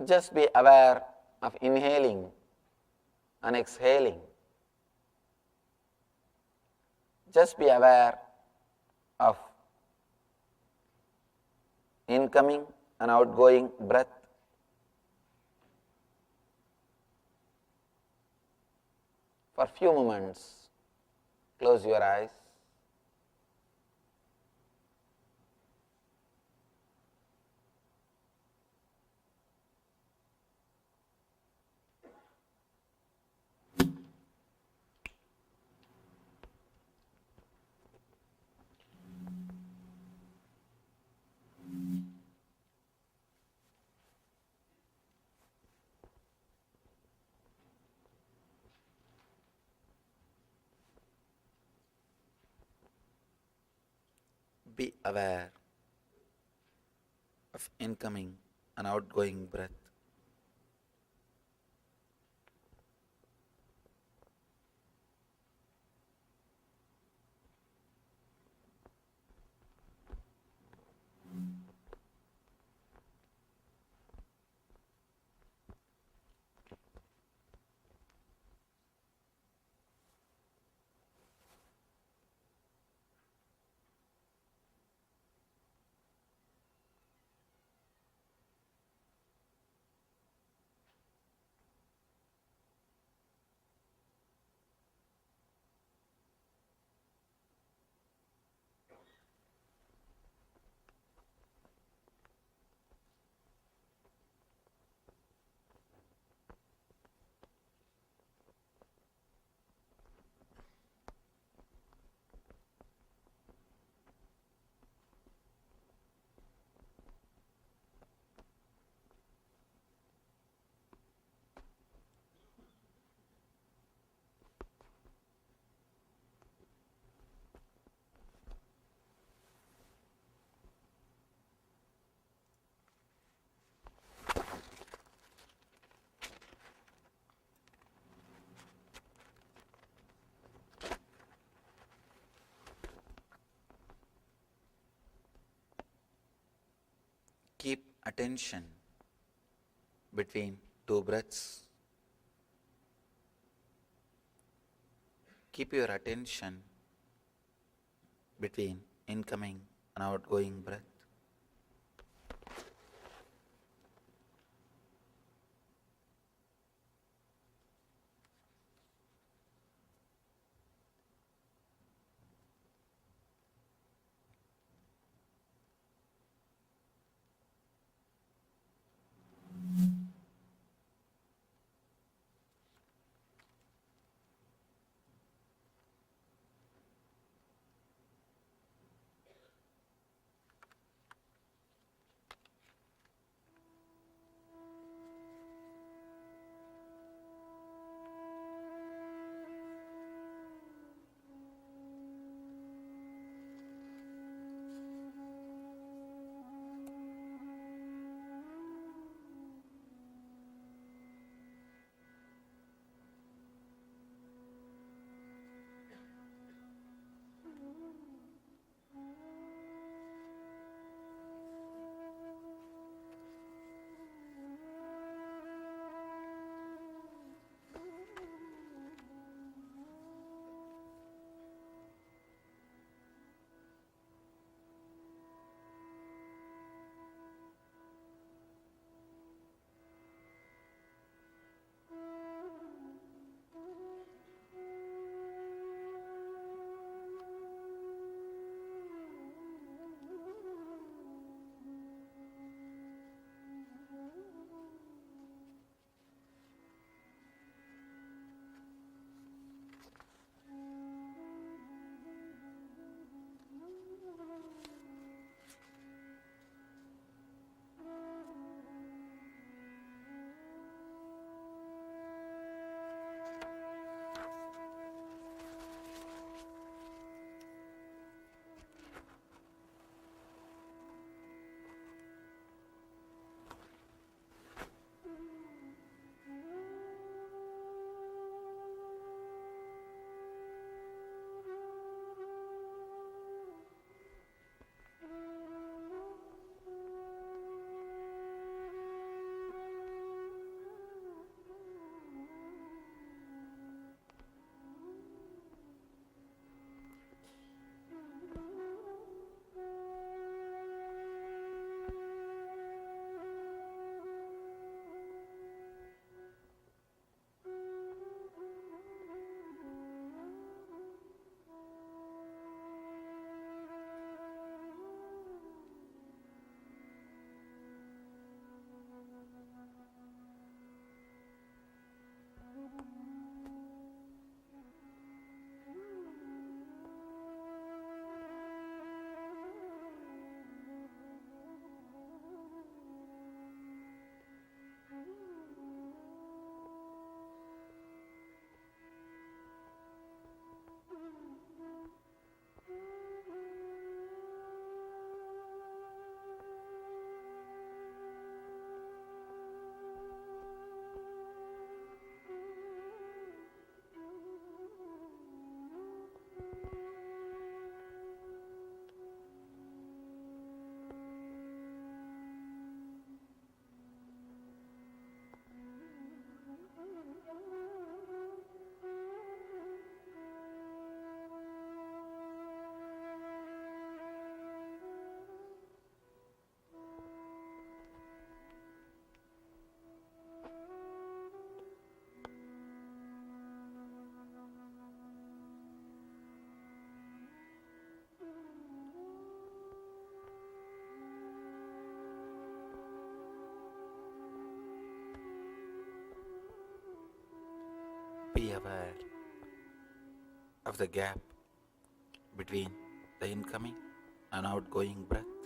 Just be aware of inhaling and exhaling. Just be aware of incoming and outgoing breath. For few moments, close your eyes. Be aware of incoming and outgoing breath. Keep attention between two breaths. Keep your attention between incoming and outgoing breath. aware of the gap between the incoming and outgoing breath.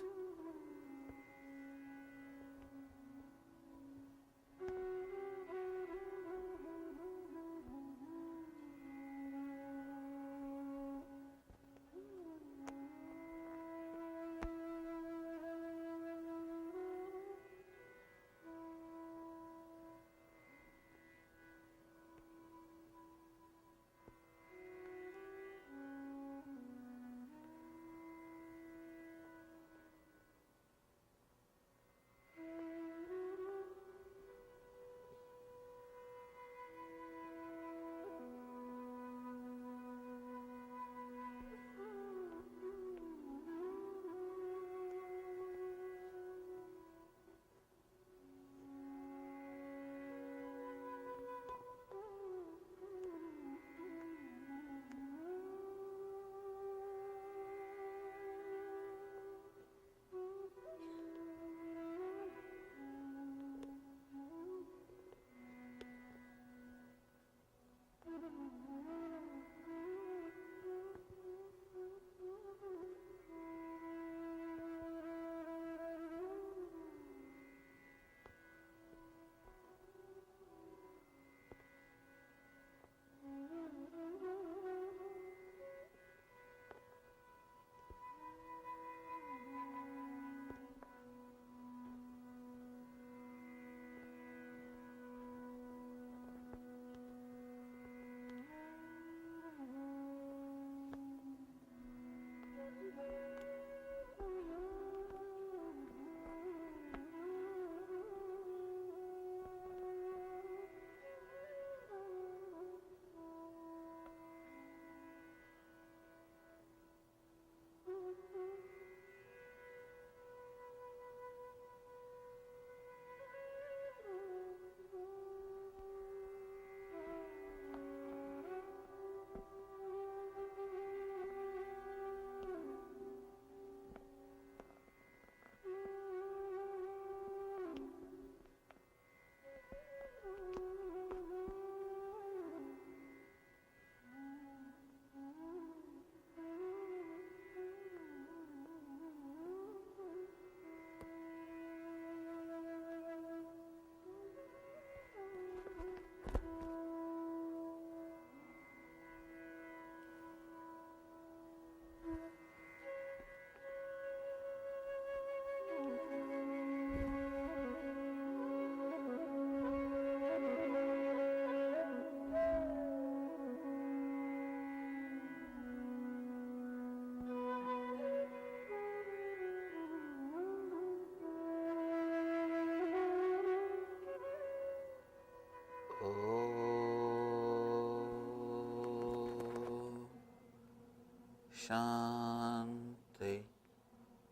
Shanti,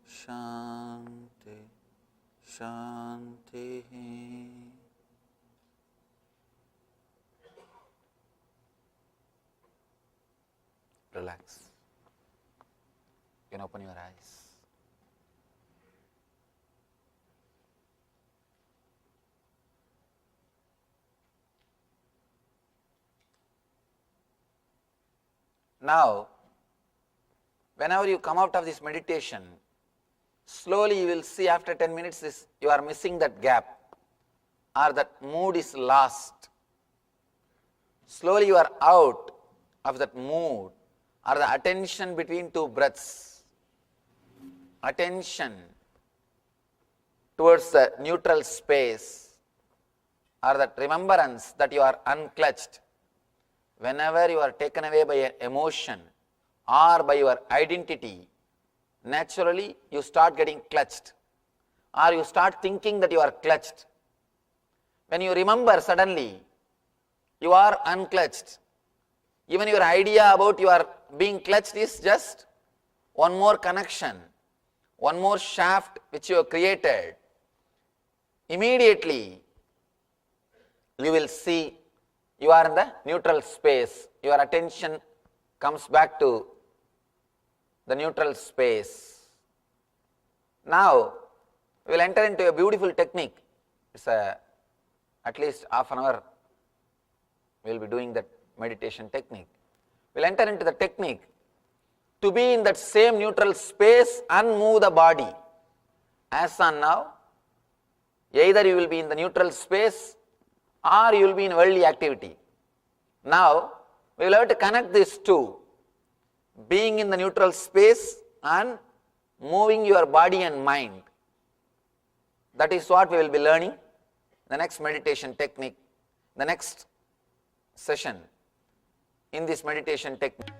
Shanti, Shanti. Relax. You can open your eyes. Now, whenever you come out of this meditation, slowly you will see after 10 minutes you are missing that gap or that mood is lost. Slowly you are out of that mood or the attention between two breaths. Attention towards the neutral space or that remembrance that you are unclutched. Whenever you are taken away by an emotion or by your identity, naturally you start getting clutched or you start thinking that you are clutched. When you remember suddenly, you are unclutched. Even your idea about you are being clutched is just one more connection, one more shaft which you have created. Immediately, you will see you are in the neutral space. Your attention comes back to the neutral space. Now, we will enter into a beautiful technique. It's at least half an hour we will be doing that meditation technique. We'll enter into the technique to be in that same neutral space and move the body. As on now, either you will be in the neutral space or you will be in worldly activity. Now, we will have to connect these two, being in the neutral space and moving your body and mind. That is what we will be learning. The next meditation technique, the next session in this meditation technique.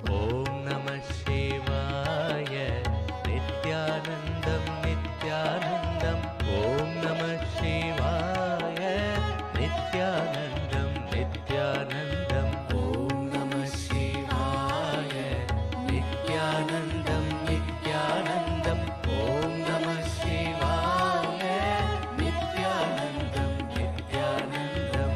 Om Namah Shivaya, Nithyanandam, Nithyanandam. Om Namah Shivaya, Nithyanandam, Nithyanandam. Om Namah Shivaya, Nithyanandam, Nithyanandam. Om Namah Shivaya, Nithyanandam, Nithyanandam.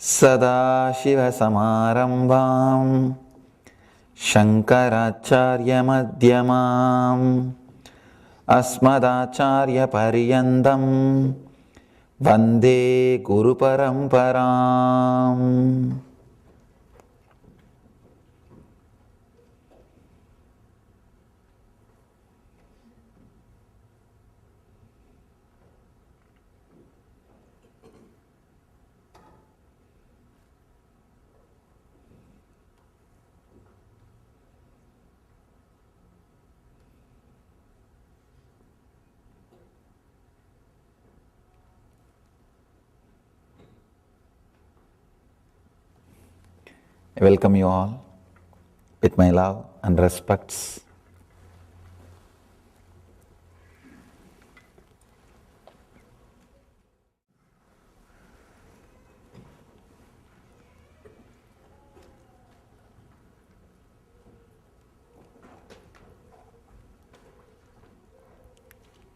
सदाशिवसमारम्भां शङ्कराचार्यमध्यमाम् अस्मदाचार्यपर्यन्तं वन्दे गुरुपरम्पराम्. I welcome you all with my love and respects.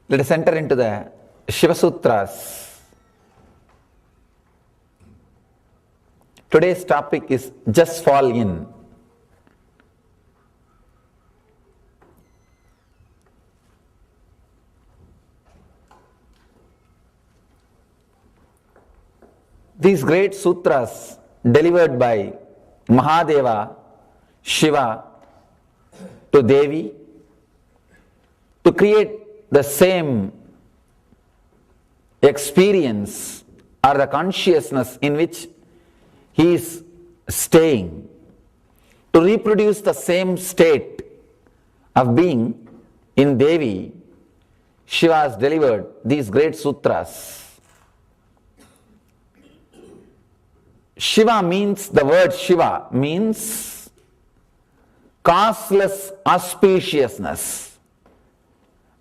Let us enter into the Shiva Sutras. Today's topic is just fall in. These great sutras delivered by Mahadeva, Shiva to Devi to create the same experience or the consciousness in which he is staying, to reproduce the same state of being in Devi, Shiva has delivered these great sutras. Shiva means, the word Shiva means causeless auspiciousness.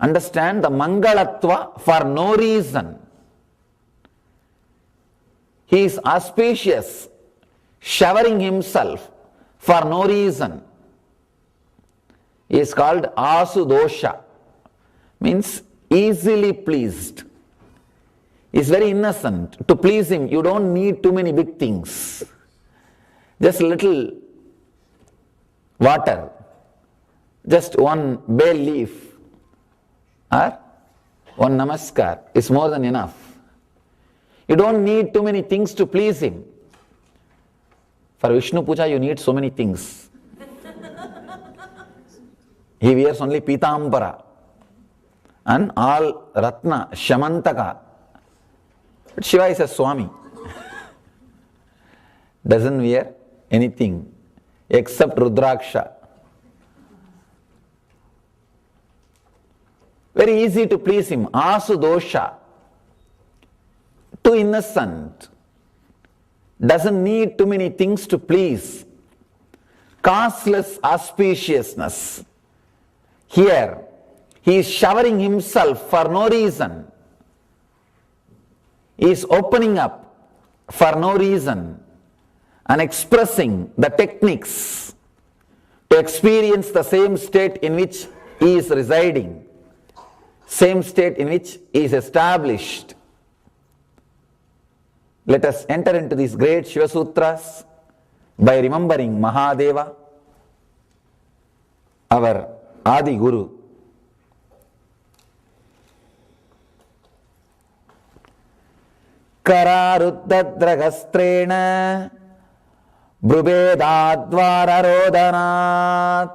Understand the Mangalatva for no reason. He is auspicious, showering himself for no reason. He is called Asudosha, means easily pleased. He is very innocent. To please him, you don't need too many big things. Just little water, just one bay leaf or one namaskar is more than enough. You don't need too many things to please him. For Vishnu Puja, you need so many things. He wears only Pitambara and all Ratna, Shamantaka. But Shiva is a Swami. Doesn't wear anything except Rudraksha. Very easy to please him. Asudosha. Too innocent. Doesn't need too many things to please. Causeless auspiciousness. Here, he is showering himself for no reason. He is opening up for no reason. and expressing the techniques to experience the same state in which he is residing, same state in which he is established. Let us enter into these great Shiva Sutras by remembering Mahadeva, our Adi Guru. Kararuddhadragastrena Brubedadvararodhanat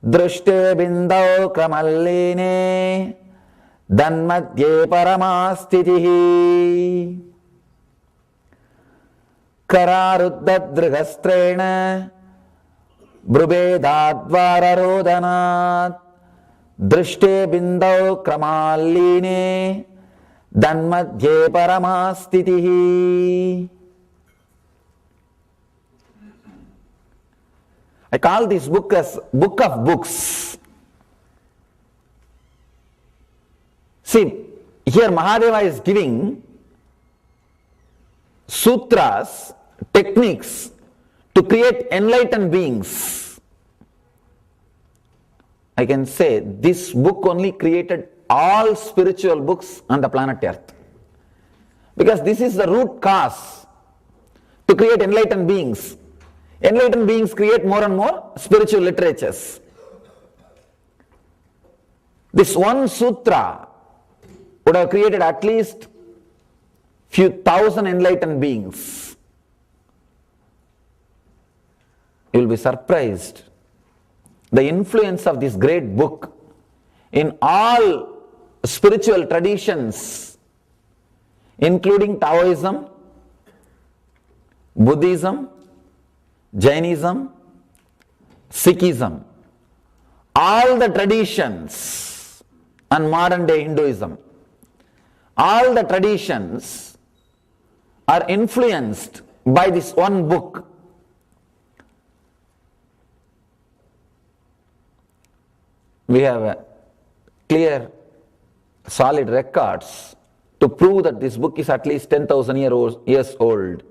Drushte bindau kramalline Danmadye paramastitihi. Kararuddhadragastrena Brubedadvararodhanat Drushte bindau kramalline Danmadye paramastitihi. I call this book as Book of Books. See, here Mahadeva is giving sutras, techniques to create enlightened beings. I can say this book only created all spiritual books on the planet Earth. Because this is the root cause to create enlightened beings. Enlightened beings create more and more spiritual literatures. This one sutra would have created at least few thousand enlightened beings. You will be surprised. The influence of this great book in all spiritual traditions, including Taoism, Buddhism, Jainism, Sikhism, all the traditions, and modern day Hinduism, all the traditions are influenced by this one book. We have clear, solid records to prove that this book is at least 10,000 years old,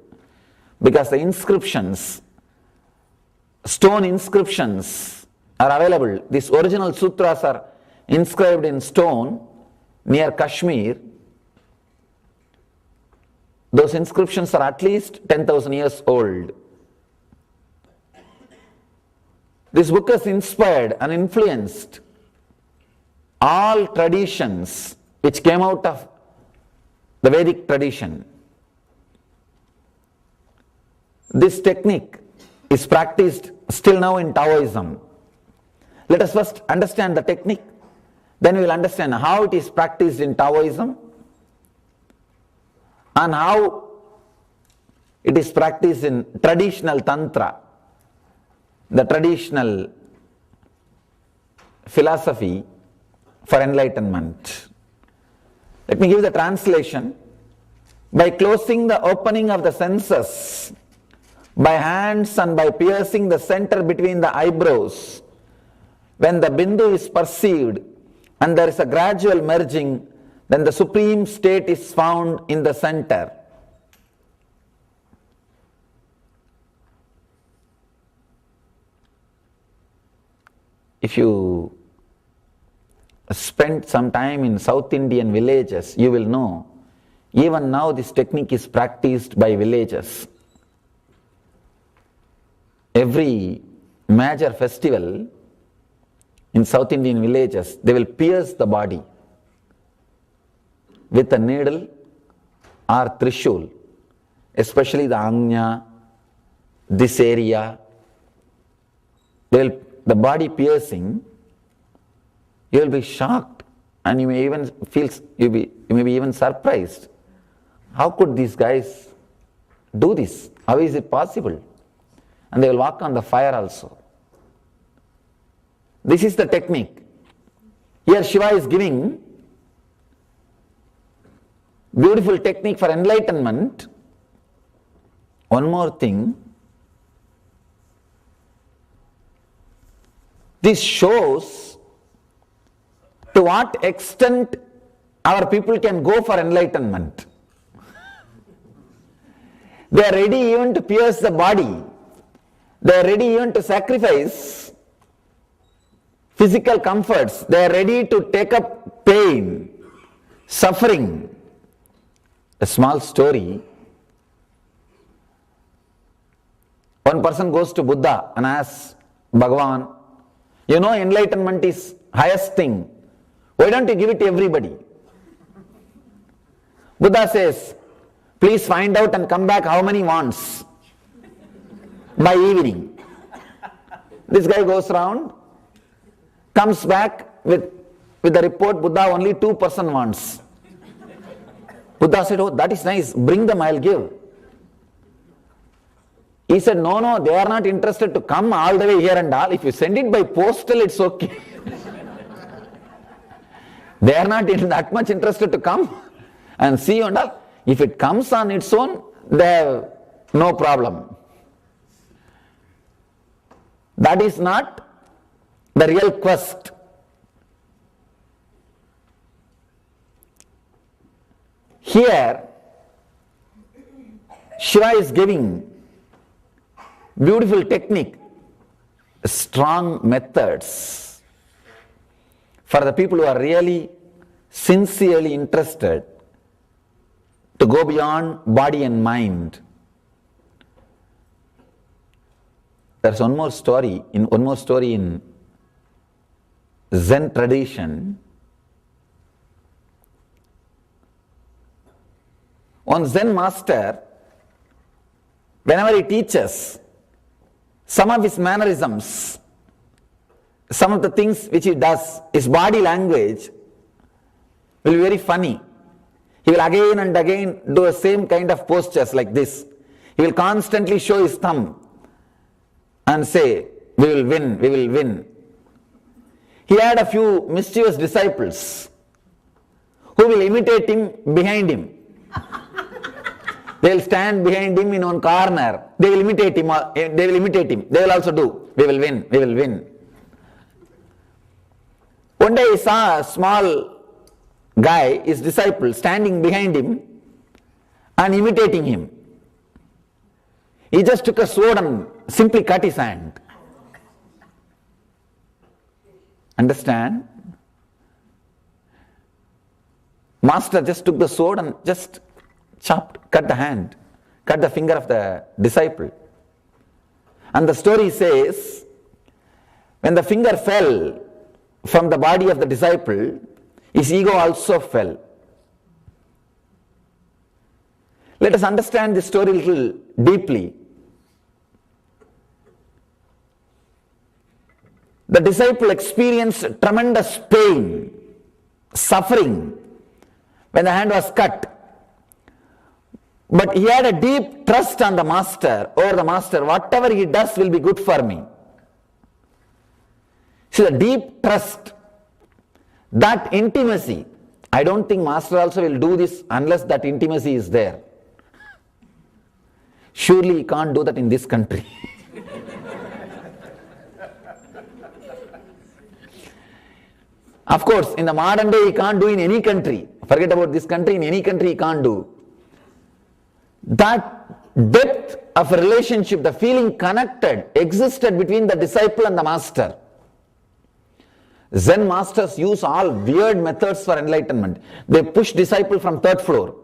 because the inscriptions, stone inscriptions are available. These original sutras are inscribed in stone near Kashmir. Those inscriptions are at least 10,000 years old. This book has inspired and influenced all traditions which came out of the Vedic tradition. This technique is practiced still now in Taoism. Let us first understand the technique, then we will understand how it is practiced in Taoism and how it is practiced in traditional Tantra, the traditional philosophy for enlightenment. Let me give the translation. By closing the opening of the senses, by hands and by piercing the center between the eyebrows, when the bindu is perceived and there is a gradual merging, then the supreme state is found in the center. If you spend some time in South Indian villages, you will know, even now this technique is practiced by villagers. Every major festival in South Indian villages, they will pierce the body with a needle or trishul, especially the Anya, this area. The body piercing, you will be shocked and you may even feel, you may be even surprised. How could these guys do this? How is it possible? And they will walk on the fire also. This is the technique. Here Shiva is giving beautiful technique for enlightenment. One more thing. This shows to what extent our people can go for enlightenment. They are ready even to pierce the body. They are ready even to sacrifice physical comforts. They are ready to take up pain, suffering. A small story. One person goes to Buddha and asks, Bhagavan, you know enlightenment is highest thing. Why don't you give it to everybody? Buddha says, please find out and come back how many wants by evening. This guy goes around, comes back with the report, Buddha, only 2% wants. Buddha said, oh, that is nice, bring them, I'll give. He said, no, they are not interested to come all the way here and all. If you send it by postal, it's okay. They are not that much interested to come and see you and all. If it comes on its own, they have no problem. That is not the real quest. Here, Shiva is giving beautiful technique, strong methods for the people who are really sincerely interested to go beyond body and mind. There's one more story in Zen tradition. One Zen master, whenever he teaches, some of his mannerisms, some of the things which he does, his body language will be very funny. He will again and again do the same kind of postures like this. He will constantly show his thumb and say, we will win, we will win. He had a few mischievous disciples who will imitate him behind him. They will stand behind him in one corner. They will imitate him. They will also do, we will win, we will win. One day he saw a small guy, his disciple, standing behind him and imitating him. He just took a sword and simply cut his hand. Understand? Master just took the sword and just cut the hand, cut the finger of the disciple. And the story says, when the finger fell from the body of the disciple, his ego also fell. Let us understand this story a little deeply. The disciple experienced tremendous pain, suffering when the hand was cut. But he had a deep trust on the master, over the master, whatever he does will be good for me. See, the deep trust, that intimacy, I don't think master also will do this unless that intimacy is there. Surely he can't do that in this country. Of course, in the modern day he can't do in any country. Forget about this country, in any country he can't do. That depth of a relationship, the feeling connected, existed between the disciple and the master. Zen masters use all weird methods for enlightenment. They push disciple from third floor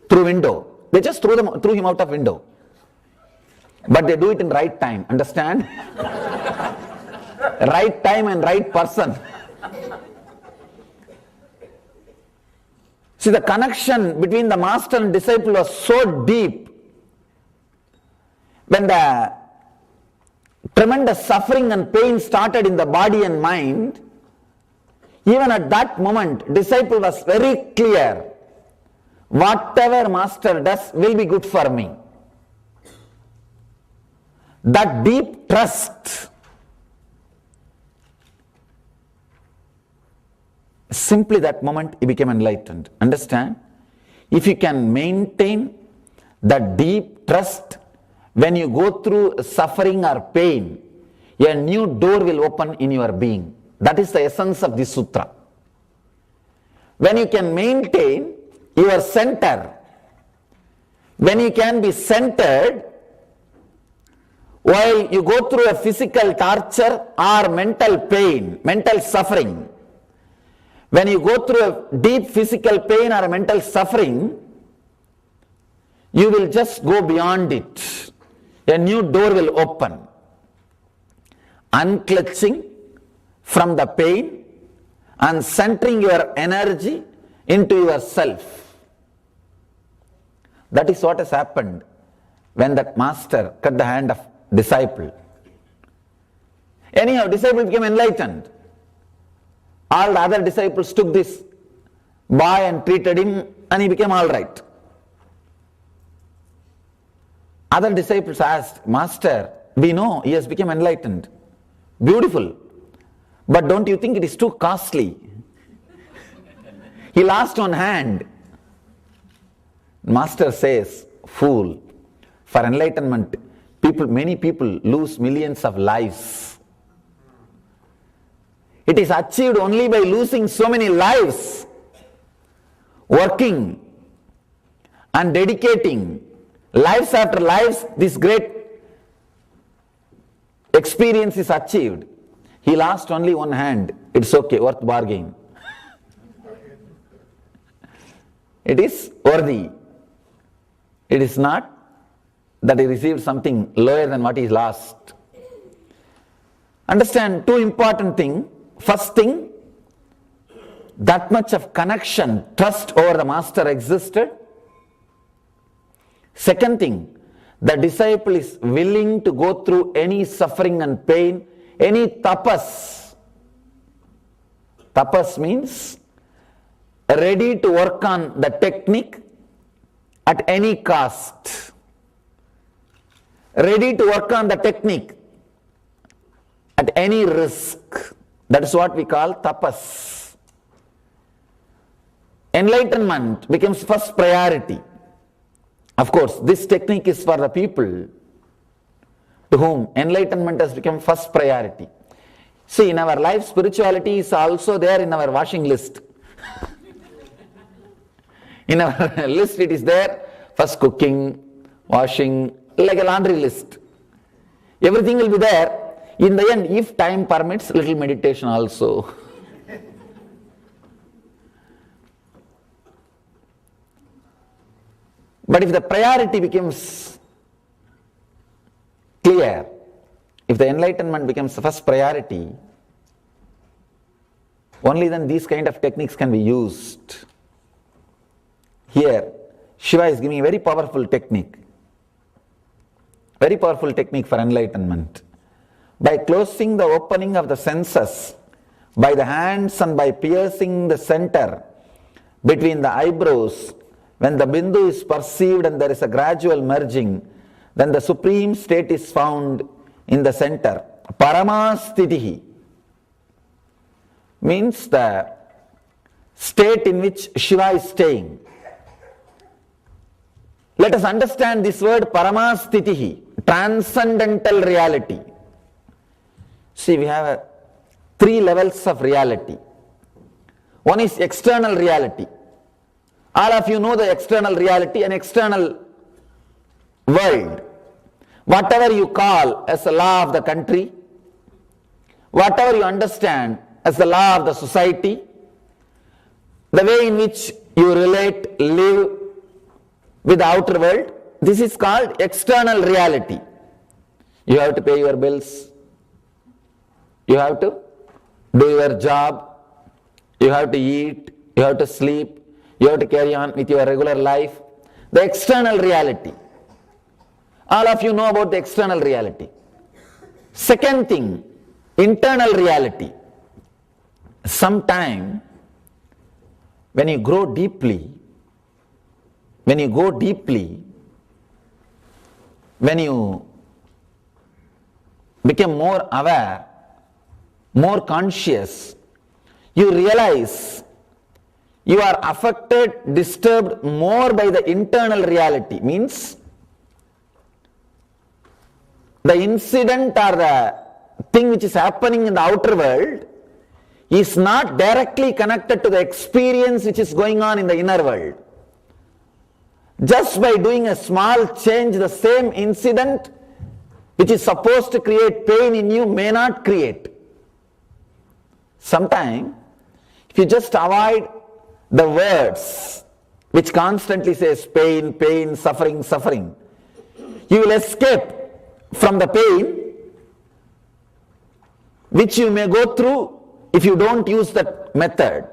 through window. They just threw him out of window. But they do it in right time. Understand? Right time and right person. See, the connection between the master and disciple was so deep. When the tremendous suffering and pain started in the body and mind, even at that moment, disciple was very clear. Whatever master does will be good for me. That deep trust, simply that moment he became enlightened. Understand? If you can maintain that deep trust when you go through suffering or pain, a new door will open in your being. That is the essence of this sutra. When you can maintain your center, when you can be centered while you go through a physical torture or mental pain, mental suffering. When you go through a deep physical pain or a mental suffering, you will just go beyond it. A new door will open. Unclutching from the pain and centering your energy into yourself. That is what has happened when that master cut the hand of disciple. Anyhow, disciple became enlightened. All the other disciples took this boy and treated him, and he became all right. Other disciples asked, Master, we know he has become enlightened. Beautiful. But don't you think it is too costly? He lost one hand. Master says, fool, for enlightenment, many people lose millions of lives. It is achieved only by losing so many lives, working and dedicating lives after lives. This great experience is achieved. He lost only one hand. It's okay, worth bargain. It is worthy. It is not that he received something lower than what he lost. Understand two important things. First thing, that much of connection, trust over the master existed. Second thing, the disciple is willing to go through any suffering and pain, any tapas. Tapas means ready to work on the technique at any cost. Ready to work on the technique at any risk. That is what we call tapas. Enlightenment becomes first priority. Of course, this technique is for the people to whom enlightenment has become first priority. See, in our life, spirituality is also there in our washing list. In our list it is there, first cooking, washing, like a laundry list. Everything will be there. In the end, if time permits, little meditation also. But if the priority becomes clear, if the enlightenment becomes the first priority, only then these kind of techniques can be used. Here, Shiva is giving a very powerful technique. Very powerful technique for enlightenment. By closing the opening of the senses, by the hands and by piercing the center between the eyebrows, when the bindu is perceived and there is a gradual merging, then the supreme state is found in the center. Paramastitihi means the state in which Shiva is staying. Let us understand this word Paramastitihi, transcendental reality. See, we have three levels of reality. One is external reality. All of you know the external reality, an external world. Whatever you call as the law of the country, whatever you understand as the law of the society, the way in which you relate, live with the outer world, this is called external reality. You have to pay your bills. You have to do your job, you have to eat, you have to sleep, you have to carry on with your regular life. The external reality. All of you know about the external reality. Second thing, internal reality. Sometime when you grow deeply, when you become more aware, more conscious, you realize you are affected, disturbed more by the internal reality. Means the incident or the thing which is happening in the outer world is not directly connected to the experience which is going on in the inner world. Just by doing a small change, the same incident which is supposed to create pain in you may not create. Sometimes, if you just avoid the words which constantly says pain, pain, suffering, suffering, you will escape from the pain which you may go through if you don't use that method.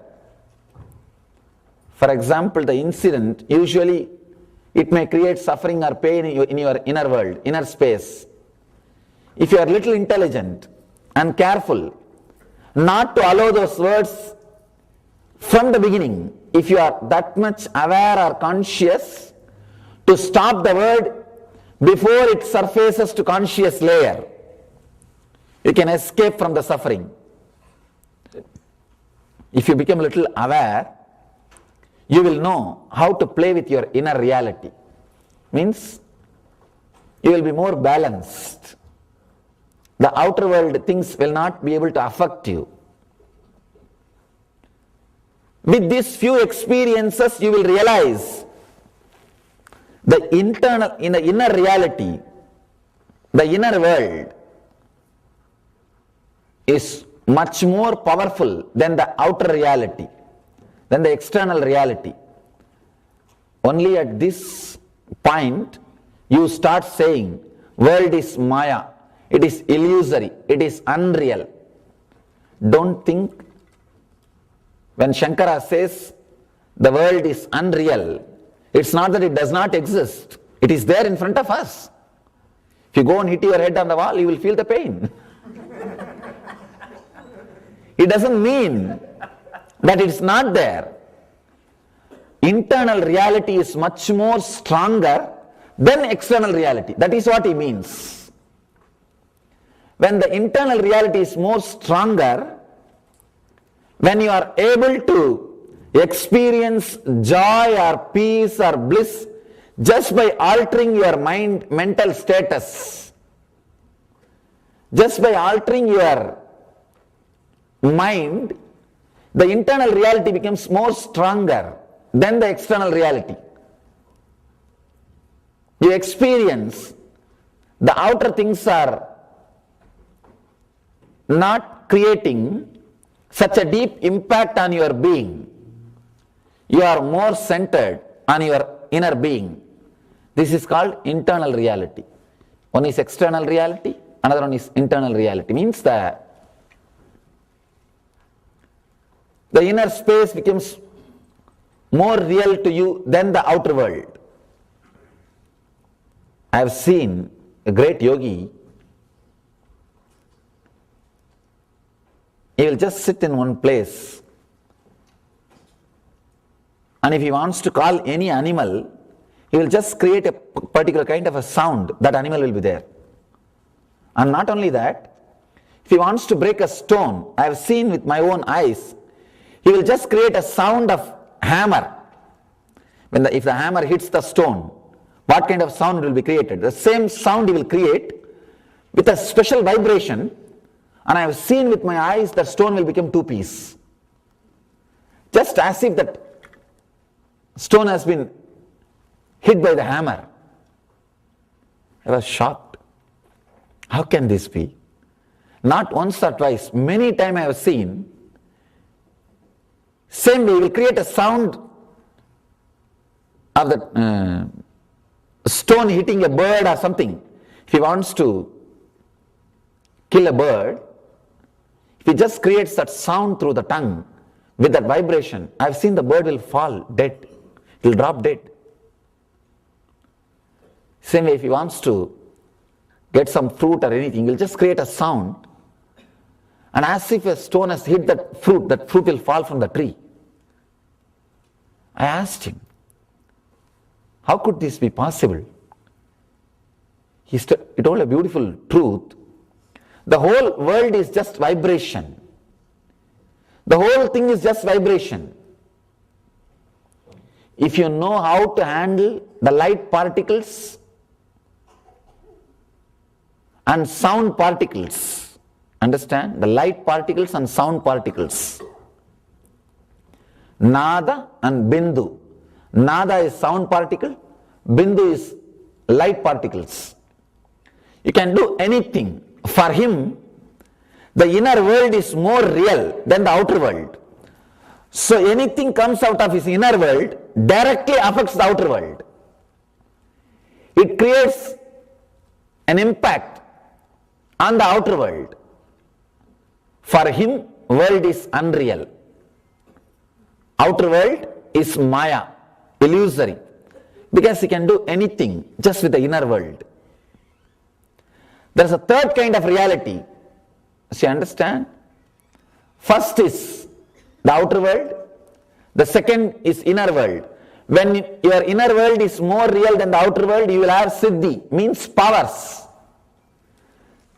For example, the incident, usually it may create suffering or pain in your inner world, inner space. If you are little intelligent and careful not to allow those words from the beginning, if you are that much aware or conscious to stop the word before it surfaces to conscious layer, you can escape from the suffering. If you become a little aware, you will know how to play with your inner reality. Means you will be more balanced. The outer world things will not be able to affect you. With these few experiences, you will realize the inner reality, the inner world is much more powerful than the outer reality, than the external reality. Only at this point, you start saying, world is Maya, it is illusory, it is unreal. Don't think, when Shankara says the world is unreal, it's not that it does not exist, it is there in front of us. If you go and hit your head on the wall, you will feel the pain. It doesn't mean that it's not there. Internal reality is much more stronger than external reality. That is what he means. When the internal reality is more stronger, when you are able to experience joy or peace or bliss just by altering your mental status, just by altering your mind, the internal reality becomes more stronger than the external reality. You experience the outer things are not creating such a deep impact on your being. You are more centered on your inner being. This is called internal reality. One is external reality, another one is internal reality. Means that the inner space becomes more real to you than the outer world. I have seen a great yogi. He will just sit in one place, and if he wants to call any animal, he will just create a particular kind of a sound. That animal will be there. And not only that, if he wants to break a stone, I have seen with my own eyes, he will just create a sound of hammer. If the hammer hits the stone, what kind of sound will be created? The same sound he will create with a special vibration, and I have seen with my eyes that stone will become two pieces. Just as if that stone has been hit by the hammer. I was shocked. How can this be? Not once or twice, many times I have seen. Same way, he will create a sound of the stone hitting a bird or something. If he wants to kill a bird, if he just creates that sound through the tongue with that vibration, I have seen the bird will fall dead. It will drop dead. Same way, if he wants to get some fruit or anything, he will just create a sound, and as if a stone has hit that fruit will fall from the tree. I asked him, how could this be possible? He told a beautiful truth. The whole world is just vibration. The whole thing is just vibration. If you know how to handle the light particles and sound particles, understand? The light particles and sound particles. Nada and Bindu. Nada is sound particle, Bindu is light particles. You can do anything. For him, the inner world is more real than the outer world. So anything comes out of his inner world directly affects the outer world. It creates an impact on the outer world. For him, world is unreal. Outer world is Maya, illusory, because he can do anything just with the inner world. There is a third kind of reality. So you understand? First is the outer world. The second is inner world. When your inner world is more real than the outer world, you will have siddhi, means powers.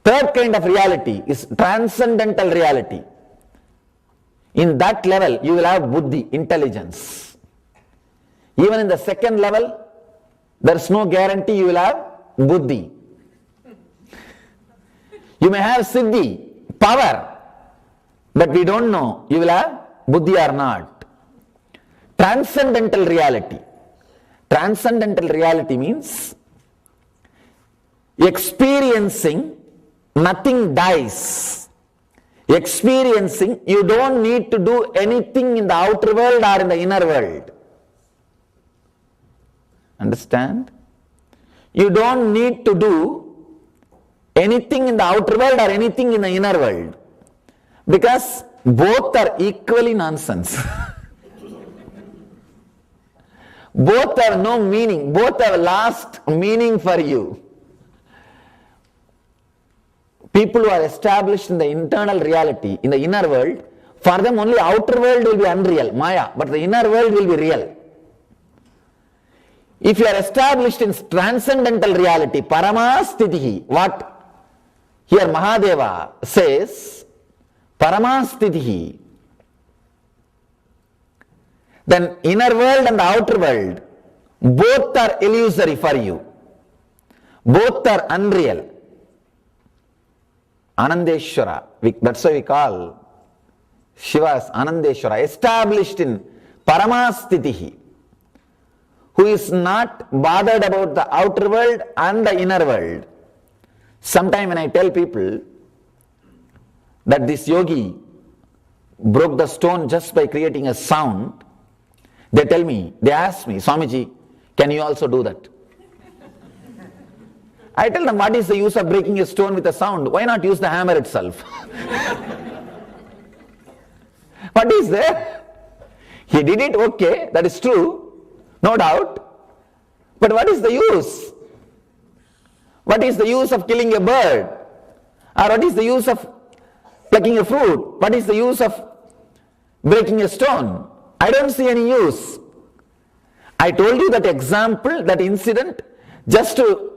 Third kind of reality is transcendental reality. In that level, you will have buddhi, intelligence. Even in the second level, there is no guarantee you will have buddhi. You may have siddhi, power, but we don't know you will have buddhi or not. Transcendental reality. Transcendental reality means experiencing nothing dies. Experiencing, you don't need to do anything in the outer world or in the inner world. Understand? You don't need to do anything in the outer world or anything in the inner world, because both are equally nonsense. Both have no meaning, both have lost meaning for you. People who are established in the internal reality, in the inner world, for them only outer world will be unreal, Maya, but the inner world will be real. If you are established in transcendental reality, Paramastitihi, what here Mahadeva says, Paramastitihi, then inner world and the outer world, both are illusory for you. Both are unreal. Anandeshwara, that's why we call Shiva as Anandeshwara, established in Paramastitihi, who is not bothered about the outer world and the inner world. Sometime when I tell people that this yogi broke the stone just by creating a sound, they ask me, Swamiji, can you also do that? I tell them, what is the use of breaking a stone with a sound? Why not use the hammer itself? What is there? He did it, okay, that is true, no doubt. But what is the use? What is the use of killing a bird? Or what is the use of plucking a fruit? What is the use of breaking a stone? I don't see any use. I told you that example, that incident, just to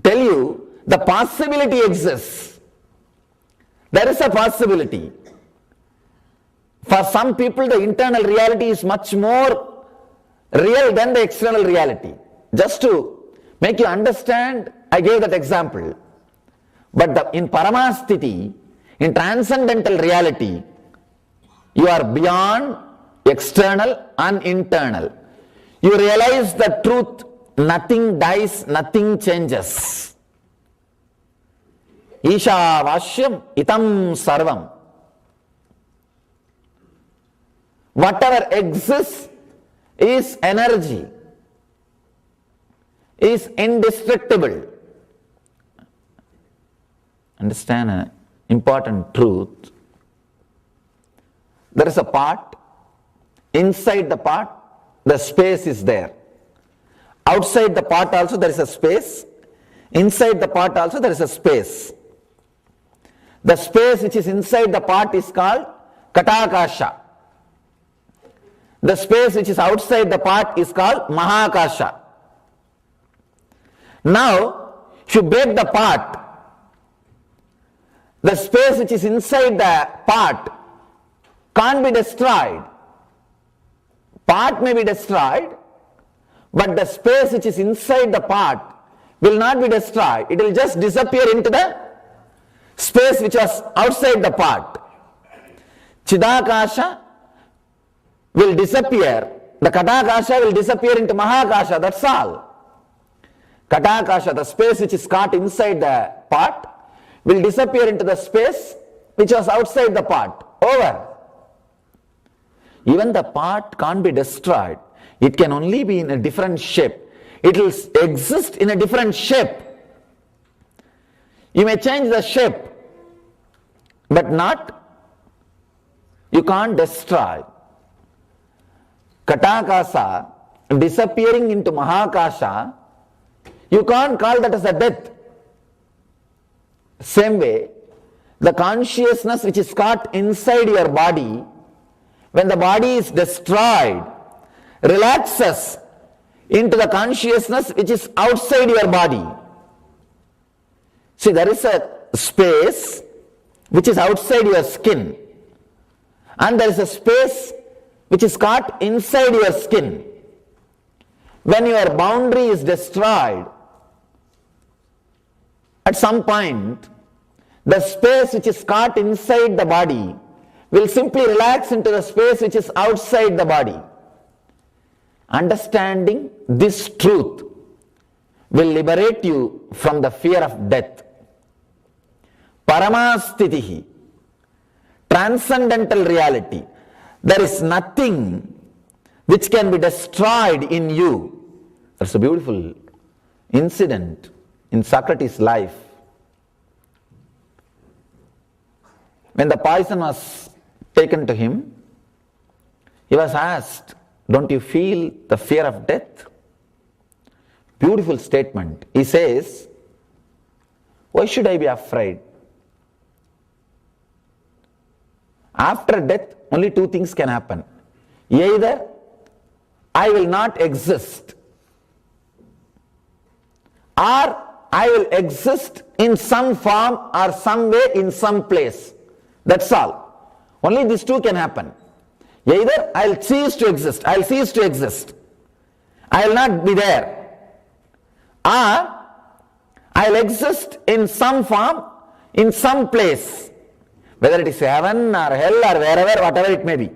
tell you the possibility exists. There is a possibility. For some people, the internal reality is much more real than the external reality. Just to make you understand, I gave that example. But in Paramastiti, in transcendental reality, you are beyond external and internal. You realize the truth, nothing dies, nothing changes. Isha Vashyam Itam Sarvam. Whatever exists is energy, is indestructible. Understand an important truth. There is a part, inside the part, the space is there. Outside the part also there is a space, inside the part also there is a space. The space which is inside the part is called Katakasha. The space which is outside the part is called Mahakasha. Now, if you break the part, the space which is inside the part can't be destroyed. Part may be destroyed, but the space which is inside the part will not be destroyed. It will just disappear into the space which was outside the part. Chidakasha will disappear. The Katakasha will disappear into Mahakasha, that's all. Katakasha, the space which is caught inside the pot, will disappear into the space which was outside the pot. Over. Even the pot can't be destroyed. It can only be in a different shape. It will exist in a different shape. You may change the shape, but you can't destroy. Katakasa disappearing into Mahakasha, you can't call that as a death. Same way, the consciousness which is caught inside your body, when the body is destroyed, relaxes into the consciousness which is outside your body. See, there is a space which is outside your skin, and there is a space which is caught inside your skin. When your boundary is destroyed, at some point, the space which is caught inside the body will simply relax into the space which is outside the body. Understanding this truth will liberate you from the fear of death. Paramastitihi, transcendental reality. There is nothing which can be destroyed in you. That's a beautiful incident in Socrates' life. When the poison was taken to him, he was asked, "Don't you feel the fear of death?" Beautiful statement. He says, "Why should I be afraid? After death, only two things can happen. Either I will not exist, or I will exist in some form or some way in some place. That's all. Only these two can happen. Either I'll cease to exist, I will not be there, or I'll exist in some form, in some place, whether it is heaven or hell or wherever, whatever it may be.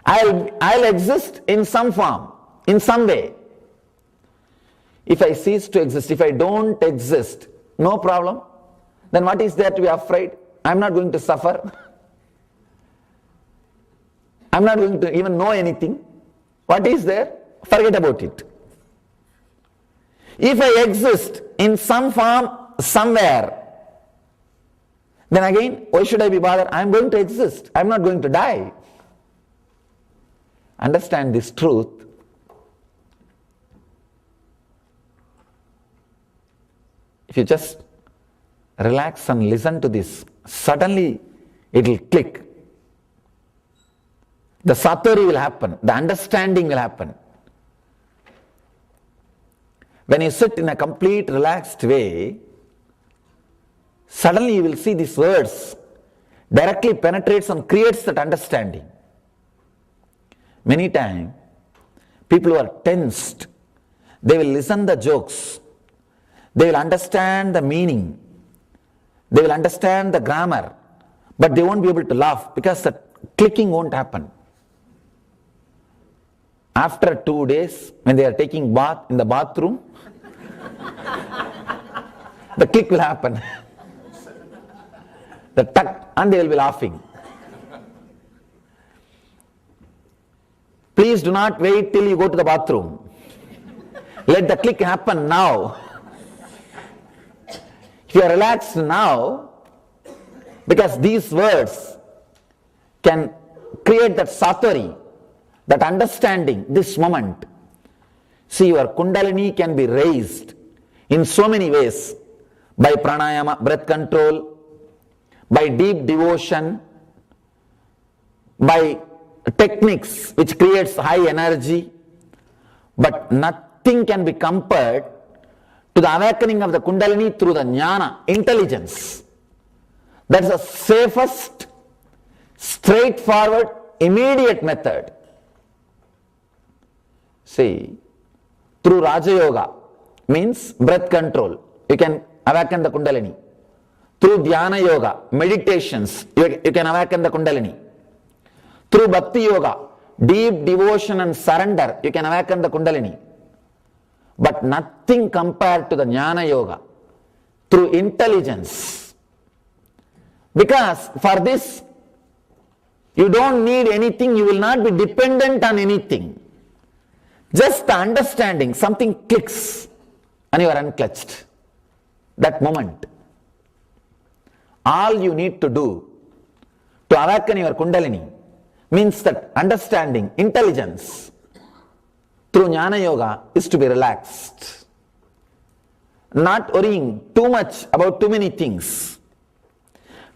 I'll exist in some form, in some way. If I cease to exist, if I don't exist, no problem. Then what is there to be afraid? I'm not going to suffer. I'm not going to even know anything. What is there? Forget about it. If I exist in some form, somewhere, then again, why should I be bothered? I'm going to exist. I'm not going to die. Understand this truth. If you just relax and listen to this, suddenly it will click. The satori will happen, the understanding will happen. When you sit in a complete relaxed way, suddenly you will see these words directly penetrates and creates that understanding. Many times, people who are tensed, they will listen the jokes, they will understand the meaning, they will understand the grammar, but they won't be able to laugh because the clicking won't happen. After 2 days, when they are taking bath in the bathroom, the click will happen. The tuck, and they will be laughing. Please do not wait till you go to the bathroom. Let the click happen now. If you are relaxed now, because these words can create that satori, that understanding, this moment. See, your kundalini can be raised in so many ways, by pranayama, breath control, by deep devotion, by techniques which creates high energy, but nothing can be compared to the awakening of the kundalini through the jnana, intelligence. That's the safest, straightforward, immediate method. See, through Raja Yoga, means breath control, you can awaken the kundalini. Through Dhyana Yoga, meditations, you can awaken the kundalini. Through Bhakti Yoga, deep devotion and surrender, you can awaken the kundalini. but nothing compared to the Jnana Yoga through intelligence. Because for this, you don't need anything, you will not be dependent on anything. Just the understanding, something clicks and you are unclutched. That moment. All you need to do to awaken your Kundalini means that understanding, intelligence through Jnana Yoga is to be relaxed. Not worrying too much about too many things.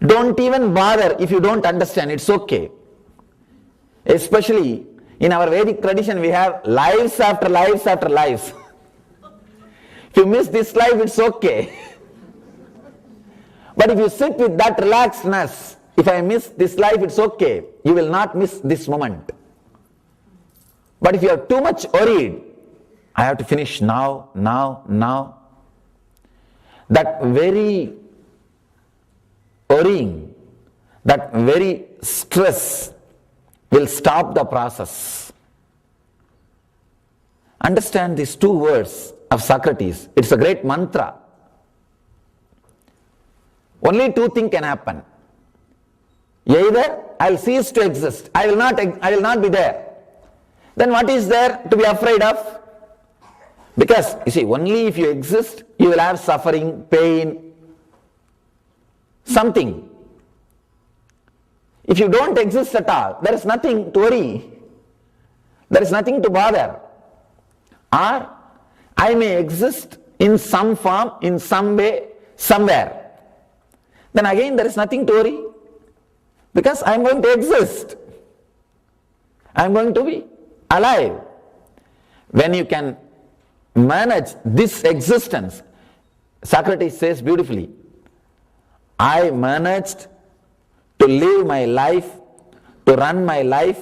Don't even bother if you don't understand, it's okay. Especially in our Vedic tradition, we have lives after lives after lives. If you miss this life, it's okay. But if you sit with that relaxedness, if I miss this life, it's okay. You will not miss this moment. But if you are too much worried, I have to finish now. That very worrying, that very stress will stop the process. Understand these two words of Socrates. It's a great mantra. Only two things can happen. Either I'll cease to exist, I will not be there. Then what is there to be afraid of? Because you see, only if you exist, you will have suffering, pain, something. If you don't exist at all, there is nothing to worry. There is nothing to bother. Or I may exist in some form, in some way, somewhere. Then again there is nothing to worry. Because I am going to exist. I am going to be alive. When you can manage this existence, Socrates says beautifully, I managed to live my life, to run my life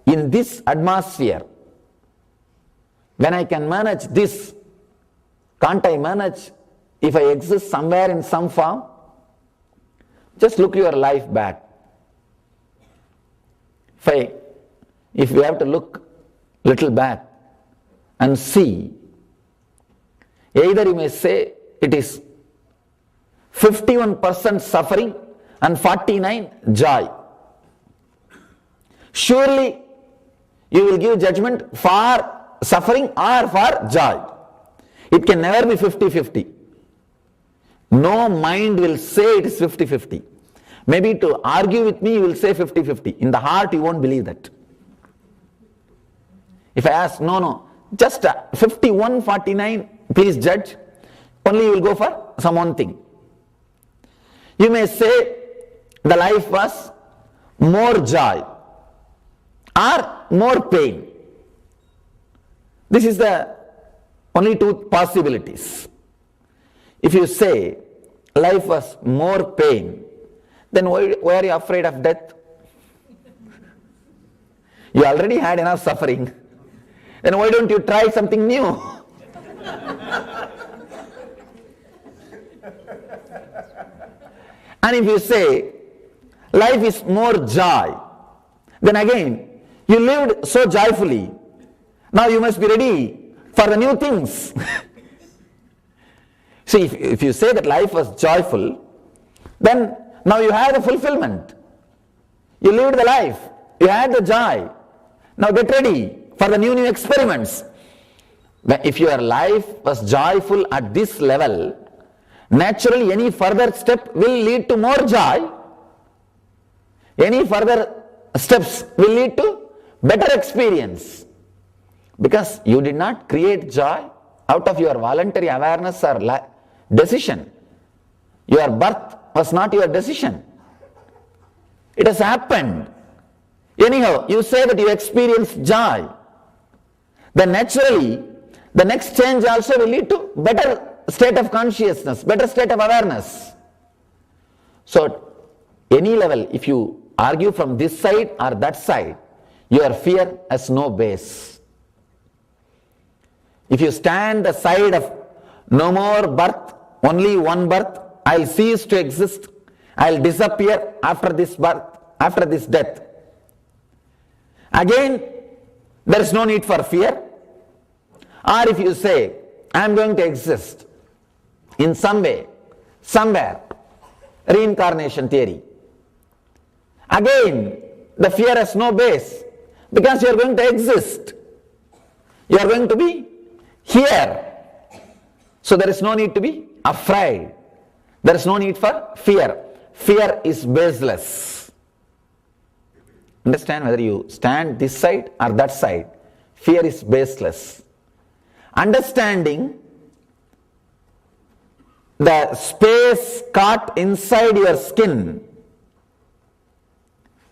in this atmosphere. When I can manage this, can't I manage if I exist somewhere in some form? Just look your life back. If we have to look little back and see, either you may say it is 51% suffering and 49 joy. Surely you will give judgment for suffering or for joy. It can never be 50-50. No mind will say it is 50-50. Maybe to argue with me, you will say 50-50. In the heart, you won't believe that. If I ask, no, just 51-49, please judge, only you will go for some one thing. You may say the life was more joy or more pain. This is the only two possibilities. If you say life was more pain, then why are you afraid of death? You already had enough suffering. Then why don't you try something new? And if you say life is more joy, then again you lived so joyfully. Now you must be ready for the new things. See, if you say that life was joyful, then now you have the fulfillment. You lived the life. You had the joy. Now get ready for the new experiments. If your life was joyful at this level, naturally any further step will lead to more joy. Any further steps will lead to better experience. Because you did not create joy out of your voluntary awareness or decision. Your birth was not your decision. It has happened. Anyhow, you say that you experience joy. Then naturally, the next change also will lead to better state of consciousness, better state of awareness. So, any level, if you argue from this side or that side, your fear has no base. If you stand the side of no more birth, only one birth, I'll cease to exist, I'll disappear after this birth, after this death. Again, there is no need for fear. Or if you say, I am going to exist in some way, somewhere. Reincarnation theory. Again, the fear has no base because you are going to exist. You are going to be here. So there is no need to be afraid. There is no need for fear. Fear is baseless. Understand, whether you stand this side or that side, fear is baseless. Understanding the space caught inside your skin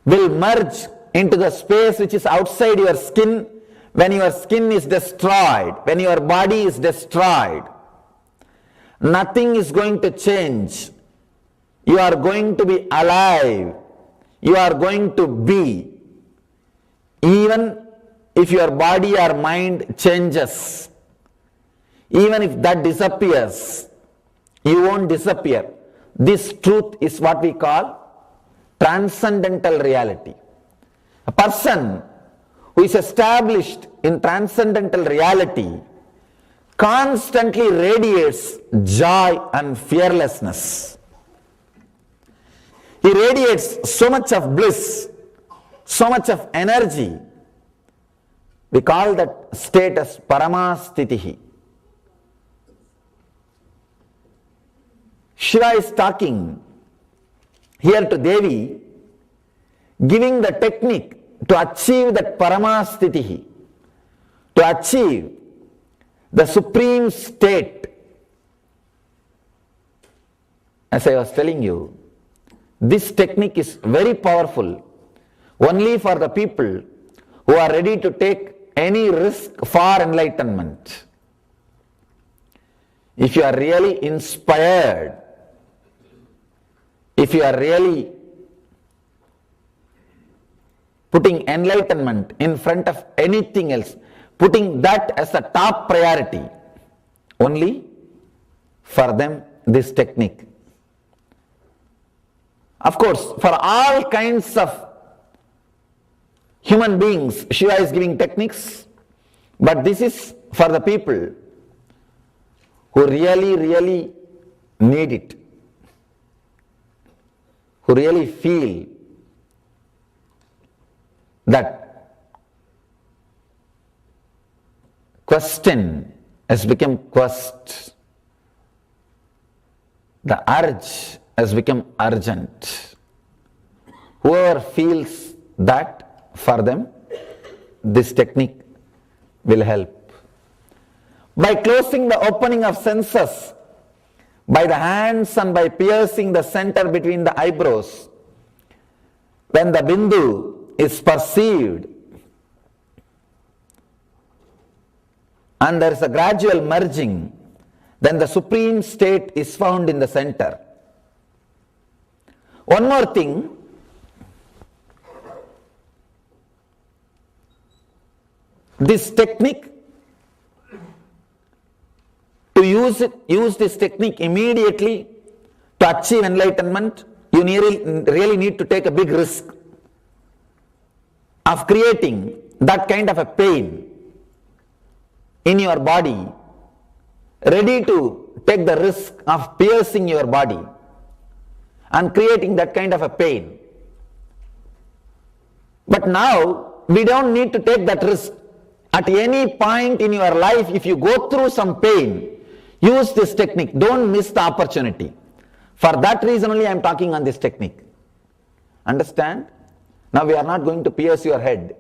will merge into the space which is outside your skin when your skin is destroyed, when your body is destroyed. Nothing is going to change. You are going to be alive. You are going to be. Even if your body or mind changes, even if that disappears, you won't disappear. This truth is what we call transcendental reality. A person who is established in transcendental reality constantly radiates joy and fearlessness. He radiates so much of bliss, so much of energy. We call that state as Paramastitihi. Shiva is talking here to Devi, giving the technique to achieve that Paramastitihi, to achieve the supreme state. As I was telling you, this technique is very powerful only for the people who are ready to take any risk for enlightenment. If you are really inspired, if you are really putting enlightenment in front of anything else, putting that as a top priority, only for them this technique. Of course, for all kinds of human beings, Shiva is giving techniques, but this is for the people who really need it, who really feel that question has become quest, the urge has become urgent. Whoever feels that, for them, this technique will help. By closing the opening of senses, by the hands and by piercing the center between the eyebrows, when the bindu is perceived and there is a gradual merging, then the supreme state is found in the center. One more thing, this technique, to use this technique immediately to achieve enlightenment, you really need to take a big risk of creating that kind of a pain in your body, ready to take the risk of piercing your body and creating that kind of a pain. But now, we don't need to take that risk. At any point in your life, if you go through some pain, use this technique. Don't miss the opportunity. For that reason only I am talking on this technique. Understand? Now we are not going to pierce your head.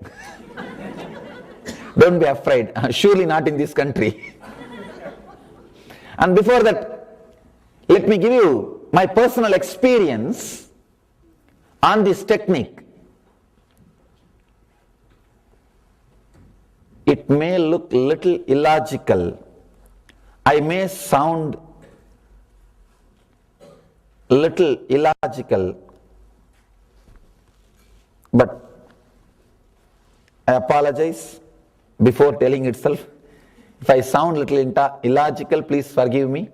Don't be afraid. Surely not in this country. And before that, let me give you my personal experience on this technique. It may look little illogical. I may sound little illogical, but I apologize before telling itself. If I sound little illogical, please forgive me.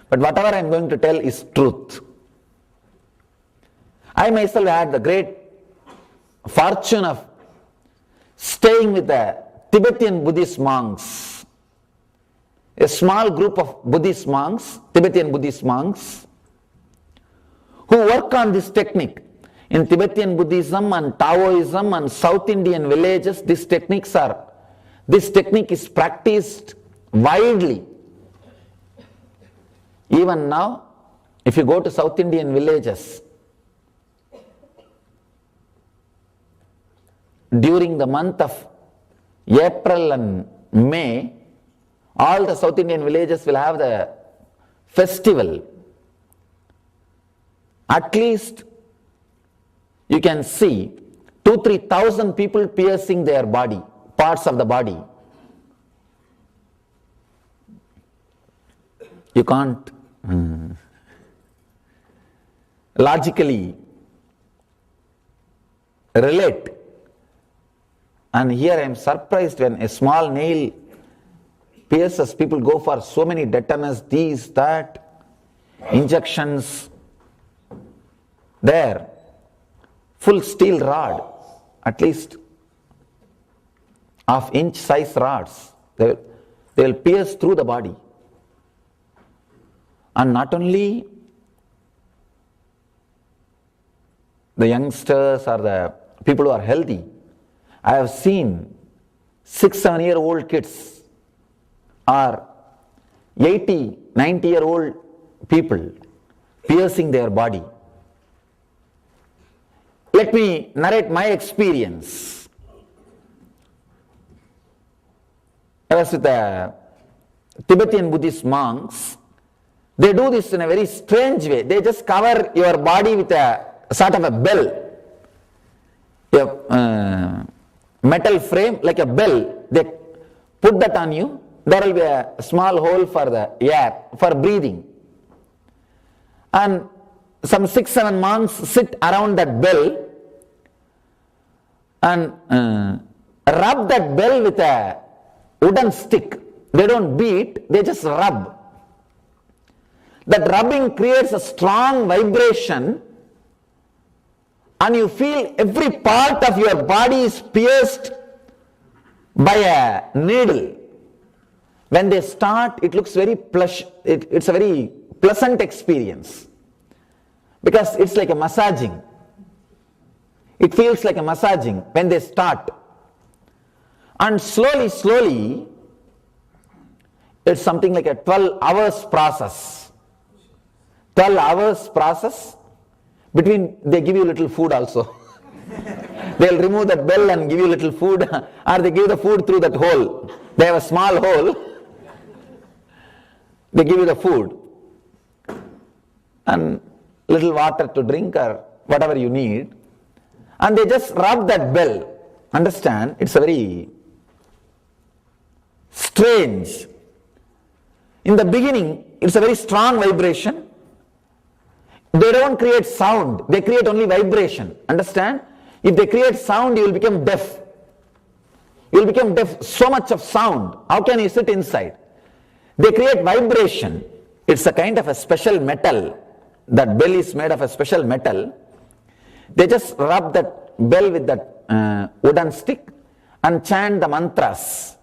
But whatever I am going to tell is truth. I myself had the great fortune of staying with the Tibetan Buddhist monks a small group of Buddhist monks, Tibetan Buddhist monks, who work on this technique. In Tibetan Buddhism and Taoism and South Indian villages, this technique is practiced widely. Even now, if you go to South Indian villages, during the month of April and May, all the South Indian villages will have the festival. At least you can see 2,000-3,000 people piercing their body, parts of the body. You can't logically relate. And here I am surprised when a small nail pierces, people go for so many tetanus, these, that, injections. There, full steel rod, at least half-inch size rods, they will pierce through the body. And not only the youngsters or the people who are healthy, I have seen 6-7-year-old kids or 80-90-year-old people piercing their body. Let me narrate my experience. I was with the Tibetan Buddhist monks. They do this in a very strange way. They just cover your body with a sort of a bell. A metal frame like a bell. They put that on you. There will be a small hole for the air, for breathing. And some 6-7 monks sit around that bell and rub that bell with a wooden stick. They don't beat, they just rub. That rubbing creates a strong vibration and you feel every part of your body is pierced by a needle. When they start, it looks very plush, it's a very pleasant experience because it's like a massaging. It feels like a massaging when they start. And slowly, it's something like a 12 hours process. 12 hours process, between they give you little food also. They'll remove that bell and give you little food, or they give the food through that hole. They have a small hole, they give you the food and little water to drink or whatever you need, and they just rub that bell. Understand? It's a very strange. In the beginning, it's a very strong vibration. They don't create sound, they create only vibration. Understand? If they create sound, you will become deaf. You will become deaf. So much of sound. How can you sit inside? They create vibration. It's a kind of a special metal. That bell is made of a special metal. They just rub that bell with that wooden stick and chant the mantras.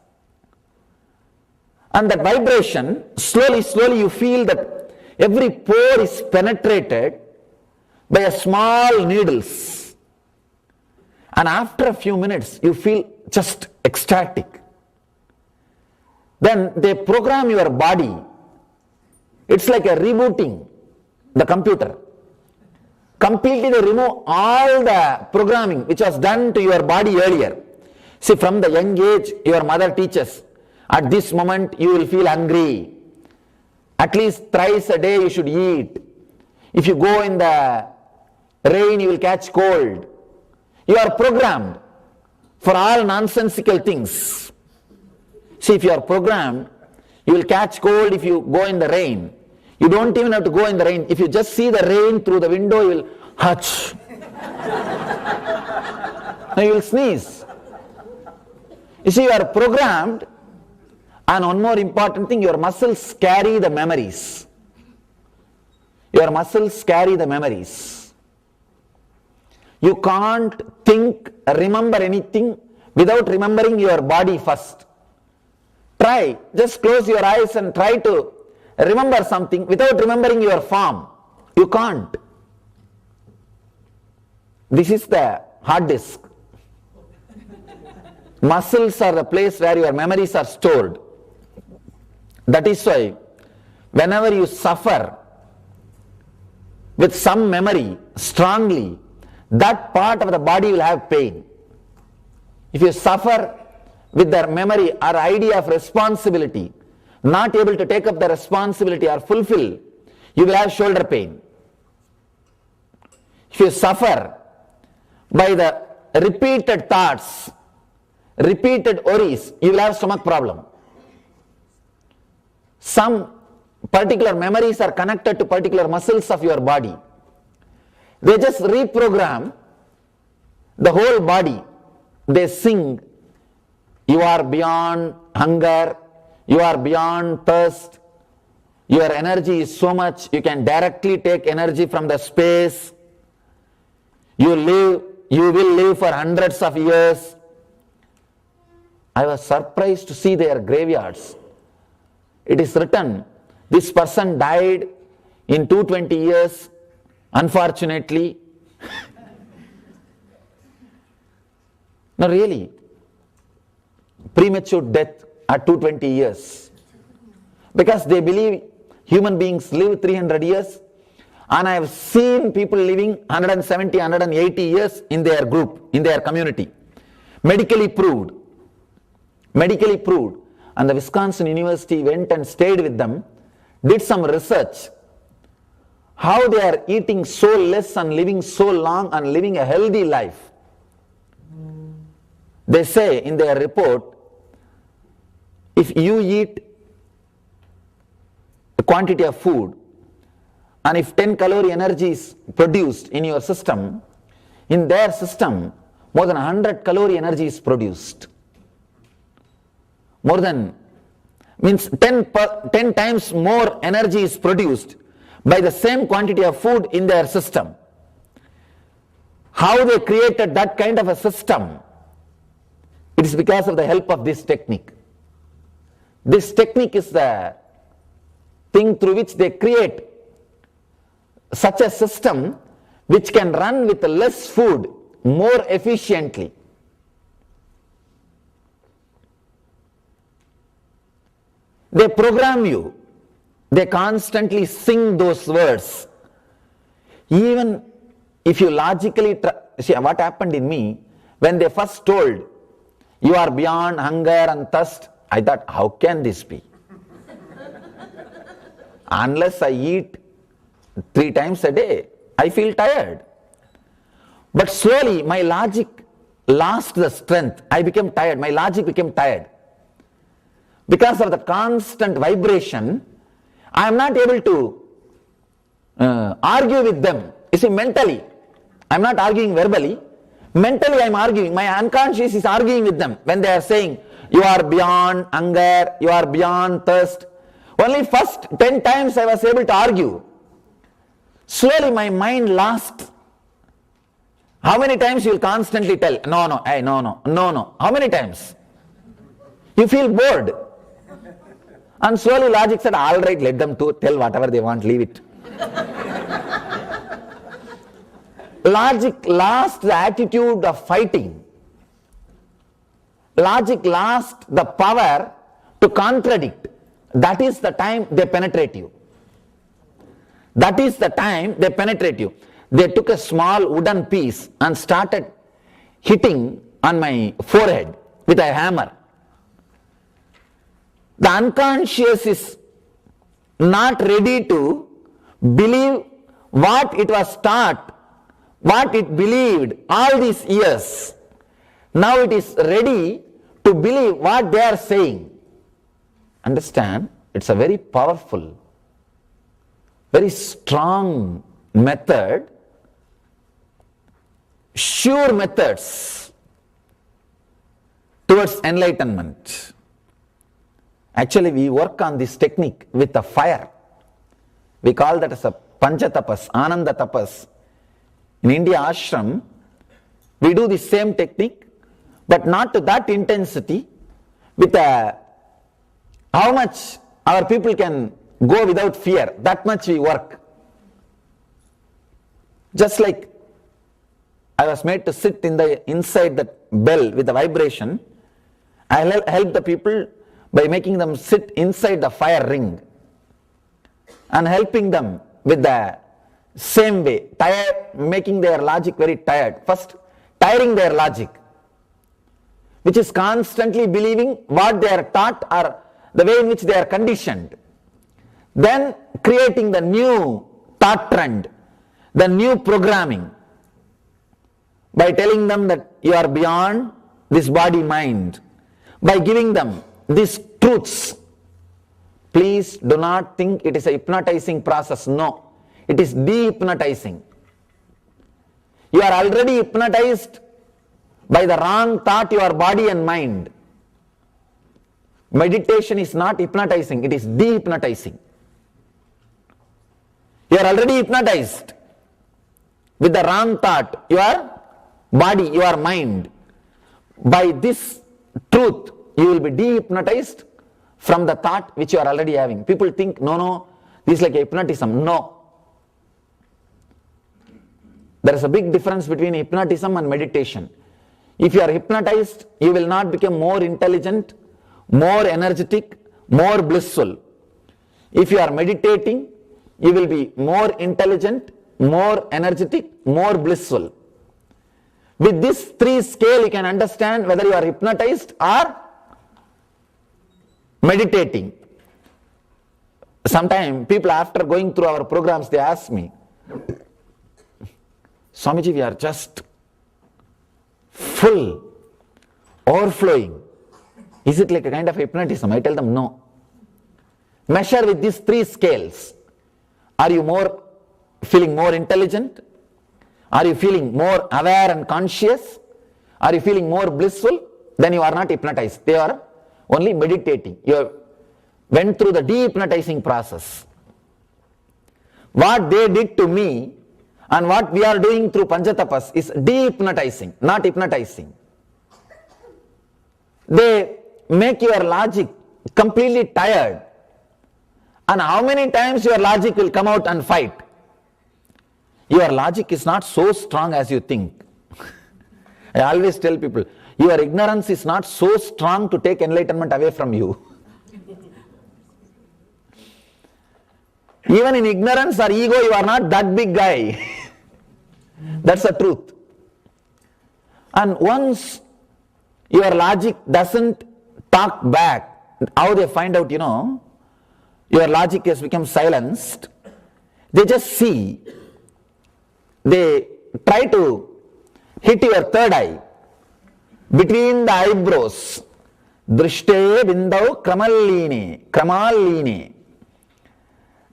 And that vibration, slowly you feel that every pore is penetrated by a small needles. And after a few minutes, you feel just ecstatic. Then they program your body. It's like a rebooting the computer. Completely they remove all the programming which was done to your body earlier. See, from the young age, your mother teaches, at this moment you will feel hungry. At least thrice a day you should eat. If you go in the rain, you will catch cold. You are programmed for all nonsensical things. See, if you are programmed, you will catch cold if you go in the rain. You don't even have to go in the rain. If you just see the rain through the window, you will hutch. Now you will sneeze. You see, you are programmed. And one more important thing, your muscles carry the memories. Your muscles carry the memories. You can't think, remember anything without remembering your body first. Try, just close your eyes and try to remember something without remembering your form. You can't. This is the hard disk. Muscles are the place where your memories are stored. That is why whenever you suffer with some memory strongly, that part of the body will have pain. If you suffer with the memory or idea of responsibility, not able to take up the responsibility or fulfill, you will have shoulder pain. If you suffer by the repeated thoughts, repeated worries, you will have stomach problem. Some particular memories are connected to particular muscles of your body. They just reprogram the whole body. They sing, you are beyond hunger, you are beyond thirst, your energy is so much, you can directly take energy from the space, you will live for hundreds of years. I was surprised to see their graveyards. It is written, this person died in 220 years, unfortunately. No, really, premature death at 220 years. Because they believe human beings live 300 years, and I have seen people living 170, 180 years in their group, in their community. Medically proved. And the Wisconsin University went and stayed with them, did some research, how they are eating so less and living so long and living a healthy life. They say in their report, if you eat a quantity of food, and if 10 calorie energy is produced in your system, in their system, more than 100 calorie energy is produced. More than, means 10 times more energy is produced by the same quantity of food in their system. How they created that kind of a system? It is because of the help of this technique. This technique is the thing through which they create such a system which can run with less food more efficiently. They program you. They constantly sing those words. Even if you logically see what happened in me when they first told you are beyond hunger and thirst, I thought, how can this be? Unless I eat 3 times a day, I feel tired. But slowly my logic lost the strength. I became tired. My logic became tired. Because of the constant vibration, I am not able to argue with them. You see, mentally, I am not arguing verbally. Mentally I am arguing. My unconscious is arguing with them when they are saying, you are beyond hunger, you are beyond thirst. Only first 10 times I was able to argue. Slowly my mind lost. How many times you will constantly tell, no. How many times? You feel bored. And slowly logic said, all right, let them tell whatever they want, leave it. Logic lost the attitude of fighting. Logic lost the power to contradict. That is the time they penetrate you. That is the time they penetrate you. They took a small wooden piece and started hitting on my forehead with a hammer. The unconscious is not ready to believe what it was taught, what it believed all these years. Now it is ready to believe what they are saying. Understand? It's a very powerful, very strong method, sure methods towards enlightenment. Actually, we work on this technique with a fire. We call that as a Panchatapas, Ananda Tapas. In India ashram, we do the same technique, but not to that intensity, with a how much our people can go without fear, that much we work. Just like I was made to sit inside that bell with the vibration, I help the people by making them sit inside the fire ring and helping them with the same way, making their logic very tired. First, tiring their logic, which is constantly believing what they are taught or the way in which they are conditioned. Then creating the new thought trend, the new programming, by telling them that you are beyond this body-mind, by giving them these truths. Please do not think it is a hypnotizing process. No, it is de-hypnotizing. You are already hypnotized by the wrong thought, your body and mind. Meditation is not hypnotizing, it is de-hypnotizing. You are already hypnotized with the wrong thought, your body, your mind. By this truth, you will be de-hypnotized from the thought which you are already having. People think, no, this is like a hypnotism. No. There is a big difference between hypnotism and meditation. If you are hypnotized, you will not become more intelligent, more energetic, more blissful. If you are meditating, you will be more intelligent, more energetic, more blissful. With this 3 scale, you can understand whether you are hypnotized or meditating. Sometimes people, after going through our programs, they ask me, Swamiji, we are just full, overflowing. Is it like a kind of hypnotism? I tell them no. Measure with these 3 scales. Are you feeling more intelligent? Are you feeling more aware and conscious? Are you feeling more blissful? Then you are not hypnotized. They are only meditating. You went through the de-hypnotizing process. What they did to me and what we are doing through Panchatapas is de-hypnotizing, not hypnotizing. They make your logic completely tired. And how many times your logic will come out and fight? Your logic is not so strong as you think. I always tell people, your ignorance is not so strong to take enlightenment away from you. Even in ignorance or ego, you are not that big guy. That's the truth. And once your logic doesn't talk back, how they find out, your logic has become silenced, they just see, they try to hit your third eye between the eyebrows. Drishte bindau kramalline.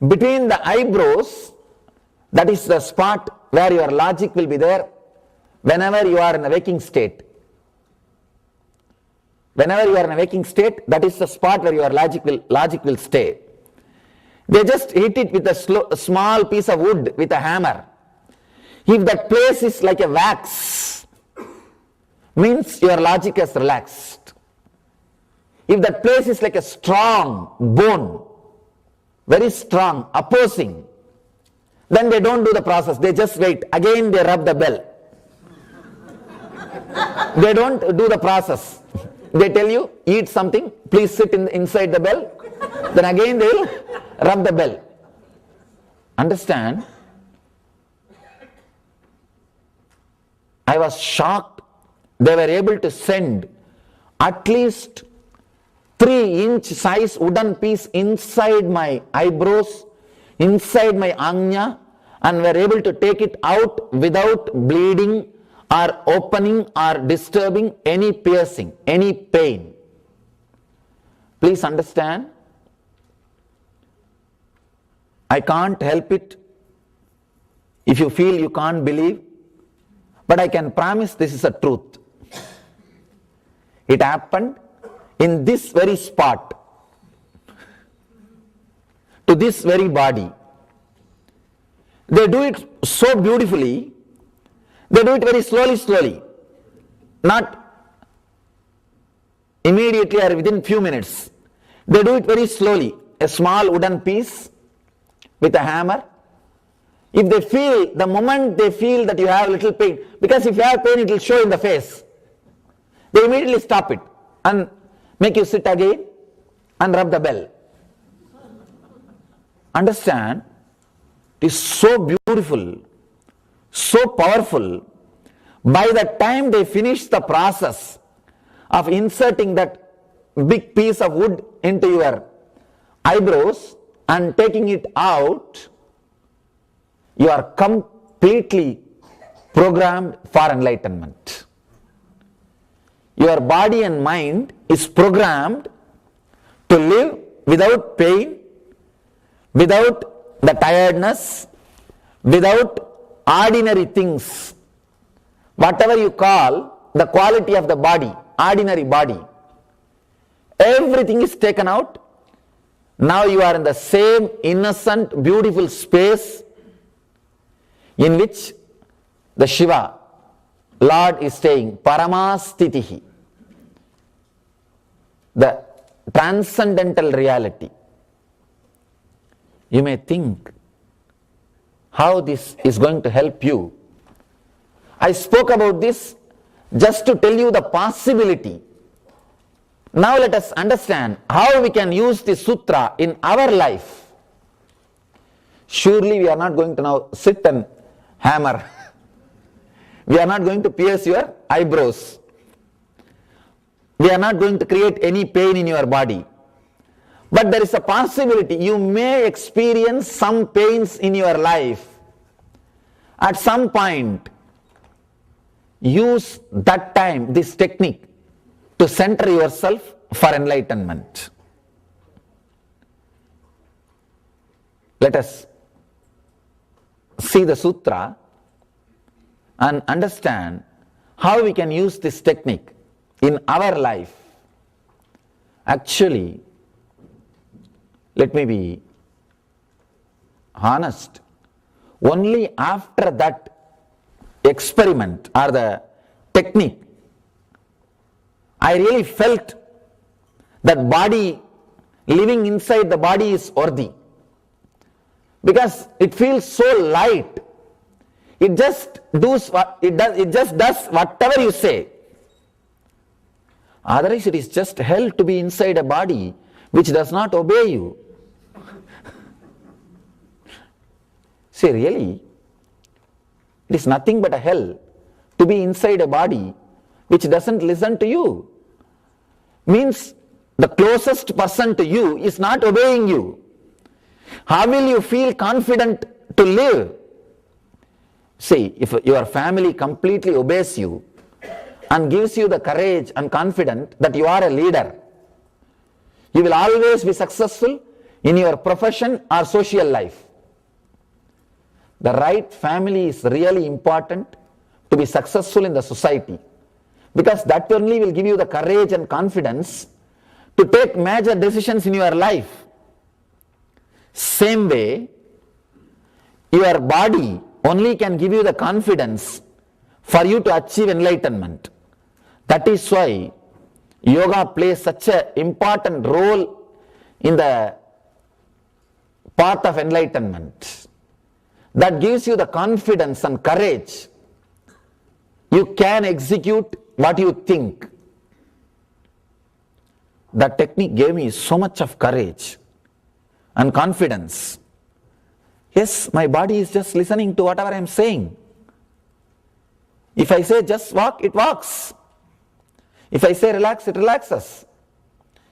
Between the eyebrows, that is the spot where your logic will be there whenever you are in a waking state. Whenever you are in a waking state, that is the spot where your logic will stay. They just hit it with a small piece of wood with a hammer. If that place is like a wax, means your logic has relaxed. If that place is like a strong bone, very strong, opposing, then they don't do the process. They just wait. Again they rub the bell. They don't do the process. They tell you, eat something, please sit inside the bell. Then again they will rub the bell. Understand? I was shocked. They were able to send at least 3-inch size wooden piece inside my eyebrows, inside my anya, and were able to take it out without bleeding or opening or disturbing any piercing, any pain. Please understand, I can't help it if you feel you can't believe, but I can promise this is a truth. It happened in this very spot, to this very body. They do it so beautifully, they do it very slowly, not immediately or within few minutes. They do it very slowly. A small wooden piece with a hammer. If they feel, the moment they feel that you have little pain, because if you have pain, it will show in the face. They immediately stop it and make you sit again and rub the bell. Understand? It is so beautiful, so powerful. By the time they finish the process of inserting that big piece of wood into your eyebrows and taking it out, you are completely programmed for enlightenment. Your body and mind is programmed to live without pain, without the tiredness, without ordinary things. Whatever you call the quality of the body, ordinary body, everything is taken out. Now you are in the same innocent, beautiful space in which the Shiva, Lord, is staying, Paramastitihi, the transcendental reality. You may think how this is going to help you. I spoke about this just to tell you the possibility. Now let us understand how we can use this sutra in our life. Surely we are not going to now sit and hammer. We are not going to pierce your eyebrows. We are not going to create any pain in your body. But there is a possibility you may experience some pains in your life. At some point, use that time, this technique, to center yourself for enlightenment. Let us see the sutra and understand how we can use this technique in our life. Actually, let me be honest, only after that experiment or the technique, I really felt that body, living inside the body is worthy. Because it feels so light. It just does whatever you say. Otherwise it is just hell to be inside a body which does not obey you. See, really, it is nothing but a hell to be inside a body which doesn't listen to you. Means the closest person to you is not obeying you. How will you feel confident to live? See, if your family completely obeys you and gives you the courage and confidence that you are a leader, you will always be successful in your profession or social life. The right family is really important to be successful in the society, because that only will give you the courage and confidence to take major decisions in your life. Same way, your body only can give you the confidence for you to achieve enlightenment. That is why yoga plays such an important role in the path of enlightenment. That gives you the confidence and courage. You can execute what you think. That technique gave me so much of courage and confidence. Yes, my body is just listening to whatever I am saying. If I say just walk, it walks. If I say relax, it relaxes.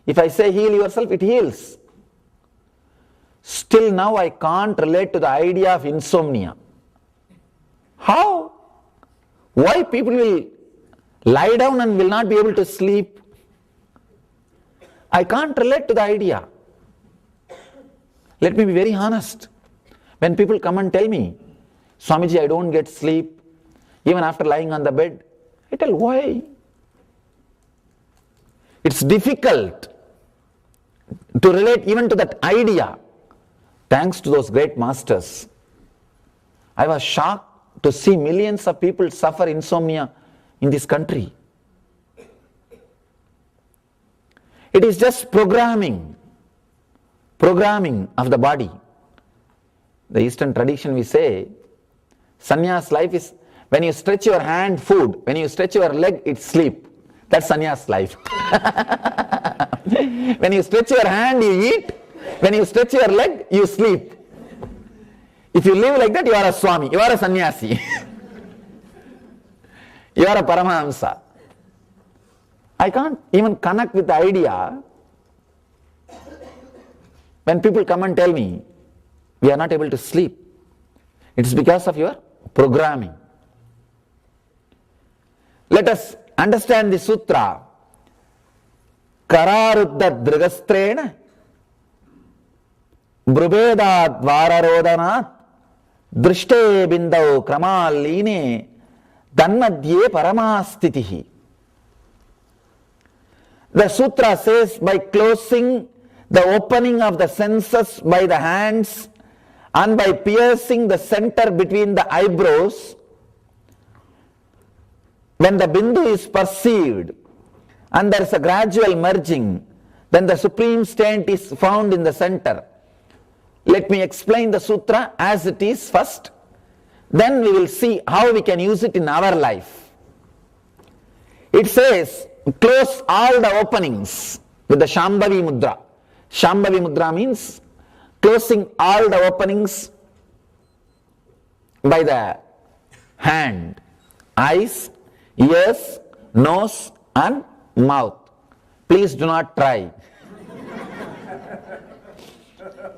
If I say heal yourself, it heals. Still now I can't relate to the idea of insomnia. How? Why people will lie down and will not be able to sleep? I can't relate to the idea. Let me be very honest. When people come and tell me, Swamiji, I don't get sleep, even after lying on the bed, I tell, why? It's difficult to relate even to that idea. Thanks to those great masters, I was shocked to see millions of people suffer insomnia in this country. It is just programming. programming of the body. The Eastern tradition we say, sannyas life is when you stretch your hand, food, when you stretch your leg, it's sleep. That's sannyas life. When you stretch your hand, you eat. When you stretch your leg, you sleep. If you live like that, you are a Swami, you are a sannyasi. You are a Paramahamsa. I can't even connect with the idea when people come and tell me, we are not able to sleep. It's because of your programming. Let us understand the sutra. Kararudda drigastrena brubeda dvararodanat drishte bindau kramaline danmadye paramastitihi. The sutra says by closing the opening of the senses by the hands and by piercing the center between the eyebrows, when the bindu is perceived and there is a gradual merging, then the supreme state is found in the center. Let me explain the sutra as it is first, then we will see how we can use it in our life. It says, close all the openings with the Shambhavi Mudra. Shambhavi Mudra means closing all the openings by the hand, eyes, ears, nose and mouth. Please do not try.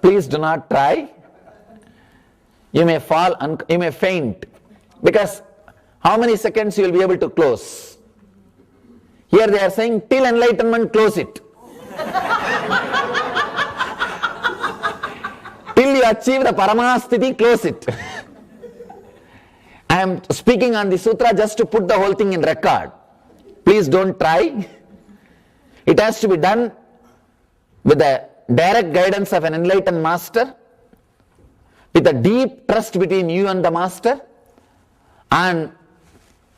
Please do not try. You may fall, you may faint, because how many seconds you will be able to close? Here they are saying till enlightenment close it. Till you achieve the Paramastiti, close it. I am speaking on the sutra just to put the whole thing in record. Please don't try. It has to be done with the direct guidance of an enlightened master, with a deep trust between you and the master, and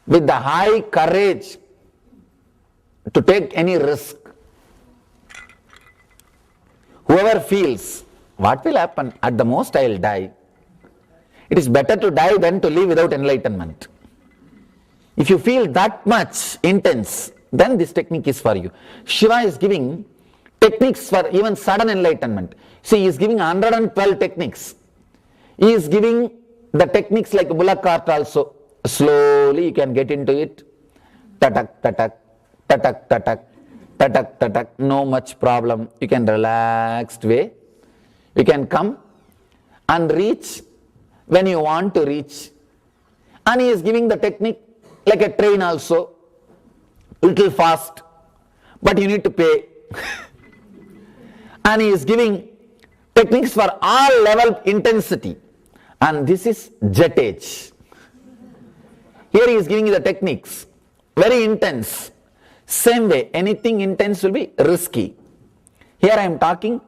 with the high courage to take any risk. Whoever feels, what will happen? At the most I will die. It is better to die than to live without enlightenment. If you feel that much intense, then this technique is for you. Shiva is giving techniques for even sudden enlightenment. See, he is giving 112 techniques. He is giving the techniques like bullock cart also. Slowly you can get into it. Tatak, tatak, tatak, tatak, tatak, tatak. No much problem. You can relaxed way. You can come and reach when you want to reach. And he is giving the technique like a train also. Little fast. But you need to pay. And he is giving techniques for all level intensity. And this is jet age. Here he is giving you the techniques. Very intense. Same way, anything intense will be risky. Here I am talking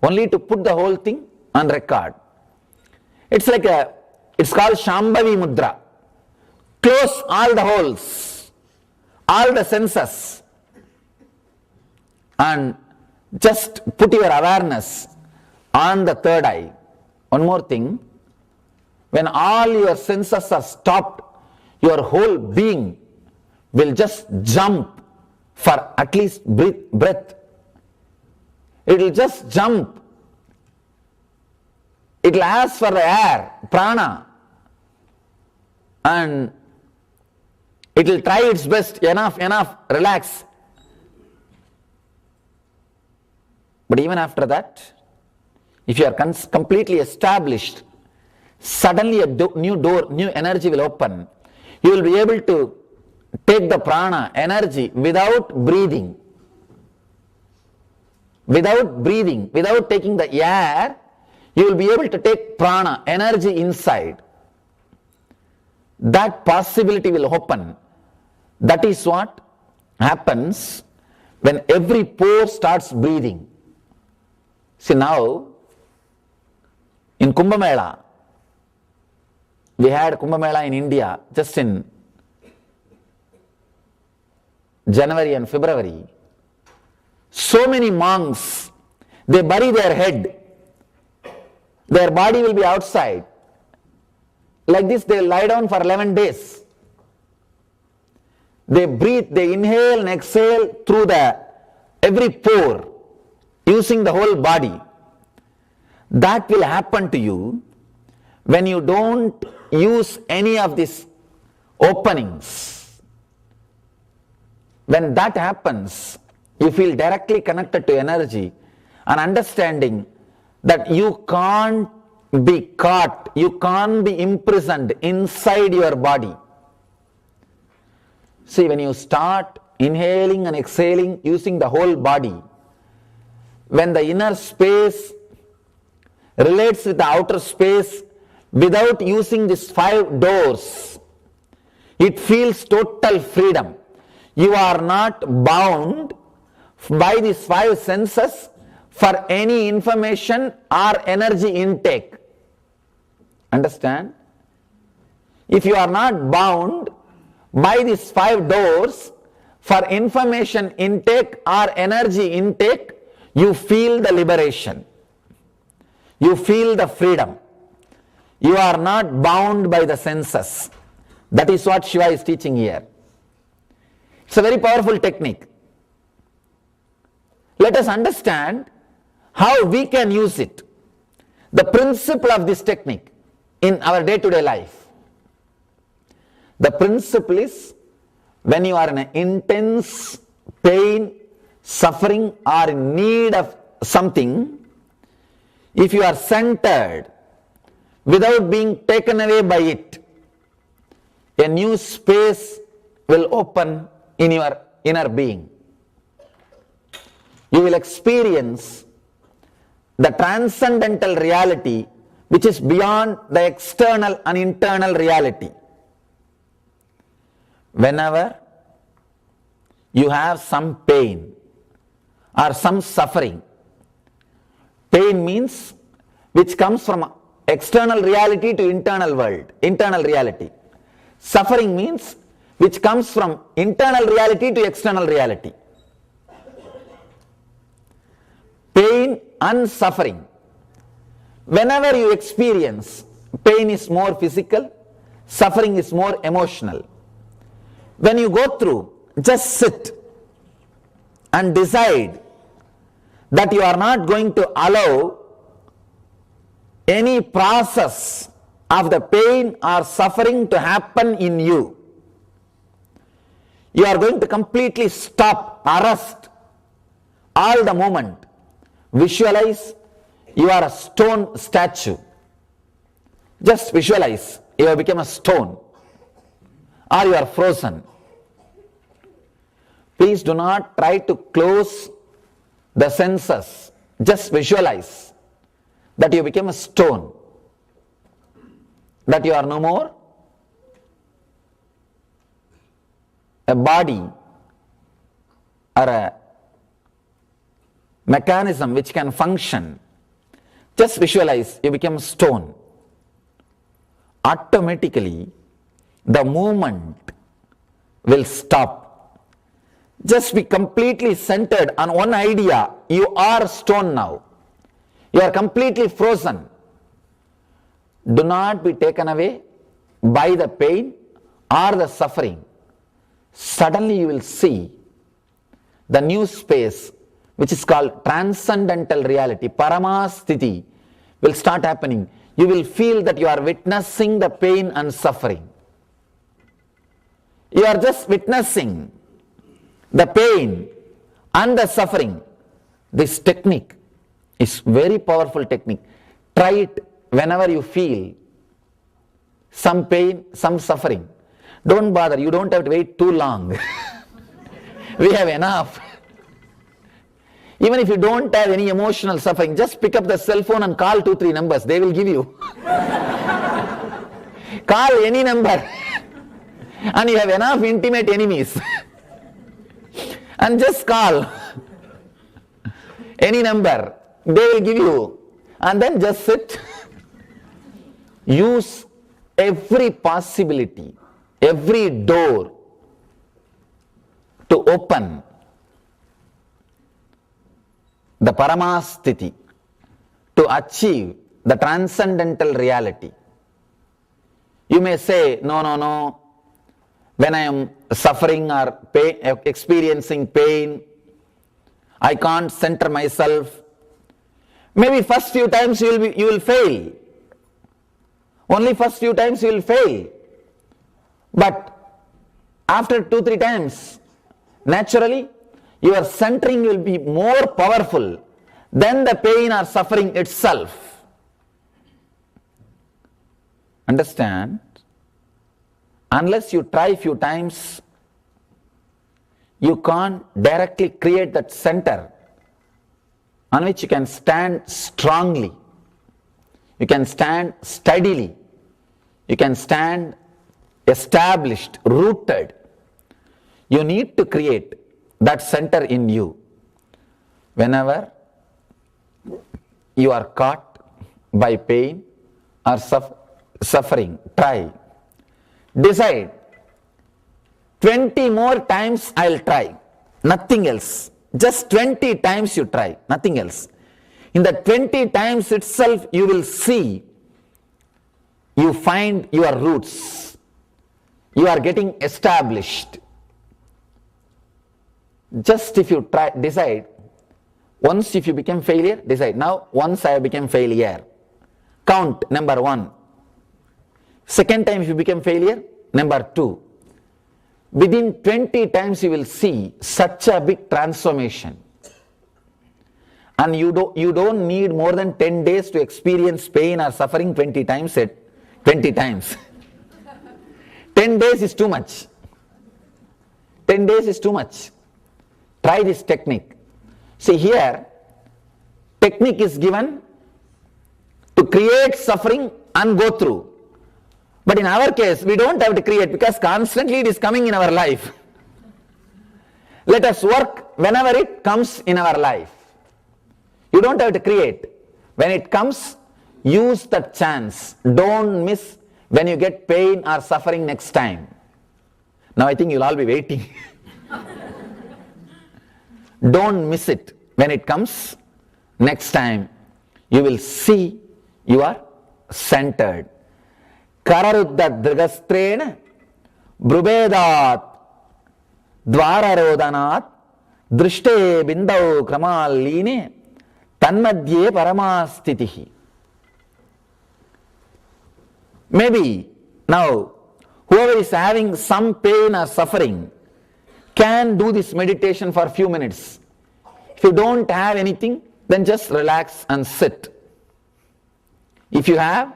only to put the whole thing on record. It's called Shambhavi Mudra. Close all the holes, all the senses, and just put your awareness on the third eye. One more thing, when all your senses are stopped, your whole being will just jump for at least breath. It will just jump. It will ask for the air, prana, and it will try its best. Enough, relax. But even after that, if you are completely established, suddenly a new energy will open. You will be able to take the prana, energy, without breathing. Without taking the air, you will be able to take prana, energy inside. That possibility will open. That is what happens when every pore starts breathing. See, now in Kumbh Mela, we had Kumbh Mela in India just in January and February. So many monks, they bury their head Their body will be outside. Like this, they lie down for 11 days. They breathe, they inhale and exhale through every pore, using the whole body. That will happen to you when you don't use any of these openings. When that happens, you feel directly connected to energy and understanding that you can't be caught, you can't be imprisoned inside your body. See, when you start inhaling and exhaling using the whole body, when the inner space relates with the outer space without using these 5 doors, it feels total freedom. You are not bound by these 5 senses for any information or energy intake. Understand? If you are not bound by these 5 doors for information intake or energy intake, you feel the liberation. You feel the freedom. You are not bound by the senses. That is what Shiva is teaching here. It's a very powerful technique. Let us understand how we can use it. The principle of this technique in our day-to-day life. The principle is, when you are in an intense pain, suffering, or in need of something, if you are centered without being taken away by it, a new space will open in your inner being. You will experience the transcendental reality which is beyond the external and internal reality. Whenever you have some pain or some suffering, pain means which comes from external reality to internal world, internal reality. Suffering means which comes from internal reality to external reality. Pain and suffering. Whenever you experience, pain is more physical, suffering is more emotional. When you go through, just sit and decide that you are not going to allow any process of the pain or suffering to happen in you. You are going to completely stop, arrest all the movement. Visualize you are a stone statue. Just visualize you have become a stone or you are frozen. Please do not try to close the senses. Just visualize that you became a stone, that you are no more a body or a mechanism which can function. Just visualize you become a stone. Automatically the movement will stop. Just be completely centered on one idea. You are stone now. You are completely frozen. Do not be taken away by the pain or the suffering. Suddenly you will see the new space which is called transcendental reality, Paramasthiti, will start happening. You will feel that you are witnessing the pain and suffering. You are just witnessing the pain and the suffering. This technique is very powerful technique. Try it whenever you feel some pain, some suffering. Don't bother, you don't have to wait too long. We have enough. Even if you don't have any emotional suffering, just pick up the cell phone and call 2-3 numbers. They will give you. Call any number. And you have enough intimate enemies. And just call any number. They will give you. And then just sit. Use every possibility, every door to open the Paramasthiti, to achieve the transcendental reality. You may say, no, when I am suffering or experiencing pain, I can't center myself. Maybe first few times you will fail. Only first few times you will fail. But after 2-3 times, naturally, your centering will be more powerful than the pain or suffering itself. Understand? Unless you try few times, you can't directly create that center on which you can stand strongly. You can stand steadily. You can stand established, rooted. You need to create that center in you. Whenever you are caught by pain or suffering, try. Decide, 20 more times I'll try, nothing else. Just 20 times you try, nothing else. In the 20 times itself you will see, you find your roots. You are getting established. Just if you try, decide, once if you become failure, decide, now once I became failure. Count number 1. Second time if you become failure, number 2. Within 20 times you will see such a big transformation. And you don't need more than 10 days to experience pain or suffering 20 times. 20 times. 10 days is too much. 10 days is too much. Try this technique. See here, technique is given to create suffering and go through. But in our case, we don't have to create because constantly it is coming in our life. Let us work whenever it comes in our life. You don't have to create. When it comes, use that chance. Don't miss when you get pain or suffering next time. Now I think you'll all be waiting. Don't miss it. When it comes, next time, you will see you are centered. Kararuddha dragastrena brubedat dvararodhanat drishte bindau kramaline tanmadhye paramastitihi. Maybe now whoever is having some pain or suffering can do this meditation for a few minutes. If you don't have anything, then just relax and sit. If you have,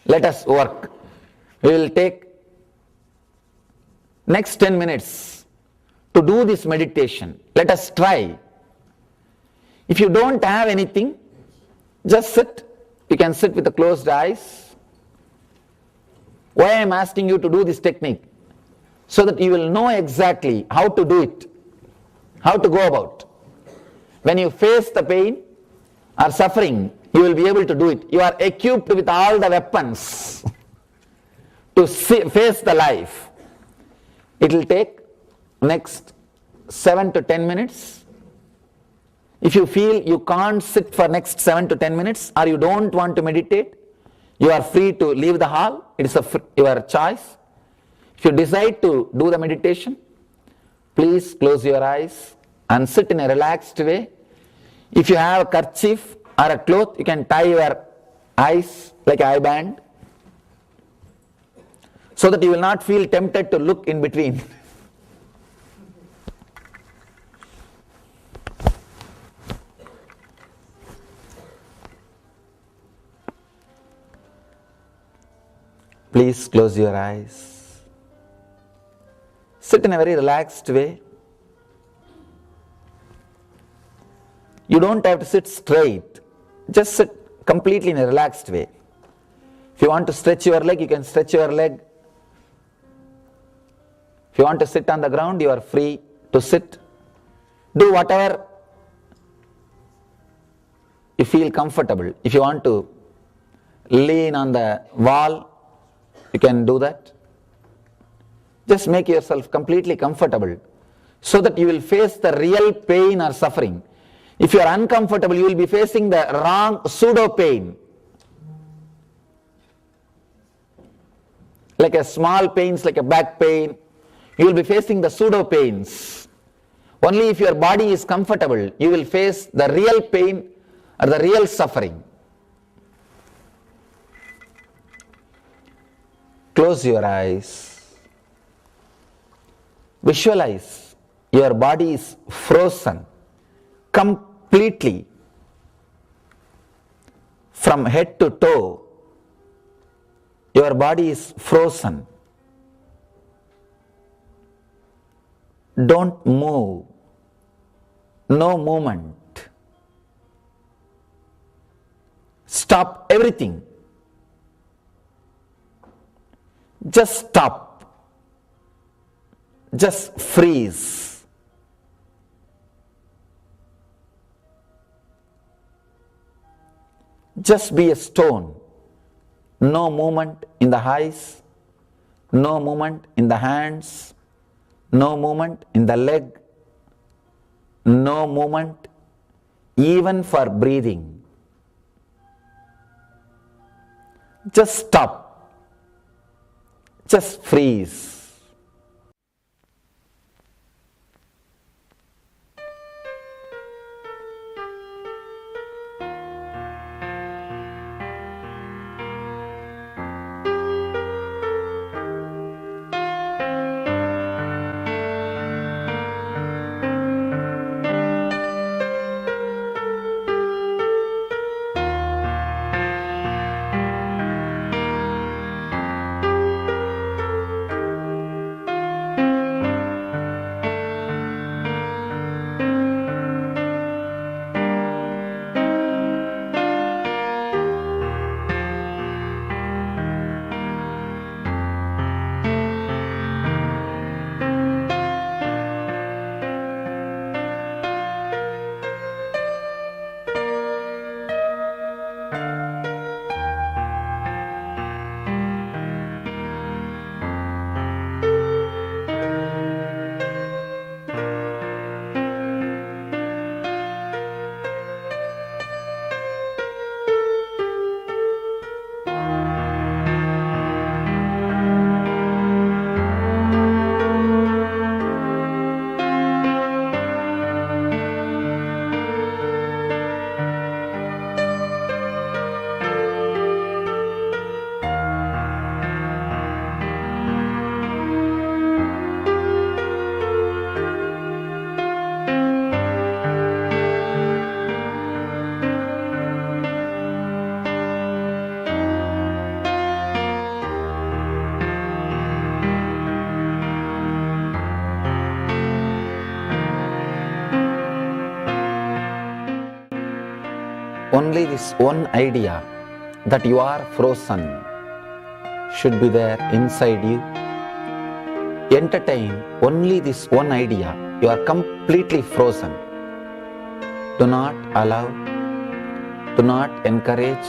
let us work. We will take next 10 minutes to do this meditation. Let us try. If you don't have anything, just sit. You can sit with the closed eyes. Why I am asking you to do this technique? So that you will know exactly how to do it, how to go about. When you face the pain or suffering, you will be able to do it. You are equipped with all the weapons to face the life. It will take next 7 to 10 minutes. If you feel you can't sit for next 7 to 10 minutes or you don't want to meditate, you are free to leave the hall. It is your choice. If you decide to do the meditation, please close your eyes and sit in a relaxed way. If you have a kerchief or a cloth, you can tie your eyes like an eye band so that you will not feel tempted to look in between. Please close your eyes. Sit in a very relaxed way. You don't have to sit straight. Just sit completely in a relaxed way. If you want to stretch your leg, you can stretch your leg. If you want to sit on the ground, you are free to sit. Do whatever you feel comfortable. If you want to lean on the wall, you can do that. Just make yourself completely comfortable so that you will face the real pain or suffering. If you are uncomfortable, you will be facing the wrong pseudo pain. like a small pains, like a back pain. You will be facing the pseudo pains. Only if your body is comfortable, you will face the real pain or the real suffering. Close your eyes. Visualize your body is frozen completely from head to toe. Your body is frozen. Don't move. No movement. Stop everything. Just stop. Just freeze. Just be a stone. No movement in the eyes, no movement in the hands, no movement in the leg, no movement even for breathing. Just stop. Just freeze. Only this one idea that you are frozen should be there inside you. Entertain only this one idea. You are completely frozen. Do not allow, do not encourage,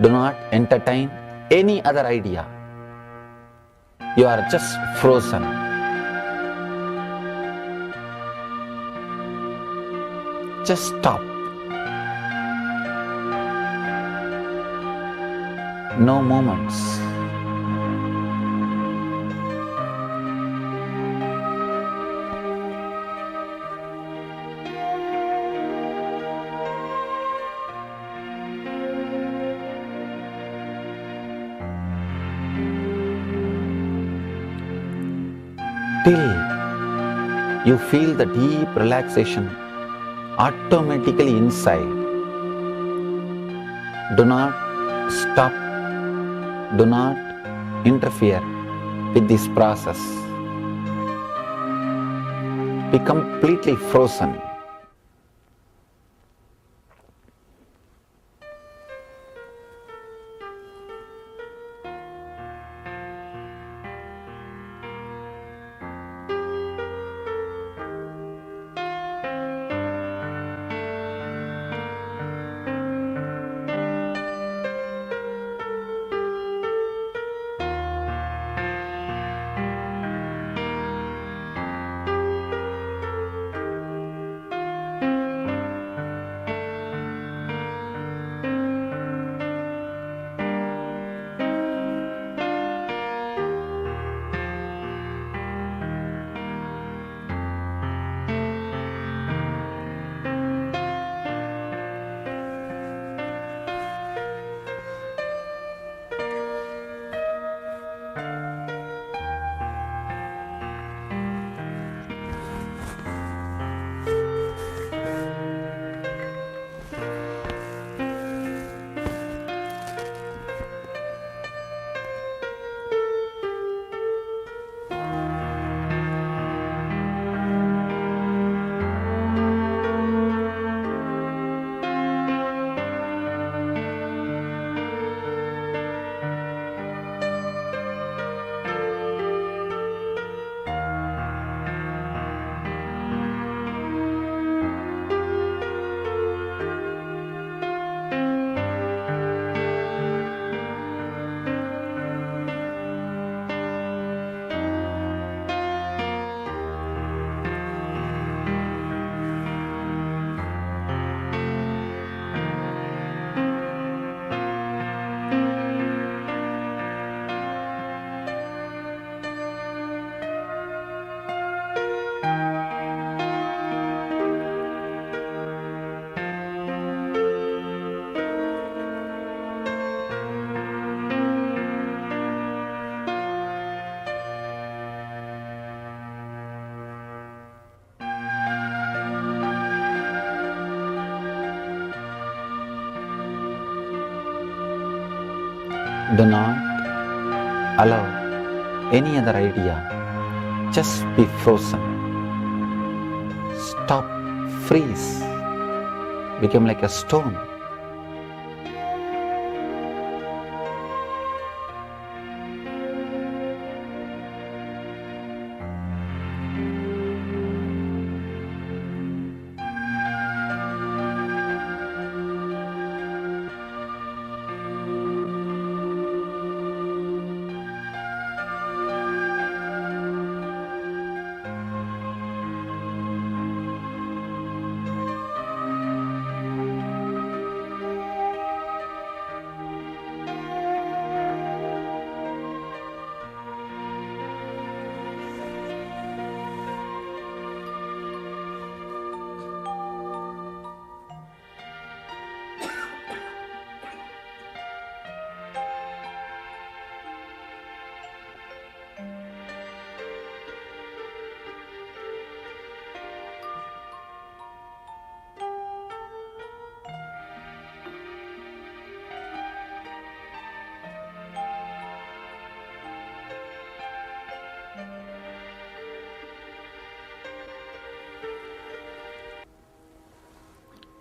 do not entertain any other idea. You are just frozen. Just stop. No moments. Till you feel the deep relaxation automatically inside. Do not stop. Do not interfere with this process. Be completely frozen. Do not allow any other idea. Just be frozen. Stop, freeze, become like a stone.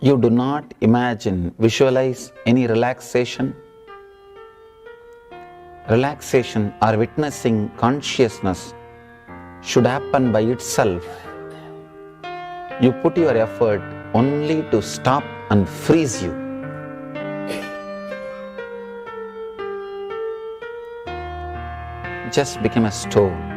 You do not imagine, visualize any relaxation. Relaxation or witnessing consciousness should happen by itself. You put your effort only to stop and freeze you. Just become a stone.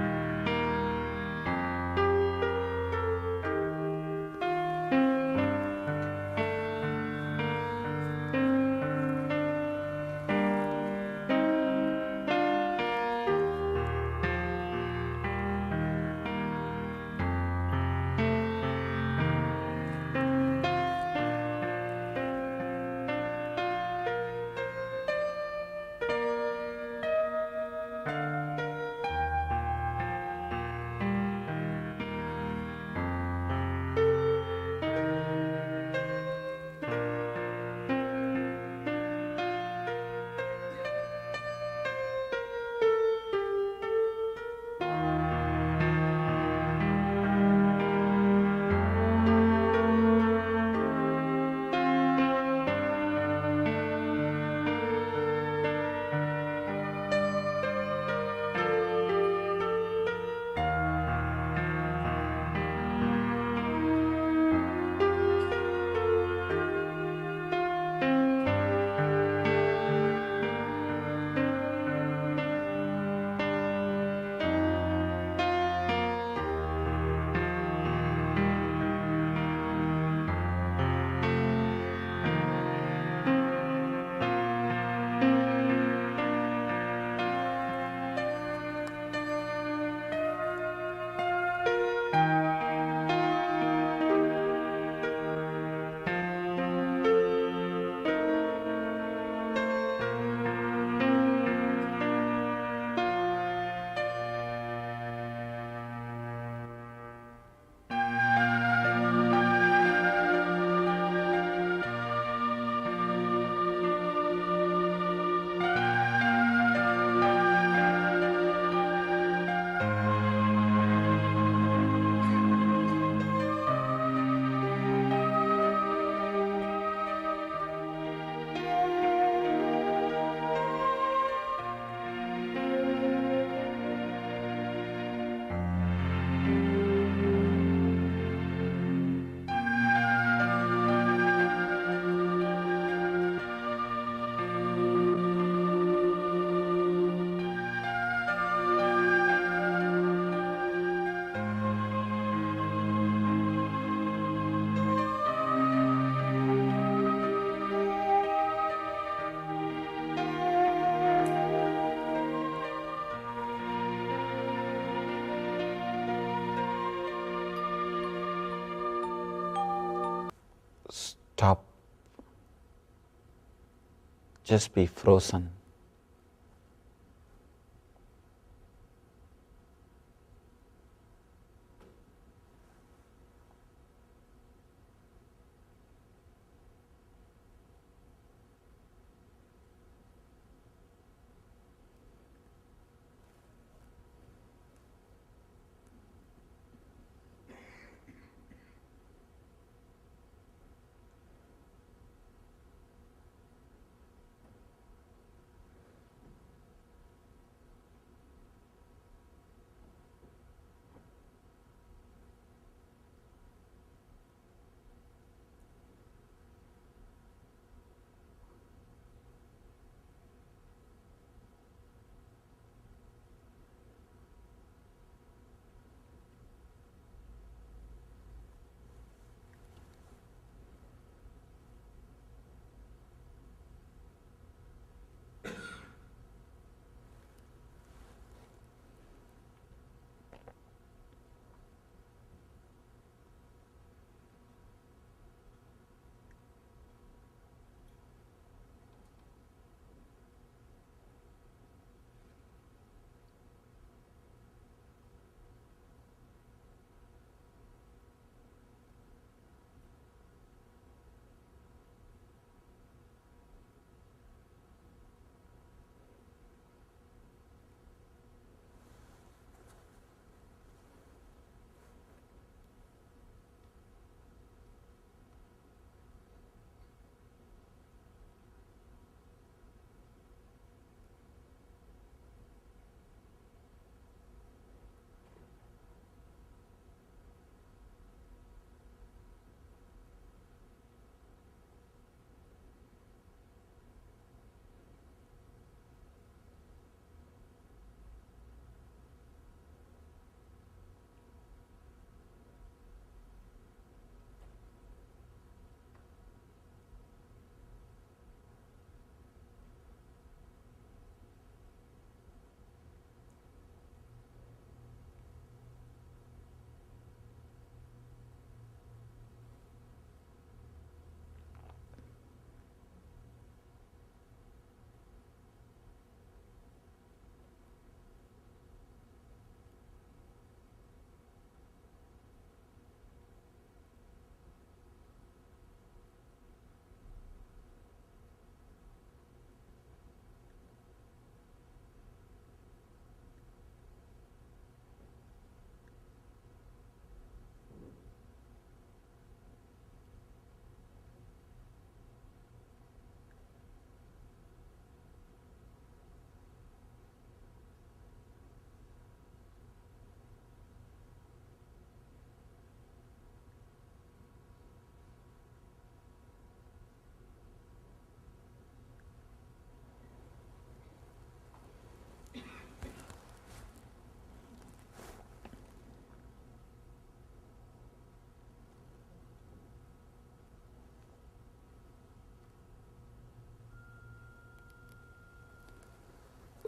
Stop. Just be frozen.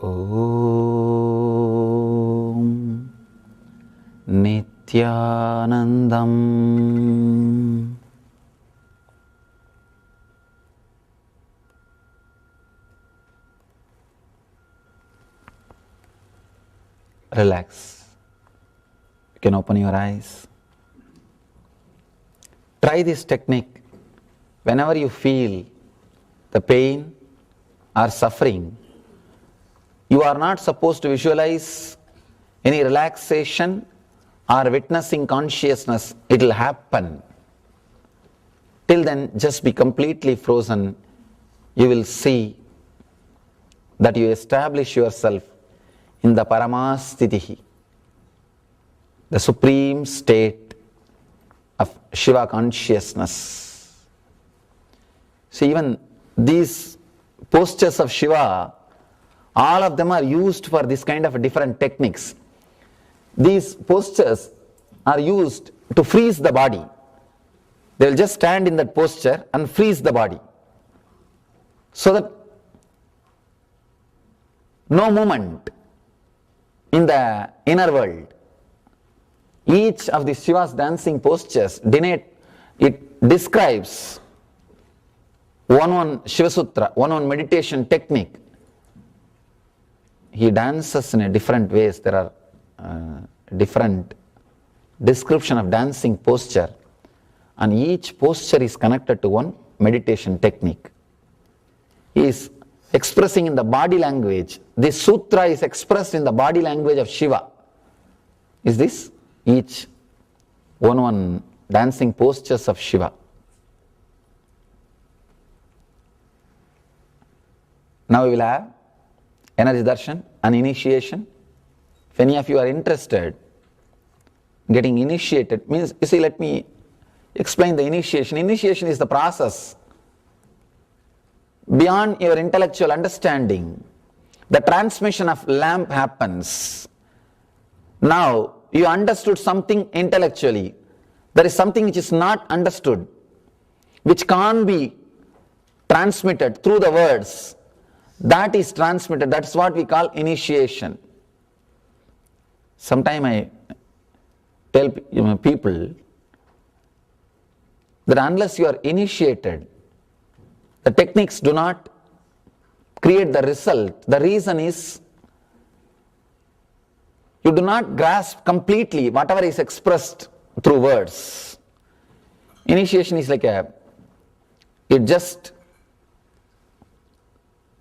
Om Nithyanandam. Relax. You can open your eyes. Try this technique whenever you feel the pain or suffering. You are not supposed to visualize any relaxation or witnessing consciousness. It will happen. Till then, just be completely frozen. You will see that you establish yourself in the Paramasthitihi, the supreme state of Shiva consciousness. See, even these postures of Shiva, all of them are used for this kind of different techniques. These postures are used to freeze the body. They will just stand in that posture and freeze the body, so that no movement in the inner world. Each of the Shiva's dancing postures describes one Shiva Sutra, one meditation technique. He dances in a different ways. There are different description of dancing posture, and each posture is connected to one meditation technique. He is expressing in the body language. This sutra is expressed in the body language of Shiva. Is this? Each one dancing postures of Shiva. Now we will have energy darshan and initiation. If any of you are interested, getting initiated means, you see, let me explain the initiation. Initiation is the process beyond your intellectual understanding. The transmission of lamp happens. Now you understood something intellectually. There is something which is not understood, which can't be transmitted through the words. That is transmitted. That's what we call initiation. Sometimes I tell people that unless you are initiated, the techniques do not create the result. The reason is you do not grasp completely whatever is expressed through words. Initiation is like it just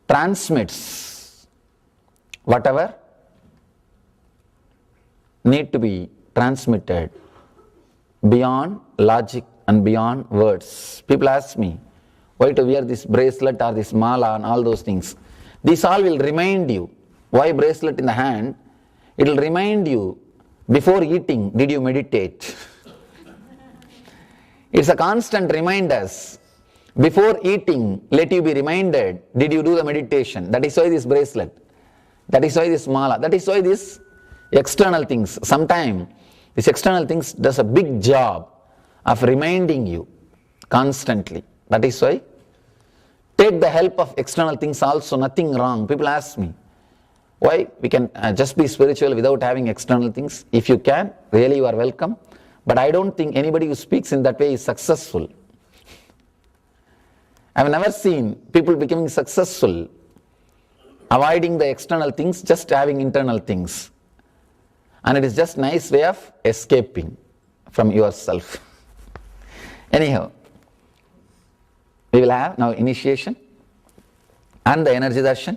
transmits whatever need to be transmitted beyond logic and beyond words. People ask me why to wear this bracelet or this mala and all those things. These all will remind you. Why bracelet in the hand? It will remind you, before eating, did you meditate? It's a constant reminder. Before eating, let you be reminded, did you do the meditation? That is why this bracelet. That is why this mala. That is why this external things. Sometimes this external things does a big job of reminding you constantly. That is why take the help of external things also, nothing wrong. People ask me, why we can just be spiritual without having external things? If you can, really you are welcome. But I don't think anybody who speaks in that way is successful. I have never seen people becoming successful avoiding the external things, just having internal things. And it is just nice way of escaping from yourself. Anyhow, we will have now initiation and the energy darshan.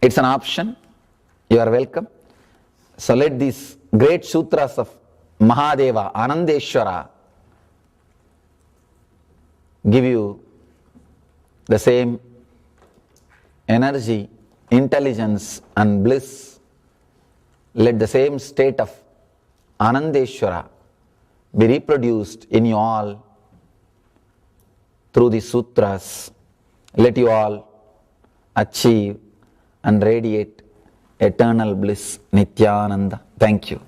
It's an option. You are welcome. So let these great sutras of Mahadeva, Anandeshwara, give you the same energy, intelligence and bliss. Let the same state of Anandeshwara be reproduced in you all through the sutras. Let you all achieve and radiate eternal bliss, Nithyananda. Thank you.